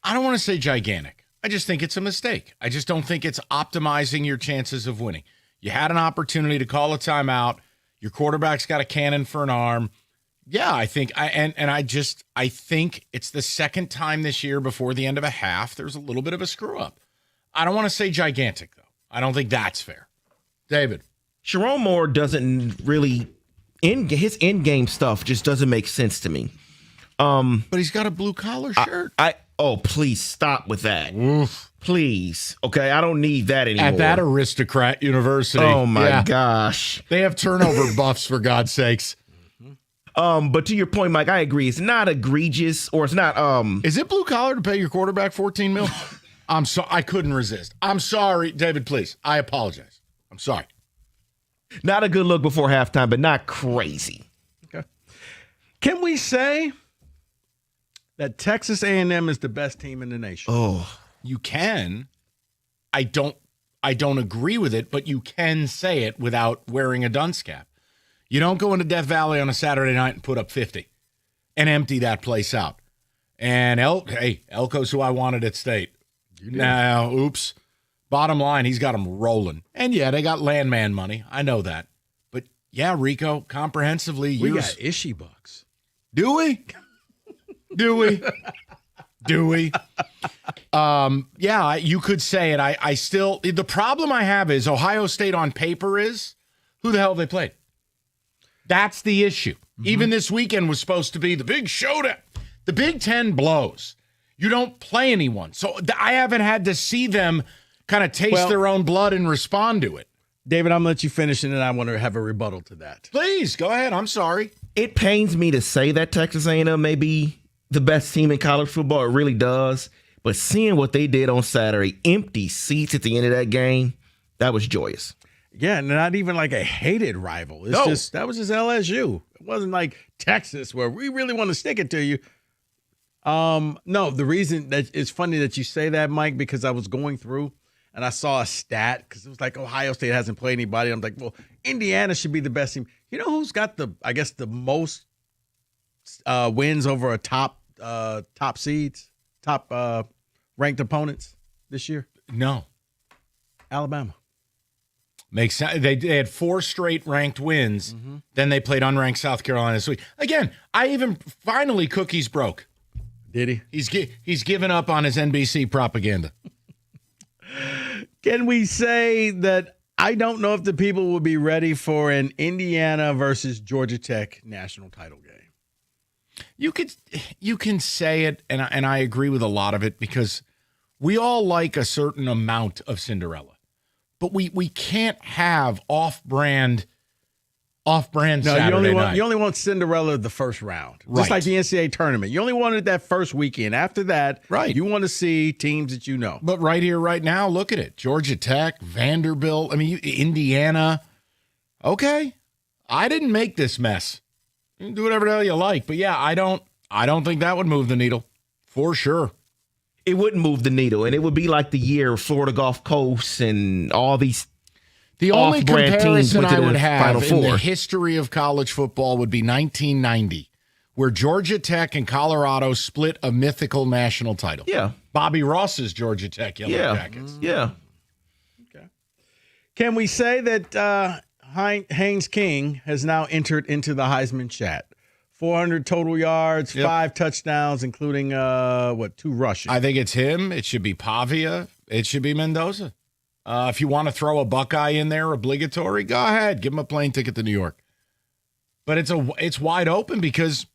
F: I don't want to say gigantic. I just think it's a mistake. I just don't think it's optimizing your chances of winning. You had an opportunity to call a timeout. Your quarterback's got a cannon for an arm. Yeah, I think I think it's the second time this year before the end of a half there's a little bit of a screw up. I don't want to say gigantic though. I don't think that's fair. David.
C: Sherrone Moore doesn't really his in-game stuff just doesn't make sense to me.
F: But he's got a blue collar shirt.
C: Oh, please stop with that. Please. Okay, I don't need that anymore.
F: At that aristocrat university.
C: Oh, my gosh.
F: They have turnover buffs, for God's sakes.
C: But to your point, Mike, I agree. It's not egregious, or it's not.
F: Is it blue collar to pay your quarterback $14 million? I'm sorry. I couldn't resist. I'm sorry, David, please. I apologize. I'm sorry.
C: Not a good look before halftime, but not crazy.
B: Okay. Can we say that Texas A&M is the best team in the nation?
C: Oh,
F: you can. I don't agree with it, but you can say it without wearing a dunce cap. You don't go into Death Valley on a Saturday night and put up 50 and empty that place out. And Elko's who I wanted at State. Now, oops. Bottom line, he's got them rolling. And yeah, they got landman money. I know that. But yeah, Rico, comprehensively,
B: we got Ishii bucks.
F: Do we? Do we? Do we? Yeah, you could say it. I still, the problem I have is Ohio State on paper is who the hell they played. That's the issue. Even this weekend was supposed to be the big showdown. The Big Ten blows. You don't play anyone. So I haven't had to see them kind of taste their own blood and respond to it.
B: David, I'm going to let you finish, and then I want to have a rebuttal to that.
F: Please, go ahead. I'm sorry.
C: It pains me to say that Texas A&M may be the best team in college football. It really does. But seeing what they did on Saturday, empty seats at the end of that game, that was joyous.
B: Yeah, and not even like a hated rival. It's that was just LSU. It wasn't like Texas where we really want to stick it to you. No, the reason that it's funny that you say that, Mike, because I was going through and I saw a stat because it was like Ohio State hasn't played anybody. I'm like, well, Indiana should be the best team. You know who's got the most wins over a top seeds, top ranked opponents this year?
F: No.
B: Alabama.
F: Makes sense. They had 4 straight ranked wins. Then they played unranked South Carolina this week. Again, finally Cookies broke.
B: Did he?
F: He's given up on his NBC propaganda.
B: Can we say that I don't know if the people will be ready for an Indiana versus Georgia Tech national title game?
F: You can say it, and I agree with a lot of it because we all like a certain amount of Cinderella. But we can't have off-brand Saturday night.
B: You only want Cinderella the first round.
F: Right.
B: Just like the NCAA tournament. You only wanted that first weekend. After that, you want to see teams that you know.
F: But right here, right now, look at it. Georgia Tech, Vanderbilt, Indiana. Okay. I didn't make this mess. You can do whatever the hell you like. But yeah, I don't think that would move the needle. For sure.
C: It wouldn't move the needle, and it would be like the year of Florida Gulf Coast and all these
F: the only comparison I would have in the
C: Four.
F: history of college football would be 1990, where Georgia Tech and Colorado split a mythical national title.
C: Yeah.
F: Bobby Ross's Georgia Tech Yellow Jackets.
C: Yeah.
B: Okay. Can we say that Haynes King has now entered into the Heisman chat? 400 total yards, 5 touchdowns, including 2 rushes.
F: I think it's him. It should be Pavia. It should be Mendoza. If you want to throw a Buckeye in there, obligatory, go ahead. Give him a plane ticket to New York. But it's wide open because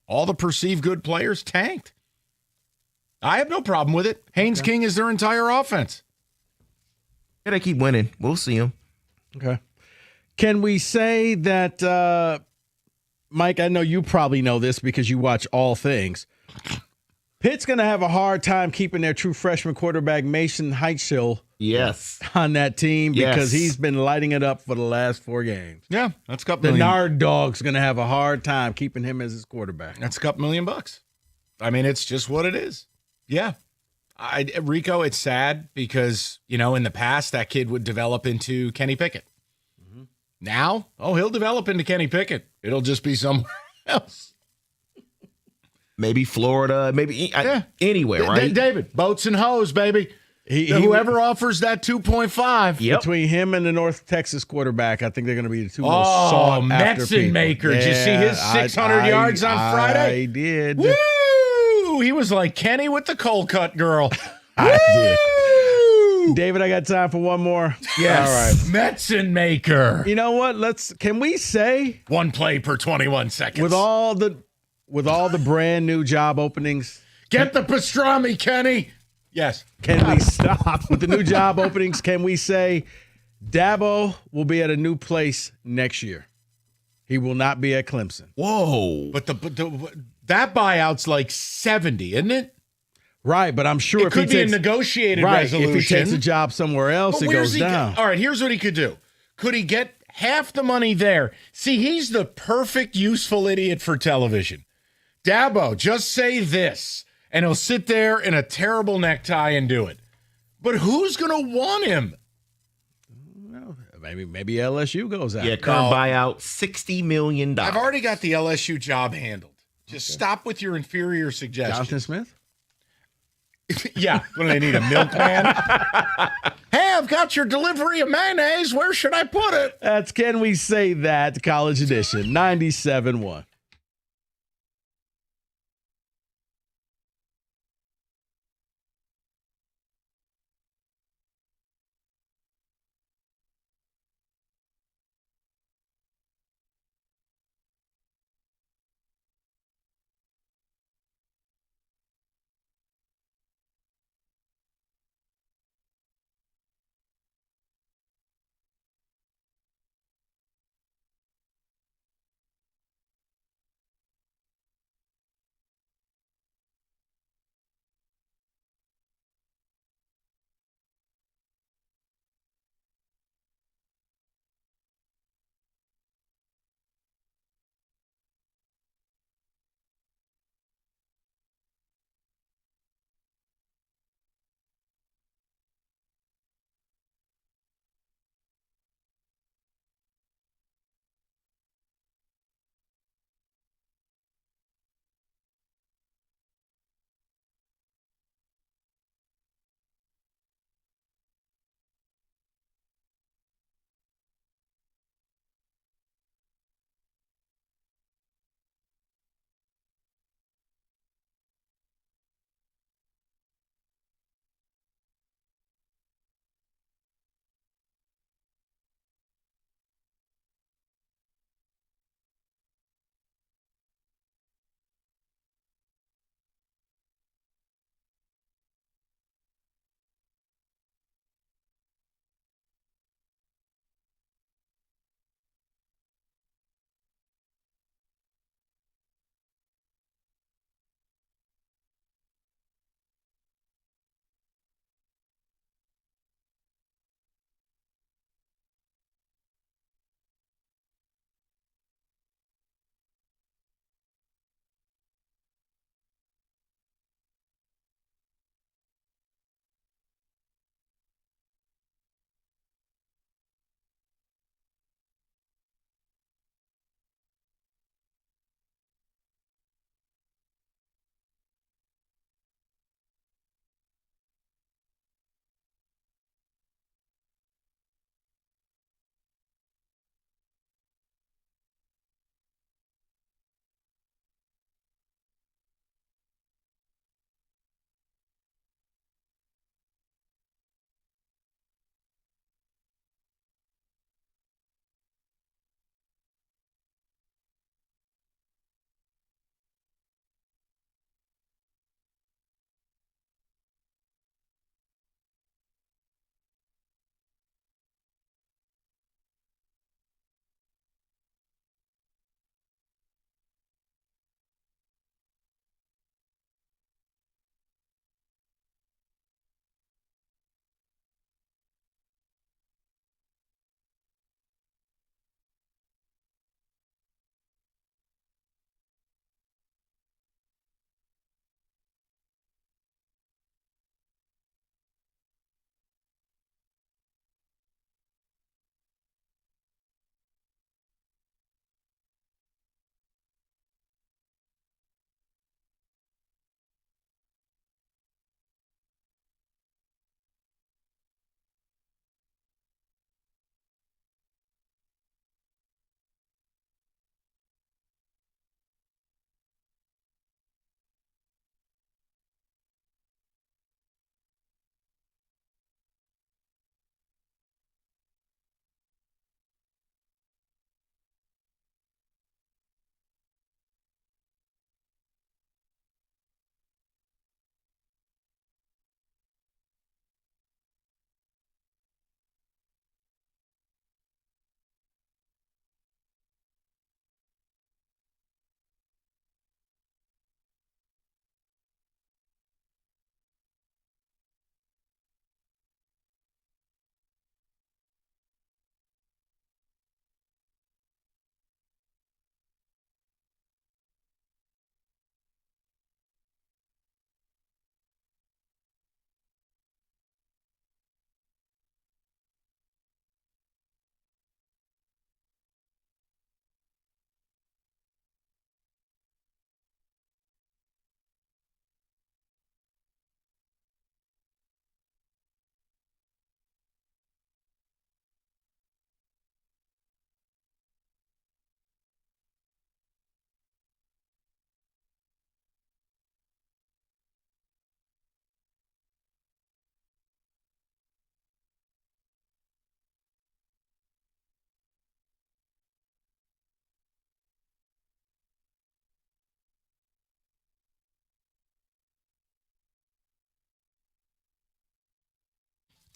F: all the perceived good players tanked. I have no problem with it. Haynes King is their entire offense.
C: Yeah, they keep winning. We'll see them.
B: Okay. Can we say that, Mike, I know you probably know this because you watch all things. Pitt's going to have a hard time keeping their true freshman quarterback, Mason Heitschel, on that team because he's been lighting it up for the last 4 games.
F: Yeah, that's a couple
B: The
F: million.
B: Nard Dog's going to have a hard time keeping him as his quarterback.
F: That's a couple $1 million. I mean, it's just what it is. Yeah. Rico, it's sad because, in the past, that kid would develop into Kenny Pickett. Now, he'll develop into Kenny Pickett. It'll just be somewhere else.
C: Maybe Florida, maybe anywhere, right?
F: David, boats and hoes, baby. Whoever offers that 2.5.
B: Between him and the North Texas quarterback, I think they're going to be the 2 most sought after
F: Metson Maker. Did you see his 600 yards on Friday?
B: I did.
F: Woo! He was like Kenny with the cold cut girl.
B: I did. David, I got time for one more.
F: Yes.
B: All right.
F: Metson Maker.
B: You know what? Can we say
F: 1 play per 21 seconds
B: with all the brand new job openings?
F: Get the pastrami, Kenny. Yes.
B: Can we stop with the new job openings? Can we say Dabo will be at a new place next year? He will not be at Clemson.
C: Whoa!
F: But that buyout's like 70, isn't it?
B: Right, but I'm sure
F: it
B: if
F: could
B: he
F: be
B: takes,
F: a negotiated
B: right,
F: resolution.
B: if he takes a job somewhere else, it goes down.
F: All right, here's what he could do. Could he get half the money there? See, he's the perfect useful idiot for television. Dabo, just say this, and he'll sit there in a terrible necktie and do it. But who's going to want him?
B: Maybe LSU goes out.
C: Yeah, current buyout, $60 million.
F: I've already got the LSU job handled. Just stop with your inferior suggestions.
B: Jonathan Smith?
F: Yeah, when they need a milkman. Hey, I've got your delivery of mayonnaise. Where should I put it?
B: That's Can We Say That, College Edition, 97.1.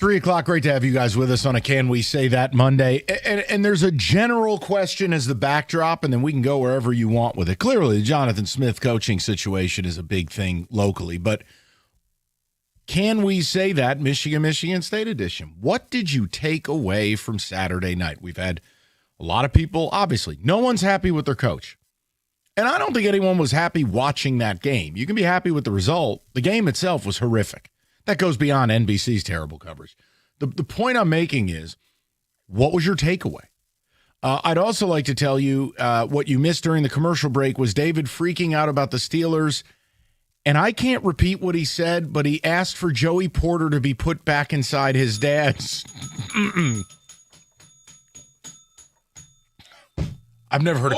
F: 3 o'clock, great to have you guys with us on a Can We Say That Monday. And there's a general question as the backdrop, and then we can go wherever you want with it. Clearly, the Jonathan Smith coaching situation is a big thing locally, but can we say that Michigan State edition? What did you take away from Saturday night? We've had a lot of people, obviously, no one's happy with their coach. And I don't think anyone was happy watching that game. You can be happy with the result. The game itself was horrific. That goes beyond NBC's terrible coverage. The point I'm making is, what was your takeaway? I'd also like to tell you what you missed during the commercial break was David freaking out about the Steelers. And I can't repeat what he said, but he asked for Joey Porter to be put back inside his dad's. I've never heard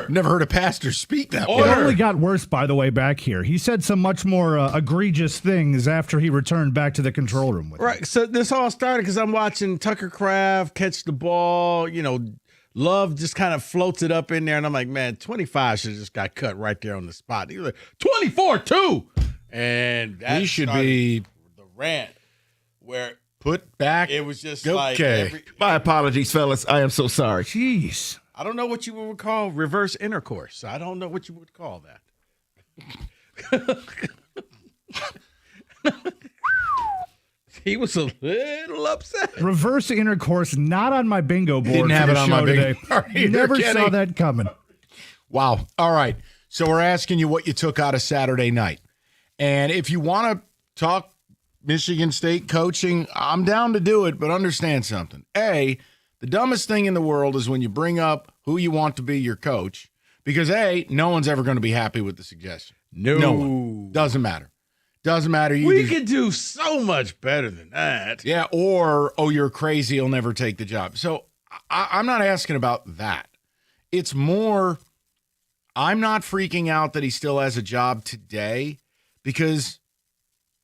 F: never heard a pastor speak that way.
L: It only got worse, by the way, back here. He said some much more egregious things after he returned back to the control room with
B: Right. So this all started because I'm watching Tucker Kraft catch the ball. Love just kind of floats it up in there, and I'm like, man, 25 should have just got cut right there on the spot. He was like, 24-2. And that
F: he should be
B: the rant where
F: put back.
B: It was just
C: okay. My apologies, fellas. I am so sorry.
L: Jeez.
B: I don't know what you would call reverse intercourse. I don't know what you would call that. He was a little upset.
L: Reverse intercourse, not on my bingo board.
F: Didn't have it on my bingo board.
L: Never saw that coming.
F: Wow. All right. So we're asking you what you took out of Saturday night. And if you want to talk Michigan State coaching, I'm down to do it, but understand something. A, the dumbest thing in the world is when you bring up who you want to be your coach, because A, no one's ever going to be happy with the suggestion. No one. Doesn't matter. Doesn't matter.
B: We could do so much better than that.
F: Yeah, or, oh, you're crazy, you'll never take the job. So I'm not asking about that. It's more, I'm not freaking out that he still has a job today, because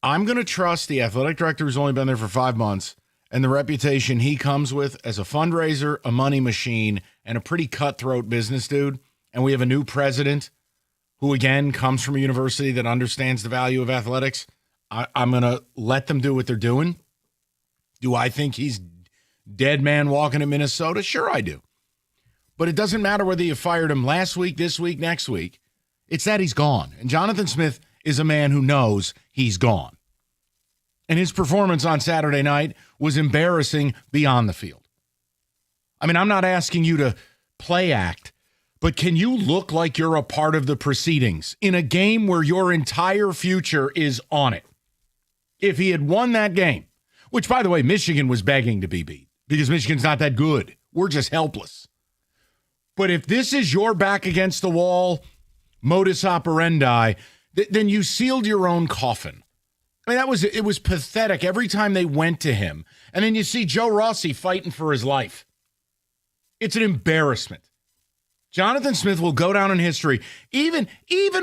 F: I'm going to trust the athletic director who's only been there for 5 months and the reputation he comes with as a fundraiser, a money machine, and a pretty cutthroat business dude. And we have a new president who, again, comes from a university that understands the value of athletics. I'm going to let them do what they're doing. Do I think he's dead man walking in Minnesota? Sure, I do. But it doesn't matter whether you fired him last week, this week, next week. It's that he's gone. And Jonathan Smith is a man who knows he's gone. And his performance on Saturday night was embarrassing beyond the field. I mean, I'm not asking you to play act, but can you look like you're a part of the proceedings in a game where your entire future is on it? If he had won that game, which, by the way, Michigan was begging to be beat because Michigan's not that good. We're just helpless. But if this is your back against the wall modus operandi, then you sealed your own coffin. I mean, it was pathetic every time they went to him. And then you see Joe Rossi fighting for his life. It's an embarrassment. Jonathan Smith will go down in history, even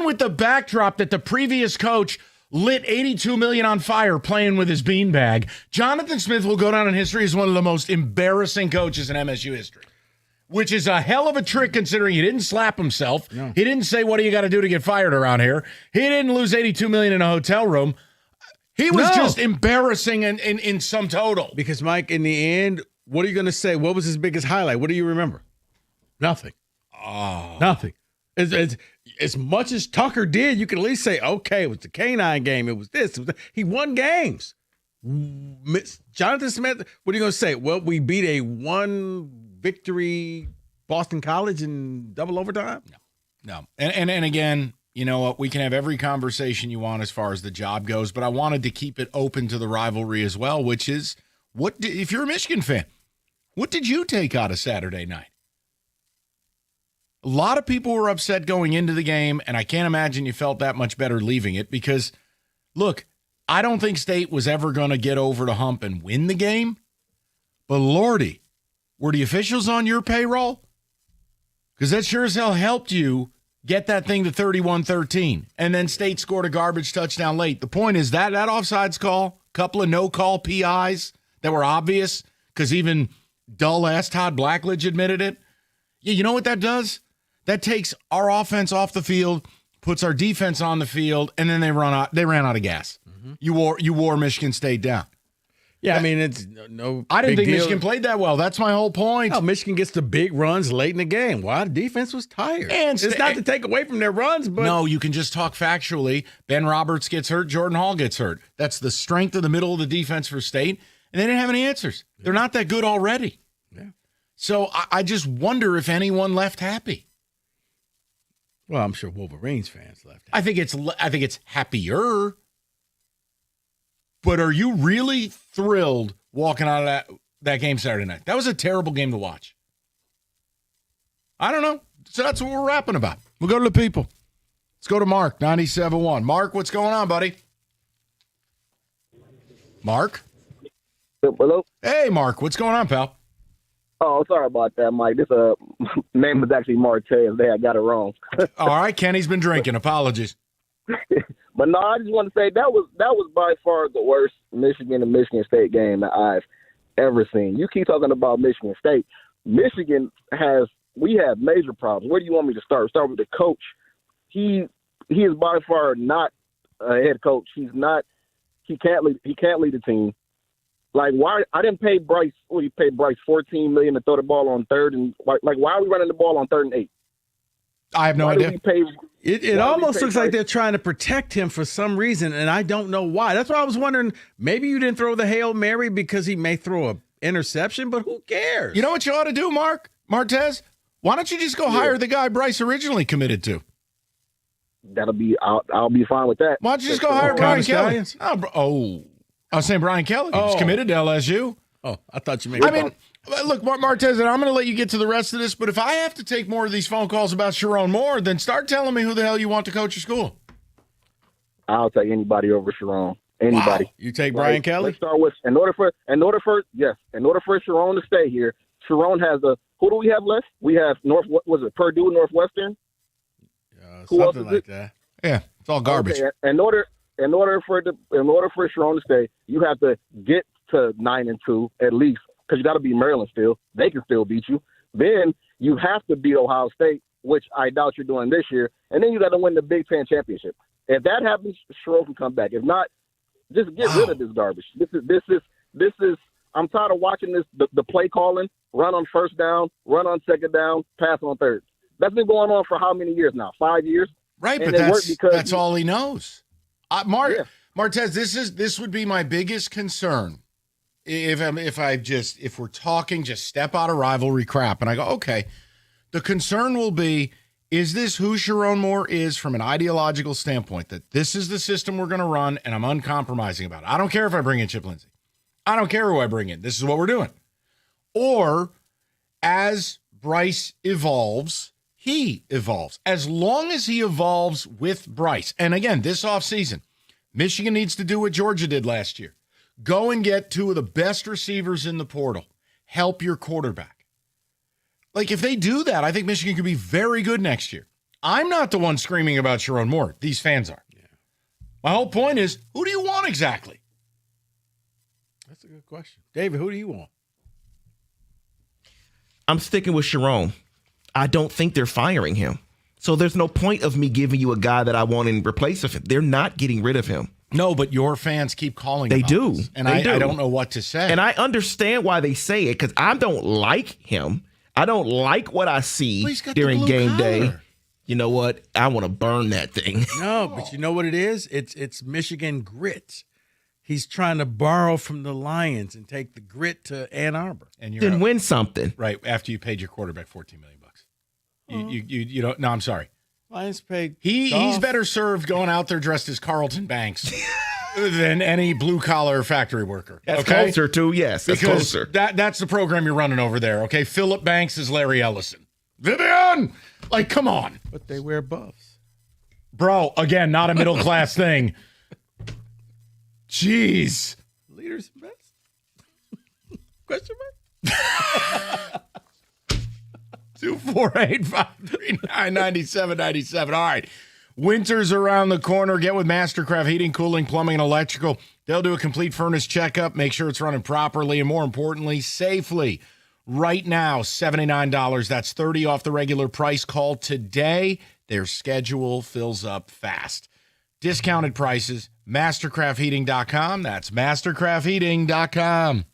F: with the backdrop that the previous coach lit $82 million on fire playing with his beanbag. Jonathan Smith will go down in history as one of the most embarrassing coaches in MSU history, which is a hell of a trick considering he didn't slap himself. No. He didn't say, what do you got to do to get fired around here? He didn't lose $82 million in a hotel room. He was just embarrassing in sum total.
B: Because, Mike, in the end, what are you going to say? What was his biggest highlight? What do you remember? Nothing.
F: Oh.
B: Nothing. As much as Tucker did, you can at least say, okay, it was the K-9 game. It was this. He won games. Jonathan Smith, what are you going to say? Well, we beat a one-victory Boston College in double overtime?
F: No. And again, you know what? We can have every conversation you want as far as the job goes, but I wanted to keep it open to the rivalry as well, which is, if you're a Michigan fan, what did you take out of Saturday night? A lot of people were upset going into the game, and I can't imagine you felt that much better leaving it because, look, I don't think State was ever going to get over the hump and win the game, but Lordy, were the officials on your payroll? Because that sure as hell helped you get that thing to 31-13, and then State scored a garbage touchdown late. The point is that offsides call, a couple of no-call PIs that were obvious because even dull-ass Todd Blackledge admitted it. Yeah, you know what that does? That takes our offense off the field, puts our defense on the field, and then they ran out of gas. Mm-hmm. You wore Michigan State down.
B: Yeah, I mean, it's no.
F: I didn't
B: big
F: think
B: deal.
F: Michigan played that well. That's my whole point.
B: No, Michigan gets the big runs late in the game. Why? The defense was tired.
F: And
B: it's not to take away from their runs, but
F: no, you can just talk factually. Ben Roberts gets hurt. Jordan Hall gets hurt. That's the strength of the middle of the defense for State, and they didn't have any answers. They're not that good already.
B: Yeah.
F: So I just wonder if anyone left happy.
B: Well, I'm sure Wolverines fans left.
F: I think it's happier. But are you really thrilled walking out of that game Saturday night? That was a terrible game to watch. I don't know. So that's what we're rapping about. We'll go to the people. Let's go to Mark, 97.1. Mark, what's going on, buddy? Mark?
M: Hello?
F: Hey, Mark, what's going on, pal?
M: Oh, sorry about that, Mike. This name is actually Martez. I got it wrong.
F: All right, Kenny's been drinking. Apologies.
M: But no, I just want to say that was by far the worst Michigan and Michigan State game that I've ever seen. You keep talking about Michigan State. Michigan we have major problems. Where do you want me to start? Start with the coach. He is by far not a head coach. He can't lead the team. Like, why? I didn't pay Bryce. Well, you paid Bryce $14 million to throw the ball on third, and why are we running the ball on 3rd and 8?
F: I have no idea.
B: It almost looks like they're trying to protect him for some reason, and I don't know why. That's why I was wondering, maybe you didn't throw the Hail Mary because he may throw an interception, but who cares?
F: You know what you ought to do, Martez? Why don't you just go hire the guy Bryce originally committed to?
M: I'll be fine with that.
F: Why don't you just go hire Brian Kelly? I was saying Brian Kelly. He's committed to LSU.
B: Oh, I thought you meant.
F: I mean, look, Martez, and I'm going to let you get to the rest of this, but if I have to take more of these phone calls about Sharon Moore, then start telling me who the hell you want to coach your school.
M: I'll take anybody over Sharon. Anybody.
B: Wow. You take Brian Kelly?
M: Let's start with in order for Sharon to stay here, Sharon has who do we have left? We have Purdue, Northwestern?
B: Something like that.
F: Yeah, it's all garbage.
M: Okay. In order for Sharon to stay, you have to get to 9-2 at least, because you got to beat Maryland still. They can still beat you. Then you have to beat Ohio State, which I doubt you're doing this year, and then you got to win the Big Ten championship. If that happens, Sharon can come back. If not, just get rid of this garbage. This is. I'm tired of watching this. The play calling, run on 1st down, run on 2nd down, pass on 3rd. That's been going on for how many years now? 5 years.
F: Right, and but that's all he knows. Martez, this would be my biggest concern. If we're talking just step out of rivalry crap, and I go, okay, the concern will be, is this who Sharon Moore is from an ideological standpoint, that this is the system we're going to run, and I'm uncompromising about it. I don't care if I bring in Chip Lindsey. I don't care who I bring in. This is what we're doing. Or as Bryce evolves, he evolves. As long as he evolves with Bryce, and again, this offseason, Michigan needs to do what Georgia did last year. Go and get 2 of the best receivers in the portal. Help your quarterback. Like, if they do that, I think Michigan could be very good next year. I'm not the one screaming about Sharon Moore. These fans are. Yeah. My whole point is, who do you want exactly?
B: That's a good question. David, who do you want?
C: I'm sticking with Sharon. I don't think they're firing him. So there's no point of me giving you a guy that I want in replace of him. They're not getting rid of him.
F: No, but your fans keep calling.
C: They do.
F: This, and I don't know what to say.
C: And I understand why they say it, because I don't like him. I don't like what I see during game day. You know what? I want to burn that thing.
B: No, but you know what it is? It's Michigan grit. He's trying to borrow from the Lions and take the grit to Ann Arbor.
C: And then win something.
F: Right, after you paid your quarterback $14 million. You don't. No, I'm sorry.
B: Lions paid.
F: He's better served going out there dressed as Carlton Banks than any blue collar factory worker.
C: That's closer too. Yes, that's
F: because
C: closer.
F: That's the program you're running over there. Okay, Philip Banks is Larry Ellison. Vivian, like, come on.
B: But they wear buffs,
F: bro. Again, not a middle class thing. Jeez.
B: Leaders best? Question mark.
F: 248-539-9797. All right. Winter's around the corner. Get with Mastercraft Heating, Cooling, Plumbing, and Electrical. They'll do a complete furnace checkup, make sure it's running properly, and more importantly, safely. Right now, $79. That's $30 off the regular price. Call today. Their schedule fills up fast. discounted prices, mastercraftheating.com. That's mastercraftheating.com.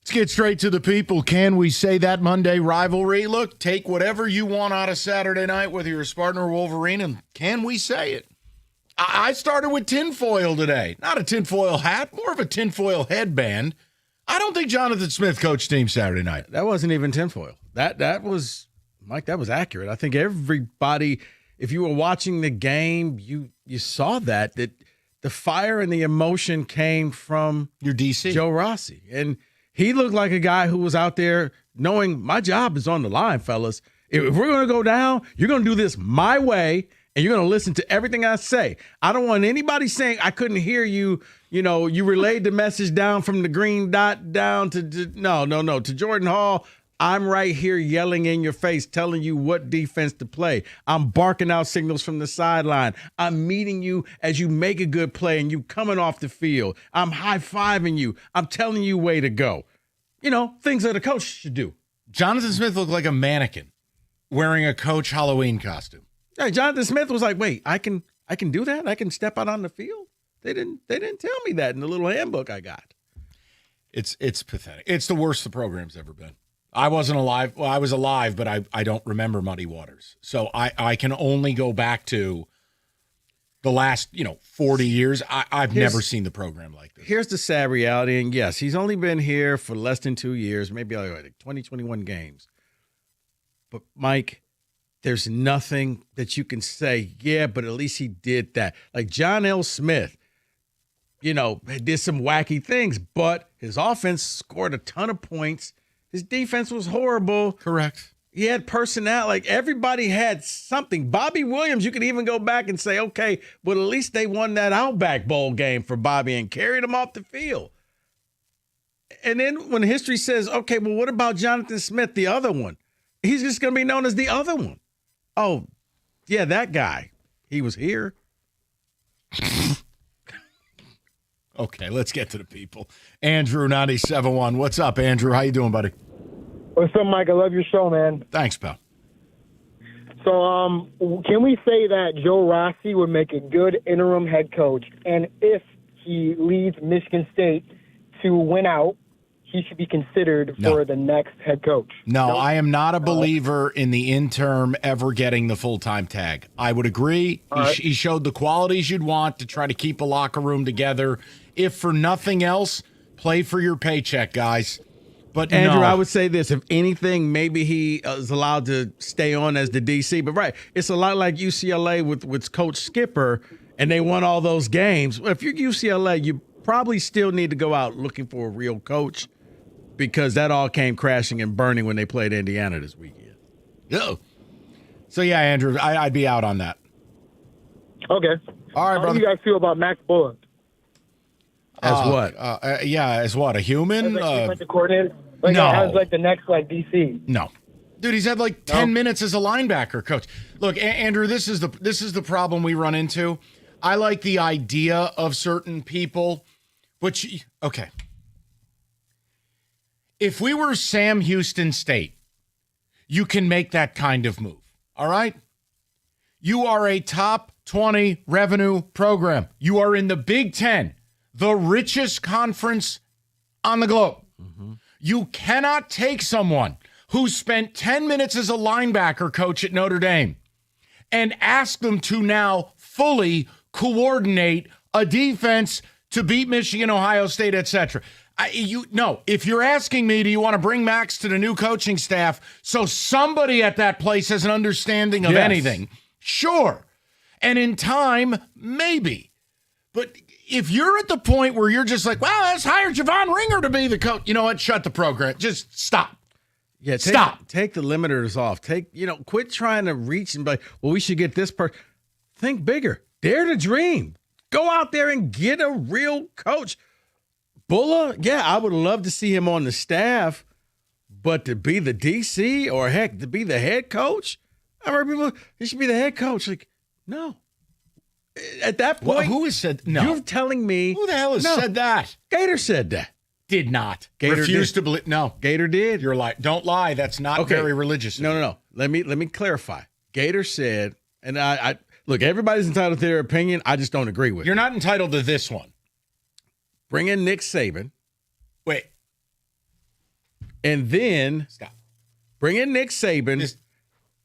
F: Let's get straight to the people. Can we say that Monday rivalry? Look, take whatever you want out of Saturday night, whether you're a Spartan or Wolverine, and can we say it? I started with tinfoil today. Not a tinfoil hat, more of a tinfoil headband. I don't think Jonathan Smith coached team Saturday night.
B: That wasn't even tinfoil. That was, Mike, that was accurate. I think everybody, if you were watching the game, you saw that the fire and the emotion came from
F: your DC,
B: Joe Rossi. And he looked like a guy who was out there knowing my job is on the line, fellas. If we're going to go down, you're going to do this my way, and you're going to listen to everything I say. I don't want anybody saying I couldn't hear you. You know, you relayed the message down from the green dot down to no, to Jordan Hall. I'm right here yelling in your face, telling you what defense to play. I'm barking out signals from the sideline. I'm meeting you as you make a good play and you coming off the field. I'm high-fiving you. I'm telling you way to go. You know, things that a coach should do.
F: Jonathan Smith looked like a mannequin wearing a Coach Halloween costume.
B: Hey, Jonathan Smith was like, wait, I can do that? I can step out on the field? They didn't tell me that in the little handbook I got.
F: It's pathetic. It's the worst the program's ever been. I wasn't alive. Well, I was alive, but I don't remember Muddy Waters. So I can only go back to the last, 40 years. I've never seen the program like this.
B: Here's the sad reality. And yes, he's only been here for less than 2 years, maybe like 20, 21 games. But Mike, there's nothing that you can say, yeah, but at least he did that. Like John L. Smith, did some wacky things, but his offense scored a ton of points. His defense was horrible.
F: Correct.
B: He had personnel. Like, everybody had something. Bobby Williams, you could even go back and say, okay, but at least they won that Outback Bowl game for Bobby and carried him off the field. And then when history says, okay, well, what about Jonathan Smith, the other one? He's just going to be known as the other one. Oh, yeah, that guy. He was here.
F: Okay, let's get to the people. Andrew, 97.1. What's up, Andrew? How you doing, buddy?
E: What's up, Mike? I love your show, man.
F: Thanks, pal.
E: So, can we say that Joe Rossi would make a good interim head coach? And if he leads Michigan State to win out, he should be considered for the next head coach?
F: No, I am not a believer in the interim ever getting the full-time tag. I would agree. He showed the qualities you'd want to try to keep a locker room together. If for nothing else, play for your paycheck, guys. But
B: Andrew,
F: no.
B: I would say this. If anything, maybe he is allowed to stay on as the DC. But right, it's a lot like UCLA with Coach Skipper, and they won all those games. If you're UCLA, you probably still need to go out looking for a real coach, because that all came crashing and burning when they played Indiana this weekend.
F: Oh. So, yeah, Andrew, I'd be out on that.
E: Okay.
F: All right,
E: How
F: brother.
E: do you guys feel about Max Bullock?
B: As what?
F: As what? A human?
E: As defensive coordinator? As the next DC?
F: No. Dude, he's had 10 minutes as a linebacker coach. Look, Andrew, this is the problem we run into. I like the idea of certain people, which, okay. If we were Sam Houston State, you can make that kind of move, all right? You are a top 20 revenue program. You are in the Big Ten, the richest conference on the globe. Mm-hmm. You cannot take someone who spent 10 minutes as a linebacker coach at Notre Dame and ask them to now fully coordinate a defense to beat Michigan, Ohio State, etc. If you're asking me, do you want to bring Max to the new coaching staff so somebody at that place has an understanding of anything? Sure. And in time, maybe. But if you're at the point where you're just like, well, let's hire Javon Ringer to be the coach, you know what? Shut the program. Just stop.
B: Yeah,
F: stop.
B: Take the limiters off. Quit trying to reach and be like, well, we should get this person. Think bigger. Dare to dream. Go out there and get a real coach. Bulla, yeah, I would love to see him on the staff, but to be the DC or heck, to be the head coach, I heard people, he should be the head coach. Like, no. At that point,
F: who has said no?
B: You're telling me.
F: Who the hell has said that?
B: Gator said that.
F: Did not.
B: Gator
F: refused
B: did.
F: to believe. No.
B: Gator did.
F: You're like, don't lie. That's not very religious.
B: No. Let me clarify. Gator said, and I look, everybody's entitled to their opinion. I just don't agree with it.
F: You're not entitled to this one.
B: Bring in Nick Saban.
F: Wait.
B: And then bring in Nick Saban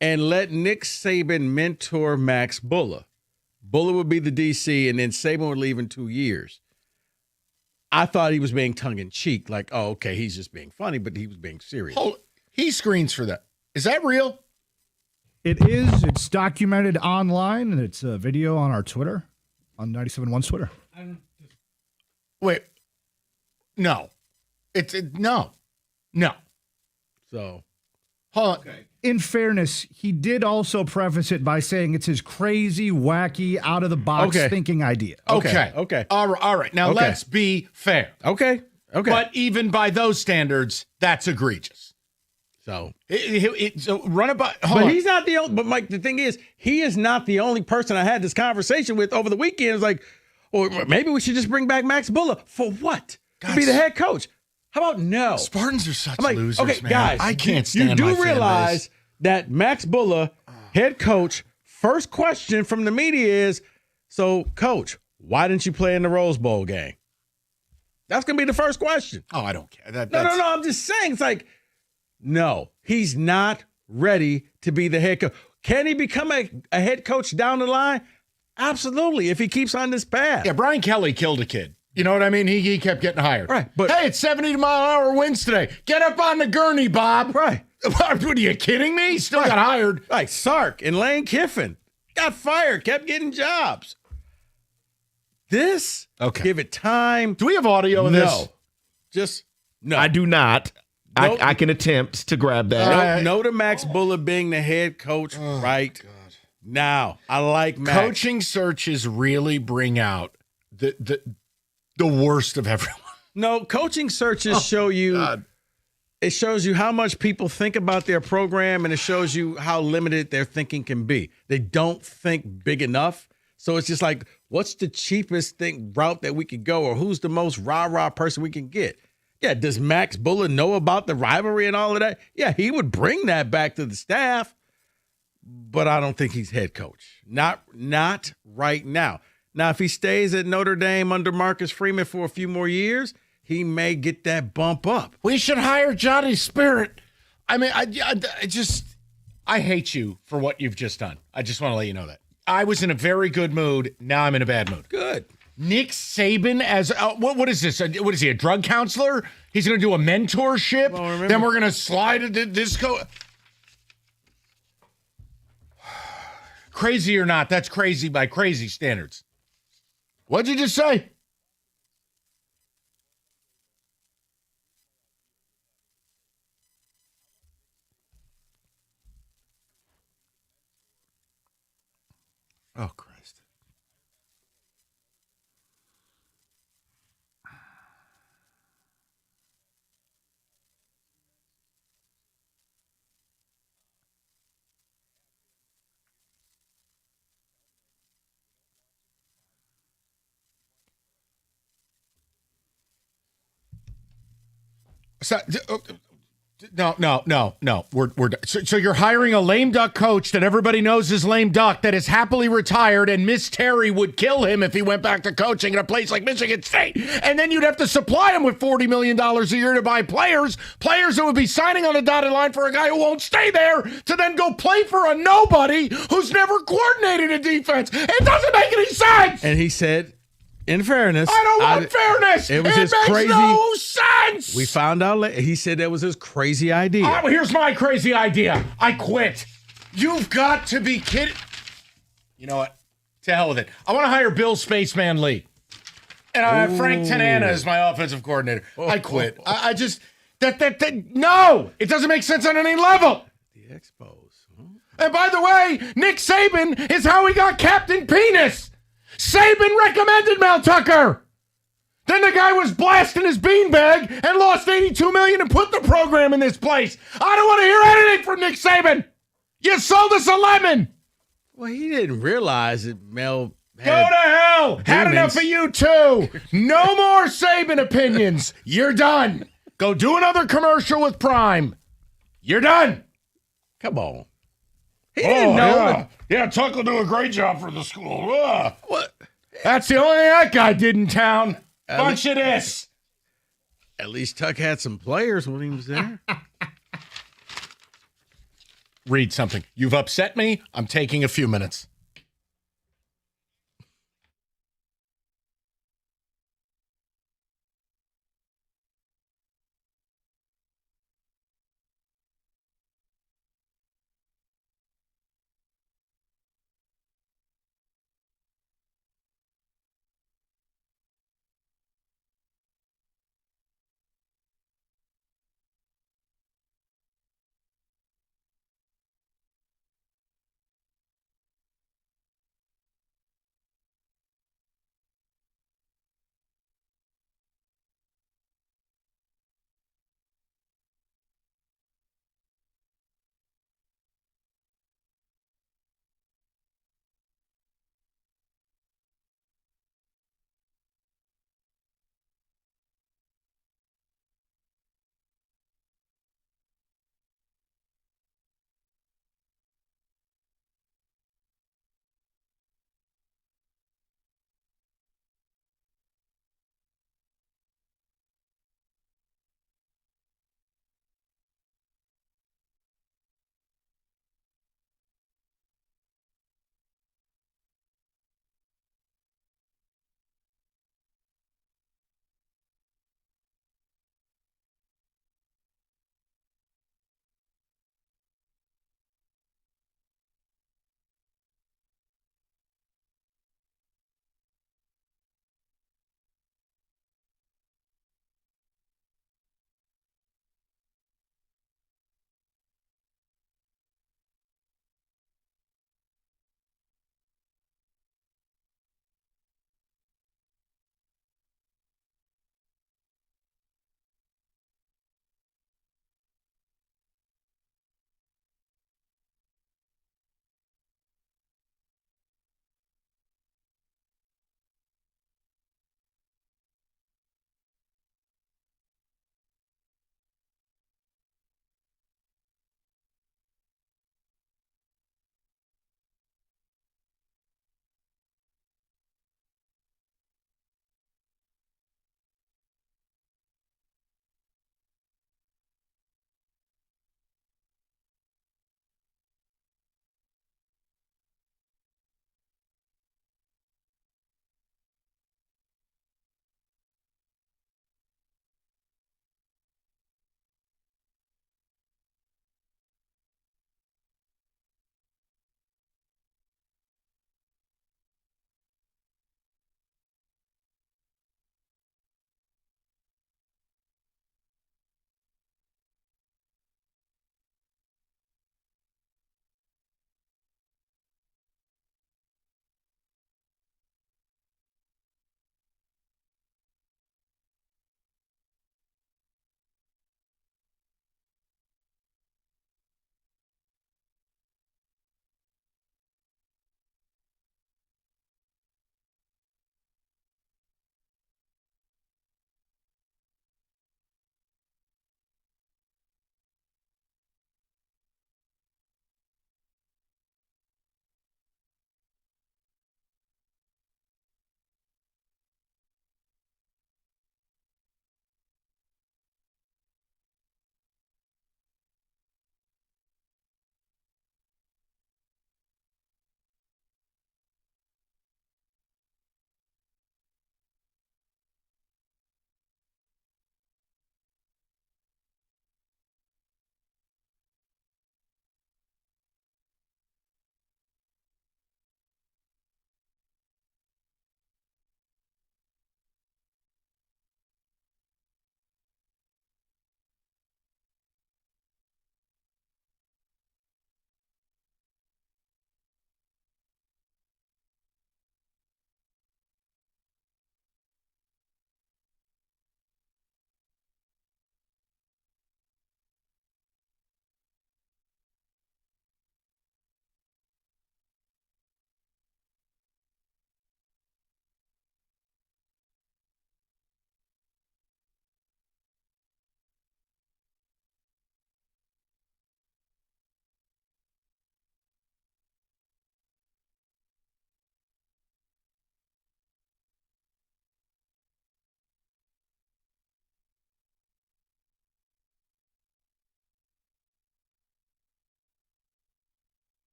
B: and let Nick Saban mentor Max Bulla. Bulla would be the DC, and then Saban would leave in 2 years. I thought he was being tongue-in-cheek, like, oh, okay, he's just being funny, but he was being serious.
F: He screens for that. Is that real?
L: It is. It's documented online, and it's a video on our Twitter, on 97.1's Twitter.
F: Wait. No. No.
B: So,
F: hold on.
L: Okay. In fairness, he did also preface it by saying it's his crazy, wacky, out-of-the-box thinking idea.
F: Okay. All right. Now, let's be fair.
B: Okay.
F: But even by those standards, that's egregious.
B: So,
F: so run it by.
B: but he's not the only. But Mike, the thing is, he is not the only person I had this conversation with over the weekend. It's like, or maybe we should just bring back Max Bulla for what? To be the head coach. How about no?
F: Spartans are such
B: I'm like,
F: losers,
B: okay,
F: man.
B: guys,
F: I can't stand
B: You do
F: my fan
B: realize
F: base.
B: that Max Bulla, head coach, first question from the media is, so, coach, why didn't you play in the Rose Bowl game? That's going to be the first question.
F: Oh, I don't care.
B: No, I'm just saying. It's like, no, he's not ready to be the head coach. Can he become a head coach down the line? Absolutely, if he keeps on this path.
F: Yeah, Brian Kelly killed a kid. You know what I mean? He kept getting hired.
B: Right. But
F: hey, it's 70-mile-an-hour winds today. Get up on the gurney, Bob.
B: Right.
F: What, are you kidding me? He still got hired.
B: Like Sark and Lane Kiffin got fired, kept getting jobs. This, give it time.
F: Do we have audio of this?
B: No. Just no.
C: I do not.
B: Nope.
C: I can attempt to grab that.
B: No to Max Bulla being the head coach right now. I like Max.
F: Coaching searches really bring out the worst of everyone.
B: No, coaching searches show you.
F: God.
B: It shows you how much people think about their program, and it shows you how limited their thinking can be. They don't think big enough. So it's just like, what's the cheapest route that we could go, or who's the most rah-rah person we can get? Yeah, does Max Bulla know about the rivalry and all of that? Yeah, he would bring that back to the staff, but I don't think he's head coach. Not right now. Now, if he stays at Notre Dame under Marcus Freeman for a few more years, he may get that bump up.
F: We should hire Johnny Spirit. I mean, I hate you for what you've just done. I just want to let you know that. I was in a very good mood. Now I'm in a bad mood.
B: Good.
F: Nick Saban as what is this? What is he? A drug counselor? He's going to do a mentorship.
B: Well,
F: then we're going to slide into this. Crazy or not? That's crazy by crazy standards. What'd you just say? Oh, Christ. So, no. We're done. So you're hiring a lame duck coach that everybody knows is lame duck that is happily retired, and Miss Terry would kill him if he went back to coaching in a place like Michigan State. And then you'd have to supply him with $40 million a year to buy players that would be signing on the dotted line for a guy who won't stay there to then go play for a nobody who's never coordinated a defense. It doesn't make any sense.
B: And he said, in fairness,
F: I don't want fairness.
B: It was his
F: makes
B: crazy.
F: no sense.
B: We found out later. He said that was his crazy idea.
F: Here's my crazy idea. I quit. You've got to be kidding. You know what? To hell with it. I want to hire Bill Spaceman Lee. And I have Frank Tanana as my offensive coordinator. I quit. I just, no. It doesn't make sense on any level.
B: The Expos.
F: And by the way, Nick Saban is how he got Captain Penis. Saban recommended Mel Tucker. Then the guy was blasting his beanbag and lost $82 million and put the program in this place. I don't want to hear anything from Nick Saban. You sold us a lemon.
B: Well, he didn't realize that Mel had
F: Go to hell. Had enough of you too. No more Saban opinions. You're done. Go do another commercial with Prime. You're done.
B: Come on. He didn't know.
F: Yeah. Yeah, Tuck will do a great job for the school. What? That's the only thing that guy did in town. Bunch of this.
B: At least Tuck had some players when he was there.
F: Read something. You've upset me. I'm taking a few minutes.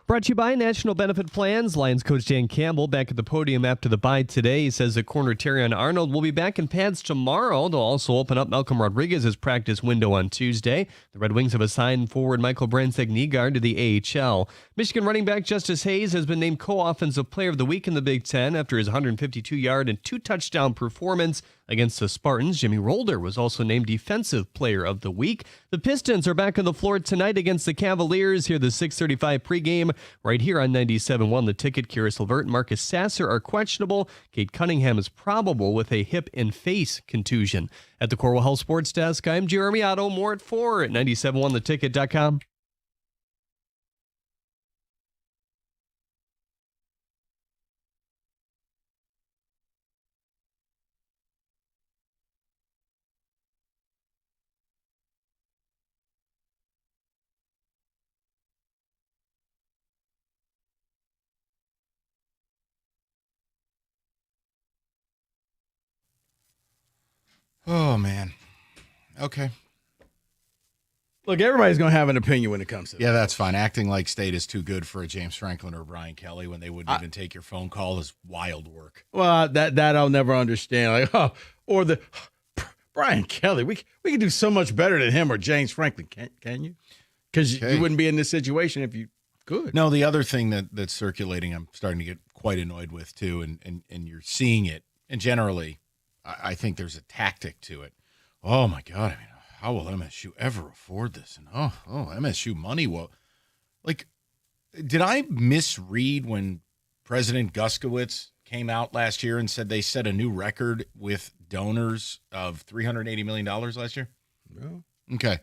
N: Brought to you by National Benefit Plans. Lions coach Dan Campbell back at the podium after the bye today. He says that corner Terrion Arnold will be back in pads tomorrow. They'll also open up Malcolm Rodriguez's practice window on Tuesday. The Red Wings have assigned forward Michael Brandsegg-Nygaard to the AHL. Michigan running back Justice Hayes has been named co-offensive player of the week in the Big Ten after his 152-yard and 2-touchdown performance against the Spartans. Jimmy Rolder was also named Defensive Player of the Week. The Pistons are back on the floor tonight against the Cavaliers. Here, the 6:35 pregame right here on 97.1 The Ticket. Karis LeVert and Marcus Sasser are questionable. Kate Cunningham is probable with a hip and face contusion. At the Corwell Health Sports Desk, I'm Jeremy Otto. More at 4 at 97.1theticket.com.
F: Oh, man. Okay.
B: Look, everybody's going to have an opinion when it comes to that.
F: Yeah, that's fine. Acting like State is too good for a James Franklin or Brian Kelly when they wouldn't even take your phone call is wild work.
B: Well, that I'll never understand. Like, or the Brian Kelly. We can do so much better than him or James Franklin. Can you? Because you wouldn't be in this situation if you could.
F: No, the other thing that's circulating, I'm starting to get quite annoyed with too, and you're seeing it. And generally, I think there's a tactic to it. Oh my God! I mean, how will MSU ever afford this? And MSU money will. Like, did I misread when President Guskowitz came out last year and said they set a new record with donors of $380 million last year?
B: No.
F: Okay.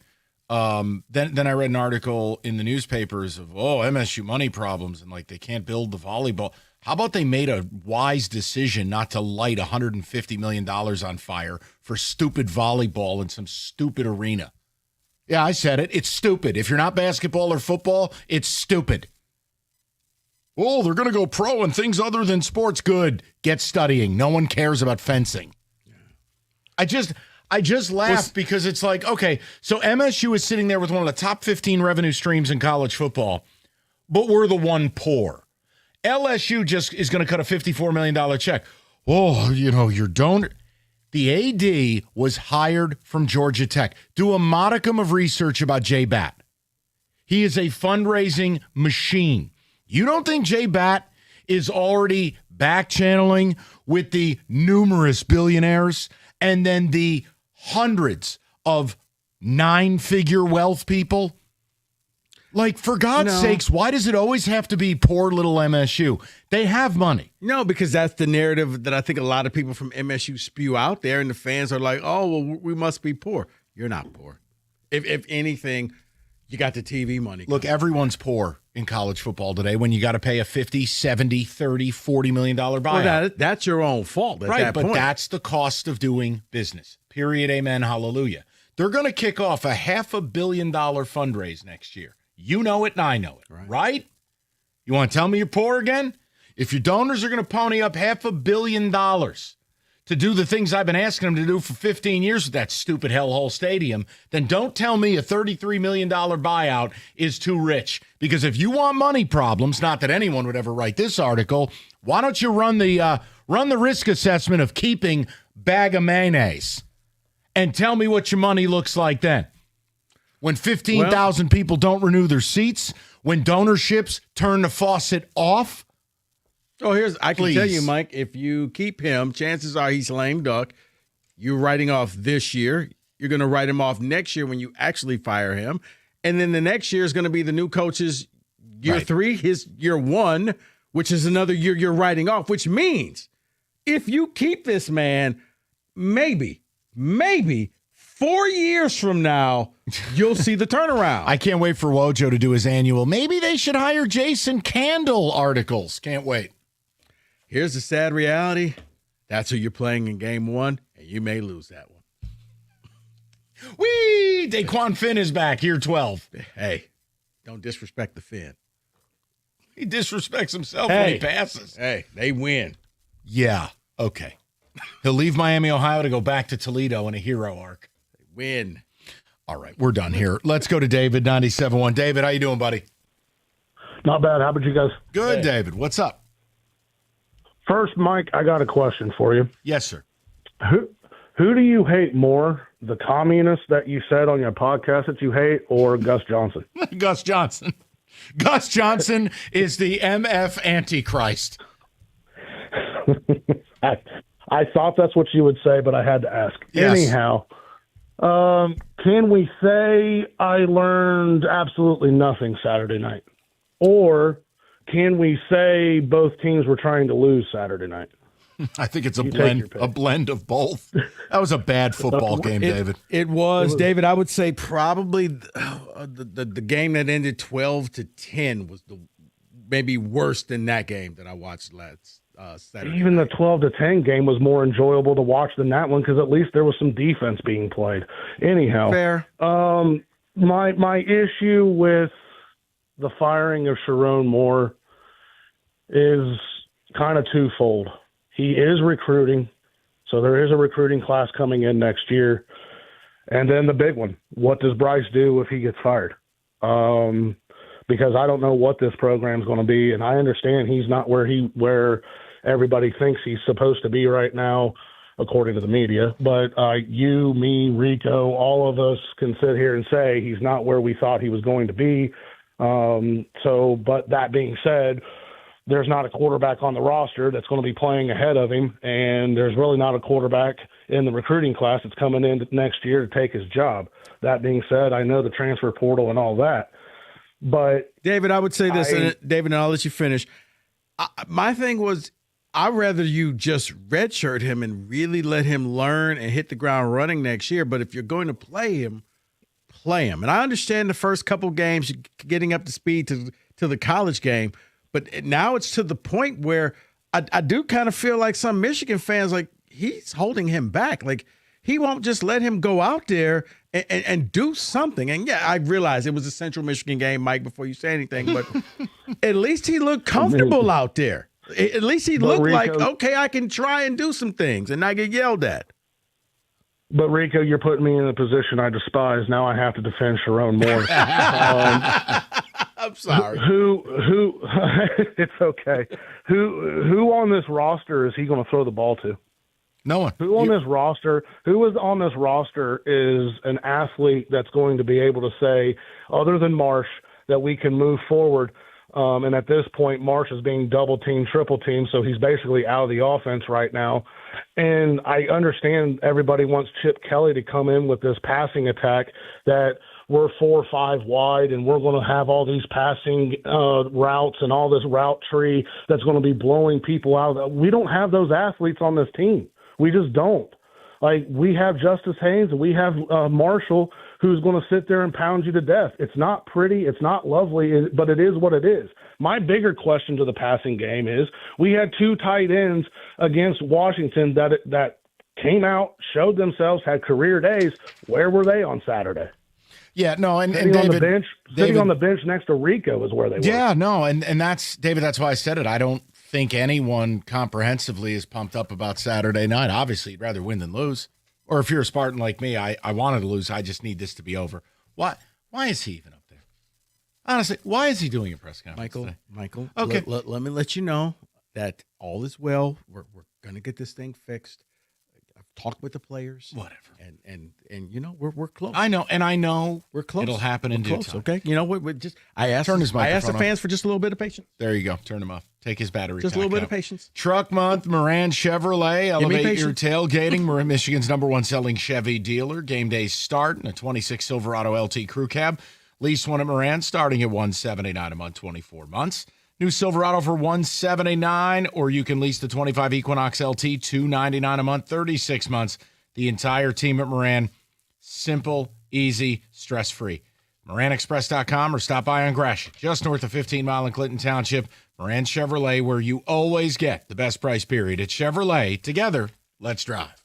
F: Then I read an article in the newspapers of MSU money problems and like they can't build the volleyball. How about they made a wise decision not to light $150 million on fire for stupid volleyball in some stupid arena? Yeah, I said it. It's stupid. If you're not basketball or football, it's stupid. Oh, they're going to go pro in things other than sports. Good. Get studying. No one cares about fencing. I just laugh because it's like, okay, so MSU is sitting there with one of the top 15 revenue streams in college football, but we're the one poor. LSU just is going to cut a $54 million check. Oh, your donor. The AD was hired from Georgia Tech. Do a modicum of research about Jay Batt. He is a fundraising machine. You don't think Jay Batt is already back channeling with the numerous billionaires and then the hundreds of 9-figure wealth people? Like, for God's sakes, why does it always have to be poor little MSU? They have money.
B: No, because that's the narrative that I think a lot of people from MSU spew out there, and the fans are like, oh, well, we must be poor. You're not poor. If anything, you got the TV money.
F: Look, everyone's poor in college football today when you got to pay a $50, $70, $30, $40 million buyout.
B: Well, that's your own fault at that point.
F: But that's the cost of doing business. Period, amen, hallelujah. They're going to kick off a $500 million fundraise next year. You know it and I know it, right? You want to tell me you're poor again? If your donors are going to pony up $500 million to do the things I've been asking them to do for 15 years with that stupid hellhole stadium, then don't tell me a $33 million buyout is too rich. Because if you want money problems, not that anyone would ever write this article, why don't you run the risk assessment of keeping bag of mayonnaise and tell me what your money looks like then? When 15,000 people don't renew their seats, when donorships turn the faucet off.
B: I can tell you, Mike, if you keep him, chances are he's lame duck. You're writing off this year. You're going to write him off next year when you actually fire him. And then the next year is going to be the new coach's year 3, his year 1, which is another year you're writing off, which means if you keep this man, maybe 4 years from now, you'll see the turnaround.
F: I can't wait for Wojo to do his annual. Maybe they should hire Jason Candle articles. Can't wait.
B: Here's the sad reality. That's who you're playing in game 1, and you may lose that one.
F: Whee! Daquan Finn is back, year 12.
B: Hey, don't disrespect the Finn.
F: He disrespects himself when he passes.
B: Hey, they win.
F: Yeah, okay. He'll leave Miami, Ohio to go back to Toledo in a hero arc.
B: Win.
F: All right, we're done here. Let's go to David, 97.1. David, how you doing, buddy?
J: Not bad. How about you guys?
F: Good, David. What's up?
J: First, Mike, I got a question for you.
F: Yes, sir.
J: Who do you hate more, the communist that you said on your podcast that you hate, or Gus Johnson?
F: Gus Johnson. Gus Johnson is the MF Antichrist.
J: I thought that's what you would say, but I had to ask.
F: Yes.
J: Anyhow, can we say I learned absolutely nothing Saturday night? Or can we say both teams were trying to lose Saturday night?
F: I think it's a
J: You take your
F: blend of both. That was a bad football game, David.
B: It was, David. I would say probably the game that ended 12-10 was maybe worse than that game that I watched last Saturday.
J: Even the 12-10 game was more enjoyable to watch than that one because at least there was some defense being played. Anyhow,
B: fair.
J: My issue with the firing of Sharon Moore is kind of twofold. He is recruiting, so there is a recruiting class coming in next year. And then the big one, what does Bryce do if he gets fired? Because I don't know what this program is going to be, and I understand he's not where everybody thinks he's supposed to be right now, according to the media. But you, me, Rico, all of us can sit here and say he's not where we thought he was going to be. But that being said, there's not a quarterback on the roster that's going to be playing ahead of him, and there's really not a quarterback in the recruiting class that's coming in next year to take his job. That being said, I know the transfer portal and all that. But
B: David, I would say this, David, and I'll let you finish. My thing was, I'd rather you just redshirt him and really let him learn and hit the ground running next year. But if you're going to play him, play him. And I understand the first couple games, getting up to speed to the college game. But now it's to the point where I do kind of feel like some Michigan fans, like, he's holding him back. Like, he won't just let him go out there and do something. And, yeah, I realize it was a Central Michigan game, Mike, before you say anything. But at least he looked comfortable out there. At least he looked like, okay, I can try and do some things and not get yelled at.
J: But, Rico, you're putting me in a position I despise. Now I have to defend Sharon Moore.
B: I'm sorry.
J: Who it's okay. Who on this roster is he going to throw the ball to?
F: No one.
J: Who is on this roster is an athlete that's going to be able to say, other than Marsh, that we can move forward. And at this point, Marsh is being double teamed, triple teamed, so he's basically out of the offense right now. And I understand everybody wants Chip Kelly to come in with this passing attack that we're 4 or 5 wide and we're going to have all these passing routes and all this route tree that's going to be blowing people out. We don't have those athletes on this team. We just don't. Like, we have Justice Haynes and we have Marshall, who's going to sit there and pound you to death. It's not pretty. It's not lovely, but it is what it is. My bigger question to the passing game is we had 2 tight ends against Washington that came out, showed themselves, had career days. Where were they on Saturday?
F: Yeah, no, and
J: sitting
F: David,
J: sitting on the bench next to Rico is where they were.
F: Yeah, no, and that's, David, that's why I said it. I don't think anyone comprehensively is pumped up about Saturday night. Obviously, you'd rather win than lose. Or if you're a Spartan like me, I wanted to lose. I just need this to be over. Why is he even up there? Honestly, why is he doing a press conference today?
B: Michael,
F: okay.
B: Let me let you know that all is well. We're going to get this thing fixed. I've talked with the players.
F: Whatever.
B: And you know, we're close.
F: I know
B: we're close.
F: It'll happen in due time.
B: Okay. You know what? I asked the fans for just a little bit of patience.
F: There you go. Turn him off. Take his battery.
B: Just a little bit
F: out.
B: of patience.
F: Truck Month, Moran Chevrolet. Elevate your tailgating. Michigan's #1 selling Chevy dealer. Game days start in a 26 Silverado LT Crew Cab. Lease one at Moran starting at $179 a month, 24 months. New Silverado for $179, or you can lease the 25 Equinox LT, $299 a month, 36 months. The entire team at Moran. Simple, easy, stress-free. MoranExpress.com or stop by on Gratiot, just north of 15 Mile in Clinton Township. Moran Chevrolet, where you always get the best price period. At Chevrolet, together, let's drive.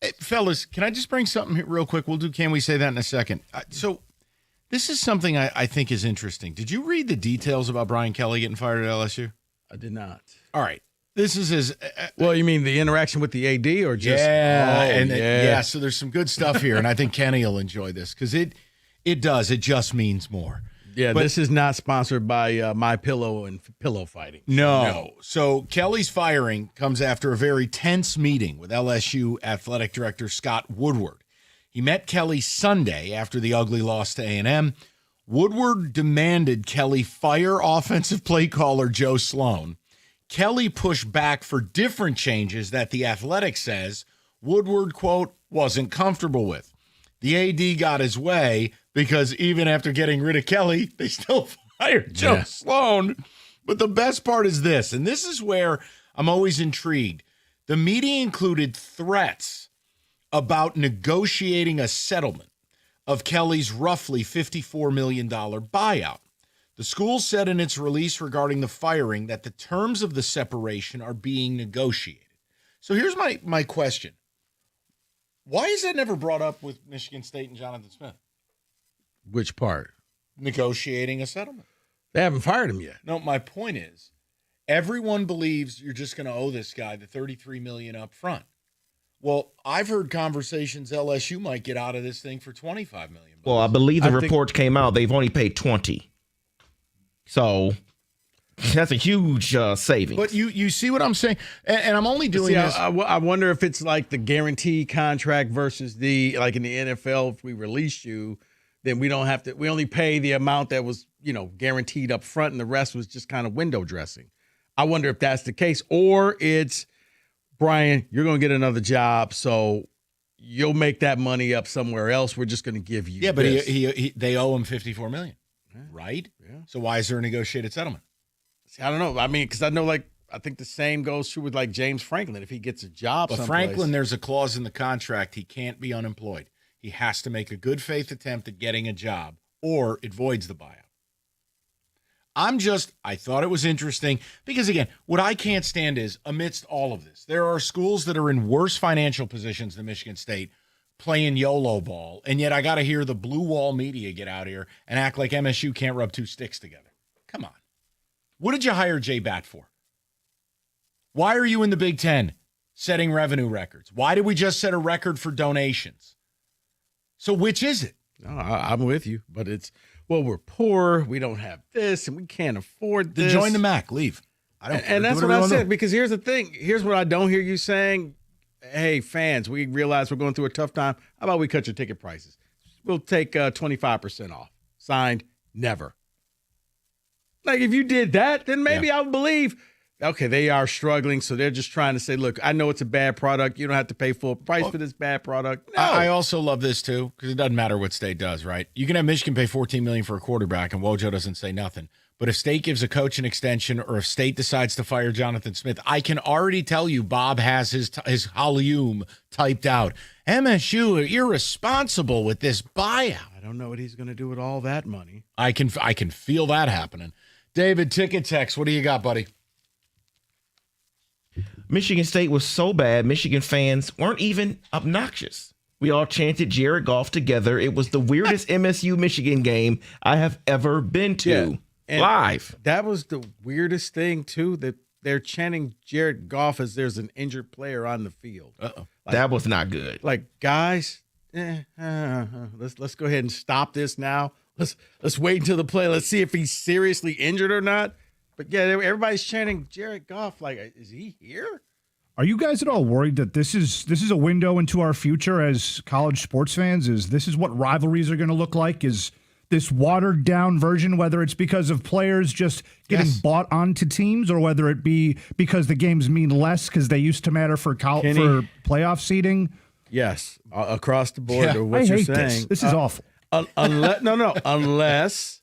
F: Hey, fellas, can I just bring something here real quick? Can we say that in a second? So this is something I think is interesting. Did you read the details about Brian Kelly getting fired at LSU?
B: I did not.
F: All right. This is his.
B: Well, you mean the interaction with the AD or just?
F: Yeah. So there's some good stuff here, and I think Kenny will enjoy this because it does. It just means more.
B: Yeah, but this is not sponsored by My Pillow and Pillow Fighting.
F: No. So Kelly's firing comes after a very tense meeting with LSU athletic director Scott Woodward. He met Kelly Sunday after the ugly loss to A&M. Woodward demanded Kelly fire offensive play caller Joe Sloan. Kelly pushed back for different changes that the Athletic says Woodward, quote, wasn't comfortable with. The AD got his way because even after getting rid of Kelly, they still fired Joe Sloan. But the best part is this, and this is where I'm always intrigued. The meeting included threats about negotiating a settlement of Kelly's roughly $54 million buyout. The school said in its release regarding the firing that the terms of the separation are being negotiated. So here's my question. Why is that never brought up with Michigan State and Jonathan Smith?
B: Which part?
F: Negotiating a settlement.
B: They haven't fired him yet.
F: No, my point is, everyone believes you're just going to owe this guy the $33 million up front. Well, I've heard conversations LSU might get out of this thing for $25 million.
C: Well, I believe the reports came out. They've only paid 20. So that's a huge savings.
F: But you see what I'm saying? And I'm only doing this.
B: I wonder if it's like the guarantee contract versus the, like in the NFL, if we release you, then we don't have to, we only pay the amount that was, guaranteed up front and the rest was just kind of window dressing. I wonder if that's the case, or it's, Brian, you're going to get another job, so you'll make that money up somewhere else. We're just going to give you
F: but
B: this.
F: they owe him $54 million, right? Yeah. So why is there a negotiated settlement?
B: See, I don't know. I mean, because I know, I think the same goes true with James Franklin. If he gets a job
F: But
B: someplace.
F: Franklin, there's a clause in the contract. He can't be unemployed. He has to make a good faith attempt at getting a job, or it voids the buyout. I thought it was interesting because, again, what I can't stand is, amidst all of this, there are schools that are in worse financial positions than Michigan State playing YOLO ball, and yet I got to hear the blue wall media get out here and act like MSU can't rub two sticks together. Come on. What did you hire Jay Batt for? Why are you in the Big Ten setting revenue records? Why did we just set a record for donations? So which is it?
B: No, I'm with you, but it's, well, we're poor, we don't have this, and we can't afford this.
F: Then join the MAC, leave. I don't care.
B: And that's
F: Do
B: what I
F: whatever you
B: said,
F: want.
B: because here's the thing. Here's what I don't hear you saying. Hey, fans, we realize we're going through a tough time. How about we cut your ticket prices? We'll take 25% off. Signed, never. Like, if you did that, then maybe I would believe, okay, they are struggling, so they're just trying to say, look, I know it's a bad product. You don't have to pay full price for this bad product. No.
F: I also love this, too, because it doesn't matter what State does, right? You can have Michigan pay $14 million for a quarterback, and Wojo doesn't say nothing. But if State gives a coach an extension, or if State decides to fire Jonathan Smith, I can already tell you Bob has his volume typed out. MSU are irresponsible with this buyout.
B: I don't know what he's going to do with all that money.
F: I can feel that happening. David, Ticket Text, what do you got, buddy?
C: Michigan State was so bad, Michigan fans weren't even obnoxious. We all chanted Jared Goff together. It was the weirdest MSU Michigan game I have ever been to.
B: And
C: live.
B: That was the weirdest thing, too, that they're chanting Jared Goff as there's an injured player on the field.
C: Uh-oh. That was not good.
B: Like, guys, let's go ahead and stop this now. Let's wait until the play. Let's see if he's seriously injured or not. But yeah, everybody's chanting Jared Goff. Like, is he here?
L: Are you guys at all worried that this is a window into our future as college sports fans? This is what rivalries are going to look like? Is this watered down version, whether it's because of players just getting bought onto teams, or whether it be because the games mean less because they used to matter for playoff seeding?
B: Yes, across the board.
L: Yeah.
B: What
L: I
B: you're
L: hate
B: saying.
L: this is awful.
B: Unless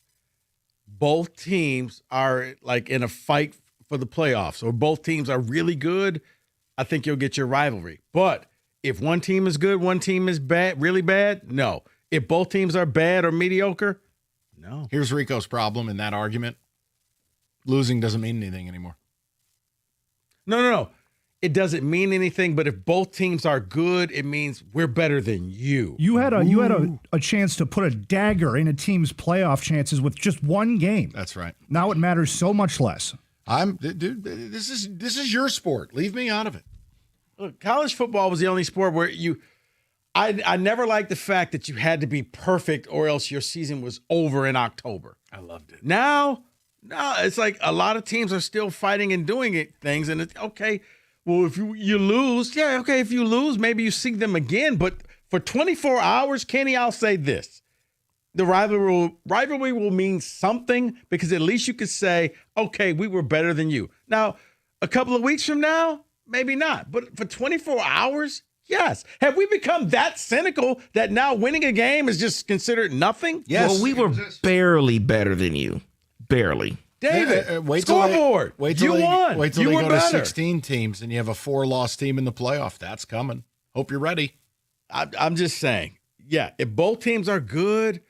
B: both teams are like in a fight for the playoffs, or both teams are really good, I think you'll get your rivalry. But if one team is good, one team is bad, really bad, no. If both teams are bad or mediocre, no.
F: Here's Rico's problem in that argument. Losing doesn't mean anything anymore.
B: No. it doesn't mean anything. But if both teams are good, it means we're better than you.
L: You had a chance to put a dagger in a team's playoff chances with just one game.
F: That's right.
L: Now it matters so much less.
F: Dude, this is your sport. Leave me out of it.
B: Look, college football was the only sport where I never liked the fact that you had to be perfect or else your season was over in October.
F: I loved it.
B: Now, it's like a lot of teams are still fighting and doing things, and it's okay. Well, if you lose, yeah, okay. If you lose, maybe you see them again. But for 24 hours, Kenny, I'll say this: the rivalry will mean something because at least you could say, okay, we were better than you. Now, a couple of weeks from now, maybe not. But for 24 hours, yes. Have we become that cynical that now winning a game is just considered nothing?
C: Yes. Well, we were barely better than you. Barely.
B: David, scoreboard.
F: You
B: won.
F: Wait till
B: you
F: they
B: were
F: go
B: better.
F: to 16 teams and you have a 4-loss team in the playoff. That's coming. Hope you're ready.
B: I'm just saying, yeah, if both teams are good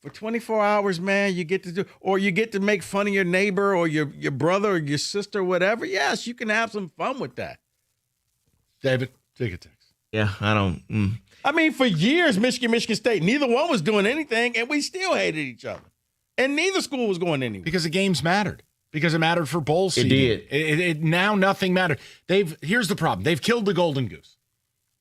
B: for 24 hours, man, you get to make fun of your neighbor or your brother or your sister, whatever. Yes, you can have some fun with that.
F: David, take a text.
C: Yeah, I don't.
B: I mean, for years, Michigan State, neither one was doing anything, and we still hated each other. And neither school was going anywhere.
F: Because the games mattered. Because it mattered for bowl seeding.
C: It did.
F: It now nothing mattered. Here's the problem. They've killed the golden goose.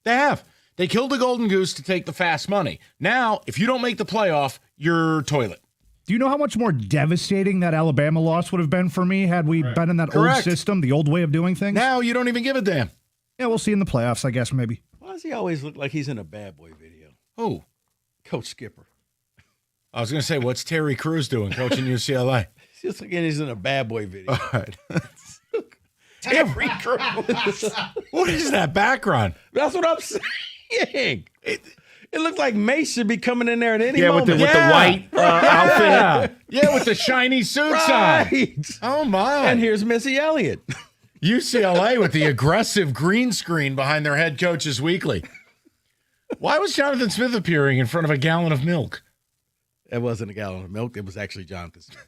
F: They have. They killed the golden goose to take the fast money. Now, if you don't make the playoff, you're toilet.
L: Do you know how much more devastating that Alabama loss would have been for me had we been in that
F: Correct.
L: old system, the old way of doing things?
F: Now you don't even give a damn.
L: Yeah, we'll see in the playoffs, I guess, maybe.
B: Why does he always look like he's in a Bad Boy video?
F: Who?
B: Coach Skipper.
F: I was going to say, what's Terry Crews doing coaching UCLA?
B: Just like he's in a Bad Boy video.
F: All right.
B: Terry Crews.
F: What is that background?
B: That's what I'm saying. It looks like Mace should be coming in there at any
C: with
B: moment.
C: the white outfit.
F: Yeah, with the shiny suits on. Oh, my.
B: And here's Missy Elliott.
F: UCLA with the aggressive green screen behind their head coaches weekly. Why was Jonathan Smith appearing in front of a gallon of milk?
B: It wasn't a gallon of milk. It was actually Jonathan Smith.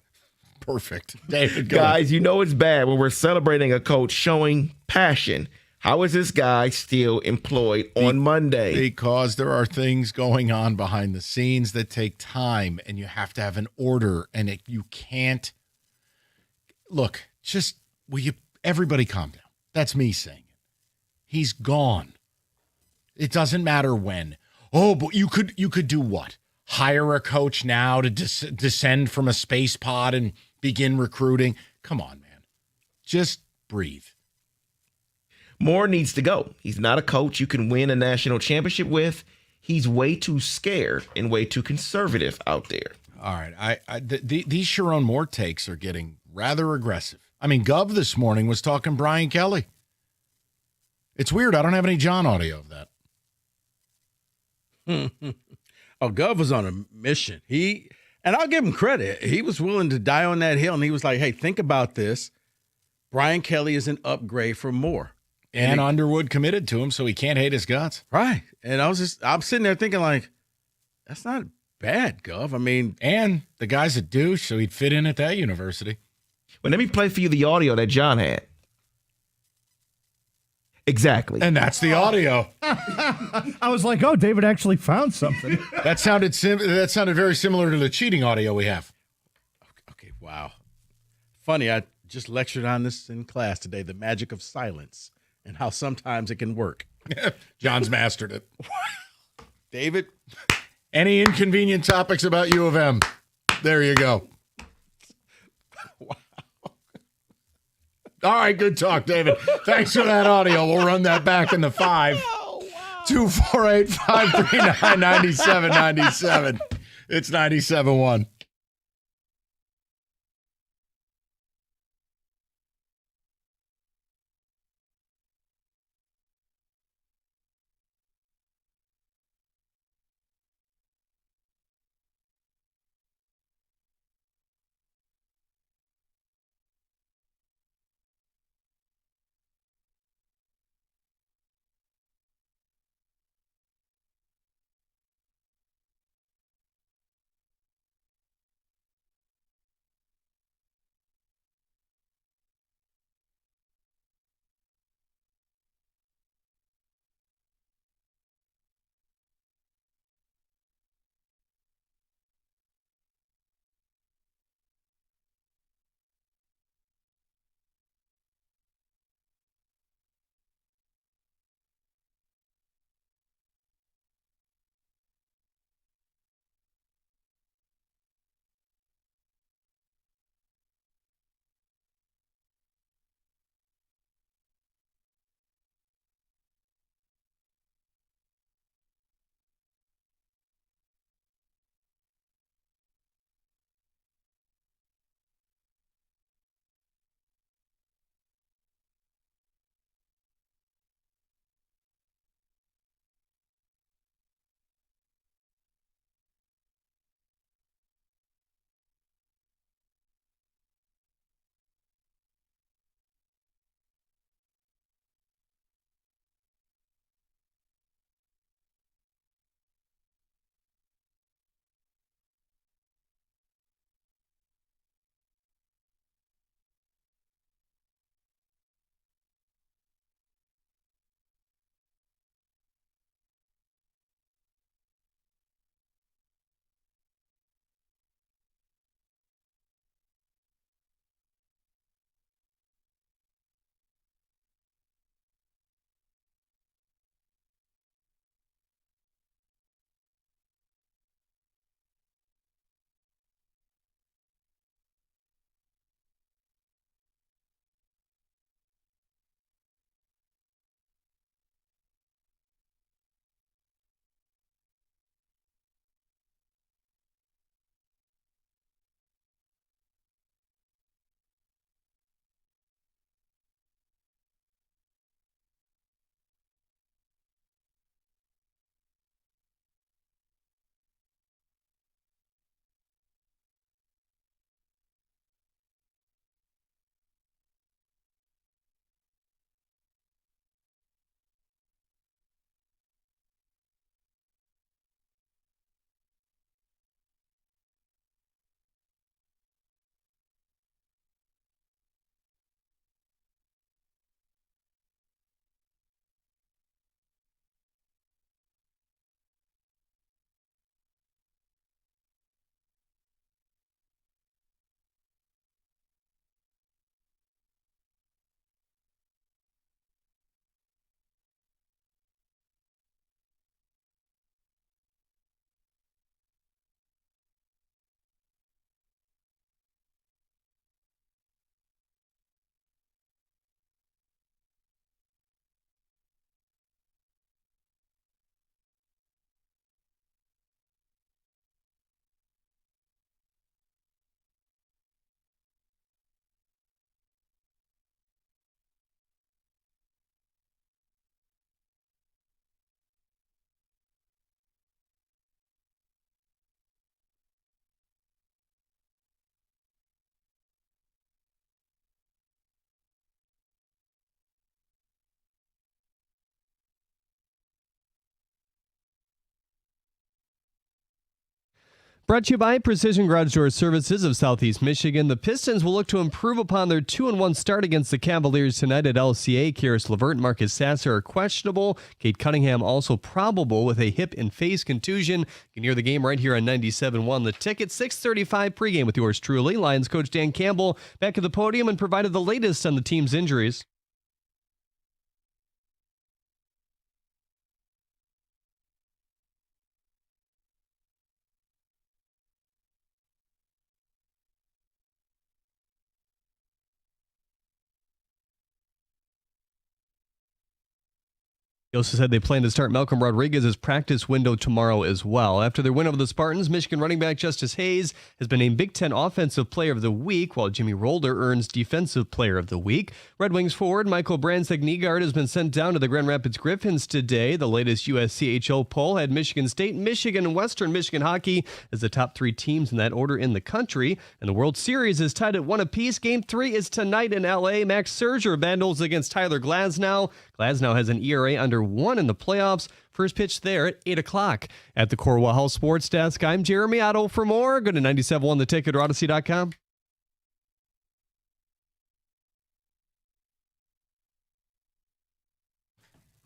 F: Perfect. David, go.
C: Guys, you know it's bad when we're celebrating a coach showing passion. How is this guy still employed on Monday?
F: Because there are things going on behind the scenes that take time, and you have to have an order, and you can't. Look, everybody calm down. That's me saying it. He's gone. It doesn't matter when. Oh, but you could do what? Hire a coach now to descend from a space pod and begin recruiting? Come on, man. Just breathe.
C: Moore needs to go. He's not a coach you can win a national championship with. He's way too scared and way too conservative out there.
F: All right. These Sharon Moore takes are getting rather aggressive. I mean, Gov this morning was talking Brian Kelly. It's weird. I don't have any John audio of that.
B: Oh, Gov was on a mission. And I'll give him credit. He was willing to die on that hill, and he was like, hey, think about this. Brian Kelly is an upgrade from Moore.
F: And Underwood committed to him, so he can't hate his guts.
B: Right. And I'm sitting there thinking, like, that's not bad, Gov. I mean,
F: and the guy's a douche, so he'd fit in at that university.
C: Well, let me play for you the audio that John had. Exactly.
F: And that's the audio.
L: I was like, oh, David actually found something.
F: That sounded very similar to the cheating audio we have.
B: Okay, wow. Funny, I just lectured on this in class today, the magic of silence and how sometimes it can work.
F: John's mastered it.
B: David?
F: Any inconvenient topics about U of M? There you go.
B: Wow.
F: All right, good talk, David. Thanks for that audio. We'll run that back in the 5. 248-539-9797. It's 97.1.
N: Brought to you by Precision Garage Door Services of Southeast Michigan. The Pistons will look to improve upon their 2-1 start against the Cavaliers tonight at LCA. Karis LeVert and Marcus Sasser are questionable. Cade Cunningham also probable with a hip and face contusion. You can hear the game right here on 97.1 The Ticket. 6:35 pregame with yours truly. Lions coach Dan Campbell back at the podium and provided the latest on the team's injuries. He also said they plan to start Malcolm Rodriguez's practice window tomorrow as well. After their win over the Spartans, Michigan running back Justice Hayes has been named Big Ten Offensive Player of the Week, while Jimmy Rolder earns Defensive Player of the Week. Red Wings forward Michael Brandsegg-Nygaard has been sent down to the Grand Rapids Griffins today. The latest USCHO poll had Michigan State, Michigan, and Western Michigan hockey as the top 3 teams in that order in the country. And the World Series is tied at 1 apiece. Game 3 is tonight in L.A. Max Scherzer battles against Tyler Glasnow. Glasnow has an ERA under 1 in the playoffs. First pitch there at 8 o'clock. At the Corwell House Sports Desk, I'm Jeremy Otto. For more, go to 97.1 The Ticket or Odyssey.com.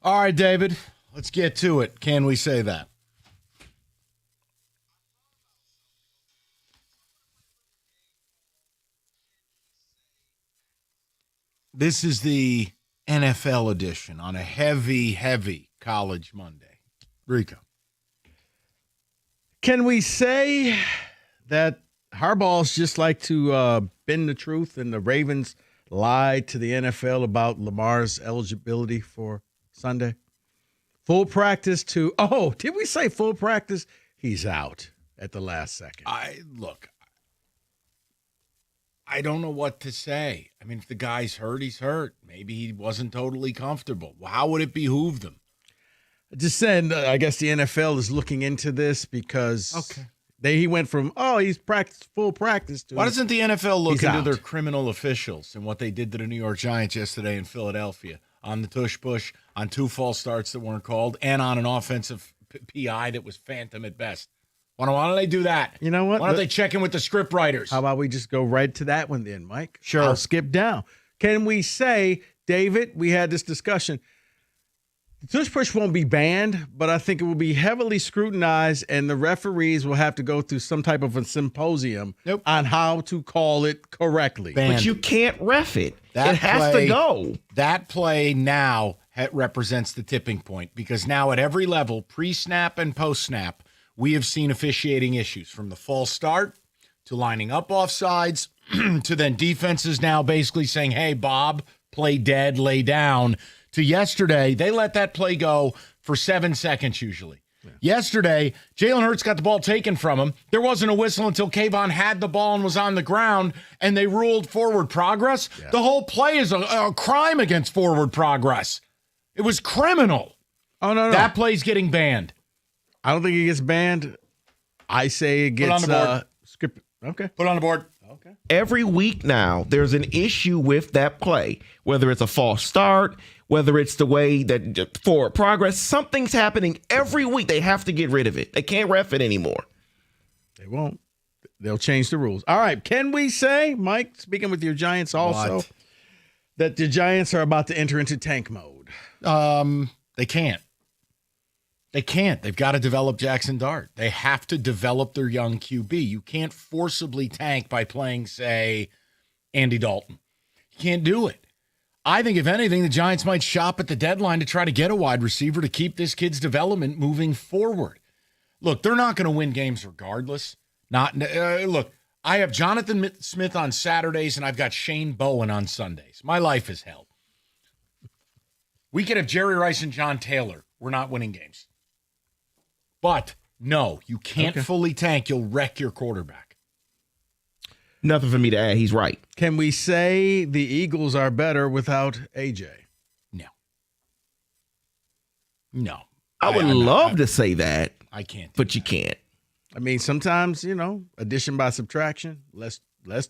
F: All right, David, let's get to it. Can we say that? This is the NFL edition on a heavy college Monday. Rico.
B: Can we say that Harbaugh's just like to bend the truth and the Ravens lied to the NFL about Lamar's eligibility for Sunday? Full practice to, did we say full practice? He's out at the last second.
F: I don't know what to say. I mean, if the guy's hurt, he's hurt. Maybe he wasn't totally comfortable. Well, how would it behoove them?
B: Just saying, I guess the NFL is looking into this because he went from, he's full practice to.
F: Why doesn't the NFL look into
B: out.
F: their criminal officials and what they did to the New York Giants yesterday in Philadelphia on the tush-push, on 2 false starts that weren't called, and on an offensive PI that was phantom at best? Why don't they do that?
B: You know what?
F: Why don't they check in with the script writers?
B: How about we just go right to that one then, Mike?
F: Sure.
B: I'll skip down. Can we say, David, we had this discussion. The tush push won't be banned, but I think it will be heavily scrutinized, and the referees will have to go through some type of a symposium on how to call it correctly.
C: But you can't ref it. It has to go.
F: That play now represents the tipping point because now at every level, pre-snap and post-snap, we have seen officiating issues from the false start to lining up offsides to then defenses now basically saying, hey, Bob, play dead, lay down. To yesterday, they let that play go for 7 seconds usually. Yeah. Yesterday, Jalen Hurts got the ball taken from him. There wasn't a whistle until Kayvon had the ball and was on the ground, and they ruled forward progress. Yeah. The whole play is a crime against forward progress. It was criminal.
B: Oh, no.
F: That play's getting banned.
B: I don't think it gets banned. I say it gets
F: Put on the board.
B: skipped. Okay.
F: Put on the board.
B: Okay.
C: Every week now, there's an issue with that play, whether it's a false start, whether it's the way that forward progress, something's happening every week. They have to get rid of it. They can't ref it anymore.
B: They won't. They'll change the rules. All right. Can we say, Mike, speaking with your Giants also, that the Giants are about to enter into tank mode?
F: They can't. They can't. They've got to develop Jackson Dart. They have to develop their young QB. You can't forcibly tank by playing, say, Andy Dalton. You can't do it. I think, if anything, the Giants might shop at the deadline to try to get a wide receiver to keep this kid's development moving forward. Look, they're not going to win games regardless. Look, I have Jonathan Smith on Saturdays, and I've got Shane Bowen on Sundays. My life is hell. We could have Jerry Rice and John Taylor. We're not winning games. But, no, you can't fully tank. You'll wreck your quarterback.
C: Nothing for me to add. He's right.
B: Can we say the Eagles are better without AJ?
F: No.
C: I would love to say that.
F: I can't.
C: But you can't.
B: I mean, sometimes, addition by subtraction, less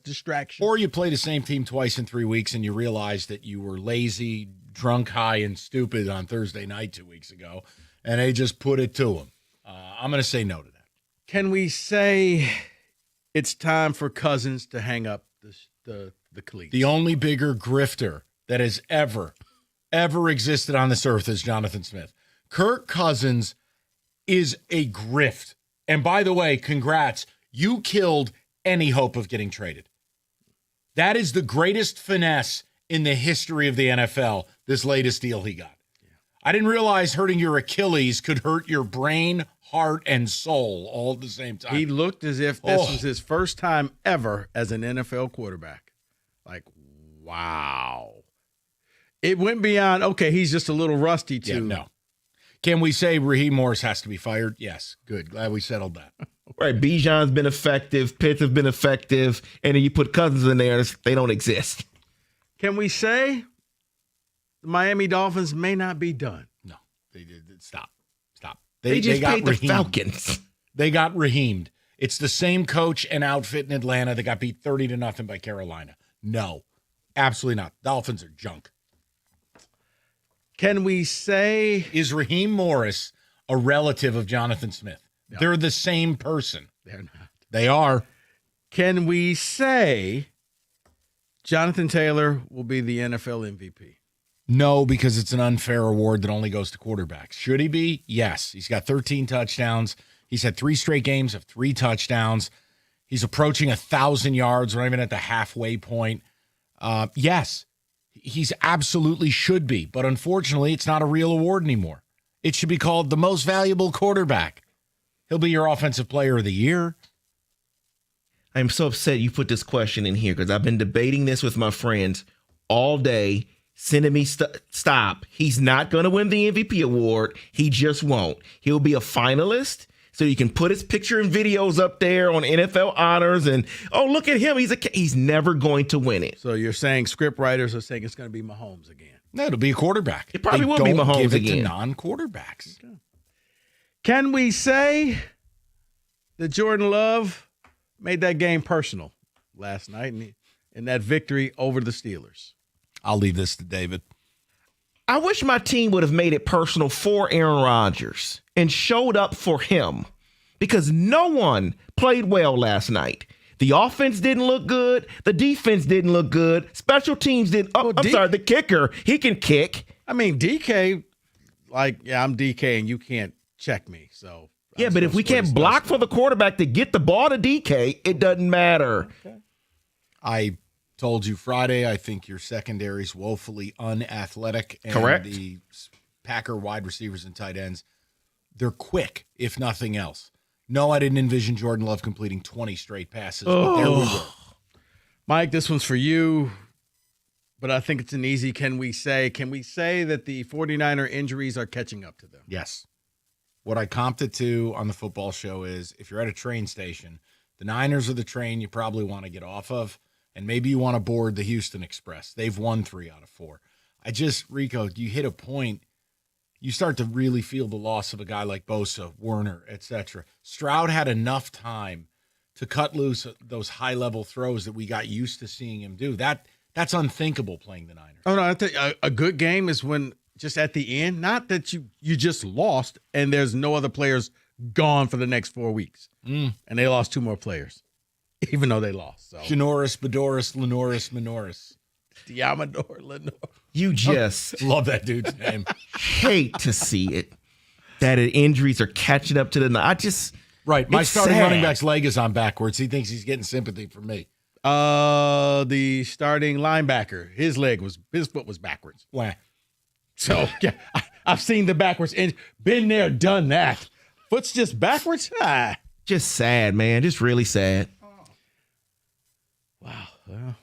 B: distraction.
F: Or you play the same team twice in 3 weeks and you realize that you were lazy, drunk, high, and stupid on Thursday night 2 weeks ago, and they just put it to them. I'm going to say no to that.
B: Can we say it's time for Cousins to hang up the cleats?
F: The only bigger grifter that has ever existed on this earth is Jonathan Smith. Kirk Cousins is a grift. And by the way, congrats. You killed any hope of getting traded. That is the greatest finesse in the history of the NFL, this latest deal he got. Yeah. I didn't realize hurting your Achilles could hurt your brain, heart, and soul all at the same time.
B: He looked as if this was his first time ever as an NFL quarterback. Like, wow. It went beyond, okay, he's just a little rusty too.
F: Yeah, no. Can we say Raheem Morris has to be fired? Yes. Good. Glad we settled that.
C: Right. Bijan's been effective. Pitts have been effective. And then you put Cousins in there, they don't exist.
B: Can we say the Miami Dolphins may not be done?
F: No. They did. Stop.
C: They just paid the Falcons.
F: They got Raheemed. It's the same coach and outfit in Atlanta that got beat 30-0 by Carolina. No. Absolutely not. Dolphins are junk.
B: Can we say...
F: Is Raheem Morris a relative of Jonathan Smith? No. They're the same person.
B: They're not.
F: They are.
B: Can we say Jonathan Taylor will be the NFL MVP?
F: No, because it's an unfair award that only goes to quarterbacks. Should he be? Yes. He's got 13 touchdowns. He's had 3 straight games of 3 touchdowns. He's approaching 1,000 yards. We're not even at the halfway point. Yes. He's absolutely should be, but unfortunately, it's not a real award anymore. It should be called the most valuable quarterback. He'll be your offensive player of the year.
C: I'm so upset you put this question in here because I've been debating this with my friends all day, sending me stop. He's not going to win the MVP award. He just won't. He'll be a finalist. So you can put his picture and videos up there on NFL honors and, oh, look at him. He's never going to win it.
B: So you're saying script writers are saying it's going to be Mahomes again.
F: No, it'll be a quarterback.
C: It probably will be Mahomes
F: give it
C: again.
F: To non-quarterbacks. Okay.
B: Can we say that Jordan Love made that game personal last night in that victory over the Steelers?
F: I'll leave this to David.
C: I wish my team would have made it personal for Aaron Rodgers and showed up for him because no one played well last night. The offense didn't look good. The defense didn't look good. Special teams didn't. Oh, I'm sorry, the kicker, he can kick.
B: I mean, DK, I'm DK and you can't check me. So
C: yeah, but if we can't block for the quarterback to get the ball to DK, it doesn't matter.
F: Okay. I told you Friday, I think your secondary's woefully unathletic. And
C: correct.
F: The Packer wide receivers and tight ends, they're quick, if nothing else. No, I didn't envision Jordan Love completing 20 straight passes, but there we were.
B: Mike, this one's for you, but I think it's an easy can we say that the 49er injuries are catching up to them?
F: Yes. What I comped it to on the football show is if you're at a train station, the Niners are the train you probably want to get off of. And maybe you want to board the Houston Express. They've won 3 out of 4. Rico, you hit a point. You start to really feel the loss of a guy like Bosa, Werner, etc. Stroud had enough time to cut loose those high-level throws that we got used to seeing him do. That's unthinkable playing the Niners.
B: Oh, no, I think a good game is when just at the end, not that you just lost and there's no other players gone for the next 4 weeks. And they lost 2 more players. Even though they lost. So.
F: Janoris, Bedoris, Lenoris, Minoris.
B: Diamador, Lenore.
C: You just
F: love that dude's name.
C: Hate to see it. That injuries are catching up to the.
F: Right. My starting running back's leg is on backwards. He thinks he's getting sympathy from me.
B: The starting linebacker, his foot was backwards.
F: Wah.
B: So yeah, I've seen the backwards and been there, done that. Foot's just backwards.
C: Just sad, man. Just really sad.
B: Wow. Well,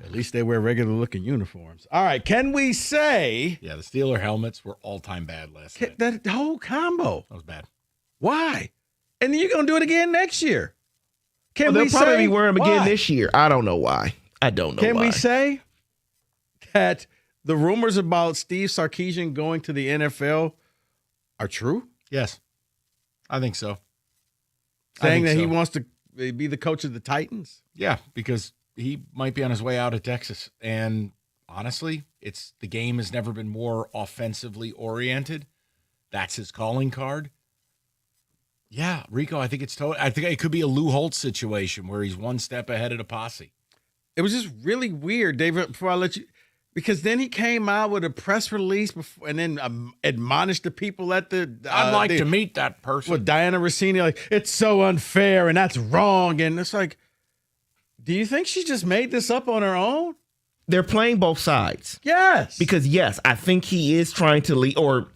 B: at least they wear regular looking uniforms. All right. Can we say?
F: Yeah, the Steeler helmets were all time bad last night.
B: That whole combo.
F: That was bad.
B: Why? And then you're going to do it again next year.
C: They'll probably be wearing them again this year. I don't know why.
B: Can we say that the rumors about Steve Sarkisian going to the NFL are true?
F: Yes. I think so.
B: Saying that he wants to be the coach of the Titans?
F: Yeah, because he might be on his way out of Texas. And honestly, the game has never been more offensively oriented. That's his calling card. Yeah, Rico, I think it could be a Lou Holtz situation where he's one step ahead of the posse.
B: It was just really weird, David, before I let you, because then he came out with a press release before, and then admonished the people at the.
F: I'd like to meet that person.
B: With Diana Rossini, like, it's so unfair and that's wrong. And it's like, do you think she just made this up on her own?
C: They're playing both sides.
B: Yes.
C: Because, yes, I think he is trying to leave or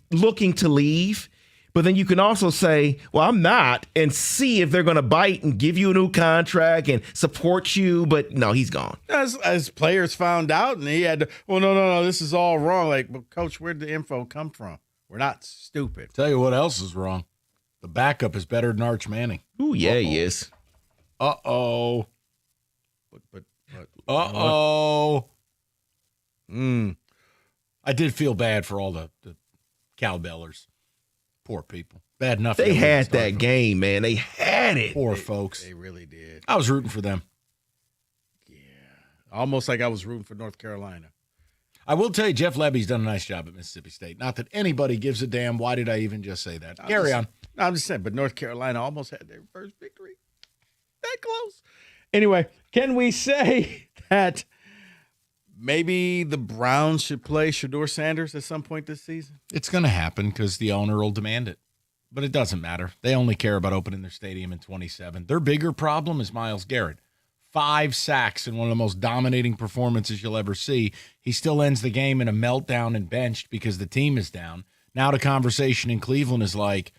C: looking to leave. But then you can also say, well, I'm not, and see if they're going to bite and give you a new contract and support you. But no, he's gone.
B: As players found out, and he had to, well, no, this is all wrong. Like, but Coach, where'd the info come from? We're not stupid.
F: Tell you what else is wrong. The backup is better than Arch Manning.
C: Ooh, yeah, he is.
F: Uh-oh.
B: But
F: uh-oh. I did feel bad for all the cowbellers. Poor people. Bad enough.
C: They had that game, man. They had it.
F: Poor folks.
B: They really did.
F: I was rooting for them.
B: Almost like I was rooting for North Carolina.
F: I will tell you, Jeff Lebby's done a nice job at Mississippi State. Not that anybody gives a damn. Why did I even just say that? Carry on.
B: I'm just saying, but North Carolina almost had their first victory. That close. Anyway, can we say that maybe the Browns should play Shedeur Sanders at some point this season?
F: It's going to happen because the owner will demand it. But it doesn't matter. They only care about opening their stadium in 27. Their bigger problem is Myles Garrett. 5 sacks in one of the most dominating performances you'll ever see. He still ends the game in a meltdown and benched because the team is down. Now the conversation in Cleveland is like,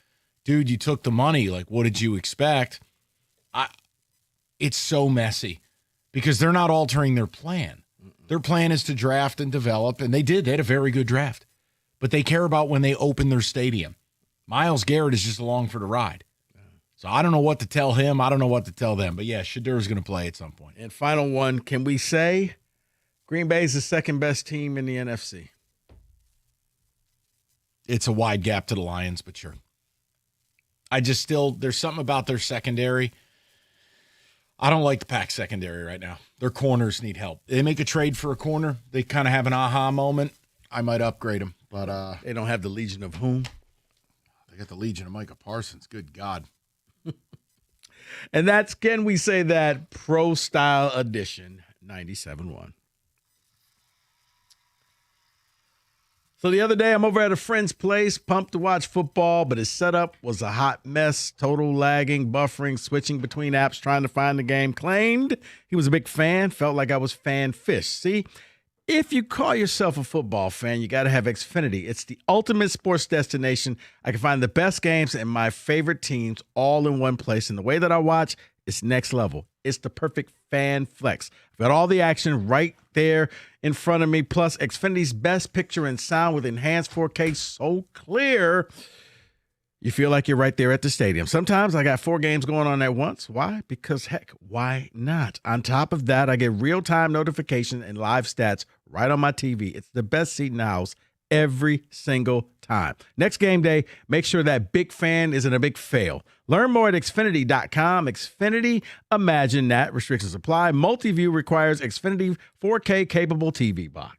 F: dude, you took the money. Like, what did you expect? It's so messy because they're not altering their plan. Their plan is to draft and develop, and they did. They had a very good draft. But they care about when they open their stadium. Myles Garrett is just along for the ride. So I don't know what to tell him. I don't know what to tell them. But, yeah, Shedeur is going to play at some point.
B: And final one, can we say Green Bay is the second best team in the NFC?
F: It's a wide gap to the Lions, but sure. There's something about their secondary. I don't like the Pack secondary right now. Their corners need help. They make a trade for a corner. They kind of have an aha moment. I might upgrade them, but
B: they don't have the Legion of whom?
F: They got the Legion of Micah Parsons. Good God.
B: And that's, can we say that, Pro Style Edition 97.1. So the other day, I'm over at a friend's place, pumped to watch football, but his setup was a hot mess, total lagging, buffering, switching between apps, trying to find the game. Claimed he was a big fan, felt like I was fan-fished. See, if you call yourself a football fan, you got to have Xfinity. It's the ultimate sports destination. I can find the best games and my favorite teams all in one place. And the way that I watch is next level. It's the perfect fan flex. I've got all the action right there in front of me. Plus, Xfinity's best picture and sound with enhanced 4K so clear, you feel like you're right there at the stadium. Sometimes I got 4 games going on at once. Why? Because, heck, why not? On top of that, I get real-time notification and live stats right on my TV. It's the best seat in the house every single time. Next game day, make sure that big fan isn't a big fail. Learn more at Xfinity.com. Xfinity, imagine that. Restrictions apply. Multi-view requires Xfinity 4K capable TV box.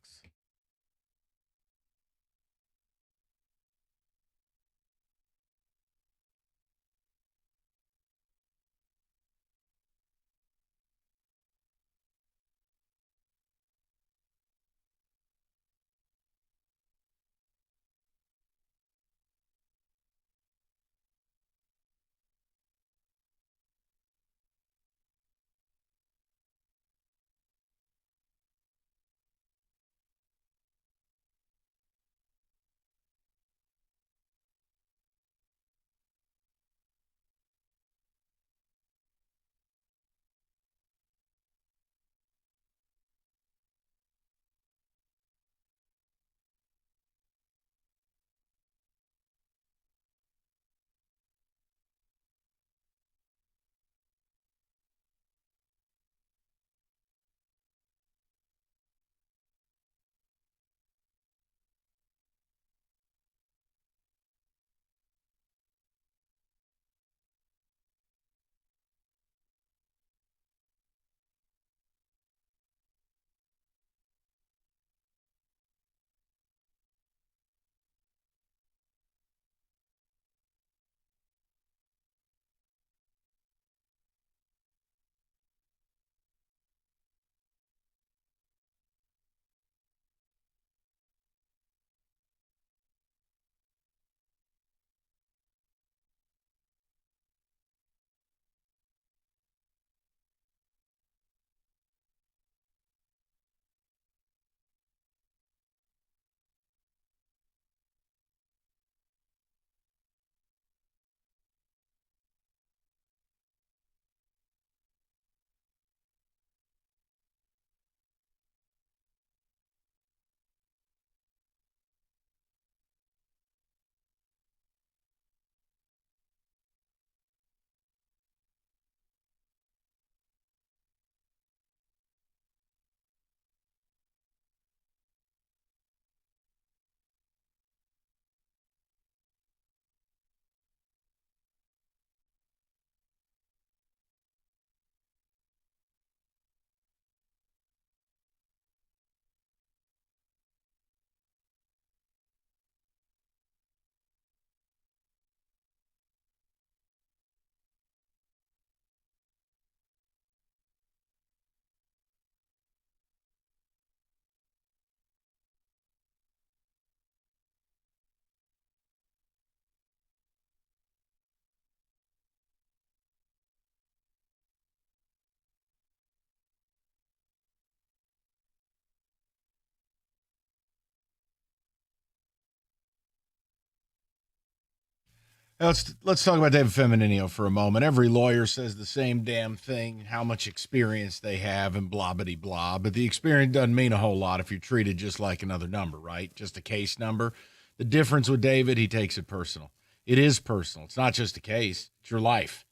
F: Let's talk about David Femminino for a moment. Every lawyer says the same damn thing, how much experience they have and blah, blah, blah. But the experience doesn't mean a whole lot if you're treated just like another number, right? Just a case number. The difference with David, he takes it personal. It is personal. It's not just a case. It's your life.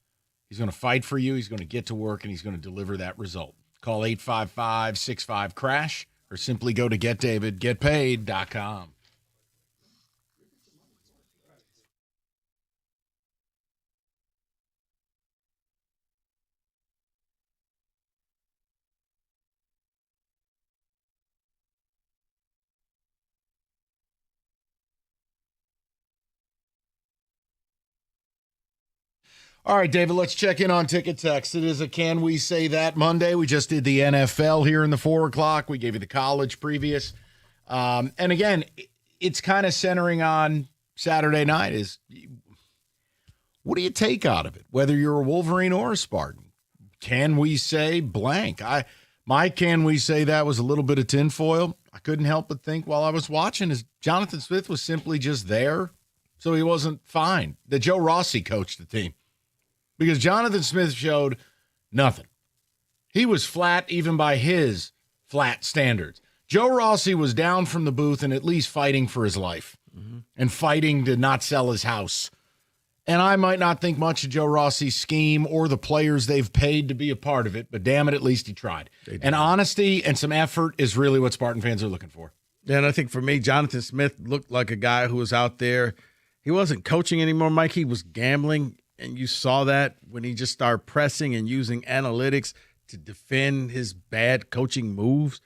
F: He's going to fight for you. He's going to get to work, and he's going to deliver that result. Call 855-65-CRASH or simply go to getdavidgetpaid.com. All right, David, let's check in on Ticket Text. It is a Can We Say That Monday. We just did the NFL here in the 4 o'clock. We gave you the college previous. And again, it's kind of centering on Saturday night is what do you take out of it, whether you're a Wolverine or a Spartan? Can we say blank? My Can We Say That was a little bit of tinfoil. I couldn't help but think while I was watching is Jonathan Smith was simply just there, so he wasn't fine. That Joe Rossi coached the team. Because Jonathan Smith showed nothing. He was flat even by his flat standards. Joe Rossi was down from the booth and at least fighting for his life and fighting to not sell his house. And I might not think much of Joe Rossi's scheme or the players they've paid to be a part of it, but damn it, at least he tried. And honesty and some effort is really what Spartan fans are looking for.
B: Yeah, and I think for me, Jonathan Smith looked like a guy who was out there. He wasn't coaching anymore, Mike. He was gambling. And you saw that when he just started pressing and using analytics to defend his bad coaching moves.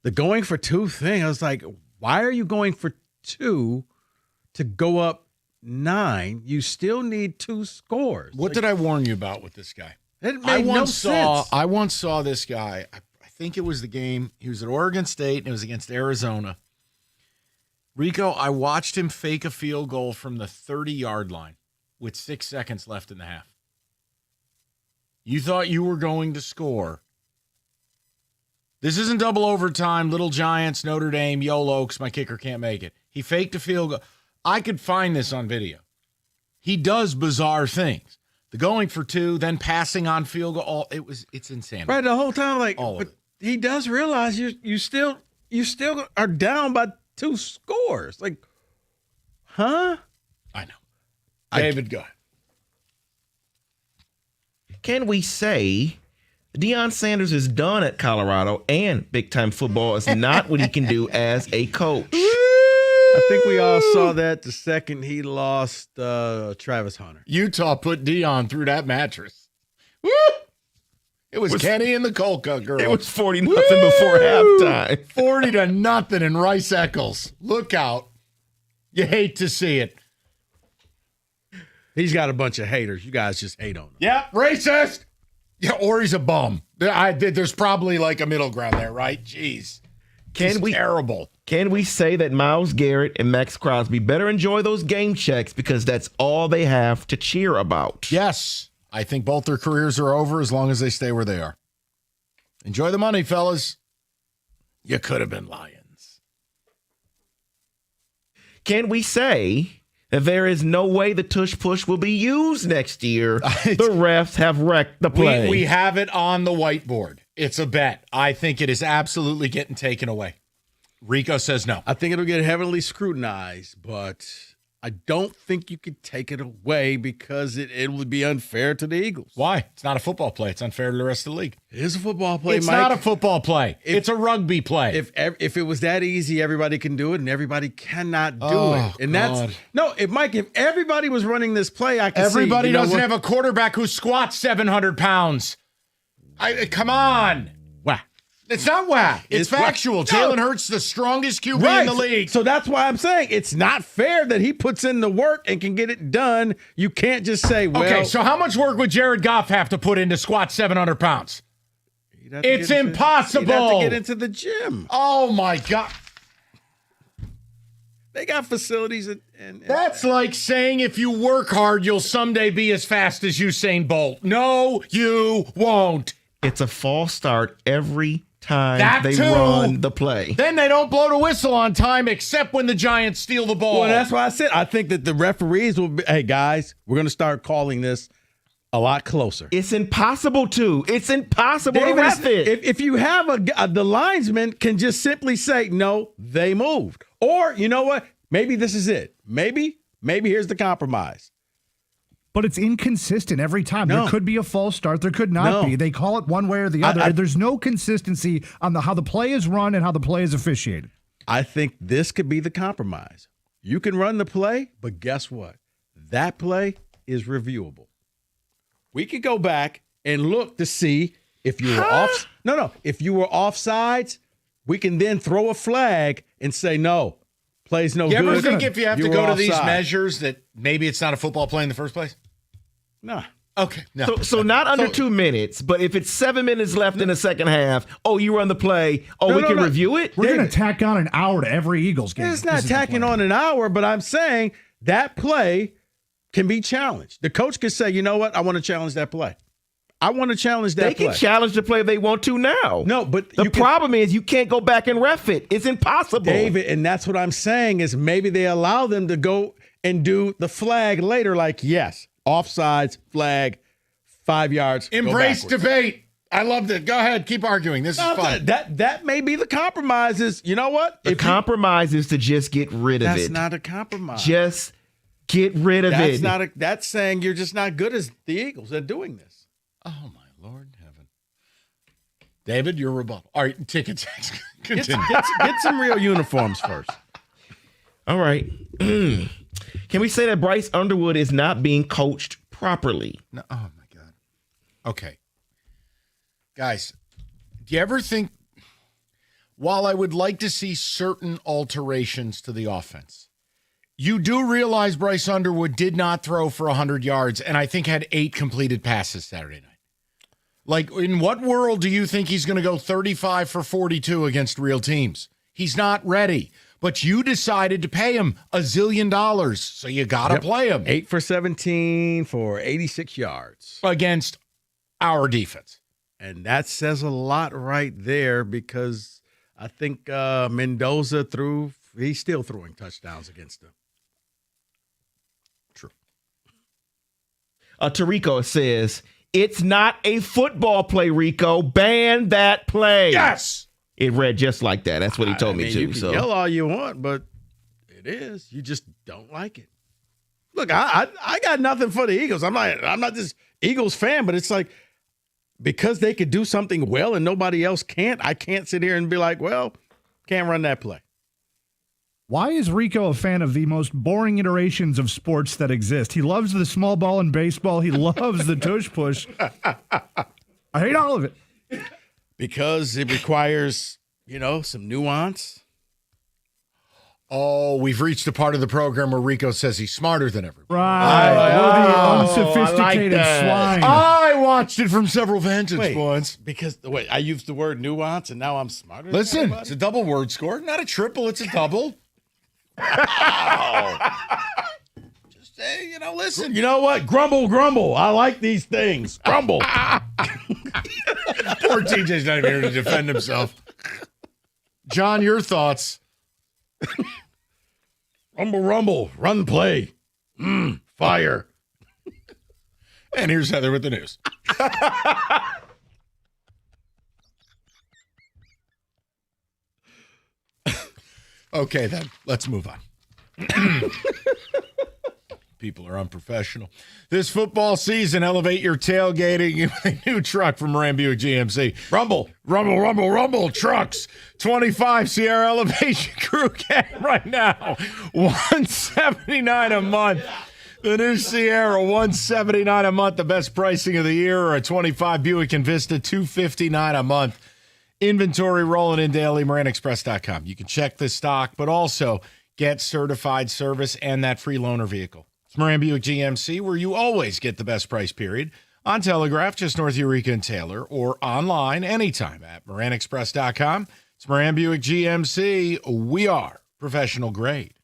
B: The going for 2 thing, I was like, why are you going for 2 to go up 9? You still need 2 scores.
F: What did I warn you about with this guy?
B: It made no sense.
F: I once saw this guy. I think it was the game. He was at Oregon State, and it was against Arizona. Rico, I watched him fake a field goal from the 30-yard line with 6 seconds left in the half. You thought you were going to score. This isn't double overtime, Little Giants, Notre Dame, YOLO, because my kicker can't make it. He faked a field goal. I could find this on video. He does bizarre things. The going for 2, then passing on field goal. It's insanity.
B: Right, the whole time, but he does realize you still are down by 2 scores. Like, huh?
F: I know. David, go ahead.
C: Can we say Deion Sanders is done at Colorado and big-time football is not what he can do as a coach?
B: I think we all saw that the second he lost Travis Hunter.
F: Utah put Deion through that mattress. Woo! It was Kenny and the Colca girl.
C: It was 40-0 before halftime.
F: 40-0 in Rice Eccles. Look out. You hate to see it.
B: He's got a bunch of haters. You guys just hate on him.
F: Yeah, racist. Yeah, or he's a bum. There's probably like a middle ground there, right? Jeez. Terrible.
C: Can we say that Myles Garrett and Max Crosby better enjoy those game checks because that's all they have to cheer about?
F: Yes. I think both their careers are over as long as they stay where they are. Enjoy the money, fellas. You could have been Lions.
C: Can we say that there is no way the tush push will be used next year? The refs have wrecked the play.
F: We have it on the whiteboard. It's a bet. I think it is absolutely getting taken away. Rico says no.
B: I think it'll get heavily scrutinized, but I don't think you could take it away because it would be unfair to the Eagles.
F: Why? It's not a football play. It's unfair to the rest of the league.
B: It is a football play,
F: It's
B: Mike.
F: not a football play. It's a rugby play.
B: If it was that easy, everybody can do it, and everybody cannot do it. And
F: God.
B: If everybody was running this play, I could
F: Everybody
B: see,
F: doesn't have a quarterback who squats 700 pounds. Come on.
B: Whack.
F: It's not whack. It's factual.
B: whack.
F: Jalen Hurts, the strongest QB in the league.
B: So that's why I'm saying it's not fair that he puts in the work and can get it done. You can't just say, well.
F: Okay, so how much work would Jared Goff have to put in to squat 700 pounds? It's impossible.
B: He'd have to get into the gym.
F: Oh, my God.
B: They got facilities. And
F: That's like saying if you work hard, you'll someday be as fast as Usain Bolt. No, you won't.
C: It's a false start every time
F: That
C: they
F: too.
C: run the play.
F: Then they don't blow the whistle on time except when the Giants steal the ball.
B: Well, that's why I said I think that the referees will be, hey, guys, we're going to start calling this a lot closer.
C: It's impossible to. It's impossible to ref it.
B: If you have the linesman can just simply say, no, they moved. Or, you know what? Maybe this is it. Maybe here's the compromise.
L: But it's inconsistent every time.
B: No.
L: There could be a false start. There could not
B: No.
L: be. They call it one way or the other. There's no consistency on how the play is run and how the play is officiated.
B: I think this could be the compromise. You can run the play, but guess what? That play is reviewable. We could go back and look to see if you were off. No. If you were offsides, we can then throw a flag and say, no, play's no
F: You
B: good.
F: ever think if you have to
B: were
F: go to these
B: offside.
F: measures that maybe it's not a football play in the first place?
B: No.
F: Okay. No.
C: So not under 2 minutes, but if it's 7 minutes left in the second half, you run the play. We can review it?
L: We're going to tack on an hour to every Eagles game.
B: It's not tacking on an hour, but I'm saying that play can be challenged. The coach could say, you know what? I want to challenge that play. I want to challenge that
C: They
B: play.
C: can challenge the play if they want to now.
B: No, but
C: the problem is you can't go back and ref it. It's impossible.
B: David, and that's what I'm saying is maybe they allow them to go and do the flag later, like, yes, offsides, flag, 5 yards. go
F: Embrace
B: backwards.
F: debate. I loved it. Go ahead. Keep arguing. This is fun.
B: That may be the compromise is, you know what?
C: The compromise is to just get rid of
B: That's
C: it.
B: not a compromise.
C: Just get rid of it.
B: That's saying you're just not good as the Eagles at doing this.
F: Oh, my Lord in heaven. David, your rebuttal. All right, tickets. Continue.
B: Get some real uniforms first.
C: All right. Can we say that Bryce Underwood is not being coached properly?
F: No, oh, my God. Okay. Guys, do you ever think, while I would like to see certain alterations to the offense, you do realize Bryce Underwood did not throw for 100 yards and I think had 8 completed passes Saturday night. Like, in what world do you think he's going to go 35 for 42 against real teams? He's not ready. But you decided to pay him $1 zillion, so you got to play him.
B: 8 for 17 for 86 yards.
F: Against our defense.
B: And that says a lot right there because I think Mendoza he's still throwing touchdowns against them.
F: True.
C: Tarico says, it's not a football play, Rico. Ban that play.
F: Yes.
C: It read just like that. That's what he told me, too.
B: You can yell all you want, but it is. You just don't like it. Look, I got nothing for the Eagles. I'm not this Eagles fan, but it's like, because they could do something well and nobody else can't, I can't sit here and be like, well, can't run that play.
L: Why is Rico a fan of the most boring iterations of sports that exist? He loves the small ball in baseball. He loves the tush push. I hate all of it.
B: Because it requires, some nuance.
F: Oh, we've reached a part of the program where Rico says he's smarter than everyone.
L: Right. We're the unsophisticated swine.
F: I watched it from several vantage points.
B: Because, I used the word nuance and now I'm smarter than
F: Listen,
B: everybody?
F: it's a double word score. Not a triple, it's a double. Just say, listen.
B: You know what? Grumble, grumble. I like these things. Grumble.
F: Poor TJ's not even here to defend himself. John, your thoughts?
B: Rumble, rumble. Run, play. Fire.
F: And here's Heather with the news. Okay, then. Let's move on. People are unprofessional. This football season, elevate your tailgating with a new truck from Moran Buick GMC.
B: Rumble.
F: Rumble, rumble, rumble. Trucks. 25 Sierra Elevation Crew Cab right now. $179 a month. The new Sierra, $179 a month. The best pricing of the year. Or a 25 Buick Envista, $259 a month. Inventory rolling in daily. MoranExpress.com. You can check the stock, but also get certified service and that free loaner vehicle. It's Moran Buick GMC, where you always get the best price period. On Telegraph, just north of Eureka and Taylor, or online anytime at MoranExpress.com. It's Moran Buick GMC. We are professional grade.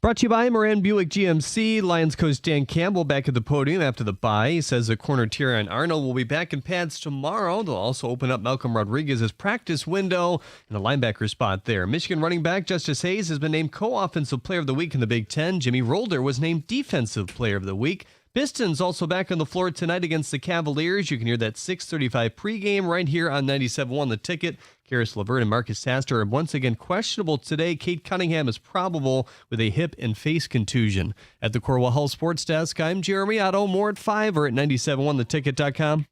N: Brought to you by Moran Buick GMC. Lions coach Dan Campbell back at the podium after the bye. He says the corner Terrion Arnold will be back in pads tomorrow. They'll also open up Malcolm Rodriguez's practice window in the linebacker spot there. Michigan running back Justice Hayes has been named co-offensive player of the week in the Big Ten. Jimmy Rolder was named defensive player of the week. Pistons also back on the floor tonight against the Cavaliers. You can hear that 6:35 pregame right here on 97.1 The Ticket. Karis LeVert and Marcus Taster are once again questionable today. Kate Cunningham is probable with a hip and face contusion. At the Corwell Health Sports Desk, I'm Jeremy Otto. More at 5 or at 97.1theticket.com.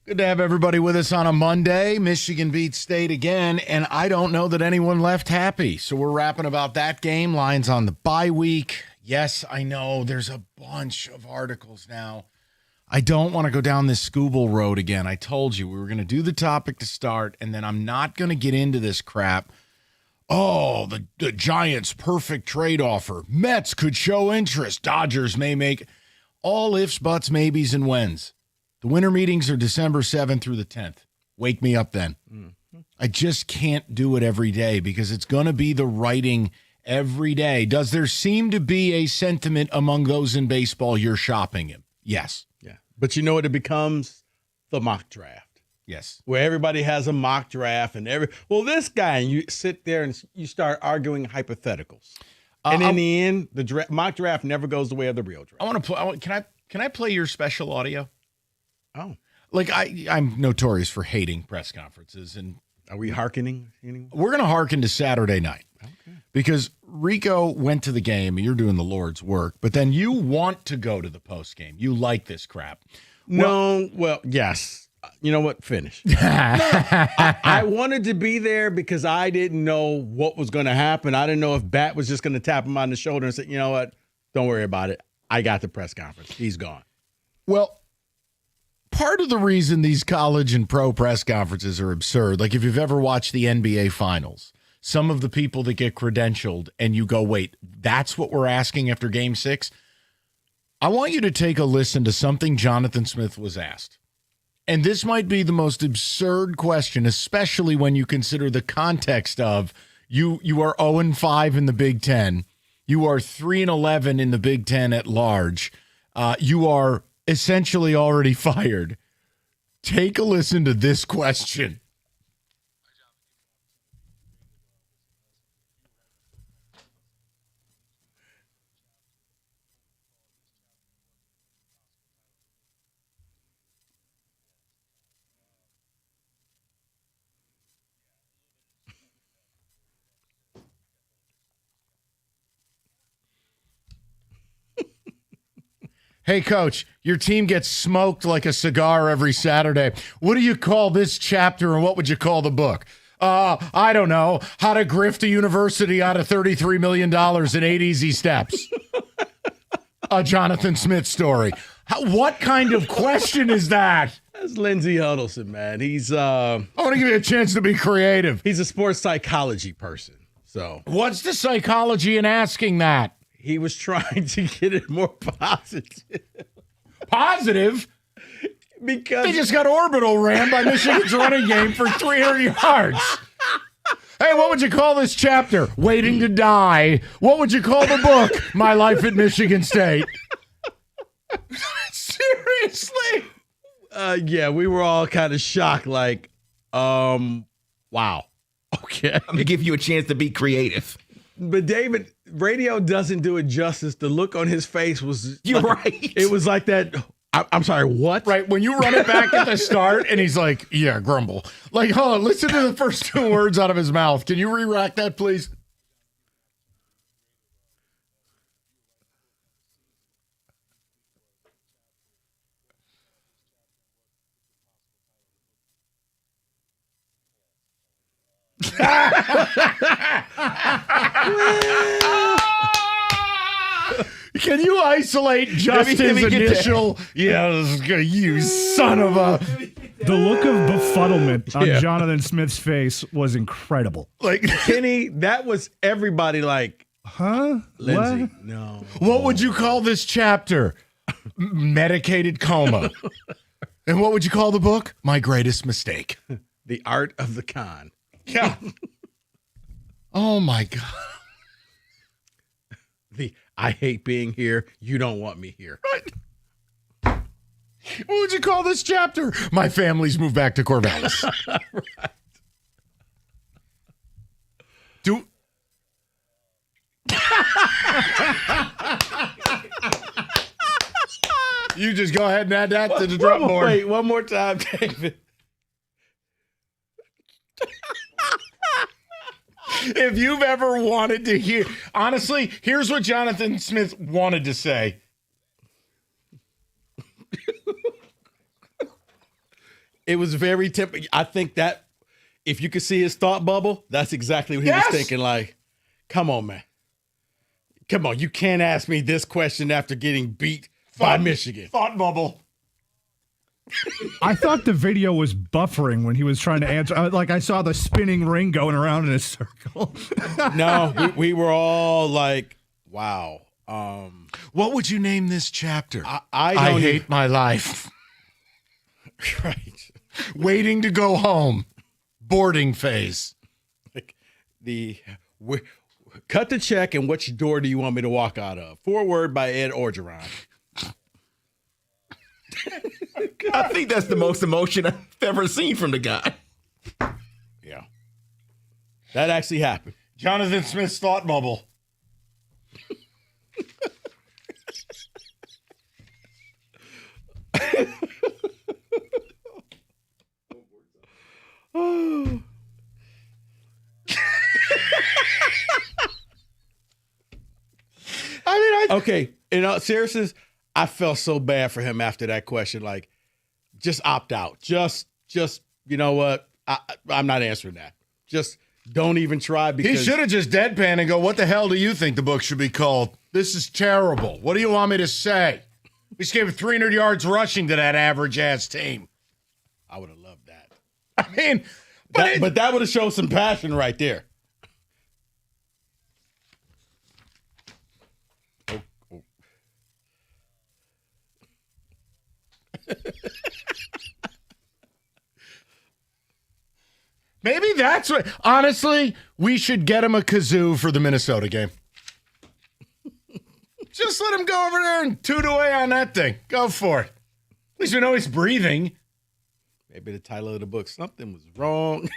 F: Good to have everybody with us on a Monday. Michigan beats State again, and I don't know that anyone left happy. So we're rapping about that game. Lions on the bye week. Yes, I know there's a bunch of articles now. I don't want to go down this Scooble road again. I told you we were going to do the topic to start, and then I'm not going to get into this crap. Oh, the Giants' perfect trade offer. Mets could show interest. Dodgers may make all ifs, buts, maybes, and whens. The winter meetings are December 7th through the 10th. Wake me up then. Mm-hmm. I just can't do it every day because it's going to be the writing every day. Does there seem to be a sentiment among those in baseball you're shopping him? Yes.
B: Yeah. But you know what it becomes? The mock draft.
F: Yes.
B: Where everybody has a mock draft and this guy, and you sit there and you start arguing hypotheticals. And in the end, the mock draft never goes the way of the real draft.
F: I want to play. Can I play your special audio?
B: Oh,
F: like I'm notorious for hating press conferences, and
B: are we hearkening anymore?
F: We're going to hearken to Saturday night, okay? Because Rico went to the game. You're doing the Lord's work, but then you want to go to the post game. You like this crap.
B: Yes. You know what? Finish. I wanted to be there because I didn't know what was going to happen. I didn't know if Bat was just going to tap him on the shoulder and say, you know what? Don't worry about it. I got the press conference. He's gone.
F: Well, part of the reason these college and pro press conferences are absurd, like if you've ever watched the NBA Finals, some of the people that get credentialed and you go, wait, that's what we're asking after Game 6? I want you to take a listen to something Jonathan Smith was asked. And this might be the most absurd question, especially when you consider the context of you are 0-5 in the Big Ten. You are 3-11 in the Big Ten at large. You are essentially already fired. Take a listen to this question. Hey, Coach, your team gets smoked like a cigar every Saturday. What do you call this chapter, and what would you call the book? I don't know. How to grift a university out of $33 million in 8 easy steps. A Jonathan Smith story. What kind of question is that?
B: That's Lindsey Huddleston, man. He's I
F: want to give you a chance to be creative.
B: He's a sports psychology person. So
F: what's the psychology in asking that?
B: He was trying to get it more positive.
F: Positive?
B: Because
F: they just got orbital ran by Michigan's running game for 300 yards. Hey, what would you call this chapter? Waiting to Die. What would you call the book? My Life at Michigan State. Seriously?
B: Yeah, we were all kind of shocked, like, wow. Okay.
C: I'm going to give you a chance to be creative.
B: But David, radio doesn't do it justice. The look on his face was...
C: You're
B: like,
C: right.
B: It was like that... I'm sorry, what?
F: Right, when you run it back at the start and he's like, yeah, grumble. Like, hold on, listen to the first 2 words out of his mouth. Can you re-rack that, please? Can you isolate Justin's initial? Yes, you son of a.
L: The look of befuddlement on Jonathan Smith's face was incredible.
B: Like, Kenny, that was everybody like,
L: Huh?
B: Lindsay,
L: What?
B: no.
F: What would you call this chapter? Medicated coma. And what would you call the book? My Greatest Mistake.
B: The Art of the Con.
F: Yeah. Oh, my God.
B: I hate being here. You don't want me here.
F: Right. What would you call this chapter? My family's moved back to Corvallis.
B: Right.
F: You just go ahead and add that to the drum board.
B: Wait, one more time, David.
F: If you've ever wanted to hear, honestly, here's what Jonathan Smith wanted to say.
B: It was very typical. I think that if you could see his thought bubble, that's exactly what he was thinking. Like, come on, man. Come on. You can't ask me this question after getting beat by Michigan.
F: Thought bubble.
L: I thought the video was buffering when he was trying to answer. I saw the spinning ring going around in a circle.
B: No, we were all like, wow.
F: What would you name this chapter?
B: I don't
F: hate my life.
B: Right.
F: Waiting to go home. Boarding phase.
B: Like cut the check and which door do you want me to walk out of? Foreword by Ed Orgeron.
C: I think that's the most emotion I've ever seen from the guy.
B: Yeah. That actually happened.
F: Jonathan Smith's thought bubble.
B: Oh. Okay. In all seriousness, I felt so bad for him after that question. Like, just opt out. Just you know what? I'm not answering that. Just don't even try. Because
F: He should have just deadpan and go, what the hell do you think the book should be called? This is terrible. What do you want me to say? We just gave 300 yards rushing to that average-ass team.
B: I would have loved that.
F: I mean,
B: but that would have shown some passion right there.
F: Maybe that's what. Honestly, we should get him a kazoo for the Minnesota game. Just let him go over there and toot away on that thing. Go for it. At least we know he's breathing.
B: Maybe the title of the book, Something Was Wrong.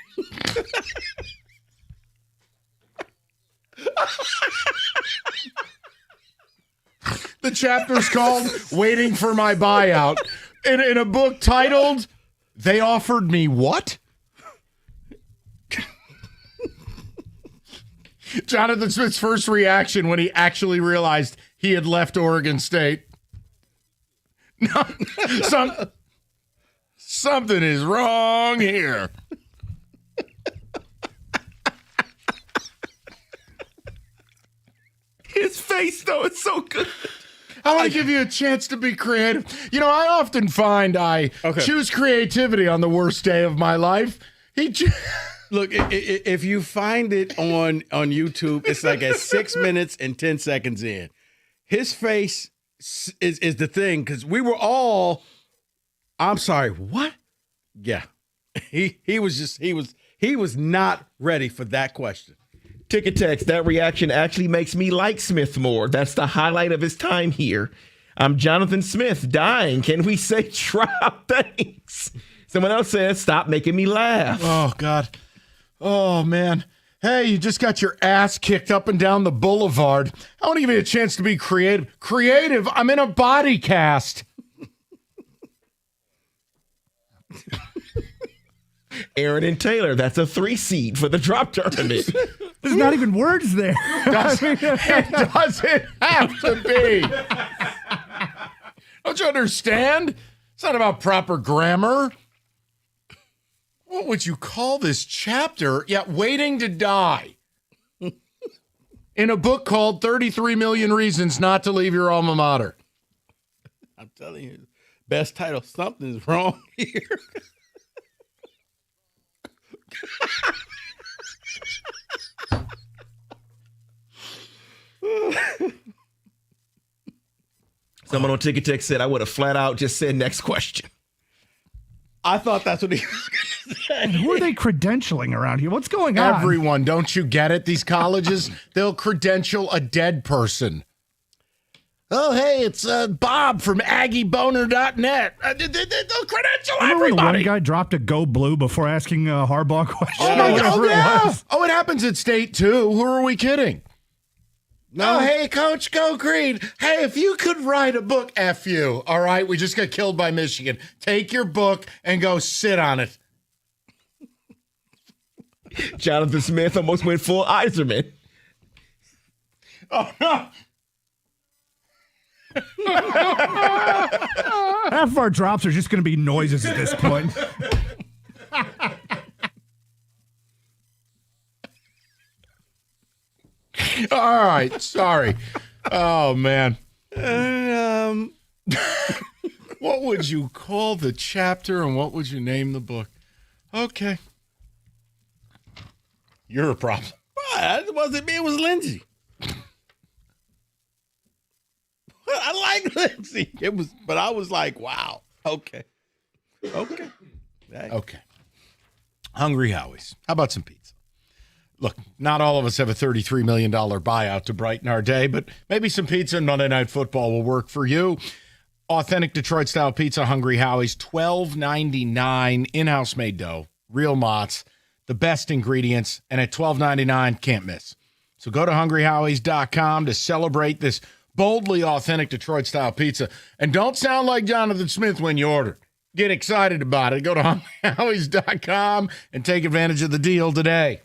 F: The chapter's called Waiting for My Buyout. In a book titled, They Offered Me What? Jonathan Smith's first reaction when he actually realized he had left Oregon State. No, something is wrong here.
C: His face, though, it's so good.
F: I want to give you a chance to be creative. You know, I often find I choose creativity on the worst day of my life.
B: Look, if you find it on YouTube, it's like at 6 minutes and 10 seconds in. His face is the thing, because we were all, I'm sorry, what? Yeah. He was not ready for that question.
C: Ticket text, that reaction actually makes me like Smith more. That's the highlight of his time here. I'm Jonathan Smith, dying. Can we say trial? Thanks. Someone else says, stop making me laugh.
F: Oh, God. Oh, man. Hey, you just got your ass kicked up and down the boulevard. I want to give you a chance to be creative. Creative? I'm in a body cast.
C: Aaron and Taylor, that's a 3-seed for the drop tournament.
L: There's not even words there.
F: It doesn't have to be. Don't you understand? It's not about proper grammar. What would you call this chapter? Yeah, Waiting to Die. In a book called 33 Million Reasons Not to Leave Your Alma Mater.
B: I'm telling you, best title, Something's Wrong Here.
C: Someone on Ticket Tech said I would have flat out just said next question.
B: I thought that's what he was going to say.
L: Who are they credentialing around here? What's going on?
F: Everyone, don't you get it? These colleges, they'll credential a dead person. Oh, hey, it's Bob from AggieBoner.net. They'll credential
L: Remember when
F: everybody.
L: one guy dropped a go blue before asking a Harbaugh question?
F: Oh, it happens at state, too. Who are we kidding? No, hey, Coach, go green. Hey, if you could write a book, F you. All right, we just got killed by Michigan. Take your book and go sit on it.
C: Jonathan Smith almost went full Iserman.
F: Oh, no.
L: Half of our drops are just going to be noises at this point.
F: All right, sorry. Oh, man. What would you call the chapter and what would you name the book? Okay. You're a problem.
B: It wasn't me. It was Lindsay. I like Lindsay. But I was like, wow. Okay.
F: Okay. Hungry Howie's. How about some pizza? Look, not all of us have a $33 million buyout to brighten our day, but maybe some pizza and Monday Night Football will work for you. Authentic Detroit-style pizza, Hungry Howie's, $12.99, in-house made dough, real mozz, the best ingredients, and at $12.99, can't miss. So go to hungryhowies.com to celebrate this boldly authentic Detroit-style pizza. And don't sound like Jonathan Smith when you order. Get excited about it. Go to hungryhowies.com and take advantage of the deal today.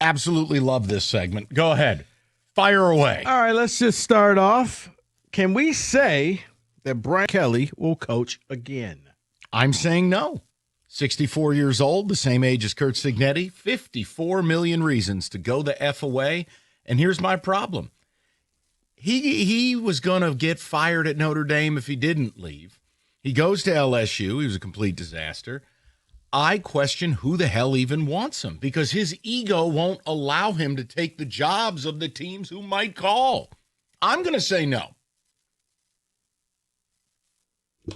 F: absolutely love this segment. Go ahead. Fire away.
B: All right, let's just start off. Can we say that Brian Kelly will coach again?
F: I'm saying no. 64 years old, the same age as Curt Cignetti, 54 million reasons to go the F away. And here's my problem. He was going to get fired at Notre Dame if he didn't leave. He goes to LSU. He was a complete disaster. I question who the hell even wants him because his ego won't allow him to take the jobs of the teams who might call. I'm going to say no.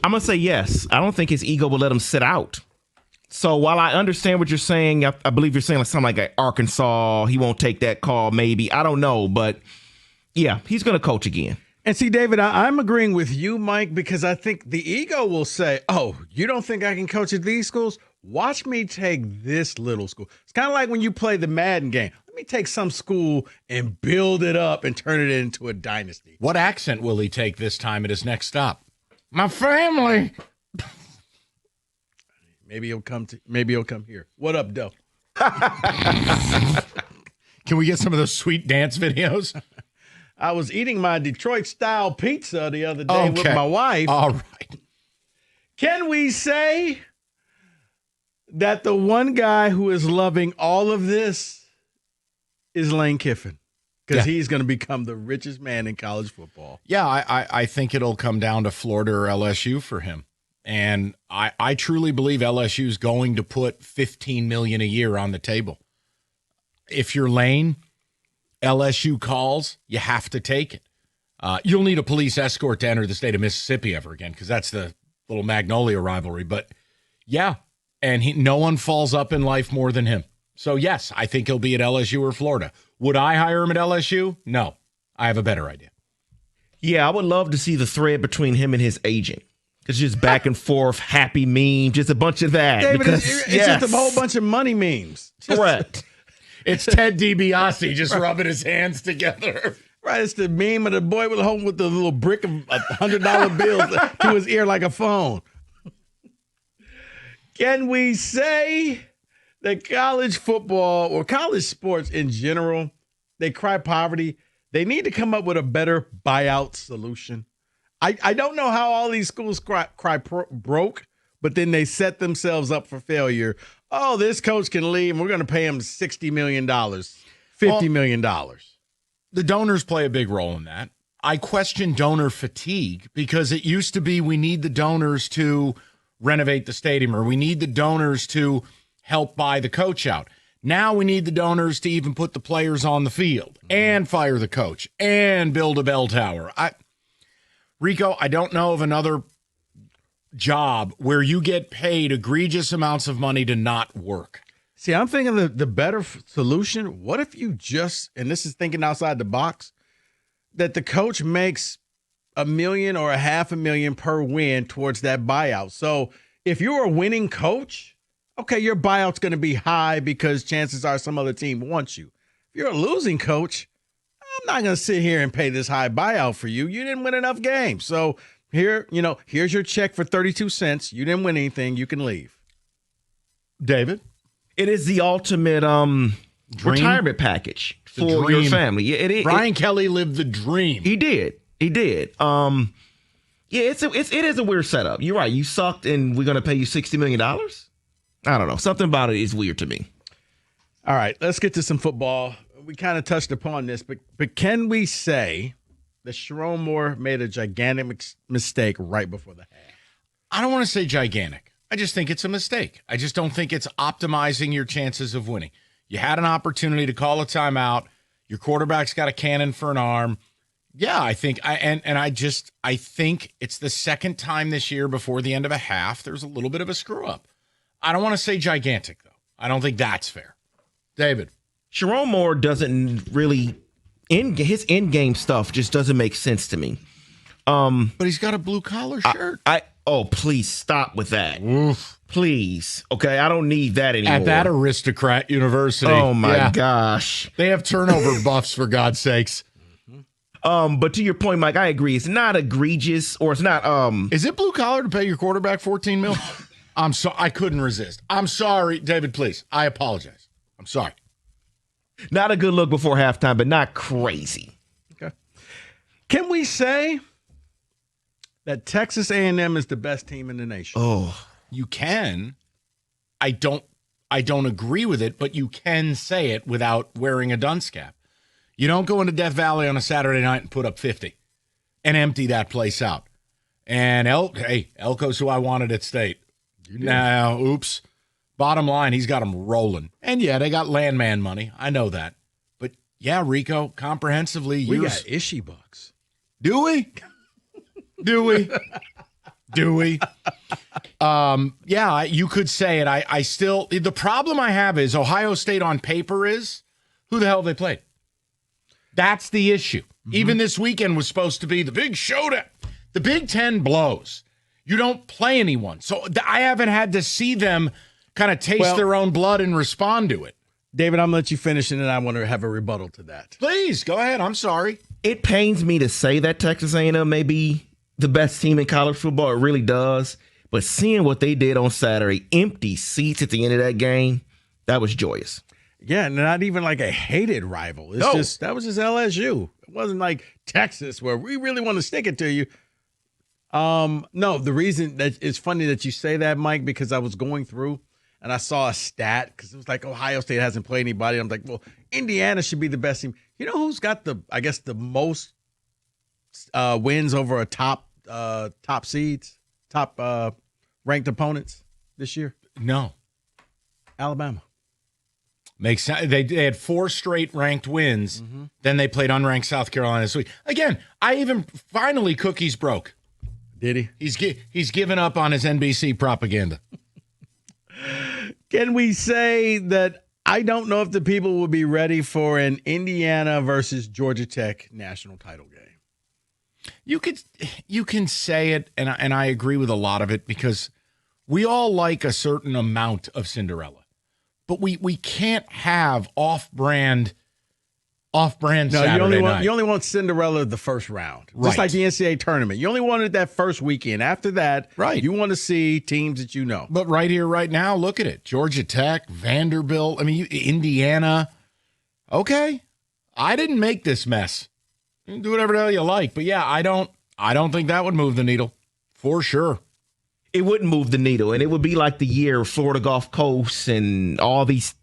C: I'm going to say yes. I don't think his ego will let him sit out. So while I understand what you're saying, I believe you're saying like something like Arkansas, he won't take that call maybe. I don't know, but yeah, he's going to coach again.
B: And see, David, I'm agreeing with you, Mike, because I think the ego will say, oh, you don't think I can coach at these schools? Watch me take this little school. It's kind of like when you play the Madden game. Let me take some school and build it up and turn it into a dynasty.
F: What accent will he take this time at his next stop? My family.
B: Maybe he'll come here. What up, Doe?
F: Can we get some of those sweet dance videos?
B: I was eating my Detroit-style pizza the other day with my wife.
F: All right.
B: Can we say that the one guy who is loving all of this is Lane Kiffin? Because he's going to become the richest man in college football.
F: Yeah, I think it'll come down to Florida or LSU for him. And I truly believe LSU is going to put $15 million a year on the table. If you're Lane, LSU calls, you have to take it. You'll need a police escort to enter the state of Mississippi ever again because that's the little Magnolia rivalry. But yeah, and no one falls up in life more than him. So yes, I think he'll be at LSU or Florida. Would I hire him at LSU? No, I have a better idea.
C: Yeah, I would love to see the thread between him and his agent. It's just back and forth, happy meme, just a bunch of that.
B: David, it's just a whole bunch of money memes.
C: Correct.
F: It's Ted DiBiase just rubbing his hands together.
B: Right, it's the meme of the boy with home with the little brick of $100 bills to his ear like a phone. Can we say that college football or college sports in general, they cry poverty? They need to come up with a better buyout solution. I don't know how all these schools cry broke, but then they set themselves up for failure. Oh, this coach can leave, and we're going to pay him $60 million, $50 million.
F: The donors play a big role in that. I question donor fatigue because it used to be we need the donors to renovate the stadium or we need the donors to help buy the coach out. Now we need the donors to even put the players on the field and fire the coach and build a bell tower. Rico, I don't know of another job where you get paid egregious amounts of money to not work.
B: See, I'm thinking the better solution. What if you just, and this is thinking outside the box, that the coach makes $1 million or $500,000 per win towards that buyout. So if you're a winning coach, okay, your buyout's going to be high because chances are some other team wants you. If you're a losing coach, I'm not going to sit here and pay this high buyout for you. You didn't win enough games. So here's your check for 32 cents. You didn't win anything. You can leave.
F: David?
C: It is the ultimate retirement package for your family. Yeah, it is.
F: Brian Kelly lived the dream.
C: He did. Yeah, it is a weird setup. You're right. You sucked, and we're going to pay you $60 million? I don't know. Something about it is weird to me.
B: All right, let's get to some football. We kind of touched upon this, but can we say that Sherrone Moore made a gigantic mistake right before the half?
F: I don't want to say gigantic. I just think it's a mistake. I just don't think it's optimizing your chances of winning. You had an opportunity to call a timeout. Your quarterback's got a cannon for an arm. Yeah, I think I think it's the second time this year before the end of a half there's a little bit of a screw up. I don't want to say gigantic though. I don't think that's fair. David.
C: Sherrone Moore doesn't really his in-game stuff just doesn't make sense to me.
F: But he's got a blue collar shirt.
C: Please stop with that. Oof. Please. Okay, I don't need that anymore.
F: At that aristocrat university.
C: Oh my gosh.
F: They have turnover buffs for God's sakes.
C: But to your point, Mike, I agree. It's not egregious or it's not
F: Is it blue collar to pay your quarterback $14 million? I couldn't resist. I'm sorry, David, please. I apologize. I'm sorry.
C: Not a good look before halftime, but not crazy.
B: Okay. Can we say that Texas A&M is the best team in the nation?
C: Oh,
F: you can. I don't agree with it, but you can say it without wearing a dunce cap. You don't go into Death Valley on a Saturday night and put up 50 and empty that place out. And Elko's who I wanted at State. Now, oops. Bottom line, he's got them rolling. And yeah, they got landman money. I know that. But yeah, Rico, comprehensively,
B: we got Ishii bucks.
F: Do we? Do we? Do we? Yeah, you could say it. I still, the problem I have is Ohio State on paper is who the hell they played. That's the issue. Even this weekend was supposed to be the big showdown. The Big Ten blows. You don't play anyone. So I haven't had to see them kind of taste their own blood and respond to it.
B: David, I'm going to let you finish, and then I want to have a rebuttal to that.
F: Please, go ahead. I'm sorry.
C: It pains me to say that Texas A&M may be the best team in college football. It really does. But seeing what they did on Saturday, empty seats at the end of that game, that was joyous.
B: Yeah, and not even like a hated rival. It's just that was just LSU. It wasn't like Texas where we really want to stick it to you. No, the reason that it's funny that you say that, Mike, because I was going through and I saw a stat because it was like Ohio State hasn't played anybody. I'm like, well, Indiana should be the best team. You know who's got the most wins over a top seeds, top ranked opponents this year?
F: No,
B: Alabama.
F: Makes sense. They had 4 straight ranked wins. Then they played unranked South Carolina this week. Again, finally Cookies broke.
B: Did he?
F: He's given up on his NBC propaganda.
B: Can we say that I don't know if the people will be ready for an Indiana versus Georgia Tech national title game?
F: You can say it, and I agree with a lot of it because we all like a certain amount of Cinderella. But we can't have off-brand Saturday night.
B: You only want Cinderella the first round.
F: Right.
B: Just like the NCAA tournament. You only wanted that first weekend. After that, you want to see teams that you know.
F: But right here, right now, look at it. Georgia Tech, Vanderbilt, Indiana. Okay. I didn't make this mess. You can do whatever the hell you like. But yeah, I don't think that would move the needle. For sure.
C: It wouldn't move the needle, and it would be like the year Florida Gulf Coast and all these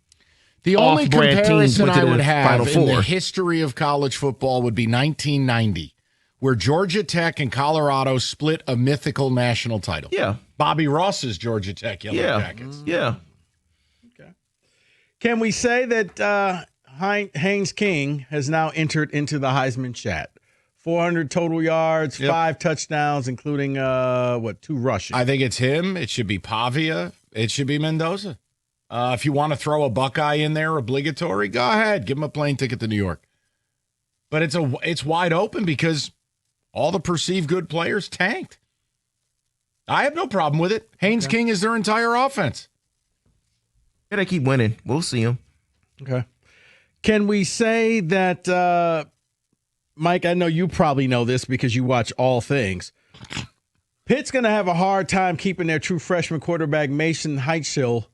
F: the only comparison I would have in the
C: Four.
F: history of college football would be 1990, where Georgia Tech and Colorado split a mythical national title.
C: Yeah.
F: Bobby Ross's Georgia Tech Yellow Jackets.
C: Yeah.
B: Okay. Can we say that Haynes King has now entered into the Heisman chat? 400 total yards, 5 touchdowns, including 2 rushing.
F: I think it's him. It should be Pavia. It should be Mendoza. If you want to throw a Buckeye in there, obligatory, go ahead. Give him a plane ticket to New York. But it's wide open because all the perceived good players tanked. I have no problem with it. Haynes King is their entire offense.
C: Yeah, they keep winning. We'll see them.
B: Okay. Can we say that, Mike, I know you probably know this because you watch all things. Pitt's going to have a hard time keeping their true freshman quarterback, Mason Heitschel,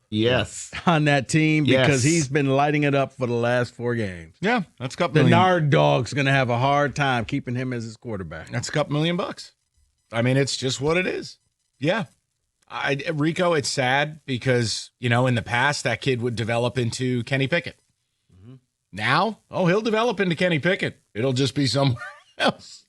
B: on that team because he's been lighting it up for the last 4 games.
F: Yeah, that's a couple
B: million.
F: million.
B: Nard Dog's going to have a hard time keeping him as his quarterback.
F: That's a couple $1 million. I mean, it's just what it is. Yeah. Rico, it's sad because, in the past, that kid would develop into Kenny Pickett. Now, he'll develop into Kenny Pickett. It'll just be somewhere else.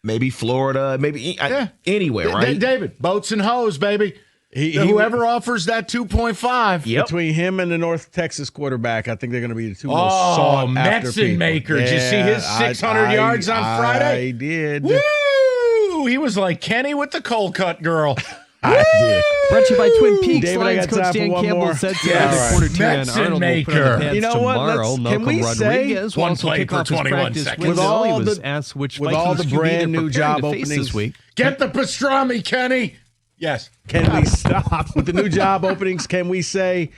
C: Maybe Florida, maybe anywhere, right?
F: David, boats and hoes, baby. Whoever offers that 2.5.
B: Between him and the North Texas quarterback, I think they're going to be the two most sought after people.
F: Metson Maker. Did you see his 600 yards on Friday?
B: I did.
F: Woo! He was like Kenny with the cold cut girl.
B: I did.
N: Brought to you by Twin Peaks.
B: David,
N: Lions coach Dan Campbell said today corner Terrion Arnold will put on the pads
B: You know what?
N: tomorrow.
B: Can we say
N: Rodriguez will also kick off his practice
B: with all
N: he
B: the
N: was asked which
B: with all
N: Vikings
B: the
N: QB
B: brand
N: they're
B: new
N: preparing
B: job
N: to face
B: openings
N: this week?
F: Get the pastrami, Kenny. Yes.
B: Can we stop with the new job openings? Can we say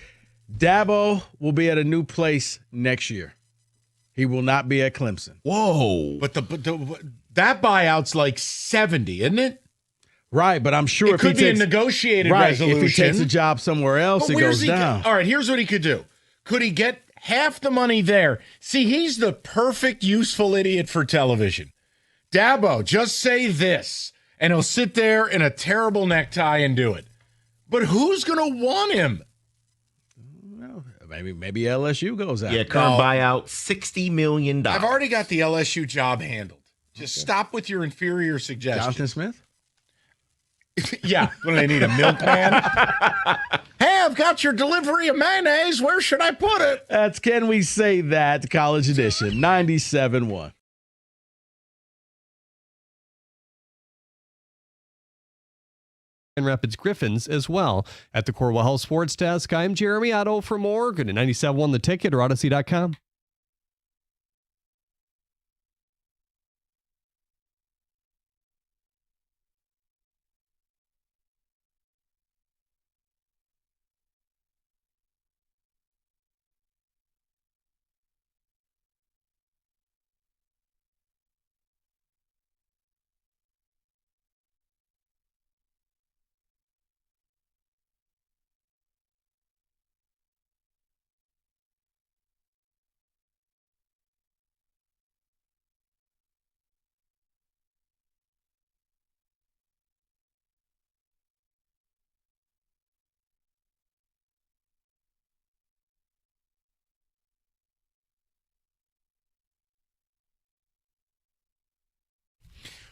B: Dabo will be at a new place next year? He will not be at Clemson.
C: Whoa!
F: But that buyout's like 70, isn't it?
B: Right, but I'm sure
F: it could be a negotiated resolution.
B: If he takes a job somewhere else, it goes down.
F: All right, here's what he could do. Could he get half the money there. See, he's the perfect useful idiot for television. Dabo, just say this, and he'll sit there in a terrible necktie and do it. But who's going to want him?
B: Well, maybe LSU goes out.
C: Yeah, current buyout, $60 million.
F: I've already got the LSU job handled. Just stop with your inferior suggestions.
B: Jonathan Smith?
F: Yeah, when they need a milkman. Hey, I've got your delivery of mayonnaise. Where should I put it?
B: That's Can We Say That, College Edition, 97.1.
N: Grand Rapids Griffins as well. At the Corwell Health Sports Desk, I'm Jeremy Otto. For more, go to 97.1 The Ticket or Odyssey.com.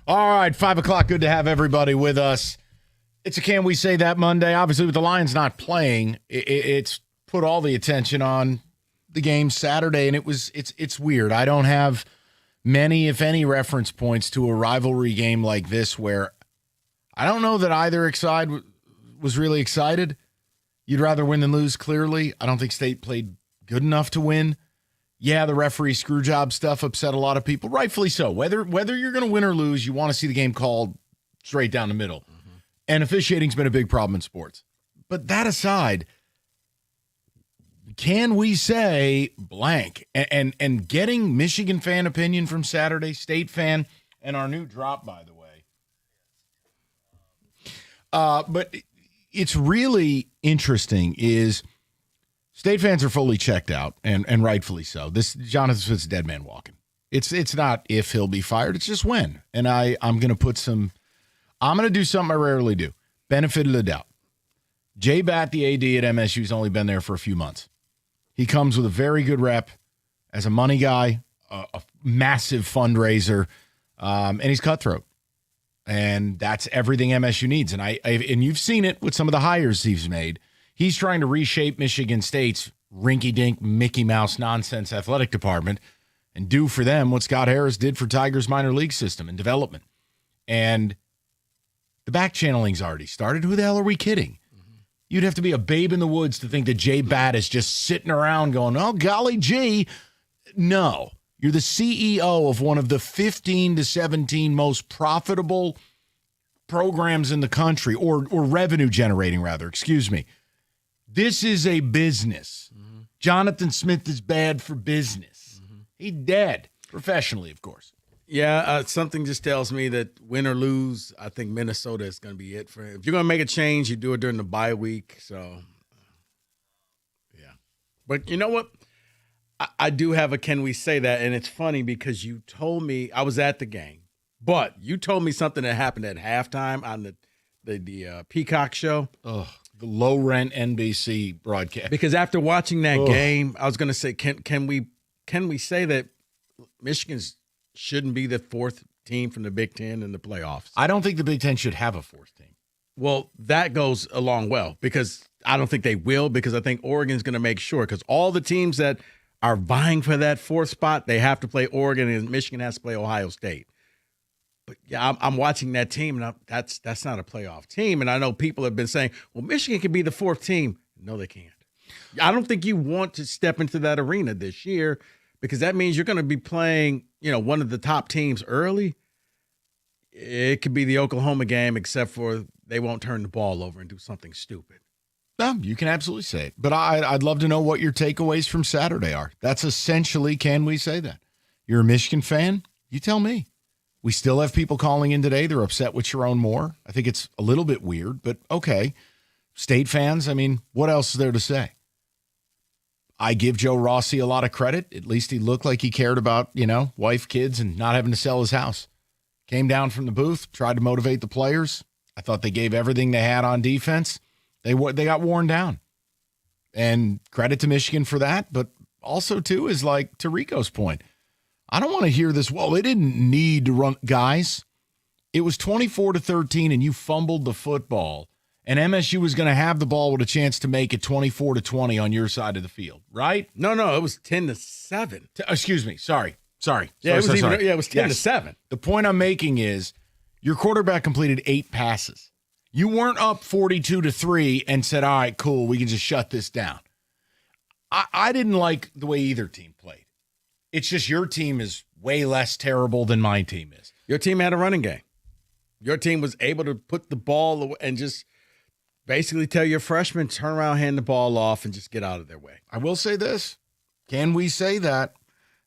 F: All right, 5 o'clock. Good to have everybody with us. It's a Can We Say That Monday. Obviously, with the Lions not playing, it's put all the attention on the game Saturday, and it's weird. I don't have many, if any, reference points to a rivalry game like this where I don't know that either side was really excited. You'd rather win than lose, clearly. I don't think State played good enough to win. Yeah, the referee screwjob stuff upset a lot of people, rightfully so. Whether you're going to win or lose, you want to see the game called straight down the middle. Mm-hmm. And officiating's been a big problem in sports. But that aside, can we say blank? And getting Michigan fan opinion from Saturday, State fan, and our new drop, by the way. But it's really interesting is State fans are fully checked out, and rightfully so. This Jonathan Smith's dead man walking. It's not if he'll be fired, it's just when. And I'm going to do something I rarely do. Benefit of the doubt. Jay Batt, the AD at MSU, has only been there for a few months. He comes with a very good rep as a money guy, a massive fundraiser, and he's cutthroat. And that's everything MSU needs. And you've seen it with some of the hires he's made. He's trying to reshape Michigan State's rinky-dink Mickey Mouse nonsense athletic department and do for them what Scott Harris did for Tigers minor league system and development. And the back channeling's already started. Who the hell are we kidding? Mm-hmm. You'd have to be a babe in the woods to think that Jay Batt is just sitting around going, oh, golly gee. No. You're the CEO of one of the 15 to 17 most profitable programs in the country, or revenue generating, rather. Excuse me. This is a business. Mm-hmm. Jonathan Smith is bad for business. Mm-hmm. He's dead. Professionally, of course.
B: Yeah, something just tells me that win or lose, I think Minnesota is going to be it for him. If you're going to make a change, you do it during the bye week. So, yeah. But you know what? I do have a Can We Say That? And it's funny because you told me, I was at the game, but you told me something that happened at halftime on the Peacock show.
F: Oh. The low-rent NBC broadcast.
B: Because after watching that game, I was going to say, can we say that Michigan shouldn't be the fourth team from the Big Ten in the playoffs?
F: I don't think the Big Ten should have a fourth team.
B: Well, that goes along well because I don't think they will, because I think Oregon's going to make sure, because all the teams that are vying for that fourth spot, they have to play Oregon, and Michigan has to play Ohio State. But yeah, I'm watching that team, and that's not a playoff team. And I know people have been saying, well, Michigan can be the fourth team. No, they can't. I don't think you want to step into that arena this year, because that means you're going to be playing, one of the top teams early. It could be the Oklahoma game, except for they won't turn the ball over and do something stupid.
F: No, you can absolutely say it. But I'd love to know what your takeaways from Saturday are. That's essentially, can we say that? You're a Michigan fan? You tell me. We still have people calling in today. They're upset with Sharon Moore. I think it's a little bit weird, but okay. State fans, I mean, what else is there to say? I give Joe Rossi a lot of credit. At least he looked like he cared about, wife, kids, and not having to sell his house. Came down from the booth, tried to motivate the players. I thought they gave everything they had on defense. They got worn down. And credit to Michigan for that. But also, too, is like to Rico's point. I don't want to hear this, well, they didn't need to run. Guys, it was 24-13 and you fumbled the football. And MSU was going to have the ball with a chance to make it 24-20 on your side of the field, right?
B: No, it was 10-7.
F: Excuse me. Sorry.
B: Yeah, it was 10-7.
F: The point I'm making is your quarterback completed 8 passes. You weren't up 42-3 and said, all right, cool, we can just shut this down. I didn't like the way either team played. It's just your team is way less terrible than my team is.
B: Your team had a running game. Your team was able to put the ball away and just basically tell your freshmen, turn around, hand the ball off, and just get out of their way.
F: I will say this. Can we say that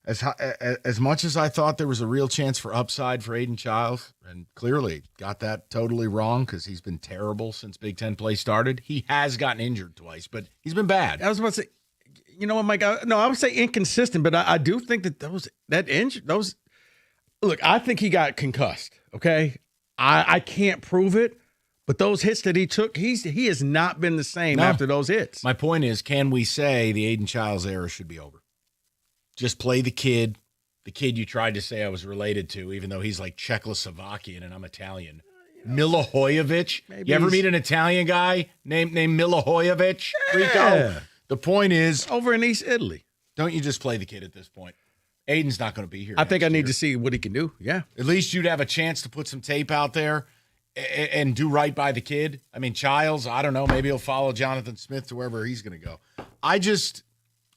F: as much as I thought there was a real chance for upside for Aiden Childs, and clearly got that totally wrong because he's been terrible since Big Ten play started. He has gotten injured twice, but he's been bad.
B: I was about to say, you know what, Mike? I would say inconsistent, but I do think that look, I think he got concussed, okay? I can't prove it. But those hits that he took, he has not been the same after those hits.
F: My point is, can we say the Aiden Childs era should be over? Just play the kid you tried to say I was related to, even though he's like Czechoslovakian and I'm Italian. Milohojevic. You ever meet an Italian guy named Milohojevic? Rico? The point is,
B: over in East Italy.
F: Don't you just play the kid at this point? Aiden's not going to be here.
B: I think I need to see what he can do. Yeah.
F: At least you'd have a chance to put some tape out there and do right by the kid. I mean, Childs, I don't know. Maybe he'll follow Jonathan Smith to wherever he's going to go.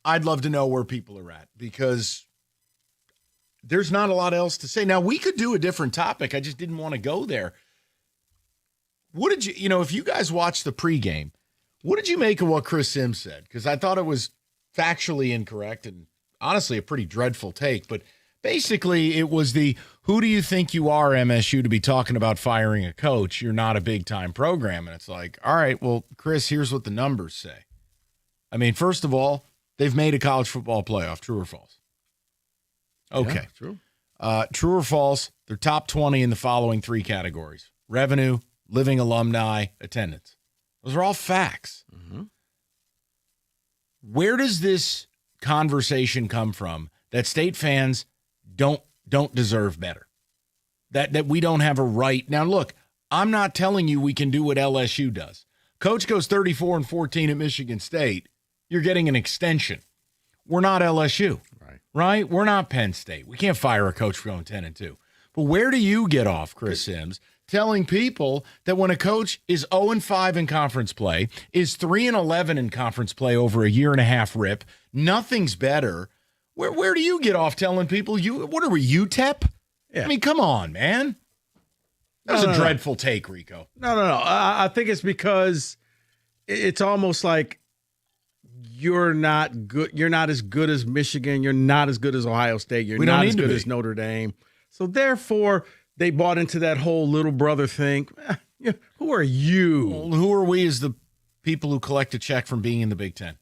F: I'd love to know where people are at because there's not a lot else to say. Now, we could do a different topic. I just didn't want to go there. What did if you guys watched the pregame, what did you make of what Chris Sims said? Because I thought it was factually incorrect and honestly a pretty dreadful take. But basically, it was who do you think you are, MSU, to be talking about firing a coach? You're not a big-time program. And it's like, all right, well, Chris, here's what the numbers say. I mean, first of all, they've made a college football playoff. True or false? Okay.
B: Yeah, true.
F: True or false, they're top 20 in the following 3 categories: revenue, living alumni, attendance. Those are all facts.
B: Mm-hmm.
F: Where does this conversation come from that state fans don't deserve better? That we don't have a right. Now, look, I'm not telling you we can do what LSU does. Coach goes 34-14 at Michigan State. You're getting an extension. We're not LSU, right? We're not Penn State. We can't fire a coach for going 10-2. But where do you get off, Chris Sims, telling people that when a coach is 0-5 in conference play, is 3-11 in conference play over a year and a half rip, nothing's better? Where do you get off telling people what are we, UTEP? Yeah. I mean, come on, man. That was a dreadful take, Rico.
B: No. I think it's because it's almost like you're not good. You're not as good as Michigan. You're not as good as Ohio State. You're not as good as Notre Dame. So therefore, they bought into that whole little brother thing. Who are you?
F: Well, who are we as the people who collect a check from being in the Big Ten?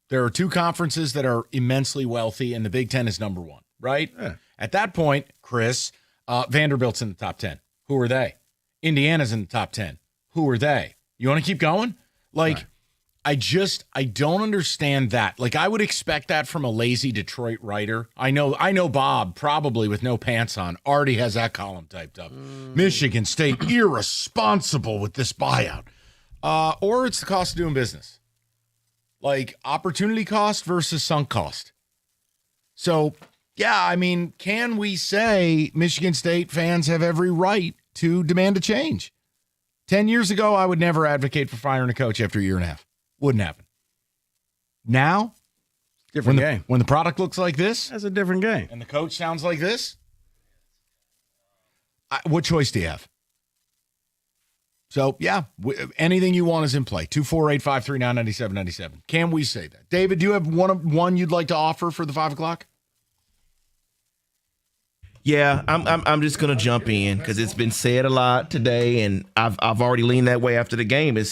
F: There are 2 conferences that are immensely wealthy, and the Big Ten is number 1, right?
B: Yeah.
F: At that point, Chris, Vanderbilt's in the top 10. Who are they? Indiana's in the top 10. Who are they? You want to keep going? Like, right. I don't understand that. Like, I would expect that from a lazy Detroit writer. I know Bob, probably with no pants on, already has that column typed up. Michigan State, irresponsible with this buyout. Or it's the cost of doing business. Like, opportunity cost versus sunk cost. So, yeah, I mean, can we say Michigan State fans have every right to demand a change? 10 years ago, I would never advocate for firing a coach after a year and a half. Wouldn't happen. Now,
B: different game.
F: When the product looks like this,
B: that's a different game.
F: And the coach sounds like this, what choice do you have? So, yeah, anything you want is in play. 248-539-9797. Can we say that? David, do you have one you'd like to offer for the 5 o'clock?
C: Yeah, I'm just gonna jump in because it's been said a lot today, and I've already leaned that way after the game.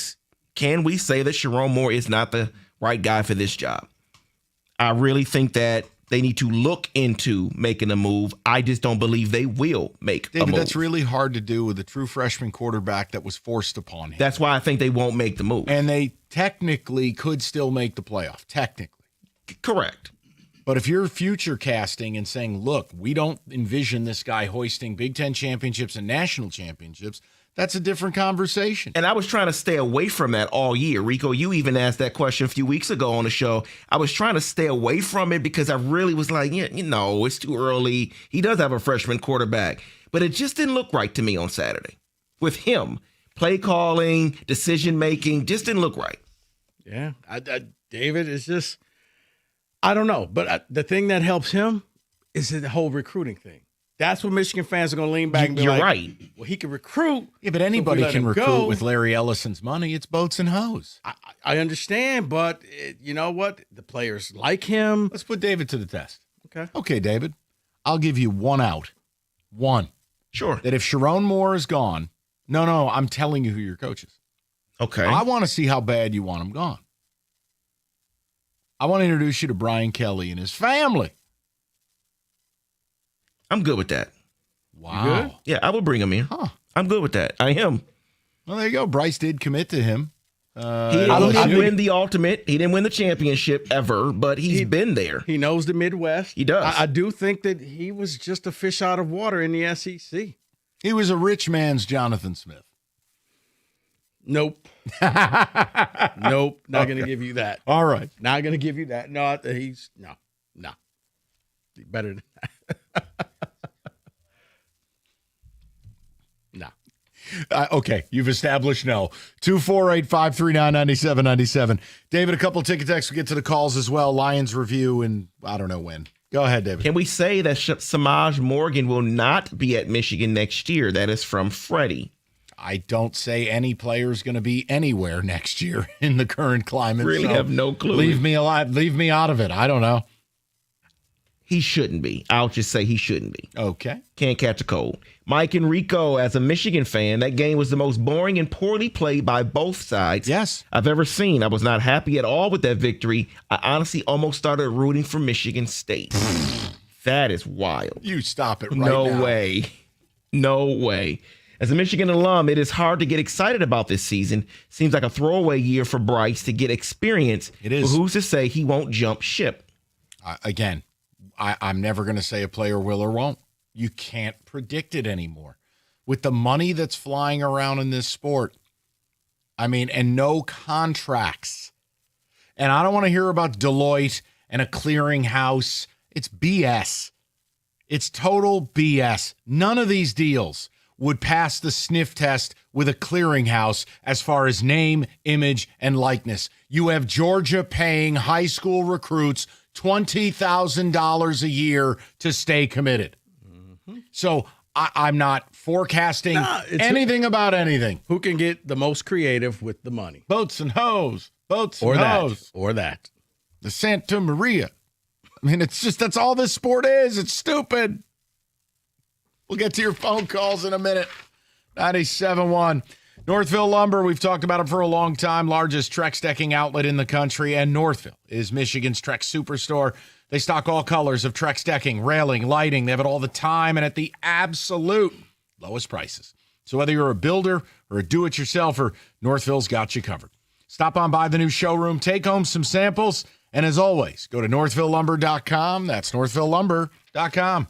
C: Can we say that Sherrone Moore is not the right guy for this job? I really think that they need to look into making a move. I just don't believe they will make a
F: David,
C: move.
F: that's really hard to do with a true freshman quarterback that was forced upon him.
C: That's why I think they won't make the move.
F: And they technically could still make the playoff. Technically.
C: Correct.
F: But if you're future casting and saying, look, we don't envision this guy hoisting Big Ten championships and national championships, that's a different conversation.
C: And I was trying to stay away from that all year. Rico, you even asked that question a few weeks ago on the show. I was trying to stay away from it because I really was like, yeah, it's too early. He does have a freshman quarterback. But it just didn't look right to me on Saturday. With him, play calling, decision making, just didn't look right.
B: Yeah. David is just, I don't know. But the thing that helps him is the whole recruiting thing. That's what Michigan fans are going to lean back and be
C: You're
B: like,
C: right.
B: well, he can recruit.
F: Yeah, but anybody
B: so
F: can recruit with Larry Ellison's money. It's boats and hoes.
B: I understand, but you know what? The players like him.
F: Let's put David to the test.
B: Okay.
F: Okay, David. I'll give you one out. One.
C: Sure.
F: That if Sharon Moore is gone, no, I'm telling you who your coach is.
C: Okay.
F: I want to see how bad you want him gone. I want to introduce you to Brian Kelly and his family.
C: I'm good with that.
F: Wow. You good?
C: Yeah, I will bring him in.
F: Huh.
C: I'm good with that. I am.
F: Well, there you go. Bryce did commit to him.
C: He didn't win the ultimate. He didn't win the championship ever, but he's been there.
B: He knows the Midwest.
C: He does.
B: I do think that he was just a fish out of water in the SEC.
F: He was a rich man's Jonathan Smith.
B: Nope. Nope. Not going to give you that.
F: All right.
B: Not going to give you that. No. Better than that. No.
F: Okay, you've established no. 248-539-9797. David, a couple of ticket texts. We'll get to the calls as well. Lions review, and I don't know when. Go ahead, David.
C: Can we say that Samaj Morgan will not be at Michigan next year? That is from Freddie.
F: I don't say any player is going to be anywhere next year in the current climate.
C: Really have no clue.
F: Leave me alive. Leave me out of it. I don't know.
C: He shouldn't be. I'll just say he shouldn't be.
F: Okay.
C: Can't catch a cold. Mike and Rico, as a Michigan fan, that game was the most boring and poorly played by both sides I've ever seen. I was not happy at all with that victory. I honestly almost started rooting for Michigan State. That is wild.
F: You stop it right
C: now.
F: now.
C: No way. As a Michigan alum, it is hard to get excited about this season. Seems like a throwaway year for Bryce to get experience.
F: It is.
C: But who's to say he won't jump ship?
F: I'm never going to say a player will or won't. You can't predict it anymore. With the money that's flying around in this sport, and no contracts. And I don't want to hear about Deloitte and a clearinghouse. It's BS. It's total BS. None of these deals would pass the sniff test with a clearinghouse as far as name, image, and likeness. You have Georgia paying high school recruits $20,000 a year to stay committed. Mm-hmm. So I'm not forecasting anything about anything.
B: Who can get the most creative with the money?
F: Boats and hoes. Boats
B: or
F: and
B: that,
F: hoes.
B: Or that.
F: The Santa Maria. It's just, that's all this sport is. It's stupid. We'll get to your phone calls in a minute. 97.1. Northville Lumber, we've talked about it for a long time, largest Trex decking outlet in the country, and Northville is Michigan's Trex superstore. They stock all colors of Trex decking, railing, lighting. They have it all the time and at the absolute lowest prices. So whether you're a builder or a do-it-yourselfer, Northville's got you covered. Stop on by the new showroom, take home some samples, and as always, go to northvillelumber.com. That's northvillelumber.com.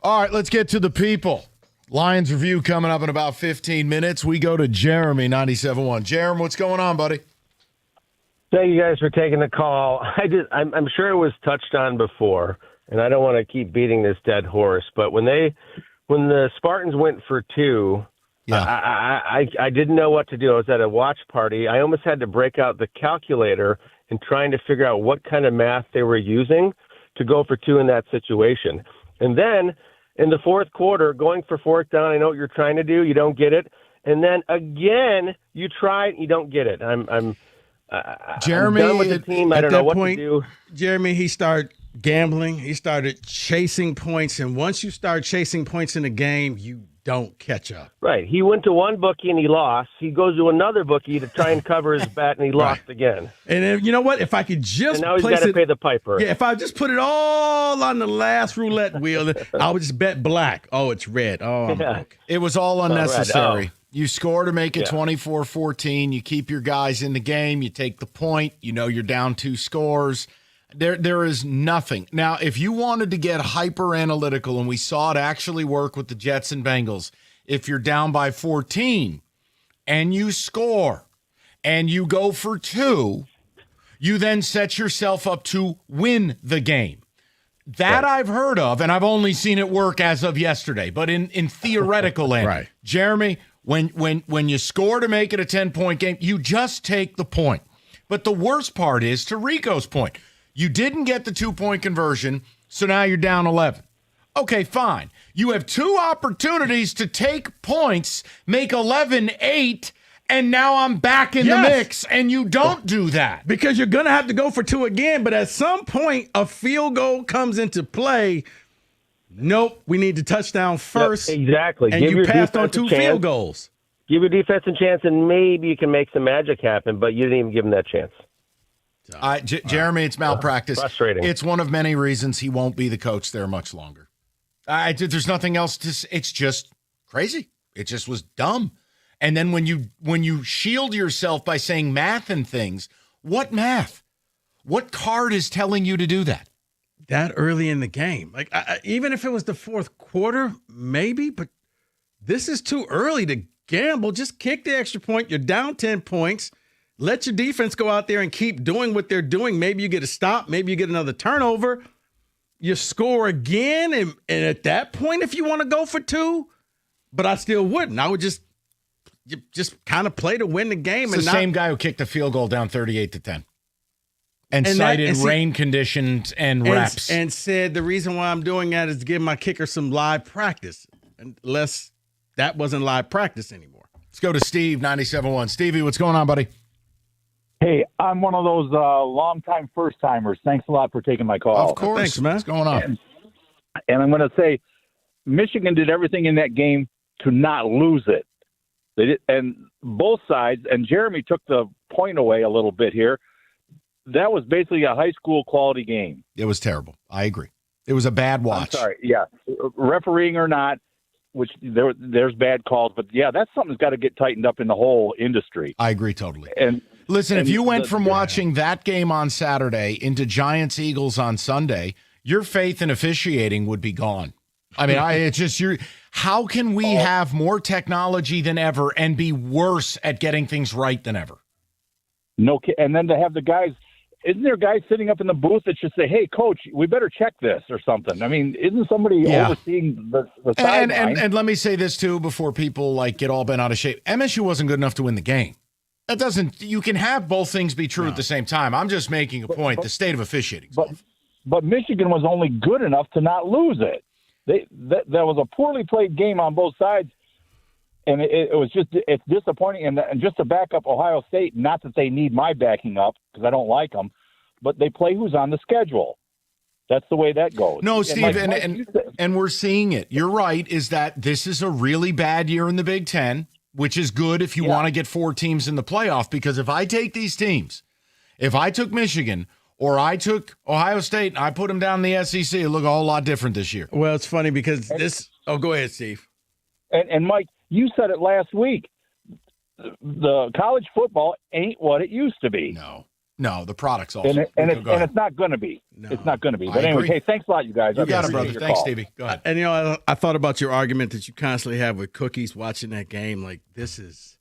F: All right, let's get to the people. Lions Review coming up in about 15 minutes. We go to Jeremy, 97.1. Jeremy, what's going on, buddy?
A: Thank you guys for taking the call. I'm sure it was touched on before, and I don't want to keep beating this dead horse, but when the Spartans went for 2, I didn't know what to do. I was at a watch party. I almost had to break out the calculator and trying to figure out what kind of math they were using to go for 2 in that situation. And then in the fourth quarter, going for 4th down, I know what you're trying to do. You don't get it. And then again, you try it, you don't get it.
B: Jeremy,
A: I'm done with the team. I don't know what to do.
B: Jeremy, he started gambling. He started chasing points. And once you start chasing points in a game, you don't catch up.
A: Right. He went to one bookie and he lost. He goes to another bookie to try and cover his bet, and he lost again.
B: And then, you know what? If I could just
A: and now he's got to pay the piper.
B: Yeah, if I just put it all on the last roulette wheel, I would just bet black. Oh, it's red. Oh, I'm okay.
F: It was all unnecessary.
A: Oh.
F: You score to make it 24-14. You keep your guys in the game. You take the point. You know you're down 2 scores. There is nothing. Now, if you wanted to get hyper analytical, and we saw it actually work with the Jets and Bengals, if you're down by 14 and you score and you go for 2, you then set yourself up to win the game. That I've heard of, and I've only seen it work as of yesterday, but in theoretical land. Jeremy, when you score to make it a 10-point game, you just take the point. But the worst part is, to Rico's point, you didn't get the 2-point conversion, so now you're down 11. Okay, fine. You have 2 opportunities to take points, make 11-8, and now I'm back in the mix, and you don't do that.
B: Because you're going to have to go for 2 again, but at some point, a field goal comes into play. Nope, we need the touchdown first.
A: Yep, exactly.
B: And you passed on 2 field goals.
A: Give your defense a chance, and maybe you can make some magic happen, but you didn't even give him that chance.
F: Jeremy, it's malpractice.
A: Frustrating.
F: It's one of many reasons he won't be the coach there much longer. There's nothing else to say. It's just crazy. It just was dumb. And then when you shield yourself by saying math and things, what math? What card is telling you to do that?
B: That early in the game. Like, even if it was the fourth quarter, maybe, but this is too early to gamble. Just kick the extra point. You're down 10 points. Let your defense go out there and keep doing what they're doing. Maybe you get a stop. Maybe you get another turnover. You score again. And at that point, if you want to go for 2, but I still wouldn't. I would just kind of play to win the game.
F: It's the same guy who kicked a field goal down 38-10 and cited rain conditions and reps.
B: And said the reason why I'm doing that is to give my kicker some live practice. Unless that wasn't live practice anymore.
F: Let's go to Steve, 97.1. Stevie, what's going on, buddy?
P: Hey, I'm one of those long-time first-timers. Thanks a lot for taking my call.
F: Of course.
B: Thanks, man.
F: What's going on?
P: And I'm going to say Michigan did everything in that game to not lose it. They did, and both sides, and Jeremy took the point away a little bit here. That was basically a high school quality game.
F: It was terrible. I agree. It was a bad watch.
P: I'm sorry. Yeah. Refereeing or not, which there's bad calls, but yeah, that's something that's got to get tightened up in the whole industry.
F: I agree totally.
P: And
F: listen, if you went from watching that game on Saturday into Giants-Eagles on Sunday, your faith in officiating would be gone. I mean, it's just how can we have more technology than ever and be worse at getting things right than ever?
P: No, and then to have the guys. Isn't there guys sitting up in the booth that should say, hey, coach, we better check this or something? I mean, isn't somebody overseeing the sideline?
F: And let me say this, too, before people get all bent out of shape. MSU wasn't good enough to win the game. That doesn't – you can have both things be true at the same time. I'm just making a point. The state of officiating.
P: But Michigan was only good enough to not lose it. That was a poorly played game on both sides. And it's disappointing. And just to back up Ohio State, not that they need my backing up because I don't like them, but they play who's on the schedule. That's the way that goes.
F: No, Steve, and we're seeing it. You're right, is that this is a really bad year in the Big Ten, which is good if you want to get 4 teams in the playoff, because if I take these teams, if I took Michigan or I took Ohio State and I put them down in the SEC, it look a whole lot different this year.
B: Well, it's funny because this – go ahead, Steve.
P: And Mike, you said it last week. The college football ain't what it used to be.
F: No. No, the product's awesome.
P: And it's not going to be. No, it's not going to be. But anyway, hey, thanks a lot, you guys.
F: You got it, brother.
P: Your
F: Thanks,
P: call.
F: Stevie. Go ahead.
B: And, I thought about your argument that you constantly have with Cookies watching that game. Like, this is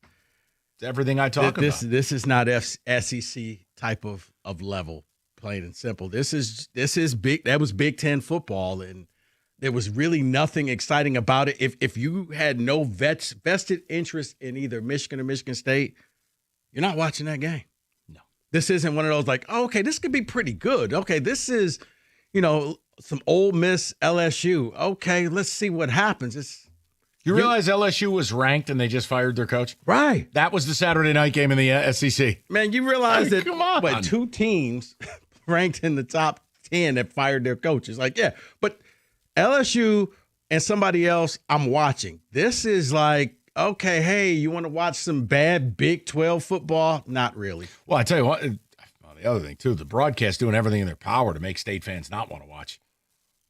F: it's everything I talk about.
B: This is not SEC type of level, plain and simple. This is big. That was Big Ten football, and there was really nothing exciting about it. If you had no vested interest in either Michigan or Michigan State, you're not watching that game. This isn't one of those like, oh, okay, this could be pretty good. Okay, this is, some Ole Miss LSU. Okay, let's see what happens.
F: You realize LSU was ranked and they just fired their coach?
B: Right.
F: That was the Saturday night game in the SEC.
B: Man, you realize that
F: come on.
B: Two teams ranked in the top 10 that fired their coaches. Like, yeah, but LSU and somebody else I'm watching. This is like, okay, hey, you want to watch some bad Big 12 football? Not really.
F: Well, I tell you what, the other thing, too, the broadcast doing everything in their power to make state fans not want to watch.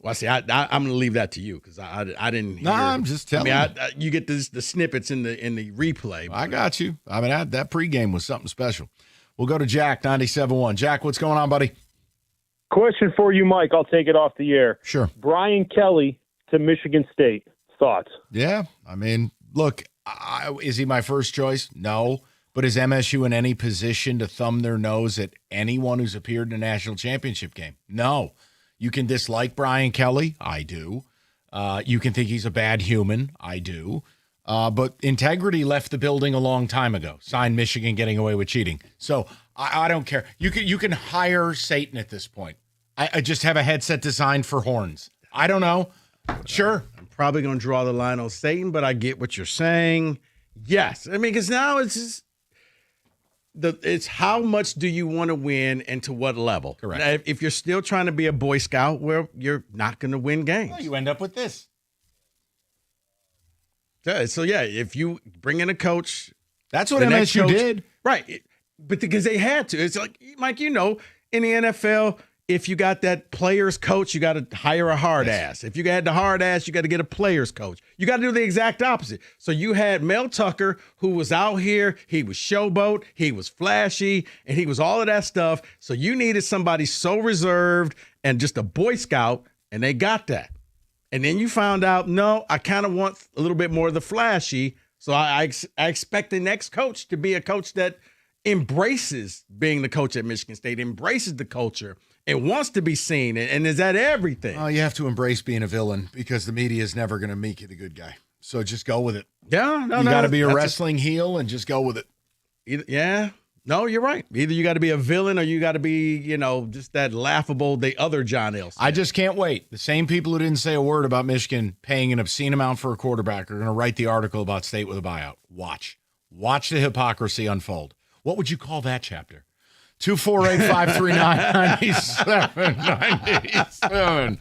B: Well, see, I'm going to leave that to you because I didn't hear.
F: No, I'm just telling you.
B: You get the snippets in the replay.
F: I got you. I mean, that pregame was something special. We'll go to Jack, 97.1. Jack, what's going on, buddy?
Q: Question for you, Mike. I'll take it off the air.
F: Sure.
Q: Brian Kelly to Michigan State. Thoughts?
F: Yeah, I mean, look, is he my first choice? No. But is MSU in any position to thumb their nose at anyone who's appeared in a national championship game? No. You can dislike Brian Kelly. I do. You can think he's a bad human. I do. But integrity left the building a long time ago. Signed Michigan getting away with cheating. So I don't care. You can hire Satan at this point. I just have a headset designed for horns. I don't know. Sure.
B: I'm probably going to draw the line on Satan, but I get what you're saying. Yes. I mean, because now it's just it's how much do you want to win and to what level?
F: Correct.
B: Now, if you're still trying to be a Boy Scout, well, you're not going to win games.
F: Well, you end up with this.
B: So, yeah, if you bring in a coach.
F: That's what MSU did.
B: Right. But because they had to. It's like, Mike, in the NFL, if you got that player's coach, you got to hire a hard ass. If you got the hard ass, you got to get a player's coach. You got to do the exact opposite. So you had Mel Tucker, who was out here. He was showboat. He was flashy, and he was all of that stuff. So you needed somebody so reserved and just a Boy Scout, and they got that. And then you found out, no, I kind of want a little bit more of the flashy. So I expect the next coach to be a coach that embraces being the coach at Michigan State, embraces the culture, and wants to be seen. And is that everything?
F: Oh, you have to embrace being a villain because the media is never going to make you the good guy. So just go with it.
B: Yeah,
F: you got to be a wrestling heel and just go with it.
B: Yeah. No, you're right. Either you got to be a villain or you got to be, just that laughable, the other John Elson.
F: I just can't wait. The same people who didn't say a word about Michigan paying an obscene amount for a quarterback are going to write the article about State with a buyout. Watch the hypocrisy unfold. What would you call that chapter? 248-539-9797.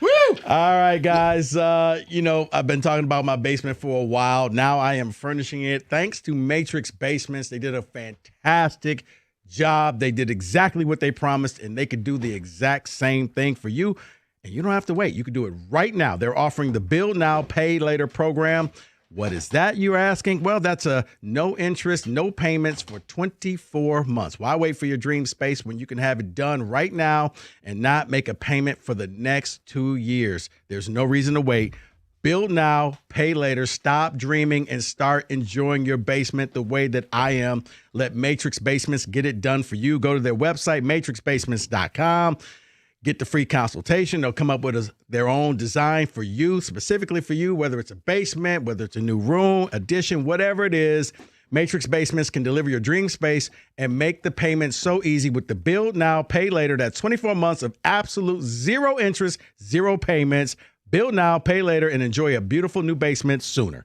F: Woo!
B: All right, guys. I've been talking about my basement for a while. Now I am furnishing it. Thanks to Matrix Basements. They did a fantastic job. They did exactly what they promised, and they could do the exact same thing for you. And you don't have to wait. You can do it right now. They're offering the Build Now, Pay Later program. What is that, you're asking? Well, that's a no interest, no payments for 24 months. Why wait for your dream space when you can have it done right now and not make a payment for the next 2 years? There's no reason to wait. Build now, pay later. Stop dreaming and start enjoying your basement the way that I am. Let Matrix Basements get it done for you. Go to their website, matrixbasements.com. Get the free consultation. They'll come up with their own design for you, specifically for you, whether it's a basement, whether it's a new room, addition, whatever it is. Matrix Basements can deliver your dream space and make the payment so easy with the Build Now, Pay Later. That's 24 months of absolute zero interest, zero payments. Build now, pay later, and enjoy a beautiful new basement sooner.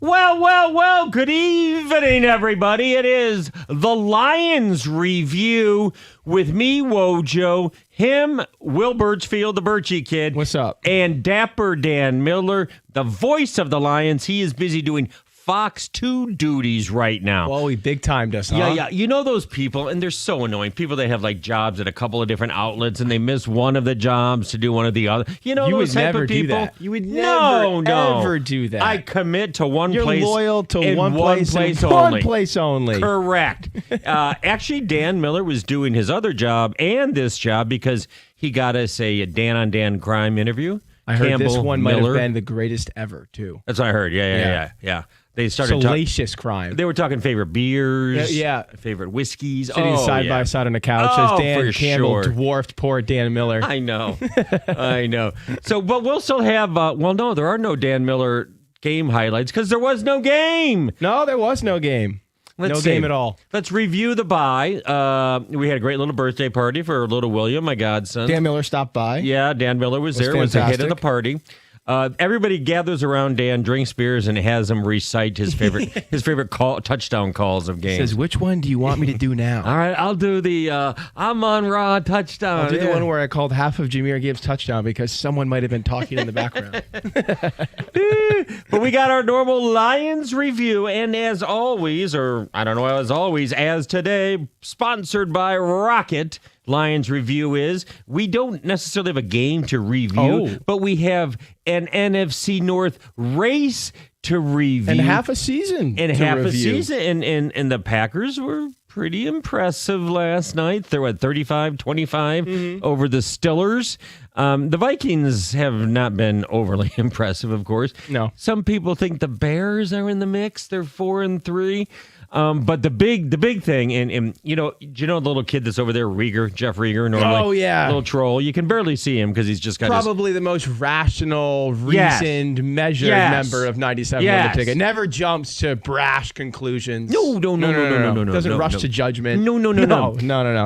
D: Well, good evening, everybody. It is the Lions Review with me, Wojo, him, Will Birchfield, the Birchie Kid.
S: What's up?
D: And Dapper Dan Miller, the voice of the Lions. He is busy doing Fox 2 duties right now.
S: Well, he big timed us, huh?
D: Yeah. You know those people, and they're so annoying. People that have like jobs at a couple of different outlets, and they miss one of the jobs to do one of the other. You know,
S: you
D: those
S: would
D: type
S: never
D: of people.
S: Do that. You would never ever do that.
D: I commit to one
S: You're
D: place.
S: You're loyal to one place
D: only.
S: One place only.
D: Correct. Actually, Dan Miller was doing his other job and this job because he got us a Dan on Dan crime interview.
S: I heard
D: Campbell
S: this one
D: Miller.
S: might have been the greatest ever, too.
D: That's what I heard. Yeah. They started
S: salacious crime.
D: They were talking favorite beers,
S: yeah.
D: favorite whiskeys.
S: Sitting side by side on a couch as Dan Campbell dwarfed poor Dan Miller.
D: I know. So, but we'll still have, no, there are no Dan Miller game highlights because there was no game.
S: No, there was no game. Game at all.
D: Let's review the bye. We had a great little birthday party for little William, my godson.
S: Dan Miller stopped by.
D: Yeah, Dan Miller was there. Was the hit of the party. Everybody gathers around Dan, drinks beers, and has him recite his favorite touchdown calls of games.
S: Says, which one do you want me to do now?
D: All right, I'll do the Amon-Ra touchdown.
S: I'll do the one where I called half of Jahmyr Gibbs' touchdown because someone might have been talking in the background.
D: But we got our normal Lions review, and as always, as today, sponsored by Rocket. Lions review is we don't necessarily have a game to review, but we have an NFC North race to review.
S: And half a season.
D: And the Packers were pretty impressive last night. They were at 35-25 over the Steelers. The Vikings have not been overly impressive, of course.
S: No.
D: Some people think the Bears are in the mix. They're 4-3. But the big thing, and you know the little kid that's over there, Jeff Rieger, normally.
S: Oh, yeah.
D: Little troll. You can barely see him because he's just got
S: probably the most rational, reasoned, measured member of 97 on the ticket. Never jumps to brash conclusions.
D: No.
S: Doesn't rush to judgment.
D: No.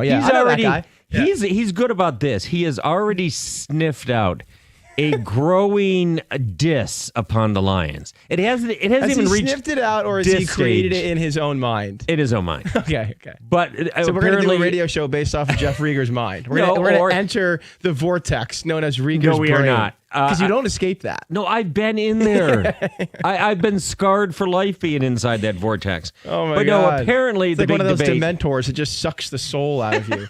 S: Yeah,
D: he's already,
S: that guy.
D: He's good about this. He has already sniffed out a growing diss upon the Lions. It hasn't even reached.
S: Sniffed it out, or has he created it in his own mind?
D: In his own mind.
S: Okay.
D: But
S: so we're going to do a radio show based off of Jeff Rieger's mind. We're going to enter the vortex known as Rieger's brain.
D: No, we are not.
S: Because you don't escape that.
D: No, I've been in there. I've been scarred for life being inside that vortex.
S: Oh, my
D: God.
S: God.
D: No, apparently
S: it's
D: the
S: like
D: big
S: one of those
D: debate,
S: Dementors that just sucks the soul out of you.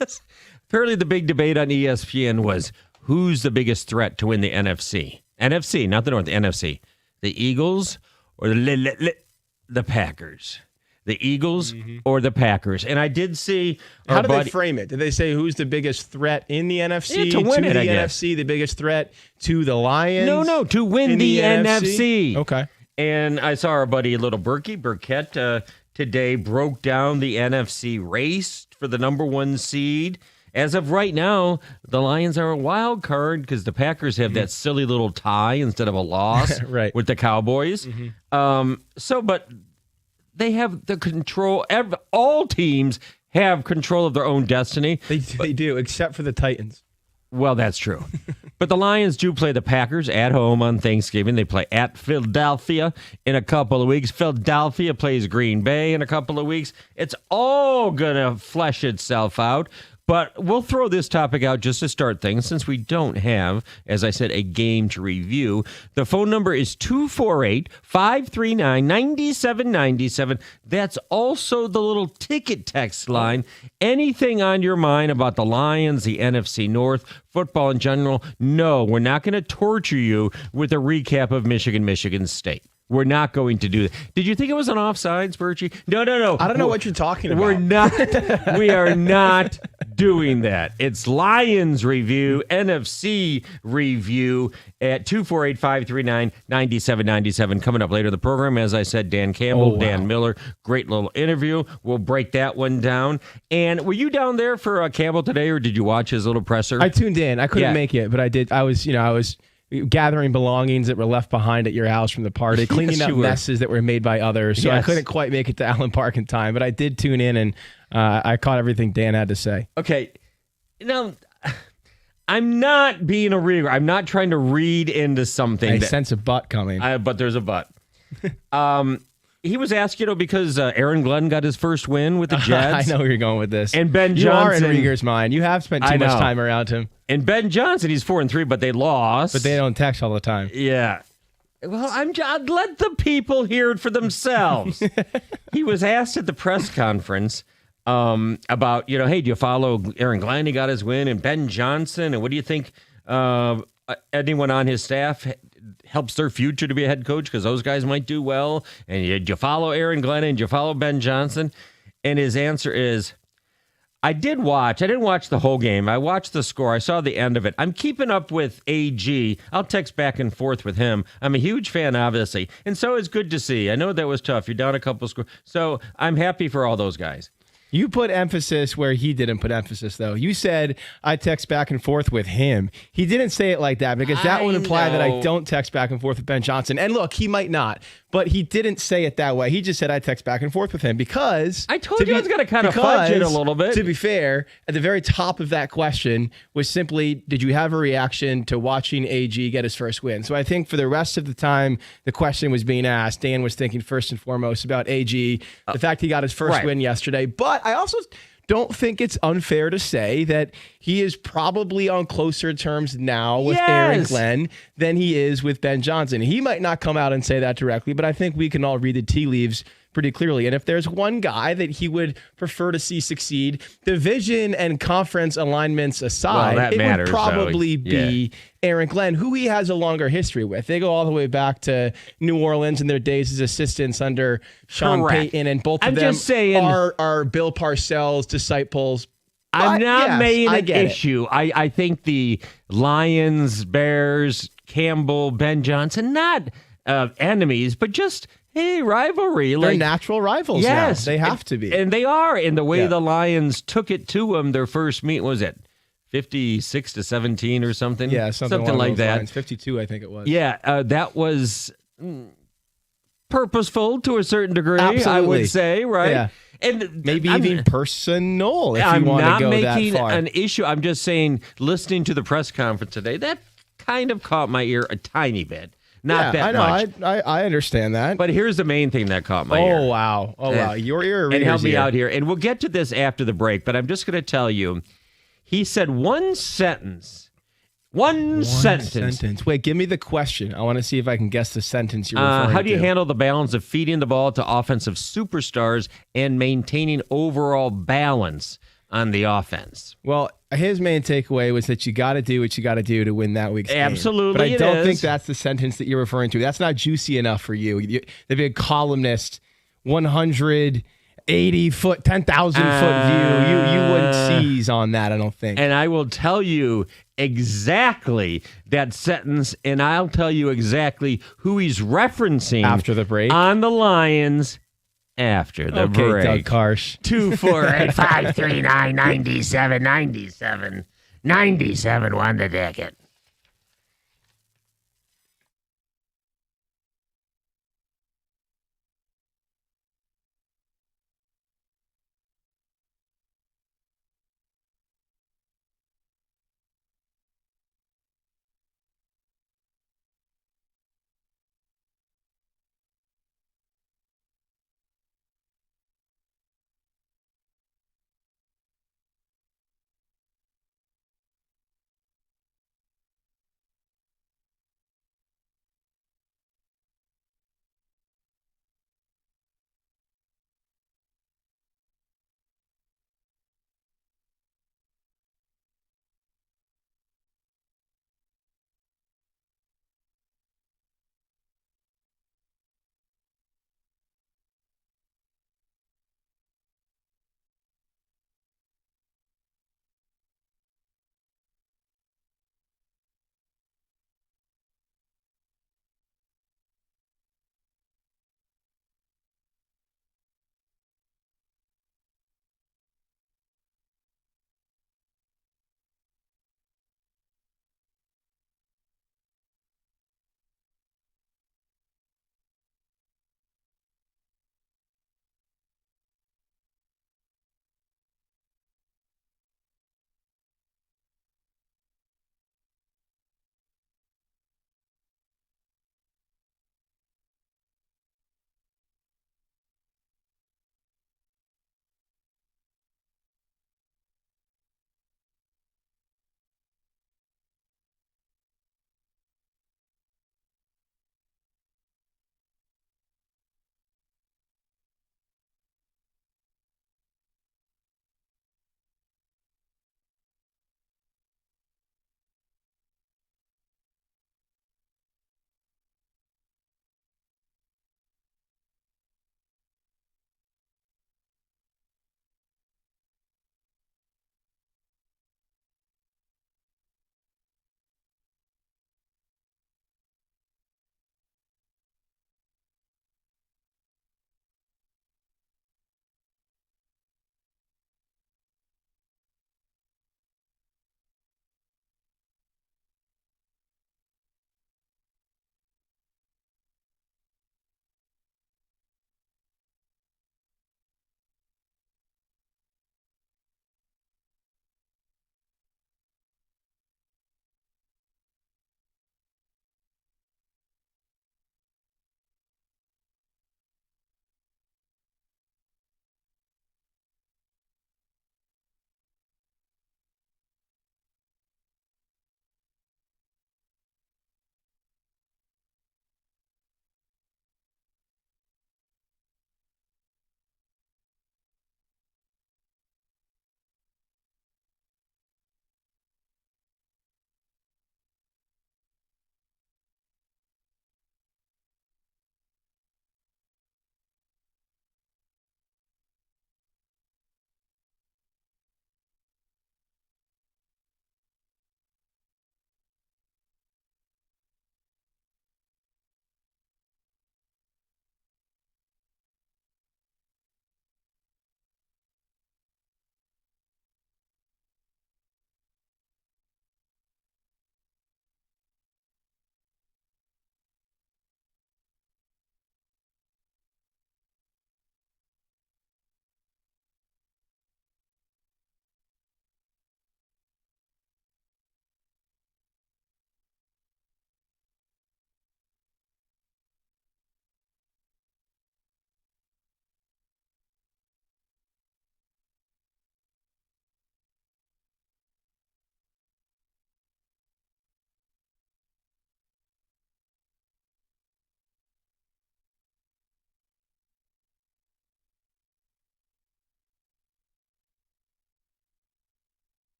D: Apparently the big debate on ESPN was who's the biggest threat to win the NFC? NFC, not the North, the NFC. The Eagles or the Packers? The Eagles or the Packers? And I did see.
S: How did they frame it? Did they say who's the biggest threat in the NFC?
D: To win it,
S: the
D: I guess.
S: NFC, the biggest threat to the Lions?
D: No, to win the NFC.
S: Okay.
D: And I saw our buddy Little Burkett today broke down the NFC race for the number one seed. As of right now, the Lions are a wild card because the Packers have that silly little tie instead of a loss with the Cowboys. But they have the control. All teams have control of their own destiny.
S: They do, except for the Titans.
D: Well, that's true. But the Lions do play the Packers at home on Thanksgiving. They play at Philadelphia in a couple of weeks. Philadelphia plays Green Bay in a couple of weeks. It's all going to flesh itself out. But we'll throw this topic out just to start things since we don't have, as I said, a game to review. The phone number is 248-539-9797. That's also the little ticket text line. Anything on your mind about the Lions, the NFC North, football in general? No, we're not going to torture you with a recap of Michigan State. We're not going to do that. Did you think it was an offsides, Birchie? No.
S: I don't know what you're talking about.
D: We are not doing that. It's Lions review, NFC review at 248-539-9797. Coming up later in the program, as I said, Dan Campbell, Dan Miller, great little interview. We'll break that one down. And were you down there for Campbell today, or did you watch his little presser?
S: I tuned in. I couldn't make it, but I did. I was gathering belongings that were left behind at your house from the party, cleaning up messes that were made by others. So I couldn't quite make it to Allen Park in time, but I did tune in, and I caught everything Dan had to say.
D: Okay. Now, I'm not being a reader. I'm not trying to read into something.
S: I sense a but coming.
D: But there's a but. He was asked, because Aaron Glenn got his first win with the Jets.
S: I know where you're going with this.
D: And Ben
S: you
D: Johnson.
S: You are in Rieger's mind. You have spent too much time around him.
D: And Ben Johnson, he's 4-3, but they lost.
S: But they don't text all the time.
D: Yeah. Well, let the people hear it for themselves. He was asked at the press conference about, hey, do you follow Aaron Glenn? He got his win, and Ben Johnson, and what do you think anyone on his staff helps their future to be a head coach? Because those guys might do well. And did you follow Aaron Glenn, and did you follow Ben Johnson? And his answer is, I didn't watch the whole game. I watched the score. I saw the end of it. I'm keeping up with AG. I'll text back and forth with him. I'm a huge fan, obviously. And so it's good to see. I know that was tough. You're down a couple scores. So I'm happy for all those guys.
S: You put emphasis where he didn't put emphasis, though. You said, I text back and forth with him. He didn't say it like that because that would imply that I don't text back and forth with Ben Johnson. And look, he might not, but he didn't say it that way. He just said, I text back and forth with him because...
D: I told you I was going to kind of fudge it a little bit.
S: To be fair, at the very top of that question was simply, did you have a reaction to watching AG get his first win? So I think for the rest of the time the question was being asked, Dan was thinking first and foremost about AG, the fact he got his first win yesterday. But I also don't think it's unfair to say that he is probably on closer terms now with Aaron Glenn than he is with Ben Johnson. He might not come out and say that directly, but I think we can all read the tea leaves pretty clearly. And if there's one guy that he would prefer to see succeed, division and conference alignments aside, it would probably be Aaron Glenn, who he has a longer history with. They go all the way back to New Orleans and their days as assistants under Sean Payton, and both of them are Bill Parcells disciples.
D: I'm not making an issue. I think the Lions, Bears, Campbell, Ben Johnson, not enemies, but just... Hey, rivalry.
S: They're natural rivals now. They have to be.
D: And they are. In the way the Lions took it to them, their first meet, was it 56-17 or something?
S: Yeah, something
D: like that.
S: Lines. 52, I think it was.
D: Yeah, that was purposeful to a certain degree,
S: Absolutely.
D: I would say, right?
S: Yeah.
D: And
S: maybe even personal if you want to go that far.
D: I'm not making an issue. I'm just saying, listening to the press conference today, that kind of caught my ear a tiny bit. Not that much.
S: I understand that.
D: But here's the main thing that caught my ear.
S: Oh, wow. Your ear.
D: And help me out here. And we'll get to this after the break, but I'm just going to tell you, he said one sentence. One sentence.
S: Wait, give me the question. I want to see if I can guess the sentence you're referring to.
D: How do you handle the balance of feeding the ball to offensive superstars and maintaining overall balance on the offense?
S: Well, his main takeaway was that you got to do what you got to do to win that week's game.
D: Absolutely,
S: but I don't think that's the sentence that you're referring to. That's not juicy enough for you. The big columnist, 180-foot, 10,000-foot view. You wouldn't seize on that, I don't think.
D: And I will tell you exactly that sentence, and I'll tell you exactly who he's referencing
S: after the break
D: on the Lions. After the break.
S: Doug Karsh.
D: 248-539-9797. 97 won the ticket.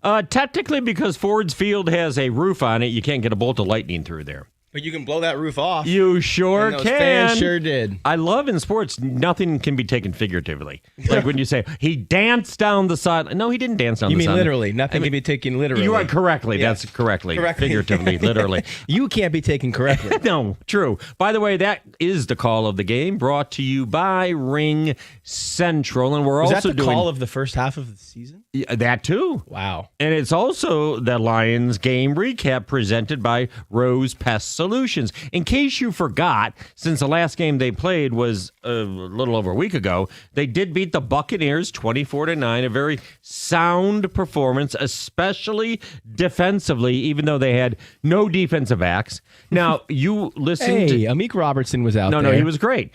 D: Technically, because Ford's Field has a roof on it, you can't get a bolt of lightning through there.
S: But you can blow that roof off.
D: You sure
S: and those
D: can.
S: Fans sure did.
D: I love in sports, nothing can be taken figuratively. Like when you say, he danced down the side. No, he didn't dance down the side.
S: You mean literally. Nothing can be taken literally.
D: You are correctly.
S: Yes.
D: That's correctly. Figuratively, literally.
S: You can't be taken correctly.
D: No, true. By the way, that is the call of the game brought to you by Ring Central. And we're
S: Was
D: also
S: that the
D: doing
S: call of the first half of the season?
D: that too.
S: Wow.
D: And it's also the Lions game recap presented by Rose Pest Solutions. In case you forgot, since the last game they played was a little over a week ago, they did beat the Buccaneers 24-9, a very sound performance, especially defensively, even though they had no defensive backs. Now, you listened
S: Hey, Amik Robertson was out there.
D: No, he was great.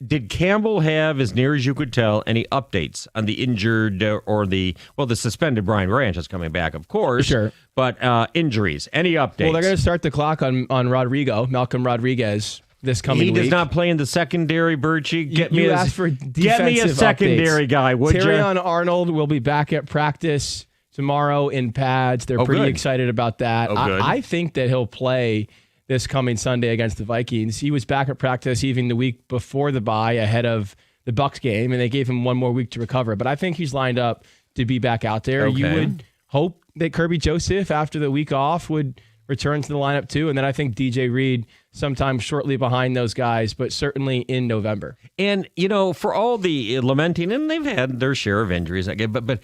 D: Did Campbell have, as near as you could tell, any updates on the injured or the suspended Brian Branch is coming back, of course.
S: Sure.
D: But injuries, any updates?
S: Well, they're going to start the clock on Rodrigo, Malcolm Rodriguez, this coming week.
D: He does not play in the secondary, Birchie.
S: Get me a
D: secondary guy, would you?
S: Terrion Arnold will be back at practice tomorrow in pads. They're pretty excited about that.
D: Good.
S: I think that he'll play this coming Sunday against the Vikings. He was back at practice even the week before the bye ahead of the Bucs game, and they gave him one more week to recover. But I think he's lined up to be back out there.
D: Okay.
S: You would hope that Kirby Joseph, after the week off, would return to the lineup too. And then I think DJ Reed sometime shortly behind those guys, but certainly in November.
D: And, for all the lamenting, and they've had their share of injuries, but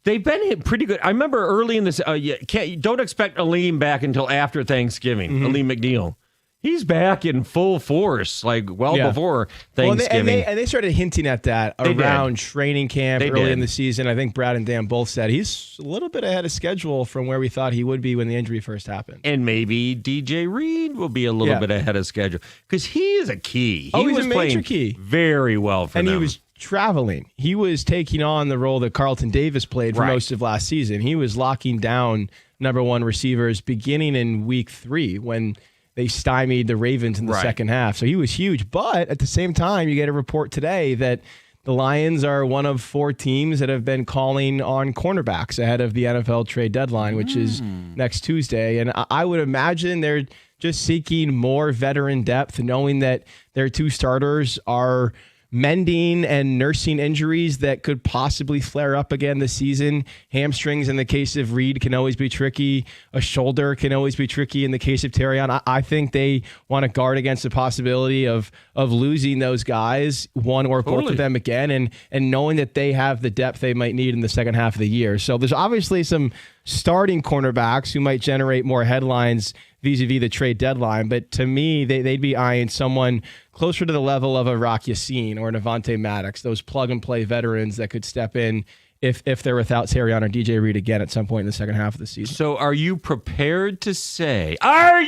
D: they've been hit pretty good. I remember early in this, don't expect Aleem back until after Thanksgiving, Aleem McNeil. He's back in full force, before Thanksgiving.
S: And they started hinting at that around training camp early in the season. I think Brad and Dan both said he's a little bit ahead of schedule from where we thought he would be when the injury first happened.
D: And maybe DJ Reed will be a little bit ahead of schedule because he is a key.
S: He's
D: was
S: a major
D: playing
S: key.
D: Very well for them.
S: And he was traveling. He was taking on the role that Carlton Davis played for most of last season. He was locking down number one receivers beginning in week 3 when they stymied the Ravens in the second half. So he was huge. But at the same time, you get a report today that the Lions are one of 4 teams that have been calling on cornerbacks ahead of the NFL trade deadline, which is next Tuesday. And I would imagine they're just seeking more veteran depth, knowing that their 2 starters are mending and nursing injuries that could possibly flare up again this season. Hamstrings in the case of Reed can always be tricky. A shoulder can always be tricky in the case of Terrion. I think they want to guard against the possibility of losing those guys, one or both of them again, and knowing that they have the depth they might need in the second half of the year. So there's obviously some starting cornerbacks who might generate more headlines vis-a-vis the trade deadline. But to me, they'd be eyeing someone closer to the level of a Rock Yassin or an Avonte Maddox, those plug-and-play veterans that could step in if they're without Terrion or DJ Reed again at some point in the second half of the season.
D: So are you prepared to say, can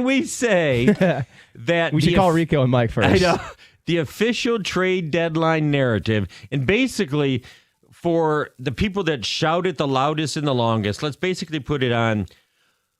D: we say that
S: we should call Rico and Mike first.
D: I know. The official trade deadline narrative, and basically for the people that shout it the loudest and the longest, let's basically put it on,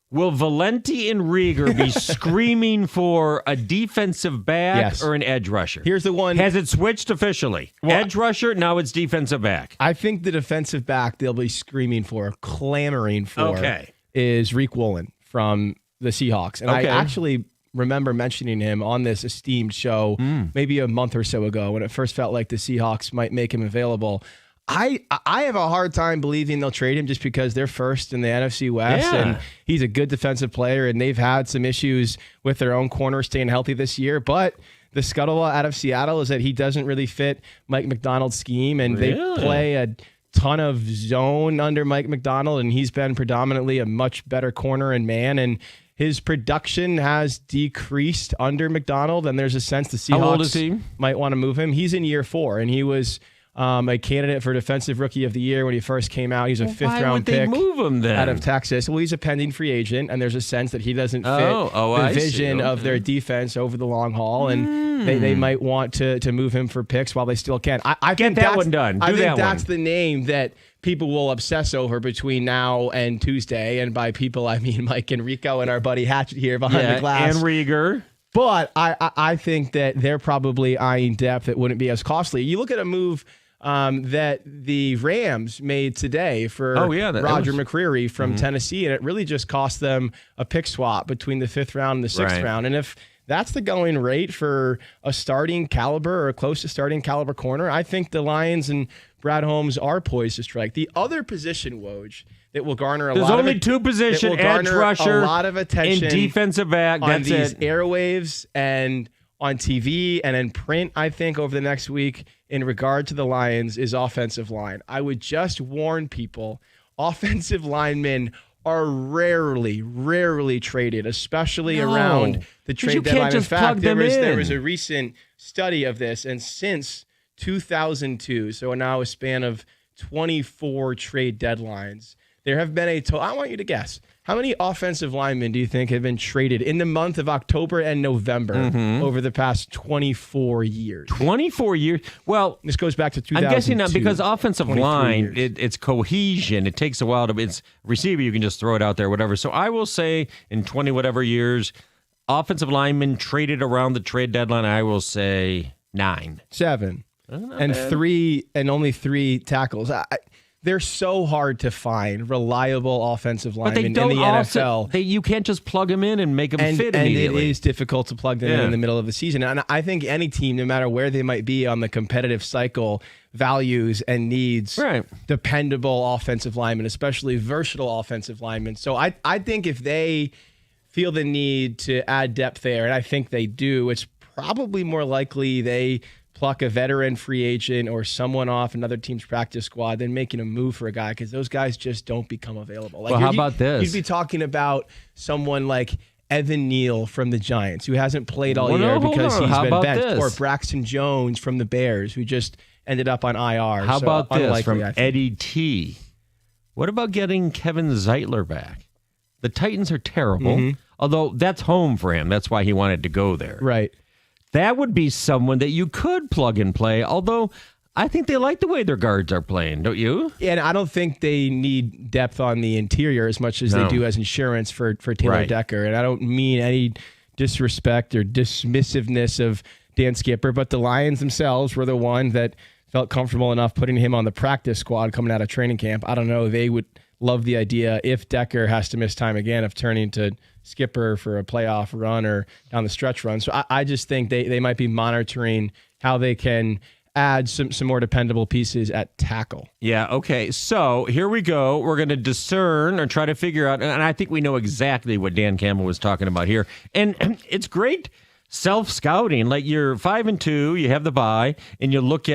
D: will Valenti and Rieger be screaming for a defensive back or an edge rusher?
S: Here's the one.
D: Has it switched officially? Edge rusher, now it's defensive back.
S: I think the defensive back they'll be screaming for, clamoring for, is Reek Woolen from the Seahawks. And I actually remember mentioning him on this esteemed show maybe a month or so ago when it first felt like the Seahawks might make him available. I have a hard time believing they'll trade him just because they're first in the NFC West and he's a good defensive player and they've had some issues with their own corner staying healthy this year. But the scuttlebutt out of Seattle is that he doesn't really fit Mike McDonald's scheme and they play a ton of zone under Mike McDonald and he's been predominantly a much better corner and man, and his production has decreased under McDonald, and there's a sense the Seahawks
D: How old is he?
S: might want to move him. He's in year 4 and he was a candidate for Defensive Rookie of the Year when he first came out. He's a fifth-round pick
D: move him then?
S: out of Texas. Well, he's a pending free agent, and there's a sense that he doesn't fit the vision of their defense over the long haul, and they might want to move him for picks while they still can. I think
D: that one done.
S: I think that's the name that people will obsess over between now and Tuesday, and by people, I mean Mike and Rico and our buddy Hatchet here behind the glass.
D: And Rieger.
S: But I think that they're probably eyeing depth that wouldn't be as costly. You look at a move that the Rams made today for Roger McCreary from Tennessee, and it really just cost them a pick swap between the 5th round and the 6th round. And if that's the going rate for a starting caliber or close to starting caliber corner, I think the Lions and Brad Holmes are poised to strike. The other position, Woj, that will garner
D: There's only two positions, edge rusher,
S: a lot of attention
D: and defensive back.
S: on
D: That's
S: these
D: it.
S: airwaves and on TV and in print, I think, over the next week in regard to the Lions is offensive line. I would just warn people, offensive linemen are rarely traded, especially around the trade deadline. In fact, there was a recent study of this, and since 2002, so now a span of 24 trade deadlines, there have been I want you to guess. How many offensive linemen do you think have been traded in the month of October and November over the past 24 years?
D: 24 years? Well,
S: this goes back to 2002.
D: I'm guessing not, because offensive line, it's cohesion. It takes a while to. It's receiver. You can just throw it out there, whatever. So I will say in 20 whatever years, offensive linemen traded around the trade deadline. I will say 9,
S: 7, and
D: bad.
S: 3, and only 3 tackles. They're so hard to find reliable offensive linemen in the NFL.
D: You can't just plug them in and make them fit immediately.
S: And it is difficult to plug them in the middle of the season. And I think any team, no matter where they might be on the competitive cycle, values and needs dependable offensive linemen, especially versatile offensive linemen. So I think if they feel the need to add depth there, and I think they do, it's probably more likely they pluck a veteran free agent or someone off another team's practice squad than making a move for a guy, because those guys just don't become available.
D: Well, how about this?
S: You'd be talking about someone like Evan Neal from the Giants, who hasn't played all year because he's been benched, or Braxton Jones from the Bears, who just ended up on IR.
D: How about this
S: unlikely,
D: from Eddie T? What about getting Kevin Zeitler back? The Titans are terrible, although that's home for him. That's why he wanted to go there.
S: Right.
D: That would be someone that you could plug and play, although I think they like the way their guards are playing, don't you?
S: Yeah, and I don't think they need depth on the interior as much as they do as insurance for Taylor Decker. And I don't mean any disrespect or dismissiveness of Dan Skipper, but the Lions themselves were the one that felt comfortable enough putting him on the practice squad coming out of training camp. I don't know, they would love the idea, if Decker has to miss time again, of turning to Skipper for a playoff run or down the stretch run. So I just think they might be monitoring how they can add some more dependable pieces at tackle.
D: Yeah, okay. So here we go. We're going to discern or try to figure out, and I think we know exactly what Dan Campbell was talking about here. And it's great self-scouting. Like, you're 5-2, you have the bye, and you look at